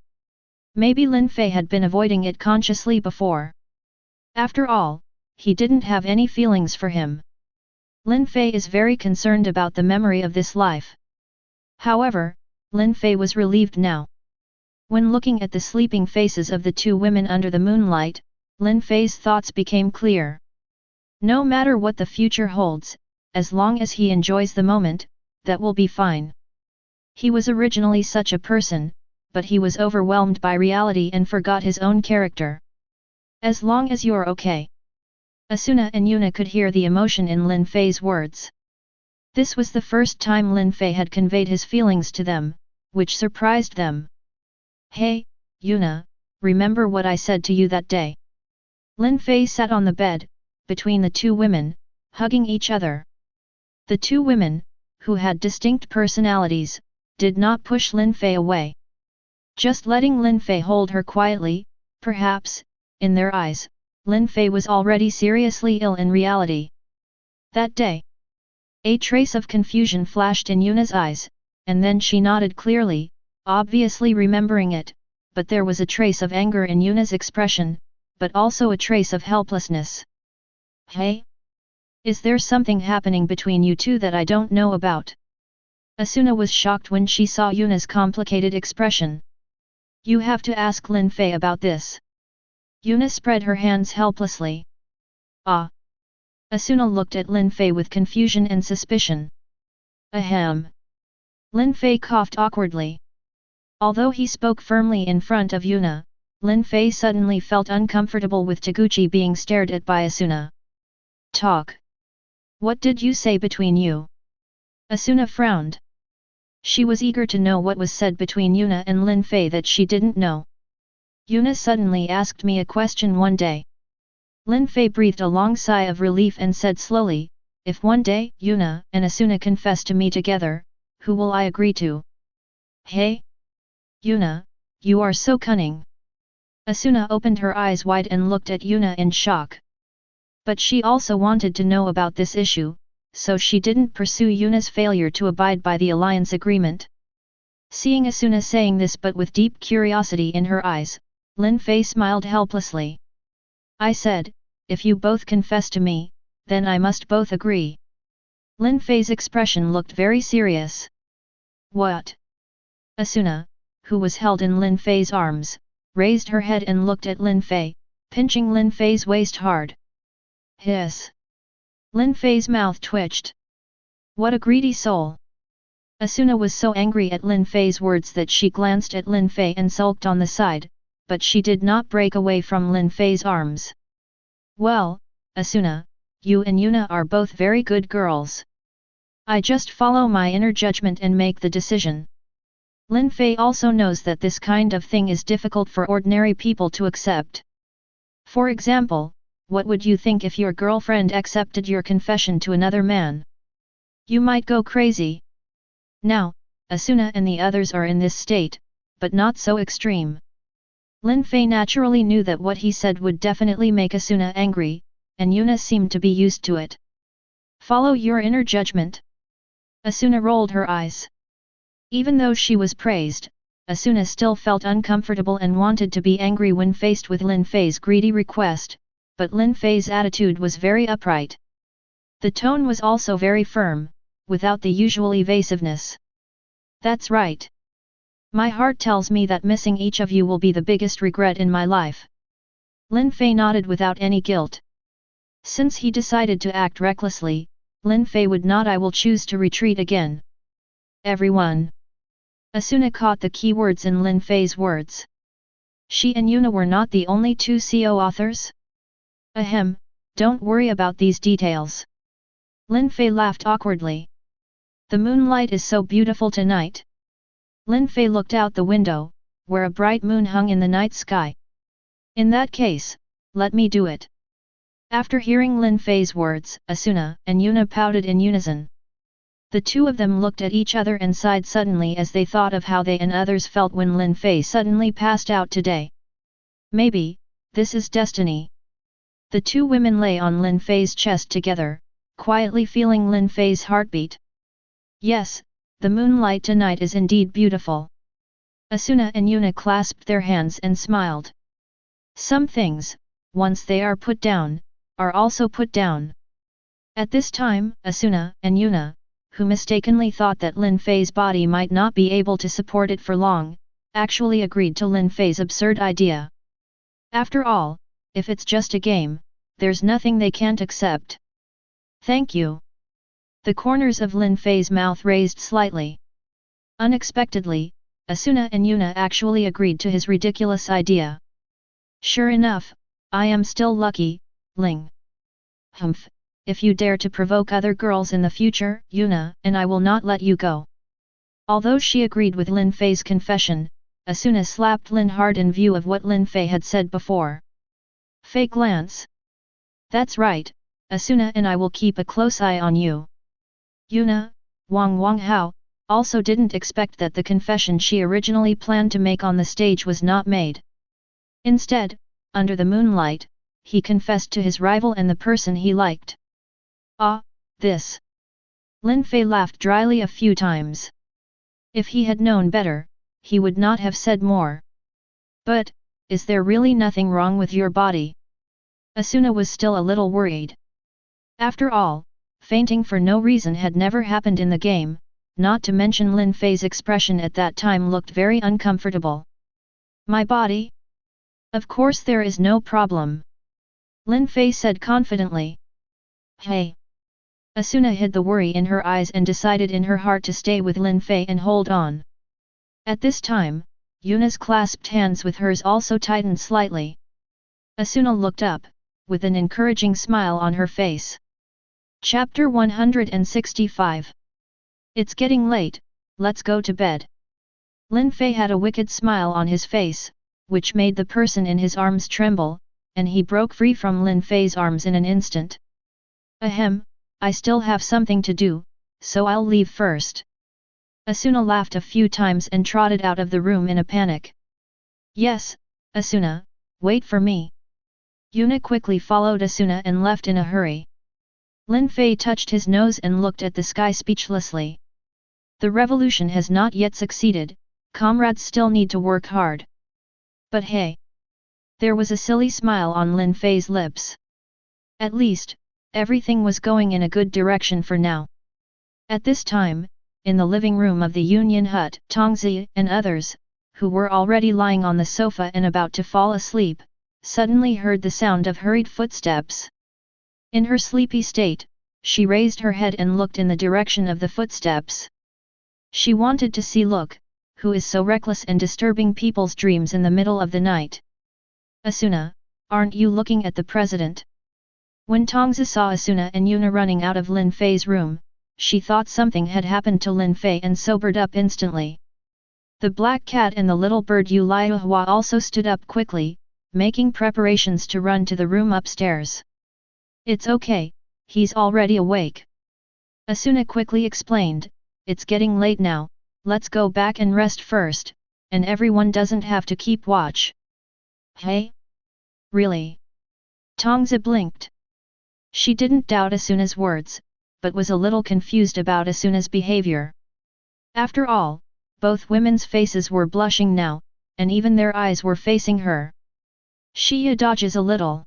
Speaker 1: Maybe Lin Fei had been avoiding it consciously before. After all, he didn't have any feelings for him. Lin Fei is very concerned about the memory of this life. However, Lin Fei was relieved now. When looking at the sleeping faces of the two women under the moonlight, Lin Fei's thoughts became clear. No matter what the future holds, as long as he enjoys the moment, that will be fine. He was originally such a person, but he was overwhelmed by reality and forgot his own character. As long as you're okay. Asuna and Yuna could hear the emotion in Lin Fei's words. This was the first time Lin Fei had conveyed his feelings to them, which surprised them. "Hey, Yuna, remember what I said to you that day?" Lin Fei sat on the bed, between the two women, hugging each other. The two women, who had distinct personalities, did not push Lin Fei away. Just letting Lin Fei hold her quietly, perhaps, in their eyes, Lin Fei was already seriously ill in reality. That day, a trace of confusion flashed in Yuna's eyes, and then she nodded clearly, obviously remembering it, but there was a trace of anger in Yuna's expression, but also a trace of helplessness. "Hey? Is there something happening between you two that I don't know about?" Asuna was shocked when she saw Yuna's complicated expression. "You have to ask Lin Fei about this." Yuna spread her hands helplessly. "Ah." Asuna looked at Lin Fei with confusion and suspicion. "Ahem." Lin Fei coughed awkwardly. Although he spoke firmly in front of Yuna, Lin Fei suddenly felt uncomfortable with Taguchi being stared at by Asuna. "Talk. What did you say between you?" Asuna frowned. She was eager to know what was said between Yuna and Lin Fei that she didn't know. "Yuna suddenly asked me a question one day." Lin Fei breathed a long sigh of relief and said slowly, "If one day Yuna and Asuna confess to me together, who will I agree to?" "Hey? Yuna, you are so cunning." Asuna opened her eyes wide and looked at Yuna in shock. But she also wanted to know about this issue, so she didn't pursue Yuna's failure to abide by the alliance agreement. Seeing Asuna saying this but with deep curiosity in her eyes, Lin Fei smiled helplessly. "I said, if you both confess to me, then I must both agree." Lin Fei's expression looked very serious. "What?" Asuna, who was held in Lin Fei's arms, raised her head and looked at Lin Fei, pinching Lin Fei's waist hard. "Hiss." Lin Fei's mouth twitched. What a greedy soul! Asuna was so angry at Lin Fei's words that she glanced at Lin Fei and sulked on the side, but she did not break away from Lin Fei's arms. "Well, Asuna, you and Yuna are both very good girls. I just follow my inner judgment and make the decision." Lin Fei also knows that this kind of thing is difficult for ordinary people to accept. For example, what would you think if your girlfriend accepted your confession to another man? You might go crazy. Now, Asuna and the others are in this state, but not so extreme. Lin Fei naturally knew that what he said would definitely make Asuna angry, and Yuna seemed to be used to it. "Follow your inner judgment." Asuna rolled her eyes. Even though she was praised, Asuna still felt uncomfortable and wanted to be angry when faced with Lin Fei's greedy request, but Lin Fei's attitude was very upright. The tone was also very firm, without the usual evasiveness. "That's right. My heart tells me that missing each of you will be the biggest regret in my life." Lin Fei nodded without any guilt. Since he decided to act recklessly, Lin Fei would not. "I will choose to retreat again." "Everyone." Asuna caught the key words in Lin Fei's words. She and Yuna were not the only two co-authors? "Ahem, don't worry about these details." Lin Fei laughed awkwardly. "The moonlight is so beautiful tonight." Lin Fei looked out the window, where a bright moon hung in the night sky. In that case, let me do it. After hearing Lin Fei's words, Asuna and Yuna pouted in unison. The two of them looked at each other and sighed suddenly as they thought of how they and others felt when Lin Fei suddenly passed out today. Maybe, this is destiny. The two women lay on Lin Fei's chest together, quietly feeling Lin Fei's heartbeat. Yes, the moonlight tonight is indeed beautiful. Asuna and Yuna clasped their hands and smiled. Some things, once they are put down, are also put down. At this time, Asuna and Yuna, who mistakenly thought that Lin Fei's body might not be able to support it for long, actually agreed to Lin Fei's absurd idea. After all, if it's just a game, there's nothing they can't accept. Thank you. The corners of Lin Fei's mouth raised slightly. Unexpectedly, Asuna and Yuna actually agreed to his ridiculous idea. Sure enough, I am still lucky, Ling. Humph, if you dare to provoke other girls in the future, Yuna and I will not let you go. Although she agreed with Lin Fei's confession, Asuna slapped Lin hard in view of what Lin Fei had said before. Fei glance. That's right, Asuna and I will keep a close eye on you. Yuna, Wang Hao, also didn't expect that the confession she originally planned to make on the stage was not made. Instead, under the moonlight, he confessed to his rival and the person he liked. Ah, this. Lin Fei laughed dryly a few times. If he had known better, he would not have said more. But, is there really nothing wrong with your body? Asuna was still a little worried. After all, fainting for no reason had never happened in the game, not to mention Lin Fei's expression at that time looked very uncomfortable. My body? Of course there is no problem. Lin Fei said confidently. Hey! Asuna hid the worry in her eyes and decided in her heart to stay with Lin Fei and hold on. At this time, Yuna's clasped hands with hers also tightened slightly. Asuna looked up, with an encouraging smile on her face. Chapter 165. It's getting late, let's go to bed. Lin Fei had a wicked smile on his face, which made the person in his arms tremble, and he broke free from Lin Fei's arms in an instant. Ahem, I still have something to do, so I'll leave first. Asuna laughed a few times and trotted out of the room in a panic. Yes, Asuna, wait for me. Yuna quickly followed Asuna and left in a hurry. Lin Fei touched his nose and looked at the sky speechlessly. The revolution has not yet succeeded, comrades still need to work hard. But hey! There was a silly smile on Lin Fei's lips. At least, everything was going in a good direction for now. At this time, in the living room of the Union Hut, Tongzi and others, who were already lying on the sofa and about to fall asleep, suddenly heard the sound of hurried footsteps. In her sleepy state, she raised her head and looked in the direction of the footsteps. She wanted to see Look, who is so reckless and disturbing people's dreams in the middle of the night. Asuna, aren't you looking at the president? When Tongzi saw Asuna and Yuna running out of Lin Fei's room, she thought something had happened to Lin Fei and sobered up instantly. The black cat and the little bird Yuliahua also stood up quickly, making preparations to run to the room upstairs. It's okay, he's already awake. Asuna quickly explained, it's getting late now, let's go back and rest first, and everyone doesn't have to keep watch. Hey? Really? Tongzi blinked. She didn't doubt Asuna's words, but was a little confused about Asuna's behavior. After all, both women's faces were blushing now, and even their eyes were facing her. She dodges a little.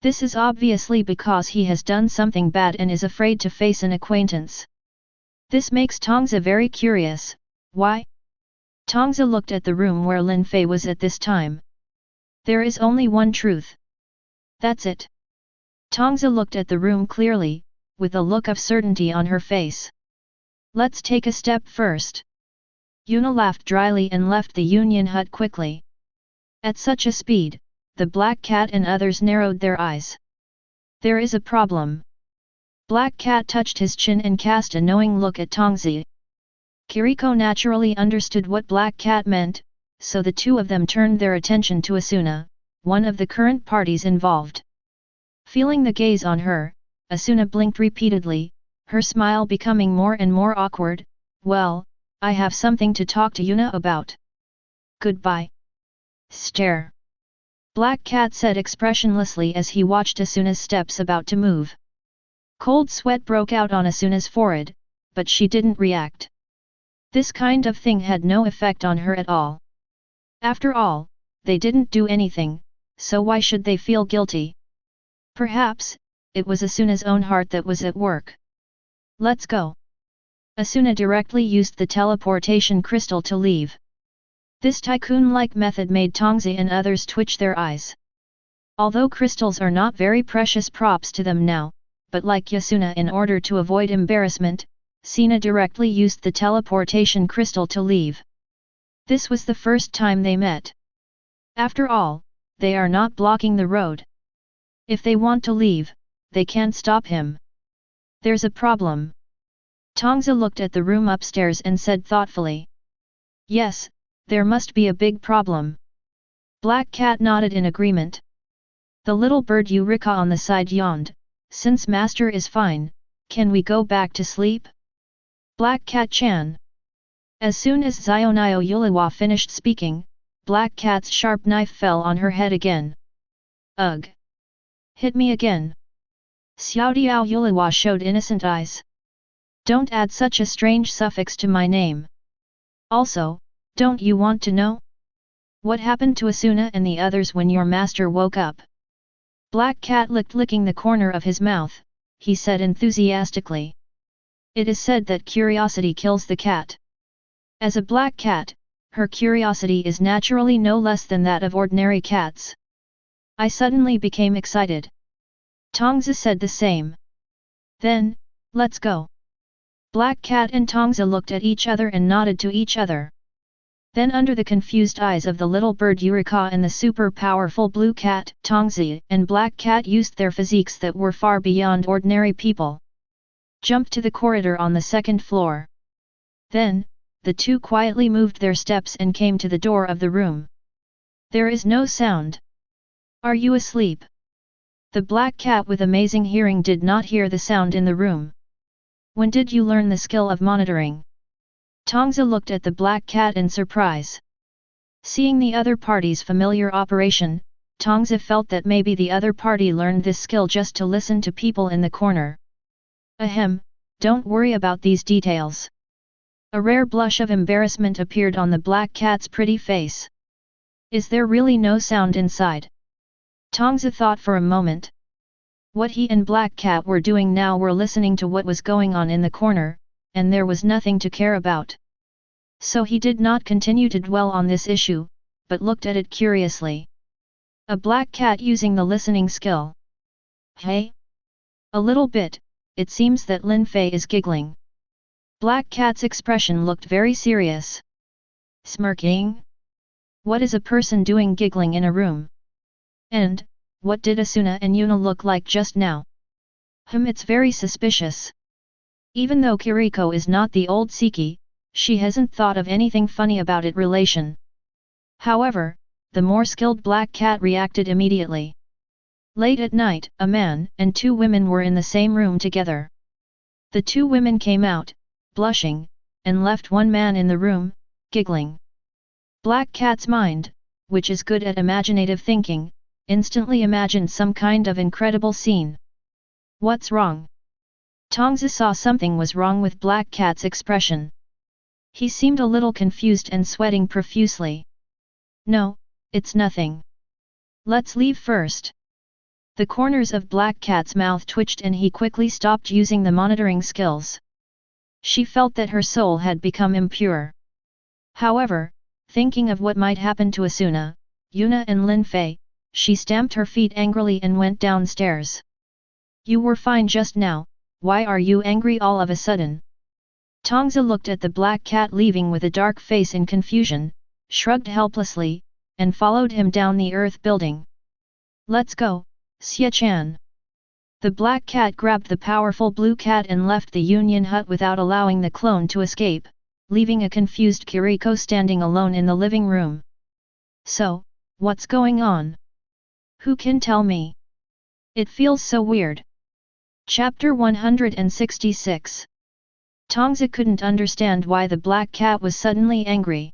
Speaker 1: This is obviously because he has done something bad and is afraid to face an acquaintance. This makes Tongzi very curious. Why? Tongzi looked at the room where Lin Fei was at this time. There is only one truth. That's it. Tongzi looked at the room clearly, with a look of certainty on her face. Let's take a step first. Yuna laughed dryly and left the Union Hut quickly. At such a speed, the Black Cat and others narrowed their eyes. There is a problem. Black Cat touched his chin and cast a knowing look at Tongzi. Kiriko naturally understood what Black Cat meant, so the two of them turned their attention to Asuna, one of the current parties involved. Feeling the gaze on her, Asuna blinked repeatedly, her smile becoming more and more awkward. Well, I have something to talk to Yuna about. Goodbye. Stare. Black Cat said expressionlessly as he watched Asuna's steps about to move. Cold sweat broke out on Asuna's forehead, but she didn't react. This kind of thing had no effect on her at all. After all, they didn't do anything, so why should they feel guilty? Perhaps, it was Asuna's own heart that was at work. Let's go. Asuna directly used the teleportation crystal to leave. This tycoon-like method made Tongzi and others twitch their eyes. Although crystals are not very precious props to them now, but like Yasuna, in order to avoid embarrassment, Sina directly used the teleportation crystal to leave. This was the first time they met. After all, they are not blocking the road. If they want to leave, they can't stop him. There's a problem. Tongzi looked at the room upstairs and said thoughtfully. Yes, there must be a big problem. Black Cat nodded in agreement. The little bird Eureka on the side yawned. Since master is fine, can we go back to sleep? Black Cat-chan. As soon as Zionio Yuliwa finished speaking, Black Cat's sharp knife fell on her head again. Ugh! Hit me again. Xiaodiao Yuliwa showed innocent eyes. Don't add such a strange suffix to my name. Also, don't you want to know? What happened to Asuna and the others when your master woke up? Black Cat licking the corner of his mouth, he said enthusiastically. It is said that curiosity kills the cat. As a black cat, her curiosity is naturally no less than that of ordinary cats. I suddenly became excited. Tongzi said the same. Then, let's go. Black Cat and Tongzi looked at each other and nodded to each other. Then under the confused eyes of the little bird Eureka and the super powerful blue cat, Tongzi and Black Cat used their physiques that were far beyond ordinary people. Jumped to the corridor on the second floor. Then, the two quietly moved their steps and came to the door of the room. There is no sound. Are you asleep? The Black Cat with amazing hearing did not hear the sound in the room. When did you learn the skill of monitoring? Tongzi looked at the Black Cat in surprise. Seeing the other party's familiar operation, Tongzi felt that maybe the other party learned this skill just to listen to people in the corner. Ahem, don't worry about these details. A rare blush of embarrassment appeared on the Black Cat's pretty face. Is there really no sound inside? Tongzi thought for a moment. What he and Black Cat were doing now were listening to what was going on in the corner, and there was nothing to care about. So he did not continue to dwell on this issue, but looked at it curiously. A black cat using the listening skill. Hey? A little bit, it seems that Lin Fei is giggling. Black Cat's expression looked very serious. Smirking? What is a person doing giggling in a room? And, what did Asuna and Yuna look like just now? It's very suspicious. Even though Kiriko is not the old Siki, she hasn't thought of anything funny about it relation. However, the more skilled Black Cat reacted immediately. Late at night, a man and two women were in the same room together. The two women came out, blushing, and left one man in the room, giggling. Black Cat's mind, which is good at imaginative thinking, instantly imagined some kind of incredible scene. What's wrong? Tongzi saw something was wrong with Black Cat's expression. He seemed a little confused and sweating profusely. No, it's nothing. Let's leave first. The corners of Black Cat's mouth twitched and he quickly stopped using the monitoring skills. She felt that her soul had become impure. However, thinking of what might happen to Asuna, Yuna and Lin Fei, she stamped her feet angrily and went downstairs. You were fine just now, why are you angry all of a sudden? Tongzi looked at the Black Cat leaving with a dark face in confusion, shrugged helplessly, and followed him down the earth building. Let's go, Xie-chan. The Black Cat grabbed the powerful blue cat and left the Union hut without allowing the clone to escape, leaving a confused Kiriko standing alone in the living room. So, what's going on? Who can tell me? It feels so weird. Chapter 166. Tongzi couldn't understand why the black cat was suddenly angry.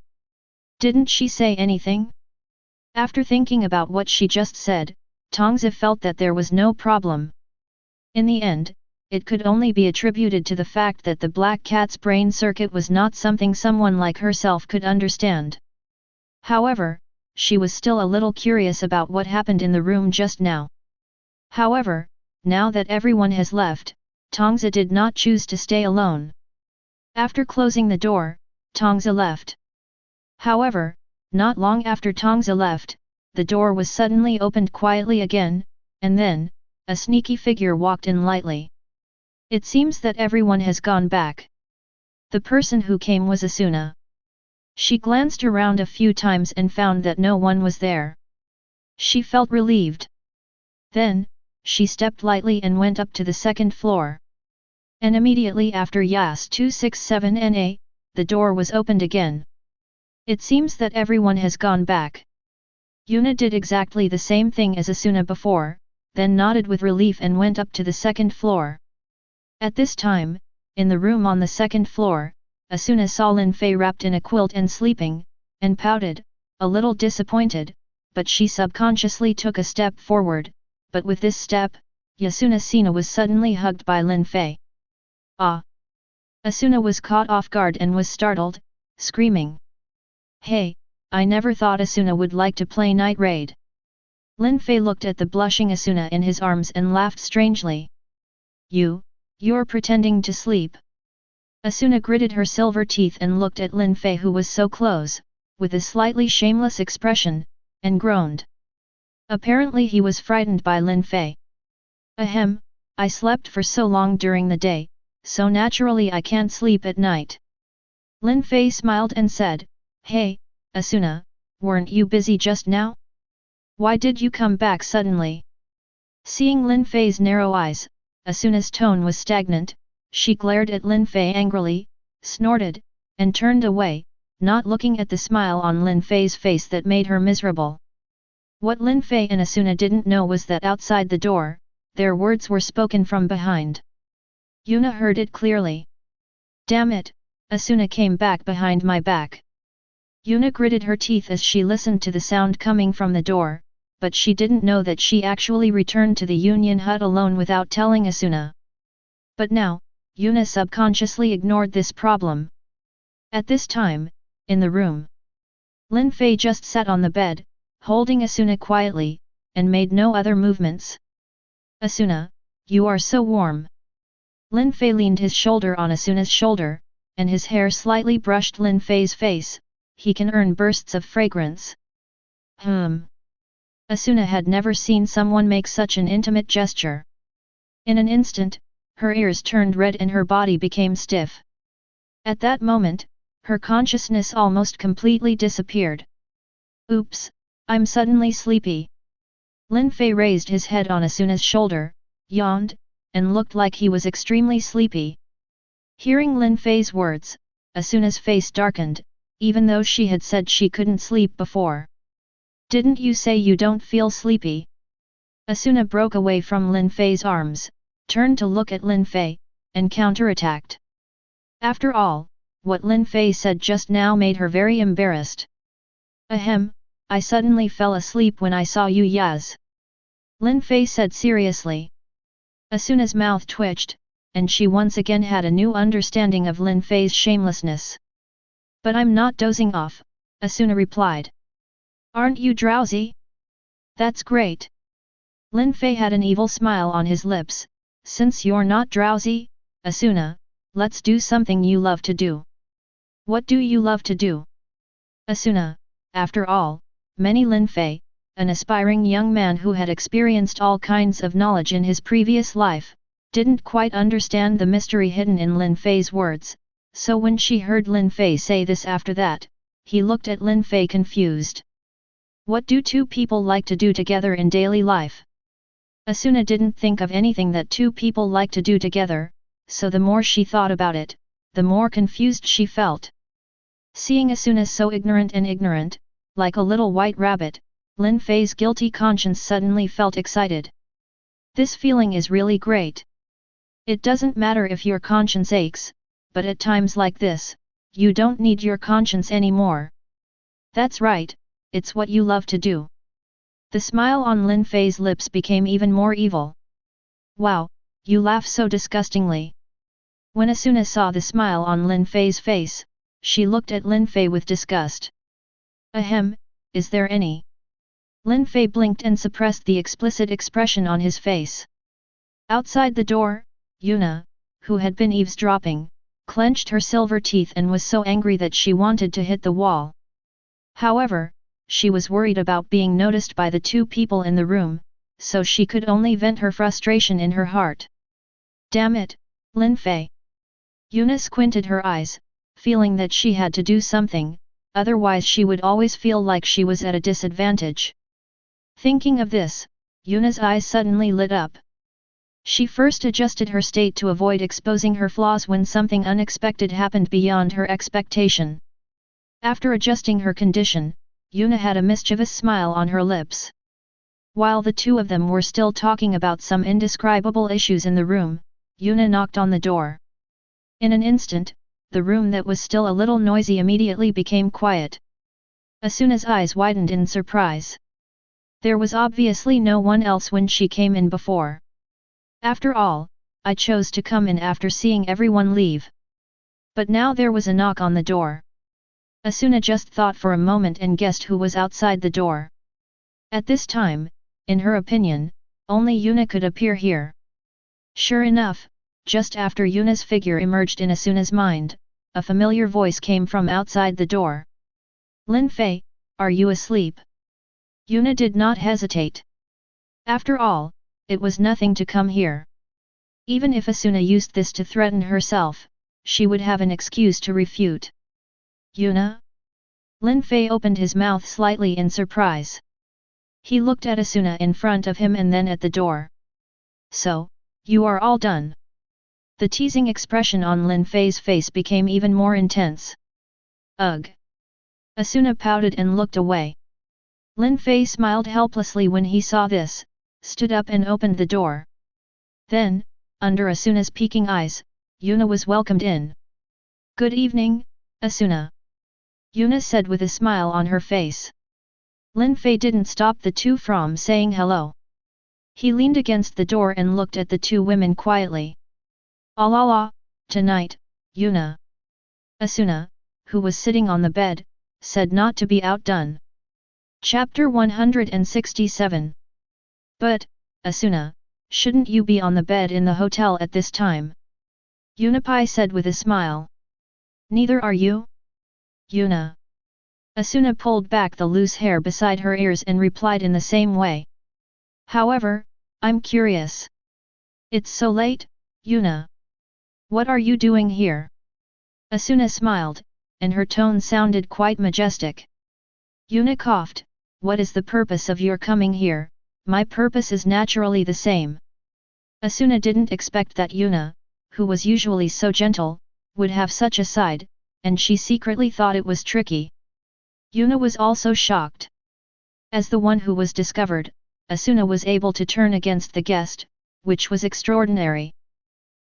Speaker 1: Didn't she say anything? After thinking about what she just said, Tongzi felt that there was no problem. In the end, it could only be attributed to the fact that the black cat's brain circuit was not something someone like herself could understand. However, she was still a little curious about what happened in the room just now. However, now that everyone has left, Tongzi did not choose to stay alone. After closing the door, Tongzi left. However, not long after Tongzi left, the door was suddenly opened quietly again, and then, a sneaky figure walked in lightly. It seems that everyone has gone back. The person who came was Asuna. She glanced around a few times and found that no one was there. She felt relieved. Then, she stepped lightly and went up to the second floor. And immediately after Yas 267NA, the door was opened again. It seems that everyone has gone back. Yuna did exactly the same thing as Asuna before, then nodded with relief and went up to the second floor. At this time, in the room on the second floor, Asuna saw Lin Fei wrapped in a quilt and sleeping, and pouted, a little disappointed, but she subconsciously took a step forward, but with this step, Asuna was suddenly hugged by Lin Fei. Ah! Asuna was caught off guard and was startled, screaming. Hey, I never thought Asuna would like to play night raid. Lin Fei looked at the blushing Asuna in his arms and laughed strangely. You're pretending to sleep. Asuna gritted her silver teeth and looked at Lin Fei who was so close, with a slightly shameless expression, and groaned. Apparently he was frightened by Lin Fei. Ahem, I slept for so long during the day, so naturally I can't sleep at night. Lin Fei smiled and said, Hey, Asuna, weren't you busy just now? Why did you come back suddenly? Seeing Lin Fei's narrow eyes, Asuna's tone was stagnant. She glared at Lin Fei angrily, snorted, and turned away, not looking at the smile on Lin Fei's face that made her miserable. What Lin Fei and Asuna didn't know was that outside the door, their words were spoken from behind. Yuna heard it clearly. Damn it, Asuna came back behind my back. Yuna gritted her teeth as she listened to the sound coming from the door, but she didn't know that she actually returned to the Union hut alone without telling Asuna. But now, Yuna subconsciously ignored this problem. At this time, in the room, Lin Fei just sat on the bed, holding Asuna quietly, and made no other movements. Asuna, you are so warm. Lin Fei leaned his shoulder on Asuna's shoulder, and his hair slightly brushed Lin Fei's face. He can earn bursts of fragrance. Asuna had never seen someone make such an intimate gesture. In an instant, her ears turned red and her body became stiff. At that moment, her consciousness almost completely disappeared. Oops, I'm suddenly sleepy. Lin Fei raised his head on Asuna's shoulder, yawned, and looked like he was extremely sleepy. Hearing Lin Fei's words, Asuna's face darkened, even though she had said she couldn't sleep before. Didn't you say you don't feel sleepy? Asuna broke away from Lin Fei's arms, turned to look at Lin Fei, and counterattacked. After all, what Lin Fei said just now made her very embarrassed. Ahem, I suddenly fell asleep when I saw you Yaz. Lin Fei said seriously. Asuna's mouth twitched, and she once again had a new understanding of Lin Fei's shamelessness. But I'm not dozing off, Asuna replied. Aren't you drowsy? That's great. Lin Fei had an evil smile on his lips. Since you're not drowsy, Asuna, let's do something you love to do. What do you love to do? Asuna, after all, many Lin Fei, an aspiring young man who had experienced all kinds of knowledge in his previous life, didn't quite understand the mystery hidden in Lin Fei's words, so when she heard Lin Fei say this after that, he looked at Lin Fei confused. What do two people like to do together in daily life? Asuna didn't think of anything that two people like to do together, so the more she thought about it, the more confused she felt. Seeing Asuna so ignorant, like a little white rabbit, Lin Fei's guilty conscience suddenly felt excited. This feeling is really great. It doesn't matter if your conscience aches, but at times like this, you don't need your conscience anymore. That's right, it's what you love to do. The smile on Lin Fei's lips became even more evil. Wow, you laugh so disgustingly. When Asuna saw the smile on Lin Fei's face, she looked at Lin Fei with disgust. Ahem, is there any? Lin Fei blinked and suppressed the explicit expression on his face. Outside the door, Yuna, who had been eavesdropping, clenched her silver teeth and was so angry that she wanted to hit the wall. However, she was worried about being noticed by the two people in the room, so she could only vent her frustration in her heart. Damn it, Lin Fei! Yuna squinted her eyes, feeling that she had to do something, otherwise she would always feel like she was at a disadvantage. Thinking of this, Yuna's eyes suddenly lit up. She first adjusted her state to avoid exposing her flaws when something unexpected happened beyond her expectation. After adjusting her condition, Yuna had a mischievous smile on her lips. While the two of them were still talking about some indescribable issues in the room, Yuna knocked on the door. In an instant, the room that was still a little noisy immediately became quiet. Asuna's eyes widened in surprise. There was obviously no one else when she came in before. After all, I chose to come in after seeing everyone leave. But now there was a knock on the door. Asuna just thought for a moment and guessed who was outside the door. At this time, in her opinion, only Yuna could appear here. Sure enough, just after Yuna's figure emerged in Asuna's mind, a familiar voice came from outside the door. Lin Fei, are you asleep? Yuna did not hesitate. After all, it was nothing to come here. Even if Asuna used this to threaten herself, she would have an excuse to refute. Yuna? Lin Fei opened his mouth slightly in surprise. He looked at Asuna in front of him and then at the door. So, you are all done. The teasing expression on Lin Fei's face became even more intense. Ugh! Asuna pouted and looked away. Lin Fei smiled helplessly when he saw this, stood up and opened the door. Then, under Asuna's peeking eyes, Yuna was welcomed in. Good evening, Asuna. Yuna said with a smile on her face. Lin Fei didn't stop the two from saying hello. He leaned against the door and looked at the two women quietly. Ah la la, tonight, Yuna. Asuna, who was sitting on the bed, said not to be outdone. Chapter 167. But, Asuna, shouldn't you be on the bed in the hotel at this time? Yunappai said with a smile. Neither are you? Yuna. Asuna pulled back the loose hair beside her ears and replied in the same way. However, I'm curious. It's so late, Yuna. What are you doing here? Asuna smiled, and her tone sounded quite majestic. Yuna coughed. What is the purpose of your coming here? My purpose is naturally the same. Asuna didn't expect that Yuna, who was usually so gentle, would have such a side, and she secretly thought it was tricky. Yuna was also shocked. As the one who was discovered, Asuna was able to turn against the guest, which was extraordinary.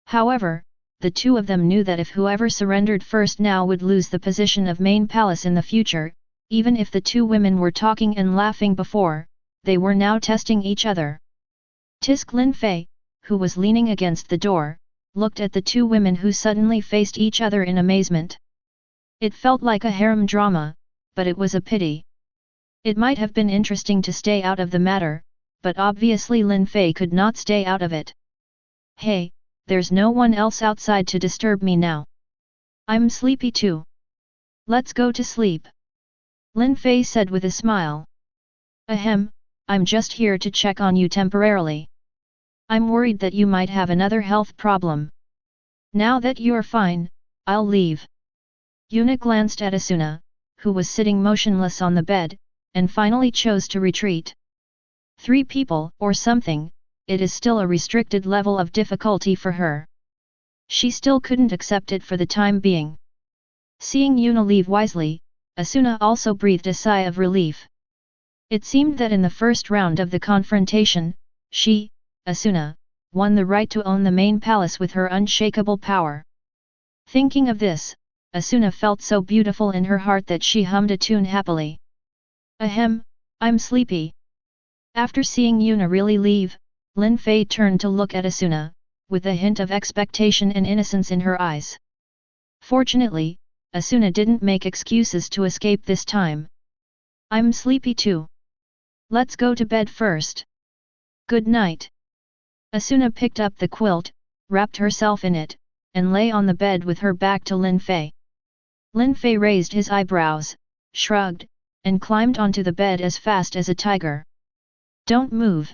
Speaker 1: However, the two of them knew that if whoever surrendered first now would lose the position of main palace in the future. Even if the two women were talking and laughing before, they were now testing each other. Tisk Lin Fei, who was leaning against the door, looked at the two women who suddenly faced each other in amazement. It felt like a harem drama, but it was a pity. It might have been interesting to stay out of the matter, but obviously Lin Fei could not stay out of it. Hey, there's no one else outside to disturb me now. I'm sleepy too. Let's go to sleep. Lin Fei said with a smile. Ahem, I'm just here to check on you temporarily. I'm worried that you might have another health problem. Now that you're fine, I'll leave. Yuna glanced at Asuna, who was sitting motionless on the bed, and finally chose to retreat. 3 people or something, it is still a restricted level of difficulty for her. She still couldn't accept it for the time being. Seeing Yuna leave wisely, Asuna also breathed a sigh of relief. It seemed that in the first round of the confrontation, she, Asuna, won the right to own the main palace with her unshakable power. Thinking of this, Asuna felt so beautiful in her heart that she hummed a tune happily. Ahem, I'm sleepy. After seeing Yuna really leave, Lin Fei turned to look at Asuna, with a hint of expectation and innocence in her eyes. Fortunately, Asuna didn't make excuses to escape this time. I'm sleepy too. Let's go to bed first. Good night. Asuna picked up the quilt, wrapped herself in it, and lay on the bed with her back to Lin Fei. Lin Fei raised his eyebrows, shrugged, and climbed onto the bed as fast as a tiger. Don't move.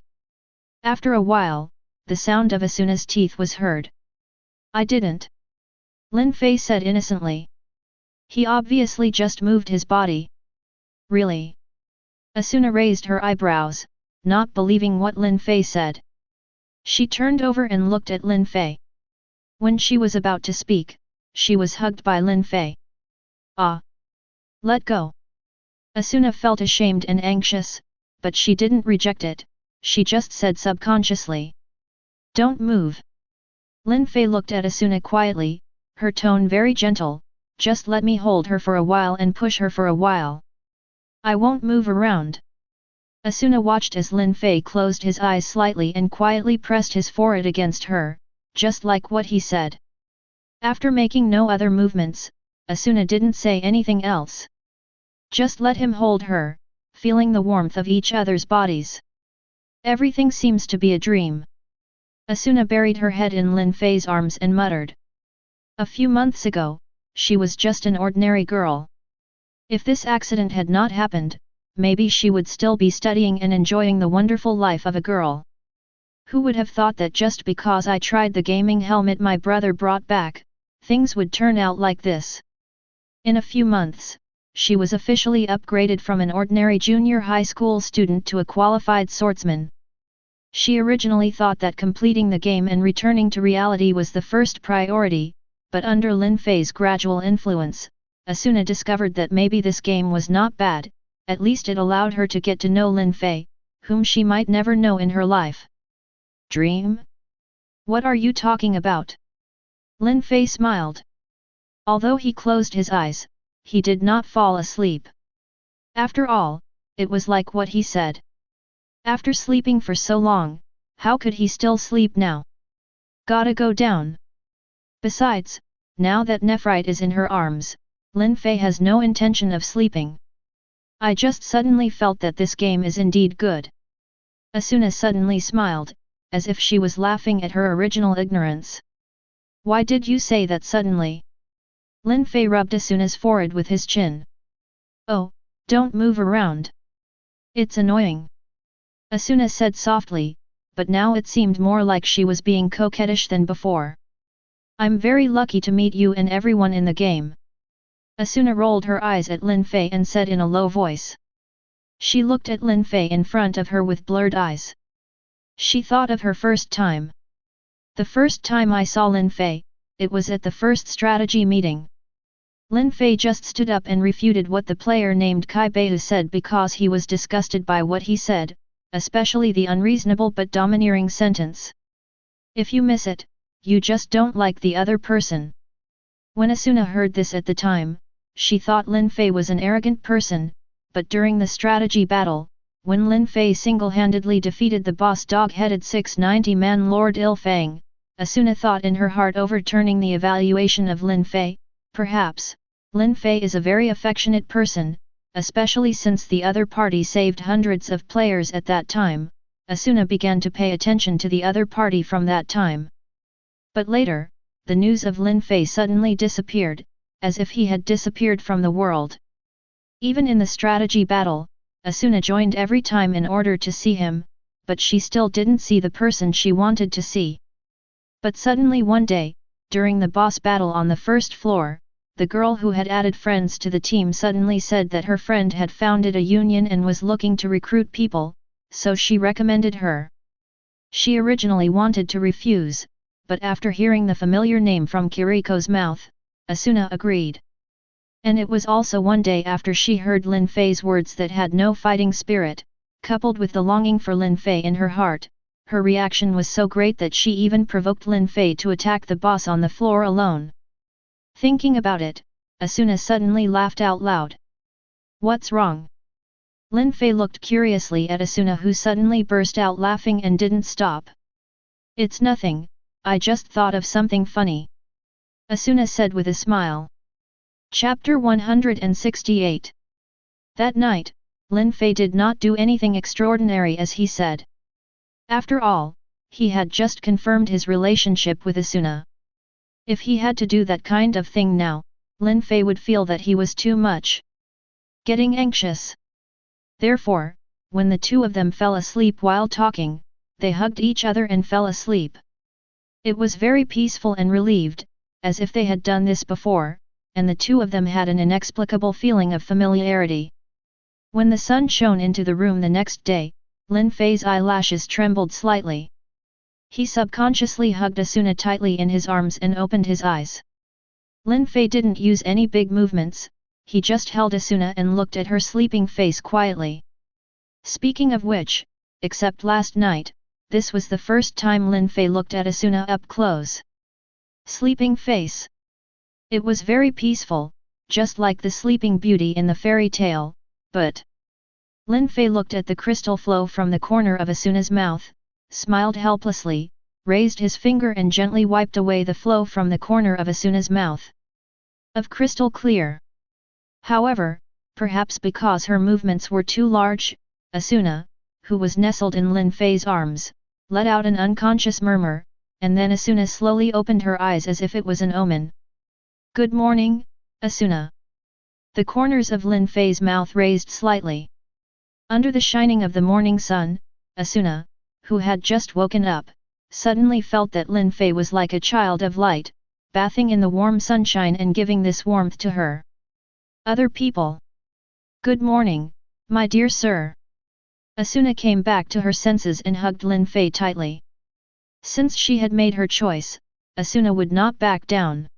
Speaker 1: After a while, the sound of Asuna's teeth was heard. I didn't. Lin Fei said innocently. He obviously just moved his body. Really? Asuna raised her eyebrows, not believing what Lin Fei said. She turned over and looked at Lin Fei. When she was about to speak, she was hugged by Lin Fei. Ah! Let go! Asuna felt ashamed and anxious, but she didn't reject it, she just said subconsciously. Don't move. Lin Fei looked at Asuna quietly, her tone very gentle, just let me hold her for a while and push her for a while. I won't move around. Asuna watched as Lin Fei closed his eyes slightly and quietly pressed his forehead against her, just like what he said. After making no other movements, Asuna didn't say anything else. Just let him hold her, feeling the warmth of each other's bodies. Everything seems to be a dream. Asuna buried her head in Lin Fei's arms and muttered. A few months ago, she was just an ordinary girl. If this accident had not happened, maybe she would still be studying and enjoying the wonderful life of a girl. Who would have thought that just because I tried the gaming helmet my brother brought back, things would turn out like this? In a few months, she was officially upgraded from an ordinary junior high school student to a qualified swordsman. She originally thought that completing the game and returning to reality was the first priority, but under Lin Fei's gradual influence, Asuna discovered that maybe this game was not bad, at least it allowed her to get to know Lin Fei, whom she might never know in her life. Dream? What are you talking about? Lin Fei smiled. Although he closed his eyes, he did not fall asleep. After all, it was like what he said. After sleeping for so long, how could he still sleep now? Gotta go down. Besides, now that Nephrite is in her arms, Lin Fei has no intention of sleeping. I just suddenly felt that this game is indeed good. Asuna suddenly smiled, as if she was laughing at her original ignorance. Why did you say that suddenly? Lin Fei rubbed Asuna's forehead with his chin. Oh, don't move around. It's annoying. Asuna said softly, but now it seemed more like she was being coquettish than before. I'm very lucky to meet you and everyone in the game. Asuna rolled her eyes at Lin Fei and said in a low voice. She looked at Lin Fei in front of her with blurred eyes. She thought of her first time. The first time I saw Lin Fei, it was at the first strategy meeting. Lin Fei just stood up and refuted what the player named Kayaba said because he was disgusted by what he said, especially the unreasonable but domineering sentence. If you miss it, you just don't like the other person. When Asuna heard this at the time, she thought Lin Fei was an arrogant person, but during the strategy battle, when Lin Fei single-handedly defeated the boss dog-headed 690-man Lord Il Fang, Asuna thought in her heart overturning the evaluation of Lin Fei, perhaps, Lin Fei is a very affectionate person, especially since the other party saved hundreds of players at that time. Asuna began to pay attention to the other party from that time. But later, the news of Lin Fei suddenly disappeared, as if he had disappeared from the world. Even in the strategy battle, Asuna joined every time in order to see him, but she still didn't see the person she wanted to see. But suddenly one day, during the boss battle on the first floor, the girl who had added friends to the team suddenly said that her friend had founded a union and was looking to recruit people, so she recommended her. She originally wanted to refuse, but after hearing the familiar name from Kiriko's mouth, Asuna agreed. And it was also one day after she heard Lin Fei's words that had no fighting spirit, coupled with the longing for Lin Fei in her heart, her reaction was so great that she even provoked Lin Fei to attack the boss on the floor alone. Thinking about it, Asuna suddenly laughed out loud. What's wrong? Lin Fei looked curiously at Asuna, who suddenly burst out laughing and didn't stop. It's nothing, I just thought of something funny. Asuna said with a smile. Chapter 168. That night, Lin Fei did not do anything extraordinary as he said. After all, he had just confirmed his relationship with Asuna. If he had to do that kind of thing now, Lin Fei would feel that he was too much. Getting anxious. Therefore, when the two of them fell asleep while talking, they hugged each other and fell asleep. It was very peaceful and relieved, as if they had done this before, and the two of them had an inexplicable feeling of familiarity. When the sun shone into the room the next day, Lin Fei's eyelashes trembled slightly. He subconsciously hugged Asuna tightly in his arms and opened his eyes. Lin Fei didn't use any big movements, he just held Asuna and looked at her sleeping face quietly. Speaking of which, except last night, this was the first time Lin Fei looked at Asuna up close. Sleeping face. It was very peaceful, just like the Sleeping Beauty in the fairy tale, but... Lin Fei looked at the crystal flow from the corner of Asuna's mouth, smiled helplessly, raised his finger and gently wiped away the flow from the corner of Asuna's mouth. Of crystal clear. However, perhaps because her movements were too large, Asuna, who was nestled in Lin Fei's arms, let out an unconscious murmur, and then Asuna slowly opened her eyes as if it was an omen. Good morning, Asuna. The corners of Lin Fei's mouth raised slightly. Under the shining of the morning sun, Asuna, who had just woken up, suddenly felt that Lin Fei was like a child of light, bathing in the warm sunshine and giving this warmth to her. Other people. Good morning, my dear sir. Asuna came back to her senses and hugged Lin Fei tightly. Since she had made her choice, Asuna would not back down.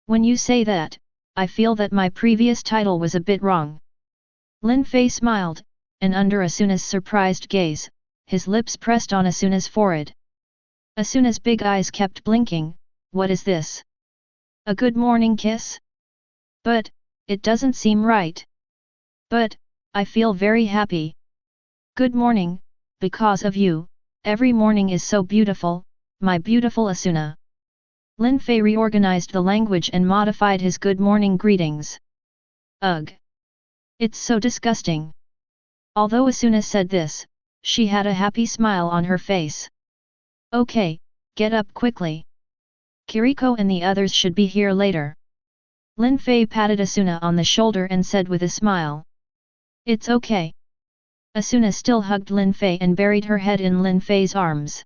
Speaker 1: When you say that, I feel that my previous title was a bit wrong. Lin Fei smiled, and under Asuna's surprised gaze, his lips pressed on Asuna's forehead. Asuna's big eyes kept blinking. What is this? A good morning kiss? But, it doesn't seem right. But, I feel very happy. Good morning, because of you, every morning is so beautiful, my beautiful Asuna. Lin Fei reorganized the language and modified his good morning greetings. Ugh! It's so disgusting. Although Asuna said this, she had a happy smile on her face. Okay, get up quickly. Kiriko and the others should be here later. Lin Fei patted Asuna on the shoulder and said with a smile. It's okay. Asuna still hugged Lin Fei and buried her head in Lin Fei's arms.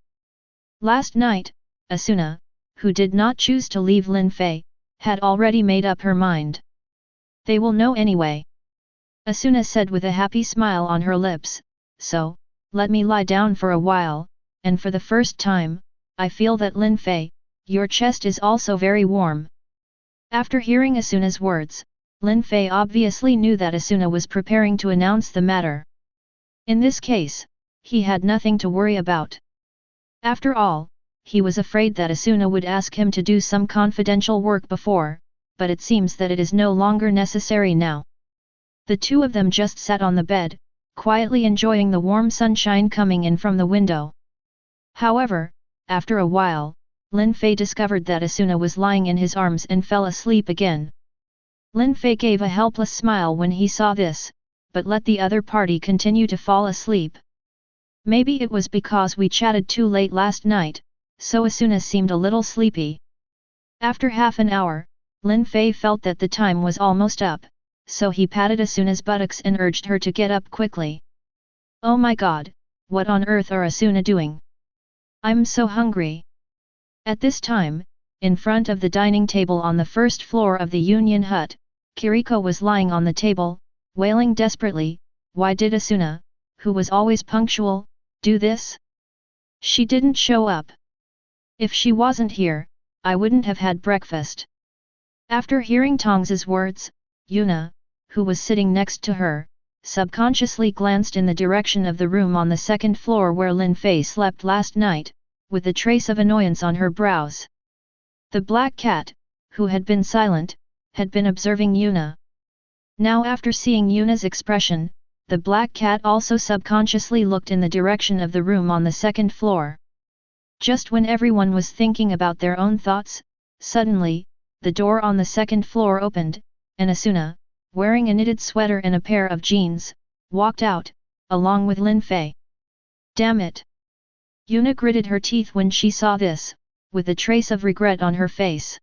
Speaker 1: Last night, Asuna, who did not choose to leave Lin Fei, had already made up her mind. They will know anyway. Asuna said with a happy smile on her lips, so, let me lie down for a while, and for the first time, I feel that Lin Fei, your chest is also very warm. After hearing Asuna's words, Lin Fei obviously knew that Asuna was preparing to announce the matter. In this case, he had nothing to worry about. After all, he was afraid that Asuna would ask him to do some confidential work before, but it seems that it is no longer necessary now. The two of them just sat on the bed, quietly enjoying the warm sunshine coming in from the window. However, after a while, Lin Fei discovered that Asuna was lying in his arms and fell asleep again. Lin Fei gave a helpless smile when he saw this, but let the other party continue to fall asleep. Maybe it was because we chatted too late last night, so Asuna seemed a little sleepy. After half an hour, Lin Fei felt that the time was almost up, so he patted Asuna's buttocks and urged her to get up quickly. Oh my god, what on earth are Asuna doing? I'm so hungry. At this time, in front of the dining table on the first floor of the Union Hut, Kiriko was lying on the table, wailing desperately. Why did Asuna, who was always punctual, do this? She didn't show up. If she wasn't here, I wouldn't have had breakfast. After hearing Tong's words, Yuna, who was sitting next to her, subconsciously glanced in the direction of the room on the second floor where Lin Fei slept last night, with a trace of annoyance on her brows. The black cat, who had been silent, had been observing Yuna. Now after seeing Yuna's expression, the black cat also subconsciously looked in the direction of the room on the second floor. Just when everyone was thinking about their own thoughts, suddenly, the door on the second floor opened, and Asuna, wearing a knitted sweater and a pair of jeans, walked out, along with Lin Fei. Damn it! Yuna gritted her teeth when she saw this, with a trace of regret on her face.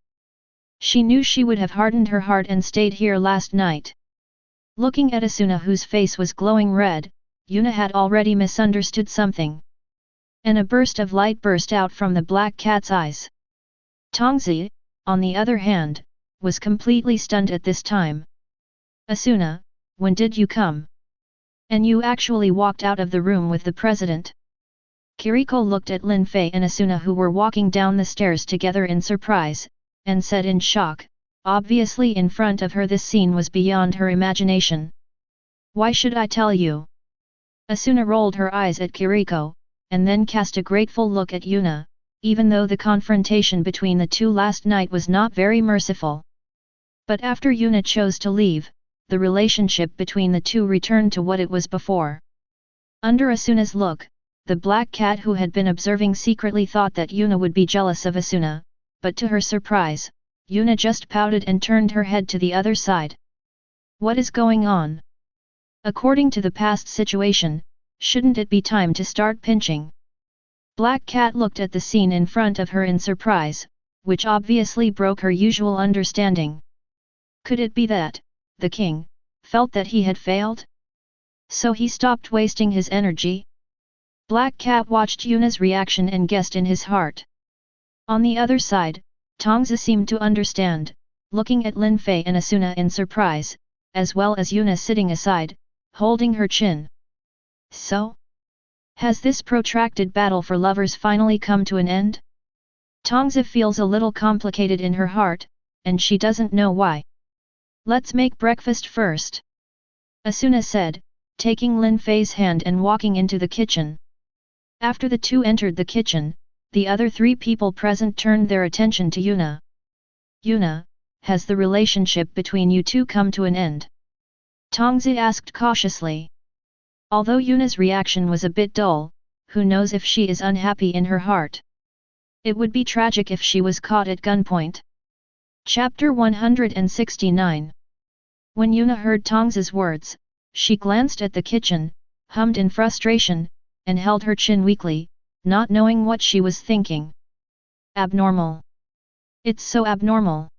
Speaker 1: She knew she would have hardened her heart and stayed here last night. Looking at Asuna whose face was glowing red, Yuna had already misunderstood something. And a burst of light burst out from the black cat's eyes. Tongzi, on the other hand, was completely stunned at this time. Asuna, when did you come? And you actually walked out of the room with the president? Kiriko looked at Lin Fei and Asuna who were walking down the stairs together in surprise, and said in shock, obviously in front of her this scene was beyond her imagination. Why should I tell you? Asuna rolled her eyes at Kiriko, and then cast a grateful look at Yuna, even though the confrontation between the two last night was not very merciful. But after Yuna chose to leave, the relationship between the two returned to what it was before. Under Asuna's look, the black cat who had been observing secretly thought that Yuna would be jealous of Asuna, but to her surprise, Yuna just pouted and turned her head to the other side. What is going on? According to the past situation, shouldn't it be time to start pinching? Black Cat looked at the scene in front of her in surprise, which obviously broke her usual understanding. Could it be that, the king, felt that he had failed? So he stopped wasting his energy? Black Cat watched Yuna's reaction and guessed in his heart. On the other side, Tongzi seemed to understand, looking at Lin Fei and Asuna in surprise, as well as Yuna sitting aside, holding her chin. So? Has this protracted battle for lovers finally come to an end? Tongzi feels a little complicated in her heart, and she doesn't know why. Let's make breakfast first. Asuna said, taking Lin Fei's hand and walking into the kitchen. After the two entered the kitchen, the other three people present turned their attention to Yuna. Yuna, has the relationship between you two come to an end? Tongzi asked cautiously. Although Yuna's reaction was a bit dull, who knows if she is unhappy in her heart. It would be tragic if she was caught at gunpoint. Chapter 169. When Yuna heard Tongzi's words, she glanced at the kitchen, hummed in frustration, and held her chin weakly, not knowing what she was thinking. Abnormal. It's so abnormal.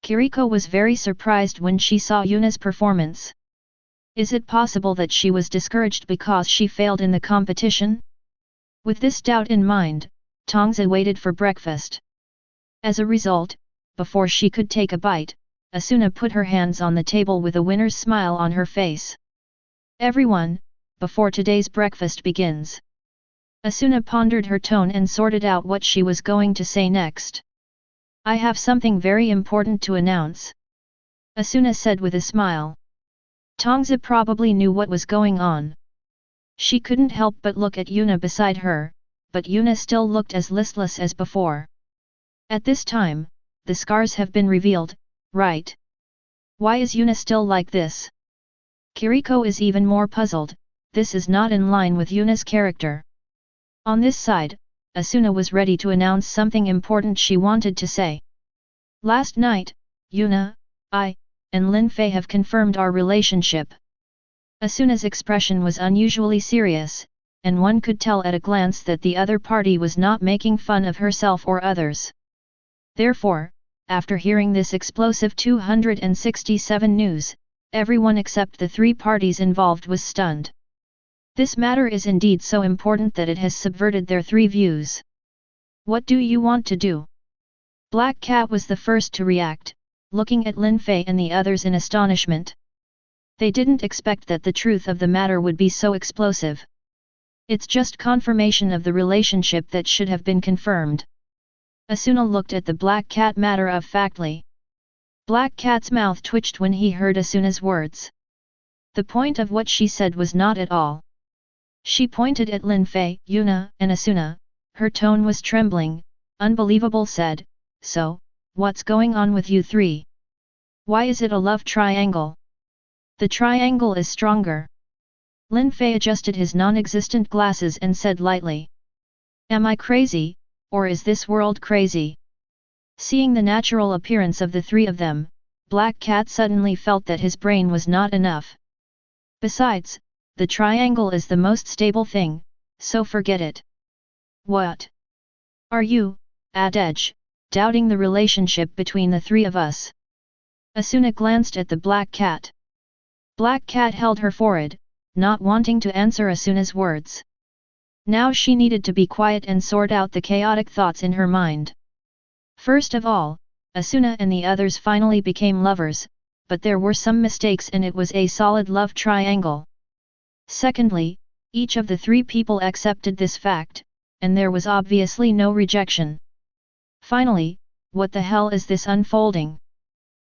Speaker 1: Kiriko was very surprised when she saw Yuna's performance. Is it possible that she was discouraged because she failed in the competition? With this doubt in mind, Tongzi waited for breakfast. As a result, before she could take a bite, Asuna put her hands on the table with a winner's smile on her face. Everyone, before today's breakfast begins. Asuna pondered her tone and sorted out what she was going to say next. I have something very important to announce. Asuna said with a smile. Tongzi probably knew what was going on. She couldn't help but look at Yuna beside her, but Yuna still looked as listless as before. At this time, the scars have been revealed, right? Why is Yuna still like this? Kiriko is even more puzzled, this is not in line with Yuna's character. On this side, Asuna was ready to announce something important she wanted to say. Last night, Yuna, I, and Lin Fei have confirmed our relationship. Asuna's expression was unusually serious, and one could tell at a glance that the other party was not making fun of herself or others. Therefore, after hearing this explosive 267 news, everyone except the three parties involved was stunned. This matter is indeed so important that it has subverted their three views. What do you want to do? Black Cat was the first to react, looking at Lin Fei and the others in astonishment. They didn't expect that the truth of the matter would be so explosive. It's just confirmation of the relationship that should have been confirmed. Asuna looked at the Black Cat matter-of-factly. Black Cat's mouth twitched when he heard Asuna's words. The point of what she said was not at all. She pointed at Lin Fei, Yuna, and Asuna. Her tone was trembling. Unbelievable, said, "So, what's going on with you three? Why is it a love triangle? The triangle is stronger." Lin Fei adjusted his non-existent glasses and said lightly, "Am I crazy, or is this world crazy?" Seeing the natural appearance of the three of them, Black Cat suddenly felt that his brain was not enough. Besides, the triangle is the most stable thing, so forget it. What? Are you, Adej, doubting the relationship between the three of us? Asuna glanced at the Black Cat. Black Cat held her forehead, not wanting to answer Asuna's words. Now she needed to be quiet and sort out the chaotic thoughts in her mind. First of all, Asuna and the others finally became lovers, but there were some mistakes and it was a solid love triangle. Secondly, each of the three people accepted this fact, and there was obviously no rejection. Finally, what the hell is this unfolding?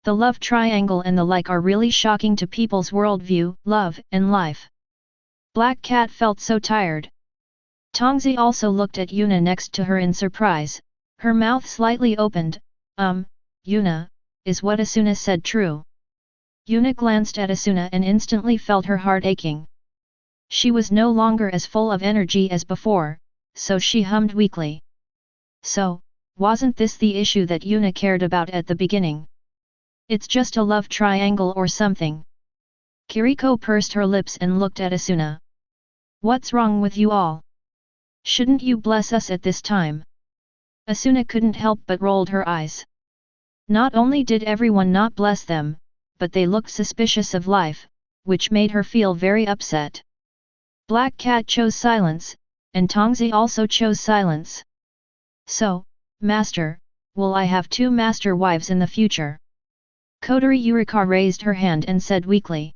Speaker 1: The love triangle and the like are really shocking to people's worldview, love, and life. Black Cat felt so tired. Tongzi also looked at Yuna next to her in surprise, her mouth slightly opened. Yuna, is what Asuna said true? Yuna glanced at Asuna and instantly felt her heart aching. She was no longer as full of energy as before, so she hummed weakly. So, wasn't this the issue that Yuna cared about at the beginning? It's just a love triangle or something. Kiriko pursed her lips and looked at Asuna. What's wrong with you all? Shouldn't you bless us at this time? Asuna couldn't help but rolled her eyes. Not only did everyone not bless them, but they looked suspicious of life, which made her feel very upset. Black Cat chose silence, and Tongzi also chose silence. So, Master, will I have 2 master wives in the future? Kotori Yurika raised her hand and said weakly.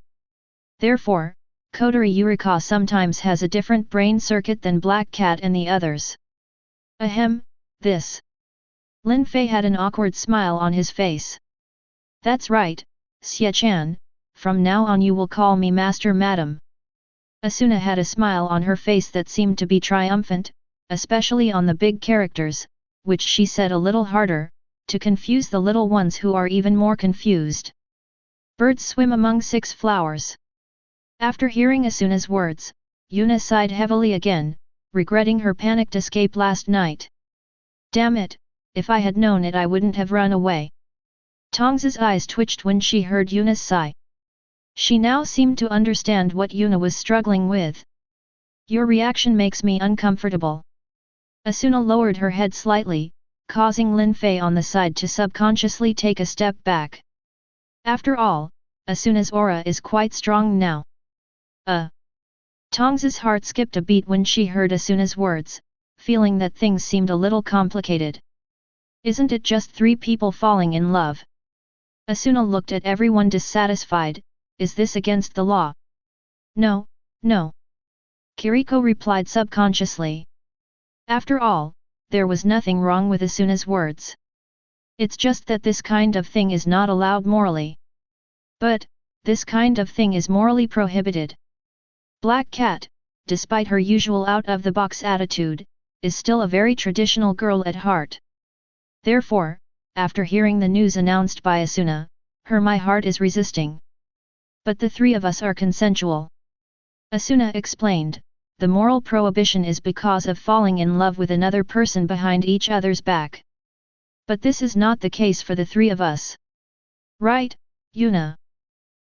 Speaker 1: Therefore, Kotori Yurika sometimes has a different brain circuit than Black Cat and the others. Ahem, this. Lin Fei had an awkward smile on his face. That's right, Xie-chan, from now on you will call me Master Madam. Asuna had a smile on her face that seemed to be triumphant, especially on the big characters, which she said a little harder, to confuse the little ones who are even more confused. Birds swim among 6 flowers. After hearing Asuna's words, Yuna sighed heavily again, regretting her panicked escape last night. Damn it, if I had known it I wouldn't have run away. Tongzi's eyes twitched when she heard Yuna's sigh. She now seemed to understand what Yuna was struggling with. Your reaction makes me uncomfortable. Asuna lowered her head slightly, causing Lin Fei on the side to subconsciously take a step back. After all, Asuna's aura is quite strong now. Tongzi's heart skipped a beat when she heard Asuna's words, feeling that things seemed a little complicated. Isn't it just 3 people falling in love? Asuna looked at everyone dissatisfied. Is this against the law? No, no. Kiriko replied subconsciously. After all, there was nothing wrong with Asuna's words. It's just that this kind of thing is not allowed morally. But, this kind of thing is morally prohibited. Black Cat, despite her usual out-of-the-box attitude, is still a very traditional girl at heart. Therefore, after hearing the news announced by Asuna, my heart is resisting. But the 3 of us are consensual. Asuna explained, the moral prohibition is because of falling in love with another person behind each other's back. But this is not the case for the 3 of us. Right, Yuna?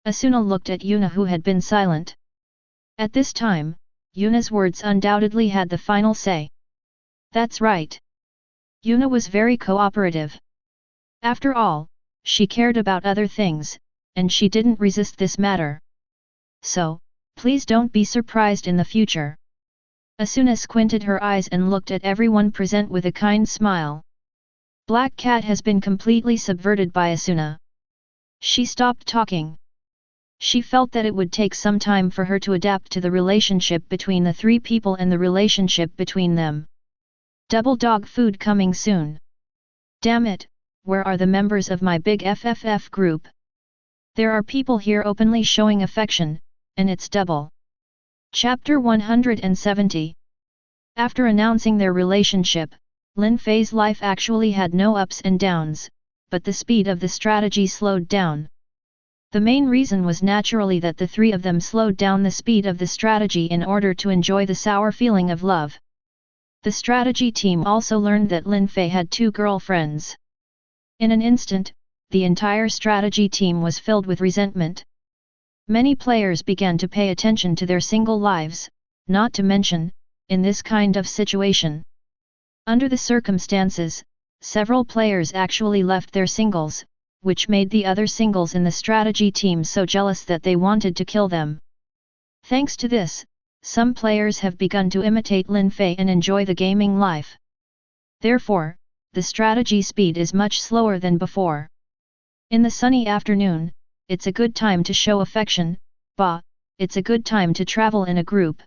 Speaker 1: Asuna looked at Yuna who had been silent. At this time, Yuna's words undoubtedly had the final say. That's right. Yuna was very cooperative. After all, she cared about other things, and she didn't resist this matter. So, please don't be surprised in the future. Asuna squinted her eyes and looked at everyone present with a kind smile. Black Cat has been completely subverted by Asuna. She stopped talking. She felt that it would take some time for her to adapt to the relationship between the 3 people and the relationship between them. Double dog food coming soon. Damn it, where are the members of my big FFF group? There are people here openly showing affection, and it's double. Chapter 170. After announcing their relationship, Lin Fei's life actually had no ups and downs, but the speed of the strategy slowed down. The main reason was naturally that the three of them slowed down the speed of the strategy in order to enjoy the sour feeling of love. The strategy team also learned that Lin Fei had 2 girlfriends. In an instant, the entire strategy team was filled with resentment. Many players began to pay attention to their single lives, not to mention, in this kind of situation. Under the circumstances, several players actually left their singles, which made the other singles in the strategy team so jealous that they wanted to kill them. Thanks to this, some players have begun to imitate Lin Fei and enjoy the gaming life. Therefore, the strategy speed is much slower than before. In the sunny afternoon, it's a good time to show affection, it's a good time to travel in a group.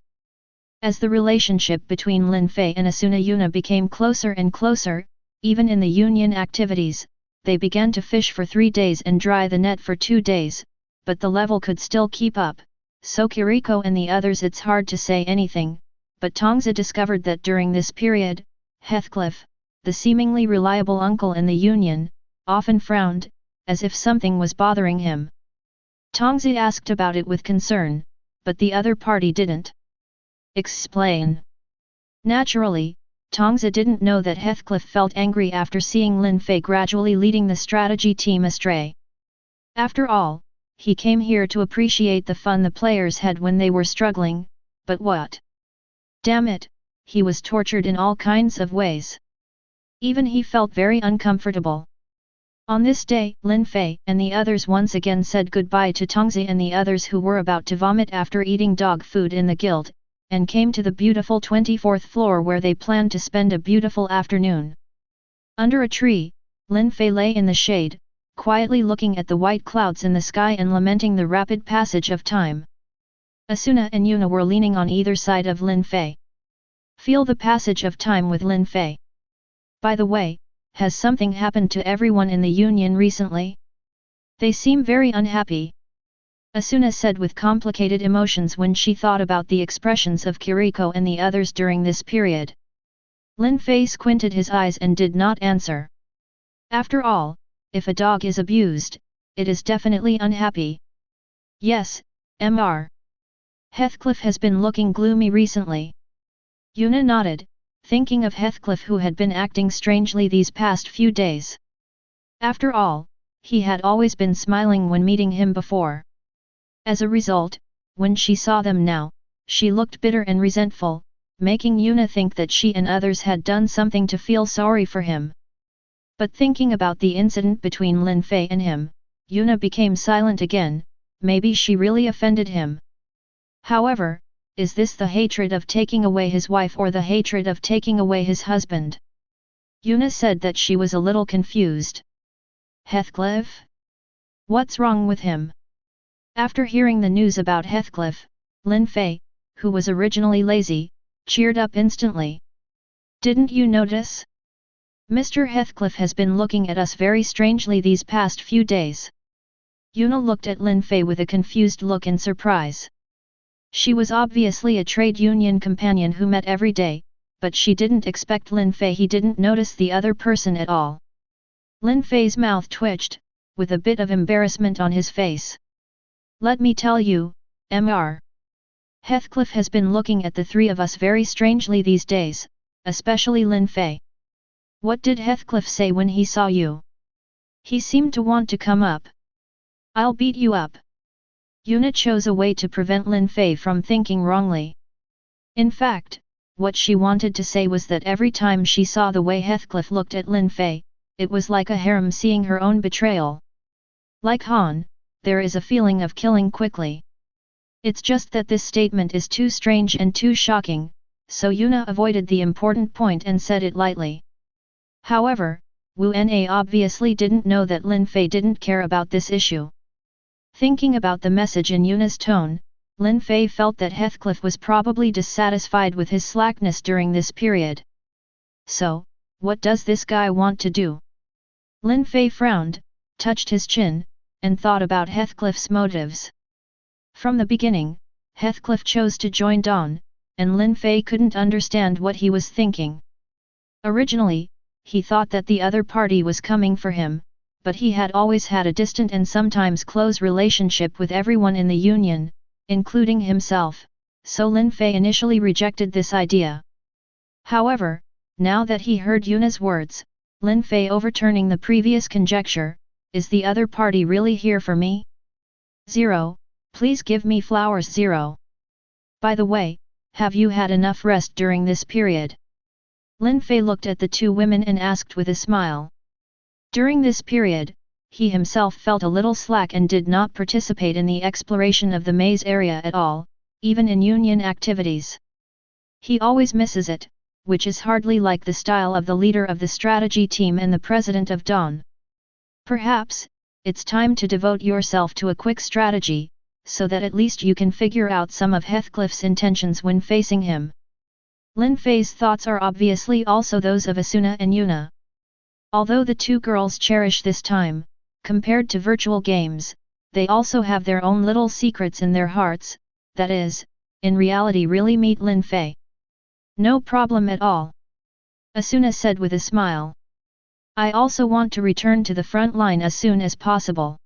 Speaker 1: As the relationship between Lin Fei and Asuna Yuna became closer and closer, even in the union activities, they began to fish for 3 days and dry the net for 2 days, but the level could still keep up, so Akihiko and the others it's hard to say anything, but Tongzi discovered that during this period, Heathcliff, the seemingly reliable uncle in the union, often frowned, as if something was bothering him. Tongzi asked about it with concern, but the other party didn't explain. Naturally, Tongzi didn't know that Heathcliff felt angry after seeing Lin Fei gradually leading the strategy team astray. After all, he came here to appreciate the fun the players had when they were struggling, but what? Damn it, he was tortured in all kinds of ways. Even he felt very uncomfortable. On this day, Lin Fei and the others once again said goodbye to Tongzi and the others who were about to vomit after eating dog food in the guild, and came to the beautiful 24th floor where they planned to spend a beautiful afternoon. Under a tree, Lin Fei lay in the shade, quietly looking at the white clouds in the sky and lamenting the rapid passage of time. Asuna and Yuna were leaning on either side of Lin Fei. Feel the passage of time with Lin Fei. By the way, has something happened to everyone in the union recently? They seem very unhappy. Asuna said with complicated emotions when she thought about the expressions of Akihiko and the others during this period. Lin Fei squinted his eyes and did not answer. After all, if a dog is abused, it is definitely unhappy. Yes, Mr. Heathcliff has been looking gloomy recently. Yuna nodded, thinking of Heathcliff who had been acting strangely these past few days. After all, he had always been smiling when meeting him before. As a result, when she saw them now, she looked bitter and resentful, making Yuna think that she and others had done something to feel sorry for him. But thinking about the incident between Lin Fei and him, Yuna became silent again. Maybe she really offended him. However, is this the hatred of taking away his wife or the hatred of taking away his husband? Yuna said that she was a little confused. Heathcliff? What's wrong with him? After hearing the news about Heathcliff, Lin Fei, who was originally lazy, cheered up instantly. Didn't you notice? Mr. Heathcliff has been looking at us very strangely these past few days. Yuna looked at Lin Fei with a confused look in surprise. She was obviously a trade union companion who met every day, but she didn't expect Lin Fei he didn't notice the other person at all. Lin Fei's mouth twitched, with a bit of embarrassment on his face. Let me tell you, Mr. Heathcliff has been looking at the three of us very strangely these days, especially Lin Fei. What did Heathcliff say when he saw you? He seemed to want to come up. I'll beat you up. Yuna chose a way to prevent Lin Fei from thinking wrongly. In fact, what she wanted to say was that every time she saw the way Heathcliff looked at Lin Fei, it was like a harem seeing her own betrayal. Like Han, there is a feeling of killing quickly. It's just that this statement is too strange and too shocking, so Yuna avoided the important point and said it lightly. However, Wu Na obviously didn't know that Lin Fei didn't care about this issue. Thinking about the message in Yuna's tone, Lin Fei felt that Heathcliff was probably dissatisfied with his slackness during this period. So, what does this guy want to do? Lin Fei frowned, touched his chin, and thought about Heathcliff's motives. From the beginning, Heathcliff chose to join Dawn, and Lin Fei couldn't understand what he was thinking. Originally, he thought that the other party was coming for him, but he had always had a distant and sometimes close relationship with everyone in the Union, including himself, so Lin Fei initially rejected this idea. However, now that he heard Yuna's words, Lin Fei overturning the previous conjecture, is the other party really here for me? 0, please give me flowers 0. By the way, have you had enough rest during this period? Lin Fei looked at the two women and asked with a smile. During this period, he himself felt a little slack and did not participate in the exploration of the maze area at all, even in Union activities. He always misses it, which is hardly like the style of the leader of the strategy team and the president of Dawn. Perhaps, it's time to devote yourself to a quick strategy, so that at least you can figure out some of Heathcliff's intentions when facing him. Lin Fei's thoughts are obviously also those of Asuna and Yuna. Although the two girls cherish this time, compared to virtual games, they also have their own little secrets in their hearts, that is, in reality really meet Lin Fei. No problem at all. Asuna said with a smile. I also want to return to the front line as soon as possible.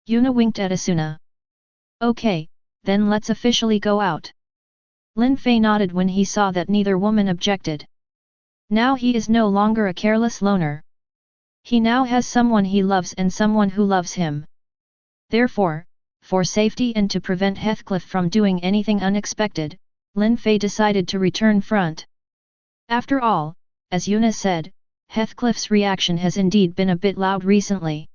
Speaker 1: Yuna winked at Asuna. Okay, then let's officially go out. Lin Fei nodded when he saw that neither woman objected. Now he is no longer a careless loner. He now has someone he loves and someone who loves him. Therefore, for safety and to prevent Heathcliff from doing anything unexpected, Lin Fei decided to return front. After all, as Yuna said, Heathcliff's reaction has indeed been a bit loud recently.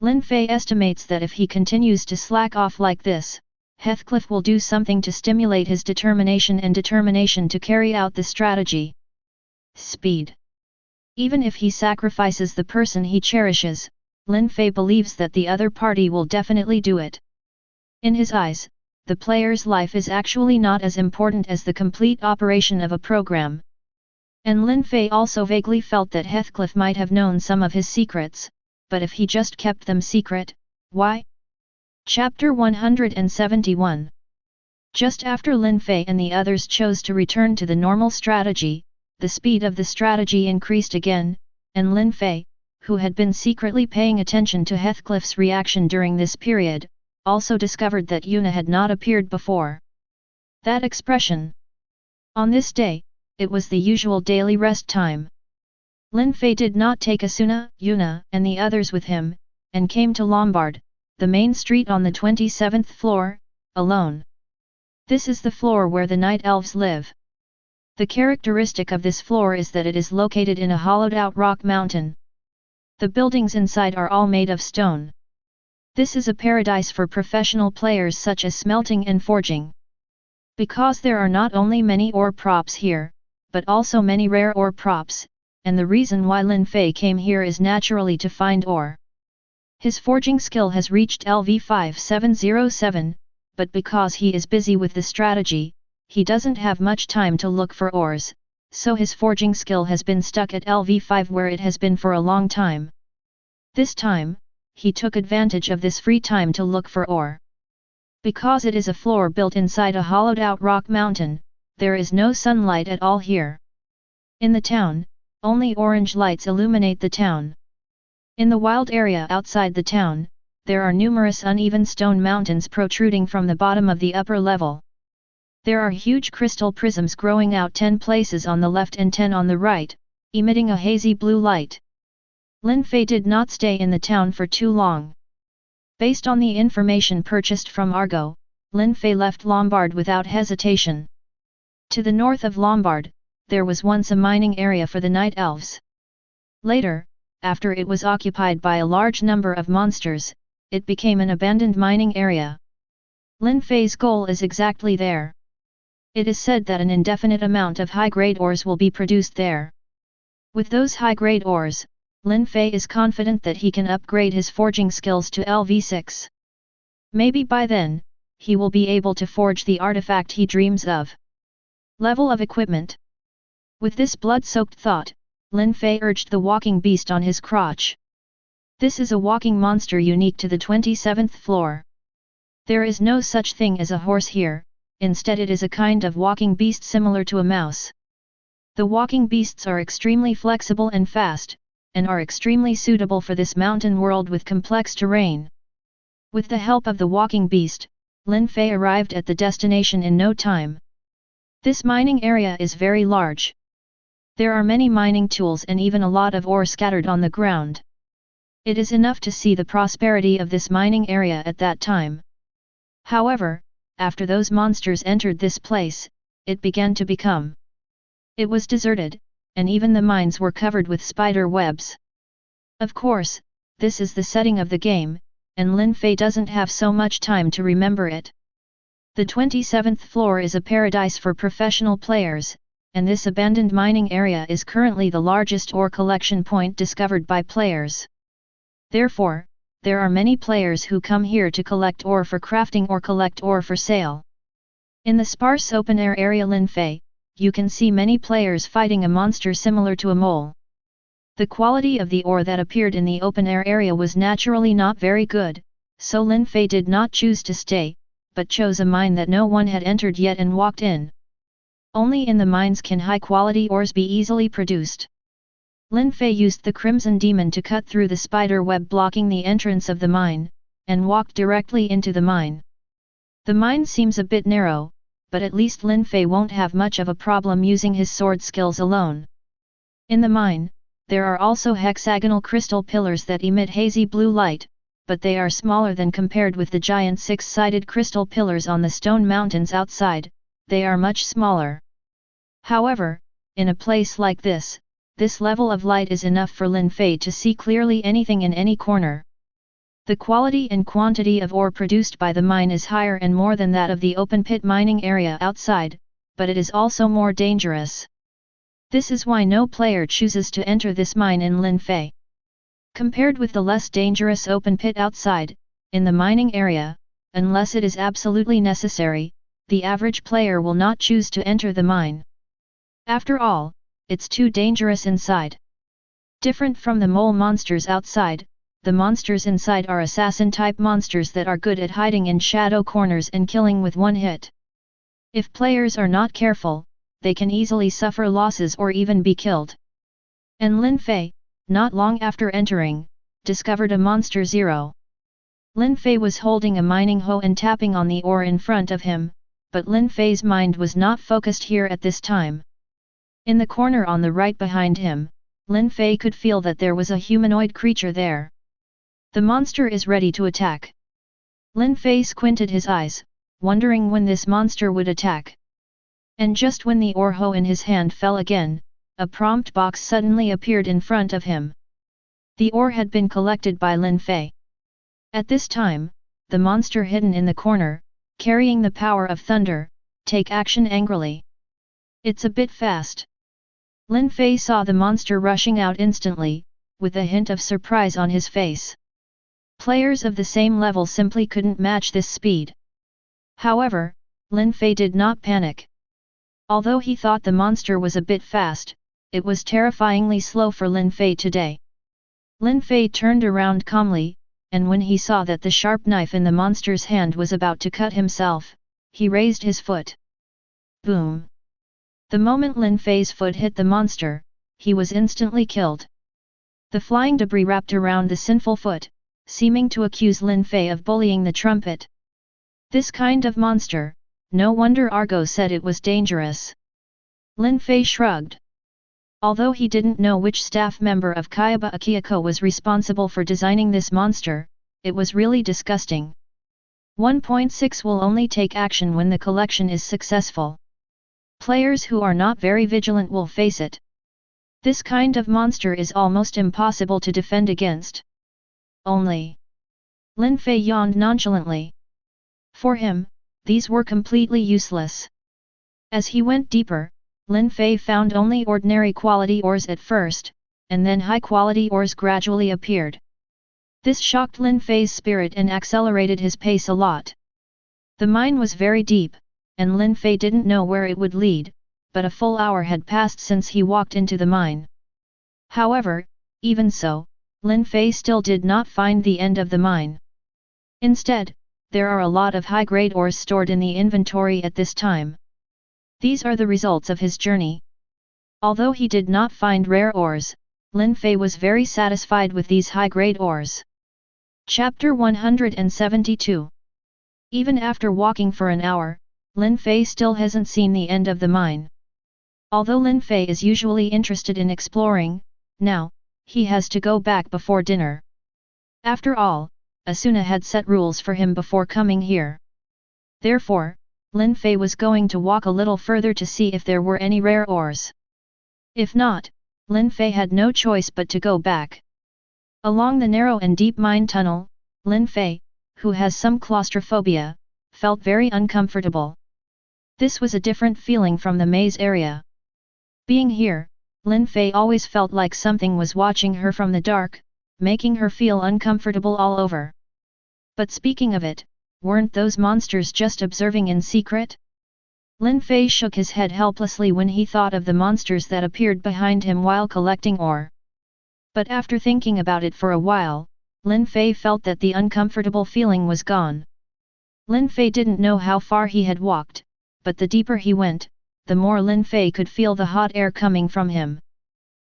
Speaker 1: Lin Fei estimates that if he continues to slack off like this, Heathcliff will do something to stimulate his determination to carry out the strategy. Speed. Even if he sacrifices the person he cherishes, Lin Fei believes that the other party will definitely do it. In his eyes, the player's life is actually not as important as the complete operation of a program. And Lin Fei also vaguely felt that Heathcliff might have known some of his secrets, but if he just kept them secret, why? Chapter 171. Just after Lin Fei and the others chose to return to the normal strategy, the speed of the strategy increased again, and Lin Fei, who had been secretly paying attention to Heathcliff's reaction during this period, also discovered that Yuna had not appeared before. That expression. On this day, it was the usual daily rest time. Lin Fei did not take Asuna, Yuna, and the others with him, and came to Lombard, the main street on the 27th floor, alone. This is the floor where the night elves live. The characteristic of this floor is that it is located in a hollowed-out rock mountain. The buildings inside are all made of stone. This is a paradise for professional players such as smelting and forging. Because there are not only many ore props here, but also many rare ore props, and the reason why Lin Fei came here is naturally to find ore. His forging skill has reached LV 5707, but because he is busy with the strategy, he doesn't have much time to look for ores, so his forging skill has been stuck at LV 5 where it has been for a long time. This time, he took advantage of this free time to look for ore. Because it is a floor built inside a hollowed-out rock mountain, there is no sunlight at all here. In the town, only orange lights illuminate the town. In the wild area outside the town, there are numerous uneven stone mountains protruding from the bottom of the upper level. There are huge crystal prisms growing out 10 places on the left and 10 on the right, emitting a hazy blue light. Lin Fei did not stay in the town for too long. Based on the information purchased from Argo, Lin Fei left Lombard without hesitation. To the north of Lombard, there was once a mining area for the night elves. Later, after it was occupied by a large number of monsters, it became an abandoned mining area. Lin Fei's goal is exactly there. It is said that an indefinite amount of high-grade ores will be produced there. With those high-grade ores, Lin Fei is confident that he can upgrade his forging skills to LV6. Maybe by then, he will be able to forge the artifact he dreams of. Level of equipment. With this blood-soaked thought, Lin Fei urged the walking beast on his crotch. This is a walking monster unique to the 27th floor. There is no such thing as a horse here, instead it is a kind of walking beast similar to a mouse. The walking beasts are extremely flexible and fast, and are extremely suitable for this mountain world with complex terrain. With the help of the walking beast, Lin Fei arrived at the destination in no time. This mining area is very large. There are many mining tools and even a lot of ore scattered on the ground. It is enough to see the prosperity of this mining area at that time. However, after those monsters entered this place, it began to become. It was deserted, and even the mines were covered with spider webs. Of course, this is the setting of the game, and Lin Fei doesn't have so much time to remember it. The 27th floor is a paradise for professional players, and this abandoned mining area is currently the largest ore collection point discovered by players. Therefore, there are many players who come here to collect ore for crafting or collect ore for sale. In the sparse open-air area Lin Fei, you can see many players fighting a monster similar to a mole. The quality of the ore that appeared in the open-air area was naturally not very good, so Lin Fei did not choose to stay, but chose a mine that no one had entered yet and walked in. Only in the mines can high-quality ores be easily produced. Lin Fei used the Crimson Demon to cut through the spider web blocking the entrance of the mine, and walked directly into the mine. The mine seems a bit narrow, but at least Lin Fei won't have much of a problem using his sword skills alone. In the mine, there are also hexagonal crystal pillars that emit hazy blue light, but they are smaller than compared with the giant six-sided crystal pillars on the stone mountains outside, they are much smaller. However, in a place like this level of light is enough for Lin Fei to see clearly anything in any corner. The quality and quantity of ore produced by the mine is higher and more than that of the open pit mining area outside, but it is also more dangerous. This is why no player chooses to enter this mine in Lin Fei. Compared with the less dangerous open pit outside, in the mining area, unless it is absolutely necessary, the average player will not choose to enter the mine. After all, it's too dangerous inside. Different from the mole monsters outside, the monsters inside are assassin-type monsters that are good at hiding in shadow corners and killing with one hit. If players are not careful, they can easily suffer losses or even be killed. And Lin Fei, not long after entering, discovered a monster zero. Lin Fei was holding a mining hoe and tapping on the ore in front of him, but Lin Fei's mind was not focused here at this time. In the corner on the right behind him, Lin Fei could feel that there was a humanoid creature there. The monster is ready to attack. Lin Fei squinted his eyes, wondering when this monster would attack. And just when the ore hoe in his hand fell again, a prompt box suddenly appeared in front of him. The ore had been collected by Lin Fei. At this time, the monster hidden in the corner, carrying the power of thunder, take action angrily. It's a bit fast. Lin Fei saw the monster rushing out instantly, with a hint of surprise on his face. Players of the same level simply couldn't match this speed. However, Lin Fei did not panic. Although he thought the monster was a bit fast, it was terrifyingly slow for Lin Fei today. Lin Fei turned around calmly, and when he saw that the sharp knife in the monster's hand was about to cut himself, he raised his foot. Boom! The moment Lin Fei's foot hit the monster, he was instantly killed. The flying debris wrapped around the sinful foot, seeming to accuse Lin Fei of bullying the trumpet. This kind of monster, no wonder Argo said it was dangerous. Lin Fei shrugged. Although he didn't know which staff member of Kayaba Akihiko was responsible for designing this monster, it was really disgusting. 1.6 will only take action when the collection is successful. Players who are not very vigilant will face it. This kind of monster is almost impossible to defend against. Only. Lin Fei yawned nonchalantly. For him, these were completely useless. As he went deeper, Lin Fei found only ordinary quality ores at first, and then high quality ores gradually appeared. This shocked Lin Fei's spirit and accelerated his pace a lot. The mine was very deep, and Lin Fei didn't know where it would lead, but a full hour had passed since he walked into the mine. However, even so, Lin Fei still did not find the end of the mine. Instead, there are a lot of high-grade ores stored in the inventory at this time. These are the results of his journey. Although he did not find rare ores, Lin Fei was very satisfied with these high-grade ores. Chapter 172. Even after walking for an hour, Lin Fei still hasn't seen the end of the mine. Although Lin Fei is usually interested in exploring, now, he has to go back before dinner. After all, Asuna had set rules for him before coming here. Therefore, Lin Fei was going to walk a little further to see if there were any rare ores. If not, Lin Fei had no choice but to go back. Along the narrow and deep mine tunnel, Lin Fei, who has some claustrophobia, felt very uncomfortable. This was a different feeling from the maze area. Being here, Lin Fei always felt like something was watching her from the dark, making her feel uncomfortable all over. But speaking of it, weren't those monsters just observing in secret? Lin Fei shook his head helplessly when he thought of the monsters that appeared behind him while collecting ore. But after thinking about it for a while, Lin Fei felt that the uncomfortable feeling was gone. Lin Fei didn't know how far he had walked, but the deeper he went, the more Lin Fei could feel the hot air coming from him.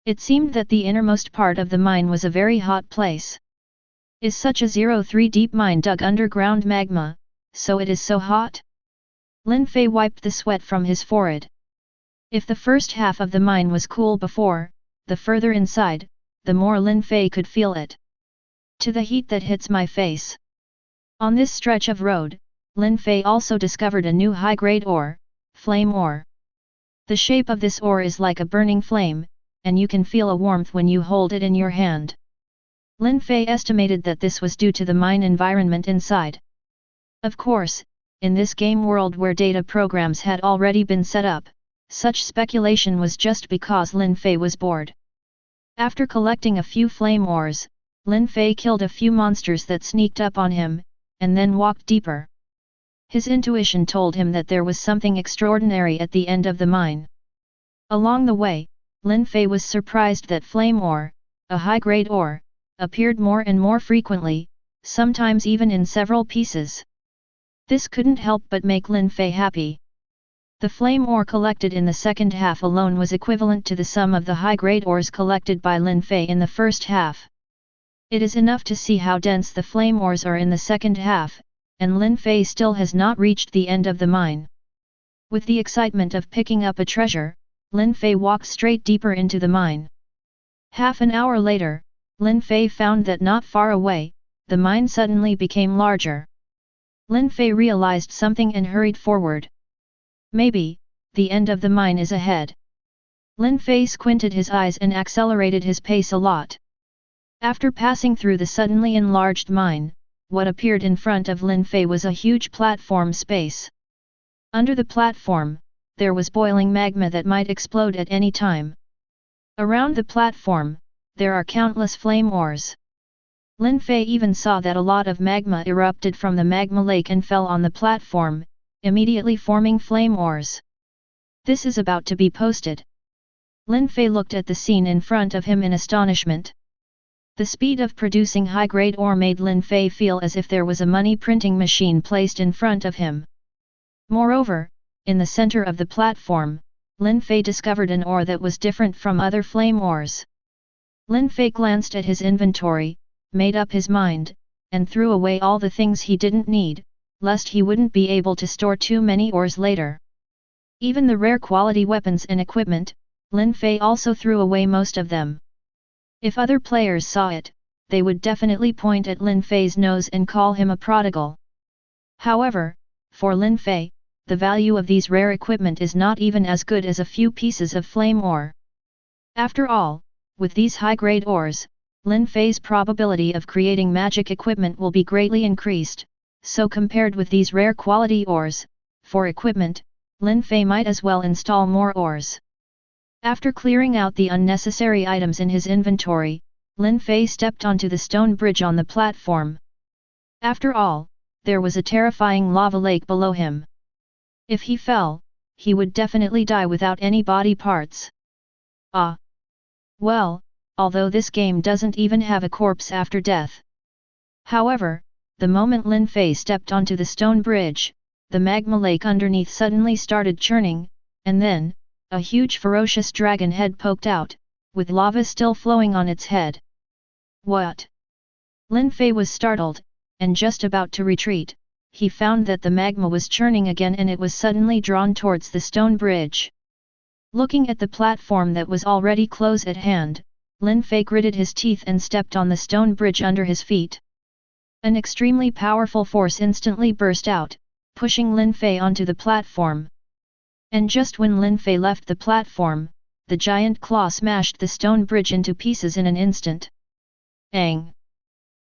Speaker 1: It seemed that the innermost part of the mine was a very hot place. Is such a 03 deep mine dug underground magma, so it is so hot? Lin Fei wiped the sweat from his forehead. If the first half of the mine was cool before, the further inside, the more Lin Fei could feel it. To the heat that hits my face. On this stretch of road, Lin Fei also discovered a new high-grade ore, flame ore. The shape of this ore is like a burning flame, and you can feel a warmth when you hold it in your hand. Lin Fei estimated that this was due to the mine environment inside. Of course, in this game world where data programs had already been set up, such speculation was just because Lin Fei was bored. After collecting a few flame ores, Lin Fei killed a few monsters that sneaked up on him, and then walked deeper. His intuition told him that there was something extraordinary at the end of the mine. Along the way, Lin Fei was surprised that flame ore, a high-grade ore, appeared more and more frequently, sometimes even in several pieces. This couldn't help but make Lin Fei happy. The flame ore collected in the second half alone was equivalent to the sum of the high-grade ores collected by Lin Fei in the first half. It is enough to see how dense the flame ores are in the second half, and Lin Fei still has not reached the end of the mine. With the excitement of picking up a treasure, Lin Fei walked straight deeper into the mine. Half an hour later, Lin Fei found that not far away, the mine suddenly became larger. Lin Fei realized something and hurried forward. Maybe, the end of the mine is ahead. Lin Fei squinted his eyes and accelerated his pace a lot. After passing through the suddenly enlarged mine, what appeared in front of Lin Fei was a huge platform space. Under the platform, there was boiling magma that might explode at any time. Around the platform, there are countless flame ores. Lin Fei even saw that a lot of magma erupted from the magma lake and fell on the platform, immediately forming flame ores. This is about to be posted. Lin Fei looked at the scene in front of him in astonishment. The speed of producing high-grade ore made Lin Fei feel as if there was a money printing machine placed in front of him. Moreover, in the center of the platform, Lin Fei discovered an ore that was different from other flame ores. Lin Fei glanced at his inventory, made up his mind, and threw away all the things he didn't need, lest he wouldn't be able to store too many ores later. Even the rare quality weapons and equipment, Lin Fei also threw away most of them. If other players saw it, they would definitely point at Lin Fei's nose and call him a prodigal. However, for Lin Fei, the value of these rare equipment is not even as good as a few pieces of flame ore. After all, with these high-grade ores, Lin Fei's probability of creating magic equipment will be greatly increased, so compared with these rare quality ores, for equipment, Lin Fei might as well install more ores. After clearing out the unnecessary items in his inventory, Lin Fei stepped onto the stone bridge on the platform. After all, there was a terrifying lava lake below him. If he fell, he would definitely die without any body parts. Ah! Well, although this game doesn't even have a corpse after death. However, the moment Lin Fei stepped onto the stone bridge, the magma lake underneath suddenly started churning, and then, a huge ferocious dragon head poked out, with lava still flowing on its head. What? Lin Fei was startled, and just about to retreat, he found that the magma was churning again and it was suddenly drawn towards the stone bridge. Looking at the platform that was already close at hand, Lin Fei gritted his teeth and stepped on the stone bridge under his feet. An extremely powerful force instantly burst out, pushing Lin Fei onto the platform. And just when Lin Fei left the platform, the giant claw smashed the stone bridge into pieces in an instant. Ang!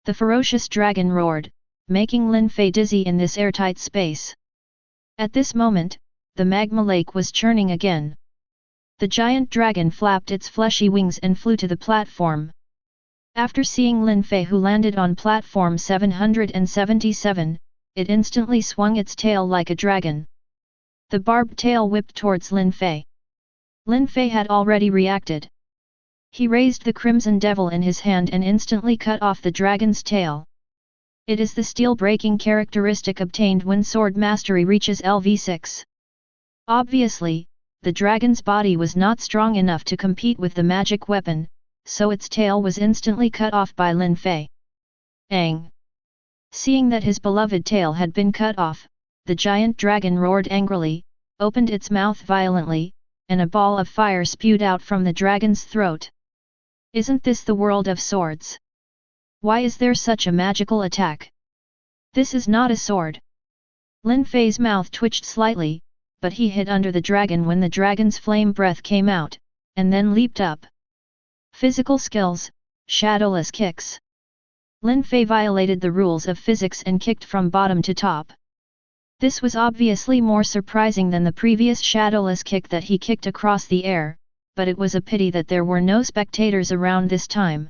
Speaker 1: The ferocious dragon roared, making Lin Fei dizzy in this airtight space. At this moment, the magma lake was churning again. The giant dragon flapped its fleshy wings and flew to the platform. After seeing Lin Fei who landed on platform 777, it instantly swung its tail like a dragon. The barbed tail whipped towards Lin Fei. Lin Fei had already reacted. He raised the Crimson Devil in his hand and instantly cut off the dragon's tail. It is the steel-breaking characteristic obtained when sword mastery reaches LV6. Obviously, the dragon's body was not strong enough to compete with the magic weapon, so its tail was instantly cut off by Lin Fei. Ang! Seeing that his beloved tail had been cut off, the giant dragon roared angrily, opened its mouth violently, and a ball of fire spewed out from the dragon's throat. Isn't this the world of swords? Why is there such a magical attack? This is not a sword. Lin Fei's mouth twitched slightly, but he hid under the dragon when the dragon's flame breath came out, and then leaped up. Physical skills, shadowless kicks. Lin Fei violated the rules of physics and kicked from bottom to top. This was obviously more surprising than the previous shadowless kick that he kicked across the air, but it was a pity that there were no spectators around this time.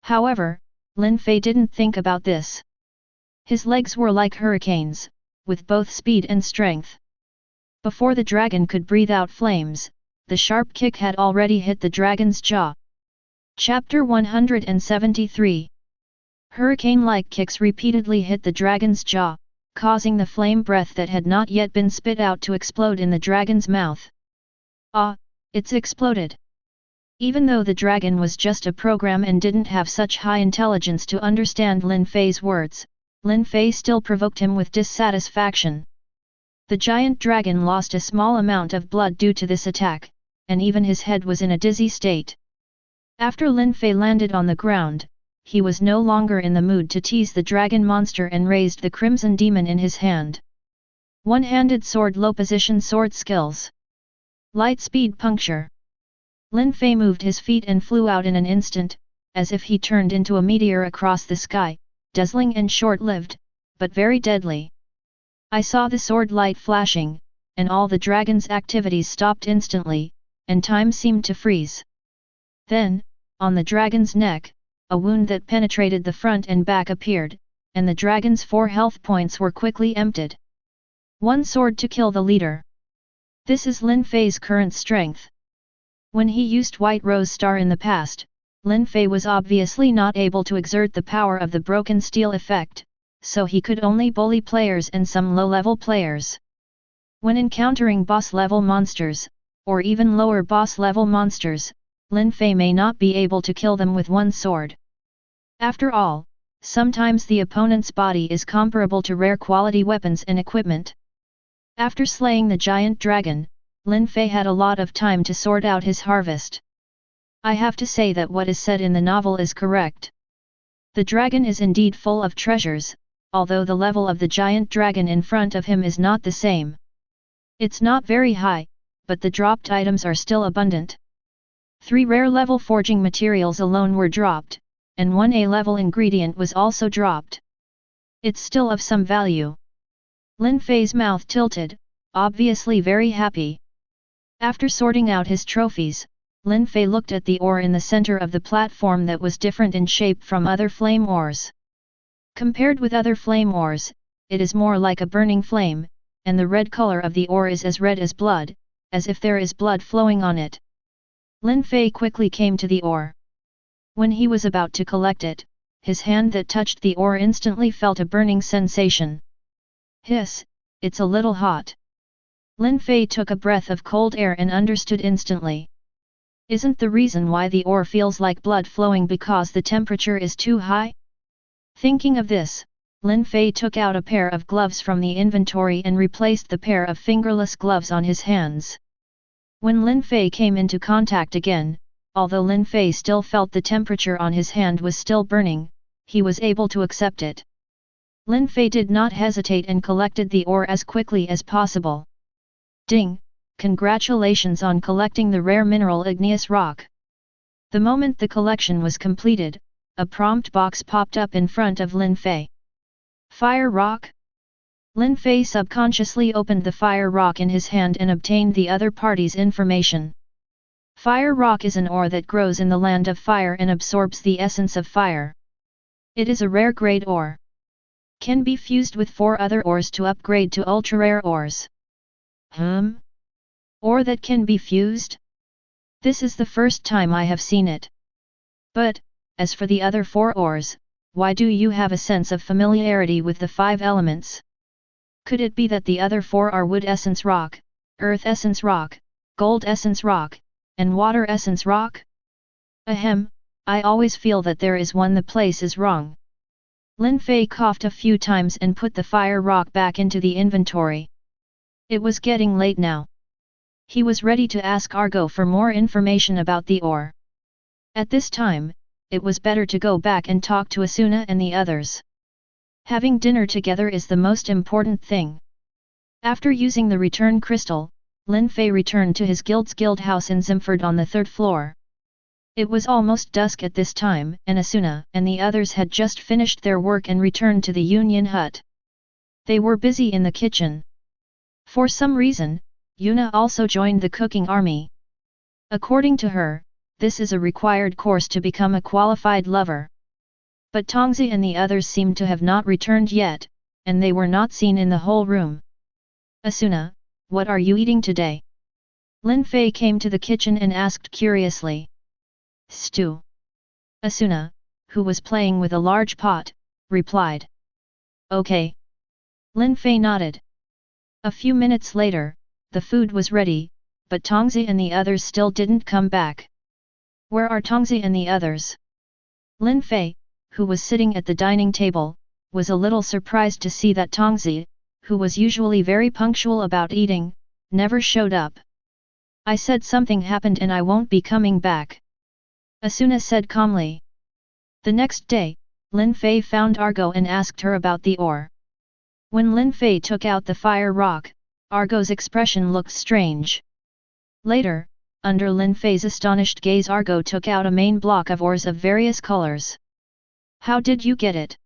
Speaker 1: However, Lin Fei didn't think about this. His legs were like hurricanes, with both speed and strength. Before the dragon could breathe out flames, the sharp kick had already hit the dragon's jaw. Chapter 173. Hurricane-like kicks repeatedly hit the dragon's jaw, causing the flame breath that had not yet been spit out to explode in the dragon's mouth. Ah, it's exploded! Even though the dragon was just a program and didn't have such high intelligence to understand Lin Fei's words, Lin Fei still provoked him with dissatisfaction. The giant dragon lost a small amount of blood due to this attack, and even his head was in a dizzy state. After Lin Fei landed on the ground, he was no longer in the mood to tease the dragon monster and raised the Crimson Demon in his hand. One-handed sword low position sword skills. Light speed puncture. Lin Fei moved his feet and flew out in an instant, as if he turned into a meteor across the sky, dazzling and short-lived, but very deadly. I saw the sword light flashing, and all the dragon's activities stopped instantly, and time seemed to freeze. Then, on the dragon's neck, a wound that penetrated the front and back appeared, and the dragon's 4 health points were quickly emptied. One sword to kill the leader. This is Lin Fei's current strength. When he used White Rose Star in the past, Lin Fei was obviously not able to exert the power of the broken steel effect, so he could only bully players and some low-level players. When encountering boss-level monsters, or even lower boss-level monsters, Lin Fei may not be able to kill them with one sword. After all, sometimes the opponent's body is comparable to rare quality weapons and equipment. After slaying the giant dragon, Lin Fei had a lot of time to sort out his harvest. I have to say that what is said in the novel is correct. The dragon is indeed full of treasures, although the level of the giant dragon in front of him is not the same. It's not very high, but the dropped items are still abundant. 3 rare-level forging materials alone were dropped, and 1 A-level ingredient was also dropped. It's still of some value. Lin Fei's mouth tilted, obviously very happy. After sorting out his trophies, Lin Fei looked at the ore in the center of the platform that was different in shape from other flame ores. Compared with other flame ores, it is more like a burning flame, and the red color of the ore is as red as blood, as if there is blood flowing on it. Lin Fei quickly came to the ore. When he was about to collect it, his hand that touched the ore instantly felt a burning sensation. Hiss, it's a little hot. Lin Fei took a breath of cold air and understood instantly. Isn't the reason why the ore feels like blood flowing because the temperature is too high? Thinking of this, Lin Fei took out a pair of gloves from the inventory and replaced the pair of fingerless gloves on his hands. When Lin Fei came into contact again, although Lin Fei still felt the temperature on his hand was still burning, he was able to accept it. Lin Fei did not hesitate and collected the ore as quickly as possible. Ding! Congratulations on collecting the rare mineral igneous rock. The moment the collection was completed, a prompt box popped up in front of Lin Fei. Fire rock? Lin Fei subconsciously opened the fire rock in his hand and obtained the other party's information. Fire rock is an ore that grows in the land of fire and absorbs the essence of fire. It is a rare grade ore. Can be fused with 4 other ores to upgrade to ultra-rare ores. Ore that can be fused? This is the first time I have seen it. But, as for the other 4 ores, why do you have a sense of familiarity with the 5 elements? Could it be that the other 4 are wood essence rock, earth essence rock, gold essence rock, and water essence rock? Ahem, I always feel that there is one the place is wrong. Lin Fei coughed a few times and put the fire rock back into the inventory. It was getting late now. He was ready to ask Argo for more information about the ore. At this time, it was better to go back and talk to Asuna and the others. Having dinner together is the most important thing. After using the return crystal, Lin Fei returned to his guild's guild house in Zimford on the 3rd floor. It was almost dusk at this time and Asuna and the others had just finished their work and returned to the Union hut. They were busy in the kitchen. For some reason, Yuna also joined the cooking army. According to her, this is a required course to become a qualified lover. But Tongzi and the others seemed to have not returned yet, and they were not seen in the whole room. Asuna, what are you eating today? Lin Fei came to the kitchen and asked curiously. Stew. Asuna, who was playing with a large pot, replied. Okay. Lin Fei nodded. A few minutes later, the food was ready, but Tongzi and the others still didn't come back. Where are Tongzi and the others? Lin Fei, who was sitting at the dining table, was a little surprised to see that Tongzi, who was usually very punctual about eating, never showed up. I said something happened and I won't be coming back. Asuna said calmly. The next day, Lin Fei found Argo and asked her about the ore. When Lin Fei took out the fire rock, Argo's expression looked strange. Later, under Lin Fei's astonished gaze, Argo took out a main block of ores of various colors. How did you get it?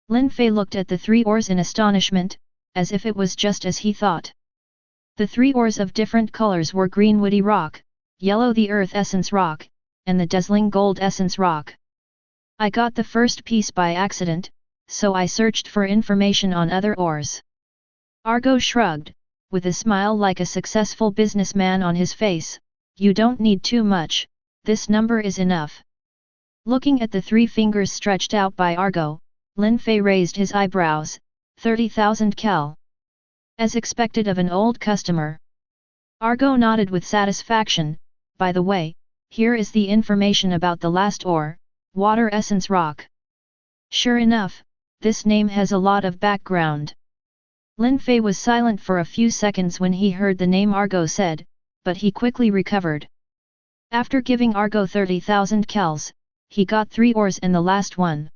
Speaker 1: Lin Fei looked at the 3 ores in astonishment, as if it was just as he thought. The 3 ores of different colors were green woody rock, yellow the earth essence rock, and the dazzling gold essence rock. I got the first piece by accident, so I searched for information on other ores. Argo shrugged, with a smile like a successful businessman on his face. You don't need too much, this number is enough. Looking at the 3 fingers stretched out by Argo, Lin Fei raised his eyebrows. 30,000 kel. As expected of an old customer. Argo nodded with satisfaction. By the way, here is the information about the last ore, water essence rock. Sure enough, this name has a lot of background. Lin Fei was silent for a few seconds when he heard the name Argo said, but he quickly recovered. After giving Argo 30,000 kels, he got 3 ores and the last one.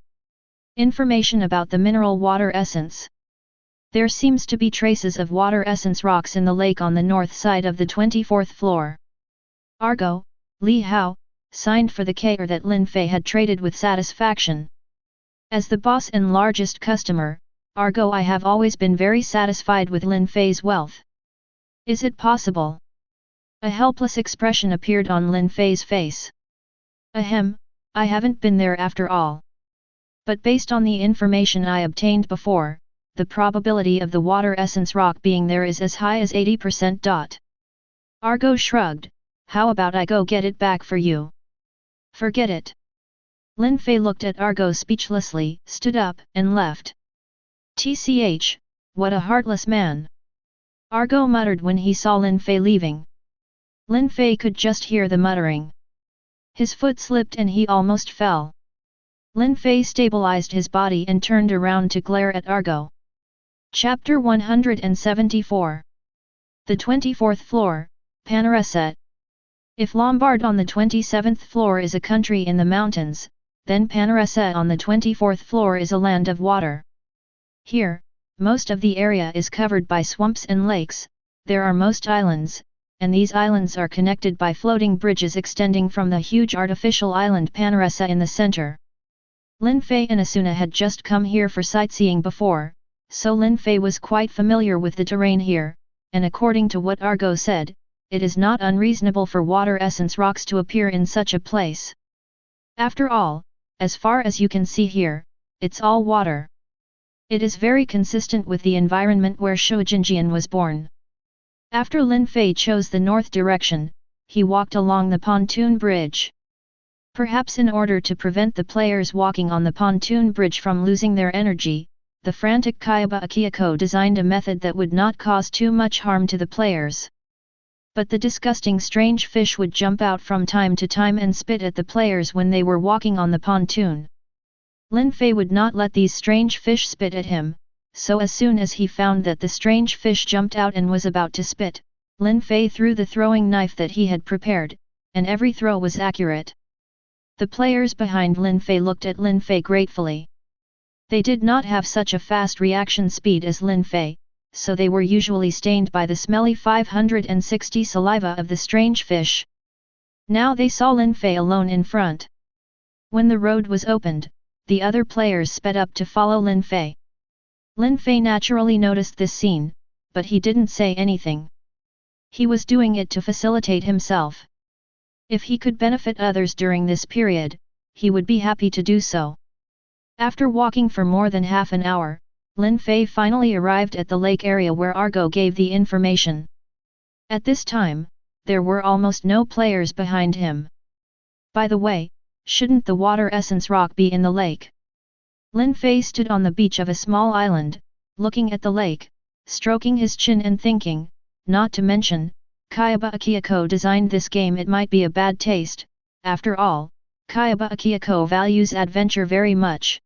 Speaker 1: Information about the mineral water essence. There seems to be traces of water essence rocks in the lake on the north side of the 24th floor. Argo, Li Hao, signed for the care that Lin Fei had traded with satisfaction. As the boss and largest customer, Argo, I have always been very satisfied with Lin Fei's wealth. Is it possible? A helpless expression appeared on Lin Fei's face. Ahem, I haven't been there after all. But based on the information I obtained before, the probability of the water essence rock being there is as high as 80%. Argo shrugged. How about I go get it back for you? Forget it. Lin Fei looked at Argo speechlessly, stood up, and left. "Tch, what a heartless man!" Argo muttered when he saw Lin Fei leaving. Lin Fei could just hear the muttering. His foot slipped and he almost fell. Lin Fei stabilized his body and turned around to glare at Argo. Chapter 174. The 24th floor, Panareset. If Lombard on the 27th floor is a country in the mountains, then Panareset on the 24th floor is a land of water. Here, most of the area is covered by swamps and lakes, there are most islands, and these islands are connected by floating bridges extending from the huge artificial island Panareset in the center. Lin Fei and Asuna had just come here for sightseeing before, so Lin Fei was quite familiar with the terrain here, and according to what Argo said, it is not unreasonable for water essence rocks to appear in such a place. After all, as far as you can see here, it's all water. It is very consistent with the environment where Shojinjian was born. After Lin Fei chose the north direction, he walked along the pontoon bridge. Perhaps in order to prevent the players walking on the pontoon bridge from losing their energy, the frantic Kayaba Akihiko designed a method that would not cause too much harm to the players. But the disgusting strange fish would jump out from time to time and spit at the players when they were walking on the pontoon. Lin Fei would not let these strange fish spit at him, so as soon as he found that the strange fish jumped out and was about to spit, Lin Fei threw the throwing knife that he had prepared, and every throw was accurate. The players behind Lin Fei looked at Lin Fei gratefully. They did not have such a fast reaction speed as Lin Fei, so they were usually stained by the smelly 560 saliva of the strange fish. Now they saw Lin Fei alone in front. When the road was opened, the other players sped up to follow Lin Fei. Lin Fei naturally noticed this scene, but he didn't say anything. He was doing it to facilitate himself. If he could benefit others during this period, he would be happy to do so. After walking for more than half an hour, Lin Fei finally arrived at the lake area where Argo gave the information. At this time, there were almost no players behind him. By the way, shouldn't the water essence rock be in the lake? Lin Fei stood on the beach of a small island, looking at the lake, stroking his chin and thinking, not to mention, Kayaba Akihiko designed this game, it might be a bad taste. After all, Kayaba Akihiko values adventure very much.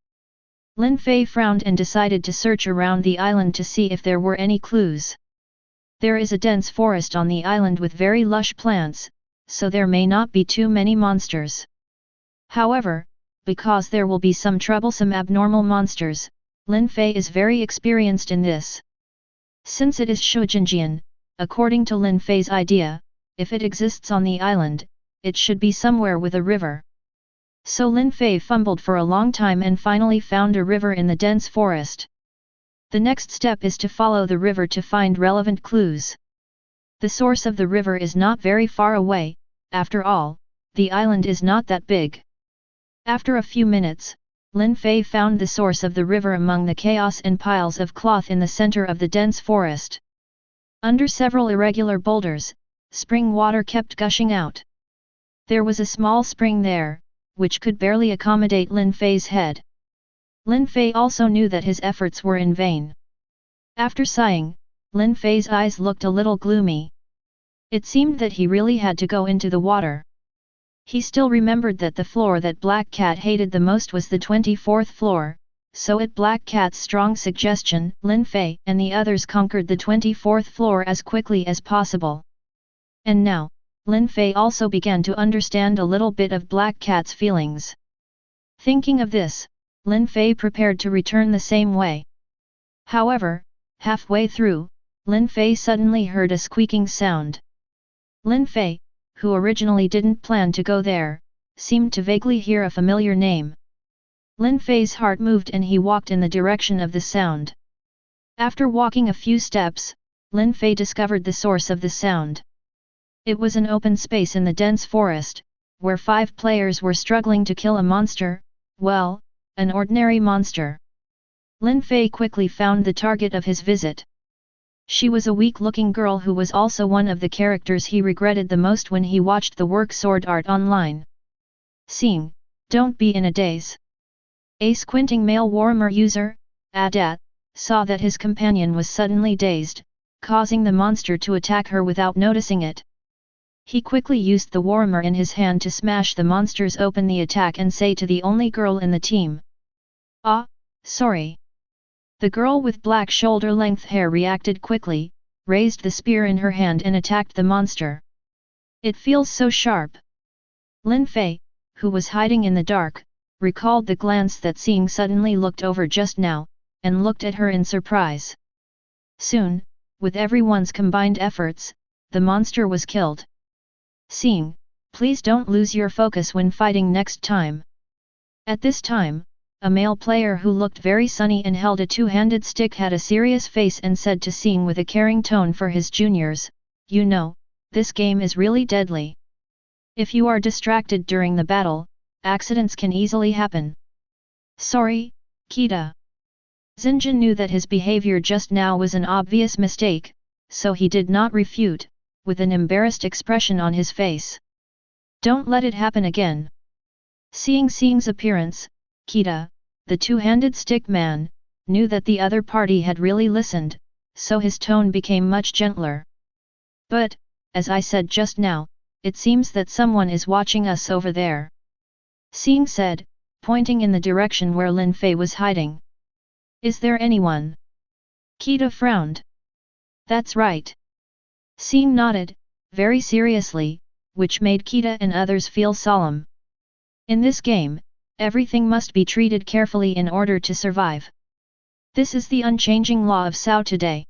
Speaker 1: Lin Fei frowned and decided to search around the island to see if there were any clues. There is a dense forest on the island with very lush plants, so there may not be too many monsters. However, because there will be some troublesome abnormal monsters, Lin Fei is very experienced in this. Since it is Shojinjian, according to Lin Fei's idea, if it exists on the island, it should be somewhere with a river. So Lin Fei fumbled for a long time and finally found a river in the dense forest. The next step is to follow the river to find relevant clues. The source of the river is not very far away, after all, the island is not that big. After a few minutes, Lin Fei found the source of the river among the chaos and piles of cloth in the center of the dense forest. Under several irregular boulders, spring water kept gushing out. There was a small spring there, which could barely accommodate Lin Fei's head. Lin Fei also knew that his efforts were in vain. After sighing, Lin Fei's eyes looked a little gloomy. It seemed that he really had to go into the water. He still remembered that the floor that Black Cat hated the most was the 24th floor, so at Black Cat's strong suggestion, Lin Fei and the others conquered the 24th floor as quickly as possible. And now, Lin Fei also began to understand a little bit of Black Cat's feelings. Thinking of this, Lin Fei prepared to return the same way. However, halfway through, Lin Fei suddenly heard a squeaking sound. Lin Fei, who originally didn't plan to go there, seemed to vaguely hear a familiar name. Lin Fei's heart moved and he walked in the direction of the sound. After walking a few steps, Lin Fei discovered the source of the sound. It was an open space in the dense forest, where 5 players were struggling to kill a monster, well, an ordinary monster. Lin Fei quickly found the target of his visit. She was a weak-looking girl who was also one of the characters he regretted the most when he watched the work sword art online. Seeing, Don't be in a daze. A squinting male warmer user, Adat, saw that his companion was suddenly dazed, causing the monster to attack her without noticing it. He quickly used the warmer in his hand to smash the monsters open the attack and say to the only girl in the team. Ah, sorry. The girl with black shoulder-length hair reacted quickly, raised the spear in her hand and attacked the monster. It feels so sharp. Lin Fei, who was hiding in the dark, recalled the glance that Xing suddenly looked over just now, and looked at her in surprise. Soon, with everyone's combined efforts, the monster was killed. Xing, please don't lose your focus when fighting next time. At this time, a male player who looked very sunny and held a two-handed stick had a serious face and said to Xing with a caring tone for his juniors, "You know, this game is really deadly. If you are distracted during the battle, accidents can easily happen." "Sorry, Kita." Xinjin knew that his behavior just now was an obvious mistake, so he did not refute, with an embarrassed expression on his face. "Don't let it happen again." Seeing Xing's appearance, Kita, the two-handed stick man, knew that the other party had really listened, so his tone became much gentler. "But, as I said just now, it seems that someone is watching us over there," Xing said, pointing in the direction where Lin Fei was hiding. "Is there anyone?" Kita frowned. "That's right." Xing nodded, very seriously, which made Kita and others feel solemn. In this game, everything must be treated carefully in order to survive. This is the unchanging law of Sao today.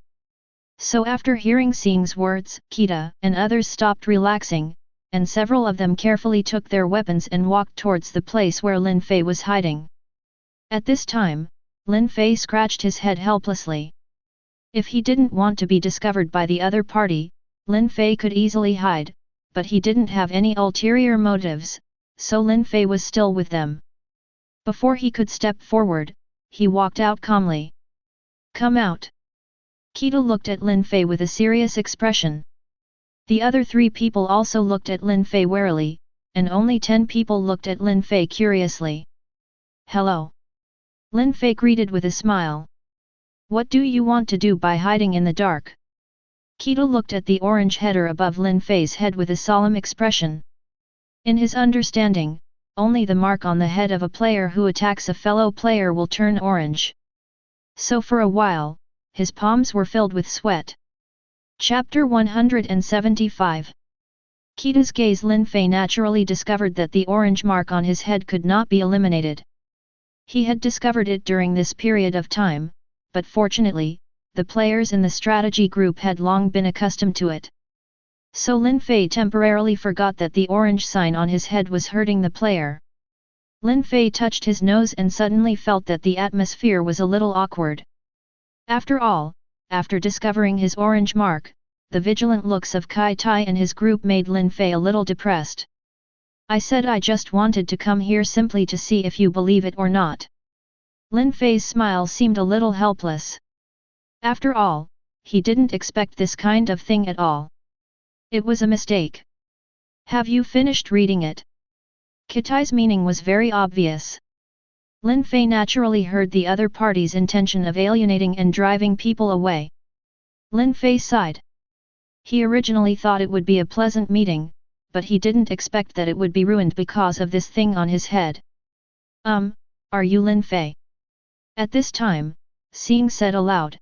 Speaker 1: So after hearing Xing's words, Kita and others stopped relaxing, and several of them carefully took their weapons and walked towards the place where Lin Fei was hiding. At this time, Lin Fei scratched his head helplessly. If he didn't want to be discovered by the other party, Lin Fei could easily hide, but he didn't have any ulterior motives, so Lin Fei was still with them. Before he could step forward, he walked out calmly. "Come out." Kita looked at Lin Fei with a serious expression. The other 3 people also looked at Lin Fei warily, and only 10 people looked at Lin Fei curiously. "Hello." Lin Fei greeted with a smile. "What do you want to do by hiding in the dark?" Kita looked at the orange header above Lin Fei's head with a solemn expression. In his understanding, only the mark on the head of a player who attacks a fellow player will turn orange. So for a while, his palms were filled with sweat. Chapter 175. Kita's gaze. Lin Fei naturally discovered that the orange mark on his head could not be eliminated. He had discovered it during this period of time, but fortunately, the players in the strategy group had long been accustomed to it. So Lin Fei temporarily forgot that the orange sign on his head was hurting the player. Lin Fei touched his nose and suddenly felt that the atmosphere was a little awkward. After all, after discovering his orange mark, the vigilant looks of Kai Tai and his group made Lin Fei a little depressed. "I said I just wanted to come here simply to see if you believe it or not." Lin Fei's smile seemed a little helpless. After all, he didn't expect this kind of thing at all. It was a mistake. "Have you finished reading it?" Kitai's meaning was very obvious. Lin Fei naturally heard the other party's intention of alienating and driving people away. Lin Fei sighed. He originally thought it would be a pleasant meeting, but he didn't expect that it would be ruined because of this thing on his head. Are you Lin Fei?" At this time, Xing said aloud.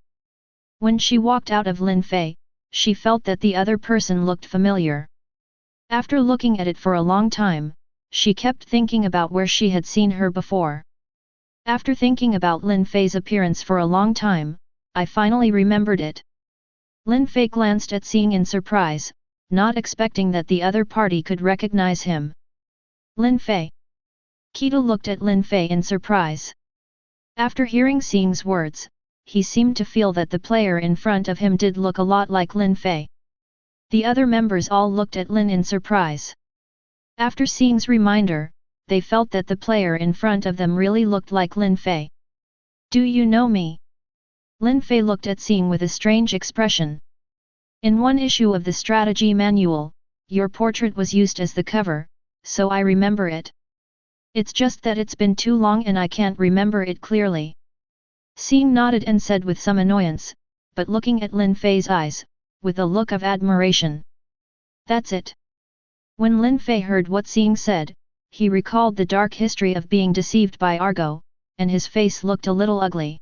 Speaker 1: When she walked out of Lin Fei, she felt that the other person looked familiar. After looking at it for a long time, she kept thinking about where she had seen her before. After thinking about Lin Fei's appearance for a long time, I finally remembered it. Lin Fei glanced at Xing in surprise, not expecting that the other party could recognize him. "Lin Fei." Kita looked at Lin Fei in surprise. After hearing Xing's words, he seemed to feel that the player in front of him did look a lot like Lin Fei. The other members all looked at Lin in surprise. After Xing's reminder, they felt that the player in front of them really looked like Lin Fei. "Do you know me?" Lin Fei looked at Xing with a strange expression. "In one issue of the strategy manual, your portrait was used as the cover, so I remember it." It's just that it's been too long and I can't remember it clearly. Xing nodded and said with some annoyance, but looking at Lin Fei's eyes, with a look of admiration. That's it. When Lin Fei heard what Xing said, he recalled the dark history of being deceived by Argo, and his face looked a little ugly.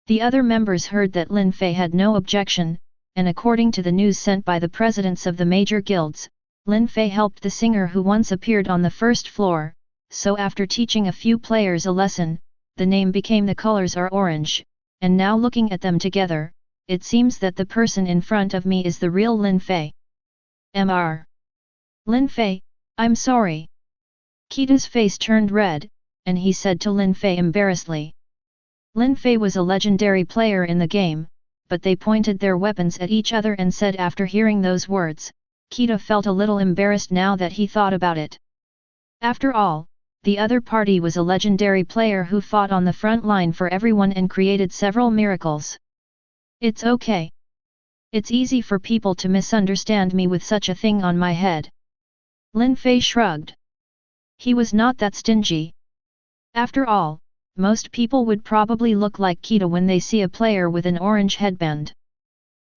Speaker 1: The other members heard that Lin Fei had no objection, and according to the news sent by the presidents of the major guilds, Lin Fei helped the singer who once appeared on the first floor, so after teaching a few players a lesson, the name became the colors are orange, and now looking at them together, it seems that the person in front of me is the real Lin Fei. Mr. Lin Fei, I'm sorry. Kita's face turned red, and he said to Lin Fei embarrassedly. Lin Fei was a legendary player in the game, but they pointed their weapons at each other and said after hearing those words, Kita felt a little embarrassed now that he thought about it. After all, the other party was a legendary player who fought on the front line for everyone and created several miracles. It's okay. It's easy for people to misunderstand me with such a thing on my head. Lin Fei shrugged. He was not that stingy. After all, most people would probably look like Kita when they see a player with an orange headband.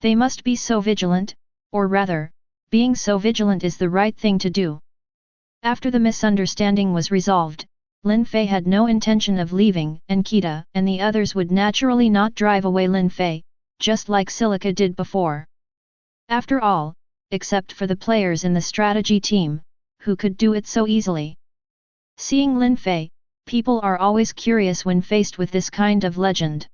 Speaker 1: They must be so vigilant, or rather, being so vigilant is the right thing to do. After the misunderstanding was resolved, Lin Fei had no intention of leaving and Kita and the others would naturally not drive away Lin Fei, just like Silica did before. After all, except for the players in the strategy team, who could do it so easily. Seeing Lin Fei, people are always curious when faced with this kind of legend.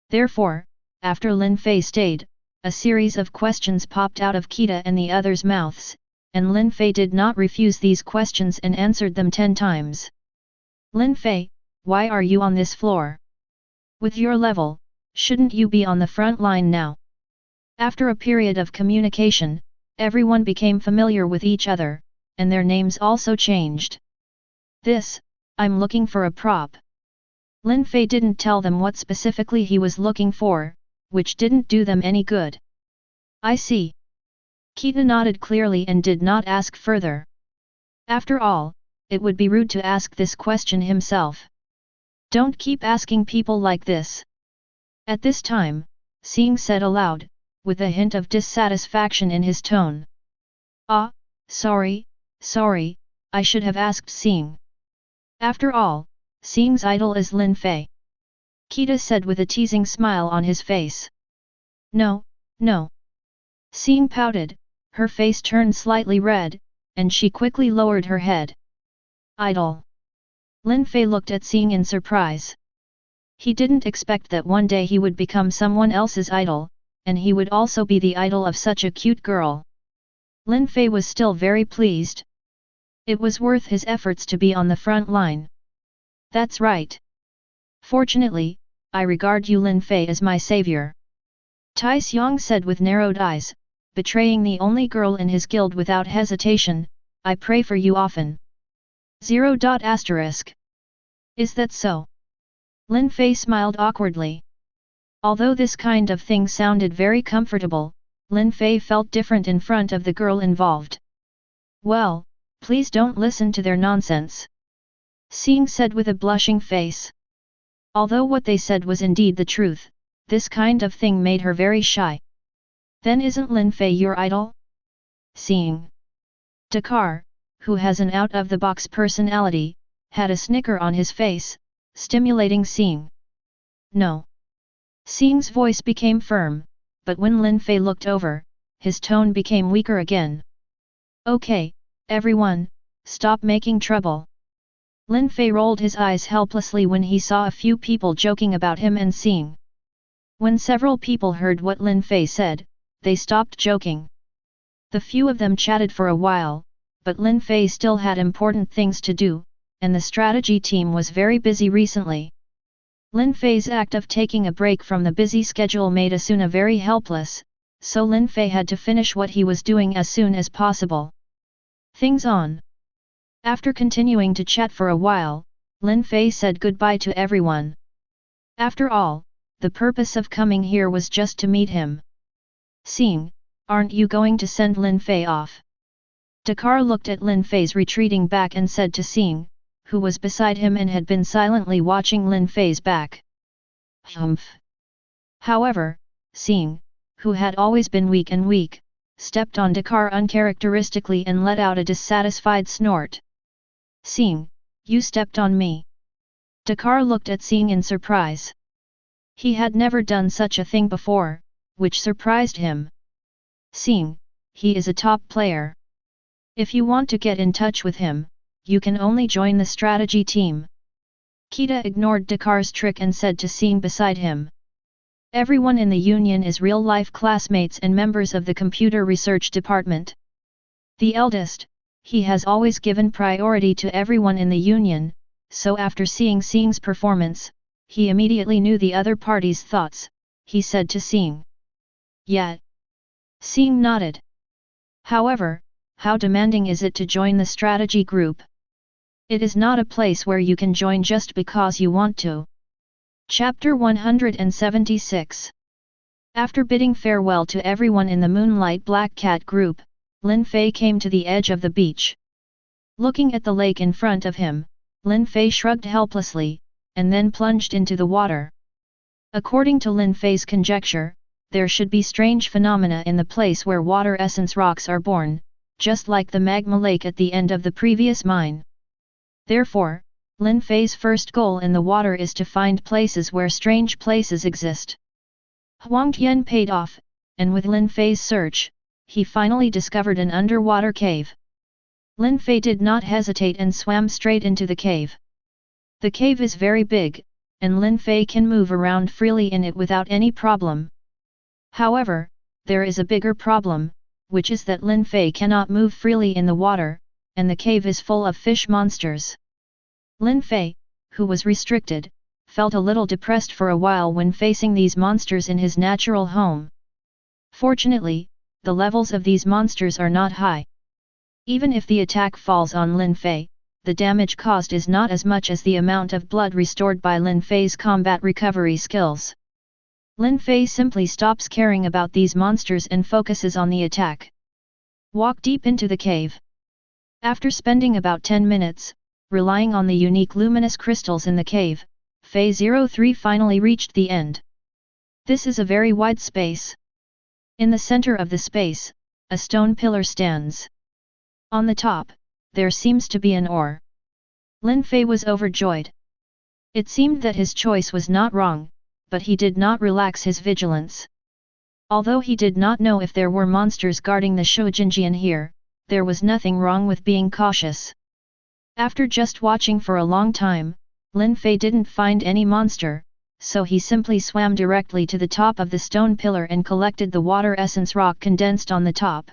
Speaker 1: Therefore, after Lin Fei stayed, a series of questions popped out of Kita and the others' mouths, and Lin Fei did not refuse these questions and answered them 10 times. Lin Fei, why are you on this floor? With your level, shouldn't you be on the front line now? After a period of communication, everyone became familiar with each other, and their names also changed. I'm looking for a prop. Lin Fei didn't tell them what specifically he was looking for, which didn't do them any good. I see. Kita nodded clearly and did not ask further. After all, it would be rude to ask this question himself. Don't keep asking people like this. At this time, Xing said aloud, with a hint of dissatisfaction in his tone. Sorry, I should have asked Xing. After all, Xing's idol is Lin Fei. Kita said with a teasing smile on his face. No. Xing pouted, her face turned slightly red, and she quickly lowered her head. Idol. Lin Fei looked at Xing in surprise. He didn't expect that one day he would become someone else's idol, and he would also be the idol of such a cute girl. Lin Fei was still very pleased. It was worth his efforts to be on the front line. That's right. Fortunately, I regard you Lin Fei as my savior. Tianxiang said with narrowed eyes, betraying the only girl in his guild without hesitation, I pray for you often. Is that so? Lin Fei smiled awkwardly. Although this kind of thing sounded very comfortable, Lin Fei felt different in front of the girl involved. Well, please don't listen to their nonsense. Xing said with a blushing face. Although what they said was indeed the truth, this kind of thing made her very shy. Then isn't Lin Fei your idol? Xing. Dakar, who has an out-of-the-box personality, had a snicker on his face, stimulating Xing. No. Xing's voice became firm, but when Lin Fei looked over, his tone became weaker again. Okay, everyone, stop making trouble. Lin Fei rolled his eyes helplessly when he saw a few people joking about him and Xing. When several people heard what Lin Fei said, they stopped joking. The few of them chatted for a while, but Lin Fei still had important things to do, and the strategy team was very busy recently. Lin Fei's act of taking a break from the busy schedule made Asuna very helpless, so Lin Fei had to finish what he was doing as soon as possible. Things on. After continuing to chat for a while, Lin Fei said goodbye to everyone. After all, the purpose of coming here was just to meet him. Xing, aren't you going to send Lin Fei off? Dakar looked at Lin Fei's retreating back and said to Xing, who was beside him and had been silently watching Lin Fei's back. Humph! However, Xing, who had always been weak, stepped on Dakar uncharacteristically and let out a dissatisfied snort. Xing, you stepped on me. Dakar looked at Xing in surprise. He had never done such a thing before, which surprised him. Xing, he is a top player. If you want to get in touch with him, you can only join the strategy team. Kita ignored Dakar's trick and said to Xing beside him. Everyone in the Union is real-life classmates and members of the computer research department. The eldest, he has always given priority to everyone in the Union, so after seeing Xing's performance, he immediately knew the other party's thoughts. He said to Xing. Yeah. Xing nodded. However, how demanding is it to join the strategy group? It is not a place where you can join just because you want to. Chapter 176. After bidding farewell to everyone in the Moonlight Black Cat group, Lin Fei came to the edge of the beach. Looking at the lake in front of him, Lin Fei shrugged helplessly, and then plunged into the water. According to Lin Fei's conjecture, there should be strange phenomena in the place where water essence rocks are born, just like the magma lake at the end of the previous mine. Therefore, Lin Fei's first goal in the water is to find places where strange places exist. Huang Tian paid off, and with Lin Fei's search, he finally discovered an underwater cave. Lin Fei did not hesitate and swam straight into the cave. The cave is very big, and Lin Fei can move around freely in it without any problem. However, there is a bigger problem, which is that Lin Fei cannot move freely in the water, and the cave is full of fish monsters. Lin Fei, who was restricted, felt a little depressed for a while when facing these monsters in his natural home. Fortunately, the levels of these monsters are not high. Even if the attack falls on Lin Fei, the damage caused is not as much as the amount of blood restored by Lin Fei's combat recovery skills. Lin Fei simply stops caring about these monsters and focuses on the attack. Walk deep into the cave. After spending about 10 minutes, relying on the unique luminous crystals in the cave, Fei 03 finally reached the end. This is a very wide space. In the center of the space, a stone pillar stands. On the top, there seems to be an oar. Lin Fei was overjoyed. It seemed that his choice was not wrong, but he did not relax his vigilance. Although he did not know if there were monsters guarding the Shoujinjian here, there was nothing wrong with being cautious. After just watching for a long time, Lin Fei didn't find any monster, so he simply swam directly to the top of the stone pillar and collected the water essence rock condensed on the top.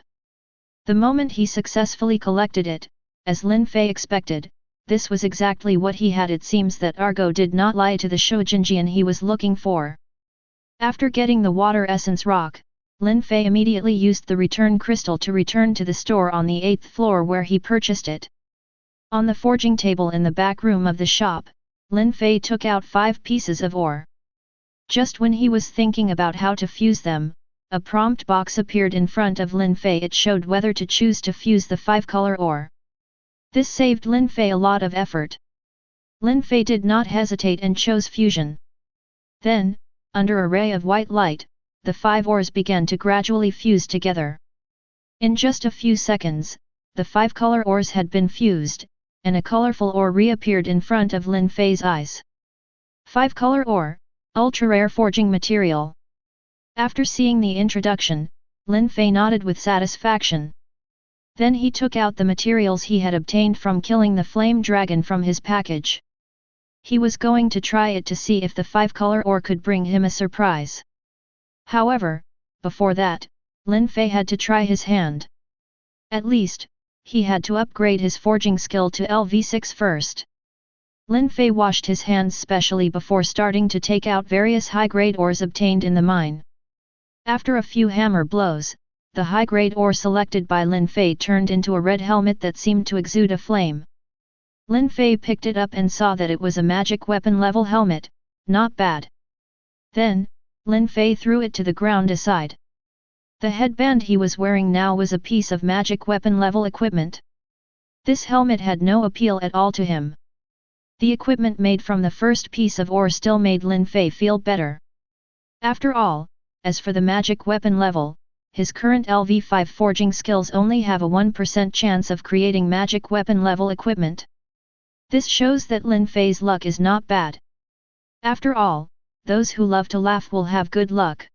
Speaker 1: The moment he successfully collected it, as Lin Fei expected, this was exactly what he had. It seems that Argo did not lie to the Shoujinjian he was looking for. After getting the water essence rock, Lin Fei immediately used the return crystal to return to the store on the 8th floor where he purchased it. On the forging table in the back room of the shop, Lin Fei took out 5 pieces of ore. Just when he was thinking about how to fuse them, a prompt box appeared in front of Lin Fei. It showed whether to choose to fuse the 5-color ore. This saved Lin Fei a lot of effort. Lin Fei did not hesitate and chose fusion. Then, under a ray of white light, the 5 ores began to gradually fuse together. In just a few seconds, the 5-color ores had been fused, and a colorful ore reappeared in front of Lin Fei's eyes. 5-color ore, ultra-rare forging material. After seeing the introduction, Lin Fei nodded with satisfaction. Then he took out the materials he had obtained from killing the flame dragon from his package. He was going to try it to see if the 5-color ore could bring him a surprise. However, before that, Lin Fei had to try his hand. At least, he had to upgrade his forging skill to LV6 first. Lin Fei washed his hands specially before starting to take out various high-grade ores obtained in the mine. After a few hammer blows, the high-grade ore selected by Lin Fei turned into a red helmet that seemed to exude a flame. Lin Fei picked it up and saw that it was a magic weapon level helmet. Not bad. Then, Lin Fei threw it to the ground aside. The headband he was wearing now was a piece of magic weapon level equipment. This helmet had no appeal at all to him. The equipment made from the first piece of ore still made Lin Fei feel better. After all, as for the magic weapon level, his current LV5 forging skills only have a 1% chance of creating magic weapon level equipment. This shows that Lin Fei's luck is not bad. After all, those who love to laugh will have good luck.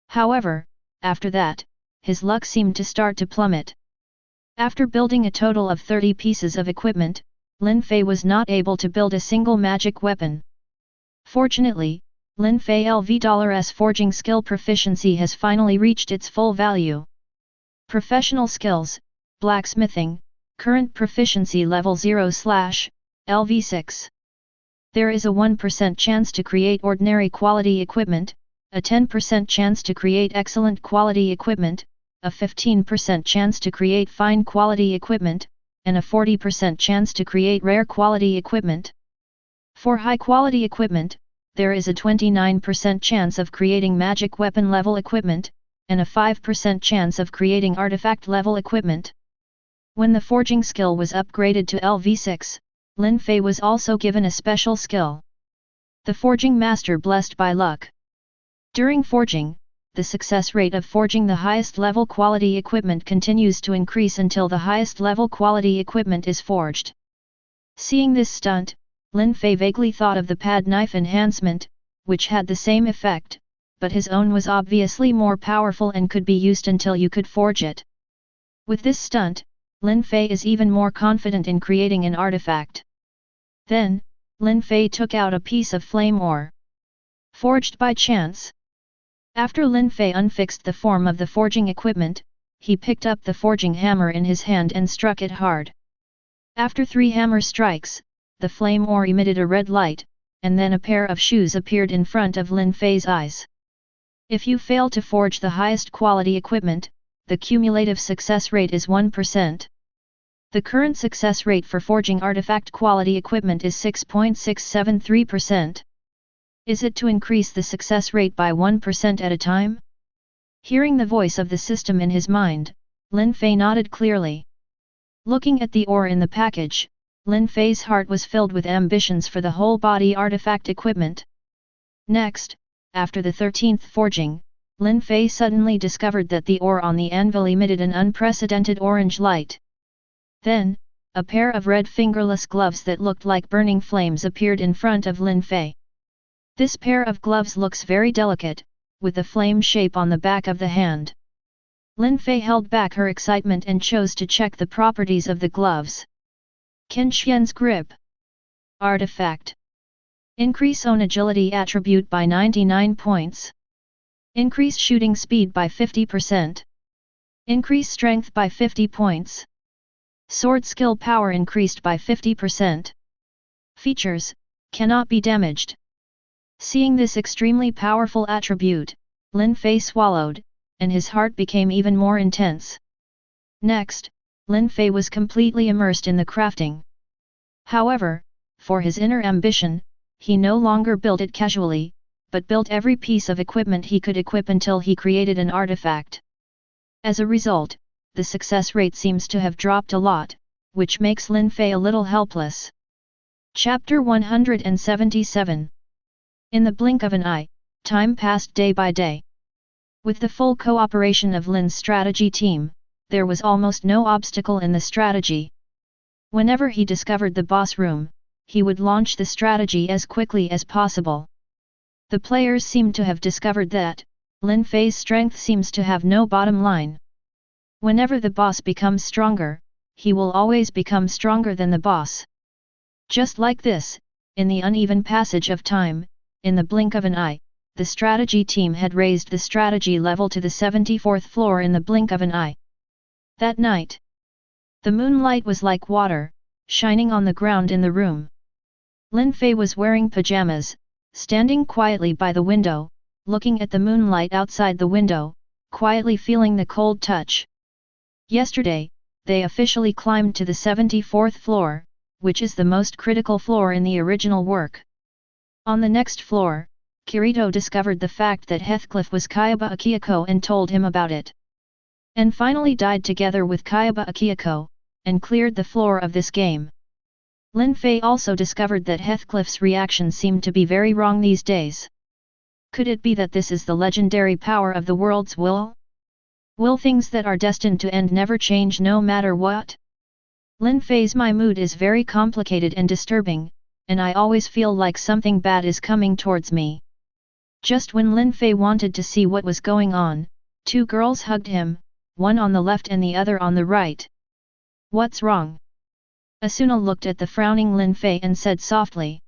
Speaker 1: However, after that, his luck seemed to start to plummet. After building a total of 30 pieces of equipment, Lin Fei was not able to build a single magic weapon. Fortunately, Lin Fei LV's forging skill proficiency has finally reached its full value. Professional skills, blacksmithing, current proficiency level 0/LV6. There is a 1% chance to create ordinary quality equipment, a 10% chance to create excellent quality equipment, a 15% chance to create fine quality equipment, and a 40% chance to create rare quality equipment. For high quality equipment, there is a 29% chance of creating magic weapon level equipment, and a 5% chance of creating artifact level equipment. When the forging skill was upgraded to LV6, Lin Fei was also given a special skill. The Forging Master Blessed by Luck. During forging, the success rate of forging the highest level quality equipment continues to increase until the highest level quality equipment is forged. Seeing this stunt, Lin Fei vaguely thought of the pad knife enhancement, which had the same effect, but his own was obviously more powerful and could be used until you could forge it. With this stunt, Lin Fei is even more confident in creating an artifact. Then, Lin Fei took out a piece of flame ore. Forged by chance. After Lin Fei unfixed the form of the forging equipment, he picked up the forging hammer in his hand and struck it hard. After 3 hammer strikes, the flame ore emitted a red light, and then a pair of shoes appeared in front of Lin Fei's eyes. If you fail to forge the highest quality equipment, the cumulative success rate is 1%. The current success rate for forging artifact quality equipment is 6.673%. Is it to increase the success rate by 1% at a time? Hearing the voice of the system in his mind, Lin Fei nodded clearly. Looking at the ore in the package, Lin Fei's heart was filled with ambitions for the whole body artifact equipment. Next, after the 13th forging, Lin Fei suddenly discovered that the ore on the anvil emitted an unprecedented orange light. Then, a pair of red fingerless gloves that looked like burning flames appeared in front of Lin Fei. This pair of gloves looks very delicate, with a flame shape on the back of the hand. Lin Fei held back her excitement and chose to check the properties of the gloves. Tianxiang's grip. Artifact. Increase own agility attribute by 99 points. Increase shooting speed by 50%. Increase strength by 50 points. Sword skill power increased by 50%. Features, cannot be damaged. Seeing this extremely powerful attribute, Lin Fei swallowed, and his heart became even more intense. Next, Lin Fei was completely immersed in the crafting. However, for his inner ambition, he no longer built it casually, but built every piece of equipment he could equip until he created an artifact. As a result, the success rate seems to have dropped a lot, which makes Lin Fei a little helpless. Chapter 177. In the blink of an eye, time passed day by day. With the full cooperation of Lin's strategy team, there was almost no obstacle in the strategy. Whenever he discovered the boss room, he would launch the strategy as quickly as possible. The players seemed to have discovered that Lin Fei's strength seems to have no bottom line. Whenever the boss becomes stronger, he will always become stronger than the boss. Just like this, in the uneven passage of time, in the blink of an eye, the strategy team had raised the strategy level to the 74th floor in the blink of an eye. That night, the moonlight was like water, shining on the ground in the room. Lin Fei was wearing pajamas, standing quietly by the window, looking at the moonlight outside the window, quietly feeling the cold touch. Yesterday, they officially climbed to the 74th floor, which is the most critical floor in the original work. On the next floor, Kirito discovered the fact that Heathcliff was Kayaba Akihiko and told him about it. And finally died together with Kayaba Akihiko, and cleared the floor of this game. Lin Fei also discovered that Heathcliff's reaction seemed to be very wrong these days. Could it be that this is the legendary power of the world's will? Will things that are destined to end never change no matter what? Lin Fei's my mood is very complicated and disturbing, and I always feel like something bad is coming towards me. Just when Lin Fei wanted to see what was going on, two girls hugged him, one on the left and the other on the right. What's wrong? Asuna looked at the frowning Lin Fei and said softly.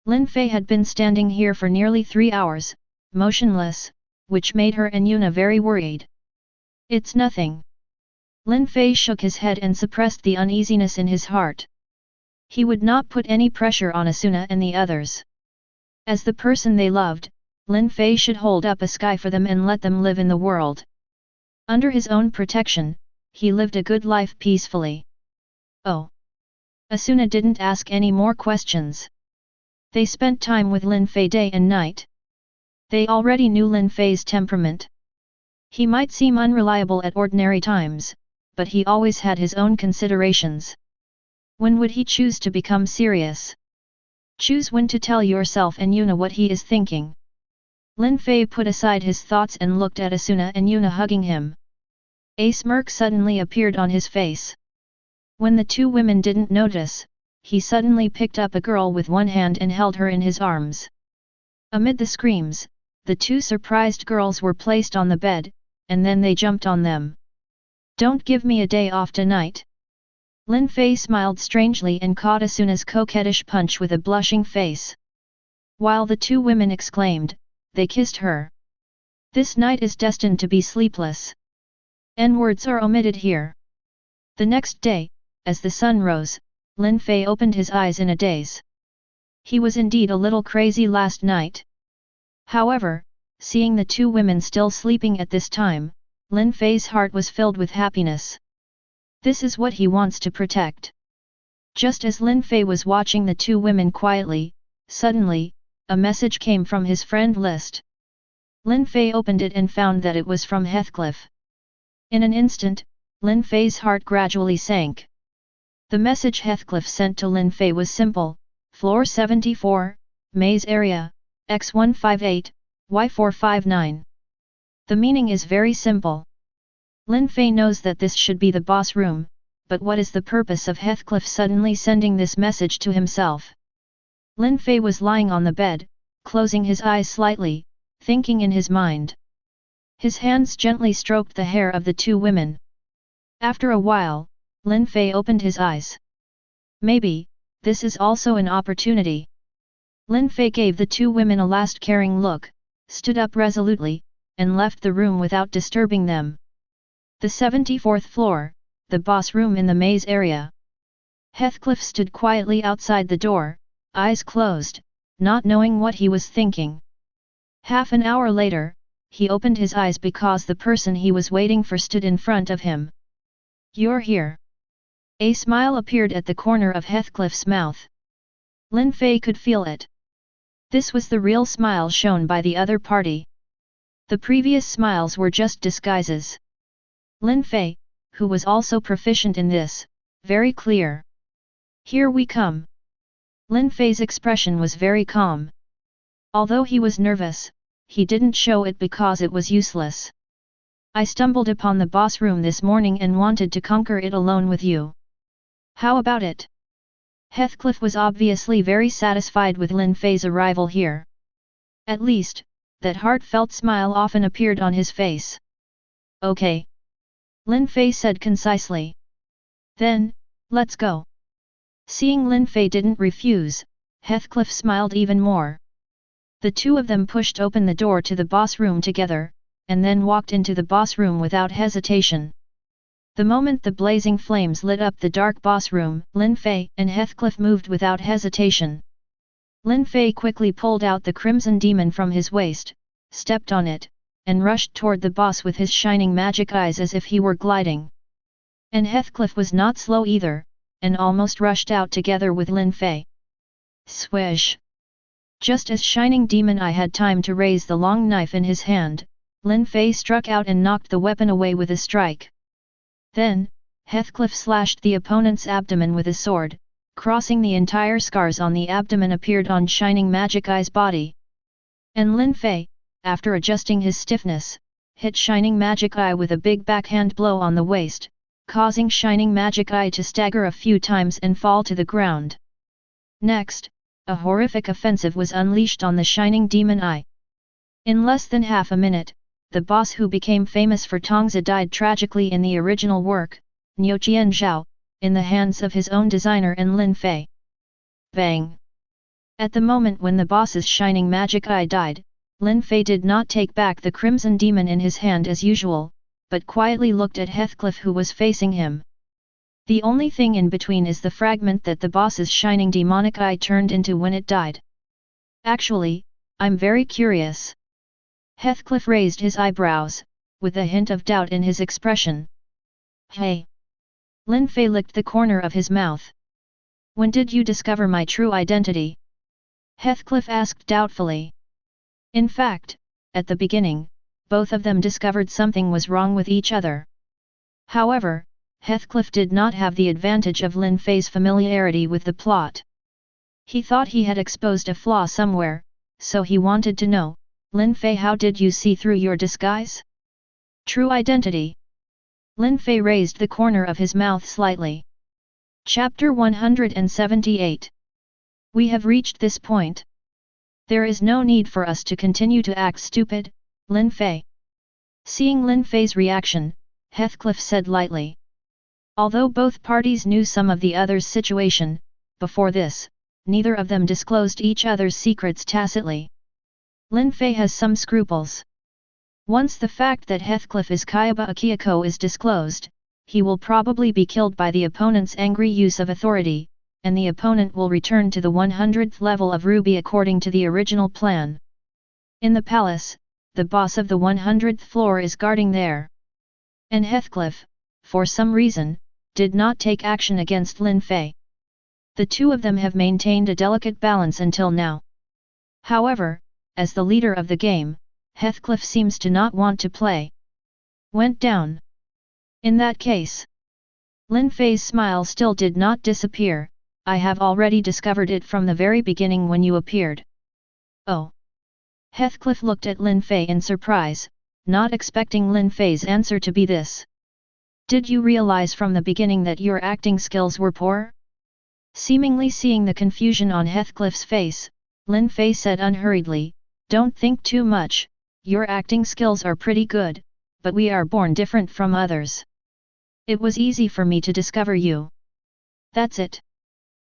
Speaker 1: Lin Fei had been standing here for nearly 3 hours, motionless, which made her and Yuna very worried. It's nothing. Lin Fei shook his head and suppressed the uneasiness in his heart. He would not put any pressure on Asuna and the others. As the person they loved, Lin Fei should hold up a sky for them and let them live in the world. Under his own protection, he lived a good life peacefully. Oh. Asuna didn't ask any more questions. They spent time with Lin Fei day and night. They already knew Lin Fei's temperament. He might seem unreliable at ordinary times, but he always had his own considerations. When would he choose to become serious? Choose when to tell yourself and Yuna what he is thinking. Lin Fei put aside his thoughts and looked at Asuna and Yuna hugging him. A smirk suddenly appeared on his face. When the two women didn't notice, he suddenly picked up a girl with one hand and held her in his arms. Amid the screams, the two surprised girls were placed on the bed, and then they jumped on them. Don't give me a day off tonight. Lin Fei smiled strangely and caught Asuna's coquettish punch with a blushing face. While the two women exclaimed, they kissed her. This night is destined to be sleepless. N-words are omitted here. The next day, as the sun rose, Lin Fei opened his eyes in a daze. He was indeed a little crazy last night. However, seeing the two women still sleeping at this time, Lin Fei's heart was filled with happiness. This is what he wants to protect. Just as Lin Fei was watching the two women quietly, suddenly, a message came from his friend list. Lin Fei opened it and found that it was from Heathcliff. In an instant, Lin Fei's heart gradually sank. The message Heathcliff sent to Lin Fei was simple: Floor 74, Maze Area, X158, Y459. The meaning is very simple. Lin Fei knows that this should be the boss room, but what is the purpose of Heathcliff suddenly sending this message to himself? Lin Fei was lying on the bed, closing his eyes slightly, thinking in his mind. His hands gently stroked the hair of the two women. After a while, Lin Fei opened his eyes. Maybe, this is also an opportunity. Lin Fei gave the two women a last caring look, stood up resolutely, and left the room without disturbing them. The 74th floor, the boss room in the maze area. Heathcliff stood quietly outside the door, eyes closed, not knowing what he was thinking. Half an hour later, he opened his eyes because the person he was waiting for stood in front of him. You're here. A smile appeared at the corner of Heathcliff's mouth. Lin Fei could feel it. This was the real smile shown by the other party. The previous smiles were just disguises. Lin Fei, who was also proficient in this, very clear. Here we come. Lin Fei's expression was very calm. Although he was nervous, he didn't show it because it was useless. I stumbled upon the boss room this morning and wanted to conquer it alone with you. How about it? Heathcliff was obviously very satisfied with Lin Fei's arrival here. At least, that heartfelt smile often appeared on his face. Okay. Lin Fei said concisely. Then, let's go. Seeing Lin Fei didn't refuse, Heathcliff smiled even more. The two of them pushed open the door to the boss room together, and then walked into the boss room without hesitation. The moment the blazing flames lit up the dark boss room, Lin Fei and Heathcliff moved without hesitation. Lin Fei quickly pulled out the crimson demon from his waist, stepped on it, and rushed toward the boss with his shining magic eyes as if he were gliding. And Heathcliff was not slow either, and almost rushed out together with Lin Fei. Swish! Just as Shining Demon Eye had time to raise the long knife in his hand, Lin Fei struck out and knocked the weapon away with a strike. Then, Heathcliff slashed the opponent's abdomen with a sword, crossing the entire scars on the abdomen appeared on Shining Magic Eye's body. And Lin Fei, after adjusting his stiffness, hit Shining Magic Eye with a big backhand blow on the waist, causing Shining Magic Eye to stagger a few times and fall to the ground. Next, a horrific offensive was unleashed on the Shining Demon Eye. In less than half a minute, the boss who became famous for Tongzi died tragically in the original work, Niu Qianzhao, in the hands of his own designer and Lin Fei. Bang! At the moment when the boss's Shining Magic Eye died, Lin Fei did not take back the Crimson Demon in his hand as usual, but quietly looked at Heathcliff who was facing him. The only thing in between is the fragment that the boss's Shining Demonic Eye turned into when it died. Actually, I'm very curious. Heathcliff raised his eyebrows, with a hint of doubt in his expression. Hey! Lin Fei licked the corner of his mouth. When did you discover my true identity? Heathcliff asked doubtfully. In fact, at the beginning, both of them discovered something was wrong with each other. However, Heathcliff did not have the advantage of Lin Fei's familiarity with the plot. He thought he had exposed a flaw somewhere, so he wanted to know, Lin Fei, how did you see through your disguise? True identity. Lin Fei raised the corner of his mouth slightly. Chapter 178. We have reached this point. There is no need for us to continue to act stupid, Lin Fei. Seeing Lin Fei's reaction, Heathcliff said lightly. Although both parties knew some of the other's situation, before this, neither of them disclosed each other's secrets tacitly. Lin Fei has some scruples. Once the fact that Heathcliff is Kayaba Akihiko is disclosed, he will probably be killed by the opponent's angry use of authority, and the opponent will return to the 100th level of Ruby according to the original plan. In the palace, the boss of the 100th floor is guarding there. And Heathcliff, for some reason, did not take action against Lin Fei. The two of them have maintained a delicate balance until now. However, as the leader of the game, Heathcliff seems to not want to play. Went down. In that case, Lin Fei's smile still did not disappear. I have already discovered it from the very beginning when you appeared. Oh. Heathcliff looked at Lin Fei in surprise, not expecting Lin Fei's answer to be this. Did you realize from the beginning that your acting skills were poor? Seemingly seeing the confusion on Heathcliff's face, Lin Fei said unhurriedly, don't think too much, your acting skills are pretty good, but we are born different from others. It was easy for me to discover you. That's it.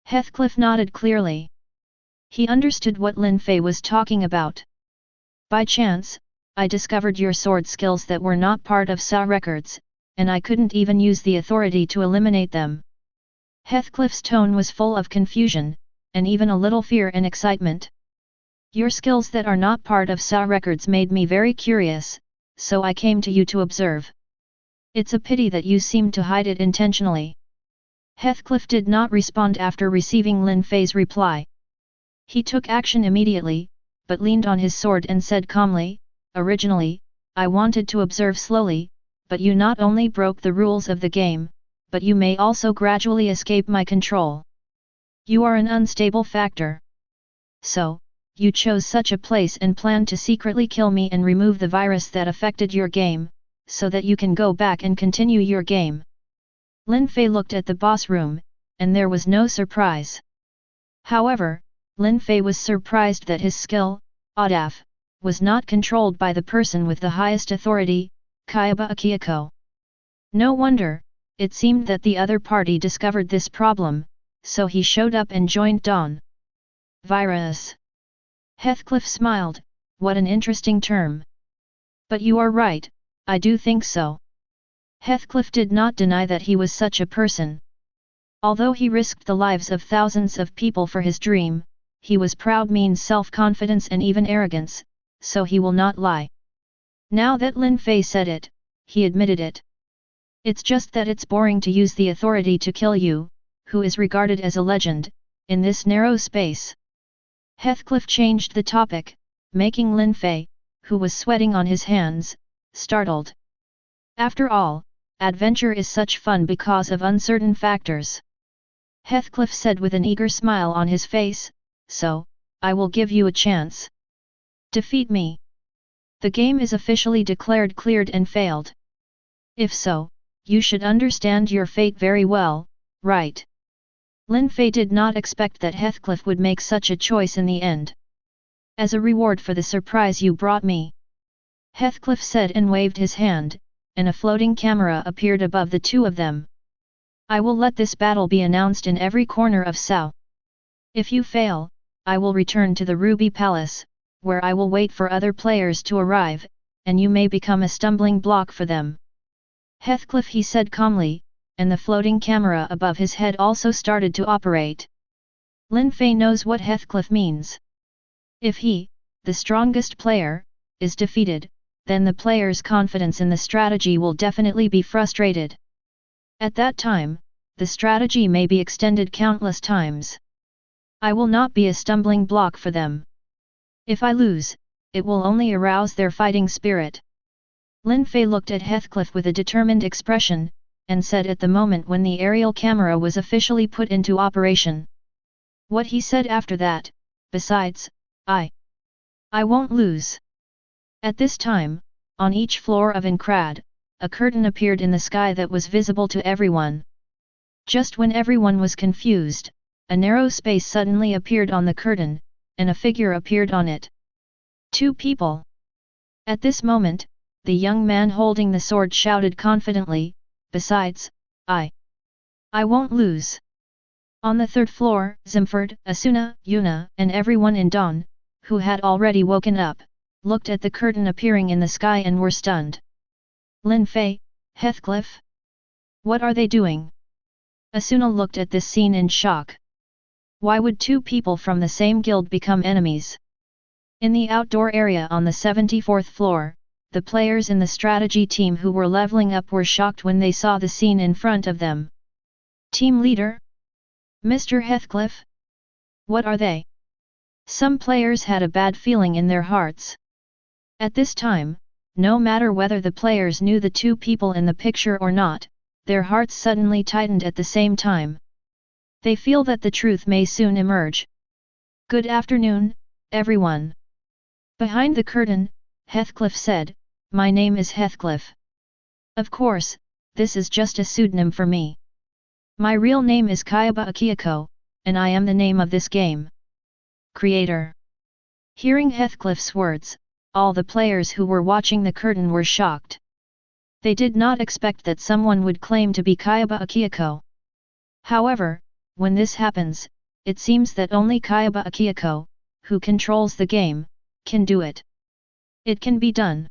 Speaker 1: Heathcliff nodded clearly. He understood what Lin Fei was talking about. By chance, I discovered your sword skills that were not part of SA records, and I couldn't even use the authority to eliminate them. Heathcliff's tone was full of confusion, and even a little fear and excitement. Your skills that are not part of SA records made me very curious, so I came to you to observe. It's a pity that you seem to hide it intentionally. Heathcliff did not respond after receiving Lin Fei's reply. He took action immediately, but leaned on his sword and said calmly, originally, I wanted to observe slowly, but you not only broke the rules of the game, but you may also gradually escape my control. You are an unstable factor. So, you chose such a place and planned to secretly kill me and remove the virus that affected your game, so that you can go back and continue your game. Lin Fei looked at the boss room, and there was no surprise. However, Lin Fei was surprised that his skill, Audaf, was not controlled by the person with the highest authority, Kayaba Akihiko. No wonder, it seemed that the other party discovered this problem, so he showed up and joined Dawn. Virus. Heathcliff smiled, what an interesting term. But you are right, I do think so. Heathcliff did not deny that he was such a person. Although he risked the lives of thousands of people for his dream, he was proud, means self-confidence and even arrogance, so he will not lie. Now that Lin Fei said it, he admitted it. It's just that it's boring to use the authority to kill you, who is regarded as a legend, in this narrow space. Heathcliff changed the topic, making Lin Fei, who was sweating on his hands, startled. After all, adventure is such fun because of uncertain factors. Heathcliff said with an eager smile on his face, so, I will give you a chance. Defeat me. The game is officially declared cleared and failed. If so, you should understand your fate very well, right? Lin Fei did not expect that Heathcliff would make such a choice in the end. As a reward for the surprise you brought me. Heathcliff said and waved his hand, and a floating camera appeared above the two of them. I will let this battle be announced in every corner of Sao. If you fail, I will return to the Ruby Palace, where I will wait for other players to arrive, and you may become a stumbling block for them. Heathcliff, he said calmly, and the floating camera above his head also started to operate. Lin Fei knows what Heathcliff means. If he, the strongest player, is defeated, then the player's confidence in the strategy will definitely be frustrated. At that time, the strategy may be extended countless times. I will not be a stumbling block for them. If I lose, it will only arouse their fighting spirit. Lin Fei looked at Heathcliff with a determined expression, and said at the moment when the aerial camera was officially put into operation. What he said after that, besides, I won't lose. At this time, on each floor of Incrad, a curtain appeared in the sky that was visible to everyone. Just when everyone was confused, a narrow space suddenly appeared on the curtain, and a figure appeared on it. Two people. At this moment, the young man holding the sword shouted confidently, besides, I won't lose. On the third floor, Zimford, Asuna, Yuna, and everyone in Dawn, who had already woken up, looked at the curtain appearing in the sky and were stunned. Lin Fei, Heathcliff? What are they doing? Asuna looked at this scene in shock. Why would two people from the same guild become enemies? In the outdoor area on the 74th floor, the players in the strategy team who were leveling up were shocked when they saw the scene in front of them. Team leader? Mr. Heathcliff? What are they? Some players had a bad feeling in their hearts. At this time, no matter whether the players knew the two people in the picture or not, their hearts suddenly tightened at the same time. They feel that the truth may soon emerge. Good afternoon, everyone. Behind the curtain, Heathcliff said, my name is Heathcliff. Of course, this is just a pseudonym for me. My real name is Kayaba Akihiko, and I am the name of this game. Creator. Hearing Heathcliff's words, all the players who were watching the curtain were shocked. They did not expect that someone would claim to be Kayaba Akihiko. However, when this happens, it seems that only Kayaba Akihiko, who controls the game, can do it. It can be done.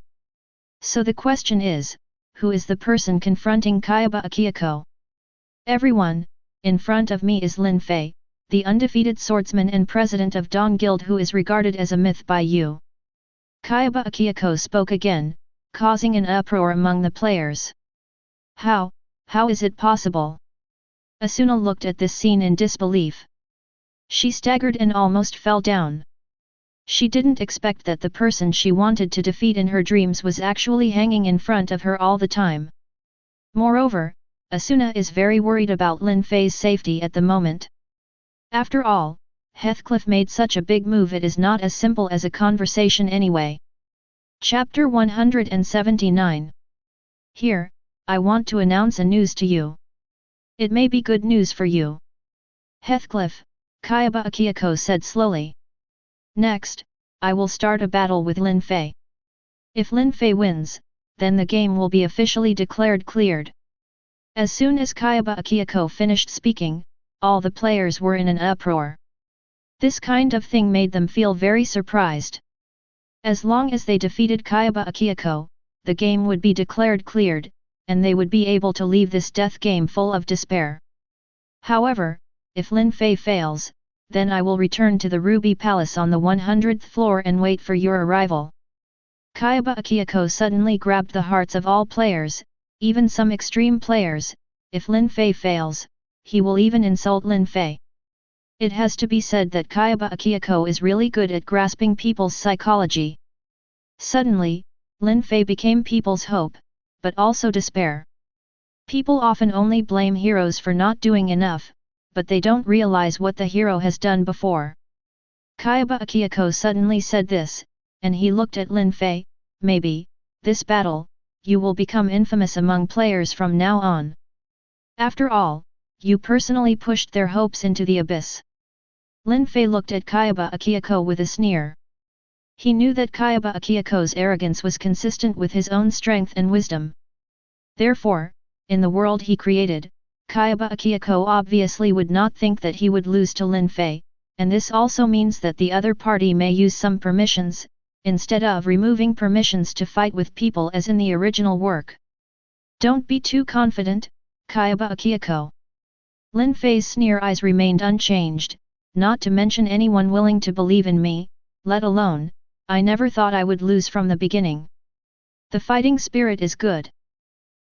Speaker 1: So the question is, who is the person confronting Kayaba Akihiko? Everyone, in front of me is Lin Fei, the undefeated swordsman and president of Dong Guild who is regarded as a myth by you. Kayaba Akihiko spoke again, causing an uproar among the players. How is it possible? Asuna looked at this scene in disbelief. She staggered and almost fell down. She didn't expect that the person she wanted to defeat in her dreams was actually hanging in front of her all the time. Moreover, Asuna is very worried about Lin Fei's safety at the moment. After all, Heathcliff made such a big move, it is not as simple as a conversation anyway. Chapter 179. Here, I want to announce a news to you. It may be good news for you. Heathcliff, Kayaba Akihiko said slowly. Next, I will start a battle with Lin Fei. If Lin Fei wins, then the game will be officially declared cleared. As soon as Kayaba Akihiko finished speaking, all the players were in an uproar. This kind of thing made them feel very surprised. As long as they defeated Kayaba Akihiko, the game would be declared cleared, and they would be able to leave this death game full of despair. However, if Lin Fei fails, then I will return to the Ruby Palace on the 100th floor and wait for your arrival. Kayaba Akihiko suddenly grabbed the hearts of all players, even some extreme players. If Lin Fei fails, he will even insult Lin Fei. It has to be said that Kayaba Akihiko is really good at grasping people's psychology. Suddenly, Lin Fei became people's hope, but also despair. People often only blame heroes for not doing enough, but they don't realize what the hero has done before. Kayaba Akihiko suddenly said this, and he looked at Lin Fei. Maybe, this battle, you will become infamous among players from now on. After all, you personally pushed their hopes into the abyss. Lin Fei looked at Kayaba Akihiko with a sneer. He knew that Kayaba Akihiko's arrogance was consistent with his own strength and wisdom. Therefore, in the world he created, Kayaba Akihiko obviously would not think that he would lose to Lin Fei, and this also means that the other party may use some permissions, instead of removing permissions to fight with people as in the original work. Don't be too confident, Kayaba Akihiko. Lin Fei's sneer eyes remained unchanged, not to mention anyone willing to believe in me, let alone, I never thought I would lose from the beginning. The fighting spirit is good.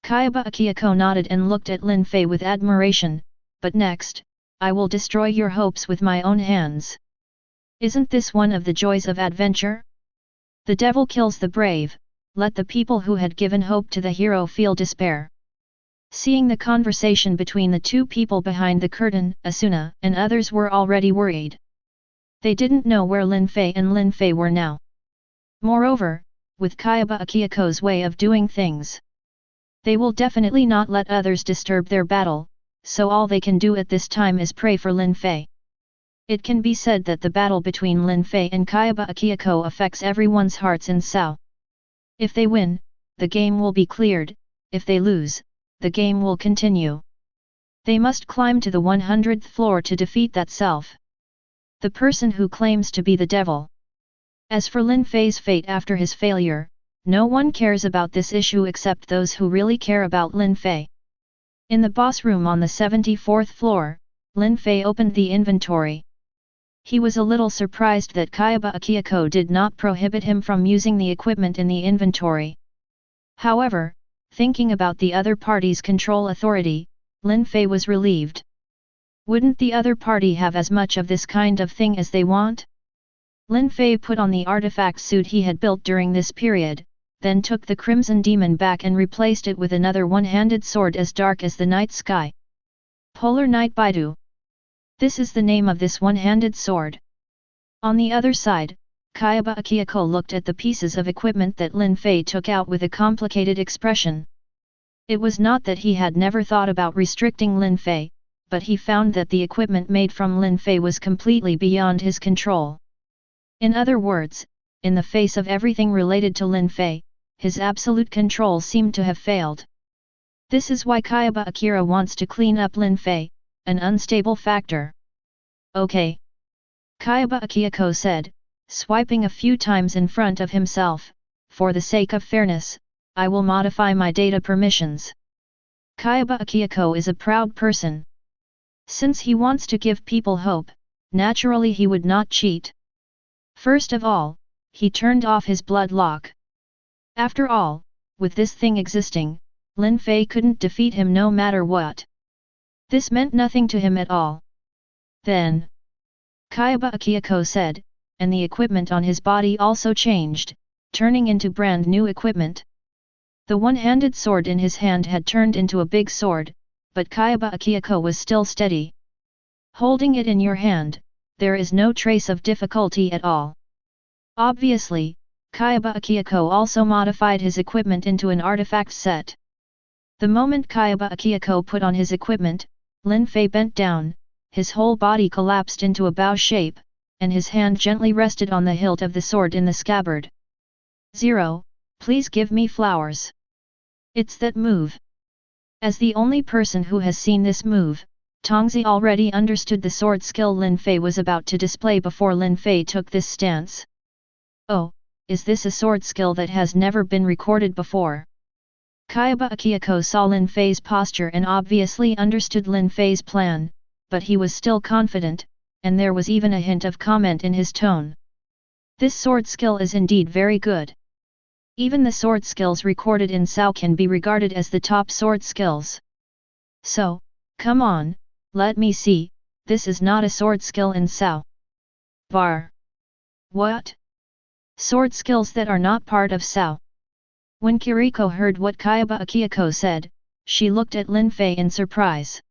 Speaker 1: Kayaba Akihiko nodded and looked at Lin Fei with admiration, but next, I will destroy your hopes with my own hands. Isn't this one of the joys of adventure? The devil kills the brave, let the people who had given hope to the hero feel despair. Seeing the conversation between the two people behind the curtain, Asuna and others were already worried. They didn't know where Lin Fei were now. Moreover, with Kayaba Akihiko's way of doing things, they will definitely not let others disturb their battle, so all they can do at this time is pray for Lin Fei. It can be said that the battle between Lin Fei and Kayaba Akihiko affects everyone's hearts in Sao. If they win, the game will be cleared, if they lose, the game will continue. They must climb to the 100th floor to defeat that self. The person who claims to be the devil. As for Lin Fei's fate after his failure, no one cares about this issue except those who really care about Lin Fei. In the boss room on the 74th floor, Lin Fei opened the inventory. He was a little surprised that Kayaba Akihiko did not prohibit him from using the equipment in the inventory. However, thinking about the other party's control authority, Lin Fei was relieved. Wouldn't the other party have as much of this kind of thing as they want? Lin Fei put on the artifact suit he had built during this period, then took the Crimson Demon back and replaced it with another one-handed sword as dark as the night sky. Polar Night Baidu. This is the name of this one-handed sword. On the other side, Kayaba Akihiko looked at the pieces of equipment that Lin Fei took out with a complicated expression. It was not that he had never thought about restricting Lin Fei, but he found that the equipment made from Lin Fei was completely beyond his control. In other words, in the face of everything related to Lin Fei, his absolute control seemed to have failed. This is why Kayaba Akira wants to clean up Lin Fei, an unstable factor. Okay. Kayaba Akihiko said, swiping a few times in front of himself, for the sake of fairness, I will modify my data permissions. Kayaba Akihiko is a proud person. Since he wants to give people hope, naturally he would not cheat. First of all, he turned off his blood lock. After all, with this thing existing, Lin Fei couldn't defeat him no matter what. This meant nothing to him at all. Then, Kayaba Akihiko said, and the equipment on his body also changed, turning into brand new equipment. The one-handed sword in his hand had turned into a big sword, but Kayaba Akihiko was still steady. Holding it in your hand, there is no trace of difficulty at all. Obviously, Kayaba Akihiko also modified his equipment into an artifact set. The moment Kayaba Akihiko put on his equipment, Lin Fei bent down, his whole body collapsed into a bow shape, and his hand gently rested on the hilt of the sword in the scabbard. 0, please give me flowers. It's that move. As the only person who has seen this move, Tongzi already understood the sword skill Lin Fei was about to display before Lin Fei took this stance. Oh, is this a sword skill that has never been recorded before? Kayaba Akihiko saw Lin Fei's posture and obviously understood Lin Fei's plan, but he was still confident, and there was even a hint of comment in his tone. This sword skill is indeed very good. Even the sword skills recorded in Sao can be regarded as the top sword skills. So, come on, let me see, this is not a sword skill in Sao. Bar. What? Sword skills that are not part of Sao. When Kiriko heard what Kayaba Akihiko said, she looked at Lin Fei in surprise.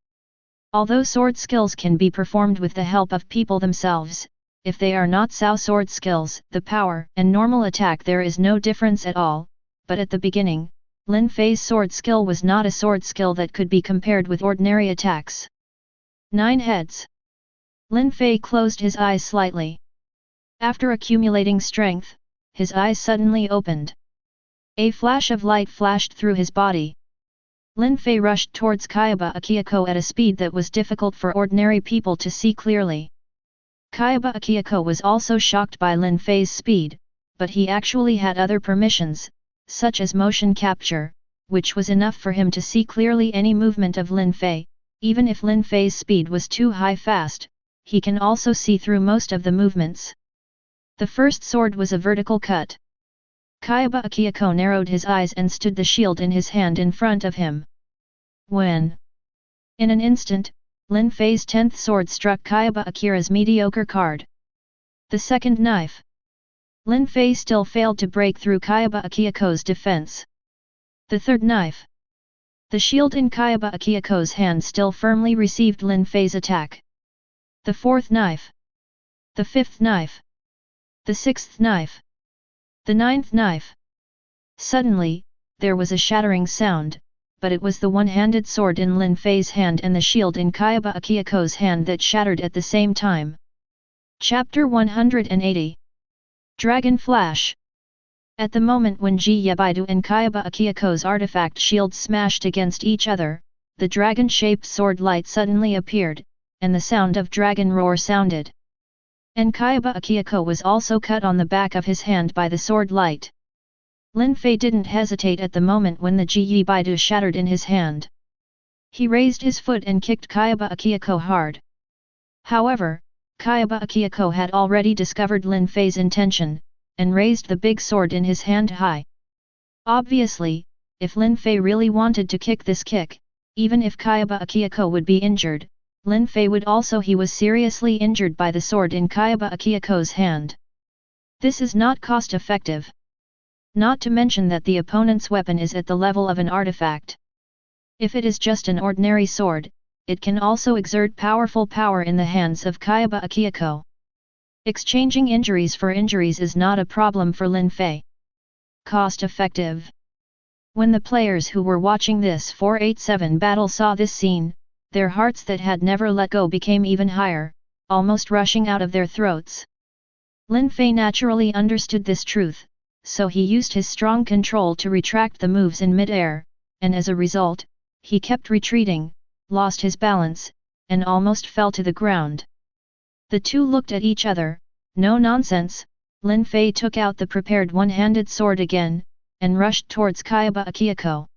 Speaker 1: Although sword skills can be performed with the help of people themselves, if they are not Sao sword skills, the power and normal attack there is no difference at all, but at the beginning, Lin Fei's sword skill was not a sword skill that could be compared with ordinary attacks. 9 heads. Lin Fei closed his eyes slightly. After accumulating strength, his eyes suddenly opened. A flash of light flashed through his body. Lin Fei rushed towards Kayaba Akihiko at a speed that was difficult for ordinary people to see clearly. Kayaba Akihiko was also shocked by Lin Fei's speed, but he actually had other permissions, such as motion capture, which was enough for him to see clearly any movement of Lin Fei. Even if Lin Fei's speed was too high fast, he can also see through most of the movements. The first sword was a vertical cut. Kayaba Akihiko narrowed his eyes and stood the shield in his hand in front of him. When? In an instant, Lin Fei's 10th sword struck Kayaba Akira's mediocre card. The second knife. Lin Fei still failed to break through Kayaba Akihiko's defense. The third knife. The shield in Kayaba Akihiko's hand still firmly received Lin Fei's attack. The fourth knife. The fifth knife. The sixth knife. The ninth knife. Suddenly, there was a shattering sound, but it was the one-handed sword in Lin Fei's hand and the shield in Kayaba Akihiko's hand that shattered at the same time. Chapter 180. Dragon Flash. At the moment when Ji Yabaidu and Kayaba Akihiko's artifact shields smashed against each other, the dragon-shaped sword light suddenly appeared, and the sound of dragon roar sounded. And Kayaba Akihiko was also cut on the back of his hand by the sword light. Lin Fei didn't hesitate at the moment when the Ji Yabaidu shattered in his hand. He raised his foot and kicked Kayaba Akihiko hard. However, Kayaba Akihiko had already discovered Lin Fei's intention, and raised the big sword in his hand high. Obviously, if Lin Fei really wanted to kick this kick, even if Kayaba Akihiko would be injured, Lin Fei would also. He was seriously injured by the sword in Kayaba Akihiko's hand. This is not cost-effective. Not to mention that the opponent's weapon is at the level of an artifact. If it is just an ordinary sword, it can also exert powerful power in the hands of Kayaba Akihiko. Exchanging injuries for injuries is not a problem for Lin Fei. Cost-effective. When the players who were watching this 487 battle saw this scene, their hearts that had never let go became even higher, almost rushing out of their throats. Lin Fei naturally understood this truth, so he used his strong control to retract the moves in mid-air, and as a result, he kept retreating, lost his balance, and almost fell to the ground. The two looked at each other. No nonsense. Lin Fei took out the prepared one-handed sword again, and rushed towards Kayaba Akihiko.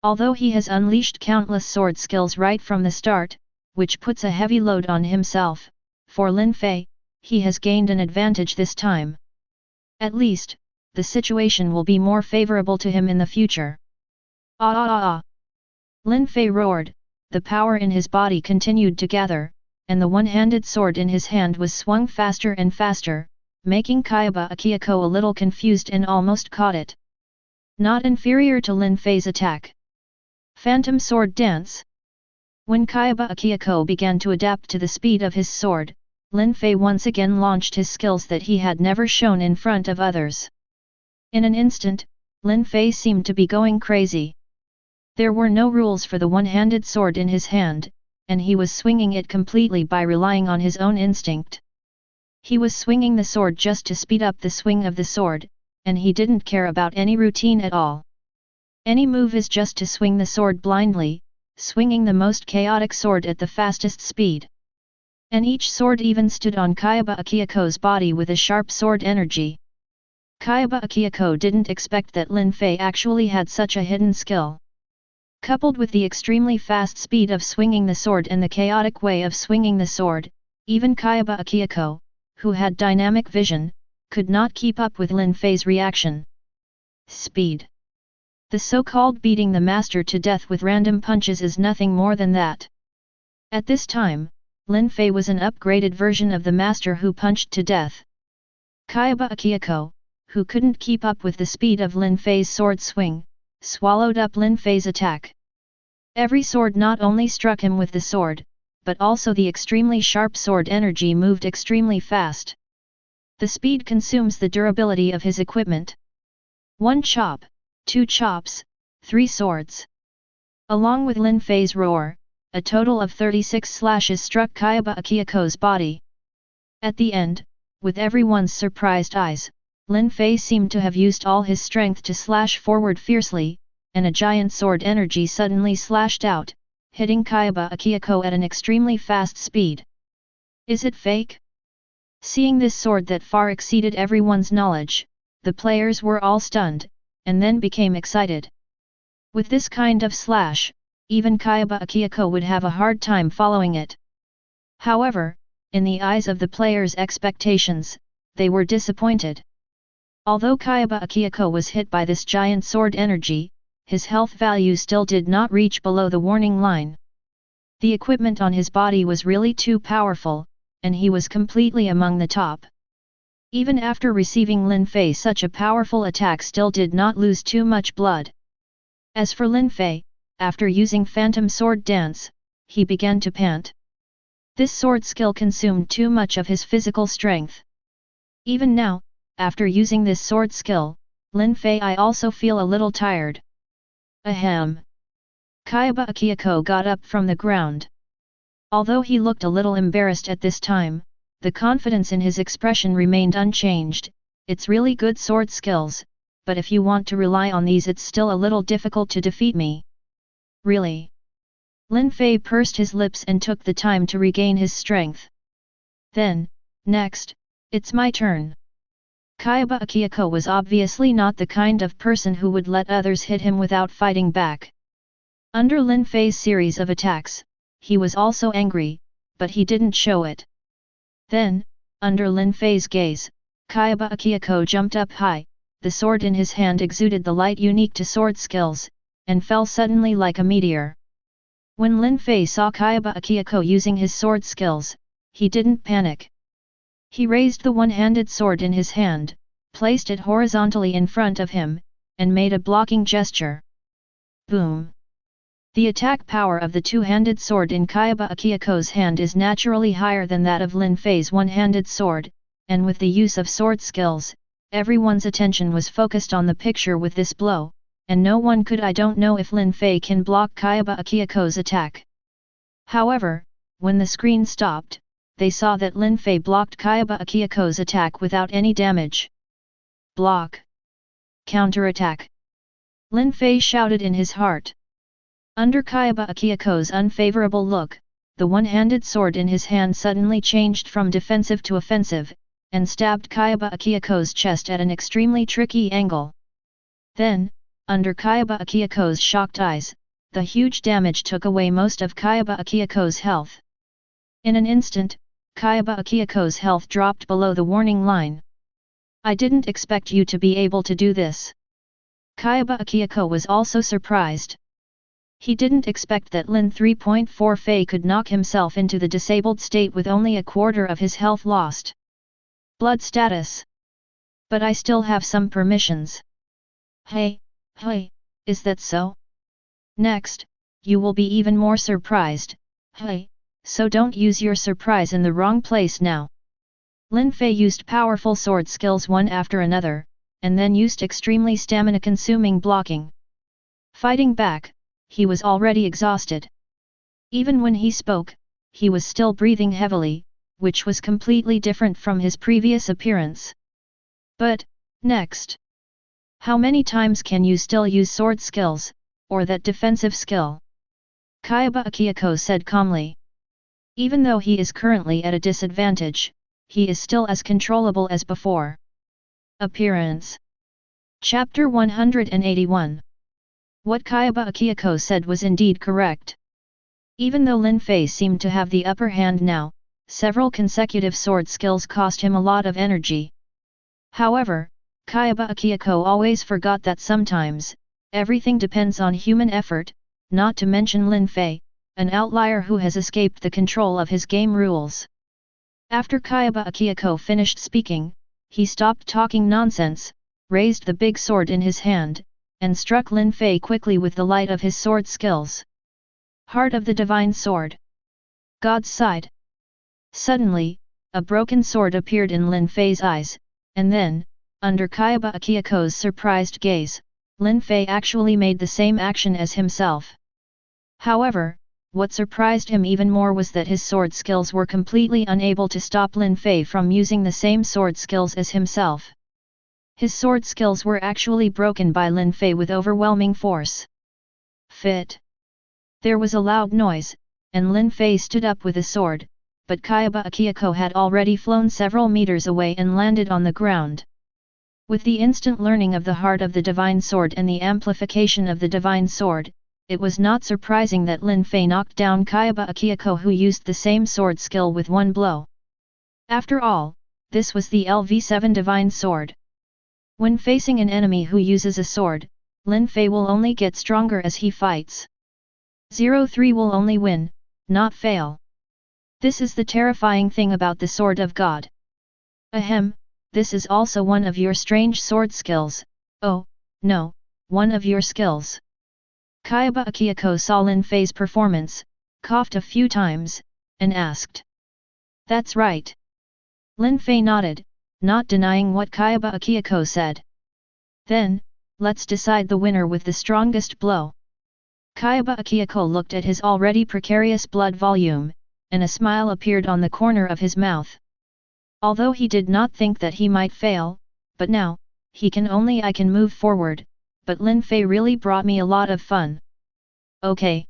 Speaker 1: Although he has unleashed countless sword skills right from the start, which puts a heavy load on himself, for Lin Fei, he has gained an advantage this time. At least, the situation will be more favorable to him in the future. Ah ah ah ah! Lin Fei roared, the power in his body continued to gather, and the one-handed sword in his hand was swung faster and faster, making Kayaba Akihiko a little confused and almost caught it. Not inferior to Lin Fei's attack. Phantom Sword Dance. When Kayaba Akihiko began to adapt to the speed of his sword, Lin Fei once again launched his skills that he had never shown in front of others. In an instant, Lin Fei seemed to be going crazy. There were no rules for the one-handed sword in his hand, and he was swinging it completely by relying on his own instinct. He was swinging the sword just to speed up the swing of the sword, and he didn't care about any routine at all. Any move is just to swing the sword blindly, swinging the most chaotic sword at the fastest speed. And each sword even stood on Kayaba Akihiko's body with a sharp sword energy. Kayaba Akihiko didn't expect that Lin Fei actually had such a hidden skill. Coupled with the extremely fast speed of swinging the sword and the chaotic way of swinging the sword, even Kayaba Akihiko, who had dynamic vision, could not keep up with Lin Fei's reaction. Speed. The so-called beating the master to death with random punches is nothing more than that. At this time, Lin Fei was an upgraded version of the master who punched to death. Kayaba Akihiko, who couldn't keep up with the speed of Lin Fei's sword swing, swallowed up Lin Fei's attack. Every sword not only struck him with the sword, but also the extremely sharp sword energy moved extremely fast. The speed consumes the durability of his equipment. 1 chop, 2 chops, 3 swords. Along with Lin Fei's roar, a total of 36 slashes struck Kayaba Akihiko's body. At the end, with everyone's surprised eyes, Lin Fei seemed to have used all his strength to slash forward fiercely, and a giant sword energy suddenly slashed out, hitting Kayaba Akihiko at an extremely fast speed. Is it fake? Seeing this sword that far exceeded everyone's knowledge, the players were all stunned, and then became excited. With this kind of slash, even Kayaba Akihiko would have a hard time following it. However, in the eyes of the players' expectations, they were disappointed. Although Kayaba Akihiko was hit by this giant sword energy, his health value still did not reach below the warning line. The equipment on his body was really too powerful, and he was completely among the top. Even after receiving Lin Fei, such a powerful attack still did not lose too much blood. As for Lin Fei, after using Phantom Sword Dance, he began to pant. This sword skill consumed too much of his physical strength. Even now, after using this sword skill, Lin Fei, I also feel a little tired. Ahem. Kayaba Akihiko got up from the ground. Although he looked a little embarrassed at this time, the confidence in his expression remained unchanged. It's really good sword skills, but if you want to rely on these, it's still a little difficult to defeat me. Really? Lin Fei pursed his lips and took the time to regain his strength. Then, next, it's my turn. Kayaba Akihiko was obviously not the kind of person who would let others hit him without fighting back. Under Lin Fei's series of attacks, he was also angry, but he didn't show it. Then, under Lin Fei's gaze, Kayaba Akihiko jumped up high, the sword in his hand exuded the light unique to sword skills, and fell suddenly like a meteor. When Lin Fei saw Kayaba Akihiko using his sword skills, he didn't panic. He raised the one-handed sword in his hand, placed it horizontally in front of him, and made a blocking gesture. Boom! The attack power of the two-handed sword in Kayaba Akihiko's hand is naturally higher than that of Lin Fei's one-handed sword, and with the use of sword skills, everyone's attention was focused on the picture with this blow, and no one could. I don't know if Lin Fei can block Kayaba Akihiko's attack. However, when the screen stopped, they saw that Lin Fei blocked Kayaba Akihiko's attack without any damage. Block! Counterattack! Lin Fei shouted in his heart. Under Kayaba Akihiko's unfavorable look, the one-handed sword in his hand suddenly changed from defensive to offensive, and stabbed Kayaba Akihiko's chest at an extremely tricky angle. Then, under Kayaba Akihiko's shocked eyes, the huge damage took away most of Kayaba Akihiko's health. In an instant, Kayaba Akihiko's health dropped below the warning line. I didn't expect you to be able to do this. Kayaba Akihiko was also surprised. He didn't expect that Lin 3.4 Fei could knock himself into the disabled state with only a quarter of his health lost. Blood status. But I still have some permissions. Hey, is that so? Next, you will be even more surprised. Hey, so don't use your surprise in the wrong place now. Lin Fei used powerful sword skills one after another, and then used extremely stamina-consuming blocking. Fighting back, he was already exhausted. Even when he spoke, he was still breathing heavily, which was completely different from his previous appearance. But, next. How many times can you still use sword skills, or that defensive skill? Kayaba Akihiko said calmly. Even though he is currently at a disadvantage, he is still as controllable as before. Appearance. Chapter 181. What Kayaba Akihiko said was indeed correct. Even though Lin Fei seemed to have the upper hand now, several consecutive sword skills cost him a lot of energy. However, Kayaba Akihiko always forgot that sometimes, everything depends on human effort, not to mention Lin Fei, an outlier who has escaped the control of his game rules. After Kayaba Akihiko finished speaking, he stopped talking nonsense, raised the big sword in his hand, and struck Lin Fei quickly with the light of his sword skills. Heart of the Divine Sword. God's side. Suddenly, a broken sword appeared in Lin Fei's eyes, and then, under Kayaba Akihiko's surprised gaze, Lin Fei actually made the same action as himself. However, what surprised him even more was that his sword skills were completely unable to stop Lin Fei from using the same sword skills as himself. His sword skills were actually broken by Lin Fei with overwhelming force. Fit! There was a loud noise, and Lin Fei stood up with a sword, but Kayaba Akihiko had already flown several meters away and landed on the ground. With the instant learning of the heart of the divine sword and the amplification of the divine sword, it was not surprising that Lin Fei knocked down Kayaba Akihiko, who used the same sword skill with one blow. After all, this was the LV7 divine sword. When facing an enemy who uses a sword, Lin Fei will only get stronger as he fights. 03 will only win, not fail. This is the terrifying thing about the Sword of God. Ahem, this is also one of your strange sword skills. Oh, no, one of your skills. Kayaba Akihiko saw Lin Fei's performance, coughed a few times, and asked. That's right. Lin Fei nodded, not denying what Kayaba Akihiko said. Then, let's decide the winner with the strongest blow. Kayaba Akihiko looked at his already precarious blood volume, and a smile appeared on the corner of his mouth. Although he did not think that he might fail, but now, I can move forward, but Lin Fei really brought me a lot of fun. Okay.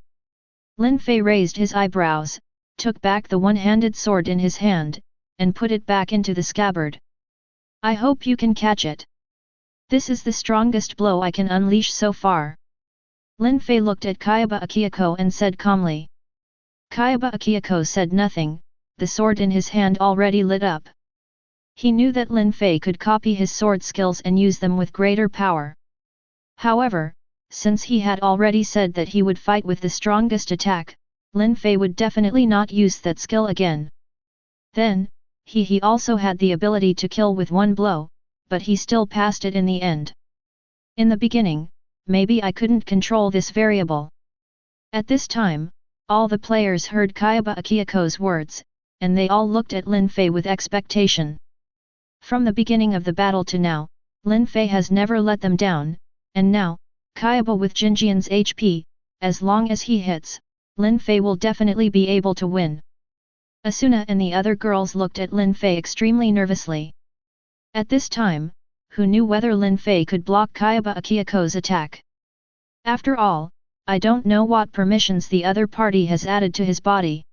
Speaker 1: Lin Fei raised his eyebrows, took back the one-handed sword in his hand, and put it back into the scabbard. I hope you can catch it. This is the strongest blow I can unleash so far. Lin Fei looked at Kayaba Akihiko and said calmly. Kayaba Akihiko said nothing, the sword in his hand already lit up. He knew that Lin Fei could copy his sword skills and use them with greater power. However, since he had already said that he would fight with the strongest attack, Lin Fei would definitely not use that skill again. Then, he also had the ability to kill with one blow, but he still passed it in the end. In the beginning, maybe I couldn't control this variable. At this time, all the players heard Kayaba Akihiko's words, and they all looked at Lin Fei with expectation. From the beginning of the battle to now, Lin Fei has never let them down, and now, Kayaba with Jinjian's HP, as long as he hits, Lin Fei will definitely be able to win. Asuna and the other girls looked at Lin Fei extremely nervously. At this time, who knew whether Lin Fei could block Kayaba Akihiko's attack? After all, I don't know what permissions the other party has added to his body.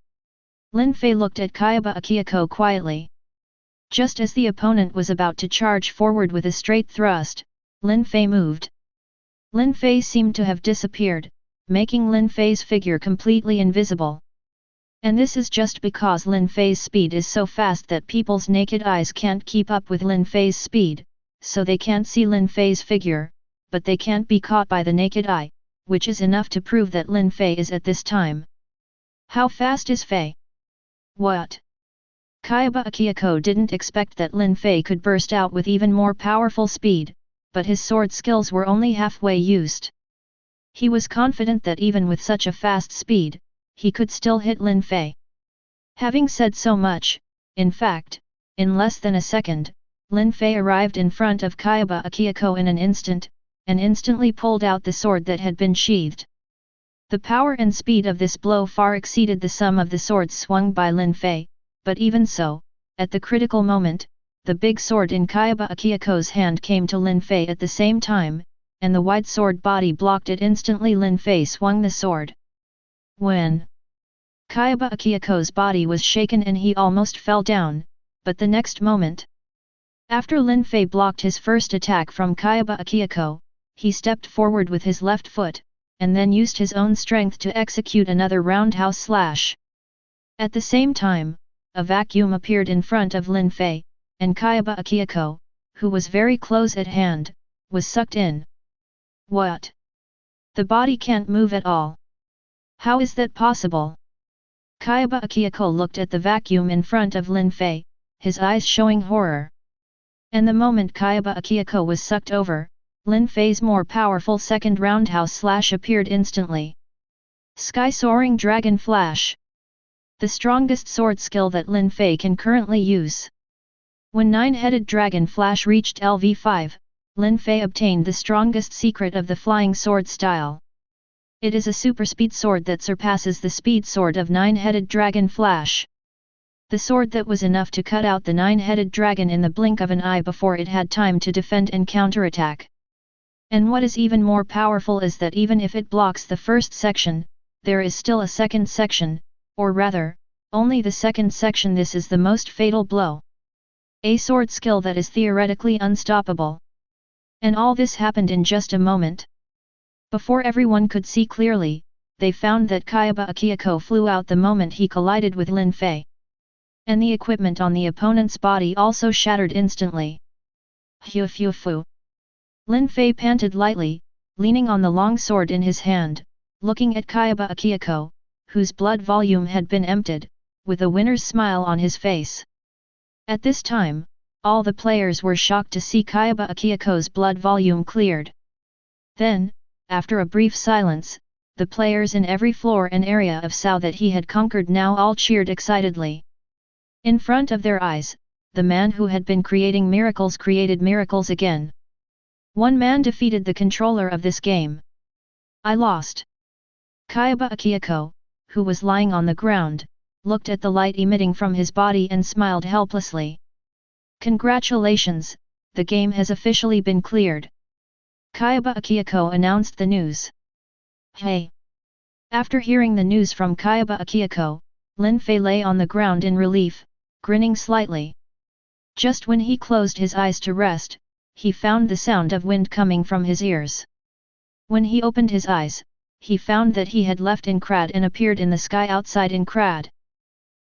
Speaker 1: Lin Fei looked at Kayaba Akihiko quietly. Just as the opponent was about to charge forward with a straight thrust, Lin Fei moved. Lin Fei seemed to have disappeared, making Lin Fei's figure completely invisible. And this is just because Lin Fei's speed is so fast that people's naked eyes can't keep up with Lin Fei's speed, so they can't see Lin Fei's figure, but they can't be caught by the naked eye, which is enough to prove that Lin Fei is at this time. How fast is Fei? What? Kayaba Akihiko didn't expect that Lin Fei could burst out with even more powerful speed, but his sword skills were only halfway used. He was confident that even with such a fast speed, he could still hit Lin Fei. Having said so much, in fact, in less than a second, Lin Fei arrived in front of Kayaba Akihiko in an instant, and instantly pulled out the sword that had been sheathed. The power and speed of this blow far exceeded the sum of the swords swung by Lin Fei, but even so, at the critical moment, the big sword in Kayaba Akihiko's hand came to Lin Fei at the same time, and the wide sword body blocked it instantly. Lin Fei swung the sword. When Kayaba Akihiko's body was shaken and he almost fell down, but the next moment, after Lin Fei blocked his first attack from Kayaba Akihiko, he stepped forward with his left foot, and then used his own strength to execute another roundhouse slash. At the same time, a vacuum appeared in front of Lin Fei, and Kayaba Akihiko, who was very close at hand, was sucked in. What? The body can't move at all. How is that possible? Kayaba Akihiko looked at the vacuum in front of Lin Fei, his eyes showing horror. And the moment Kayaba Akihiko was sucked over, Lin Fei's more powerful second roundhouse slash appeared instantly. Sky-soaring dragon flash. The strongest sword skill that Lin Fei can currently use. When Nine-Headed Dragon Flash reached LV5, Lin Fei obtained the strongest secret of the flying sword style. It is a super speed sword that surpasses the speed sword of Nine-Headed Dragon Flash. The sword that was enough to cut out the Nine-Headed Dragon in the blink of an eye before it had time to defend and counterattack. And what is even more powerful is that even if it blocks the first section, there is still a second section, or rather, only the second section. This is the most fatal blow. A sword skill that is theoretically unstoppable. And all this happened in just a moment. Before everyone could see clearly, they found that Kayaba Akihiko flew out the moment he collided with Lin Fei. And the equipment on the opponent's body also shattered instantly. Hu fu fu. Lin Fei panted lightly, leaning on the long sword in his hand, looking at Kayaba Akihiko, whose blood volume had been emptied, with a winner's smile on his face. At this time, all the players were shocked to see Kayaba Akihiko's blood volume cleared. Then, after a brief silence, the players in every floor and area of Sao that he had conquered now all cheered excitedly. In front of their eyes, the man who had been creating miracles created miracles again. One man defeated the controller of this game. I lost. Kayaba Akihiko, who was lying on the ground, looked at the light emitting from his body and smiled helplessly. Congratulations, the game has officially been cleared. Kayaba Akihiko announced the news. Hey! After hearing the news from Kayaba Akihiko, Lin Fei lay on the ground in relief, grinning slightly. Just when he closed his eyes to rest, he found the sound of wind coming from his ears. When he opened his eyes, he found that he had left Inkrad and appeared in the sky outside Inkrad.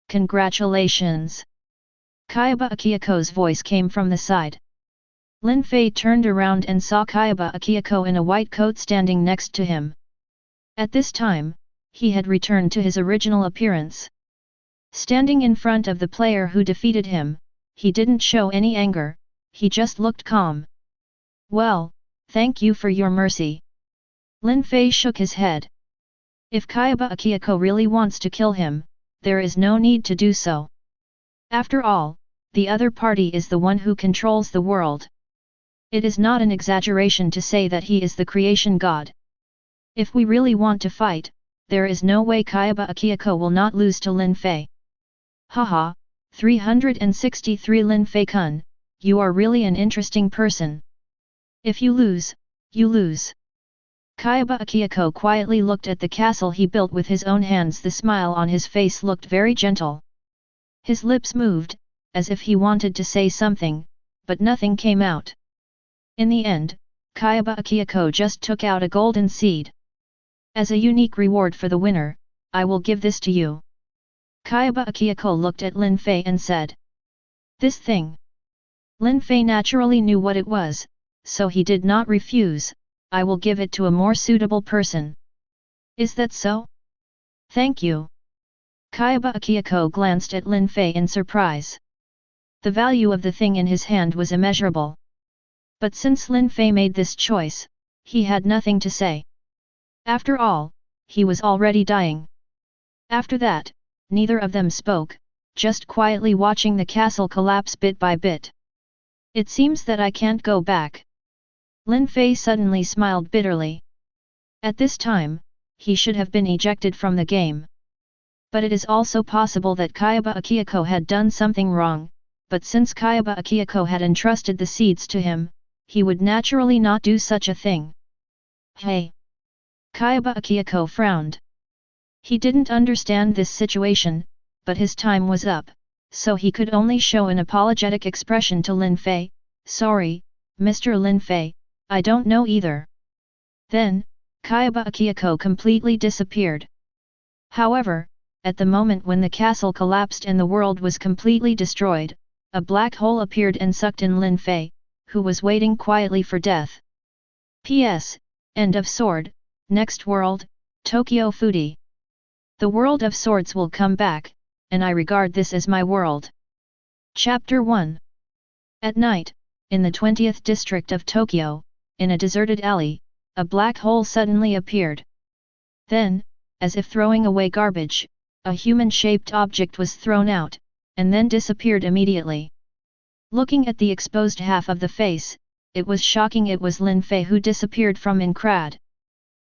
Speaker 1: Congratulations! Kayaba Akihiko's voice came from the side. Lin Fei turned around and saw Kayaba Akihiko in a white coat standing next to him. At this time, he had returned to his original appearance. Standing in front of the player who defeated him, he didn't show any anger, he just looked calm. Well, thank you for your mercy. Lin Fei shook his head. If Kayaba Akihiko really wants to kill him, there is no need to do so. After all, the other party is the one who controls the world. It is not an exaggeration to say that he is the creation god. If we really want to fight, there is no way Kayaba Akihiko will not lose to Lin Fei. Haha, 363 Lin Fei-kun, you are really an interesting person. If you lose, you lose. Kayaba Akihiko quietly looked at the castle he built with his own hands. The smile on his face looked very gentle. His lips moved, as if he wanted to say something, but nothing came out. In the end, Kayaba Akihiko just took out a golden seed. As a unique reward for the winner, I will give this to you. Kayaba Akihiko looked at Lin Fei and said. This thing. Lin Fei naturally knew what it was, so he did not refuse. I will give it to a more suitable person. Is that so? Thank you. Kayaba Akihiko glanced at Lin Fei in surprise. The value of the thing in his hand was immeasurable. But since Lin Fei made this choice, he had nothing to say. After all, he was already dying. After that, neither of them spoke, just quietly watching the castle collapse bit by bit. It seems that I can't go back. Lin Fei suddenly smiled bitterly. At this time, he should have been ejected from the game. But it is also possible that Kayaba Akihiko had done something wrong, but since Kayaba Akihiko had entrusted the seeds to him, he would naturally not do such a thing. Hey! Kayaba Akihiko frowned. He didn't understand this situation, but his time was up, so he could only show an apologetic expression to Lin Fei. Sorry, Mr. Lin Fei, I don't know either. Then, Kayaba Akihiko completely disappeared. However, at the moment when the castle collapsed and the world was completely destroyed, a black hole appeared and sucked in Lin Fei, who was waiting quietly for death. P.S. End of Sword, Next World, Tokyo Foodie. The world of swords will come back, and I regard this as my world. Chapter 1. At night, in the 20th district of Tokyo, in a deserted alley, a black hole suddenly appeared. Then, as if throwing away garbage, a human-shaped object was thrown out, and then disappeared immediately. Looking at the exposed half of the face, it was shocking. It was Lin Fei who disappeared from in crowd.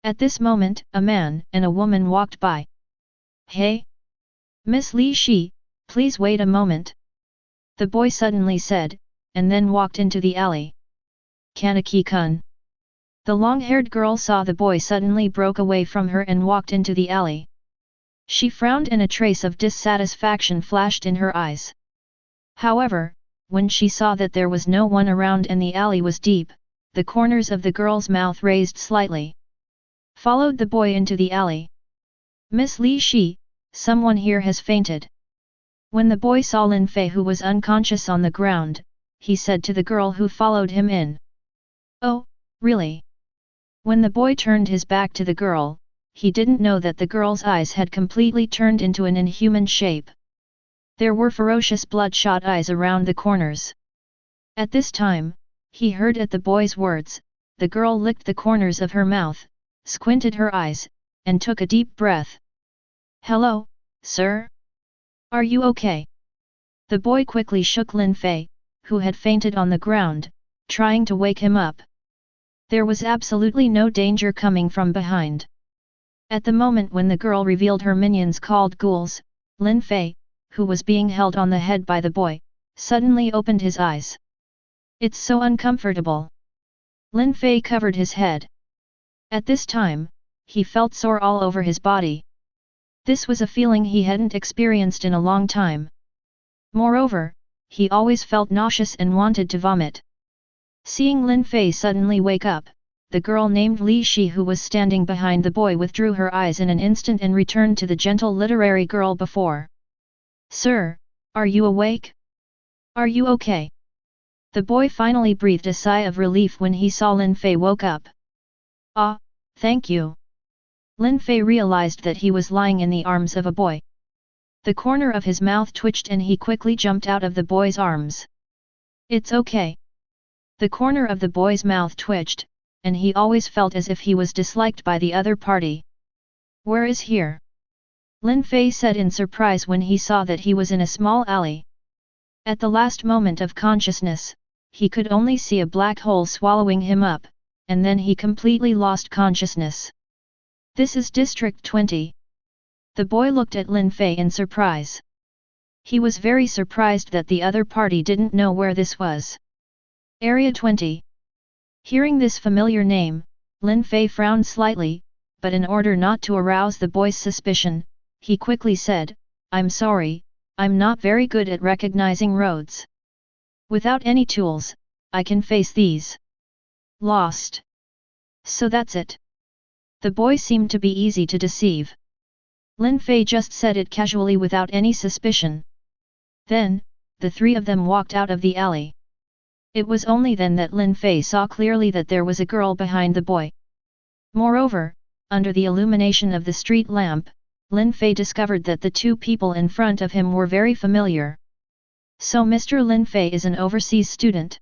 Speaker 1: At this moment, a man and a woman walked by. "Hey! Miss Li Shi, please wait a moment," the boy suddenly said, and then walked into the alley. "Kaneki-kun." The long-haired girl saw the boy suddenly broke away from her and walked into the alley. She frowned and a trace of dissatisfaction flashed in her eyes. However, when she saw that there was no one around and the alley was deep, the corners of the girl's mouth raised slightly. Followed the boy into the alley. "Miss Li Shi, someone here has fainted." When the boy saw Lin Fei who was unconscious on the ground, he said to the girl who followed him in. "Oh, really?" When the boy turned his back to the girl, he didn't know that the girl's eyes had completely turned into an inhuman shape. There were ferocious bloodshot eyes around the corners. At this time, he heard at the boy's words, the girl licked the corners of her mouth, squinted her eyes, and took a deep breath. "Hello, sir? Are you okay?" The boy quickly shook Lin Fei, who had fainted on the ground, trying to wake him up. There was absolutely no danger coming from behind. At the moment when the girl revealed her minions called ghouls, Lin Fei, who was being held on the head by the boy, suddenly opened his eyes. "It's so uncomfortable." Lin Fei covered his head. At this time, he felt sore all over his body. This was a feeling he hadn't experienced in a long time. Moreover, he always felt nauseous and wanted to vomit. Seeing Lin Fei suddenly wake up, the girl named Li Shi who was standing behind the boy withdrew her eyes in an instant and returned to the gentle literary girl before. "Sir, are you awake? Are you okay?" The boy finally breathed a sigh of relief when he saw Lin Fei woke up. "Ah, thank you." Lin Fei realized that he was lying in the arms of a boy. The corner of his mouth twitched and he quickly jumped out of the boy's arms. "It's okay." The corner of the boy's mouth twitched, and he always felt as if he was disliked by the other party. "Where is here?" Lin Fei said in surprise when he saw that he was in a small alley. At the last moment of consciousness, he could only see a black hole swallowing him up, and then he completely lost consciousness. "This is District 20. The boy looked at Lin Fei in surprise. He was very surprised that the other party didn't know where this was. Area 20. Hearing this familiar name, Lin Fei frowned slightly, but in order not to arouse the boy's suspicion, he quickly said, "I'm sorry, I'm not very good at recognizing roads. Without any tools, I can face these." "Lost. So that's it." The boy seemed to be easy to deceive. Lin Fei just said it casually without any suspicion. Then, the three of them walked out of the alley. It was only then that Lin Fei saw clearly that there was a girl behind the boy. Moreover, under the illumination of the street lamp, Lin Fei discovered that the two people in front of him were very familiar. So Mr. Lin Fei is an overseas student.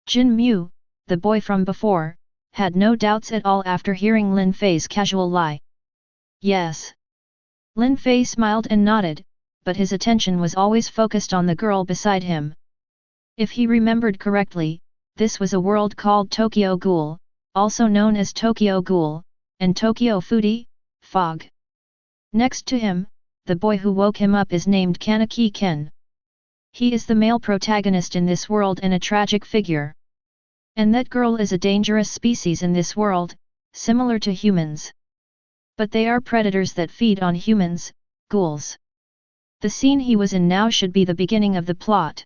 Speaker 1: Jin Mu, the boy from before, had no doubts at all after hearing Lin Fei's casual lie. "Yes." Lin Fei smiled and nodded, but his attention was always focused on the girl beside him. If he remembered correctly, this was a world called Tokyo Ghoul, also known as Tokyo Ghoul, and Tokyo Foodie, Fog. Next to him, the boy who woke him up is named Kaneki Ken. He is the male protagonist in this world and a tragic figure. And that girl is a dangerous species in this world, similar to humans. But they are predators that feed on humans, ghouls. The scene he was in now should be the beginning of the plot.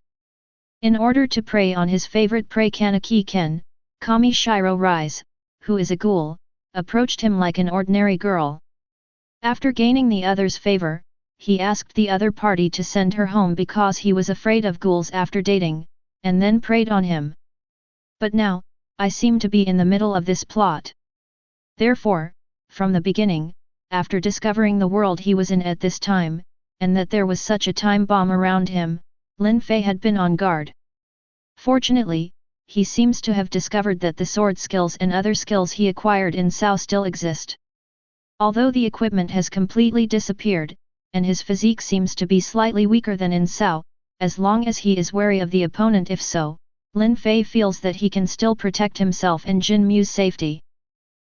Speaker 1: In order to prey on his favorite prey Kaneki Ken, Kami Shiro Rise, who is a ghoul, approached him like an ordinary girl. After gaining the other's favor, he asked the other party to send her home because he was afraid of ghouls after dating, and then preyed on him. But now, I seem to be in the middle of this plot. Therefore, from the beginning, after discovering the world he was in at this time, and that there was such a time bomb around him, Lin Fei had been on guard. Fortunately, he seems to have discovered that the sword skills and other skills he acquired in Sao still exist. Although the equipment has completely disappeared, and his physique seems to be slightly weaker than in Sao, as long as he is wary of the opponent. If so, Lin Fei feels that he can still protect himself and Jin Mu's safety.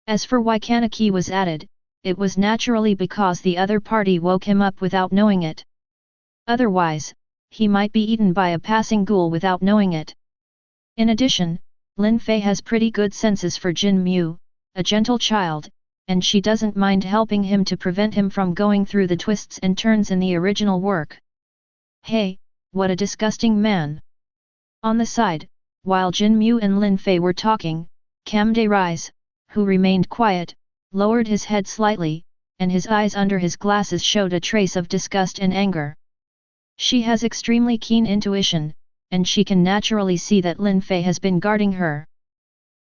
Speaker 1: As for why Kaneki was added, it was naturally because the other party woke him up without knowing it. Otherwise, he might be eaten by a passing ghoul without knowing it. In addition, Lin Fei has pretty good senses for Jin Mu, a gentle child, and she doesn't mind helping him to prevent him from going through the twists and turns in the original work. Hey, what a disgusting man! On the side, while Jin Mu and Lin Fei were talking, Kamde Rise, who remained quiet, lowered his head slightly, and his eyes under his glasses showed a trace of disgust and anger. She has extremely keen intuition, and she can naturally see that Lin Fei has been guarding her.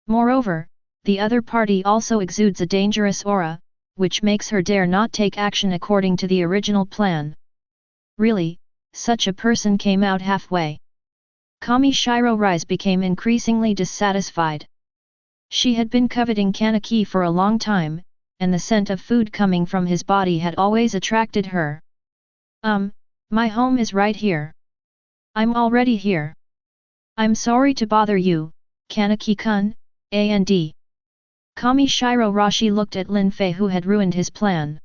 Speaker 1: Moreover, the other party also exudes a dangerous aura, which makes her dare not take action according to the original plan. Really, such a person came out halfway. Kami Shiro Rise became increasingly dissatisfied. She had been coveting Kaneki for a long time, and the scent of food coming from his body had always attracted her. My home is right here. I'm already here. I'm sorry to bother you, Kaneki-kun, and. Kami Shiro Rashi looked at Lin Fei who had ruined his plan.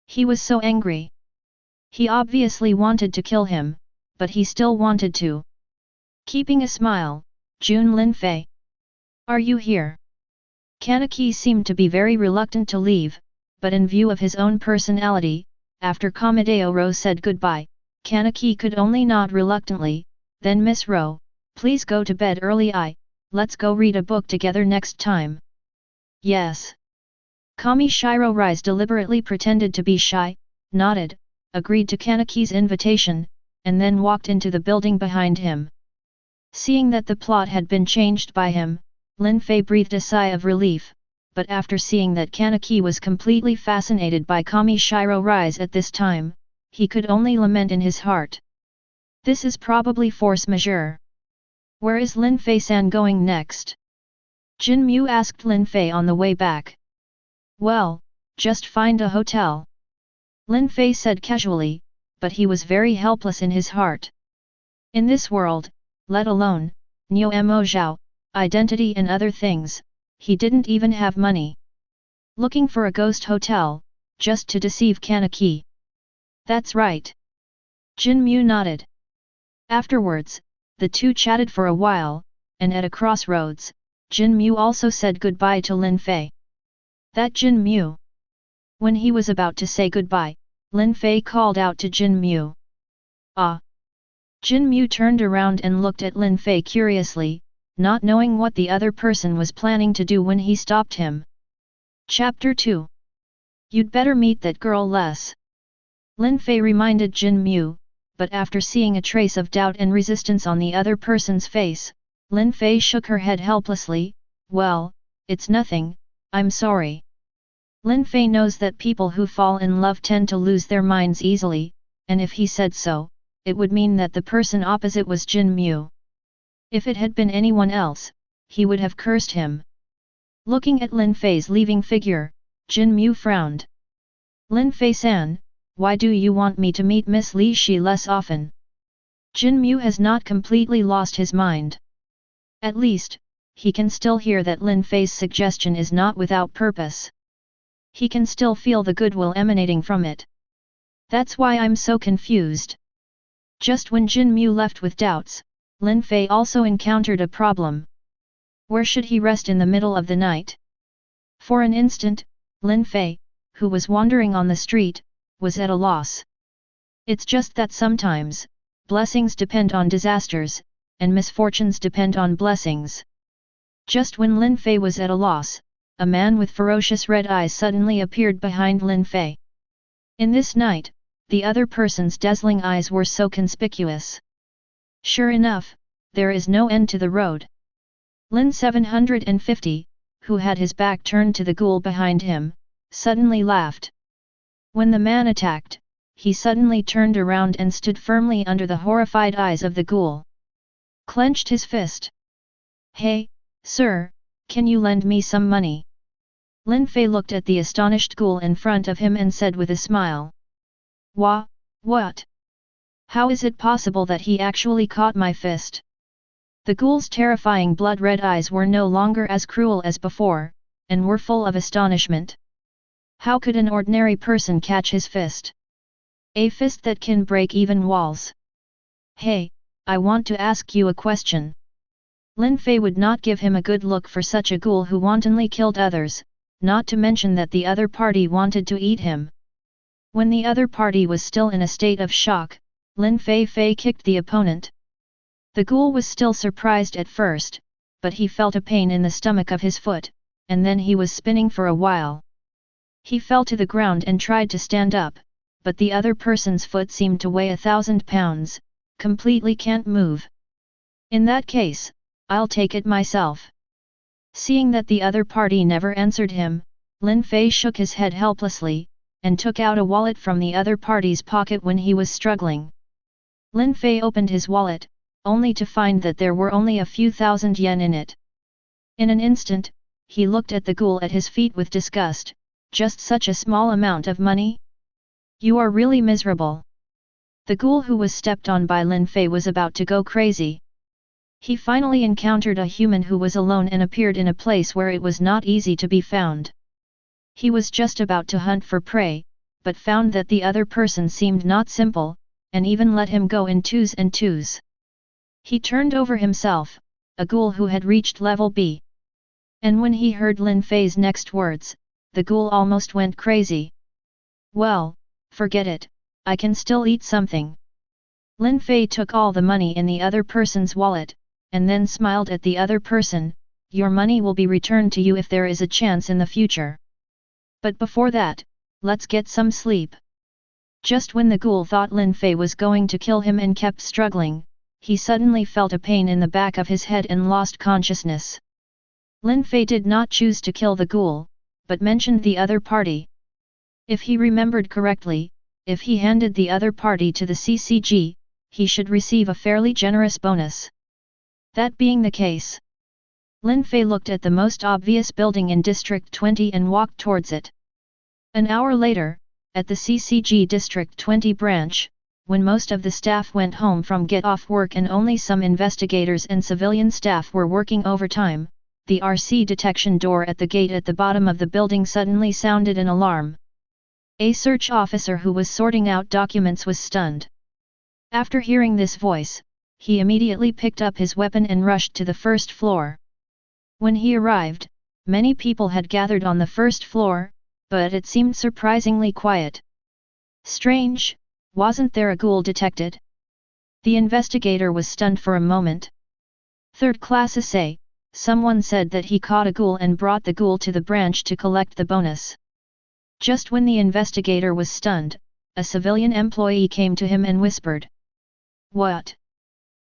Speaker 1: He was so angry. He obviously wanted to kill him, but he still wanted to. Keeping a smile, Jun Lin Fei. Are you here? Kaneki seemed to be very reluctant to leave, but in view of his own personality, after Kamadeo Ro said goodbye, Kaneki could only nod reluctantly. Then Miss Ro, please go to bed early. Let's go read a book together next time. Yes. Kami Shiro Rise deliberately pretended to be shy, nodded, agreed to Kaneki's invitation, and then walked into the building behind him. Seeing that the plot had been changed by him, Lin Fei breathed a sigh of relief, but after seeing that Kaneki was completely fascinated by Kami Shiro Rise at this time, he could only lament in his heart. This is probably force majeure. Where is Lin Fei-san going next? Jin Mu asked Lin Fei on the way back. Well, just find a hotel. Lin Fei said casually, but he was very helpless in his heart. In this world, let alone, Niu Mo Zhao, identity and other things, he didn't even have money. Looking for a ghost hotel, just to deceive Kaneki. That's right. Jin Mu nodded. Afterwards, the two chatted for a while, and at a crossroads, Jin Mu also said goodbye to Lin Fei. That Jin Mu. When he was about to say goodbye, Lin Fei called out to Jin Mu. Ah! Jin Mu turned around and looked at Lin Fei curiously, not knowing what the other person was planning to do when he stopped him. Chapter 2. You'd better meet that girl less. Lin Fei reminded Jin Mu, but after seeing a trace of doubt and resistance on the other person's face, Lin Fei shook her head helplessly. Well, it's nothing, I'm sorry. Lin Fei knows that people who fall in love tend to lose their minds easily, and if he said so, it would mean that the person opposite was Jin Mu. If it had been anyone else, he would have cursed him. Looking at Lin Fei's leaving figure, Jin Mu frowned. Lin Fei-san, why do you want me to meet Miss Li Shi less often? Jin Mu has not completely lost his mind. At least, he can still hear that Lin Fei's suggestion is not without purpose. He can still feel the goodwill emanating from it. That's why I'm so confused. Just when Jin Mu left with doubts, Lin Fei also encountered a problem. Where should he rest in the middle of the night? For an instant, Lin Fei, who was wandering on the street, was at a loss. It's just that sometimes, blessings depend on disasters, and misfortunes depend on blessings. Just when Lin Fei was at a loss, a man with ferocious red eyes suddenly appeared behind Lin Fei. In this night, the other person's dazzling eyes were so conspicuous. Sure enough, there is no end to the road. Lin 750, who had his back turned to the ghoul behind him, suddenly laughed. When the man attacked, he suddenly turned around and stood firmly under the horrified eyes of the ghoul. Clenched his fist. Hey, sir, can you lend me some money? Lin Fei looked at the astonished ghoul in front of him and said with a smile. What? How is it possible that he actually caught my fist? The ghoul's terrifying blood-red eyes were no longer as cruel as before, and were full of astonishment. How could an ordinary person catch his fist? A fist that can break even walls. Hey, I want to ask you a question. Lin Fei would not give him a good look for such a ghoul who wantonly killed others, not to mention that the other party wanted to eat him. When the other party was still in a state of shock, Lin Fei kicked the opponent. The ghoul was still surprised at first, but he felt a pain in the stomach of his foot, and then he was spinning for a while. He fell to the ground and tried to stand up, but the other person's foot seemed to weigh 1,000 pounds, completely can't move. In that case, I'll take it myself. Seeing that the other party never answered him, Lin Fei shook his head helplessly, and took out a wallet from the other party's pocket when he was struggling. Lin Fei opened his wallet, only to find that there were only a few thousand yen in it. In an instant, he looked at the ghoul at his feet with disgust. Just such a small amount of money? You are really miserable. The ghoul who was stepped on by Lin Fei was about to go crazy. He finally encountered a human who was alone and appeared in a place where it was not easy to be found. He was just about to hunt for prey, but found that the other person seemed not simple, and even let him go in twos and twos. He turned over himself, a ghoul who had reached level B. And when he heard Lin Fei's next words, the ghoul almost went crazy. Well, forget it, I can still eat something. Lin Fei took all the money in the other person's wallet, and then smiled at the other person. Your money will be returned to you if there is a chance in the future. But before that, let's get some sleep. Just when the ghoul thought Lin Fei was going to kill him and kept struggling, he suddenly felt a pain in the back of his head and lost consciousness. Lin Fei did not choose to kill the ghoul, but mentioned the other party. If he remembered correctly, if he handed the other party to the CCG, he should receive a fairly generous bonus. That being the case, Lin Fei looked at the most obvious building in District 20 and walked towards it. An hour later, at the CCG District 20 branch, when most of the staff went home from get-off work and only some investigators and civilian staff were working overtime, the RC detection door at the gate at the bottom of the building suddenly sounded an alarm. A search officer who was sorting out documents was stunned. After hearing this voice, he immediately picked up his weapon and rushed to the first floor. When he arrived, many people had gathered on the first floor, but it seemed surprisingly quiet. Strange, wasn't there a ghoul detected? The investigator was stunned for a moment. Third class assay, someone said that he caught a ghoul and brought the ghoul to the branch to collect the bonus. Just when the investigator was stunned, a civilian employee came to him and whispered. What?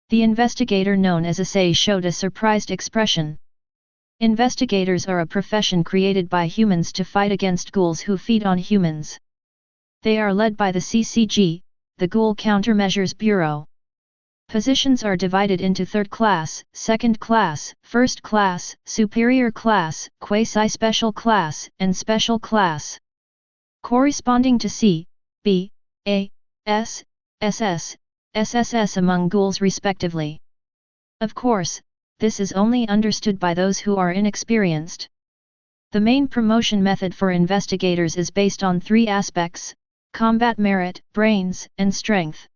Speaker 1: The investigator known as assay showed a surprised expression. Investigators are a profession created by humans to fight against ghouls who feed on humans. They are led by the CCG, the Ghoul Countermeasures Bureau. Positions are divided into third class, second class, first class, superior class, quasi-special class, and special class. Corresponding to C, B, A, S, SS, SSS among ghouls respectively. Of course, this is only understood by those who are inexperienced. The main promotion method for investigators is based on three aspects: combat merit, brains, and strength.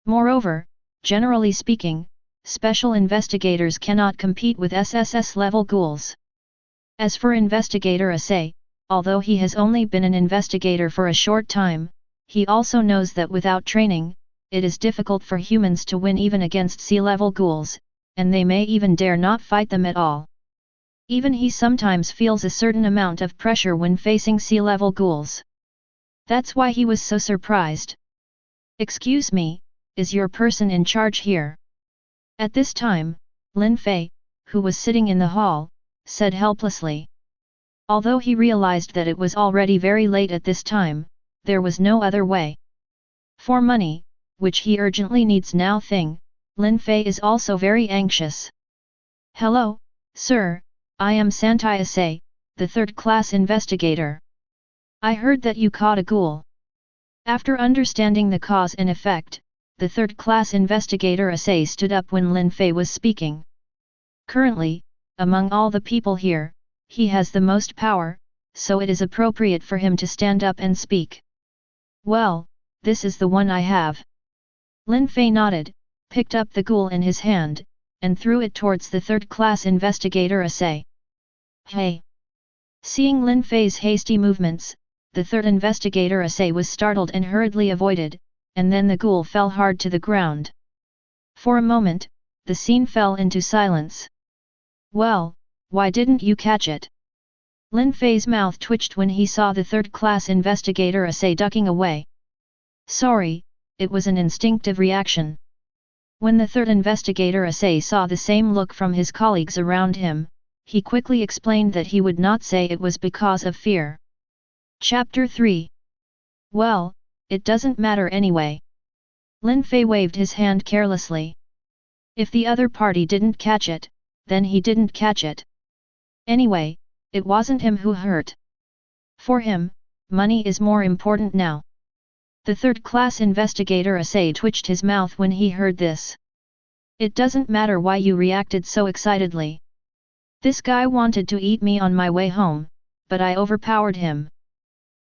Speaker 1: Moreover, generally speaking, special investigators cannot compete with SSS-level ghouls. As for investigator assay, although he has only been an investigator for a short time, he also knows that without training, it is difficult for humans to win even against C-level ghouls, and they may even dare not fight them at all. Even he sometimes feels a certain amount of pressure when facing C-level ghouls. That's why he was so surprised. Excuse me, is your person in charge here? At this time, Lin Fei, who was sitting in the hall, said helplessly. Although he realized that it was already very late at this time, there was no other way. For money, which he urgently needs now Lin Fei is also very anxious. Hello, sir, I am Santai Asai, the third-class investigator. I heard that you caught a ghoul. After understanding the cause and effect, the third-class investigator Asai stood up when Lin Fei was speaking. Currently, among all the people here, he has the most power, so it is appropriate for him to stand up and speak. Well, this is the one I have. Lin Fei nodded, picked up the ghoul in his hand, and threw it towards the third-class investigator Asai. Hey! Seeing Lin Fei's hasty movements, the third investigator Asai was startled and hurriedly avoided, and then the ghoul fell hard to the ground. For a moment, the scene fell into silence. Well, why didn't you catch it? Lin Fei's mouth twitched when he saw the third-class investigator Asai ducking away. Sorry, it was an instinctive reaction. When the third investigator Asai saw the same look from his colleagues around him, he quickly explained that he would not say it was because of fear. Chapter 3. Well, it doesn't matter anyway. Lin Fei waved his hand carelessly. If the other party didn't catch it, then he didn't catch it. Anyway, it wasn't him who hurt. For him, money is more important now. The third-class investigator Asai twitched his mouth when he heard this. It doesn't matter why you reacted so excitedly. This guy wanted to eat me on my way home, but I overpowered him.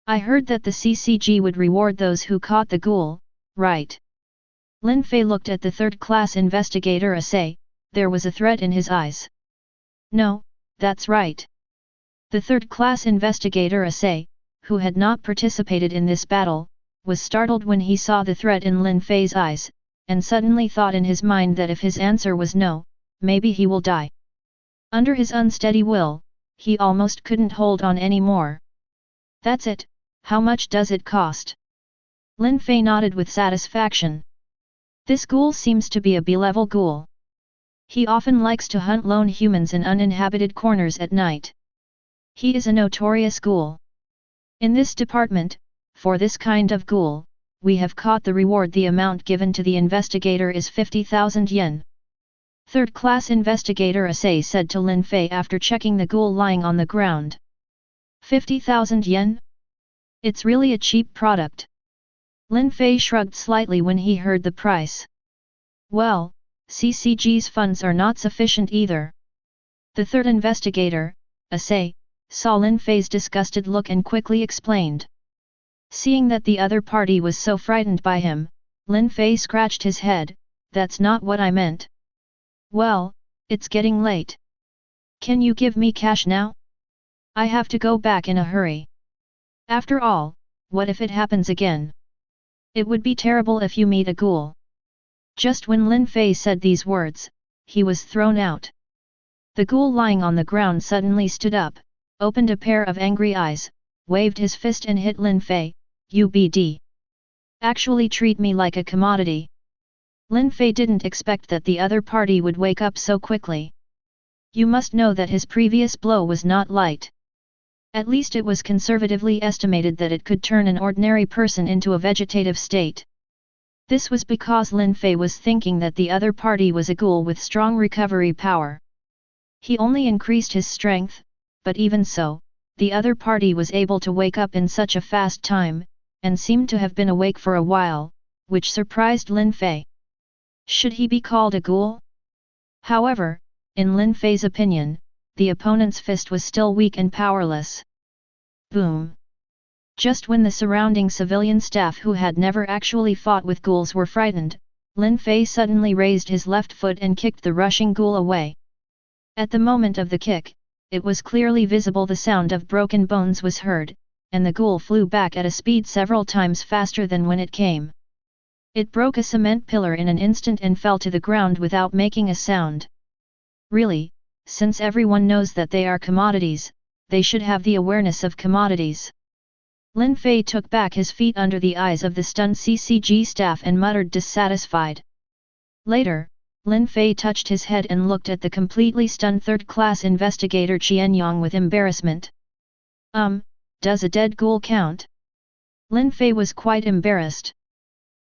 Speaker 1: I heard that the CCG would reward those who caught the ghoul, right? Lin Fei looked at the third-class investigator Asai, there was a threat in his eyes. No, that's right. The third-class investigator Asai, who had not participated in this battle, was startled when he saw the threat in Lin Fei's eyes, and suddenly thought in his mind that if his answer was no, maybe he will die. Under his unsteady will, he almost couldn't hold on anymore. That's it, how much does it cost? Lin Fei nodded with satisfaction. This ghoul seems to be a B-level ghoul. He often likes to hunt lone humans in uninhabited corners at night. He is a notorious ghoul. In this department, for this kind of ghoul, we have caught the reward. The amount given to the investigator is 50,000 yen. Third-class investigator Asai said to Lin Fei after checking the ghoul lying on the ground. 50,000 yen? It's really a cheap product. Lin Fei shrugged slightly when he heard the price. Well, CCG's funds are not sufficient either. The third investigator, Asai, saw Lin Fei's disgusted look and quickly explained. Seeing that the other party was so frightened by him, Lin Fei scratched his head, that's not what I meant. Well, it's getting late. Can you give me cash now? I have to go back in a hurry. After all, what if it happens again? It would be terrible if you meet a ghoul. Just when Lin Fei said these words, he was thrown out. The ghoul lying on the ground suddenly stood up, opened a pair of angry eyes, waved his fist and hit Lin Fei, "UBD. Actually treat me like a commodity." Lin Fei didn't expect that the other party would wake up so quickly. You must know that his previous blow was not light. At least it was conservatively estimated that it could turn an ordinary person into a vegetative state. This was because Lin Fei was thinking that the other party was a ghoul with strong recovery power. He only increased his strength, but even so, the other party was able to wake up in such a fast time, and seemed to have been awake for a while, which surprised Lin Fei. Should he be called a ghoul? However, in Lin Fei's opinion, the opponent's fist was still weak and powerless. Boom! Just when the surrounding civilian staff who had never actually fought with ghouls were frightened, Lin Fei suddenly raised his left foot and kicked the rushing ghoul away. At the moment of the kick, it was clearly visible the sound of broken bones was heard, and the ghoul flew back at a speed several times faster than when it came. It broke a cement pillar in an instant and fell to the ground without making a sound. Really, since everyone knows that they are commodities, they should have the awareness of commodities. Lin Fei took back his feet under the eyes of the stunned CCG staff and muttered dissatisfied. Later, Lin Fei touched his head and looked at the completely stunned third-class investigator Tianxiang with embarrassment. Does a dead ghoul count? Lin Fei was quite embarrassed.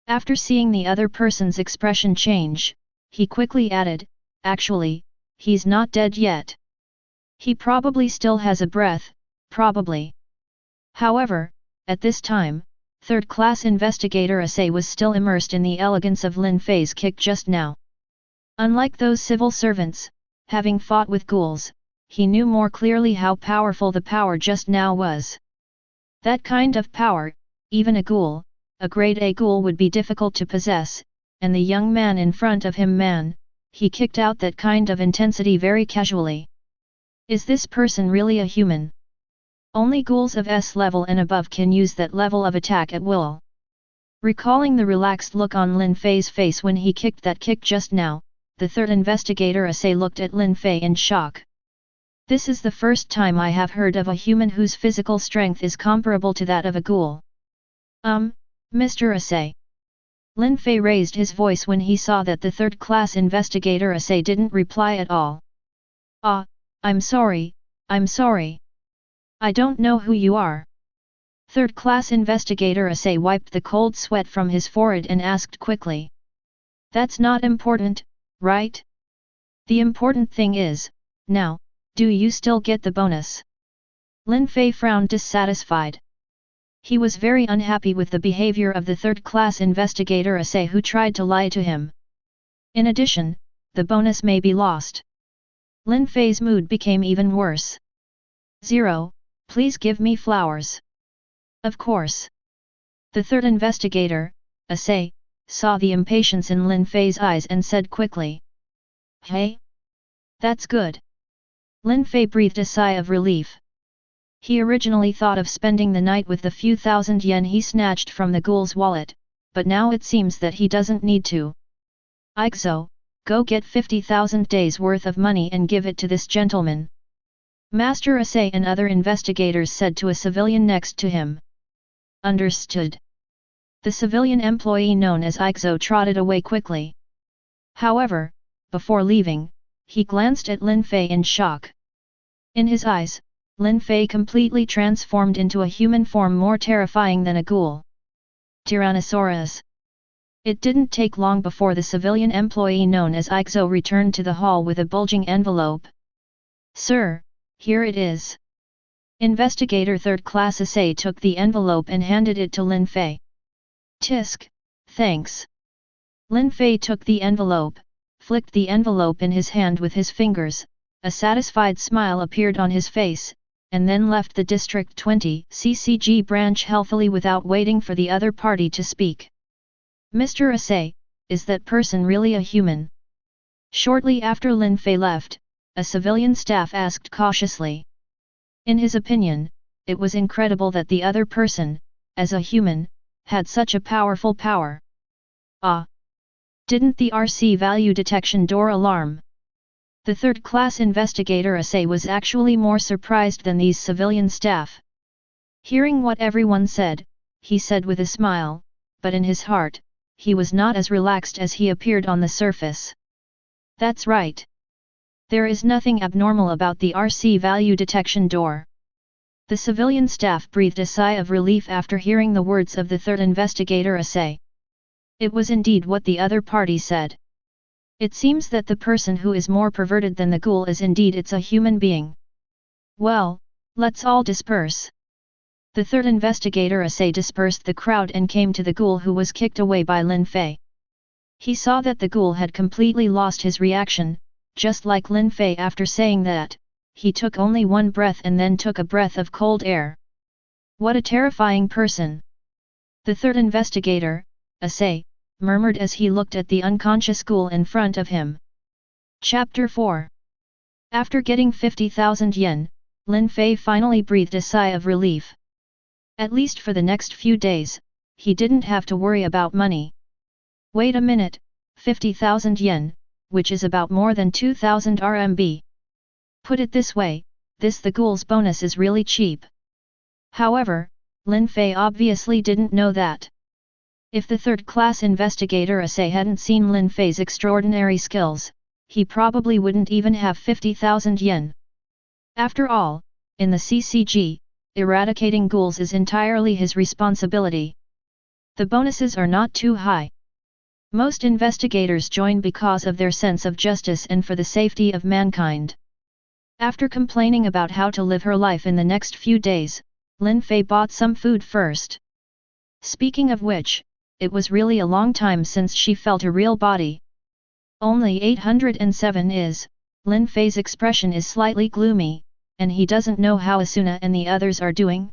Speaker 1: After seeing the other person's expression change, he quickly added, actually, he's not dead yet. He probably still has a breath, probably. However, at this time, Third-class investigator Asai was still immersed in the elegance of Lin Fei's kick just now. Unlike those civil servants, having fought with ghouls, he knew more clearly how powerful the power just now was. That kind of power, even a ghoul, a grade A ghoul would be difficult to possess, and the young man in front of him he kicked out that kind of intensity very casually. Is this person really a human? Only ghouls of S level and above can use that level of attack at will. Recalling the relaxed look on Lin Fei's face when he kicked that kick just now, the third investigator Asai looked at Lin Fei in shock. This is the first time I have heard of a human whose physical strength is comparable to that of a ghoul. Mr. Asai. Lin Fei raised his voice when he saw that the third-class investigator Asai didn't reply at all. I'm sorry. I don't know who you are. Third-class investigator Asai wiped the cold sweat from his forehead and asked quickly. That's not important, right? The important thing is, now, do you still get the bonus? Lin Fei frowned dissatisfied. He was very unhappy with the behavior of the third-class investigator Asai who tried to lie to him. In addition, the bonus may be lost. Lin Fei's mood became even worse. 0, please give me flowers. Of course. The third investigator, Asai, saw the impatience in Lin Fei's eyes and said quickly. Hey? That's good. Lin Fei breathed a sigh of relief. He originally thought of spending the night with the few thousand yen he snatched from the ghoul's wallet, but now it seems that he doesn't need to. Ikzo, go get 50,000 days worth of money and give it to this gentleman. Master Asai and other investigators said to a civilian next to him. Understood. The civilian employee known as Ikzo trotted away quickly. However, before leaving, he glanced at Lin Fei in shock. In his eyes, Lin Fei completely transformed into a human form more terrifying than a ghoul. Tyrannosaurus. It didn't take long before the civilian employee known as Ikzo returned to the hall with a bulging envelope. Sir, here it is. Investigator Third Class Asai took the envelope and handed it to Lin Fei. Tisk, thanks. Lin Fei took the envelope, flicked the envelope in his hand with his fingers, a satisfied smile appeared on his face, and then left the District 20 CCG branch healthily without waiting for the other party to speak. Mr. Asai, is that person really a human? Shortly after Lin Fei left, a civilian staff asked cautiously. In his opinion, it was incredible that the other person, as a human, had such a powerful power. Didn't the RC value detection door alarm? The third-class investigator Asai was actually more surprised than these civilian staff. Hearing what everyone said, he said with a smile, but in his heart, he was not as relaxed as he appeared on the surface. That's right. There is nothing abnormal about the RC value detection door. The civilian staff breathed a sigh of relief after hearing the words of the third investigator Asai. It was indeed what the other party said. It seems that the person who is more perverted than the ghoul is indeed a human being. Well, let's all disperse. The third investigator Asai dispersed the crowd and came to the ghoul who was kicked away by Lin Fei. He saw that the ghoul had completely lost his reaction, just like Lin Fei after saying that, he took only one breath and then took a breath of cold air. What a terrifying person! The third investigator, Asai, murmured as he looked at the unconscious ghoul in front of him. Chapter 4. After getting 50,000 yen, Lin Fei finally breathed a sigh of relief. At least for the next few days, he didn't have to worry about money. Wait a minute, 50,000 yen, which is about more than 2,000 RMB. Put it this way, the ghoul's bonus is really cheap. However, Lin Fei obviously didn't know that. If the third-class investigator Asai hadn't seen Lin Fei's extraordinary skills, he probably wouldn't even have 50,000 yen. After all, in the CCG, eradicating ghouls is entirely his responsibility. The bonuses are not too high. Most investigators join because of their sense of justice and for the safety of mankind. After complaining about how to live her life in the next few days, Lin Fei bought some food first. Speaking of which, it was really a long time since she felt a real body. Only 807 is, Lin Fei's expression is slightly gloomy, and he doesn't know how Asuna and the others are doing.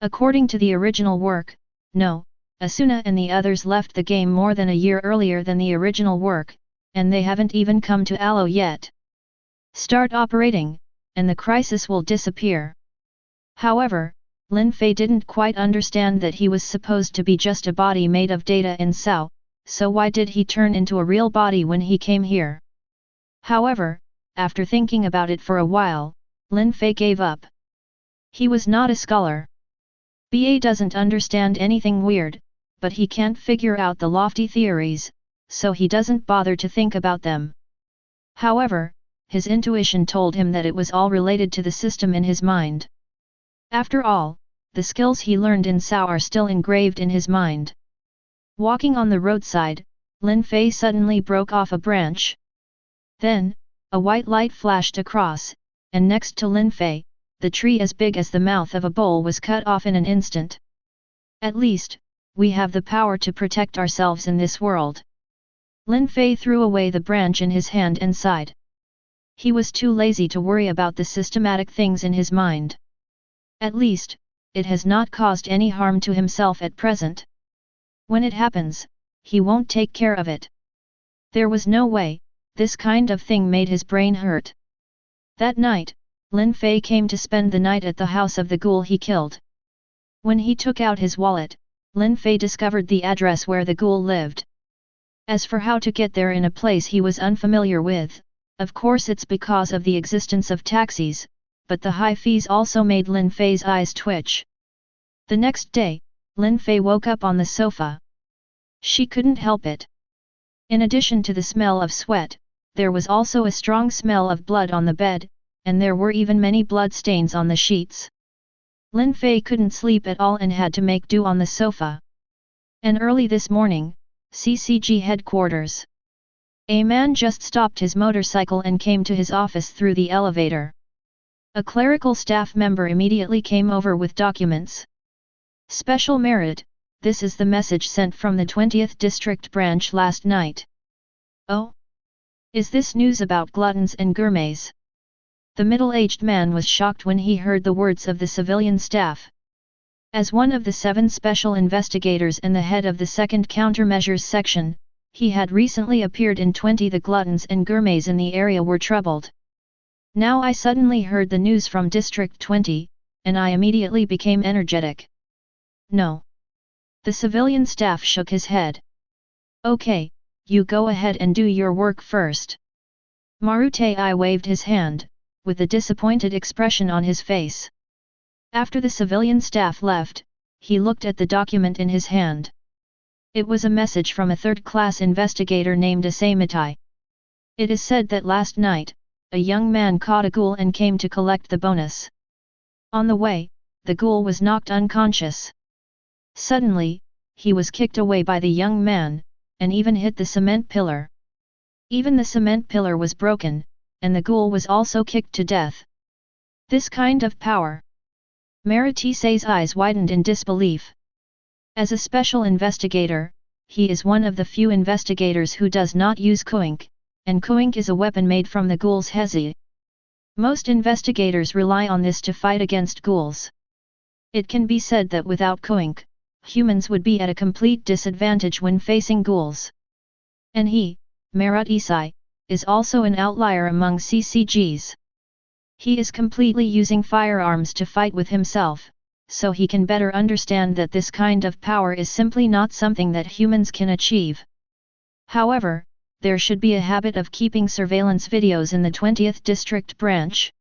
Speaker 1: According to the original work, no, Asuna and the others left the game more than a year earlier than the original work, and they haven't even come to Alo yet. Start operating, and the crisis will disappear. However, Lin Fei didn't quite understand that he was supposed to be just a body made of data in Sao, so why did he turn into a real body when he came here? However, after thinking about it for a while, Lin Fei gave up. He was not a scholar. BA doesn't understand anything weird, but he can't figure out the lofty theories, so he doesn't bother to think about them. However, his intuition told him that it was all related to the system in his mind. After all, the skills he learned in Sao are still engraved in his mind. Walking on the roadside, Lin Fei suddenly broke off a branch. Then, a white light flashed across, and next to Lin Fei, the tree as big as the mouth of a bowl was cut off in an instant. At least, we have the power to protect ourselves in this world. Lin Fei threw away the branch in his hand and sighed. He was too lazy to worry about the systematic things in his mind. At least, it has not caused any harm to himself at present. When it happens, he won't take care of it. There was no way, this kind of thing made his brain hurt. That night, Lin Fei came to spend the night at the house of the ghoul he killed. When he took out his wallet, Lin Fei discovered the address where the ghoul lived. As for how to get there in a place he was unfamiliar with, of course it's because of the existence of taxis, but the high fees also made Lin Fei's eyes twitch. The next day, Lin Fei woke up on the sofa. She couldn't help it. In addition to the smell of sweat, there was also a strong smell of blood on the bed, and there were even many blood stains on the sheets. Lin Fei couldn't sleep at all and had to make do on the sofa. And early this morning, CCG headquarters. A man just stopped his motorcycle and came to his office through the elevator. A clerical staff member immediately came over with documents. Special merit, this is the message sent from the 20th District Branch last night. Oh? Is this news about gluttons and gourmets? The middle-aged man was shocked when he heard the words of the civilian staff. As one of the 7 special investigators and the head of the 2nd Countermeasures section, he had recently appeared in 20. The gluttons and gourmets in the area were troubled. Now I suddenly heard the news from District 20, and I immediately became energetic. No. The civilian staff shook his head. Okay, you go ahead and do your work first. Marute-I waved his hand, with a disappointed expression on his face. After the civilian staff left, he looked at the document in his hand. It was a message from a third-class investigator named Asamitai. It is said that last night, a young man caught a ghoul and came to collect the bonus. On the way, the ghoul was knocked unconscious. Suddenly, he was kicked away by the young man, and even hit the cement pillar. Even the cement pillar was broken, and the ghoul was also kicked to death. This kind of power. Maritisei's eyes widened in disbelief. As a special investigator, he is one of the few investigators who does not use kuink, and kuink is a weapon made from the ghoul's hezi. Most investigators rely on this to fight against ghouls. It can be said that without kuink, humans would be at a complete disadvantage when facing ghouls. And he, Maritisei, is also an outlier among CCGs. He is completely using firearms to fight with himself, so he can better understand that this kind of power is simply not something that humans can achieve. However, there should be a habit of keeping surveillance videos in the 20th District Branch.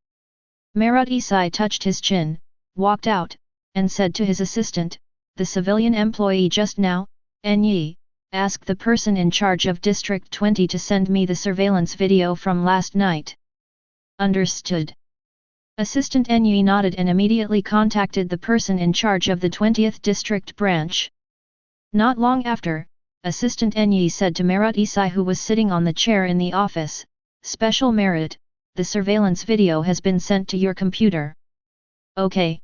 Speaker 1: Maritisei touched his chin, walked out, and said to his assistant, the civilian employee just now, Enyi, ask the person in charge of District 20 to send me the surveillance video from last night. Understood. Assistant Enyi nodded and immediately contacted the person in charge of the 20th District Branch. Not long after, Assistant Enyi said to Maritisei, who was sitting on the chair in the office, Special Merit, the surveillance video has been sent to your computer. Okay.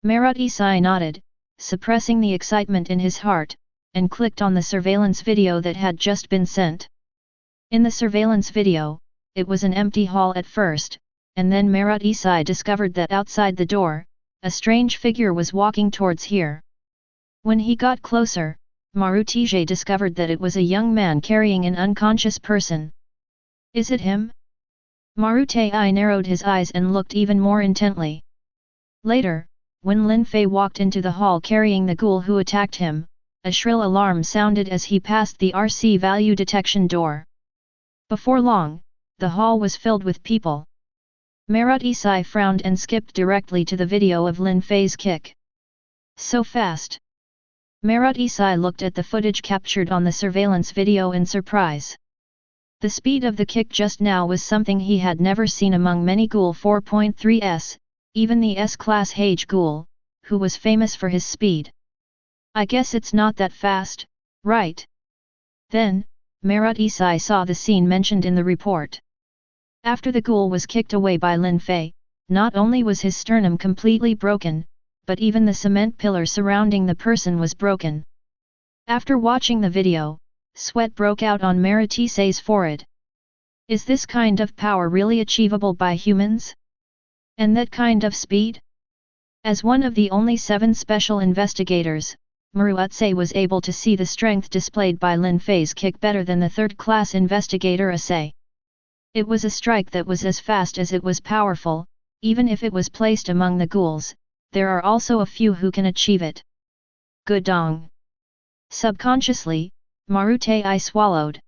Speaker 1: Maritisei nodded, suppressing the excitement in his heart, and clicked on the surveillance video that had just been sent. In the surveillance video, it was an empty hall at first, and then Marat Isai discovered that outside the door, a strange figure was walking towards here. When he got closer, Marutije discovered that it was a young man carrying an unconscious person. Is it him? Marutei narrowed his eyes and looked even more intently. Later, when Lin Fei walked into the hall carrying the ghoul who attacked him, a shrill alarm sounded as he passed the RC value detection door. Before long, the hall was filled with people. Marat Isai frowned and skipped directly to the video of Lin Fei's kick. So fast! Marat Isai looked at the footage captured on the surveillance video in surprise. The speed of the kick just now was something he had never seen among many Ghoul 4.3s, even the S-class Hage Ghoul, who was famous for his speed. I guess it's not that fast, right? Then, Marat Isai saw the scene mentioned in the report. After the ghoul was kicked away by Lin Fei, not only was his sternum completely broken, but even the cement pillar surrounding the person was broken. After watching the video, sweat broke out on Marat Isai's forehead. Is this kind of power really achievable by humans? And that kind of speed? As one of the only 7 special investigators, Maruotse was able to see the strength displayed by Lin Fei's kick better than the third-class investigator Ase. It was a strike that was as fast as it was powerful, even if it was placed among the ghouls. There are also a few who can achieve it. Gudong. Subconsciously, Marutei swallowed.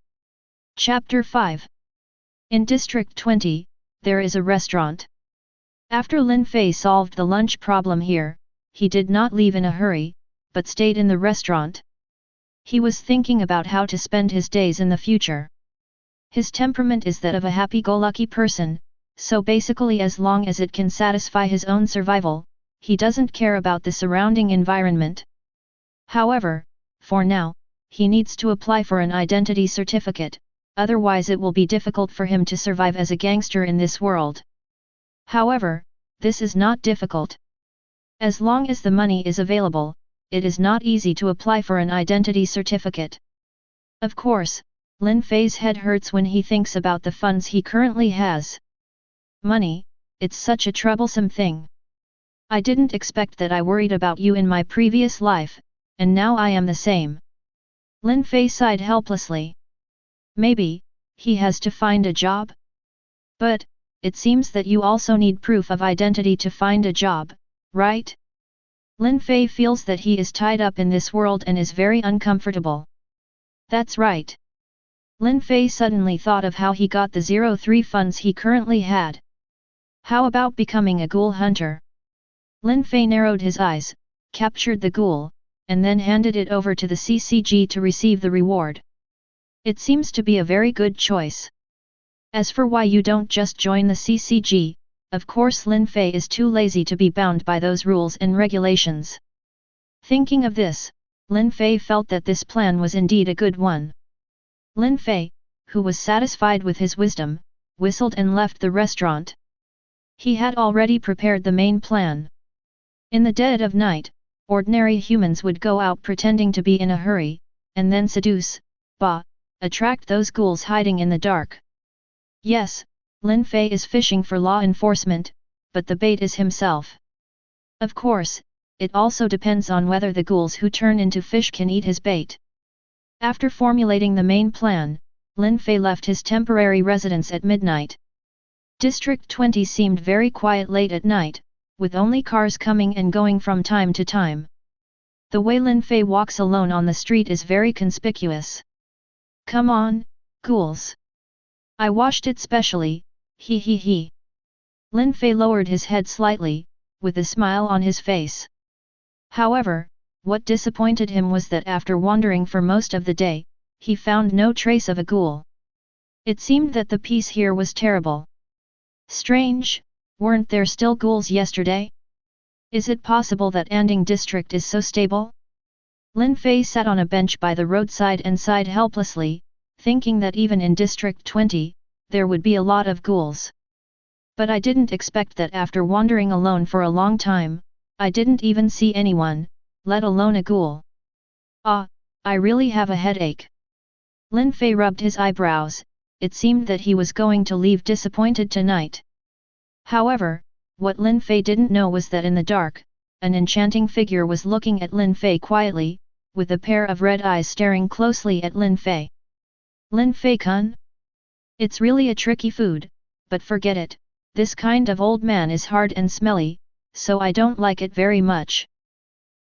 Speaker 1: Chapter 5. In District 20, there is a restaurant. After Lin Fei solved the lunch problem here, he did not leave in a hurry, but stayed in the restaurant. He was thinking about how to spend his days in the future. His temperament is that of a happy-go-lucky person, so basically as long as it can satisfy his own survival, he doesn't care about the surrounding environment. However, for now, he needs to apply for an identity certificate, otherwise it will be difficult for him to survive as a gangster in this world. However, this is not difficult. As long as the money is available, it is not easy to apply for an identity certificate. Of course, Lin Fei's head hurts when he thinks about the funds he currently has. Money, it's such a troublesome thing. I didn't expect that I worried about you in my previous life, and now I am the same. Lin Fei sighed helplessly. Maybe, he has to find a job? But, it seems that you also need proof of identity to find a job, right? Lin Fei feels that he is tied up in this world and is very uncomfortable. That's right. Lin Fei suddenly thought of how he got the 03 funds he currently had. How about becoming a ghoul hunter? Lin Fei narrowed his eyes, captured the ghoul, and then handed it over to the CCG to receive the reward. It seems to be a very good choice. As for why you don't just join the CCG, of course Lin Fei is too lazy to be bound by those rules and regulations. Thinking of this, Lin Fei felt that this plan was indeed a good one. Lin Fei, who was satisfied with his wisdom, whistled and left the restaurant. He had already prepared the main plan. In the dead of night, ordinary humans would go out pretending to be in a hurry, and then seduce, attract those ghouls hiding in the dark. Yes, Lin Fei is fishing for law enforcement, but the bait is himself. Of course, it also depends on whether the ghouls who turn into fish can eat his bait. After formulating the main plan, Lin Fei left his temporary residence at midnight. District 20 seemed very quiet late at night, with only cars coming and going from time to time. The way Lin Fei walks alone on the street is very conspicuous. Come on, ghouls. I washed it specially, he he he. Lin Fei lowered his head slightly, with a smile on his face. However, what disappointed him was that after wandering for most of the day, he found no trace of a ghoul. It seemed that the peace here was terrible. Strange, weren't there still ghouls yesterday? Is it possible that Anding district is so stable? Lin Fei sat on a bench by the roadside and sighed helplessly, thinking that even in District 20, there would be a lot of ghouls. But I didn't expect that after wandering alone for a long time, I didn't even see anyone. let alone a ghoul. Ah, I really have a headache. Lin Fei rubbed his eyebrows, it seemed that he was going to leave disappointed tonight. However, what Lin Fei didn't know was that in the dark, an enchanting figure was looking at Lin Fei quietly, with a pair of red eyes staring closely at Lin Fei. Lin Fei-kun? It's really a tricky food, but forget it, this kind of old man is hard and smelly, so I don't like it very much.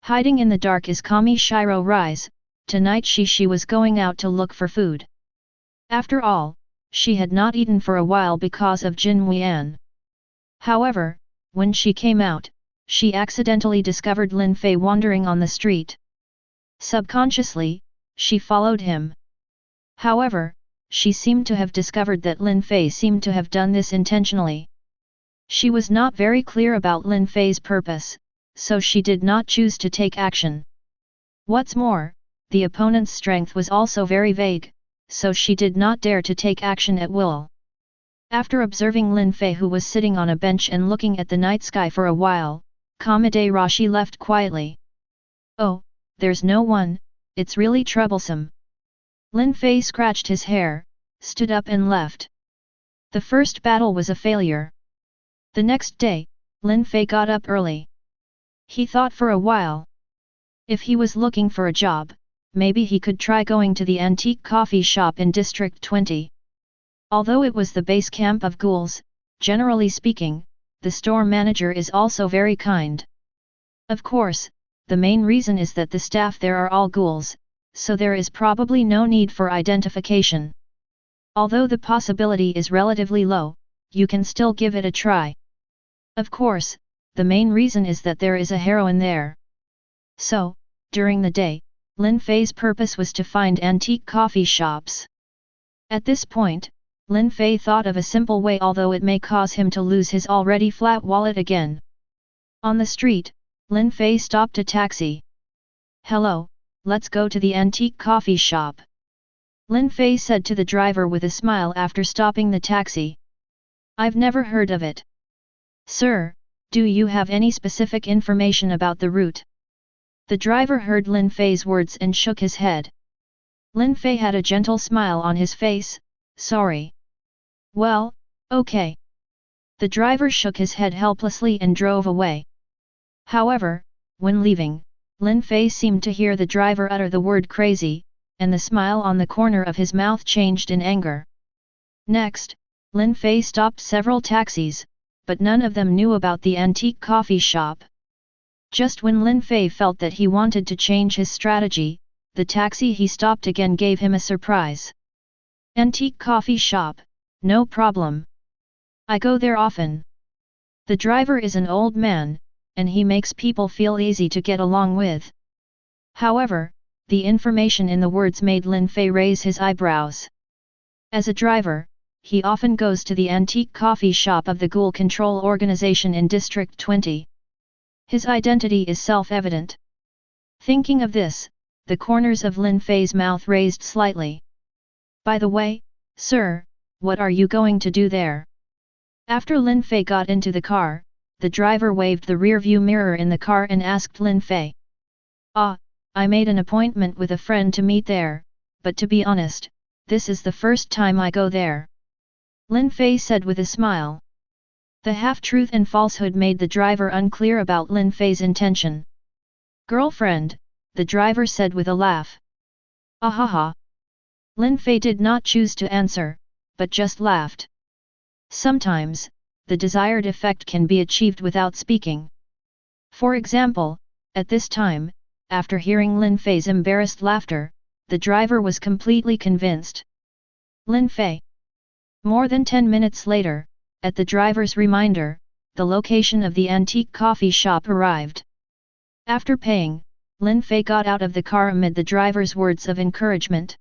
Speaker 1: Hiding in the dark is Kami Shiro Rise, tonight she was going out to look for food. After all, she had not eaten for a while because of Jin Wuyan. However, when she came out, she accidentally discovered Lin Fei wandering on the street. Subconsciously, she followed him. However, she seemed to have discovered that Lin Fei seemed to have done this intentionally. She was not very clear about Lin Fei's purpose, so she did not choose to take action. What's more, the opponent's strength was also very vague, so she did not dare to take action at will. After observing Lin Fei, who was sitting on a bench and looking at the night sky for a while, Kamade Rashi left quietly. Oh, there's no one, it's really troublesome. Lin Fei scratched his hair, stood up and left. The first battle was a failure. The next day, Lin Fei got up early. He thought for a while. If he was looking for a job, maybe he could try going to the antique coffee shop in District 20. Although it was the base camp of ghouls, generally speaking, the store manager is also very kind. Of course, the main reason is that the staff there are all ghouls, so there is probably no need for identification. Although the possibility is relatively low, you can still give it a try. Of course, the main reason is that there is a heroine there. So, during the day, Lin Fei's purpose was to find antique coffee shops. At this point, Lin Fei thought of a simple way, although it may cause him to lose his already flat wallet again. On the street, Lin Fei stopped a taxi. Hello, let's go to the antique coffee shop. Lin Fei said to the driver with a smile after stopping the taxi. I've never heard of it. Sir, do you have any specific information about the route? The driver heard Lin Fei's words and shook his head. Lin Fei had a gentle smile on his face, sorry. Well, okay. The driver shook his head helplessly and drove away. However, when leaving, Lin Fei seemed to hear the driver utter the word crazy, and the smile on the corner of his mouth changed in anger. Next, Lin Fei stopped several taxis, but none of them knew about the antique coffee shop. Just when Lin Fei felt that he wanted to change his strategy, the taxi he stopped again gave him a surprise. Antique coffee shop, no problem. I go there often. The driver is an old man, and he makes people feel easy to get along with. However, the information in the words made Lin Fei raise his eyebrows. As a driver, he often goes to the antique coffee shop of the Ghoul Control Organization in District 20. His identity is self-evident. Thinking of this, the corners of Lin Fei's mouth raised slightly. By the way, sir, what are you going to do there? After Lin Fei got into the car, the driver waved the rear-view mirror in the car and asked Lin Fei. Ah, I made an appointment with a friend to meet there, but to be honest, this is the first time I go there. Lin Fei said with a smile. The half-truth and falsehood made the driver unclear about Lin Fei's intention. Girlfriend, the driver said with a laugh. Ahaha. Lin Fei did not choose to answer, but just laughed. Sometimes, the desired effect can be achieved without speaking. For example, at this time, after hearing Lin Fei's embarrassed laughter, the driver was completely convinced. Lin Fei. More than 10 minutes later, at the driver's reminder, the location of the antique coffee shop arrived. After paying, Lin Fei got out of the car amid the driver's words of encouragement.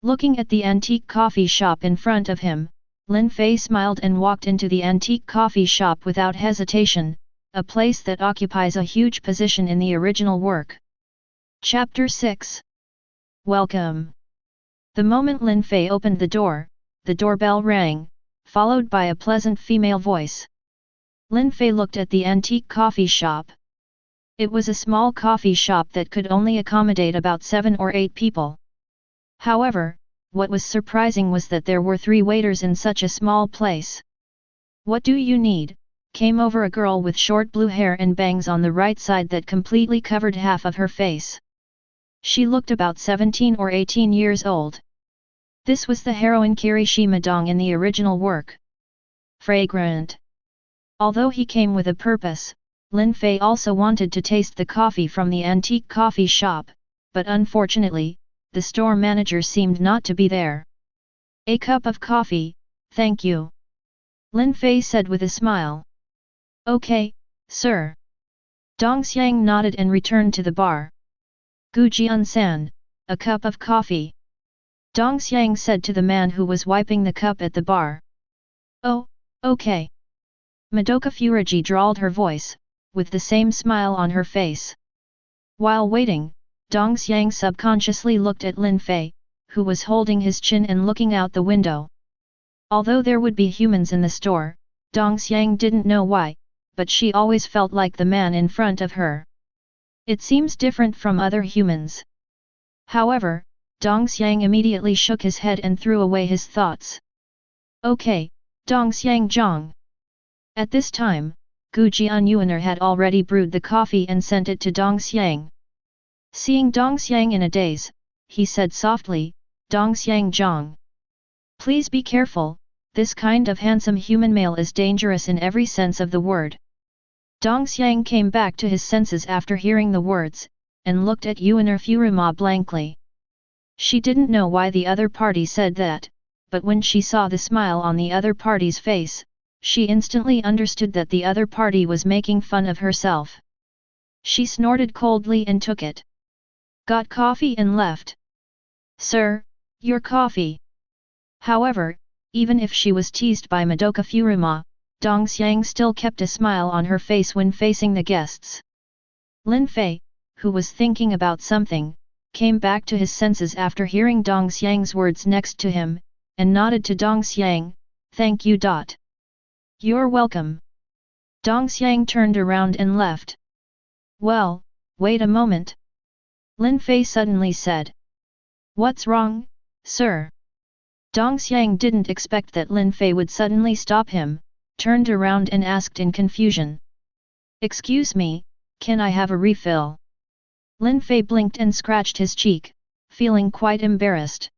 Speaker 1: Looking at the antique coffee shop in front of him, Lin Fei smiled and walked into the antique coffee shop without hesitation, a place that occupies a huge position in the original work. Chapter 6. Welcome. The moment Lin Fei opened the door, the doorbell rang, followed by a pleasant female voice. Lin Fei looked at the antique coffee shop. It was a small coffee shop that could only accommodate about 7 or 8 people. However, what was surprising was that there were 3 waiters in such a small place. "What do you need?" came over a girl with short blue hair and bangs on the right side that completely covered half of her face. She looked about 17 or 18 years old. This was the heroine Kirishi Madong in the original work. Fragrant. Although he came with a purpose, Lin Fei also wanted to taste the coffee from the antique coffee shop, but unfortunately, the store manager seemed not to be there. "A cup of coffee, thank you," Lin Fei said with a smile. "Okay, sir." Tianxiang nodded and returned to the bar. "Gujian-san, a cup of coffee," Tianxiang said to the man who was wiping the cup at the bar. "Oh, okay." Madoka Furuji drawled her voice, with the same smile on her face. While waiting, Tianxiang subconsciously looked at Lin Fei, who was holding his chin and looking out the window. Although there would be humans in the store, Tianxiang didn't know why, but she always felt like the man in front of her. It seems different from other humans. However, Tianxiang immediately shook his head and threw away his thoughts. "Okay, Tianxiang Zhang." At this time, Gujian Yuaner had already brewed the coffee and sent it to Tianxiang. Seeing Tianxiang in a daze, he said softly, "Tianxiang Zhang. Please be careful, this kind of handsome human male is dangerous in every sense of the word." Tianxiang came back to his senses after hearing the words, and looked at Yuaner Furuma blankly. She didn't know why the other party said that, but when she saw the smile on the other party's face, she instantly understood that the other party was making fun of herself. She snorted coldly and took it. "Got coffee and left." "Sir, your coffee." However, even if she was teased by Madoka Furuma, Tianxiang still kept a smile on her face when facing the guests. Lin Fei, who was thinking about something, came back to his senses after hearing Tianxiang's words next to him, and nodded to Tianxiang, "Thank you. You're welcome." Tianxiang turned around and left. "Well, wait a moment," Lin Fei suddenly said. "What's wrong, sir?" Tianxiang didn't expect that Lin Fei would suddenly stop him, turned around and asked in confusion. "Excuse me, can I have a refill?" Lin Fei blinked and scratched his cheek, feeling quite embarrassed.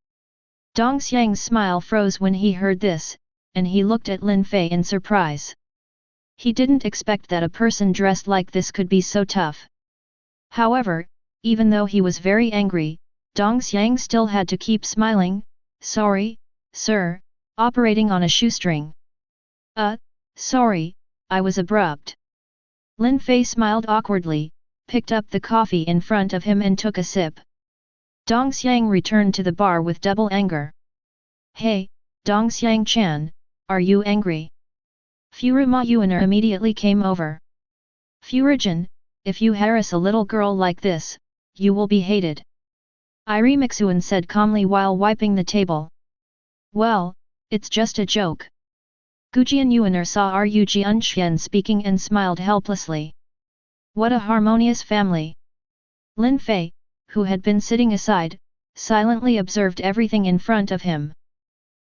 Speaker 1: Tianxiang's smile froze when he heard this, and he looked at Lin Fei in surprise. He didn't expect that a person dressed like this could be so tough. However, even though he was very angry, Tianxiang still had to keep smiling. "Sorry, sir, operating on a shoestring." Sorry, I was abrupt." Lin Fei smiled awkwardly, picked up the coffee in front of him and took a sip. Tianxiang returned to the bar with double anger. "Hey, Tianxiang-chan, are you angry?" Furuma Yuaner immediately came over. "Furujin, if you harass a little girl like this, you will be hated," Irimixuan said calmly while wiping the table. "Well, it's just a joke." Gujian Yuaner saw Ru Jianxian speaking and smiled helplessly. What a harmonious family! Lin Fei, who had been sitting aside, silently observed everything in front of him.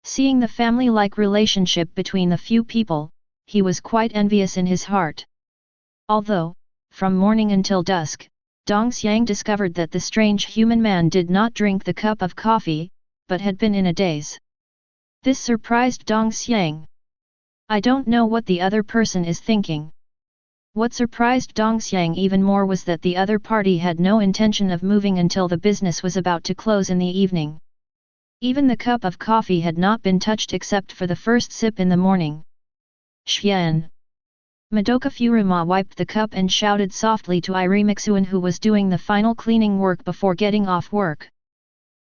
Speaker 1: Seeing the family-like relationship between the few people, he was quite envious in his heart. Although, from morning until dusk, Tianxiang discovered that the strange human man did not drink the cup of coffee, but had been in a daze. This surprised Tianxiang. I don't know what the other person is thinking. What surprised Tianxiang even more was that the other party had no intention of moving until the business was about to close in the evening. Even the cup of coffee had not been touched except for the first sip in the morning. "Xian!" Madoka Furuma wiped the cup and shouted softly to Irimixuan, who was doing the final cleaning work before getting off work.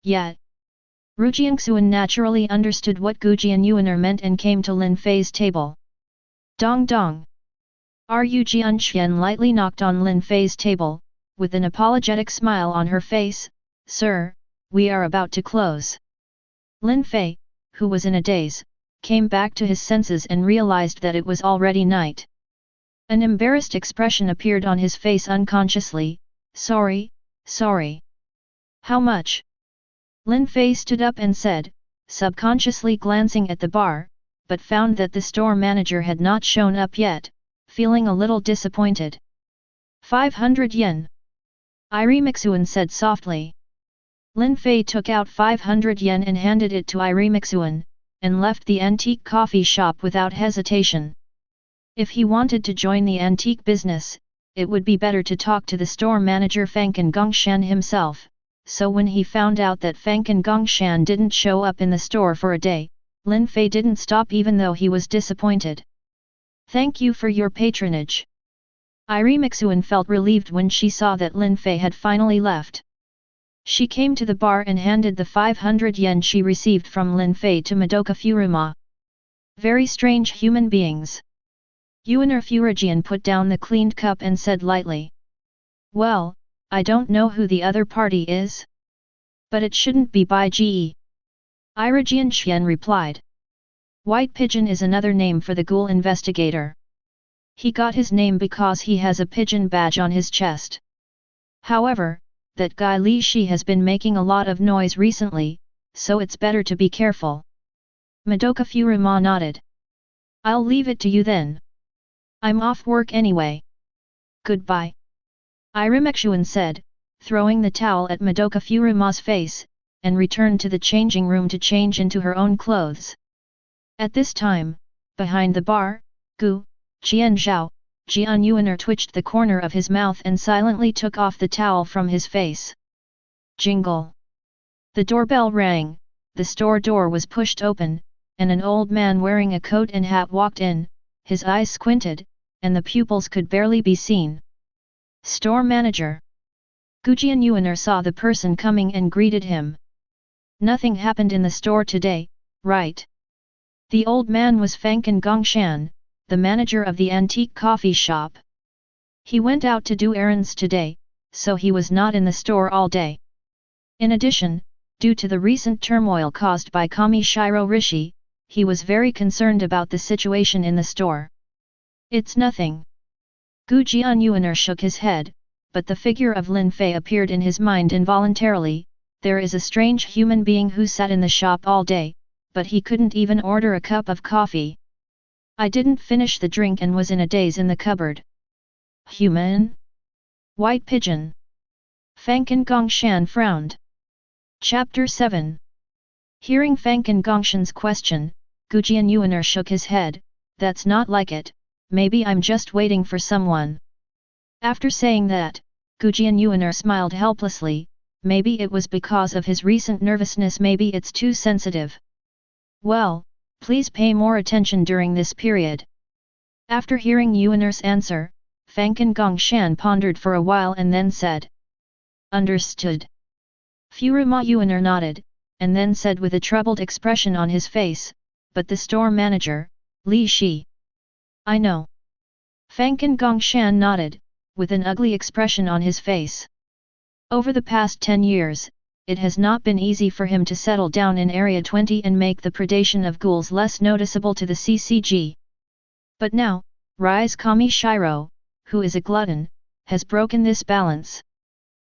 Speaker 1: Yet, Rujiangxuan naturally understood what Gujian Yuaner meant and came to Lin Fei's table. Dong dong! Ru Jianxian lightly knocked on Lin Fei's table, with an apologetic smile on her face. "Sir, we are about to close." Lin Fei, who was in a daze, came back to his senses and realized that it was already night. An embarrassed expression appeared on his face unconsciously. Sorry. How much? Lin Fei stood up and said, subconsciously glancing at the bar, but found that the store manager had not shown up yet, feeling a little disappointed. 500 yen. Irimixuan said softly. Lin Fei took out 500 yen and handed it to Irimixuan, and left the antique coffee shop without hesitation. If he wanted to join the antique business, it would be better to talk to the store manager Fanken Gongshan himself, so when he found out that Fanken Gongshan didn't show up in the store for a day, Lin Fei didn't stop even though he was disappointed. Thank you for your patronage. Irimixuan felt relieved when she saw that Lin Fei had finally left. She came to the bar and handed the 500 yen she received from Lin Fei to Madoka Furuma. Very strange human beings. Uener Furugian put down the cleaned cup and said lightly. Well, I don't know who the other party is. But it shouldn't be Bai Ge. Irigian Xian replied. White Pigeon is another name for the ghoul investigator. He got his name because he has a pigeon badge on his chest. However, that guy Li Shi has been making a lot of noise recently, so it's better to be careful. Madoka Furuma nodded. I'll leave it to you then. I'm off work anyway. Goodbye. Irimixuan said, throwing the towel at Madoka Furuma's face, and returned to the changing room to change into her own clothes. At this time, behind the bar, Gu, Qian Zhao, Jian Yuaner twitched the corner of his mouth and silently took off the towel from his face. Jingle. The doorbell rang, the store door was pushed open, and an old man wearing a coat and hat walked in, his eyes squinted, and the pupils could barely be seen. Store manager. Gujian Yuaner saw the person coming and greeted him. Nothing happened in the store today, right? The old man was Fanken Gongshan, the manager of the antique coffee shop. He went out to do errands today, so he was not in the store all day. In addition, due to the recent turmoil caused by Kami Shiro Rishi, he was very concerned about the situation in the store. It's nothing. Gu Jianyuaner shook his head, but the figure of Lin Fei appeared in his mind involuntarily. There is a strange human being who sat in the shop all day, but he couldn't even order a cup of coffee. I didn't finish the drink and was in a daze in the cupboard. Human? White Pigeon. Fanken Gongshan frowned. Chapter 7. Hearing Fanken Gongshan's question, Gujian Yuaner shook his head. That's not like it, maybe I'm just waiting for someone. After saying that, Gujian Yuaner smiled helplessly. Maybe it was because of his recent nervousness, maybe it's too sensitive. Well, please pay more attention during this period. After hearing Yuaner's answer, Fanken Gongshan pondered for a while and then said. Understood. Furuma Yuaner nodded, and then said with a troubled expression on his face, but the store manager, Li Shi. I know. Fanken Gongshan nodded, with an ugly expression on his face. Over the past 10 years, it has not been easy for him to settle down in Area 20 and make the predation of ghouls less noticeable to the CCG. But now, Rise Kami Shiro, who is a glutton, has broken this balance.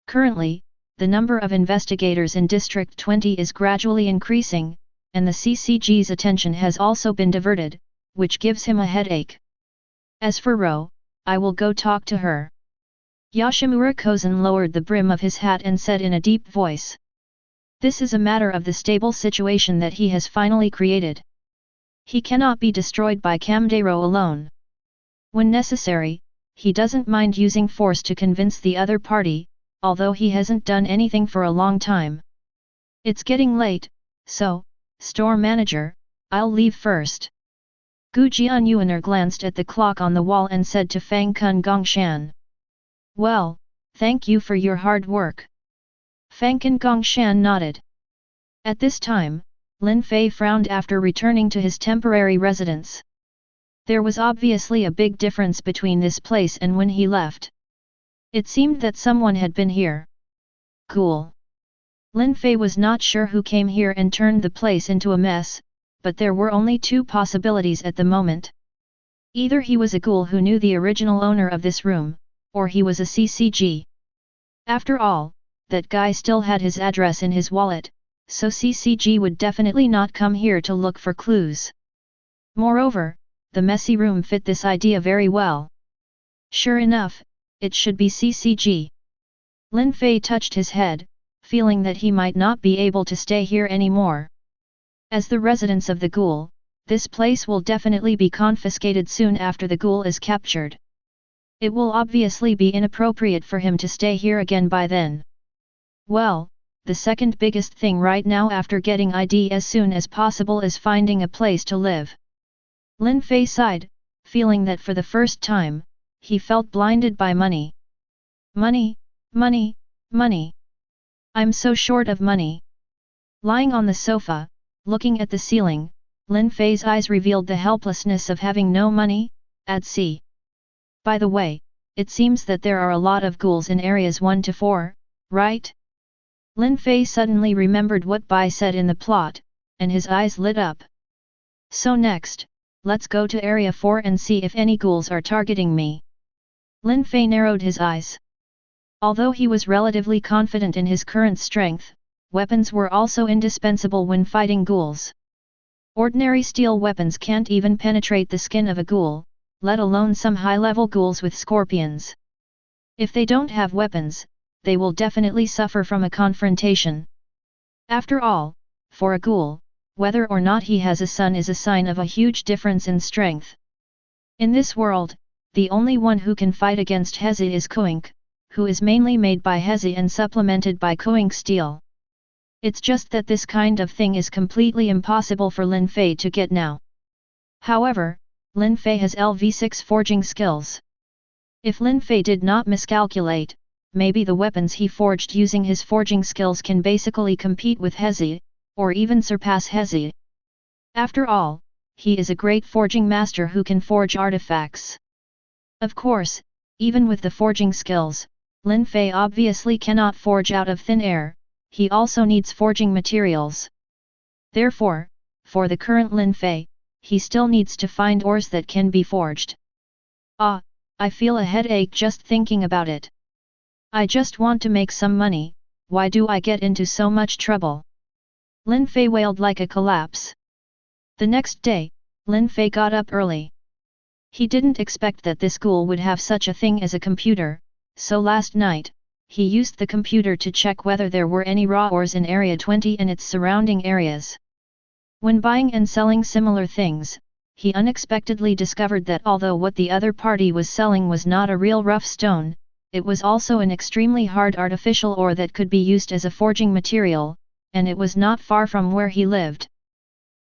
Speaker 1: Currently, the number of investigators in District 20 is gradually increasing, and the CCG's attention has also been diverted, which gives him a headache. As for Ro, I will go talk to her. Yoshimura Kozen lowered the brim of his hat and said in a deep voice. This is a matter of the stable situation that he has finally created. He cannot be destroyed by Kamdero alone. When necessary, he doesn't mind using force to convince the other party, although he hasn't done anything for a long time. It's getting late, so, store manager, I'll leave first. Gu Jianyuaner glanced at the clock on the wall and said to Fanken Gongshan. Well, thank you for your hard work. Fanken Gongshan nodded. At this time, Lin Fei frowned after returning to his temporary residence. There was obviously a big difference between this place and when he left. It seemed that someone had been here. Cool. Lin Fei was not sure who came here and turned the place into a mess, but there were only two possibilities at the moment. Either he was a ghoul who knew the original owner of this room, or he was a CCG. After all, that guy still had his address in his wallet, so CCG would definitely not come here to look for clues. Moreover, the messy room fit this idea very well. Sure enough, it should be CCG. Lin Fei touched his head, feeling that he might not be able to stay here anymore. As the residence of the ghoul, this place will definitely be confiscated soon after the ghoul is captured. It will obviously be inappropriate for him to stay here again by then. Well, the second biggest thing right now after getting ID as soon as possible is finding a place to live. Lin Fei sighed, feeling that for the first time, he felt blinded by money. Money, money, money. I'm so short of money. Lying on the sofa, looking at the ceiling, Lin Fei's eyes revealed the helplessness of having no money, at sea. By the way, it seems that there are a lot of ghouls in areas 1 to 4, right? Lin Fei suddenly remembered what Bai said in the plot, and his eyes lit up. So next, let's go to area 4 and see if any ghouls are targeting me. Lin Fei narrowed his eyes. Although he was relatively confident in his current strength, weapons were also indispensable when fighting ghouls. Ordinary steel weapons can't even penetrate the skin of a ghoul, let alone some high-level ghouls with scorpions. If they don't have weapons, they will definitely suffer from a confrontation. After all, for a ghoul, whether or not he has a son is a sign of a huge difference in strength. In this world, the only one who can fight against Hezi is Koink, who is mainly made by Hezi and supplemented by Koink steel. It's just that this kind of thing is completely impossible for Lin Fei to get now. However, Lin Fei has LV6 forging skills. If Lin Fei did not miscalculate, maybe the weapons he forged using his forging skills can basically compete with Hezi, or even surpass Hezi. After all, he is a great forging master who can forge artifacts. Of course, even with the forging skills, Lin Fei obviously cannot forge out of thin air, he also needs forging materials. Therefore, for the current Lin Fei, he still needs to find ores that can be forged. Ah, I feel a headache just thinking about it. I just want to make some money, why do I get into so much trouble? Lin Fei wailed like a collapse. The next day, Lin Fei got up early. He didn't expect that this ghoul would have such a thing as a computer, so last night, he used the computer to check whether there were any raw ores in Area 20 and its surrounding areas. When buying and selling similar things, he unexpectedly discovered that although what the other party was selling was not a real rough stone, it was also an extremely hard artificial ore that could be used as a forging material, and it was not far from where he lived.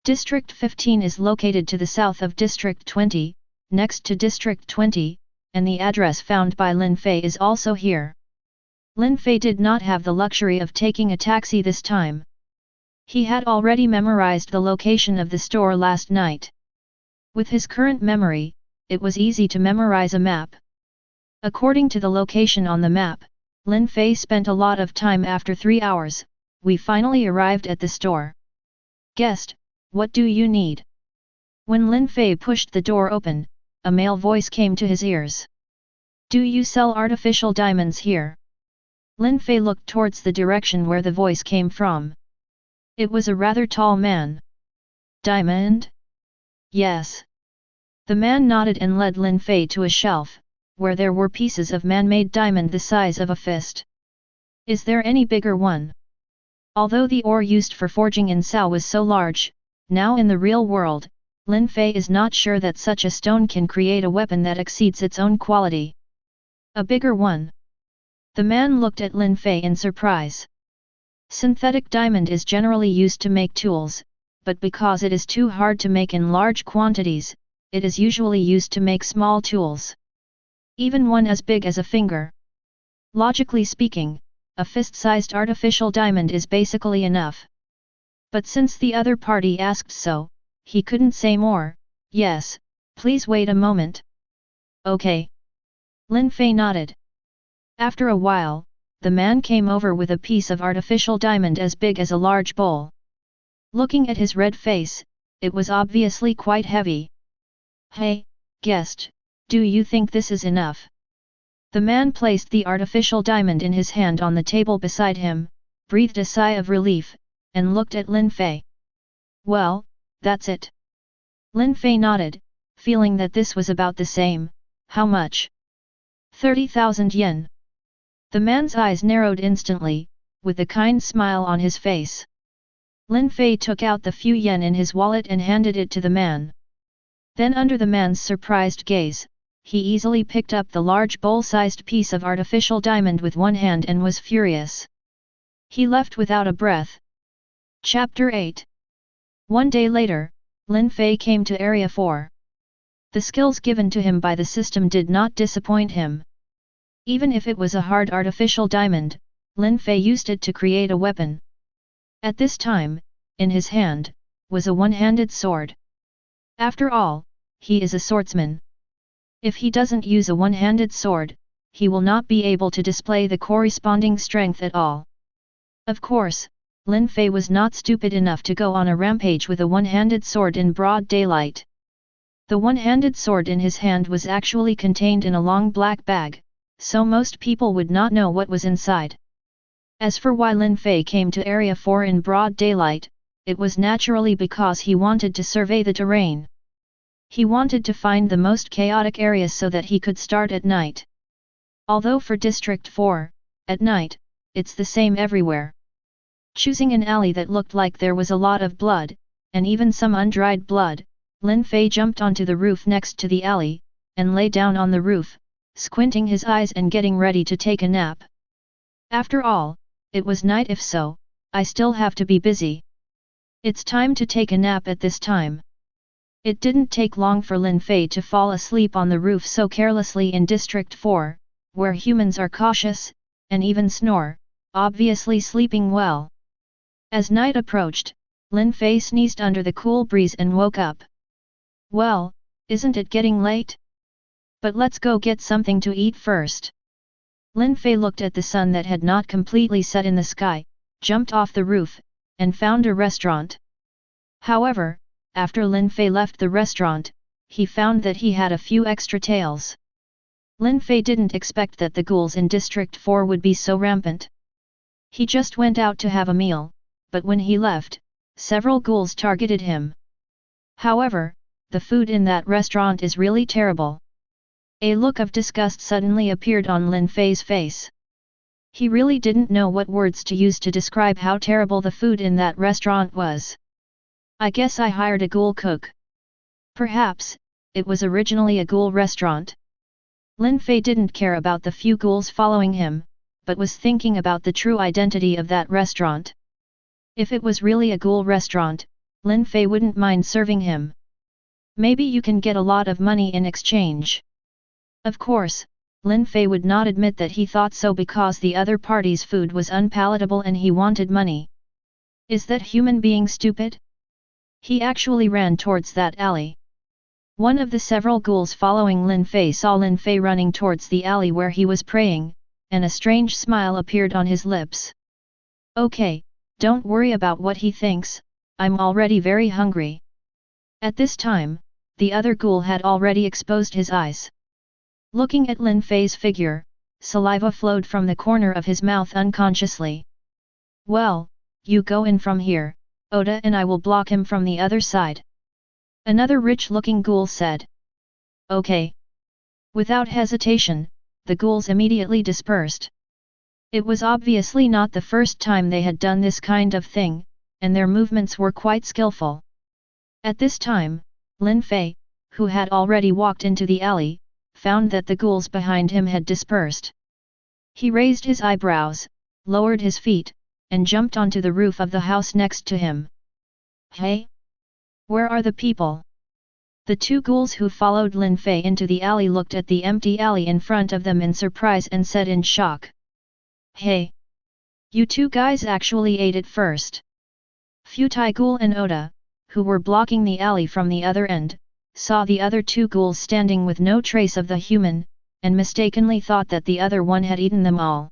Speaker 1: District 15 is located to the south of District 20, next to District 20, and the address found by Lin Fei is also here. Lin Fei did not have the luxury of taking a taxi this time. He had already memorized the location of the store last night. With his current memory, it was easy to memorize a map. According to the location on the map, Lin Fei spent a lot of time. After 3 hours, we finally arrived at the store. Guest, what do you need? When Lin Fei pushed the door open, a male voice came to his ears. Do you sell artificial diamonds here? Lin Fei looked towards the direction where the voice came from. It was a rather tall man. Diamond? Yes. The man nodded and led Lin Fei to a shelf, where there were pieces of man-made diamond the size of a fist. Is there any bigger one? Although the ore used for forging in Sao was so large, now in the real world, Lin Fei is not sure that such a stone can create a weapon that exceeds its own quality. A bigger one? The man looked at Lin Fei in surprise. Synthetic diamond is generally used to make tools, but because it is too hard to make in large quantities, it is usually used to make small tools. Even one as big as a finger. Logically speaking, a fist-sized artificial diamond is basically enough. But since the other party asked so, he couldn't say more. Yes, please wait a moment. Okay. Lin Fei nodded. After a while, the man came over with a piece of artificial diamond as big as a large bowl. Looking at his red face, it was obviously quite heavy. Hey, guest, do you think this is enough? The man placed the artificial diamond in his hand on the table beside him, breathed a sigh of relief, and looked at Lin Fei. Well, that's it. Lin Fei nodded, feeling that this was about the same. How much? 30,000 yen. The man's eyes narrowed instantly, with a kind smile on his face. Lin Fei took out the few yen in his wallet and handed it to the man. Then under the man's surprised gaze, he easily picked up the large bowl-sized piece of artificial diamond with one hand and was furious. He left without a breath. Chapter 8. One day later, Lin Fei came to Area 4. The skills given to him by the system did not disappoint him. Even if it was a hard artificial diamond, Lin Fei used it to create a weapon. At this time, in his hand, was a one-handed sword. After all, he is a swordsman. If he doesn't use a one-handed sword, he will not be able to display the corresponding strength at all. Of course, Lin Fei was not stupid enough to go on a rampage with a one-handed sword in broad daylight. The one-handed sword in his hand was actually contained in a long black bag, so most people would not know what was inside. As for why Lin Fei came to Area 4 in broad daylight, it was naturally because he wanted to survey the terrain. He wanted to find the most chaotic areas so that he could start at night. Although for District 4, at night, it's the same everywhere. Choosing an alley that looked like there was a lot of blood, and even some undried blood, Lin Fei jumped onto the roof next to the alley, and lay down on the roof, squinting his eyes and getting ready to take a nap. After all, it was night, if so, I still have to be busy. It's time to take a nap at this time. It didn't take long for Lin Fei to fall asleep on the roof so carelessly in District 4, where humans are cautious, and even snore, obviously sleeping well. As night approached, Lin Fei sneezed under the cool breeze and woke up. Well, isn't it getting late? But let's go get something to eat first. Lin Fei looked at the sun that had not completely set in the sky, jumped off the roof, and found a restaurant. However, after Lin Fei left the restaurant, he found that he had a few extra tails. Lin Fei didn't expect that the ghouls in District 4 would be so rampant. He just went out to have a meal, but when he left, several ghouls targeted him. However, the food in that restaurant is really terrible. A look of disgust suddenly appeared on Lin Fei's face. He really didn't know what words to use to describe how terrible the food in that restaurant was. I guess I hired a ghoul cook. Perhaps, it was originally a ghoul restaurant. Lin Fei didn't care about the few ghouls following him, but was thinking about the true identity of that restaurant. If it was really a ghoul restaurant, Lin Fei wouldn't mind serving him. Maybe you can get a lot of money in exchange. Of course, Lin Fei would not admit that he thought so because the other party's food was unpalatable and he wanted money. Is that human being stupid? He actually ran towards that alley. One of the several ghouls following Lin Fei saw Lin Fei running towards the alley where he was praying, and a strange smile appeared on his lips. Okay, don't worry about what he thinks, I'm already very hungry. At this time, the other ghoul had already exposed his eyes. Looking at Lin Fei's figure, saliva flowed from the corner of his mouth unconsciously. Well, you go in from here, Oda, and I will block him from the other side. Another rich-looking ghoul said. Okay. Without hesitation, the ghouls immediately dispersed. It was obviously not the first time they had done this kind of thing, and their movements were quite skillful. At this time, Lin Fei, who had already walked into the alley, found that the ghouls behind him had dispersed. He raised his eyebrows, lowered his feet, and jumped onto the roof of the house next to him. Hey? Where are the people? The two ghouls who followed Lin Fei into the alley looked at the empty alley in front of them in surprise and said in shock. Hey! You two guys actually ate it first. Futai Ghoul and Oda, who were blocking the alley from the other end, saw the other two ghouls standing with no trace of the human, and mistakenly thought that the other one had eaten them all.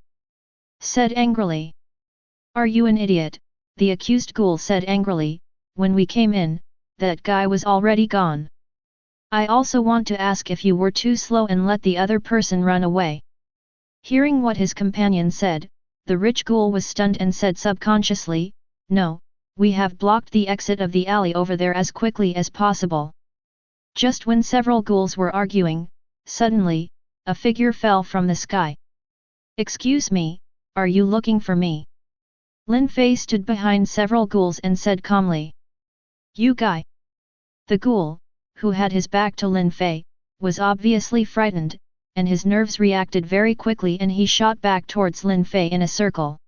Speaker 1: Said angrily. Are you an idiot? The accused ghoul said angrily, when we came in, that guy was already gone. I also want to ask if you were too slow and let the other person run away. Hearing what his companion said, the rich ghoul was stunned and said subconsciously, no, we have blocked the exit of the alley over there as quickly as possible. Just when several ghouls were arguing, suddenly, a figure fell from the sky. Excuse me, are you looking for me? Lin Fei stood behind several ghouls and said calmly. You guy. The ghoul, who had his back to Lin Fei, was obviously frightened, and his nerves reacted very quickly and he shot back towards Lin Fei in a circle.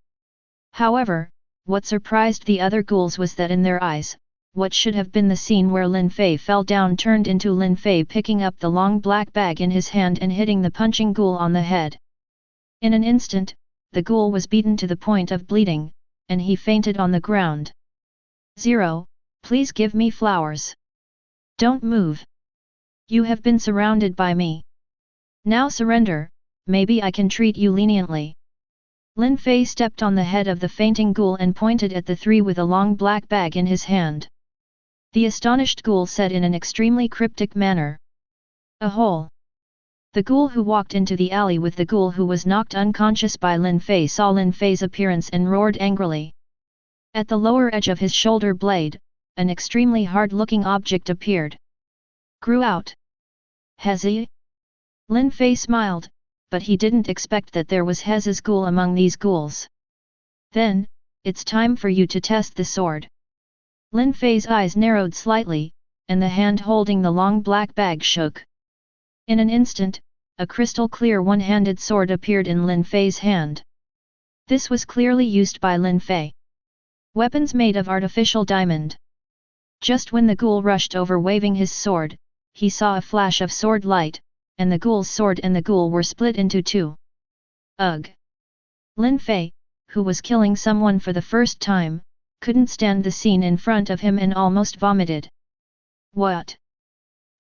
Speaker 1: However, what surprised the other ghouls was that in their eyes, what should have been the scene where Lin Fei fell down turned into Lin Fei picking up the long black bag in his hand and hitting the punching ghoul on the head. In an instant, the ghoul was beaten to the point of bleeding, and he fainted on the ground. 0, please give me flowers. Don't move. You have been surrounded by me. Now surrender, maybe I can treat you leniently. Lin Fei stepped on the head of the fainting ghoul and pointed at the three with a long black bag in his hand. The astonished ghoul said in an extremely cryptic manner. A hole. The ghoul who walked into the alley with the ghoul who was knocked unconscious by Lin Fei saw Lin Fei's appearance and roared angrily. At the lower edge of his shoulder blade, an extremely hard-looking object appeared. Grew out. Has he? Lin Fei smiled, but he didn't expect that there was Hez's ghoul among these ghouls. Then, it's time for you to test the sword. Lin Fei's eyes narrowed slightly, and the hand holding the long black bag shook. In an instant, a crystal-clear one-handed sword appeared in Lin Fei's hand. This was clearly used by Lin Fei. Weapons made of artificial diamond. Just when the ghoul rushed over waving his sword, he saw a flash of sword light, and the ghoul's sword and the ghoul were split into two. Ugh! Lin Fei, who was killing someone for the first time, couldn't stand the scene in front of him and almost vomited. What?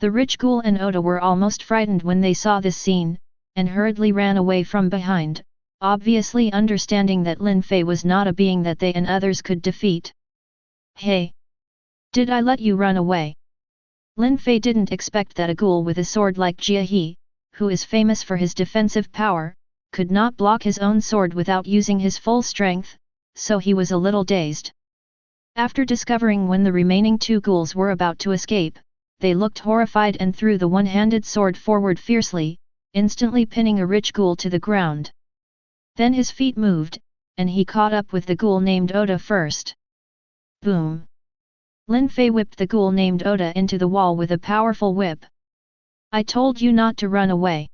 Speaker 1: The rich ghoul and Oda were almost frightened when they saw this scene, and hurriedly ran away from behind, obviously understanding that Lin Fei was not a being that they and others could defeat. Hey! Did I let you run away? Lin Fei didn't expect that a ghoul with a sword like Jia He, who is famous for his defensive power, could not block his own sword without using his full strength, so he was a little dazed. After discovering when the remaining two ghouls were about to escape, they looked horrified and threw the one-handed sword forward fiercely, instantly pinning a rich ghoul to the ground. Then his feet moved, and he caught up with the ghoul named Oda first. Boom! Lin Fei whipped the ghoul named Oda into the wall with a powerful whip. I told you not to run away.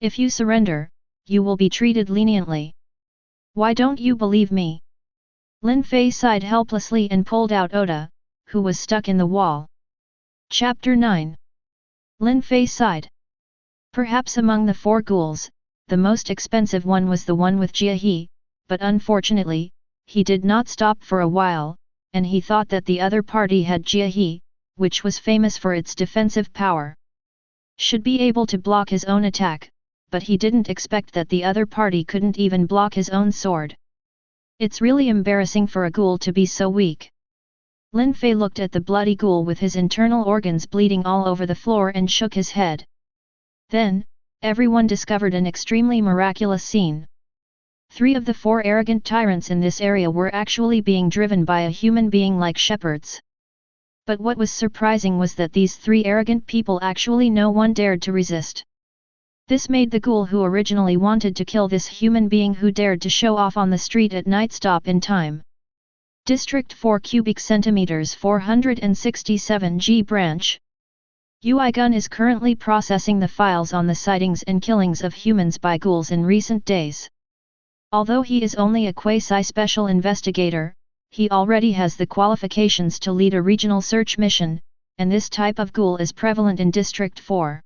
Speaker 1: If you surrender, you will be treated leniently. Why don't you believe me? Lin Fei sighed helplessly and pulled out Oda, who was stuck in the wall. Chapter 9. Lin Fei sighed. Perhaps among the four ghouls, the most expensive one was the one with Jia He, but unfortunately, he did not stop for a while, and he thought that the other party had Jia He, which was famous for its defensive power. Should be able to block his own attack, but he didn't expect that the other party couldn't even block his own sword. It's really embarrassing for a ghoul to be so weak. Lin Fei looked at the bloody ghoul with his internal organs bleeding all over the floor and shook his head. Then, everyone discovered an extremely miraculous scene. 3 of the 4 arrogant tyrants in this area were actually being driven by a human being like shepherds. But what was surprising was that these 3 arrogant people actually no one dared to resist. This made the ghoul who originally wanted to kill this human being who dared to show off on the street at night stop in time. District 4 cubic centimeters 467 G branch. UI Gun is currently processing the files on the sightings and killings of humans by ghouls in recent days. Although he is only a quasi-special investigator, he already has the qualifications to lead a regional search mission, and this type of ghoul is prevalent in District 4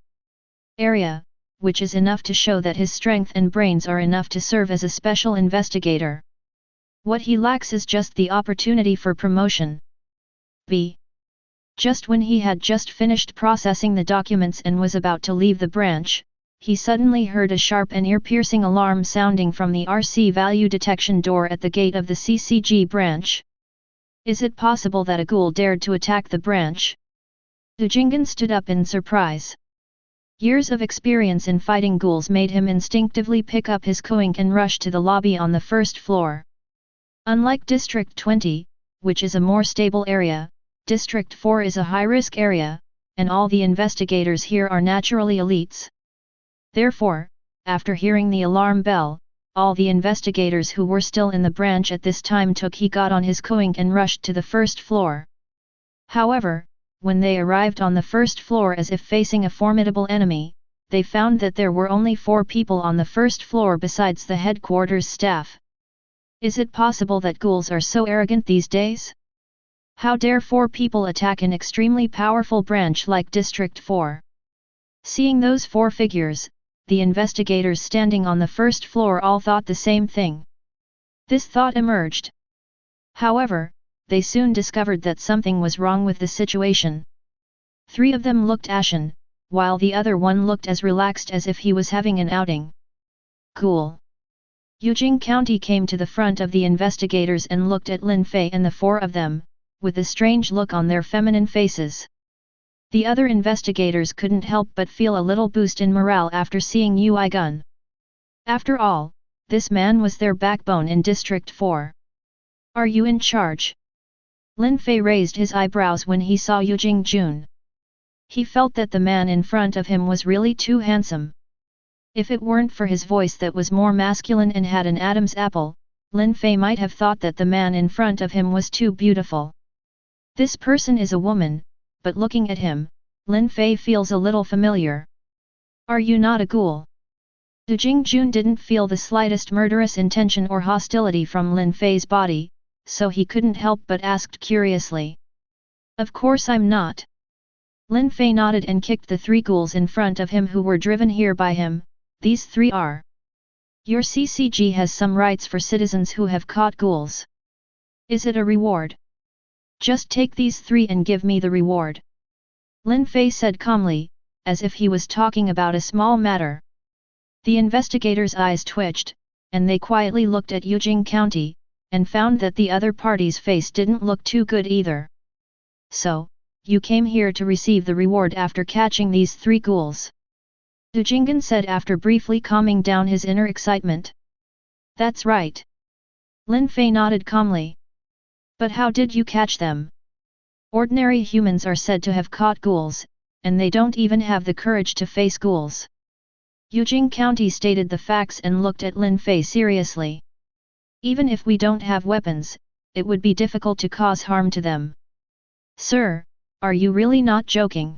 Speaker 1: area, which is enough to show that his strength and brains are enough to serve as a special investigator. What he lacks is just the opportunity for promotion. B. Just when he had just finished processing the documents and was about to leave the branch, he suddenly heard a sharp and ear-piercing alarm sounding from the RC value detection door at the gate of the CCG branch. Is it possible that a ghoul dared to attack the branch? Du Jinggan stood up in surprise. Years of experience in fighting ghouls made him instinctively pick up his koink and rush to the lobby on the first floor. Unlike District 20, which is a more stable area, District 4 is a high-risk area, and all the investigators here are naturally elites. Therefore, after hearing the alarm bell, all the investigators who were still in the branch at this time got on his koink and rushed to the first floor. However, when they arrived on the first floor as if facing a formidable enemy, they found that there were only 4 people on the first floor besides the headquarters staff. Is it possible that ghouls are so arrogant these days? How dare 4 people attack an extremely powerful branch like District 4? Seeing those 4 figures, the investigators standing on the first floor all thought the same thing. This thought emerged. However, they soon discovered that something was wrong with the situation. 3 of them looked ashen, while the other one looked as relaxed as if he was having an outing. Ghoul. Yujing County came to the front of the investigators and looked at Lin Fei and the 4 of them, with a strange look on their feminine faces. The other investigators couldn't help but feel a little boost in morale after seeing Yu Gun. After all, this man was their backbone in District 4. Are you in charge? Lin Fei raised his eyebrows when he saw Yujing Jun. He felt that the man in front of him was really too handsome. If it weren't for his voice that was more masculine and had an Adam's apple, Lin Fei might have thought that the man in front of him was too beautiful. This person is a woman, but looking at him, Lin Fei feels a little familiar. Are you not a ghoul? Du Jingjun didn't feel the slightest murderous intention or hostility from Lin Fei's body, so he couldn't help but asked curiously. Of course I'm not. Lin Fei nodded and kicked the 3 ghouls in front of him who were driven here by him. These 3 are. Your CCG has some rights for citizens who have caught ghouls. Is it a reward? Just take these 3 and give me the reward. Lin Fei said calmly, as if he was talking about a small matter. The investigators' eyes twitched, and they quietly looked at Yujing County, and found that the other party's face didn't look too good either. So, you came here to receive the reward after catching these 3 ghouls? Du Jinggan said after briefly calming down his inner excitement. That's right. Lin Fei nodded calmly. But how did you catch them? Ordinary humans are said to have caught ghouls, and they don't even have the courage to face ghouls. Yujing County stated the facts and looked at Lin Fei seriously. Even if we don't have weapons, it would be difficult to cause harm to them. Sir, are you really not joking?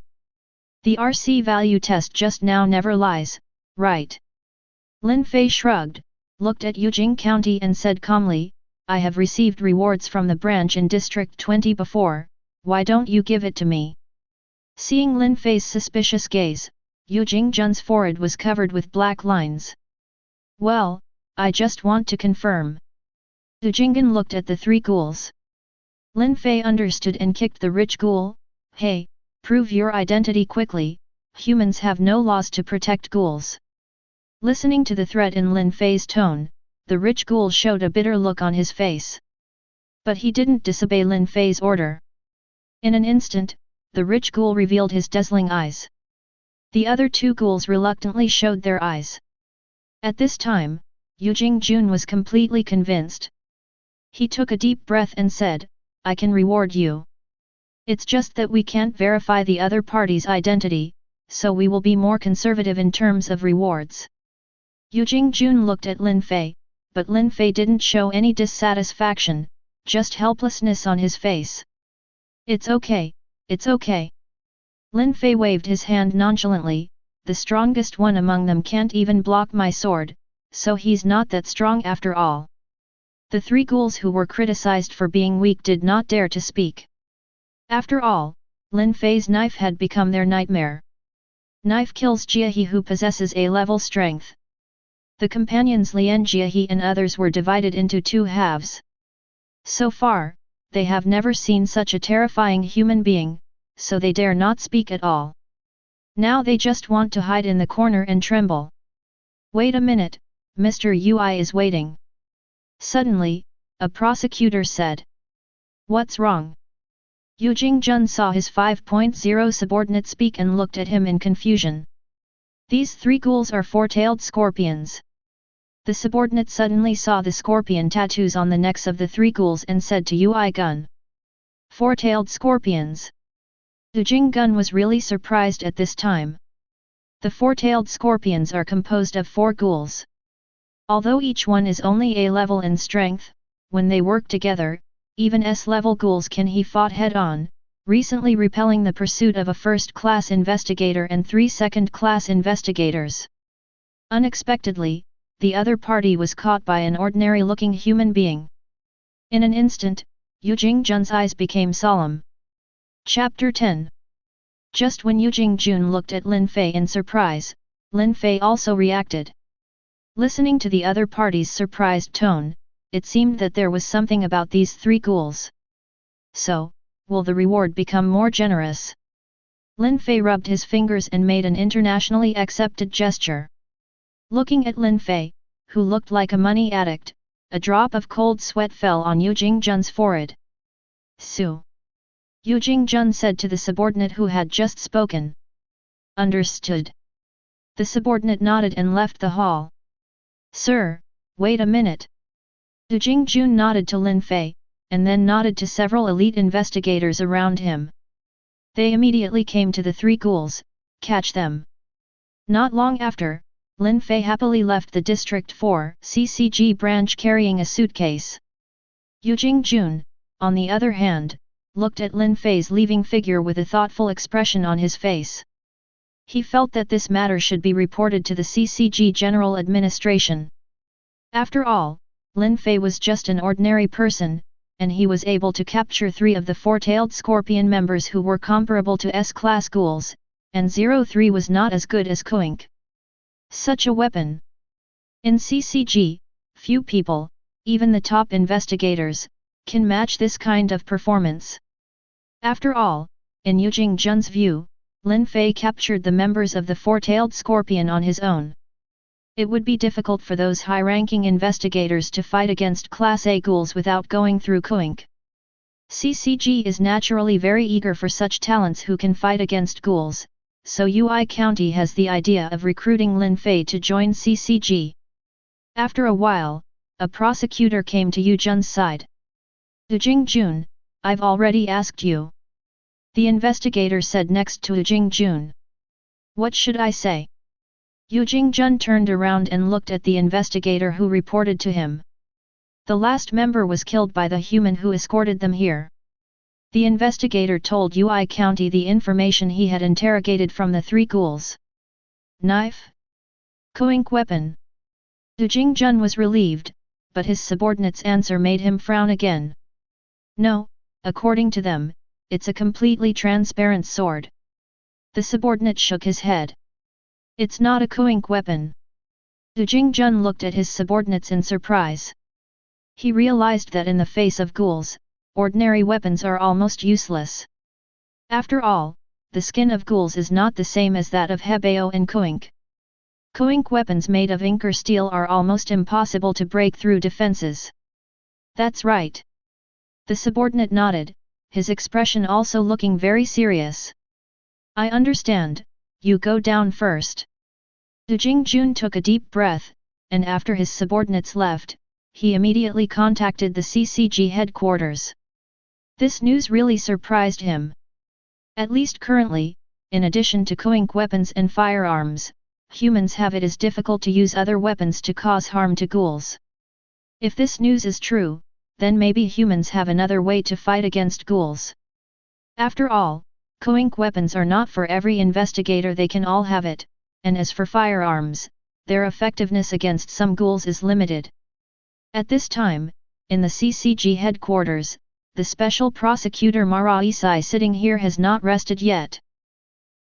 Speaker 1: The RC value test just now never lies, right? Lin Fei shrugged, looked at Yujing County and said calmly, I have received rewards from the branch in District 20 before, why don't you give it to me? Seeing Lin Fei's suspicious gaze, Yujing Jun's forehead was covered with black lines. Well, I just want to confirm. Du Jinggan looked at the 3 ghouls. Lin Fei understood and kicked the rich ghoul. Hey, prove your identity quickly, humans have no laws to protect ghouls. Listening to the threat in Lin Fei's tone, the rich ghoul showed a bitter look on his face. But he didn't disobey Lin Fei's order. In an instant, the rich ghoul revealed his dazzling eyes. The other 2 ghouls reluctantly showed their eyes. At this time, Yujing Jun was completely convinced. He took a deep breath and said, I can reward you. It's just that we can't verify the other party's identity, so we will be more conservative in terms of rewards. Yujing Jun looked at Lin Fei, but Lin Fei didn't show any dissatisfaction, just helplessness on his face. It's okay, it's okay. Lin Fei waved his hand nonchalantly, the strongest one among them can't even block my sword, so he's not that strong after all. The 3 ghouls who were criticized for being weak did not dare to speak. After all, Lin Fei's knife had become their nightmare. Knife kills Jiehe who possesses A-level strength. The companions Lian Jiehe and others were divided into 2 halves. So far, they have never seen such a terrifying human being, so they dare not speak at all. Now they just want to hide in the corner and tremble. Wait a minute, Mr. Ui is waiting. Suddenly, a prosecutor said. What's wrong? Yu Jingjun saw his 5.0 subordinate speak and looked at him in confusion. These 3 ghouls are 4-tailed scorpions. The subordinate suddenly saw the scorpion tattoos on the necks of the 3 ghouls and said to Yu Gun. 4-tailed scorpions. Yu Jinggun was really surprised at this time. The 4-tailed scorpions are composed of 4 ghouls. Although each one is only A level in strength, when they work together, even S-level ghouls can he fought head-on, recently repelling the pursuit of a first-class investigator and 3 second-class investigators. Unexpectedly, the other party was caught by an ordinary-looking human being. In an instant, Yu Jingjun's eyes became solemn. Chapter 10. Just when Yu Jingjun looked at Lin Fei in surprise, Lin Fei also reacted. Listening to the other party's surprised tone, it seemed that there was something about these 3 ghouls. So, will the reward become more generous? Lin Fei rubbed his fingers and made an internationally accepted gesture. Looking at Lin Fei, who looked like a money addict, a drop of cold sweat fell on Yu Jingjun's forehead. Su. Yu Jingjun said to the subordinate who had just spoken. Understood. The subordinate nodded and left the hall. Sir, wait a minute. Yu Jingjun nodded to Lin Fei, and then nodded to several elite investigators around him. They immediately came to the 3 ghouls, catch them. Not long after, Lin Fei happily left the District 4 CCG branch carrying a suitcase. Yu Jingjun, on the other hand, looked at Lin Fei's leaving figure with a thoughtful expression on his face. He felt that this matter should be reported to the CCG General Administration. After all, Lin Fei was just an ordinary person, and he was able to capture 3 of the 4-tailed scorpion members who were comparable to S-class ghouls, and 03 was not as good as Koink. Such a weapon. In CCG, few people, even the top investigators, can match this kind of performance. After all, in Yu Jingjun's view, Lin Fei captured the members of the 4-tailed scorpion on his own. It would be difficult for those high-ranking investigators to fight against Class A ghouls without going through Koink. CCG is naturally very eager for such talents who can fight against ghouls, so Ui County has the idea of recruiting Lin Fei to join CCG. After a while, a prosecutor came to Yu Jun's side. Yu Jingjun, I've already asked you. The investigator said next to Yu Jingjun. What should I say? Yu Jingjun turned around and looked at the investigator who reported to him. The last member was killed by the human who escorted them here. The investigator told Ui County the information he had interrogated from the 3 ghouls. Knife? Koink weapon? Yu Jingjun was relieved, but his subordinate's answer made him frown again. No, according to them, it's a completely transparent sword. The subordinate shook his head. It's not a Koink weapon. Yu Jingjun looked at his subordinates in surprise. He realized that in the face of ghouls, ordinary weapons are almost useless. After all, the skin of ghouls is not the same as that of Hebeo and Koink. Koink weapons made of ink or steel are almost impossible to break through defenses. That's right. The subordinate nodded, his expression also looking very serious. I understand, you go down first. Yu Jingjun took a deep breath, and after his subordinates left, he immediately contacted the CCG headquarters. This news really surprised him. At least currently, in addition to Koink weapons and firearms, humans have it as difficult to use other weapons to cause harm to ghouls. If this news is true, then maybe humans have another way to fight against ghouls. After all, Koink weapons are not for every investigator, they can all have it, and as for firearms, their effectiveness against some ghouls is limited. At this time, in the CCG headquarters, the special prosecutor Mara Isai sitting here has not rested yet.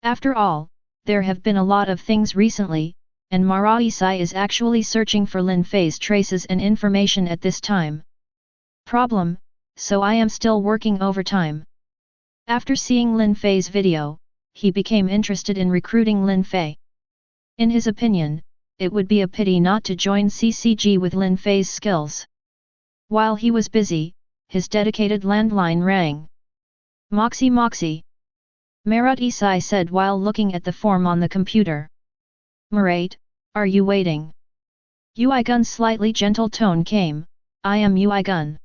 Speaker 1: After all, there have been a lot of things recently, and Mara Isai is actually searching for Lin Fei's traces and information at this time. Problem, so I am still working overtime. After seeing Lin Fei's video, he became interested in recruiting Lin Fei. In his opinion, it would be a pity not to join CCG with Lin Fei's skills. While he was busy, his dedicated landline rang. Moxie Moxie. Marut Isai said while looking at the form on the computer. Murate, are you waiting? Ui-gun's slightly gentle tone came, I am Ui-gun.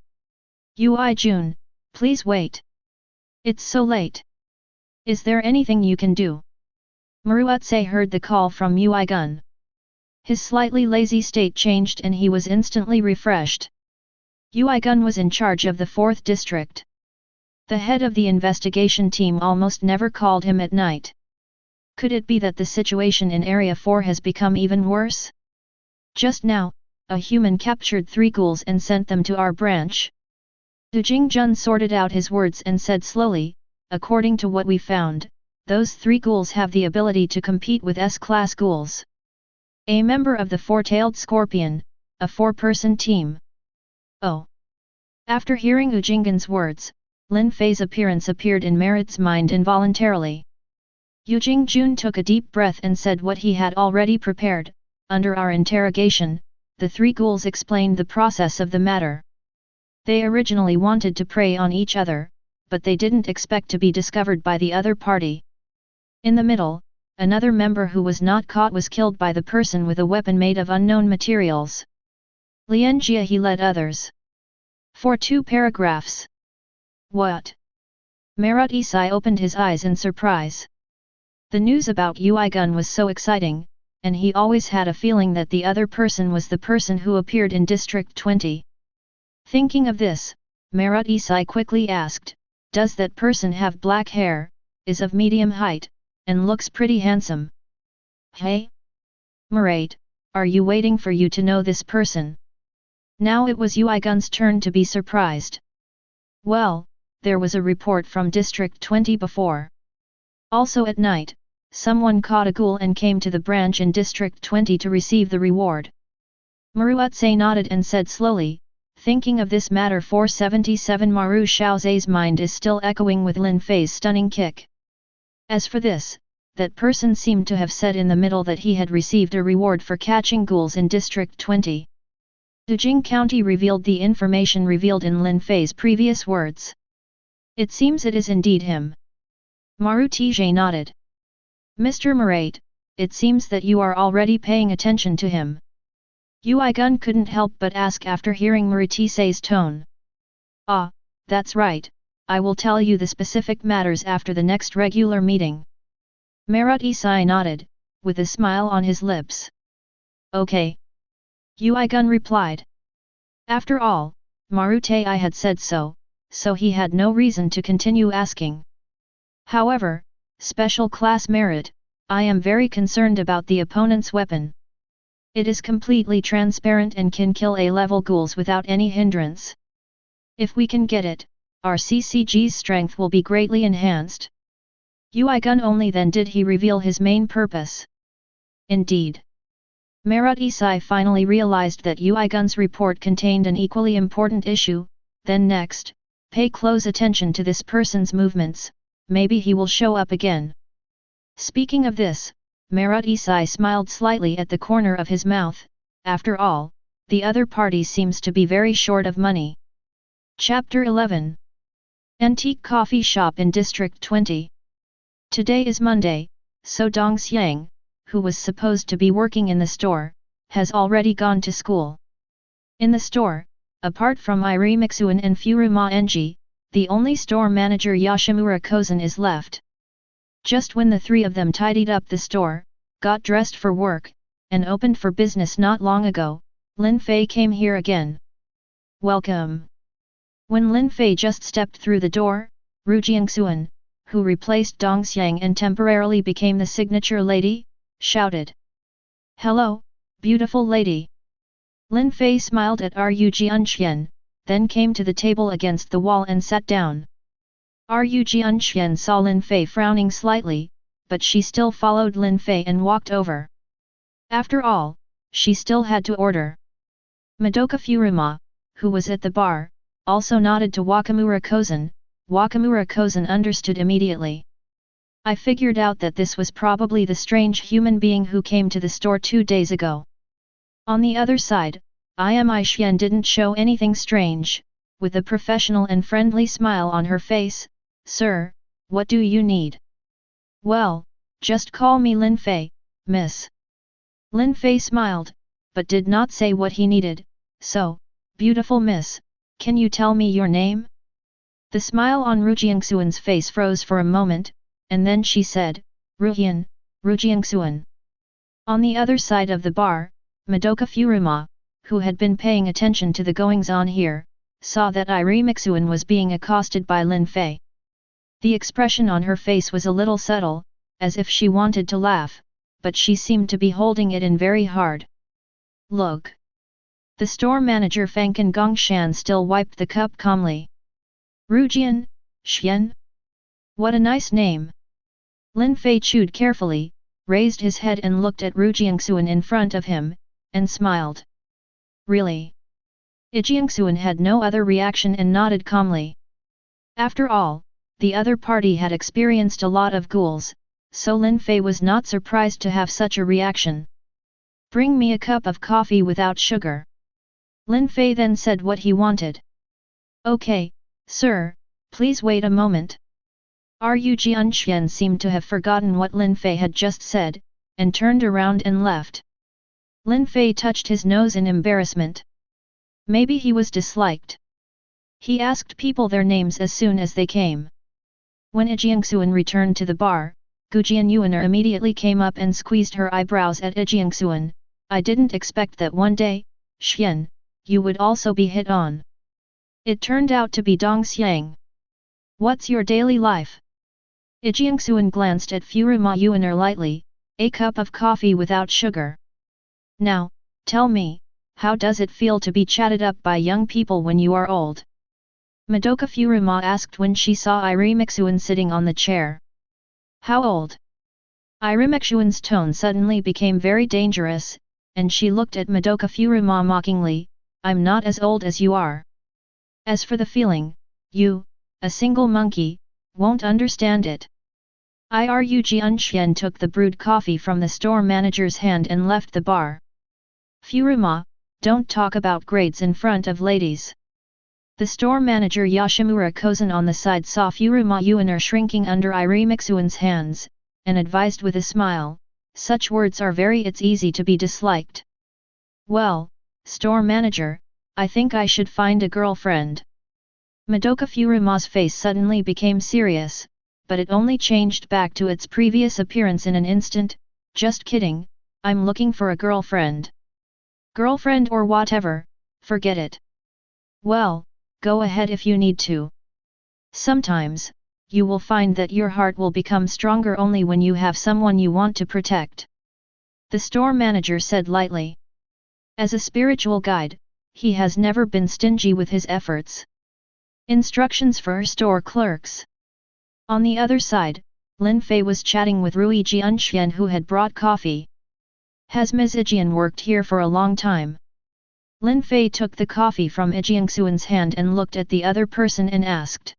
Speaker 1: Ui-jun, please wait. It's so late. Is there anything you can do? Marutse heard the call from Ui-gun. His slightly lazy state changed and he was instantly refreshed. Ui-gun was in charge of the 4th district. The head of the investigation team almost never called him at night. Could it be that the situation in Area 4 has become even worse? Just now, a human captured 3 ghouls and sent them to our branch. Du Jingjun sorted out his words and said slowly, according to what we found, those 3 ghouls have the ability to compete with S-class ghouls. A member of the 4-tailed scorpion, a 4-person team. Oh! After hearing Wu Jinggan's words, Lin Fei's appearance appeared in Merit's mind involuntarily. Yu Jingjun took a deep breath and said what he had already prepared. Under our interrogation, the 3 ghouls explained the process of the matter. They originally wanted to prey on each other, but they didn't expect to be discovered by the other party. In the middle, another member who was not caught was killed by the person with a weapon made of unknown materials. Lian Jia he led others. For 2 paragraphs. What? Marut Isai opened his eyes in surprise. The news about Ui-gun was so exciting, and he always had a feeling that the other person was the person who appeared in District 20. Thinking of this, Marut Isai quickly asked, does that person have black hair, is of medium height, and looks pretty handsome? Hey? Murate, are you waiting for you to know this person? Now it was Ui-gun's turn to be surprised. Well, there was a report from District 20 before. Also at night, someone caught a ghoul and came to the branch in District 20 to receive the reward. Marutse nodded and said slowly, thinking of this matter 477 Maru Xiaoze's mind is still echoing with Lin Fei's stunning kick. As for this, that person seemed to have said in the middle that he had received a reward for catching ghouls in District 20. Dujing County revealed the information revealed in Lin Fei's previous words. It seems it is indeed him. Maru Tije nodded. Mr. Murate, it seems that you are already paying attention to him. Ui-gun couldn't help but ask after hearing Marutise's tone. Ah, that's right, I will tell you the specific matters after the next regular meeting. Marut Isai nodded, with a smile on his lips. Okay. Ui-gun replied. After all, Marutei had said so he had no reason to continue asking. However, special class merit, I am very concerned about the opponent's weapon. It is completely transparent and can kill A-level ghouls without any hindrance. If we can get it, our CCG's strength will be greatly enhanced. Ui-gun only then did he reveal his main purpose. Indeed. Marut Isai finally realized that Ui-gun's report contained an equally important issue, then next, pay close attention to this person's movements, maybe he will show up again. Speaking of this, Marut Isai smiled slightly at the corner of his mouth, after all, the other party seems to be very short of money. Chapter 11. Antique Coffee Shop in District 20. Today is Monday, so Tianxiang, who was supposed to be working in the store, has already gone to school. In the store, apart from Iri Mixuan and Furuma Enji, the only store manager Yoshimura Kozen is left. Just when the 3 of them tidied up the store, got dressed for work, and opened for business not long ago, Lin Fei came here again. Welcome. When Lin Fei just stepped through the door, Ru Jiangxuan, who replaced Dongxiang and temporarily became the signature lady, shouted. Hello, beautiful lady. Lin Fei smiled at Ru Jianxian, then came to the table against the wall and sat down. Ru Jianxian saw Lin Fei frowning slightly, but she still followed Lin Fei and walked over. After all, she still had to order. Madoka Furuma, who was at the bar, also nodded to Wakamura Kozen. Wakamura Kozen understood immediately. I figured out that this was probably the strange human being who came to the store 2 days ago. On the other side, Imi Xian didn't show anything strange, with a professional and friendly smile on her face, Sir, what do you need? Well, just call me Lin Fei, miss. Lin Fei smiled, but did not say what he needed, so, beautiful miss, can you tell me your name? The smile on Ru Jiangxuan's face froze for a moment, and then she said, Ru Jiangxuan. On the other side of the bar, Madoka Furuma, who had been paying attention to the goings-on here, saw that Mixuan was being accosted by Lin Fei. The expression on her face was a little subtle, as if she wanted to laugh, but she seemed to be holding it in very hard. Look! The store manager Fangkan Gongshan still wiped the cup calmly. Rujian, Xian? What a nice name! Lin Fei chewed carefully, raised his head and looked at Ru Jiangxuan in front of him, and smiled. Really? Jiangxuan had no other reaction and nodded calmly. After all, the other party had experienced a lot of ghouls, so Lin Fei was not surprised to have such a reaction. Bring me a cup of coffee without sugar. Lin Fei then said what he wanted. Okay, sir, please wait a moment. Jianxian seemed to have forgotten what Lin Fei had just said, and turned around and left. Lin Fei touched his nose in embarrassment. Maybe he was disliked. He asked people their names as soon as they came. When Jiangxuan returned to the bar, Gujian Yuaner immediately came up and squeezed her eyebrows at Jiangxuan. I didn't expect that one day, Xian, you would also be hit on. It turned out to be Dongxiang. What's your daily life? Jiangxuan glanced at Furuma Yuaner lightly, a cup of coffee without sugar. Now, tell me, how does it feel to be chatted up by young people when you are old? Madoka Furuma asked when she saw Mixuan sitting on the chair. How old? Mixuan's tone suddenly became very dangerous, and she looked at Madoka Furuma mockingly. I'm not as old as you are. As for the feeling, you, a single monkey, won't understand it. Jianxian took the brewed coffee from the store manager's hand and left the bar. Furuma, don't talk about grades in front of ladies. The store manager Yoshimura Kozan on the side saw Furuma Yuaner shrinking under Mixuan's hands, and advised with a smile, such words are it's easy to be disliked. Well, store manager, I think I should find a girlfriend. Madoka Furuma's face suddenly became serious, but it only changed back to its previous appearance in an instant. Just kidding, I'm looking for a girlfriend. Girlfriend or whatever, forget it. Well, go ahead if you need to. Sometimes, you will find that your heart will become stronger only when you have someone you want to protect. The store manager said lightly. As a spiritual guide, he has never been stingy with his efforts. Instructions for store clerks. On the other side, Lin Fei was chatting with Rui Jianxian who had brought coffee. Has Ms. Jian worked here for a long time? Lin Fei took the coffee from Jiangxuan's hand and looked at the other person and asked.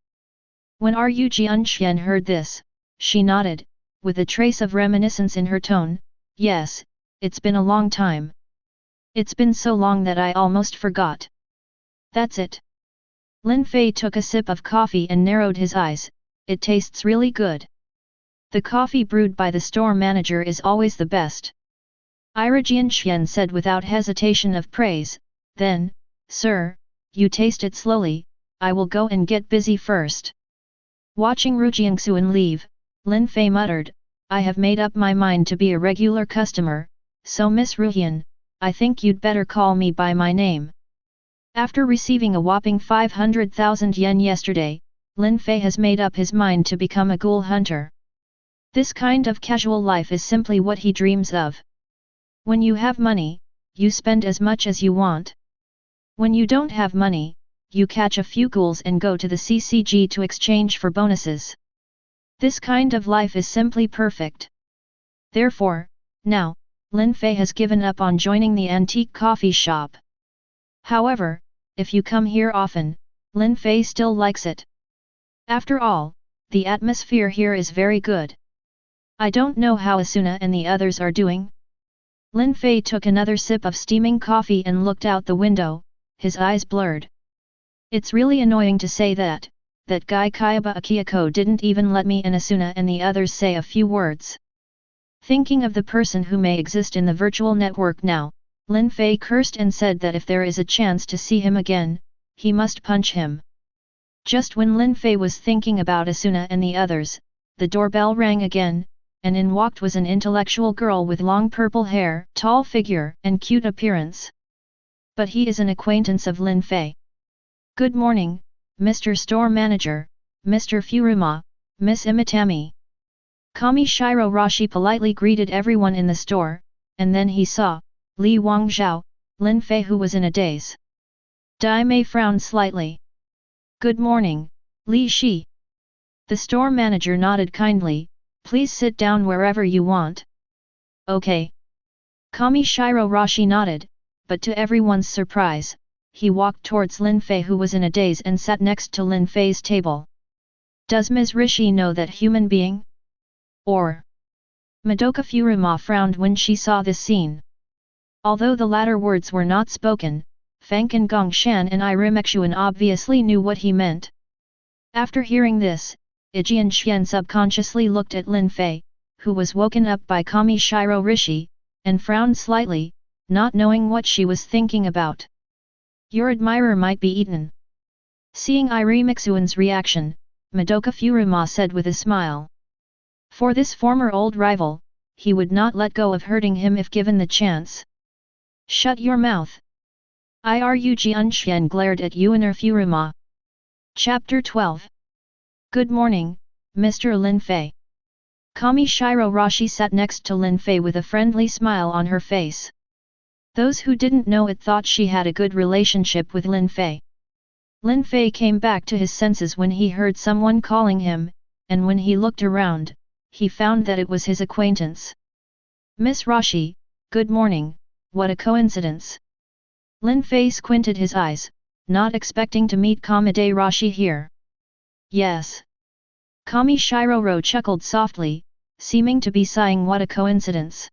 Speaker 1: When Jianxian heard this, she nodded, with a trace of reminiscence in her tone. Yes, it's been a long time. It's been so long that I almost forgot. That's it. Lin Fei took a sip of coffee and narrowed his eyes. It tastes really good. The coffee brewed by the store manager is always the best. Jianxian said without hesitation of praise. Then, sir, you taste it slowly, I will go and get busy first. Watching Ru Jiangxuan leave, Lin Fei muttered, I have made up my mind to be a regular customer, so Miss Ruhian, I think you'd better call me by my name. After receiving a whopping 500,000 yen yesterday, Lin Fei has made up his mind to become a ghoul hunter. This kind of casual life is simply what he dreams of. When you have money, you spend as much as you want. When you don't have money, you catch a few ghouls and go to the CCG to exchange for bonuses. This kind of life is simply perfect. Therefore, now, Lin Fei has given up on joining the antique coffee shop. However, if you come here often, Lin Fei still likes it. After all, the atmosphere here is very good. I don't know how Asuna and the others are doing. Lin Fei took another sip of steaming coffee and looked out the window, his eyes blurred. It's really annoying to say that, that guy Kayaba Akihiko didn't even let me and Asuna and the others say a few words. Thinking of the person who may exist in the virtual network now, Lin Fei cursed and said that if there is a chance to see him again, he must punch him. Just when Lin Fei was thinking about Asuna and the others, the doorbell rang again, and in walked was an intellectual girl with long purple hair, tall figure, and cute appearance. But he is an acquaintance of Lin Fei. "Good morning, Mr. Store Manager, Mr. Furuma, Miss Imitami." Kami Shiro Rashi politely greeted everyone in the store, and then he saw Li Wangzhao, Lin Fei, who was in a daze. Dai Mei frowned slightly. "Good morning, Li Shi." The store manager nodded kindly. "Please sit down wherever you want." "Okay." Kami Shiro Rashi nodded, but to everyone's surprise, he walked towards Lin Fei, who was in a daze, and sat next to Lin Fei's table. "Does Ms. Rishi know that human being? Or?" Madoka Furuma frowned when she saw this scene. Although the latter words were not spoken, Fankan Gongshan and Irimexuan obviously knew what he meant. After hearing this, Ijian Xian subconsciously looked at Lin Fei, who was woken up by Kami Shiro Rishi, and frowned slightly, not knowing what she was thinking about. "Your admirer might be eaten." Seeing Irimexuan's reaction, Madoka Furuma said with a smile. For this former old rival, he would not let go of hurting him if given the chance. "Shut your mouth!" Jian Xian glared at Yuaner Furuma. Chapter 12. "Good morning, Mr. Lin Fei." Kami Shiro Rashi sat next to Lin Fei with a friendly smile on her face. Those who didn't know it thought she had a good relationship with Lin Fei. Lin Fei came back to his senses when he heard someone calling him, and when he looked around, he found that it was his acquaintance. "Miss Rashi, good morning, what a coincidence." Lin Fei squinted his eyes, not expecting to meet Kamide Rashi here. "Yes." Kami Shiro chuckled softly, seeming to be sighing, "What a coincidence.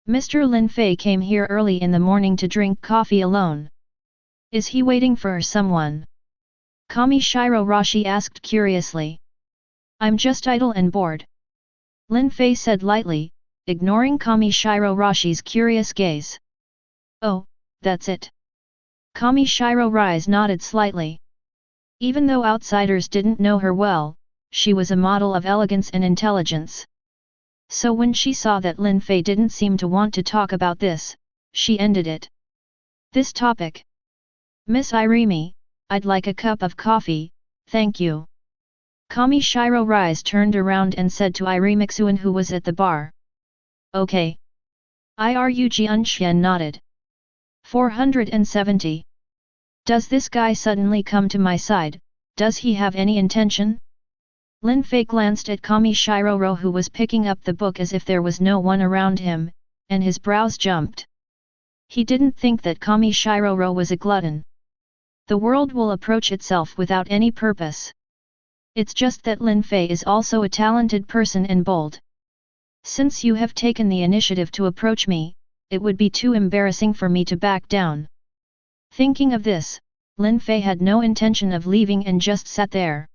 Speaker 1: Mr. Lin Fei came here early in the morning to drink coffee alone. Is he waiting for someone?" Kami Shiro Rashi asked curiously. "I'm just idle and bored." Lin Fei said lightly, ignoring Kami Shiro Rashi's curious gaze. "Oh, that's it." Kami Shiro Rise nodded slightly. Even though outsiders didn't know her well, she was a model of elegance and intelligence. So when she saw that Lin Fei didn't seem to want to talk about this, she ended it. "This topic. Miss Irimi, I'd like a cup of coffee, thank you." Kami Shiro Rise turned around and said to Irimixuan, who was at the bar. "Okay." Jian Xian nodded. 470. Does this guy suddenly come to my side, does he have any intention? Lin Fei glanced at Kami Shiro who was picking up the book as if there was no one around him, and his brows jumped. He didn't think that Kami Shiro was a glutton. The world will approach itself without any purpose. It's just that Lin Fei is also a talented person and bold. Since you have taken the initiative to approach me, it would be too embarrassing for me to back down. Thinking of this, Lin Fei had no intention of leaving and just sat there.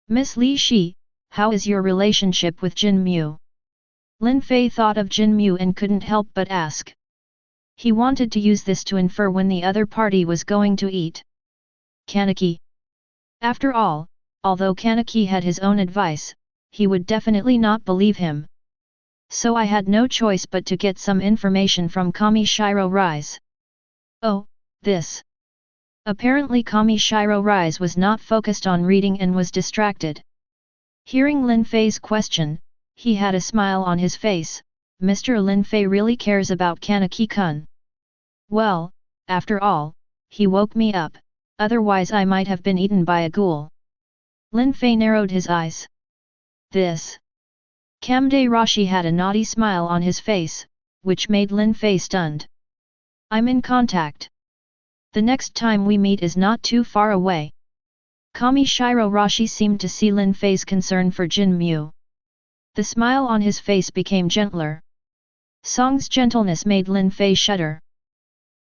Speaker 1: Miss Li Shi, how is your relationship with Jin Mu? Lin Fei thought of Jin Mu and couldn't help but ask. He wanted to use this to infer when the other party was going to eat. Kaneki. After all, although Kaneki had his own advice, he would definitely not believe him. So I had no choice but to get some information from Kami Shiro Rise. Oh, this. Apparently Kami Shiro Rise was not focused on reading and was distracted. Hearing Lin Fei's question, he had a smile on his face. Mr. Lin Fei really cares about Kaneki-kun. Well, after all, he woke me up, otherwise I might have been eaten by a ghoul. Lin Fei narrowed his eyes. This. Kamde Rashi had a naughty smile on his face, which made Lin Fei stunned. I'm in contact. The next time we meet is not too far away. Kami Shiro Rashi seemed to see Lin Fei's concern for Jin Mu. The smile on his face became gentler. Song's gentleness made Lin Fei shudder.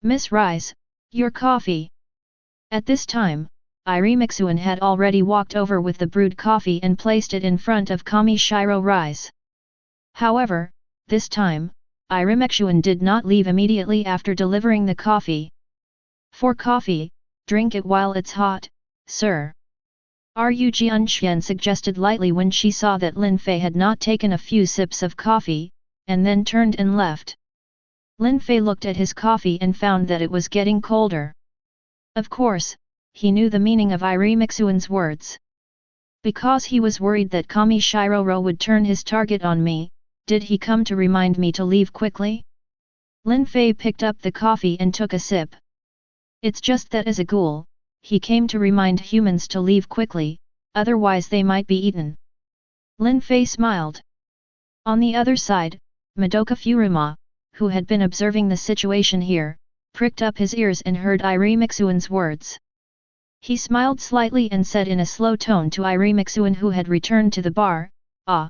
Speaker 1: Miss Rise, your coffee. At this time, Irimixuan had already walked over with the brewed coffee and placed it in front of Kamishiro Rise. However, this time, Irimixuan did not leave immediately after delivering the coffee. For coffee, drink it while it's hot, sir. Ru Jianxian suggested lightly when she saw that Lin Fei had not taken a few sips of coffee, and then turned and left. Lin Fei looked at his coffee and found that it was getting colder. Of course, he knew the meaning of Irimixuan's words. Because he was worried that Kamishiro would turn his target on me, did he come to remind me to leave quickly? Lin Fei picked up the coffee and took a sip. It's just that as a ghoul, he came to remind humans to leave quickly, otherwise they might be eaten. Lin Fei smiled. On the other side, Madoka Furuma, who had been observing the situation here, pricked up his ears and heard Irimixuan's words. He smiled slightly and said in a slow tone to Irimixuan who had returned to the bar, "Ah.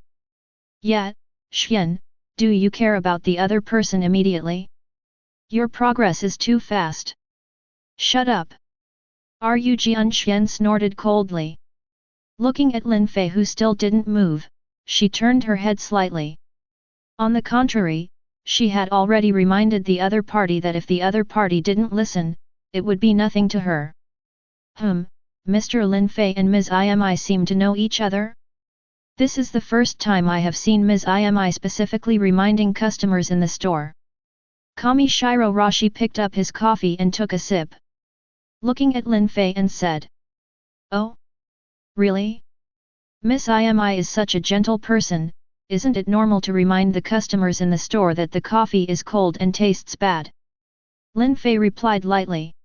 Speaker 1: Yeah, Xian, do you care about the other person immediately? Your progress is too fast." "Shut up." Ru Jianxian snorted coldly. Looking at Lin Fei who still didn't move, she turned her head slightly. On the contrary, she had already reminded the other party that if the other party didn't listen, it would be nothing to her. Mr. Lin Fei and Ms. Imi seem to know each other? This is the first time I have seen Ms. Imi specifically reminding customers in the store. Kamishiro Rashi picked up his coffee and took a sip. Looking at Lin Fei and said, "Oh? Really? Miss Imi is such a gentle person, isn't it normal to remind the customers in the store that the coffee is cold and tastes bad?" Lin Fei replied lightly.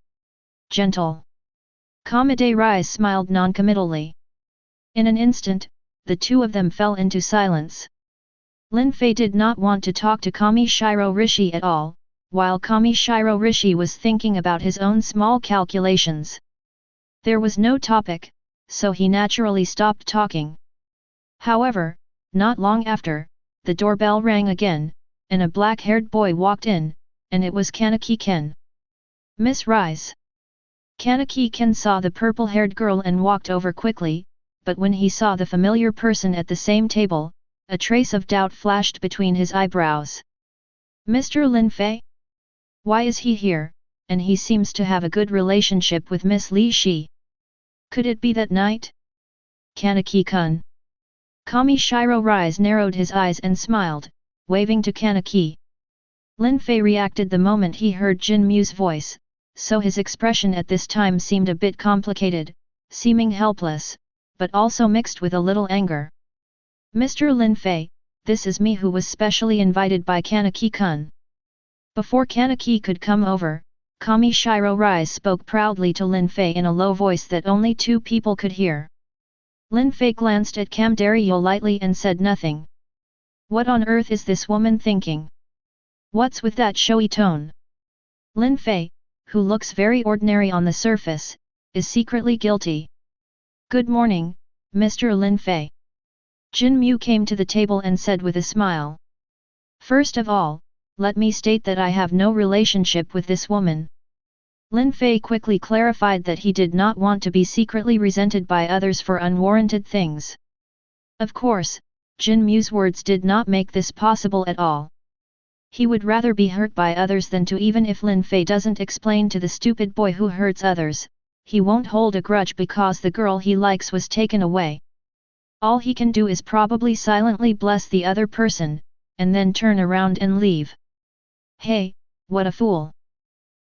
Speaker 1: "Gentle." Kamade Rise smiled noncommittally. In an instant, the two of them fell into silence. Lin Fei did not want to talk to Kamishiro Rishi at all, while Kamishiro Rishi was thinking about his own small calculations. There was no topic, so he naturally stopped talking. However, not long after, the doorbell rang again, and a black-haired boy walked in, and it was Kaneki Ken. "Miss Rise." Kaneki Ken saw the purple-haired girl and walked over quickly, but when he saw the familiar person at the same table, a trace of doubt flashed between his eyebrows. "Mr. Lin Fei? Why is he here, and he seems to have a good relationship with Miss Li Shi? Could it be that night?" "Kaneki-kun." Kamishiro Rise narrowed his eyes and smiled, waving to Kaneki. Lin Fei reacted the moment he heard Jin Mu's voice, so his expression at this time seemed a bit complicated, seeming helpless, but also mixed with a little anger. "Mr. Lin Fei, this is me who was specially invited by Kaneki-kun." Before Kaneki could come over, Kamishiro Rise spoke proudly to Lin Fei in a low voice that only two people could hear. Lin Fei glanced at Kamdario lightly and said nothing. What on earth is this woman thinking? What's with that showy tone? Lin Fei, who looks very ordinary on the surface, is secretly guilty. "Good morning, Mr. Lin Fei." Jin Mu came to the table and said with a smile. "First of all, let me state that I have no relationship with this woman." Lin Fei quickly clarified that he did not want to be secretly resented by others for unwarranted things. Of course, Jin Mu's words did not make this possible at all. He would rather be hurt by others than to, even if Lin Fei doesn't explain to the stupid boy who hurts others, he won't hold a grudge because the girl he likes was taken away. All he can do is probably silently bless the other person, and then turn around and leave. Hey, what a fool!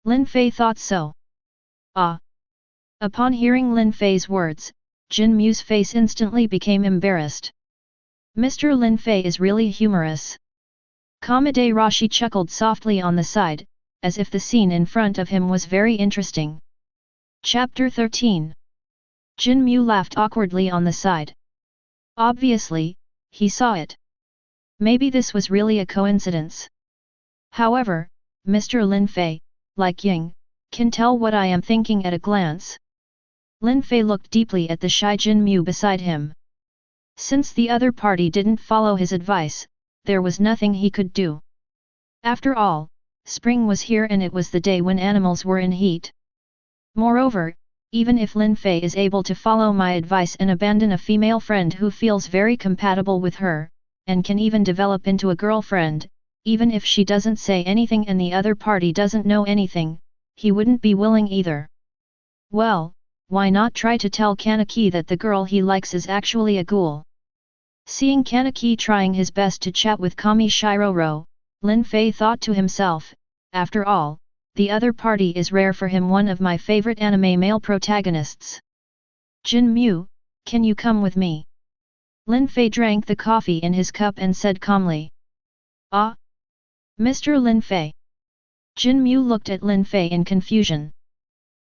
Speaker 1: Lin Fei thought so. Ah! Upon hearing Lin Fei's words, Jin Mu's face instantly became embarrassed. Mr. Lin Fei is really humorous. Kamade Rashi chuckled softly on the side, as if the scene in front of him was very interesting. Chapter 13. Jin Mu laughed awkwardly on the side. Obviously, he saw it. Maybe this was really a coincidence. However, Mr. Lin Fei, like Ying, can tell what I am thinking at a glance. Lin Fei looked deeply at the shy Jin Mu beside him. Since the other party didn't follow his advice, there was nothing he could do. After all, spring was here and it was the day when animals were in heat. Moreover, even if Lin Fei is able to follow my advice and abandon a female friend who feels very compatible with her, and can even develop into a girlfriend, even if she doesn't say anything and the other party doesn't know anything, he wouldn't be willing either. Well, why not try to tell Kaneki that the girl he likes is actually a ghoul? Seeing Kaneki trying his best to chat with Kami Shiroro, Lin Fei thought to himself, after all, the other party is rare for him, one of my favorite anime male protagonists. Jin Mu, can you come with me? Lin Fei drank the coffee in his cup and said calmly. Ah? Mr. Lin Fei. Jin Mu looked at Lin Fei in confusion.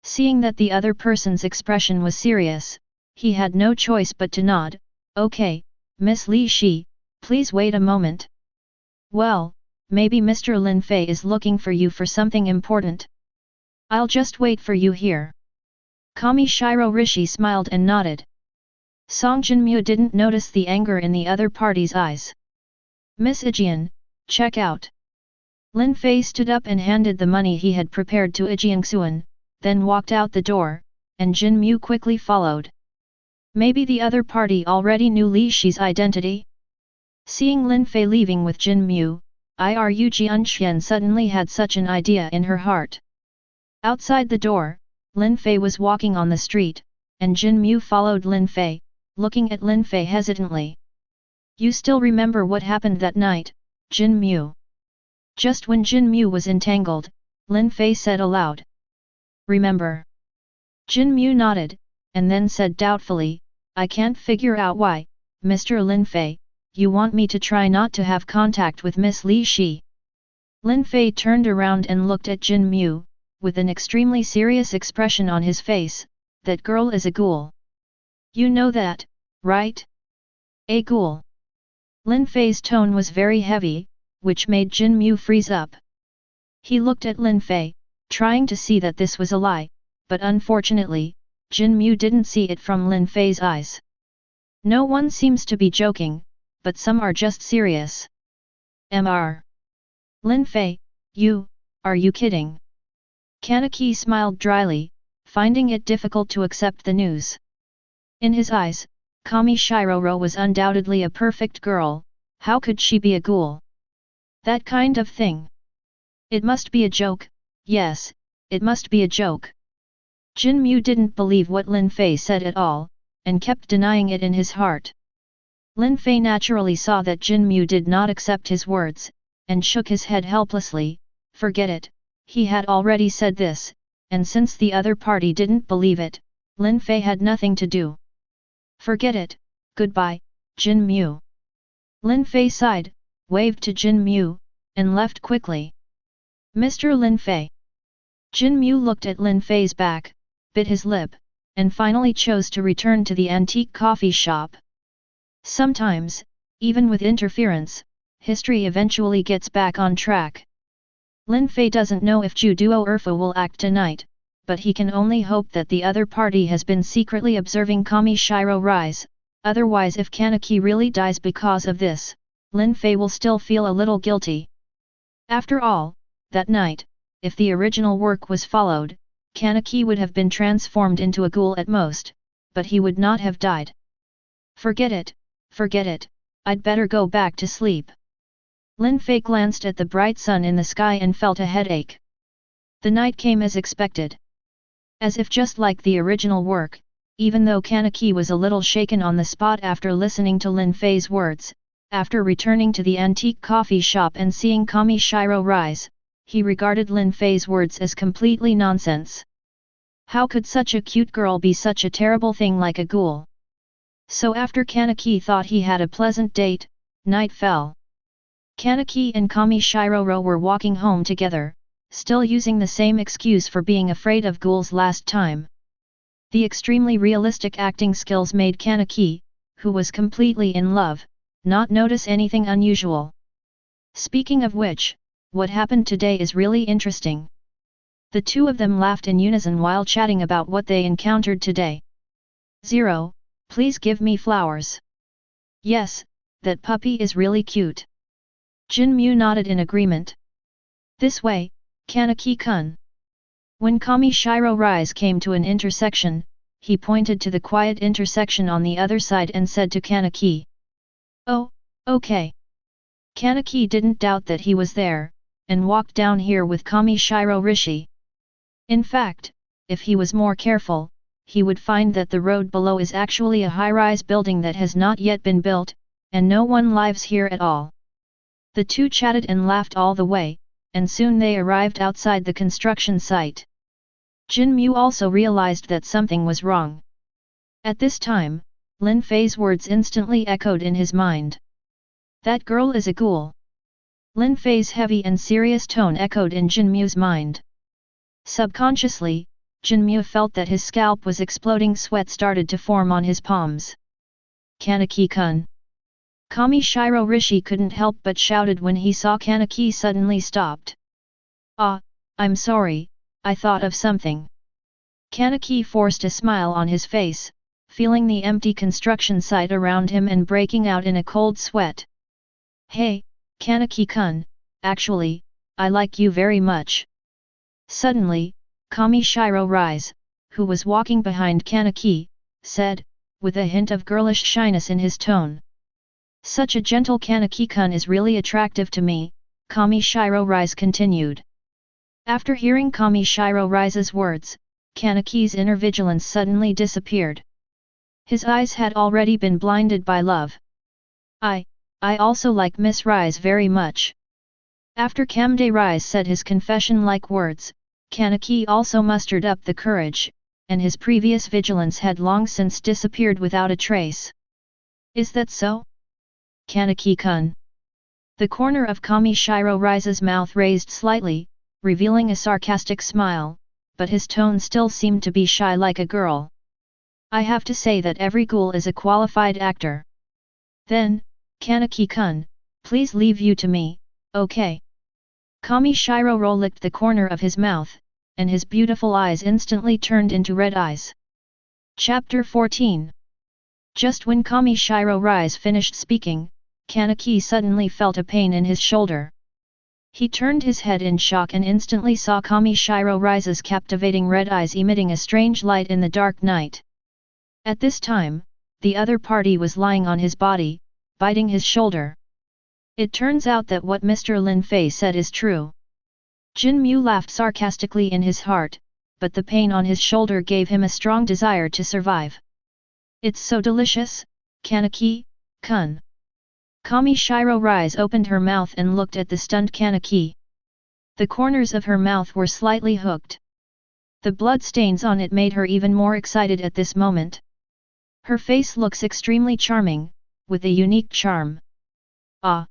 Speaker 1: Seeing that the other person's expression was serious, he had no choice but to nod. Okay, Miss Li Shi, please wait a moment. Well, maybe Mr. Lin Fei is looking for you for something important. I'll just wait for you here. Kami Shiro Rishi smiled and nodded. Song Jinmu didn't notice the anger in the other party's eyes. Miss Ijian, check out. Lin Fei stood up and handed the money he had prepared to Ijiangxuan, then walked out the door, and Jinmu quickly followed. Maybe the other party already knew Li Shi's identity? Seeing Lin Fei leaving with Jinmu, Iru Jianxian suddenly had such an idea in her heart. Outside the door, Lin Fei was walking on the street, and Jinmu followed Lin Fei, looking at Lin Fei hesitantly. You still remember what happened that night, Jinmu? Just when Jinmu was entangled, Lin Fei said aloud. Remember? Jinmu nodded, and then said doubtfully, I can't figure out why, Mr. Lin Fei, you want me to try not to have contact with Miss Li Shi. Lin Fei turned around and looked at Jinmu, with an extremely serious expression on his face. That girl is a ghoul. You know that, right? A ghoul. Lin Fei's tone was very heavy, which made Jinmu freeze up. He looked at Lin Fei, trying to see that this was a lie, but unfortunately, Jinmu didn't see it from Lin Fei's eyes. No one seems to be joking, but some are just serious. Mr. Lin Fei, are you kidding? Kaneki smiled dryly, finding it difficult to accept the news. In his eyes, Kami Shiroro was undoubtedly a perfect girl. How could she be a ghoul? That kind of thing. It must be a joke. Yes, it must be a joke. Jinmu didn't believe what Lin Fei said at all, and kept denying it in his heart. Lin Fei naturally saw that Jinmu did not accept his words, and shook his head helplessly. Forget it, he had already said this, and since the other party didn't believe it, Lin Fei had nothing to do. Forget it, goodbye, Jinmu. Lin Fei sighed, waved to Jinmu, and left quickly. Mr. Lin Fei. Jinmu looked at Lin Fei's back, bit his lip, and finally chose to return to the antique coffee shop. Sometimes, even with interference, history eventually gets back on track. Lin Fei doesn't know if Ju Duo Erfa will act tonight, but he can only hope that the other party has been secretly observing Kami Shiro rise, otherwise if Kaneki really dies because of this, Lin Fei will still feel a little guilty. After all, that night, if the original work was followed, Kaneki would have been transformed into a ghoul at most, but he would not have died. Forget it, I'd better go back to sleep. Lin Fei glanced at the bright sun in the sky and felt a headache. The night came as expected. As if just like the original work, even though Kaneki was a little shaken on the spot after listening to Lin Fei's words, after returning to the antique coffee shop and seeing Kami Shiro rise, he regarded Lin Fei's words as completely nonsense. How could such a cute girl be such a terrible thing like a ghoul? So after Kaneki thought he had a pleasant date, night fell. Kaneki and Kami Shiroro were walking home together, still using the same excuse for being afraid of ghouls last time. The extremely realistic acting skills made Kaneki, who was completely in love, not notice anything unusual. Speaking of which, what happened today is really interesting. The two of them laughed in unison while chatting about what they encountered today. 0, please give me flowers. Yes, that puppy is really cute. Jinmu nodded in agreement. This way, Kaneki-kun. When Kamishiro Rise came to an intersection, he pointed to the quiet intersection on the other side and said to Kaneki. Oh, okay. Kaneki didn't doubt that he was there, and walked down here with Kamishiro Rishi. In fact, if he was more careful, he would find that the road below is actually a high-rise building that has not yet been built, and no one lives here at all. The two chatted and laughed all the way, and soon they arrived outside the construction site. Jin Mu also realized that something was wrong. At this time, Lin Fei's words instantly echoed in his mind. That girl is a ghoul. Lin Fei's heavy and serious tone echoed in Jin Mu's mind. Subconsciously, Jin Mu felt that his scalp was exploding. Sweat started to form on his palms. Kaneki-kun. Kamishiro Rishi couldn't help but shouted when he saw Kaneki suddenly stopped. Ah, I'm sorry, I thought of something. Kaneki forced a smile on his face, feeling the empty construction site around him and breaking out in a cold sweat. Hey, Kaneki-kun, actually, I like you very much. Suddenly, Kamishiro Rise, who was walking behind Kaneki, said, with a hint of girlish shyness in his tone. Such a gentle Kaneki-kun is really attractive to me, Kamishiro Rise continued. After hearing Kamishiro Rise's words, Kaneki's inner vigilance suddenly disappeared. His eyes had already been blinded by love. I also like Miss Rise very much. After Kamde Rise said his confession-like words, Kaneki also mustered up the courage, and his previous vigilance had long since disappeared without a trace. Is that so? Kaneki-kun. The corner of Kamishiro Rise's mouth raised slightly, revealing a sarcastic smile, but his tone still seemed to be shy like a girl. I have to say that every ghoul is a qualified actor. Then, Kaneki-kun, please leave you to me, okay? Kamishiro licked the corner of his mouth, and his beautiful eyes instantly turned into red eyes. Chapter 14. Just when Kamishiro Rise finished speaking, Kaneki suddenly felt a pain in his shoulder. He turned his head in shock and instantly saw Kamishiro Rise's captivating red eyes emitting a strange light in the dark night. At this time, the other party was lying on his body, biting his shoulder. It turns out that what Mr. Lin Fei said is true. Jin Mu laughed sarcastically in his heart, but the pain on his shoulder gave him a strong desire to survive. It's so delicious, Kaneki-kun. Kamishiro Rise opened her mouth and looked at the stunned Kaneki. The corners of her mouth were slightly hooked. The blood stains on it made her even more excited at this moment. Her face looks extremely charming, with a unique charm. Ah!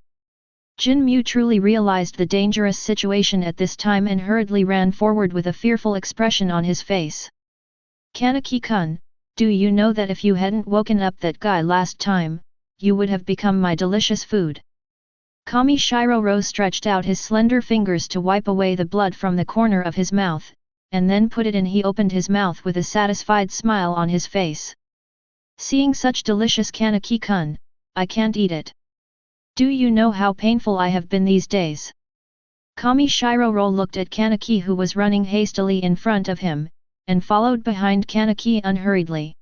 Speaker 1: Jin Mu truly realized the dangerous situation at this time and hurriedly ran forward with a fearful expression on his face. Kaneki-kun, do you know that if you hadn't woken up that guy last time, you would have become my delicious food? Kamishiro stretched out his slender fingers to wipe away the blood from the corner of his mouth, and then put it in. He opened his mouth with a satisfied smile on his face. Seeing such delicious Kaneki-kun, I can't eat it. Do you know how painful I have been these days? Kamishiro looked at Kaneki who was running hastily in front of him, and followed behind Kaneki unhurriedly.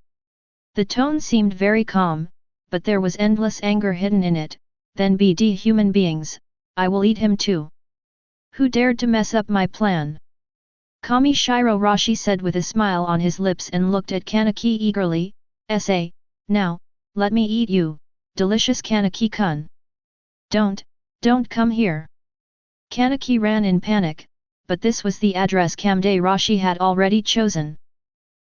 Speaker 1: The tone seemed very calm, but there was endless anger hidden in it. Then BD human beings, I will eat him too. Who dared to mess up my plan? Kamishiro Rashi said with a smile on his lips and looked at Kaneki eagerly. Now, let me eat you, delicious Kaneki-kun. Don't come here. Kaneki ran in panic, but this was the address Kamde Rashi had already chosen.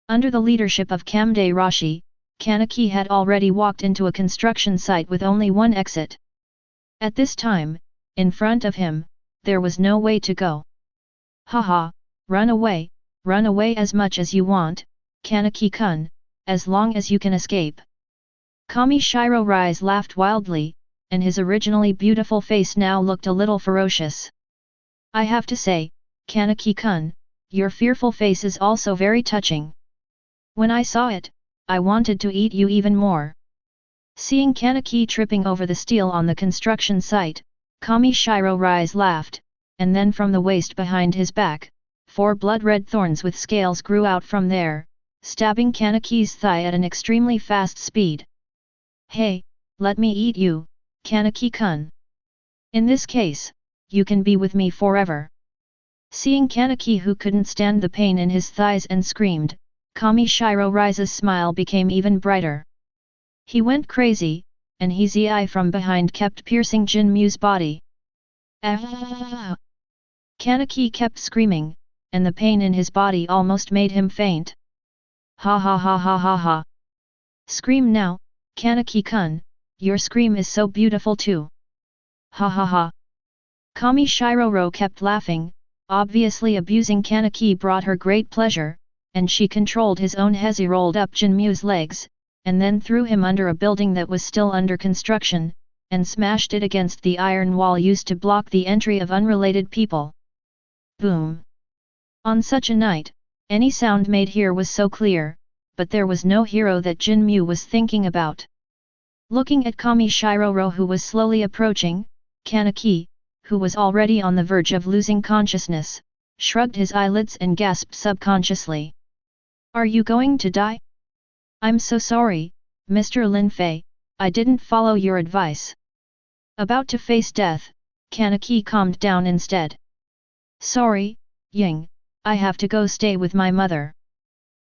Speaker 1: Under the leadership of Kamde Rashi, Kaneki had already walked into a construction site with only one exit. At this time, in front of him, there was no way to go. Haha, run away as much as you want, Kaneki-kun, as long as you can escape. Kamishiro Rise laughed wildly, and his originally beautiful face now looked a little ferocious. I have to say, Kaneki-kun, your fearful face is also very touching. When I saw it, I wanted to eat you even more. Seeing Kaneki tripping over the steel on the construction site, Kamishiro Rise laughed, and then from the waist behind his back, 4 blood-red thorns with scales grew out from there, stabbing Kanaki's thigh at an extremely fast speed. Hey, let me eat you, Kanaki-kun. In this case, you can be with me forever. Seeing Kanaki, who couldn't stand the pain in his thighs and screamed, Kamishiro Rise's smile became even brighter. He went crazy, and his eye from behind kept piercing Jinmu's body. Ah! Kanaki kept screaming, and the pain in his body almost made him faint. Ha ha ha ha ha ha. Scream now, Kanaki-kun, your scream is so beautiful too. Ha ha ha. Kamishiro kept laughing, obviously abusing Kanaki brought her great pleasure, and she controlled his own as he rolled up Jinmu's legs, and then threw him under a building that was still under construction, and smashed it against the iron wall used to block the entry of unrelated people. Boom! On such a night, any sound made here was so clear, but there was no hero that Jinmu was thinking about. Looking at Kamishiro who was slowly approaching, Kanaki, who was already on the verge of losing consciousness, shrugged his eyelids and gasped subconsciously. Are you going to die? I'm so sorry, Mr. Lin Fei, I didn't follow your advice. About to face death, Kanaki calmed down instead. Sorry, Ying, I have to go stay with my mother.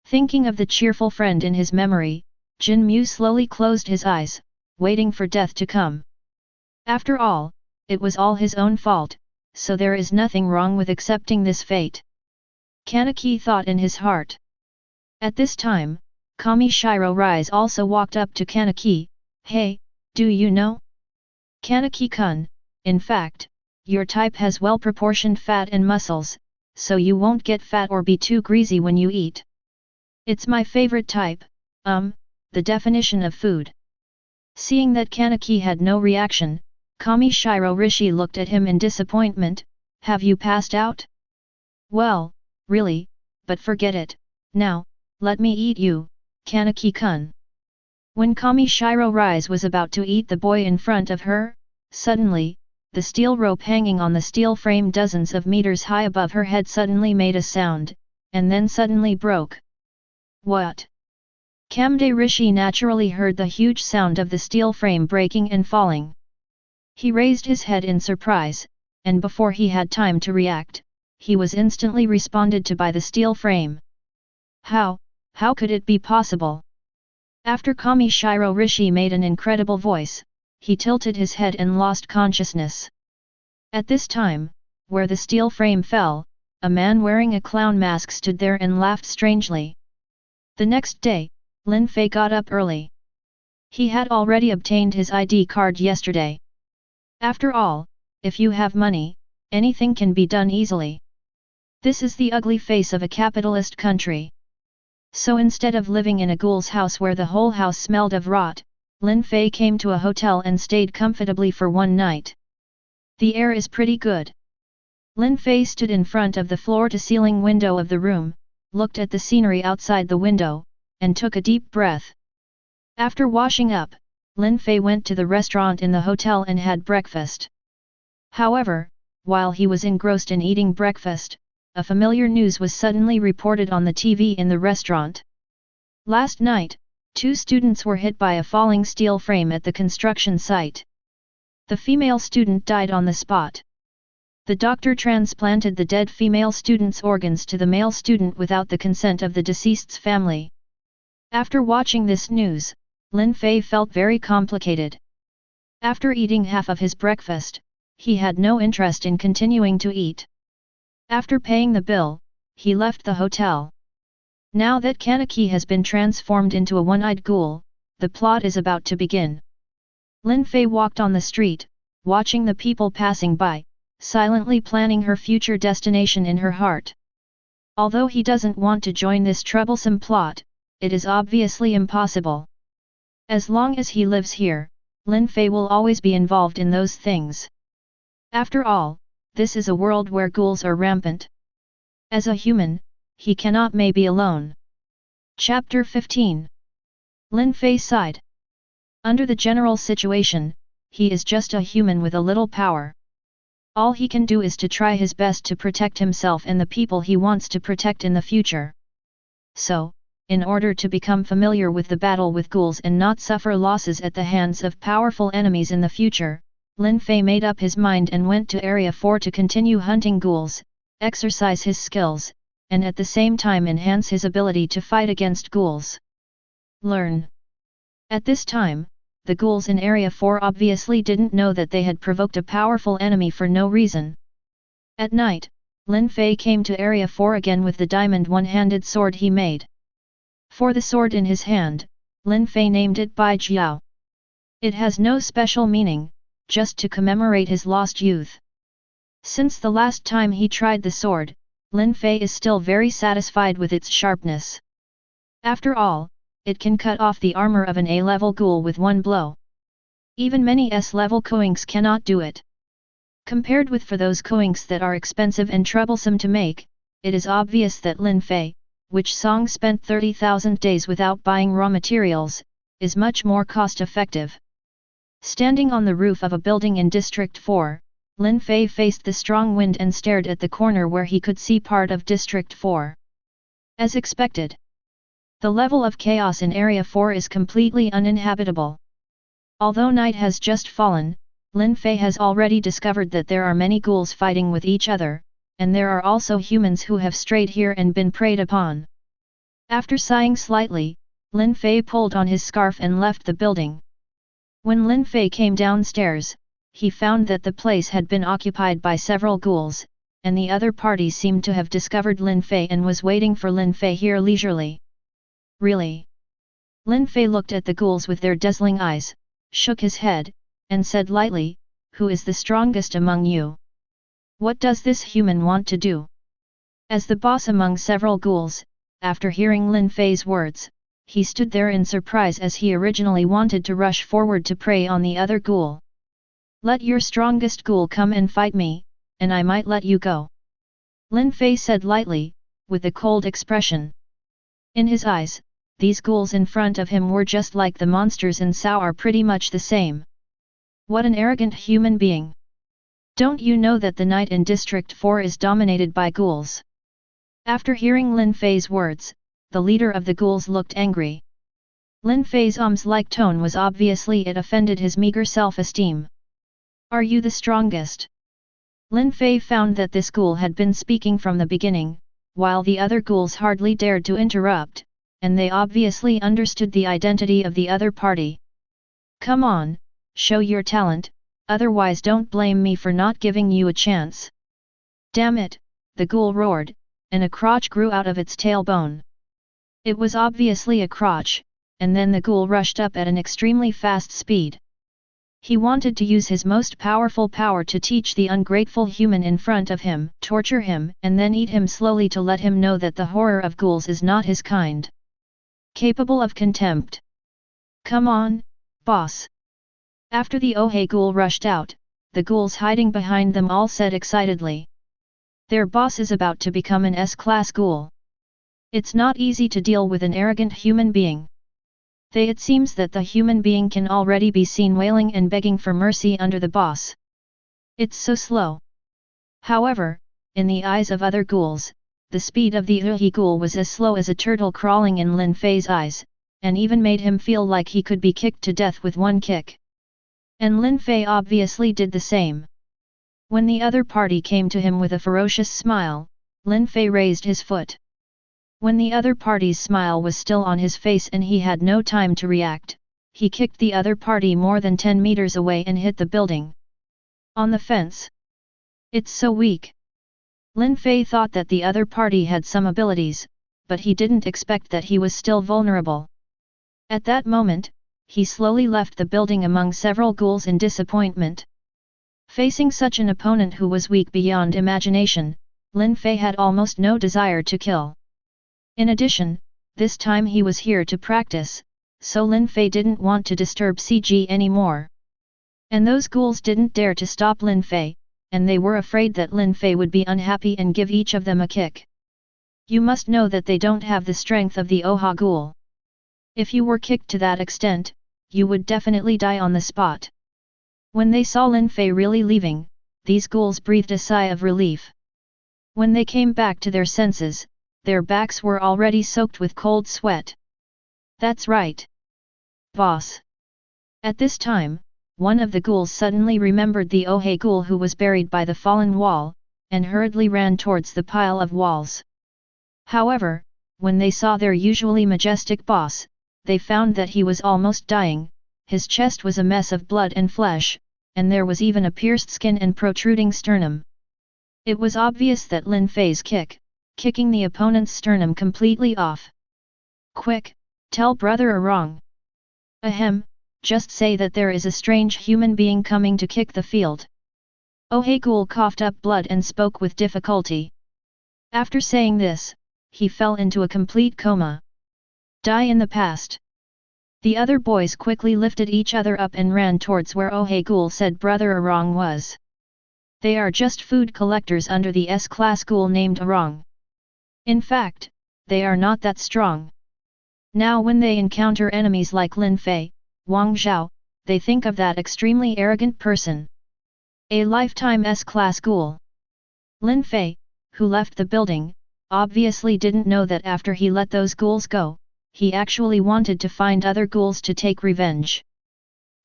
Speaker 1: Thinking of the cheerful friend in his memory, Jinmu slowly closed his eyes, waiting for death to come. After all, it was all his own fault, so there is nothing wrong with accepting this fate. Kanaki thought in his heart. At this time, Kamishiro Rise also walked up to Kanaki. Hey, do you know? Kanaki-kun, in fact, your type has well-proportioned fat and muscles, so you won't get fat or be too greasy when you eat. It's my favorite type, the definition of food. Seeing that Kanaki had no reaction, Kamishiro Rishi looked at him in disappointment. Have you passed out? Well, really, but forget it, now, let me eat you, Kanaki-kun. When Kamishiro Rise was about to eat the boy in front of her, suddenly, the steel rope hanging on the steel frame dozens of meters high above her head suddenly made a sound, and then suddenly broke. What? Kamde Rishi naturally heard the huge sound of the steel frame breaking and falling. He raised his head in surprise, and before he had time to react, he was instantly responded to by the steel frame. How could it be possible? After Kamishiro Rishi made an incredible voice, he tilted his head and lost consciousness. At this time, where the steel frame fell, a man wearing a clown mask stood there and laughed strangely. The next day, Lin Fei got up early. He had already obtained his ID card yesterday. After all, if you have money, anything can be done easily. This is the ugly face of a capitalist country. So instead of living in a ghoul's house where the whole house smelled of rot, Lin Fei came to a hotel and stayed comfortably for one night. The air is pretty good. Lin Fei stood in front of the floor-to-ceiling window of the room, looked at the scenery outside the window, and took a deep breath. After washing up, Lin Fei went to the restaurant in the hotel and had breakfast. However, while he was engrossed in eating breakfast, a familiar news was suddenly reported on the TV in the restaurant. Last night, 2 students were hit by a falling steel frame at the construction site. The female student died on the spot. The doctor transplanted the dead female student's organs to the male student without the consent of the deceased's family. After watching this news, Lin Fei felt very complicated. After eating half of his breakfast, he had no interest in continuing to eat. After paying the bill, he left the hotel. Now that Kanaki has been transformed into a one-eyed ghoul, the plot is about to begin. Lin Fei walked on the street, watching the people passing by, silently planning her future destination in her heart. Although he doesn't want to join this troublesome plot, it is obviously impossible. As long as he lives here, Lin Fei will always be involved in those things. After all, this is a world where ghouls are rampant. As a human, he cannot be alone. Chapter 15. Lin Fei sighed. Under the general situation, he is just a human with a little power. All he can do is to try his best to protect himself and the people he wants to protect in the future. So, in order to become familiar with the battle with ghouls and not suffer losses at the hands of powerful enemies in the future, Lin Fei made up his mind and went to Area 4 to continue hunting ghouls, exercise his skills, and at the same time enhance his ability to fight against ghouls. Learn. At this time, the ghouls in Area 4 obviously didn't know that they had provoked a powerful enemy for no reason. At night, Lin Fei came to Area 4 again with the diamond one-handed sword he made. For the sword in his hand, Lin Fei named it Bai Jiao. It has no special meaning, just to commemorate his lost youth. Since the last time he tried the sword, Lin Fei is still very satisfied with its sharpness. After all, it can cut off the armor of an A-level ghoul with one blow. Even many S-level koinks cannot do it. Compared with for those koinks that are expensive and troublesome to make, it is obvious that Lin Fei, which Song spent 30,000 days without buying raw materials, is much more cost-effective. Standing on the roof of a building in District 4, Lin Fei faced the strong wind and stared at the corner where he could see part of District 4. As expected, the level of chaos in Area 4 is completely uninhabitable. Although night has just fallen, Lin Fei has already discovered that there are many ghouls fighting with each other, and there are also humans who have strayed here and been preyed upon. After sighing slightly, Lin Fei pulled on his scarf and left the building. When Lin Fei came downstairs, he found that the place had been occupied by several ghouls, and the other party seemed to have discovered Lin Fei and was waiting for Lin Fei here leisurely. Really? Lin Fei looked at the ghouls with their dazzling eyes, shook his head, and said lightly, "Who is the strongest among you? What does this human want to do?" As the boss among several ghouls, after hearing Lin Fei's words, he stood there in surprise as he originally wanted to rush forward to prey on the other ghoul. "Let your strongest ghoul come and fight me, and I might let you go," Lin Fei said lightly, with a cold expression. In his eyes, these ghouls in front of him were just like the monsters in Sao are pretty much the same. What an arrogant human being! Don't you know that the night in District 4 is dominated by ghouls? After hearing Lin Fei's words, the leader of the ghouls looked angry. Lin Fei's like tone was obviously it offended his meager self-esteem. "Are you the strongest?" Lin Fei found that this ghoul had been speaking from the beginning, while the other ghouls hardly dared to interrupt, and they obviously understood the identity of the other party. "Come on, show your talent, otherwise don't blame me for not giving you a chance." "Damn it," the ghoul roared, and a crotch grew out of its tailbone. It was obviously a crotch, and then the ghoul rushed up at an extremely fast speed. He wanted to use his most powerful power to teach the ungrateful human in front of him, torture him, and then eat him slowly to let him know that the horror of ghouls is not his kind. Capable of contempt. "Come on, boss." After the Ohei ghoul rushed out, the ghouls hiding behind them all said excitedly. Their boss is about to become an S-class ghoul. It's not easy to deal with an arrogant human being. It seems that the human being can already be seen wailing and begging for mercy under the boss. It's so slow. However, in the eyes of other ghouls, the speed of the Ohei ghoul was as slow as a turtle crawling in Lin Fei's eyes, and even made him feel like he could be kicked to death with one kick. And Lin Fei obviously did the same. When the other party came to him with a ferocious smile, Lin Fei raised his foot. When the other party's smile was still on his face and he had no time to react, he kicked the other party more than 10 meters away and hit the building. On the fence. It's so weak. Lin Fei thought that the other party had some abilities, but he didn't expect that he was still vulnerable. At that moment, he slowly left the building among several ghouls in disappointment. Facing such an opponent who was weak beyond imagination, Lin Fei had almost no desire to kill. In addition, this time he was here to practice, so Lin Fei didn't want to disturb CG anymore. And those ghouls didn't dare to stop Lin Fei, and they were afraid that Lin Fei would be unhappy and give each of them a kick. You must know that they don't have the strength of the Ohei ghoul. If you were kicked to that extent, you would definitely die on the spot. When they saw Lin Fei really leaving, these ghouls breathed a sigh of relief. When they came back to their senses, their backs were already soaked with cold sweat. That's right, boss. At this time, one of the ghouls suddenly remembered the Ohe ghoul who was buried by the fallen wall, and hurriedly ran towards the pile of walls. However, when they saw their usually majestic boss, they found that he was almost dying, his chest was a mess of blood and flesh, and there was even a pierced skin and protruding sternum. It was obvious that Lin Fei's kicking the opponent's sternum completely off. Quick, tell Brother Arong. Ahem, just say that there is a strange human being coming to kick the field. Ohe ghoul coughed up blood and spoke with difficulty. After saying this, he fell into a complete coma. Die in the past. The other boys quickly lifted each other up and ran towards where Ohe ghoul said Brother Arong was. They are just food collectors under the S-class ghoul named Arong. In fact, they are not that strong. Now when they encounter enemies like Lin Fei, Wang Zhao, they think of that extremely arrogant person. A lifetime S-class ghoul. Lin Fei, who left the building, obviously didn't know that after he let those ghouls go, he actually wanted to find other ghouls to take revenge.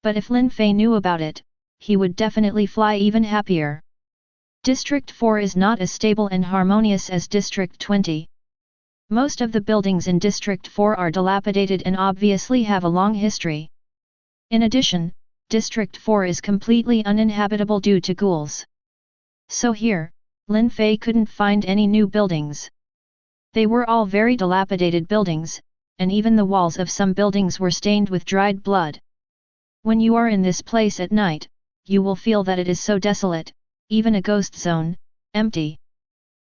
Speaker 1: But if Lin Fei knew about it, he would definitely fly even happier. District 4 is not as stable and harmonious as District 20. Most of the buildings in District 4 are dilapidated and obviously have a long history. In addition, District 4 is completely uninhabitable due to ghouls. So here, Lin Fei couldn't find any new buildings. They were all very dilapidated buildings, and even the walls of some buildings were stained with dried blood. When you are in this place at night, you will feel that it is so desolate, even a ghost zone, empty.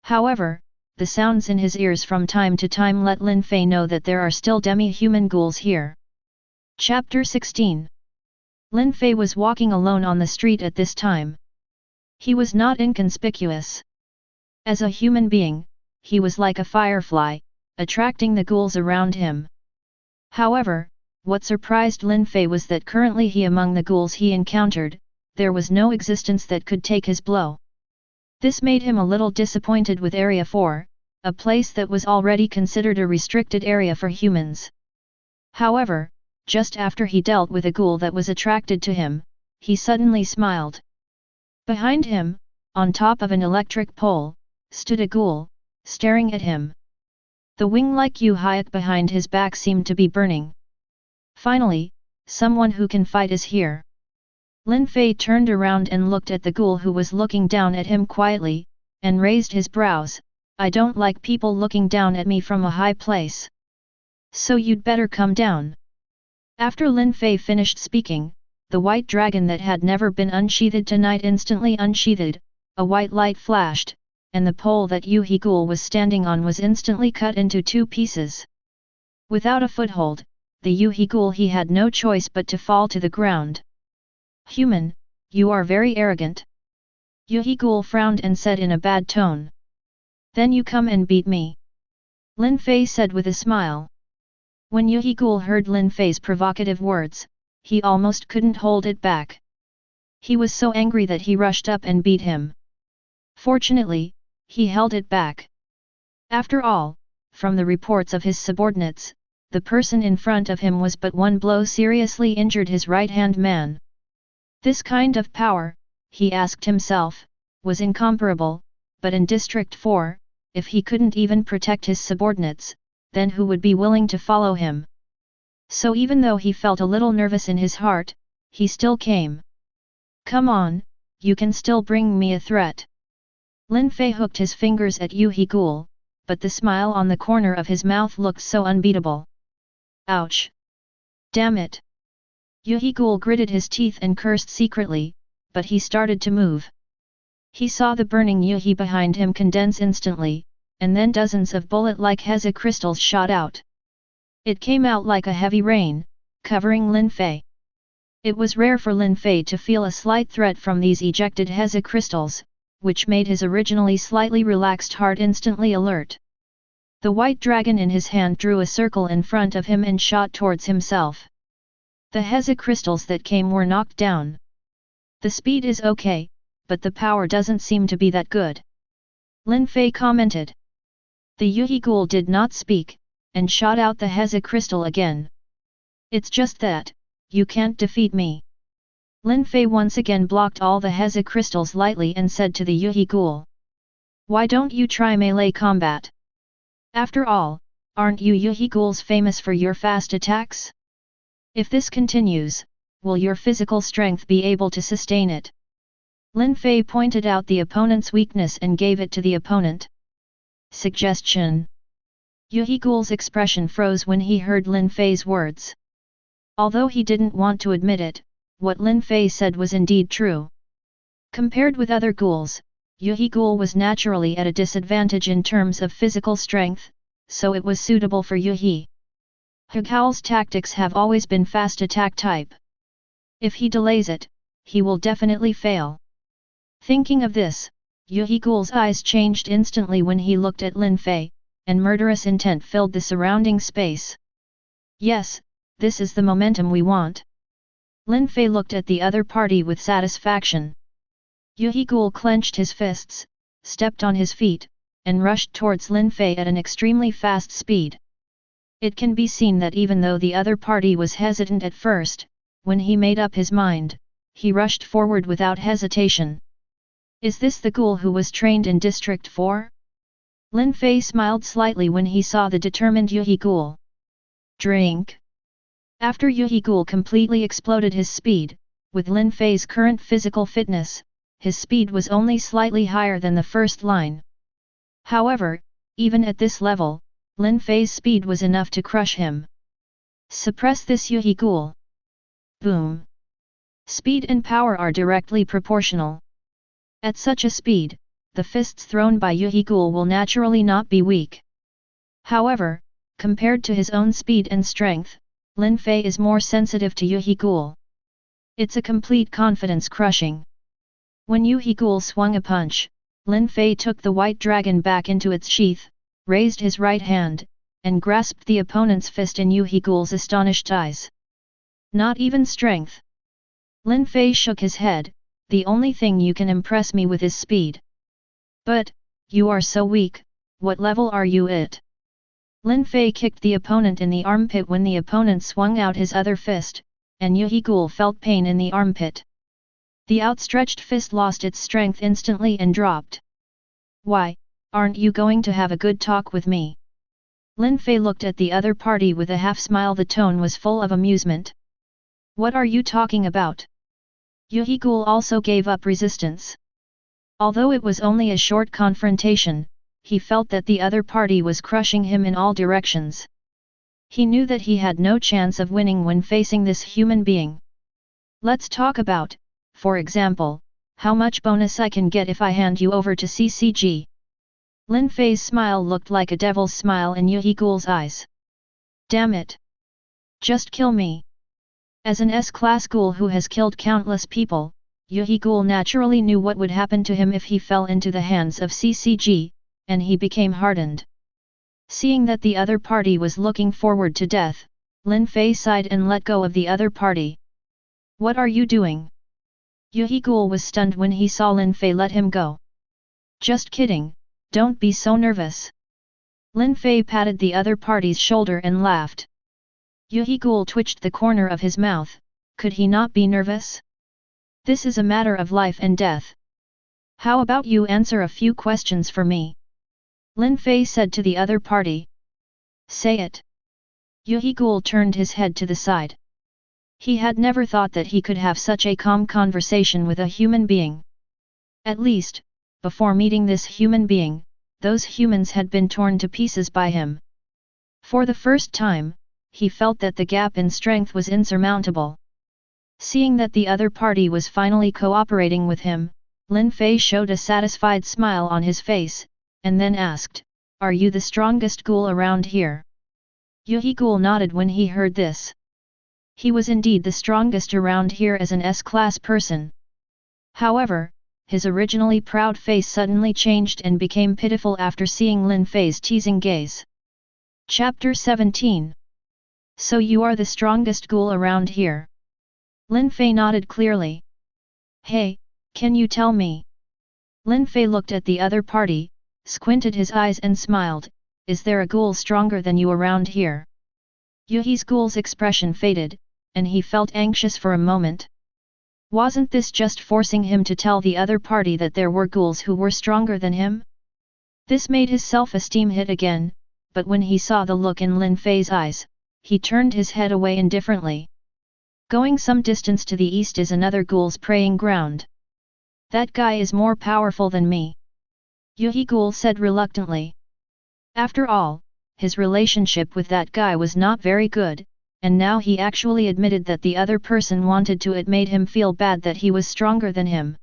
Speaker 1: However, the sounds in his ears from time to time let Lin Fei know that there are still demi-human ghouls here. Chapter 16. Lin Fei was walking alone on the street at this time. He was not inconspicuous. As a human being, he was like a firefly, attracting the ghouls around him. However, what surprised Lin Fei was that currently among the ghouls he encountered, there was no existence that could take his blow. This made him a little disappointed with Area 4, a place that was already considered a restricted area for humans. However, just after he dealt with a ghoul that was attracted to him, he suddenly smiled. Behind him, on top of an electric pole, stood a ghoul, staring at him. The wing-like Yu-Hyuk behind his back seemed to be burning. Finally, someone who can fight is here. Lin Fei turned around and looked at the ghoul who was looking down at him quietly, and raised his brows. I don't like people looking down at me from a high place. So you'd better come down. After Lin Fei finished speaking, the white dragon that had never been unsheathed tonight instantly unsheathed, a white light flashed, and the pole that Yu-He ghoul was standing on was instantly cut into 2 pieces. Without a foothold, the Yu-He ghoul he had no choice but to fall to the ground. Human, you are very arrogant. Yu-He ghoul frowned and said in a bad tone. Then you come and beat me. Lin Fei said with a smile. When Yu-He ghoul heard Lin Fei's provocative words, he almost couldn't hold it back. He was so angry that he rushed up and beat him. Fortunately, he held it back. After all, from the reports of his subordinates, the person in front of him was but one blow seriously injured his right-hand man. This kind of power, he asked himself, was incomparable, but in District 4, if he couldn't even protect his subordinates, then who would be willing to follow him? So even though he felt a little nervous in his heart, he still came. Come on, you can still bring me a threat. Lin Fei hooked his fingers at Yu-He ghoul, but the smile on the corner of his mouth looked so unbeatable. Ouch! Damn it! Yu-He ghoul gritted his teeth and cursed secretly, but he started to move. He saw the burning Yu-He behind him condense instantly, and then dozens of bullet-like Heza crystals shot out. It came out like a heavy rain, covering Lin Fei. It was rare for Lin Fei to feel a slight threat from these ejected Heza crystals, which made his originally slightly relaxed heart instantly alert. The white dragon in his hand drew a circle in front of him and shot towards himself. The Heza crystals that came were knocked down. The speed is okay, but the power doesn't seem to be that good. Lin Fei commented. The Yuhi Ghoul did not speak, and shot out the Heza crystal again. It's just that, you can't defeat me. Lin Fei once again blocked all the Heza crystals lightly and said to the Yuhi Ghoul. Why don't you try melee combat? After all, aren't you Yuhi Ghouls famous for your fast attacks? If this continues, will your physical strength be able to sustain it? Lin Fei pointed out the opponent's weakness and gave it to the opponent. Suggestion. Yuhi Ghoul's expression froze when he heard Lin Fei's words. Although he didn't want to admit it, what Lin Fei said was indeed true. Compared with other ghouls, Yuhi Ghoul was naturally at a disadvantage in terms of physical strength, so it was suitable for Yuhi. Ghoul's tactics have always been fast attack type. If he delays it, he will definitely fail. Thinking of this, Yuhi Ghoul's eyes changed instantly when he looked at Lin Fei, and murderous intent filled the surrounding space. Yes, this is the momentum we want. Lin Fei looked at the other party with satisfaction. Yuhi Ghoul clenched his fists, stepped on his feet, and rushed towards Lin Fei at an extremely fast speed. It can be seen that even though the other party was hesitant at first, when he made up his mind, he rushed forward without hesitation. Is this the ghoul who was trained in District 4? Lin Fei smiled slightly when he saw the determined Yuhi Ghoul. Drink. After Yuhi Ghoul completely exploded his speed, with Lin Fei's current physical fitness, his speed was only slightly higher than the first line. However, even at this level, Lin Fei's speed was enough to crush him. Suppress this Yuhi Ghoul. Boom. Speed and power are directly proportional. At such a speed, the fists thrown by Yuhi Ghoul will naturally not be weak. However, compared to his own speed and strength, Lin Fei is more sensitive to Yuhi Ghoul. It's a complete confidence crushing. When Yuhi Ghoul swung a punch, Lin Fei took the white dragon back into its sheath, raised his right hand, and grasped the opponent's fist in Yuhi Ghoul's astonished eyes. Not even strength. Lin Fei shook his head. The only thing you can impress me with is speed. But, you are so weak, what level are you at? Lin Fei kicked the opponent in the armpit when the opponent swung out his other fist, and Yuhi Ghoul felt pain in the armpit. The outstretched fist lost its strength instantly and dropped. Why, aren't you going to have a good talk with me? Lin Fei looked at the other party with a half smile. The tone was full of amusement. What are you talking about? Yuhi Ghoul also gave up resistance. Although it was only a short confrontation, he felt that the other party was crushing him in all directions. He knew that he had no chance of winning when facing this human being. Let's talk about, for example, how much bonus I can get if I hand you over to CCG. Lin Fei's smile looked like a devil's smile in Yuhi Ghoul's eyes. Damn it! Just kill me! As an S-class ghoul who has killed countless people, Yuhi Ghoul naturally knew what would happen to him if he fell into the hands of CCG, and he became hardened. Seeing that the other party was looking forward to death, Lin Fei sighed and let go of the other party. What are you doing? Yuhi Ghoul was stunned when he saw Lin Fei let him go. Just kidding, don't be so nervous. Lin Fei patted the other party's shoulder and laughed. Yuhi Ghoul twitched the corner of his mouth. Could he not be nervous? This is a matter of life and death. How about you answer a few questions for me? Lin Fei said to the other party. Say it. Yuhi Ghoul turned his head to the side. He had never thought that he could have such a calm conversation with a human being. At least, before meeting this human being, those humans had been torn to pieces by him. For the first time, he felt that the gap in strength was insurmountable. Seeing that the other party was finally cooperating with him, Lin Fei showed a satisfied smile on his face, and then asked, Are you the strongest ghoul around here? Yuhi Ghoul nodded when he heard this. He was indeed the strongest around here as an S-class person. However, his originally proud face suddenly changed and became pitiful after seeing Lin Fei's teasing gaze. Chapter 17. So you are the strongest ghoul around here? Lin Fei nodded clearly. Hey, Can you tell me? Lin Fei looked at the other party, squinted his eyes and smiled, is there a ghoul stronger than you around here? Yuhi's ghoul's expression faded, and he felt anxious for a moment. Wasn't this just forcing him to tell the other party that there were ghouls who were stronger than him? This made his self-esteem hit again, but when he saw the look in Lin Fei's eyes, he turned his head away indifferently. Going some distance to the east is another ghoul's preying ground. That guy is more powerful than me. Yuhi Ghoul said reluctantly. After all, his relationship with that guy was not very good, and now he actually admitted that the other person wanted to. It made him feel bad that he was stronger than him.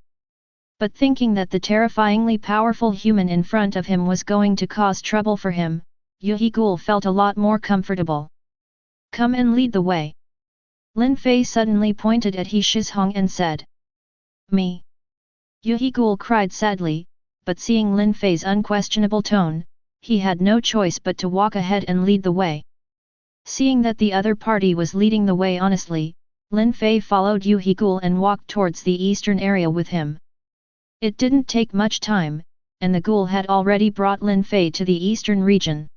Speaker 1: But thinking that the terrifyingly powerful human in front of him was going to cause trouble for him, Yuhi Ghoul felt a lot more comfortable. Come and lead the way. Lin Fei suddenly pointed at He Shizhong and said. Me? Yuhi Ghoul cried sadly, but seeing Lin Fei's unquestionable tone, he had no choice but to walk ahead and lead the way. Seeing that the other party was leading the way honestly, Lin Fei followed Yuhi Ghoul and walked towards the eastern area with him. It didn't take much time, and the ghoul had already brought Lin Fei to the eastern region.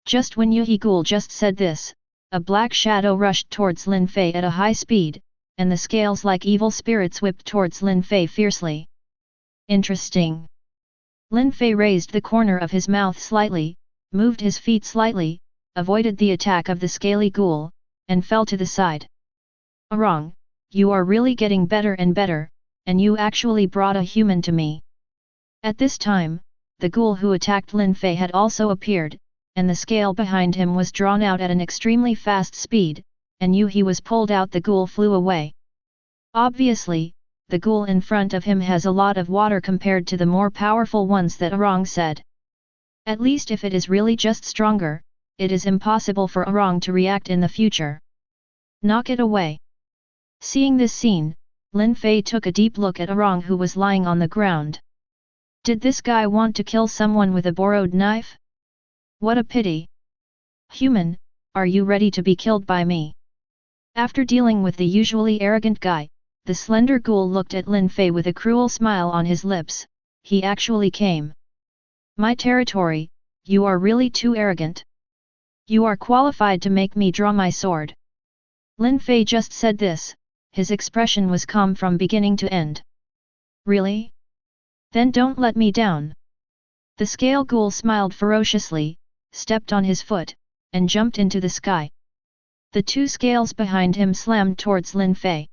Speaker 1: Just when Yuhi Ghoul just said this, a black shadow rushed towards Lin Fei at a high speed, and the scales like evil spirits whipped towards Lin Fei fiercely. Interesting. Lin Fei raised the corner of his mouth slightly, moved his feet slightly, avoided the attack of the scaly ghoul, and fell to the side. Wrong, you are really getting better and better, and you actually brought a human to me. At this time, the ghoul who attacked Lin Fei had also appeared, and the scale behind him was drawn out at an extremely fast speed, and Yuhi was pulled out. The ghoul flew away. Obviously, the ghoul in front of him has a lot of water compared to the more powerful ones that Arong said. At least if it is really just stronger, it is impossible for Arong to react in the future. Knock it away. Seeing this scene, Lin Fei took a deep look at Arong who was lying on the ground. Did this guy want to kill someone with a borrowed knife? What a pity. Human, are you ready to be killed by me? After dealing with the usually arrogant guy, the slender ghoul looked at Lin Fei with a cruel smile on his lips. He actually came. My territory, you are really too arrogant. You are qualified to make me draw my sword. Lin Fei just said this, his expression was calm from beginning to end. Really? Then don't let me down. The scale ghoul smiled ferociously, stepped on his foot, and jumped into the sky. The two scales behind him slammed towards Lin Fei.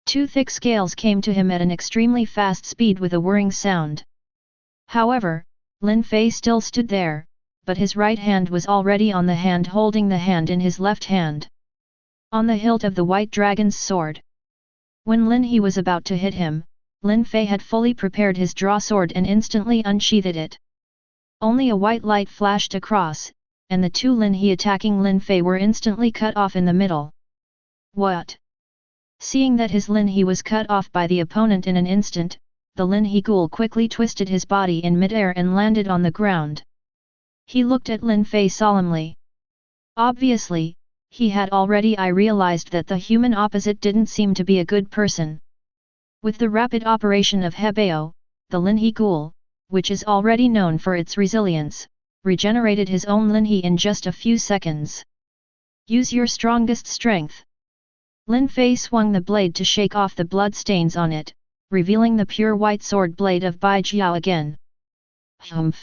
Speaker 1: Two thick scales came to him at an extremely fast speed with a whirring sound. However, Lin Fei still stood there, but his right hand was already on the hand holding the hand in his left hand. On the hilt of the white dragon's sword. When Lin He was about to hit him, Lin Fei had fully prepared his draw sword and instantly unsheathed it. Only a white light flashed across, and the two Lin He attacking Lin Fei were instantly cut off in the middle. What? Seeing that his Lin He was cut off by the opponent in an instant, the Lin He ghoul quickly twisted his body in midair and landed on the ground. He looked at Lin Fei solemnly. Obviously, he had already realized that the human opposite didn't seem to be a good person. With the rapid operation of Hebao, the Lin He ghoul, which is already known for its resilience, regenerated his own Lin He in just a few seconds. Use your strongest strength. Lin Fei swung the blade to shake off the blood stains on it, revealing the pure white sword blade of Bai Jiao again. Humph!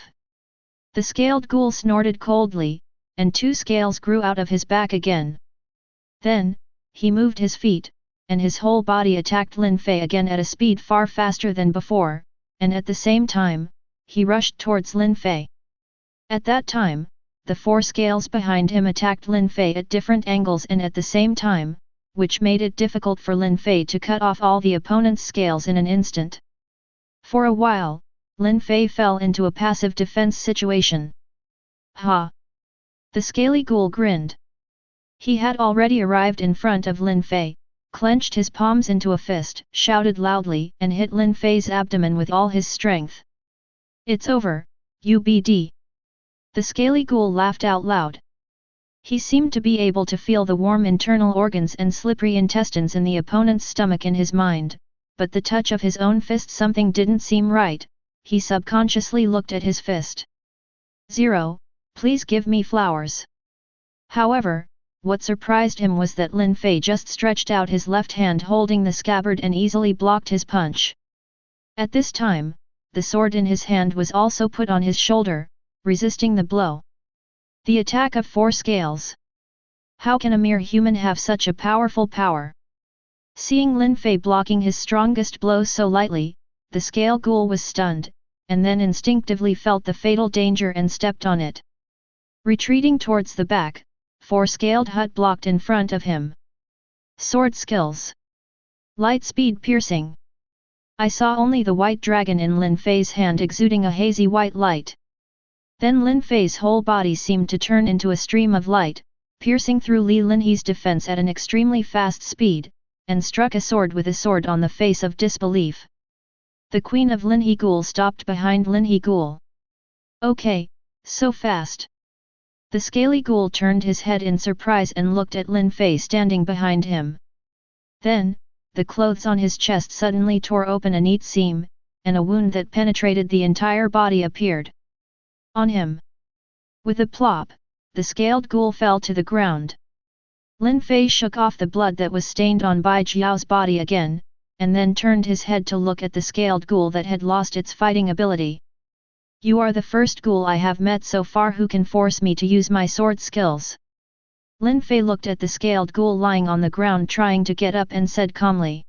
Speaker 1: The scaled ghoul snorted coldly, and two scales grew out of his back again. Then, he moved his feet, and his whole body attacked Lin Fei again at a speed far faster than before, and at the same time, he rushed towards Lin Fei. At that time, the four scales behind him attacked Lin Fei at different angles and at the same time, which made it difficult for Lin Fei to cut off all the opponent's scales in an instant. For a while, Lin Fei fell into a passive defense situation. Ha! The scaly ghoul grinned. He had already arrived in front of Lin Fei, clenched his palms into a fist, shouted loudly and hit Lin Fei's abdomen with all his strength. It's over, UBD. The scaly ghoul laughed out loud. He seemed to be able to feel the warm internal organs and slippery intestines in the opponent's stomach in his mind, but the touch of his own fist something didn't seem right, he subconsciously looked at his fist. 0, please give me flowers. However, what surprised him was that Lin Fei just stretched out his left hand holding the scabbard and easily blocked his punch. At this time, the sword in his hand was also put on his shoulder, resisting the blow. The attack of 4 scales. How can a mere human have such a powerful power? Seeing Lin Fei blocking his strongest blow so lightly, the scale ghoul was stunned, and then instinctively felt the fatal danger and stepped on it. Retreating towards the back, 4-scaled hut blocked in front of him. Sword skills. Light speed piercing. I saw only the white dragon in Lin Fei's hand exuding a hazy white light. Then Lin Fei's whole body seemed to turn into a stream of light, piercing through Li Linhe's defense at an extremely fast speed, and struck a sword with a sword on the face of disbelief. The Queen of Linhe Ghoul stopped behind Linhe Ghoul. Okay, so fast. The scaly ghoul turned his head in surprise and looked at Lin Fei standing behind him. Then, the clothes on his chest suddenly tore open a neat seam, and a wound that penetrated the entire body appeared on him. With a plop, the scaled ghoul fell to the ground. Lin Fei shook off the blood that was stained on Bai Jiao's body again, and then turned his head to look at the scaled ghoul that had lost its fighting ability. You are the first ghoul I have met so far who can force me to use my sword skills. Lin Fei looked at the scaled ghoul lying on the ground trying to get up and said calmly.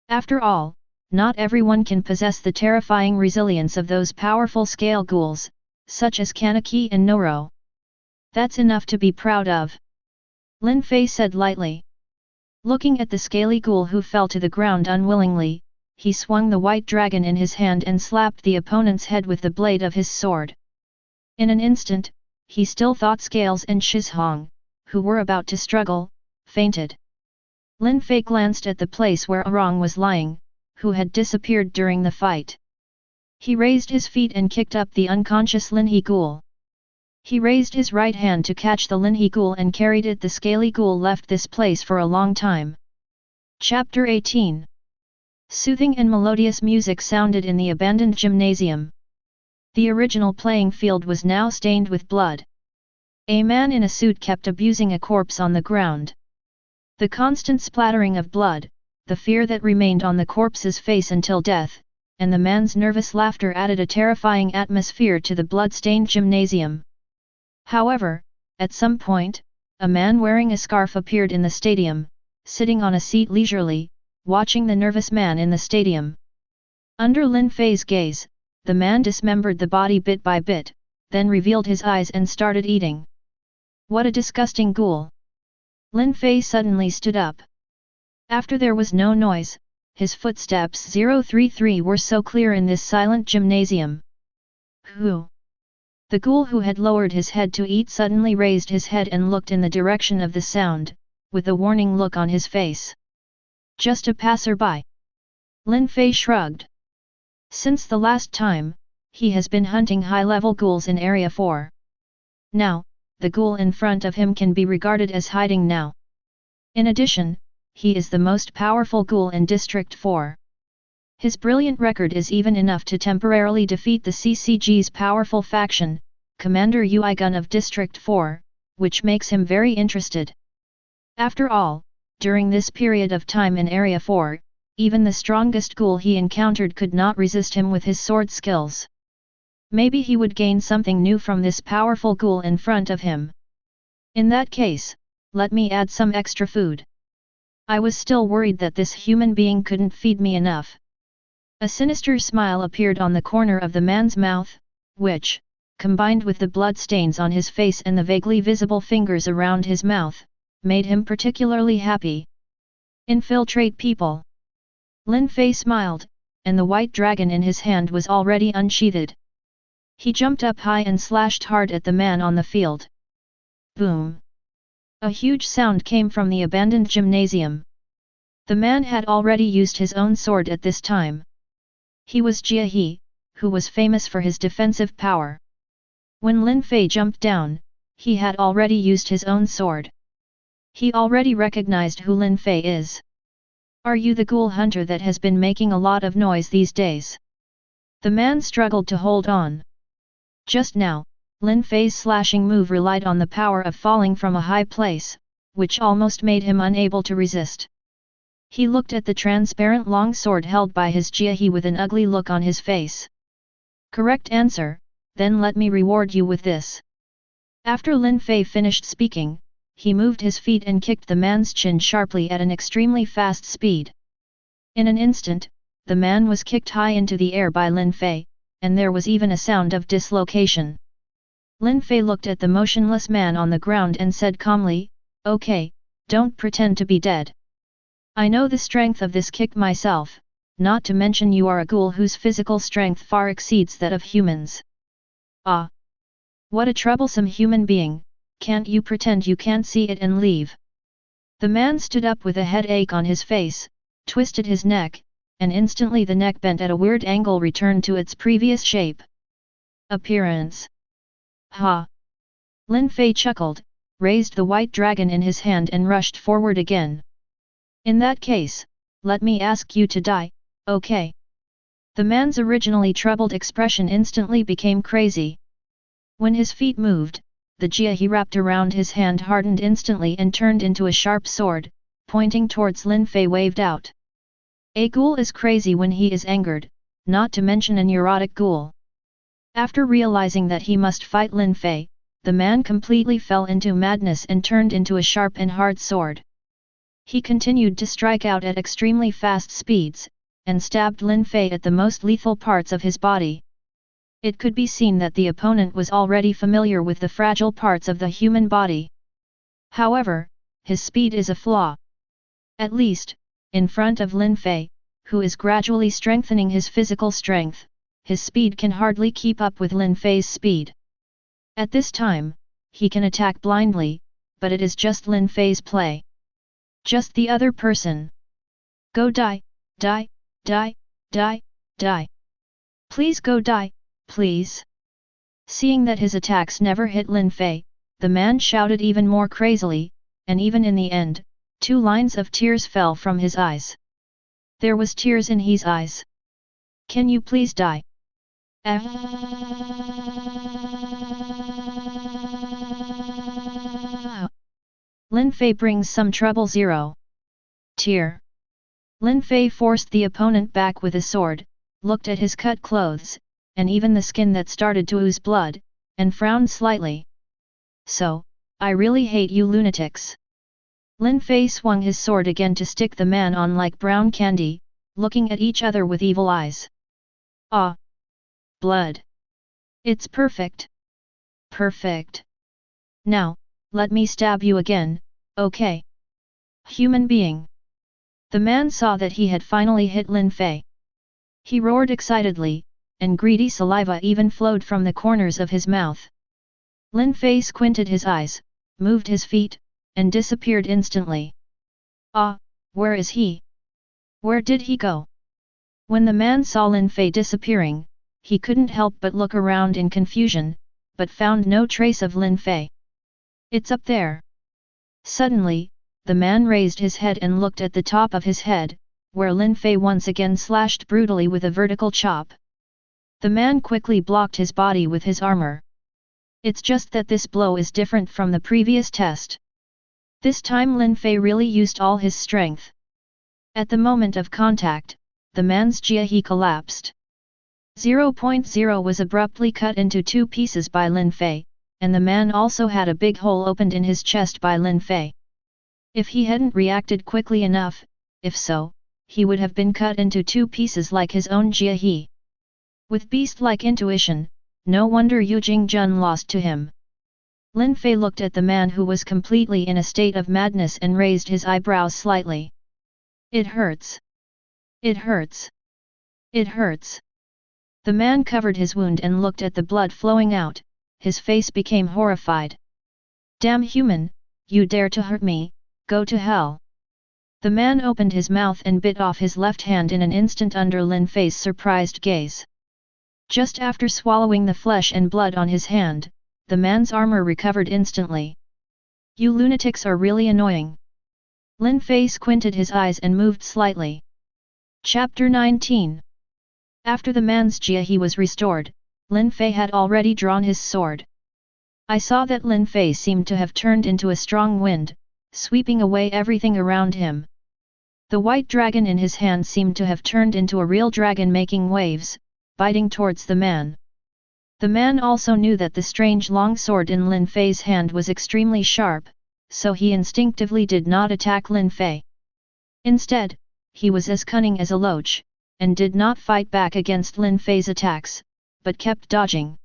Speaker 1: After all, not everyone can possess the terrifying resilience of those powerful scale ghouls, such as Kaneki and Noro. That's enough to be proud of. Lin Fei said lightly. Looking at the scaly ghoul who fell to the ground unwillingly, he swung the white dragon in his hand and slapped the opponent's head with the blade of his sword. In an instant, he still thought Scales and Shizhong, who were about to struggle, fainted. Lin Fei glanced at the place where Arong was lying, who had disappeared during the fight. He raised his feet and kicked up the unconscious Linhe Ghoul. He raised his right hand to catch the Linhe Ghoul and carried it. The scaly ghoul left this place for a long time. Chapter 18. Soothing and melodious music sounded in the abandoned gymnasium. The original playing field was now stained with blood. A man in a suit kept abusing a corpse on the ground. The constant splattering of blood, the fear that remained on the corpse's face until death, and the man's nervous laughter added a terrifying atmosphere to the blood-stained gymnasium. However, at some point, a man wearing a scarf appeared in the stadium, sitting on a seat leisurely, watching the nervous man in the stadium. Under Lin Fei's gaze, the man dismembered the body bit by bit, then revealed his eyes and started eating. What a disgusting ghoul! Lin Fei suddenly stood up. After there was no noise, his footsteps 033 were so clear in this silent gymnasium. Who? The ghoul who had lowered his head to eat suddenly raised his head and looked in the direction of the sound, with a warning look on his face. Just a passerby. Lin Fei shrugged. Since the last time, he has been hunting high-level ghouls in Area 4. Now, the ghoul in front of him can be regarded as hiding now. In addition, he is the most powerful ghoul in District 4. His brilliant record is even enough to temporarily defeat the CCG's powerful faction, Commander Uigun of District 4, which makes him very interested. After all, during this period of time in Area 4, even the strongest ghoul he encountered could not resist him with his sword skills. Maybe he would gain something new from this powerful ghoul in front of him. In that case, let me add some extra food. I was still worried that this human being couldn't feed me enough. A sinister smile appeared on the corner of the man's mouth, which, combined with the blood stains on his face and the vaguely visible fingers around his mouth, made him particularly happy. Infiltrate people. Lin Fei smiled, and the white dragon in his hand was already unsheathed. He jumped up high and slashed hard at the man on the field. Boom! A huge sound came from the abandoned gymnasium. The man had already used his own sword at this time. He was Jia He, who was famous for his defensive power. When Lin Fei jumped down, he had already used his own sword. He already recognized who Lin Fei is. Are you the ghoul hunter that has been making a lot of noise these days? The man struggled to hold on. Just now, Lin Fei's slashing move relied on the power of falling from a high place, which almost made him unable to resist. He looked at the transparent long sword held by his Jia with an ugly look on his face. Correct answer, then let me reward you with this. After Lin Fei finished speaking, he moved his feet and kicked the man's chin sharply at an extremely fast speed. In an instant, the man was kicked high into the air by Lin Fei, and there was even a sound of dislocation. Lin Fei looked at the motionless man on the ground and said calmly, "Okay, don't pretend to be dead. I know the strength of this kick myself, not to mention you are a ghoul whose physical strength far exceeds that of humans. Ah! What a troublesome human being, can't you pretend you can't see it and leave?" The man stood up with a headache on his face, twisted his neck, and instantly the neck bent at a weird angle returned to its previous shape. Appearance. Ha! Lin Fei chuckled, raised the white dragon in his hand and rushed forward again. In that case, let me ask you to die, okay? The man's originally troubled expression instantly became crazy. When his feet moved, the jia he wrapped around his hand hardened instantly and turned into a sharp sword, pointing towards Lin Fei waved out. A ghoul is crazy when he is angered, not to mention a neurotic ghoul. After realizing that he must fight Lin Fei, the man completely fell into madness and turned into a sharp and hard sword. He continued to strike out at extremely fast speeds, and stabbed Lin Fei at the most lethal parts of his body. It could be seen that the opponent was already familiar with the fragile parts of the human body. However, his speed is a flaw. At least, in front of Lin Fei, who is gradually strengthening his physical strength, his speed can hardly keep up with Lin Fei's speed. At this time, he can attack blindly, but it is just Lin Fei's play. Just the other person. Go die, die, die, die, die. Please go die, please. Seeing that his attacks never hit Lin Fei, the man shouted even more crazily, and even in the end, 2 lines of tears fell from his eyes. There was tears in his eyes. Can you please die? Lin Fei brings some trouble. 0. Tear. Lin Fei forced the opponent back with a sword, looked at his cut clothes, and even the skin that started to ooze blood, and frowned slightly. So, I really hate you lunatics. Lin Fei swung his sword again to stick the man on like brown candy, looking at each other with evil eyes. Ah! Blood! It's perfect! Perfect! Now, let me stab you again, okay? Human being! The man saw that he had finally hit Lin Fei. He roared excitedly, and greedy saliva even flowed from the corners of his mouth. Lin Fei squinted his eyes, moved his feet, and disappeared instantly. Ah, where is he? Where did he go? When the man saw Lin Fei disappearing, he couldn't help but look around in confusion, but found no trace of Lin Fei. It's up there. Suddenly, the man raised his head and looked at the top of his head, where Lin Fei once again slashed brutally with a vertical chop. The man quickly blocked his body with his armor. It's just that this blow is different from the previous test. This time Lin Fei really used all his strength. At the moment of contact, the man's jia collapsed. 0.0 was abruptly cut into 2 pieces by Lin Fei, and the man also had a big hole opened in his chest by Lin Fei. If he hadn't reacted quickly enough, if so, he would have been cut into 2 pieces like his own jia. With beast-like intuition, no wonder Yu Jingjun lost to him. Lin Fei looked at the man who was completely in a state of madness and raised his eyebrows slightly. It hurts. It hurts. It hurts. The man covered his wound and looked at the blood flowing out, his face became horrified. Damn human, you dare to hurt me, go to hell. The man opened his mouth and bit off his left hand in an instant under Lin Fei's surprised gaze. Just after swallowing the flesh and blood on his hand, the man's armor recovered instantly. You lunatics are really annoying. Lin Fei squinted his eyes and moved slightly. Chapter 19. After the man's jia was restored, Lin Fei had already drawn his sword. I saw that Lin Fei seemed to have turned into a strong wind, sweeping away everything around him. The white dragon in his hand seemed to have turned into a real dragon making waves, biting towards the man. The man also knew that the strange long sword in Lin Fei's hand was extremely sharp, so he instinctively did not attack Lin Fei. Instead, he was as cunning as a loach, and did not fight back against Lin Fei's attacks, but kept dodging.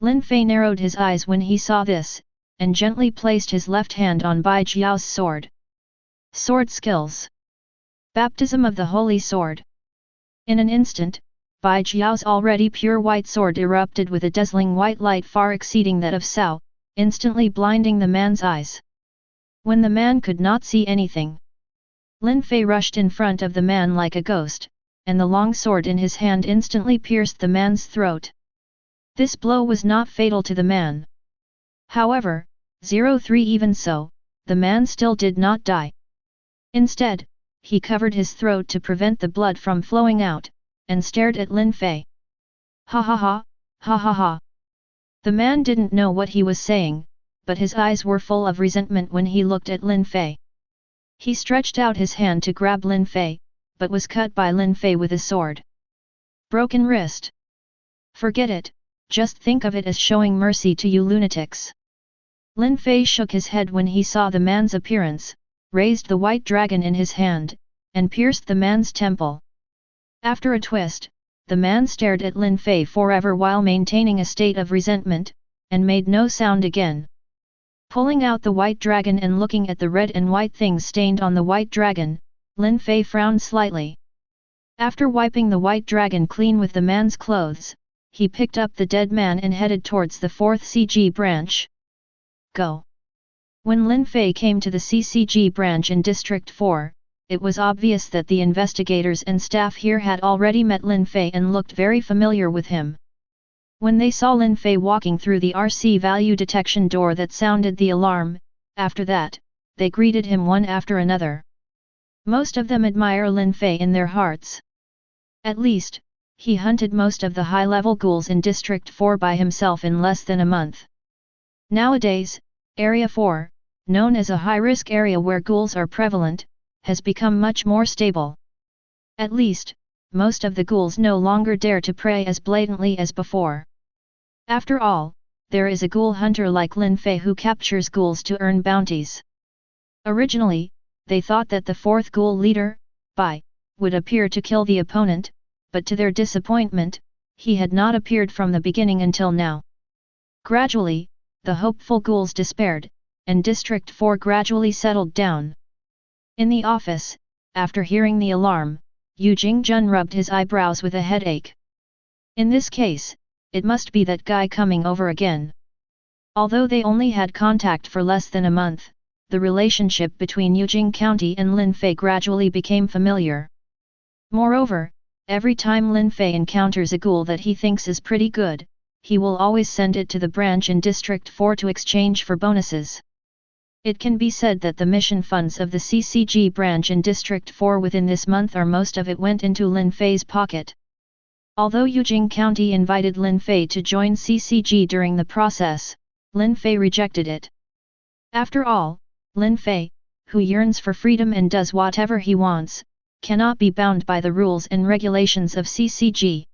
Speaker 1: Lin Fei narrowed his eyes when he saw this, and gently placed his left hand on Bai Jiao's sword. Sword skills. Baptism of the Holy Sword. In an instant, Bai Jiao's already pure white sword erupted with a dazzling white light far exceeding that of Cao, instantly blinding the man's eyes. When the man could not see anything, Lin Fei rushed in front of the man like a ghost, and the long sword in his hand instantly pierced the man's throat. This blow was not fatal to the man. However, 03 even so, the man still did not die. Instead, he covered his throat to prevent the blood from flowing out, and stared at Lin Fei. Ha ha ha, ha ha ha. The man didn't know what he was saying, but his eyes were full of resentment when he looked at Lin Fei. He stretched out his hand to grab Lin Fei, but was cut by Lin Fei with a sword. Broken wrist. Forget it, just think of it as showing mercy to you lunatics. Lin Fei shook his head when he saw the man's appearance, raised the white dragon in his hand, and pierced the man's temple. After a twist, the man stared at Lin Fei forever while maintaining a state of resentment, and made no sound again. Pulling out the white dragon and looking at the red and white things stained on the white dragon, Lin Fei frowned slightly. After wiping the white dragon clean with the man's clothes, he picked up the dead man and headed towards the 4th CG branch. Go! When Lin Fei came to the CCG branch in District 4, it was obvious that the investigators and staff here had already met Lin Fei and looked very familiar with him. When they saw Lin Fei walking through the RC value detection door that sounded the alarm, after that, they greeted him one after another. Most of them admire Lin Fei in their hearts. At least, he hunted most of the high-level ghouls in District 4 by himself in less than a month. Nowadays, Area 4, known as a high-risk area where ghouls are prevalent, has become much more stable. At least, most of the ghouls no longer dare to prey as blatantly as before. After all, there is a ghoul hunter like Lin Fei who captures ghouls to earn bounties. Originally, they thought that the 4th ghoul leader, Bai, would appear to kill the opponent, but to their disappointment, he had not appeared from the beginning until now. Gradually, the hopeful ghouls despaired, and District 4 gradually settled down. In the office, after hearing the alarm, Yu Jingjun rubbed his eyebrows with a headache. In this case, it must be that guy coming over again. Although they only had contact for less than a month, the relationship between Yujing County and Lin Fei gradually became familiar. Moreover, every time Lin Fei encounters a ghoul that he thinks is pretty good, he will always send it to the branch in District 4 to exchange for bonuses. It can be said that the mission funds of the CCG branch in District 4 within this month or most of it went into Lin Fei's pocket. Although Yujing County invited Lin Fei to join CCG during the process, Lin Fei rejected it. After all, Lin Fei, who yearns for freedom and does whatever he wants, cannot be bound by the rules and regulations of CCG.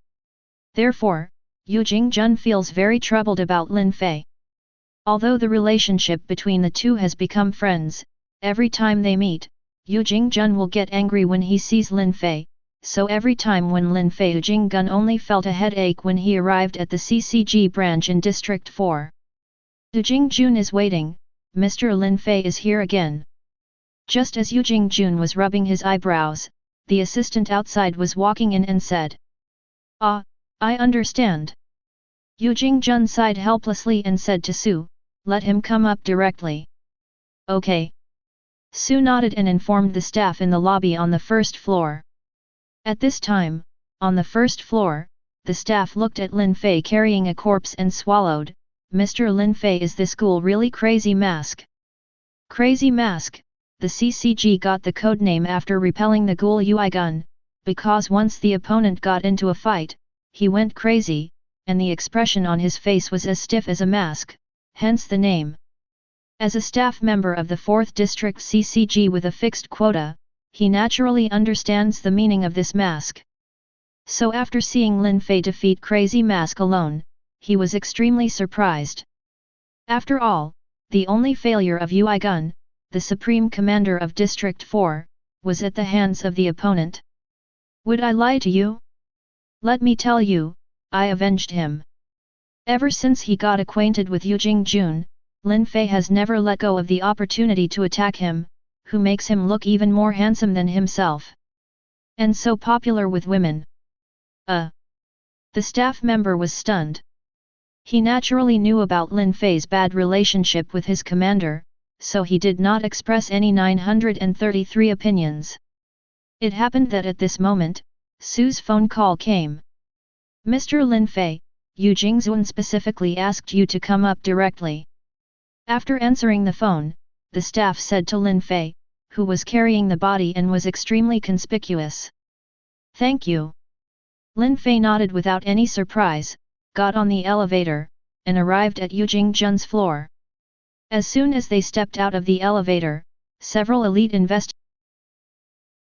Speaker 1: Therefore, Yu Jingjun feels very troubled about Lin Fei. Although the relationship between the two has become friends, every time they meet, Yu Jingjun will get angry when he sees Lin Fei, so every time when Lin Fei Yu Jinggun only felt a headache when he arrived at the CCG branch in District 4. Yu Jingjun is waiting, Mr. Lin Fei is here again. Just as Yu Jingjun was rubbing his eyebrows, the assistant outside was walking in and said, "Ah, I understand." Yu Jingjun sighed helplessly and said to Su, "Let him come up directly." "Okay." Su nodded and informed the staff in the lobby on the first floor. At this time, on the first floor, the staff looked at Lin Fei carrying a corpse and swallowed. "Mr. Lin Fei, is this ghoul really Crazy Mask?" "Crazy Mask, the CCG got the codename after repelling the ghoul Yuigun, because once the opponent got into a fight, he went crazy, and the expression on his face was as stiff as a mask, hence the name. As a staff member of the 4th District CCG with a fixed quota, he naturally understands the meaning of this mask. So after seeing Lin Fei defeat Crazy Mask alone, he was extremely surprised. After all, the only failure of Yuigun, the Supreme Commander of District 4, was at the hands of the opponent. Would I lie to you? Let me tell you, I avenged him. Ever since he got acquainted with Yu Jingjun, Lin Fei has never let go of the opportunity to attack him, who makes him look even more handsome than himself. And so popular with women. The staff member was stunned. He naturally knew about Lin Fei's bad relationship with his commander, so he did not express any 933 opinions. It happened that at this moment, Su's phone call came. Mr. Lin Fei, Yu Jingzun specifically asked you to come up directly. After answering the phone, the staff said to Lin Fei, who was carrying the body and was extremely conspicuous. Thank you. Lin Fei nodded without any surprise, got on the elevator, and arrived at Yu Jingjun's floor. As soon as they stepped out of the elevator, several elite investigators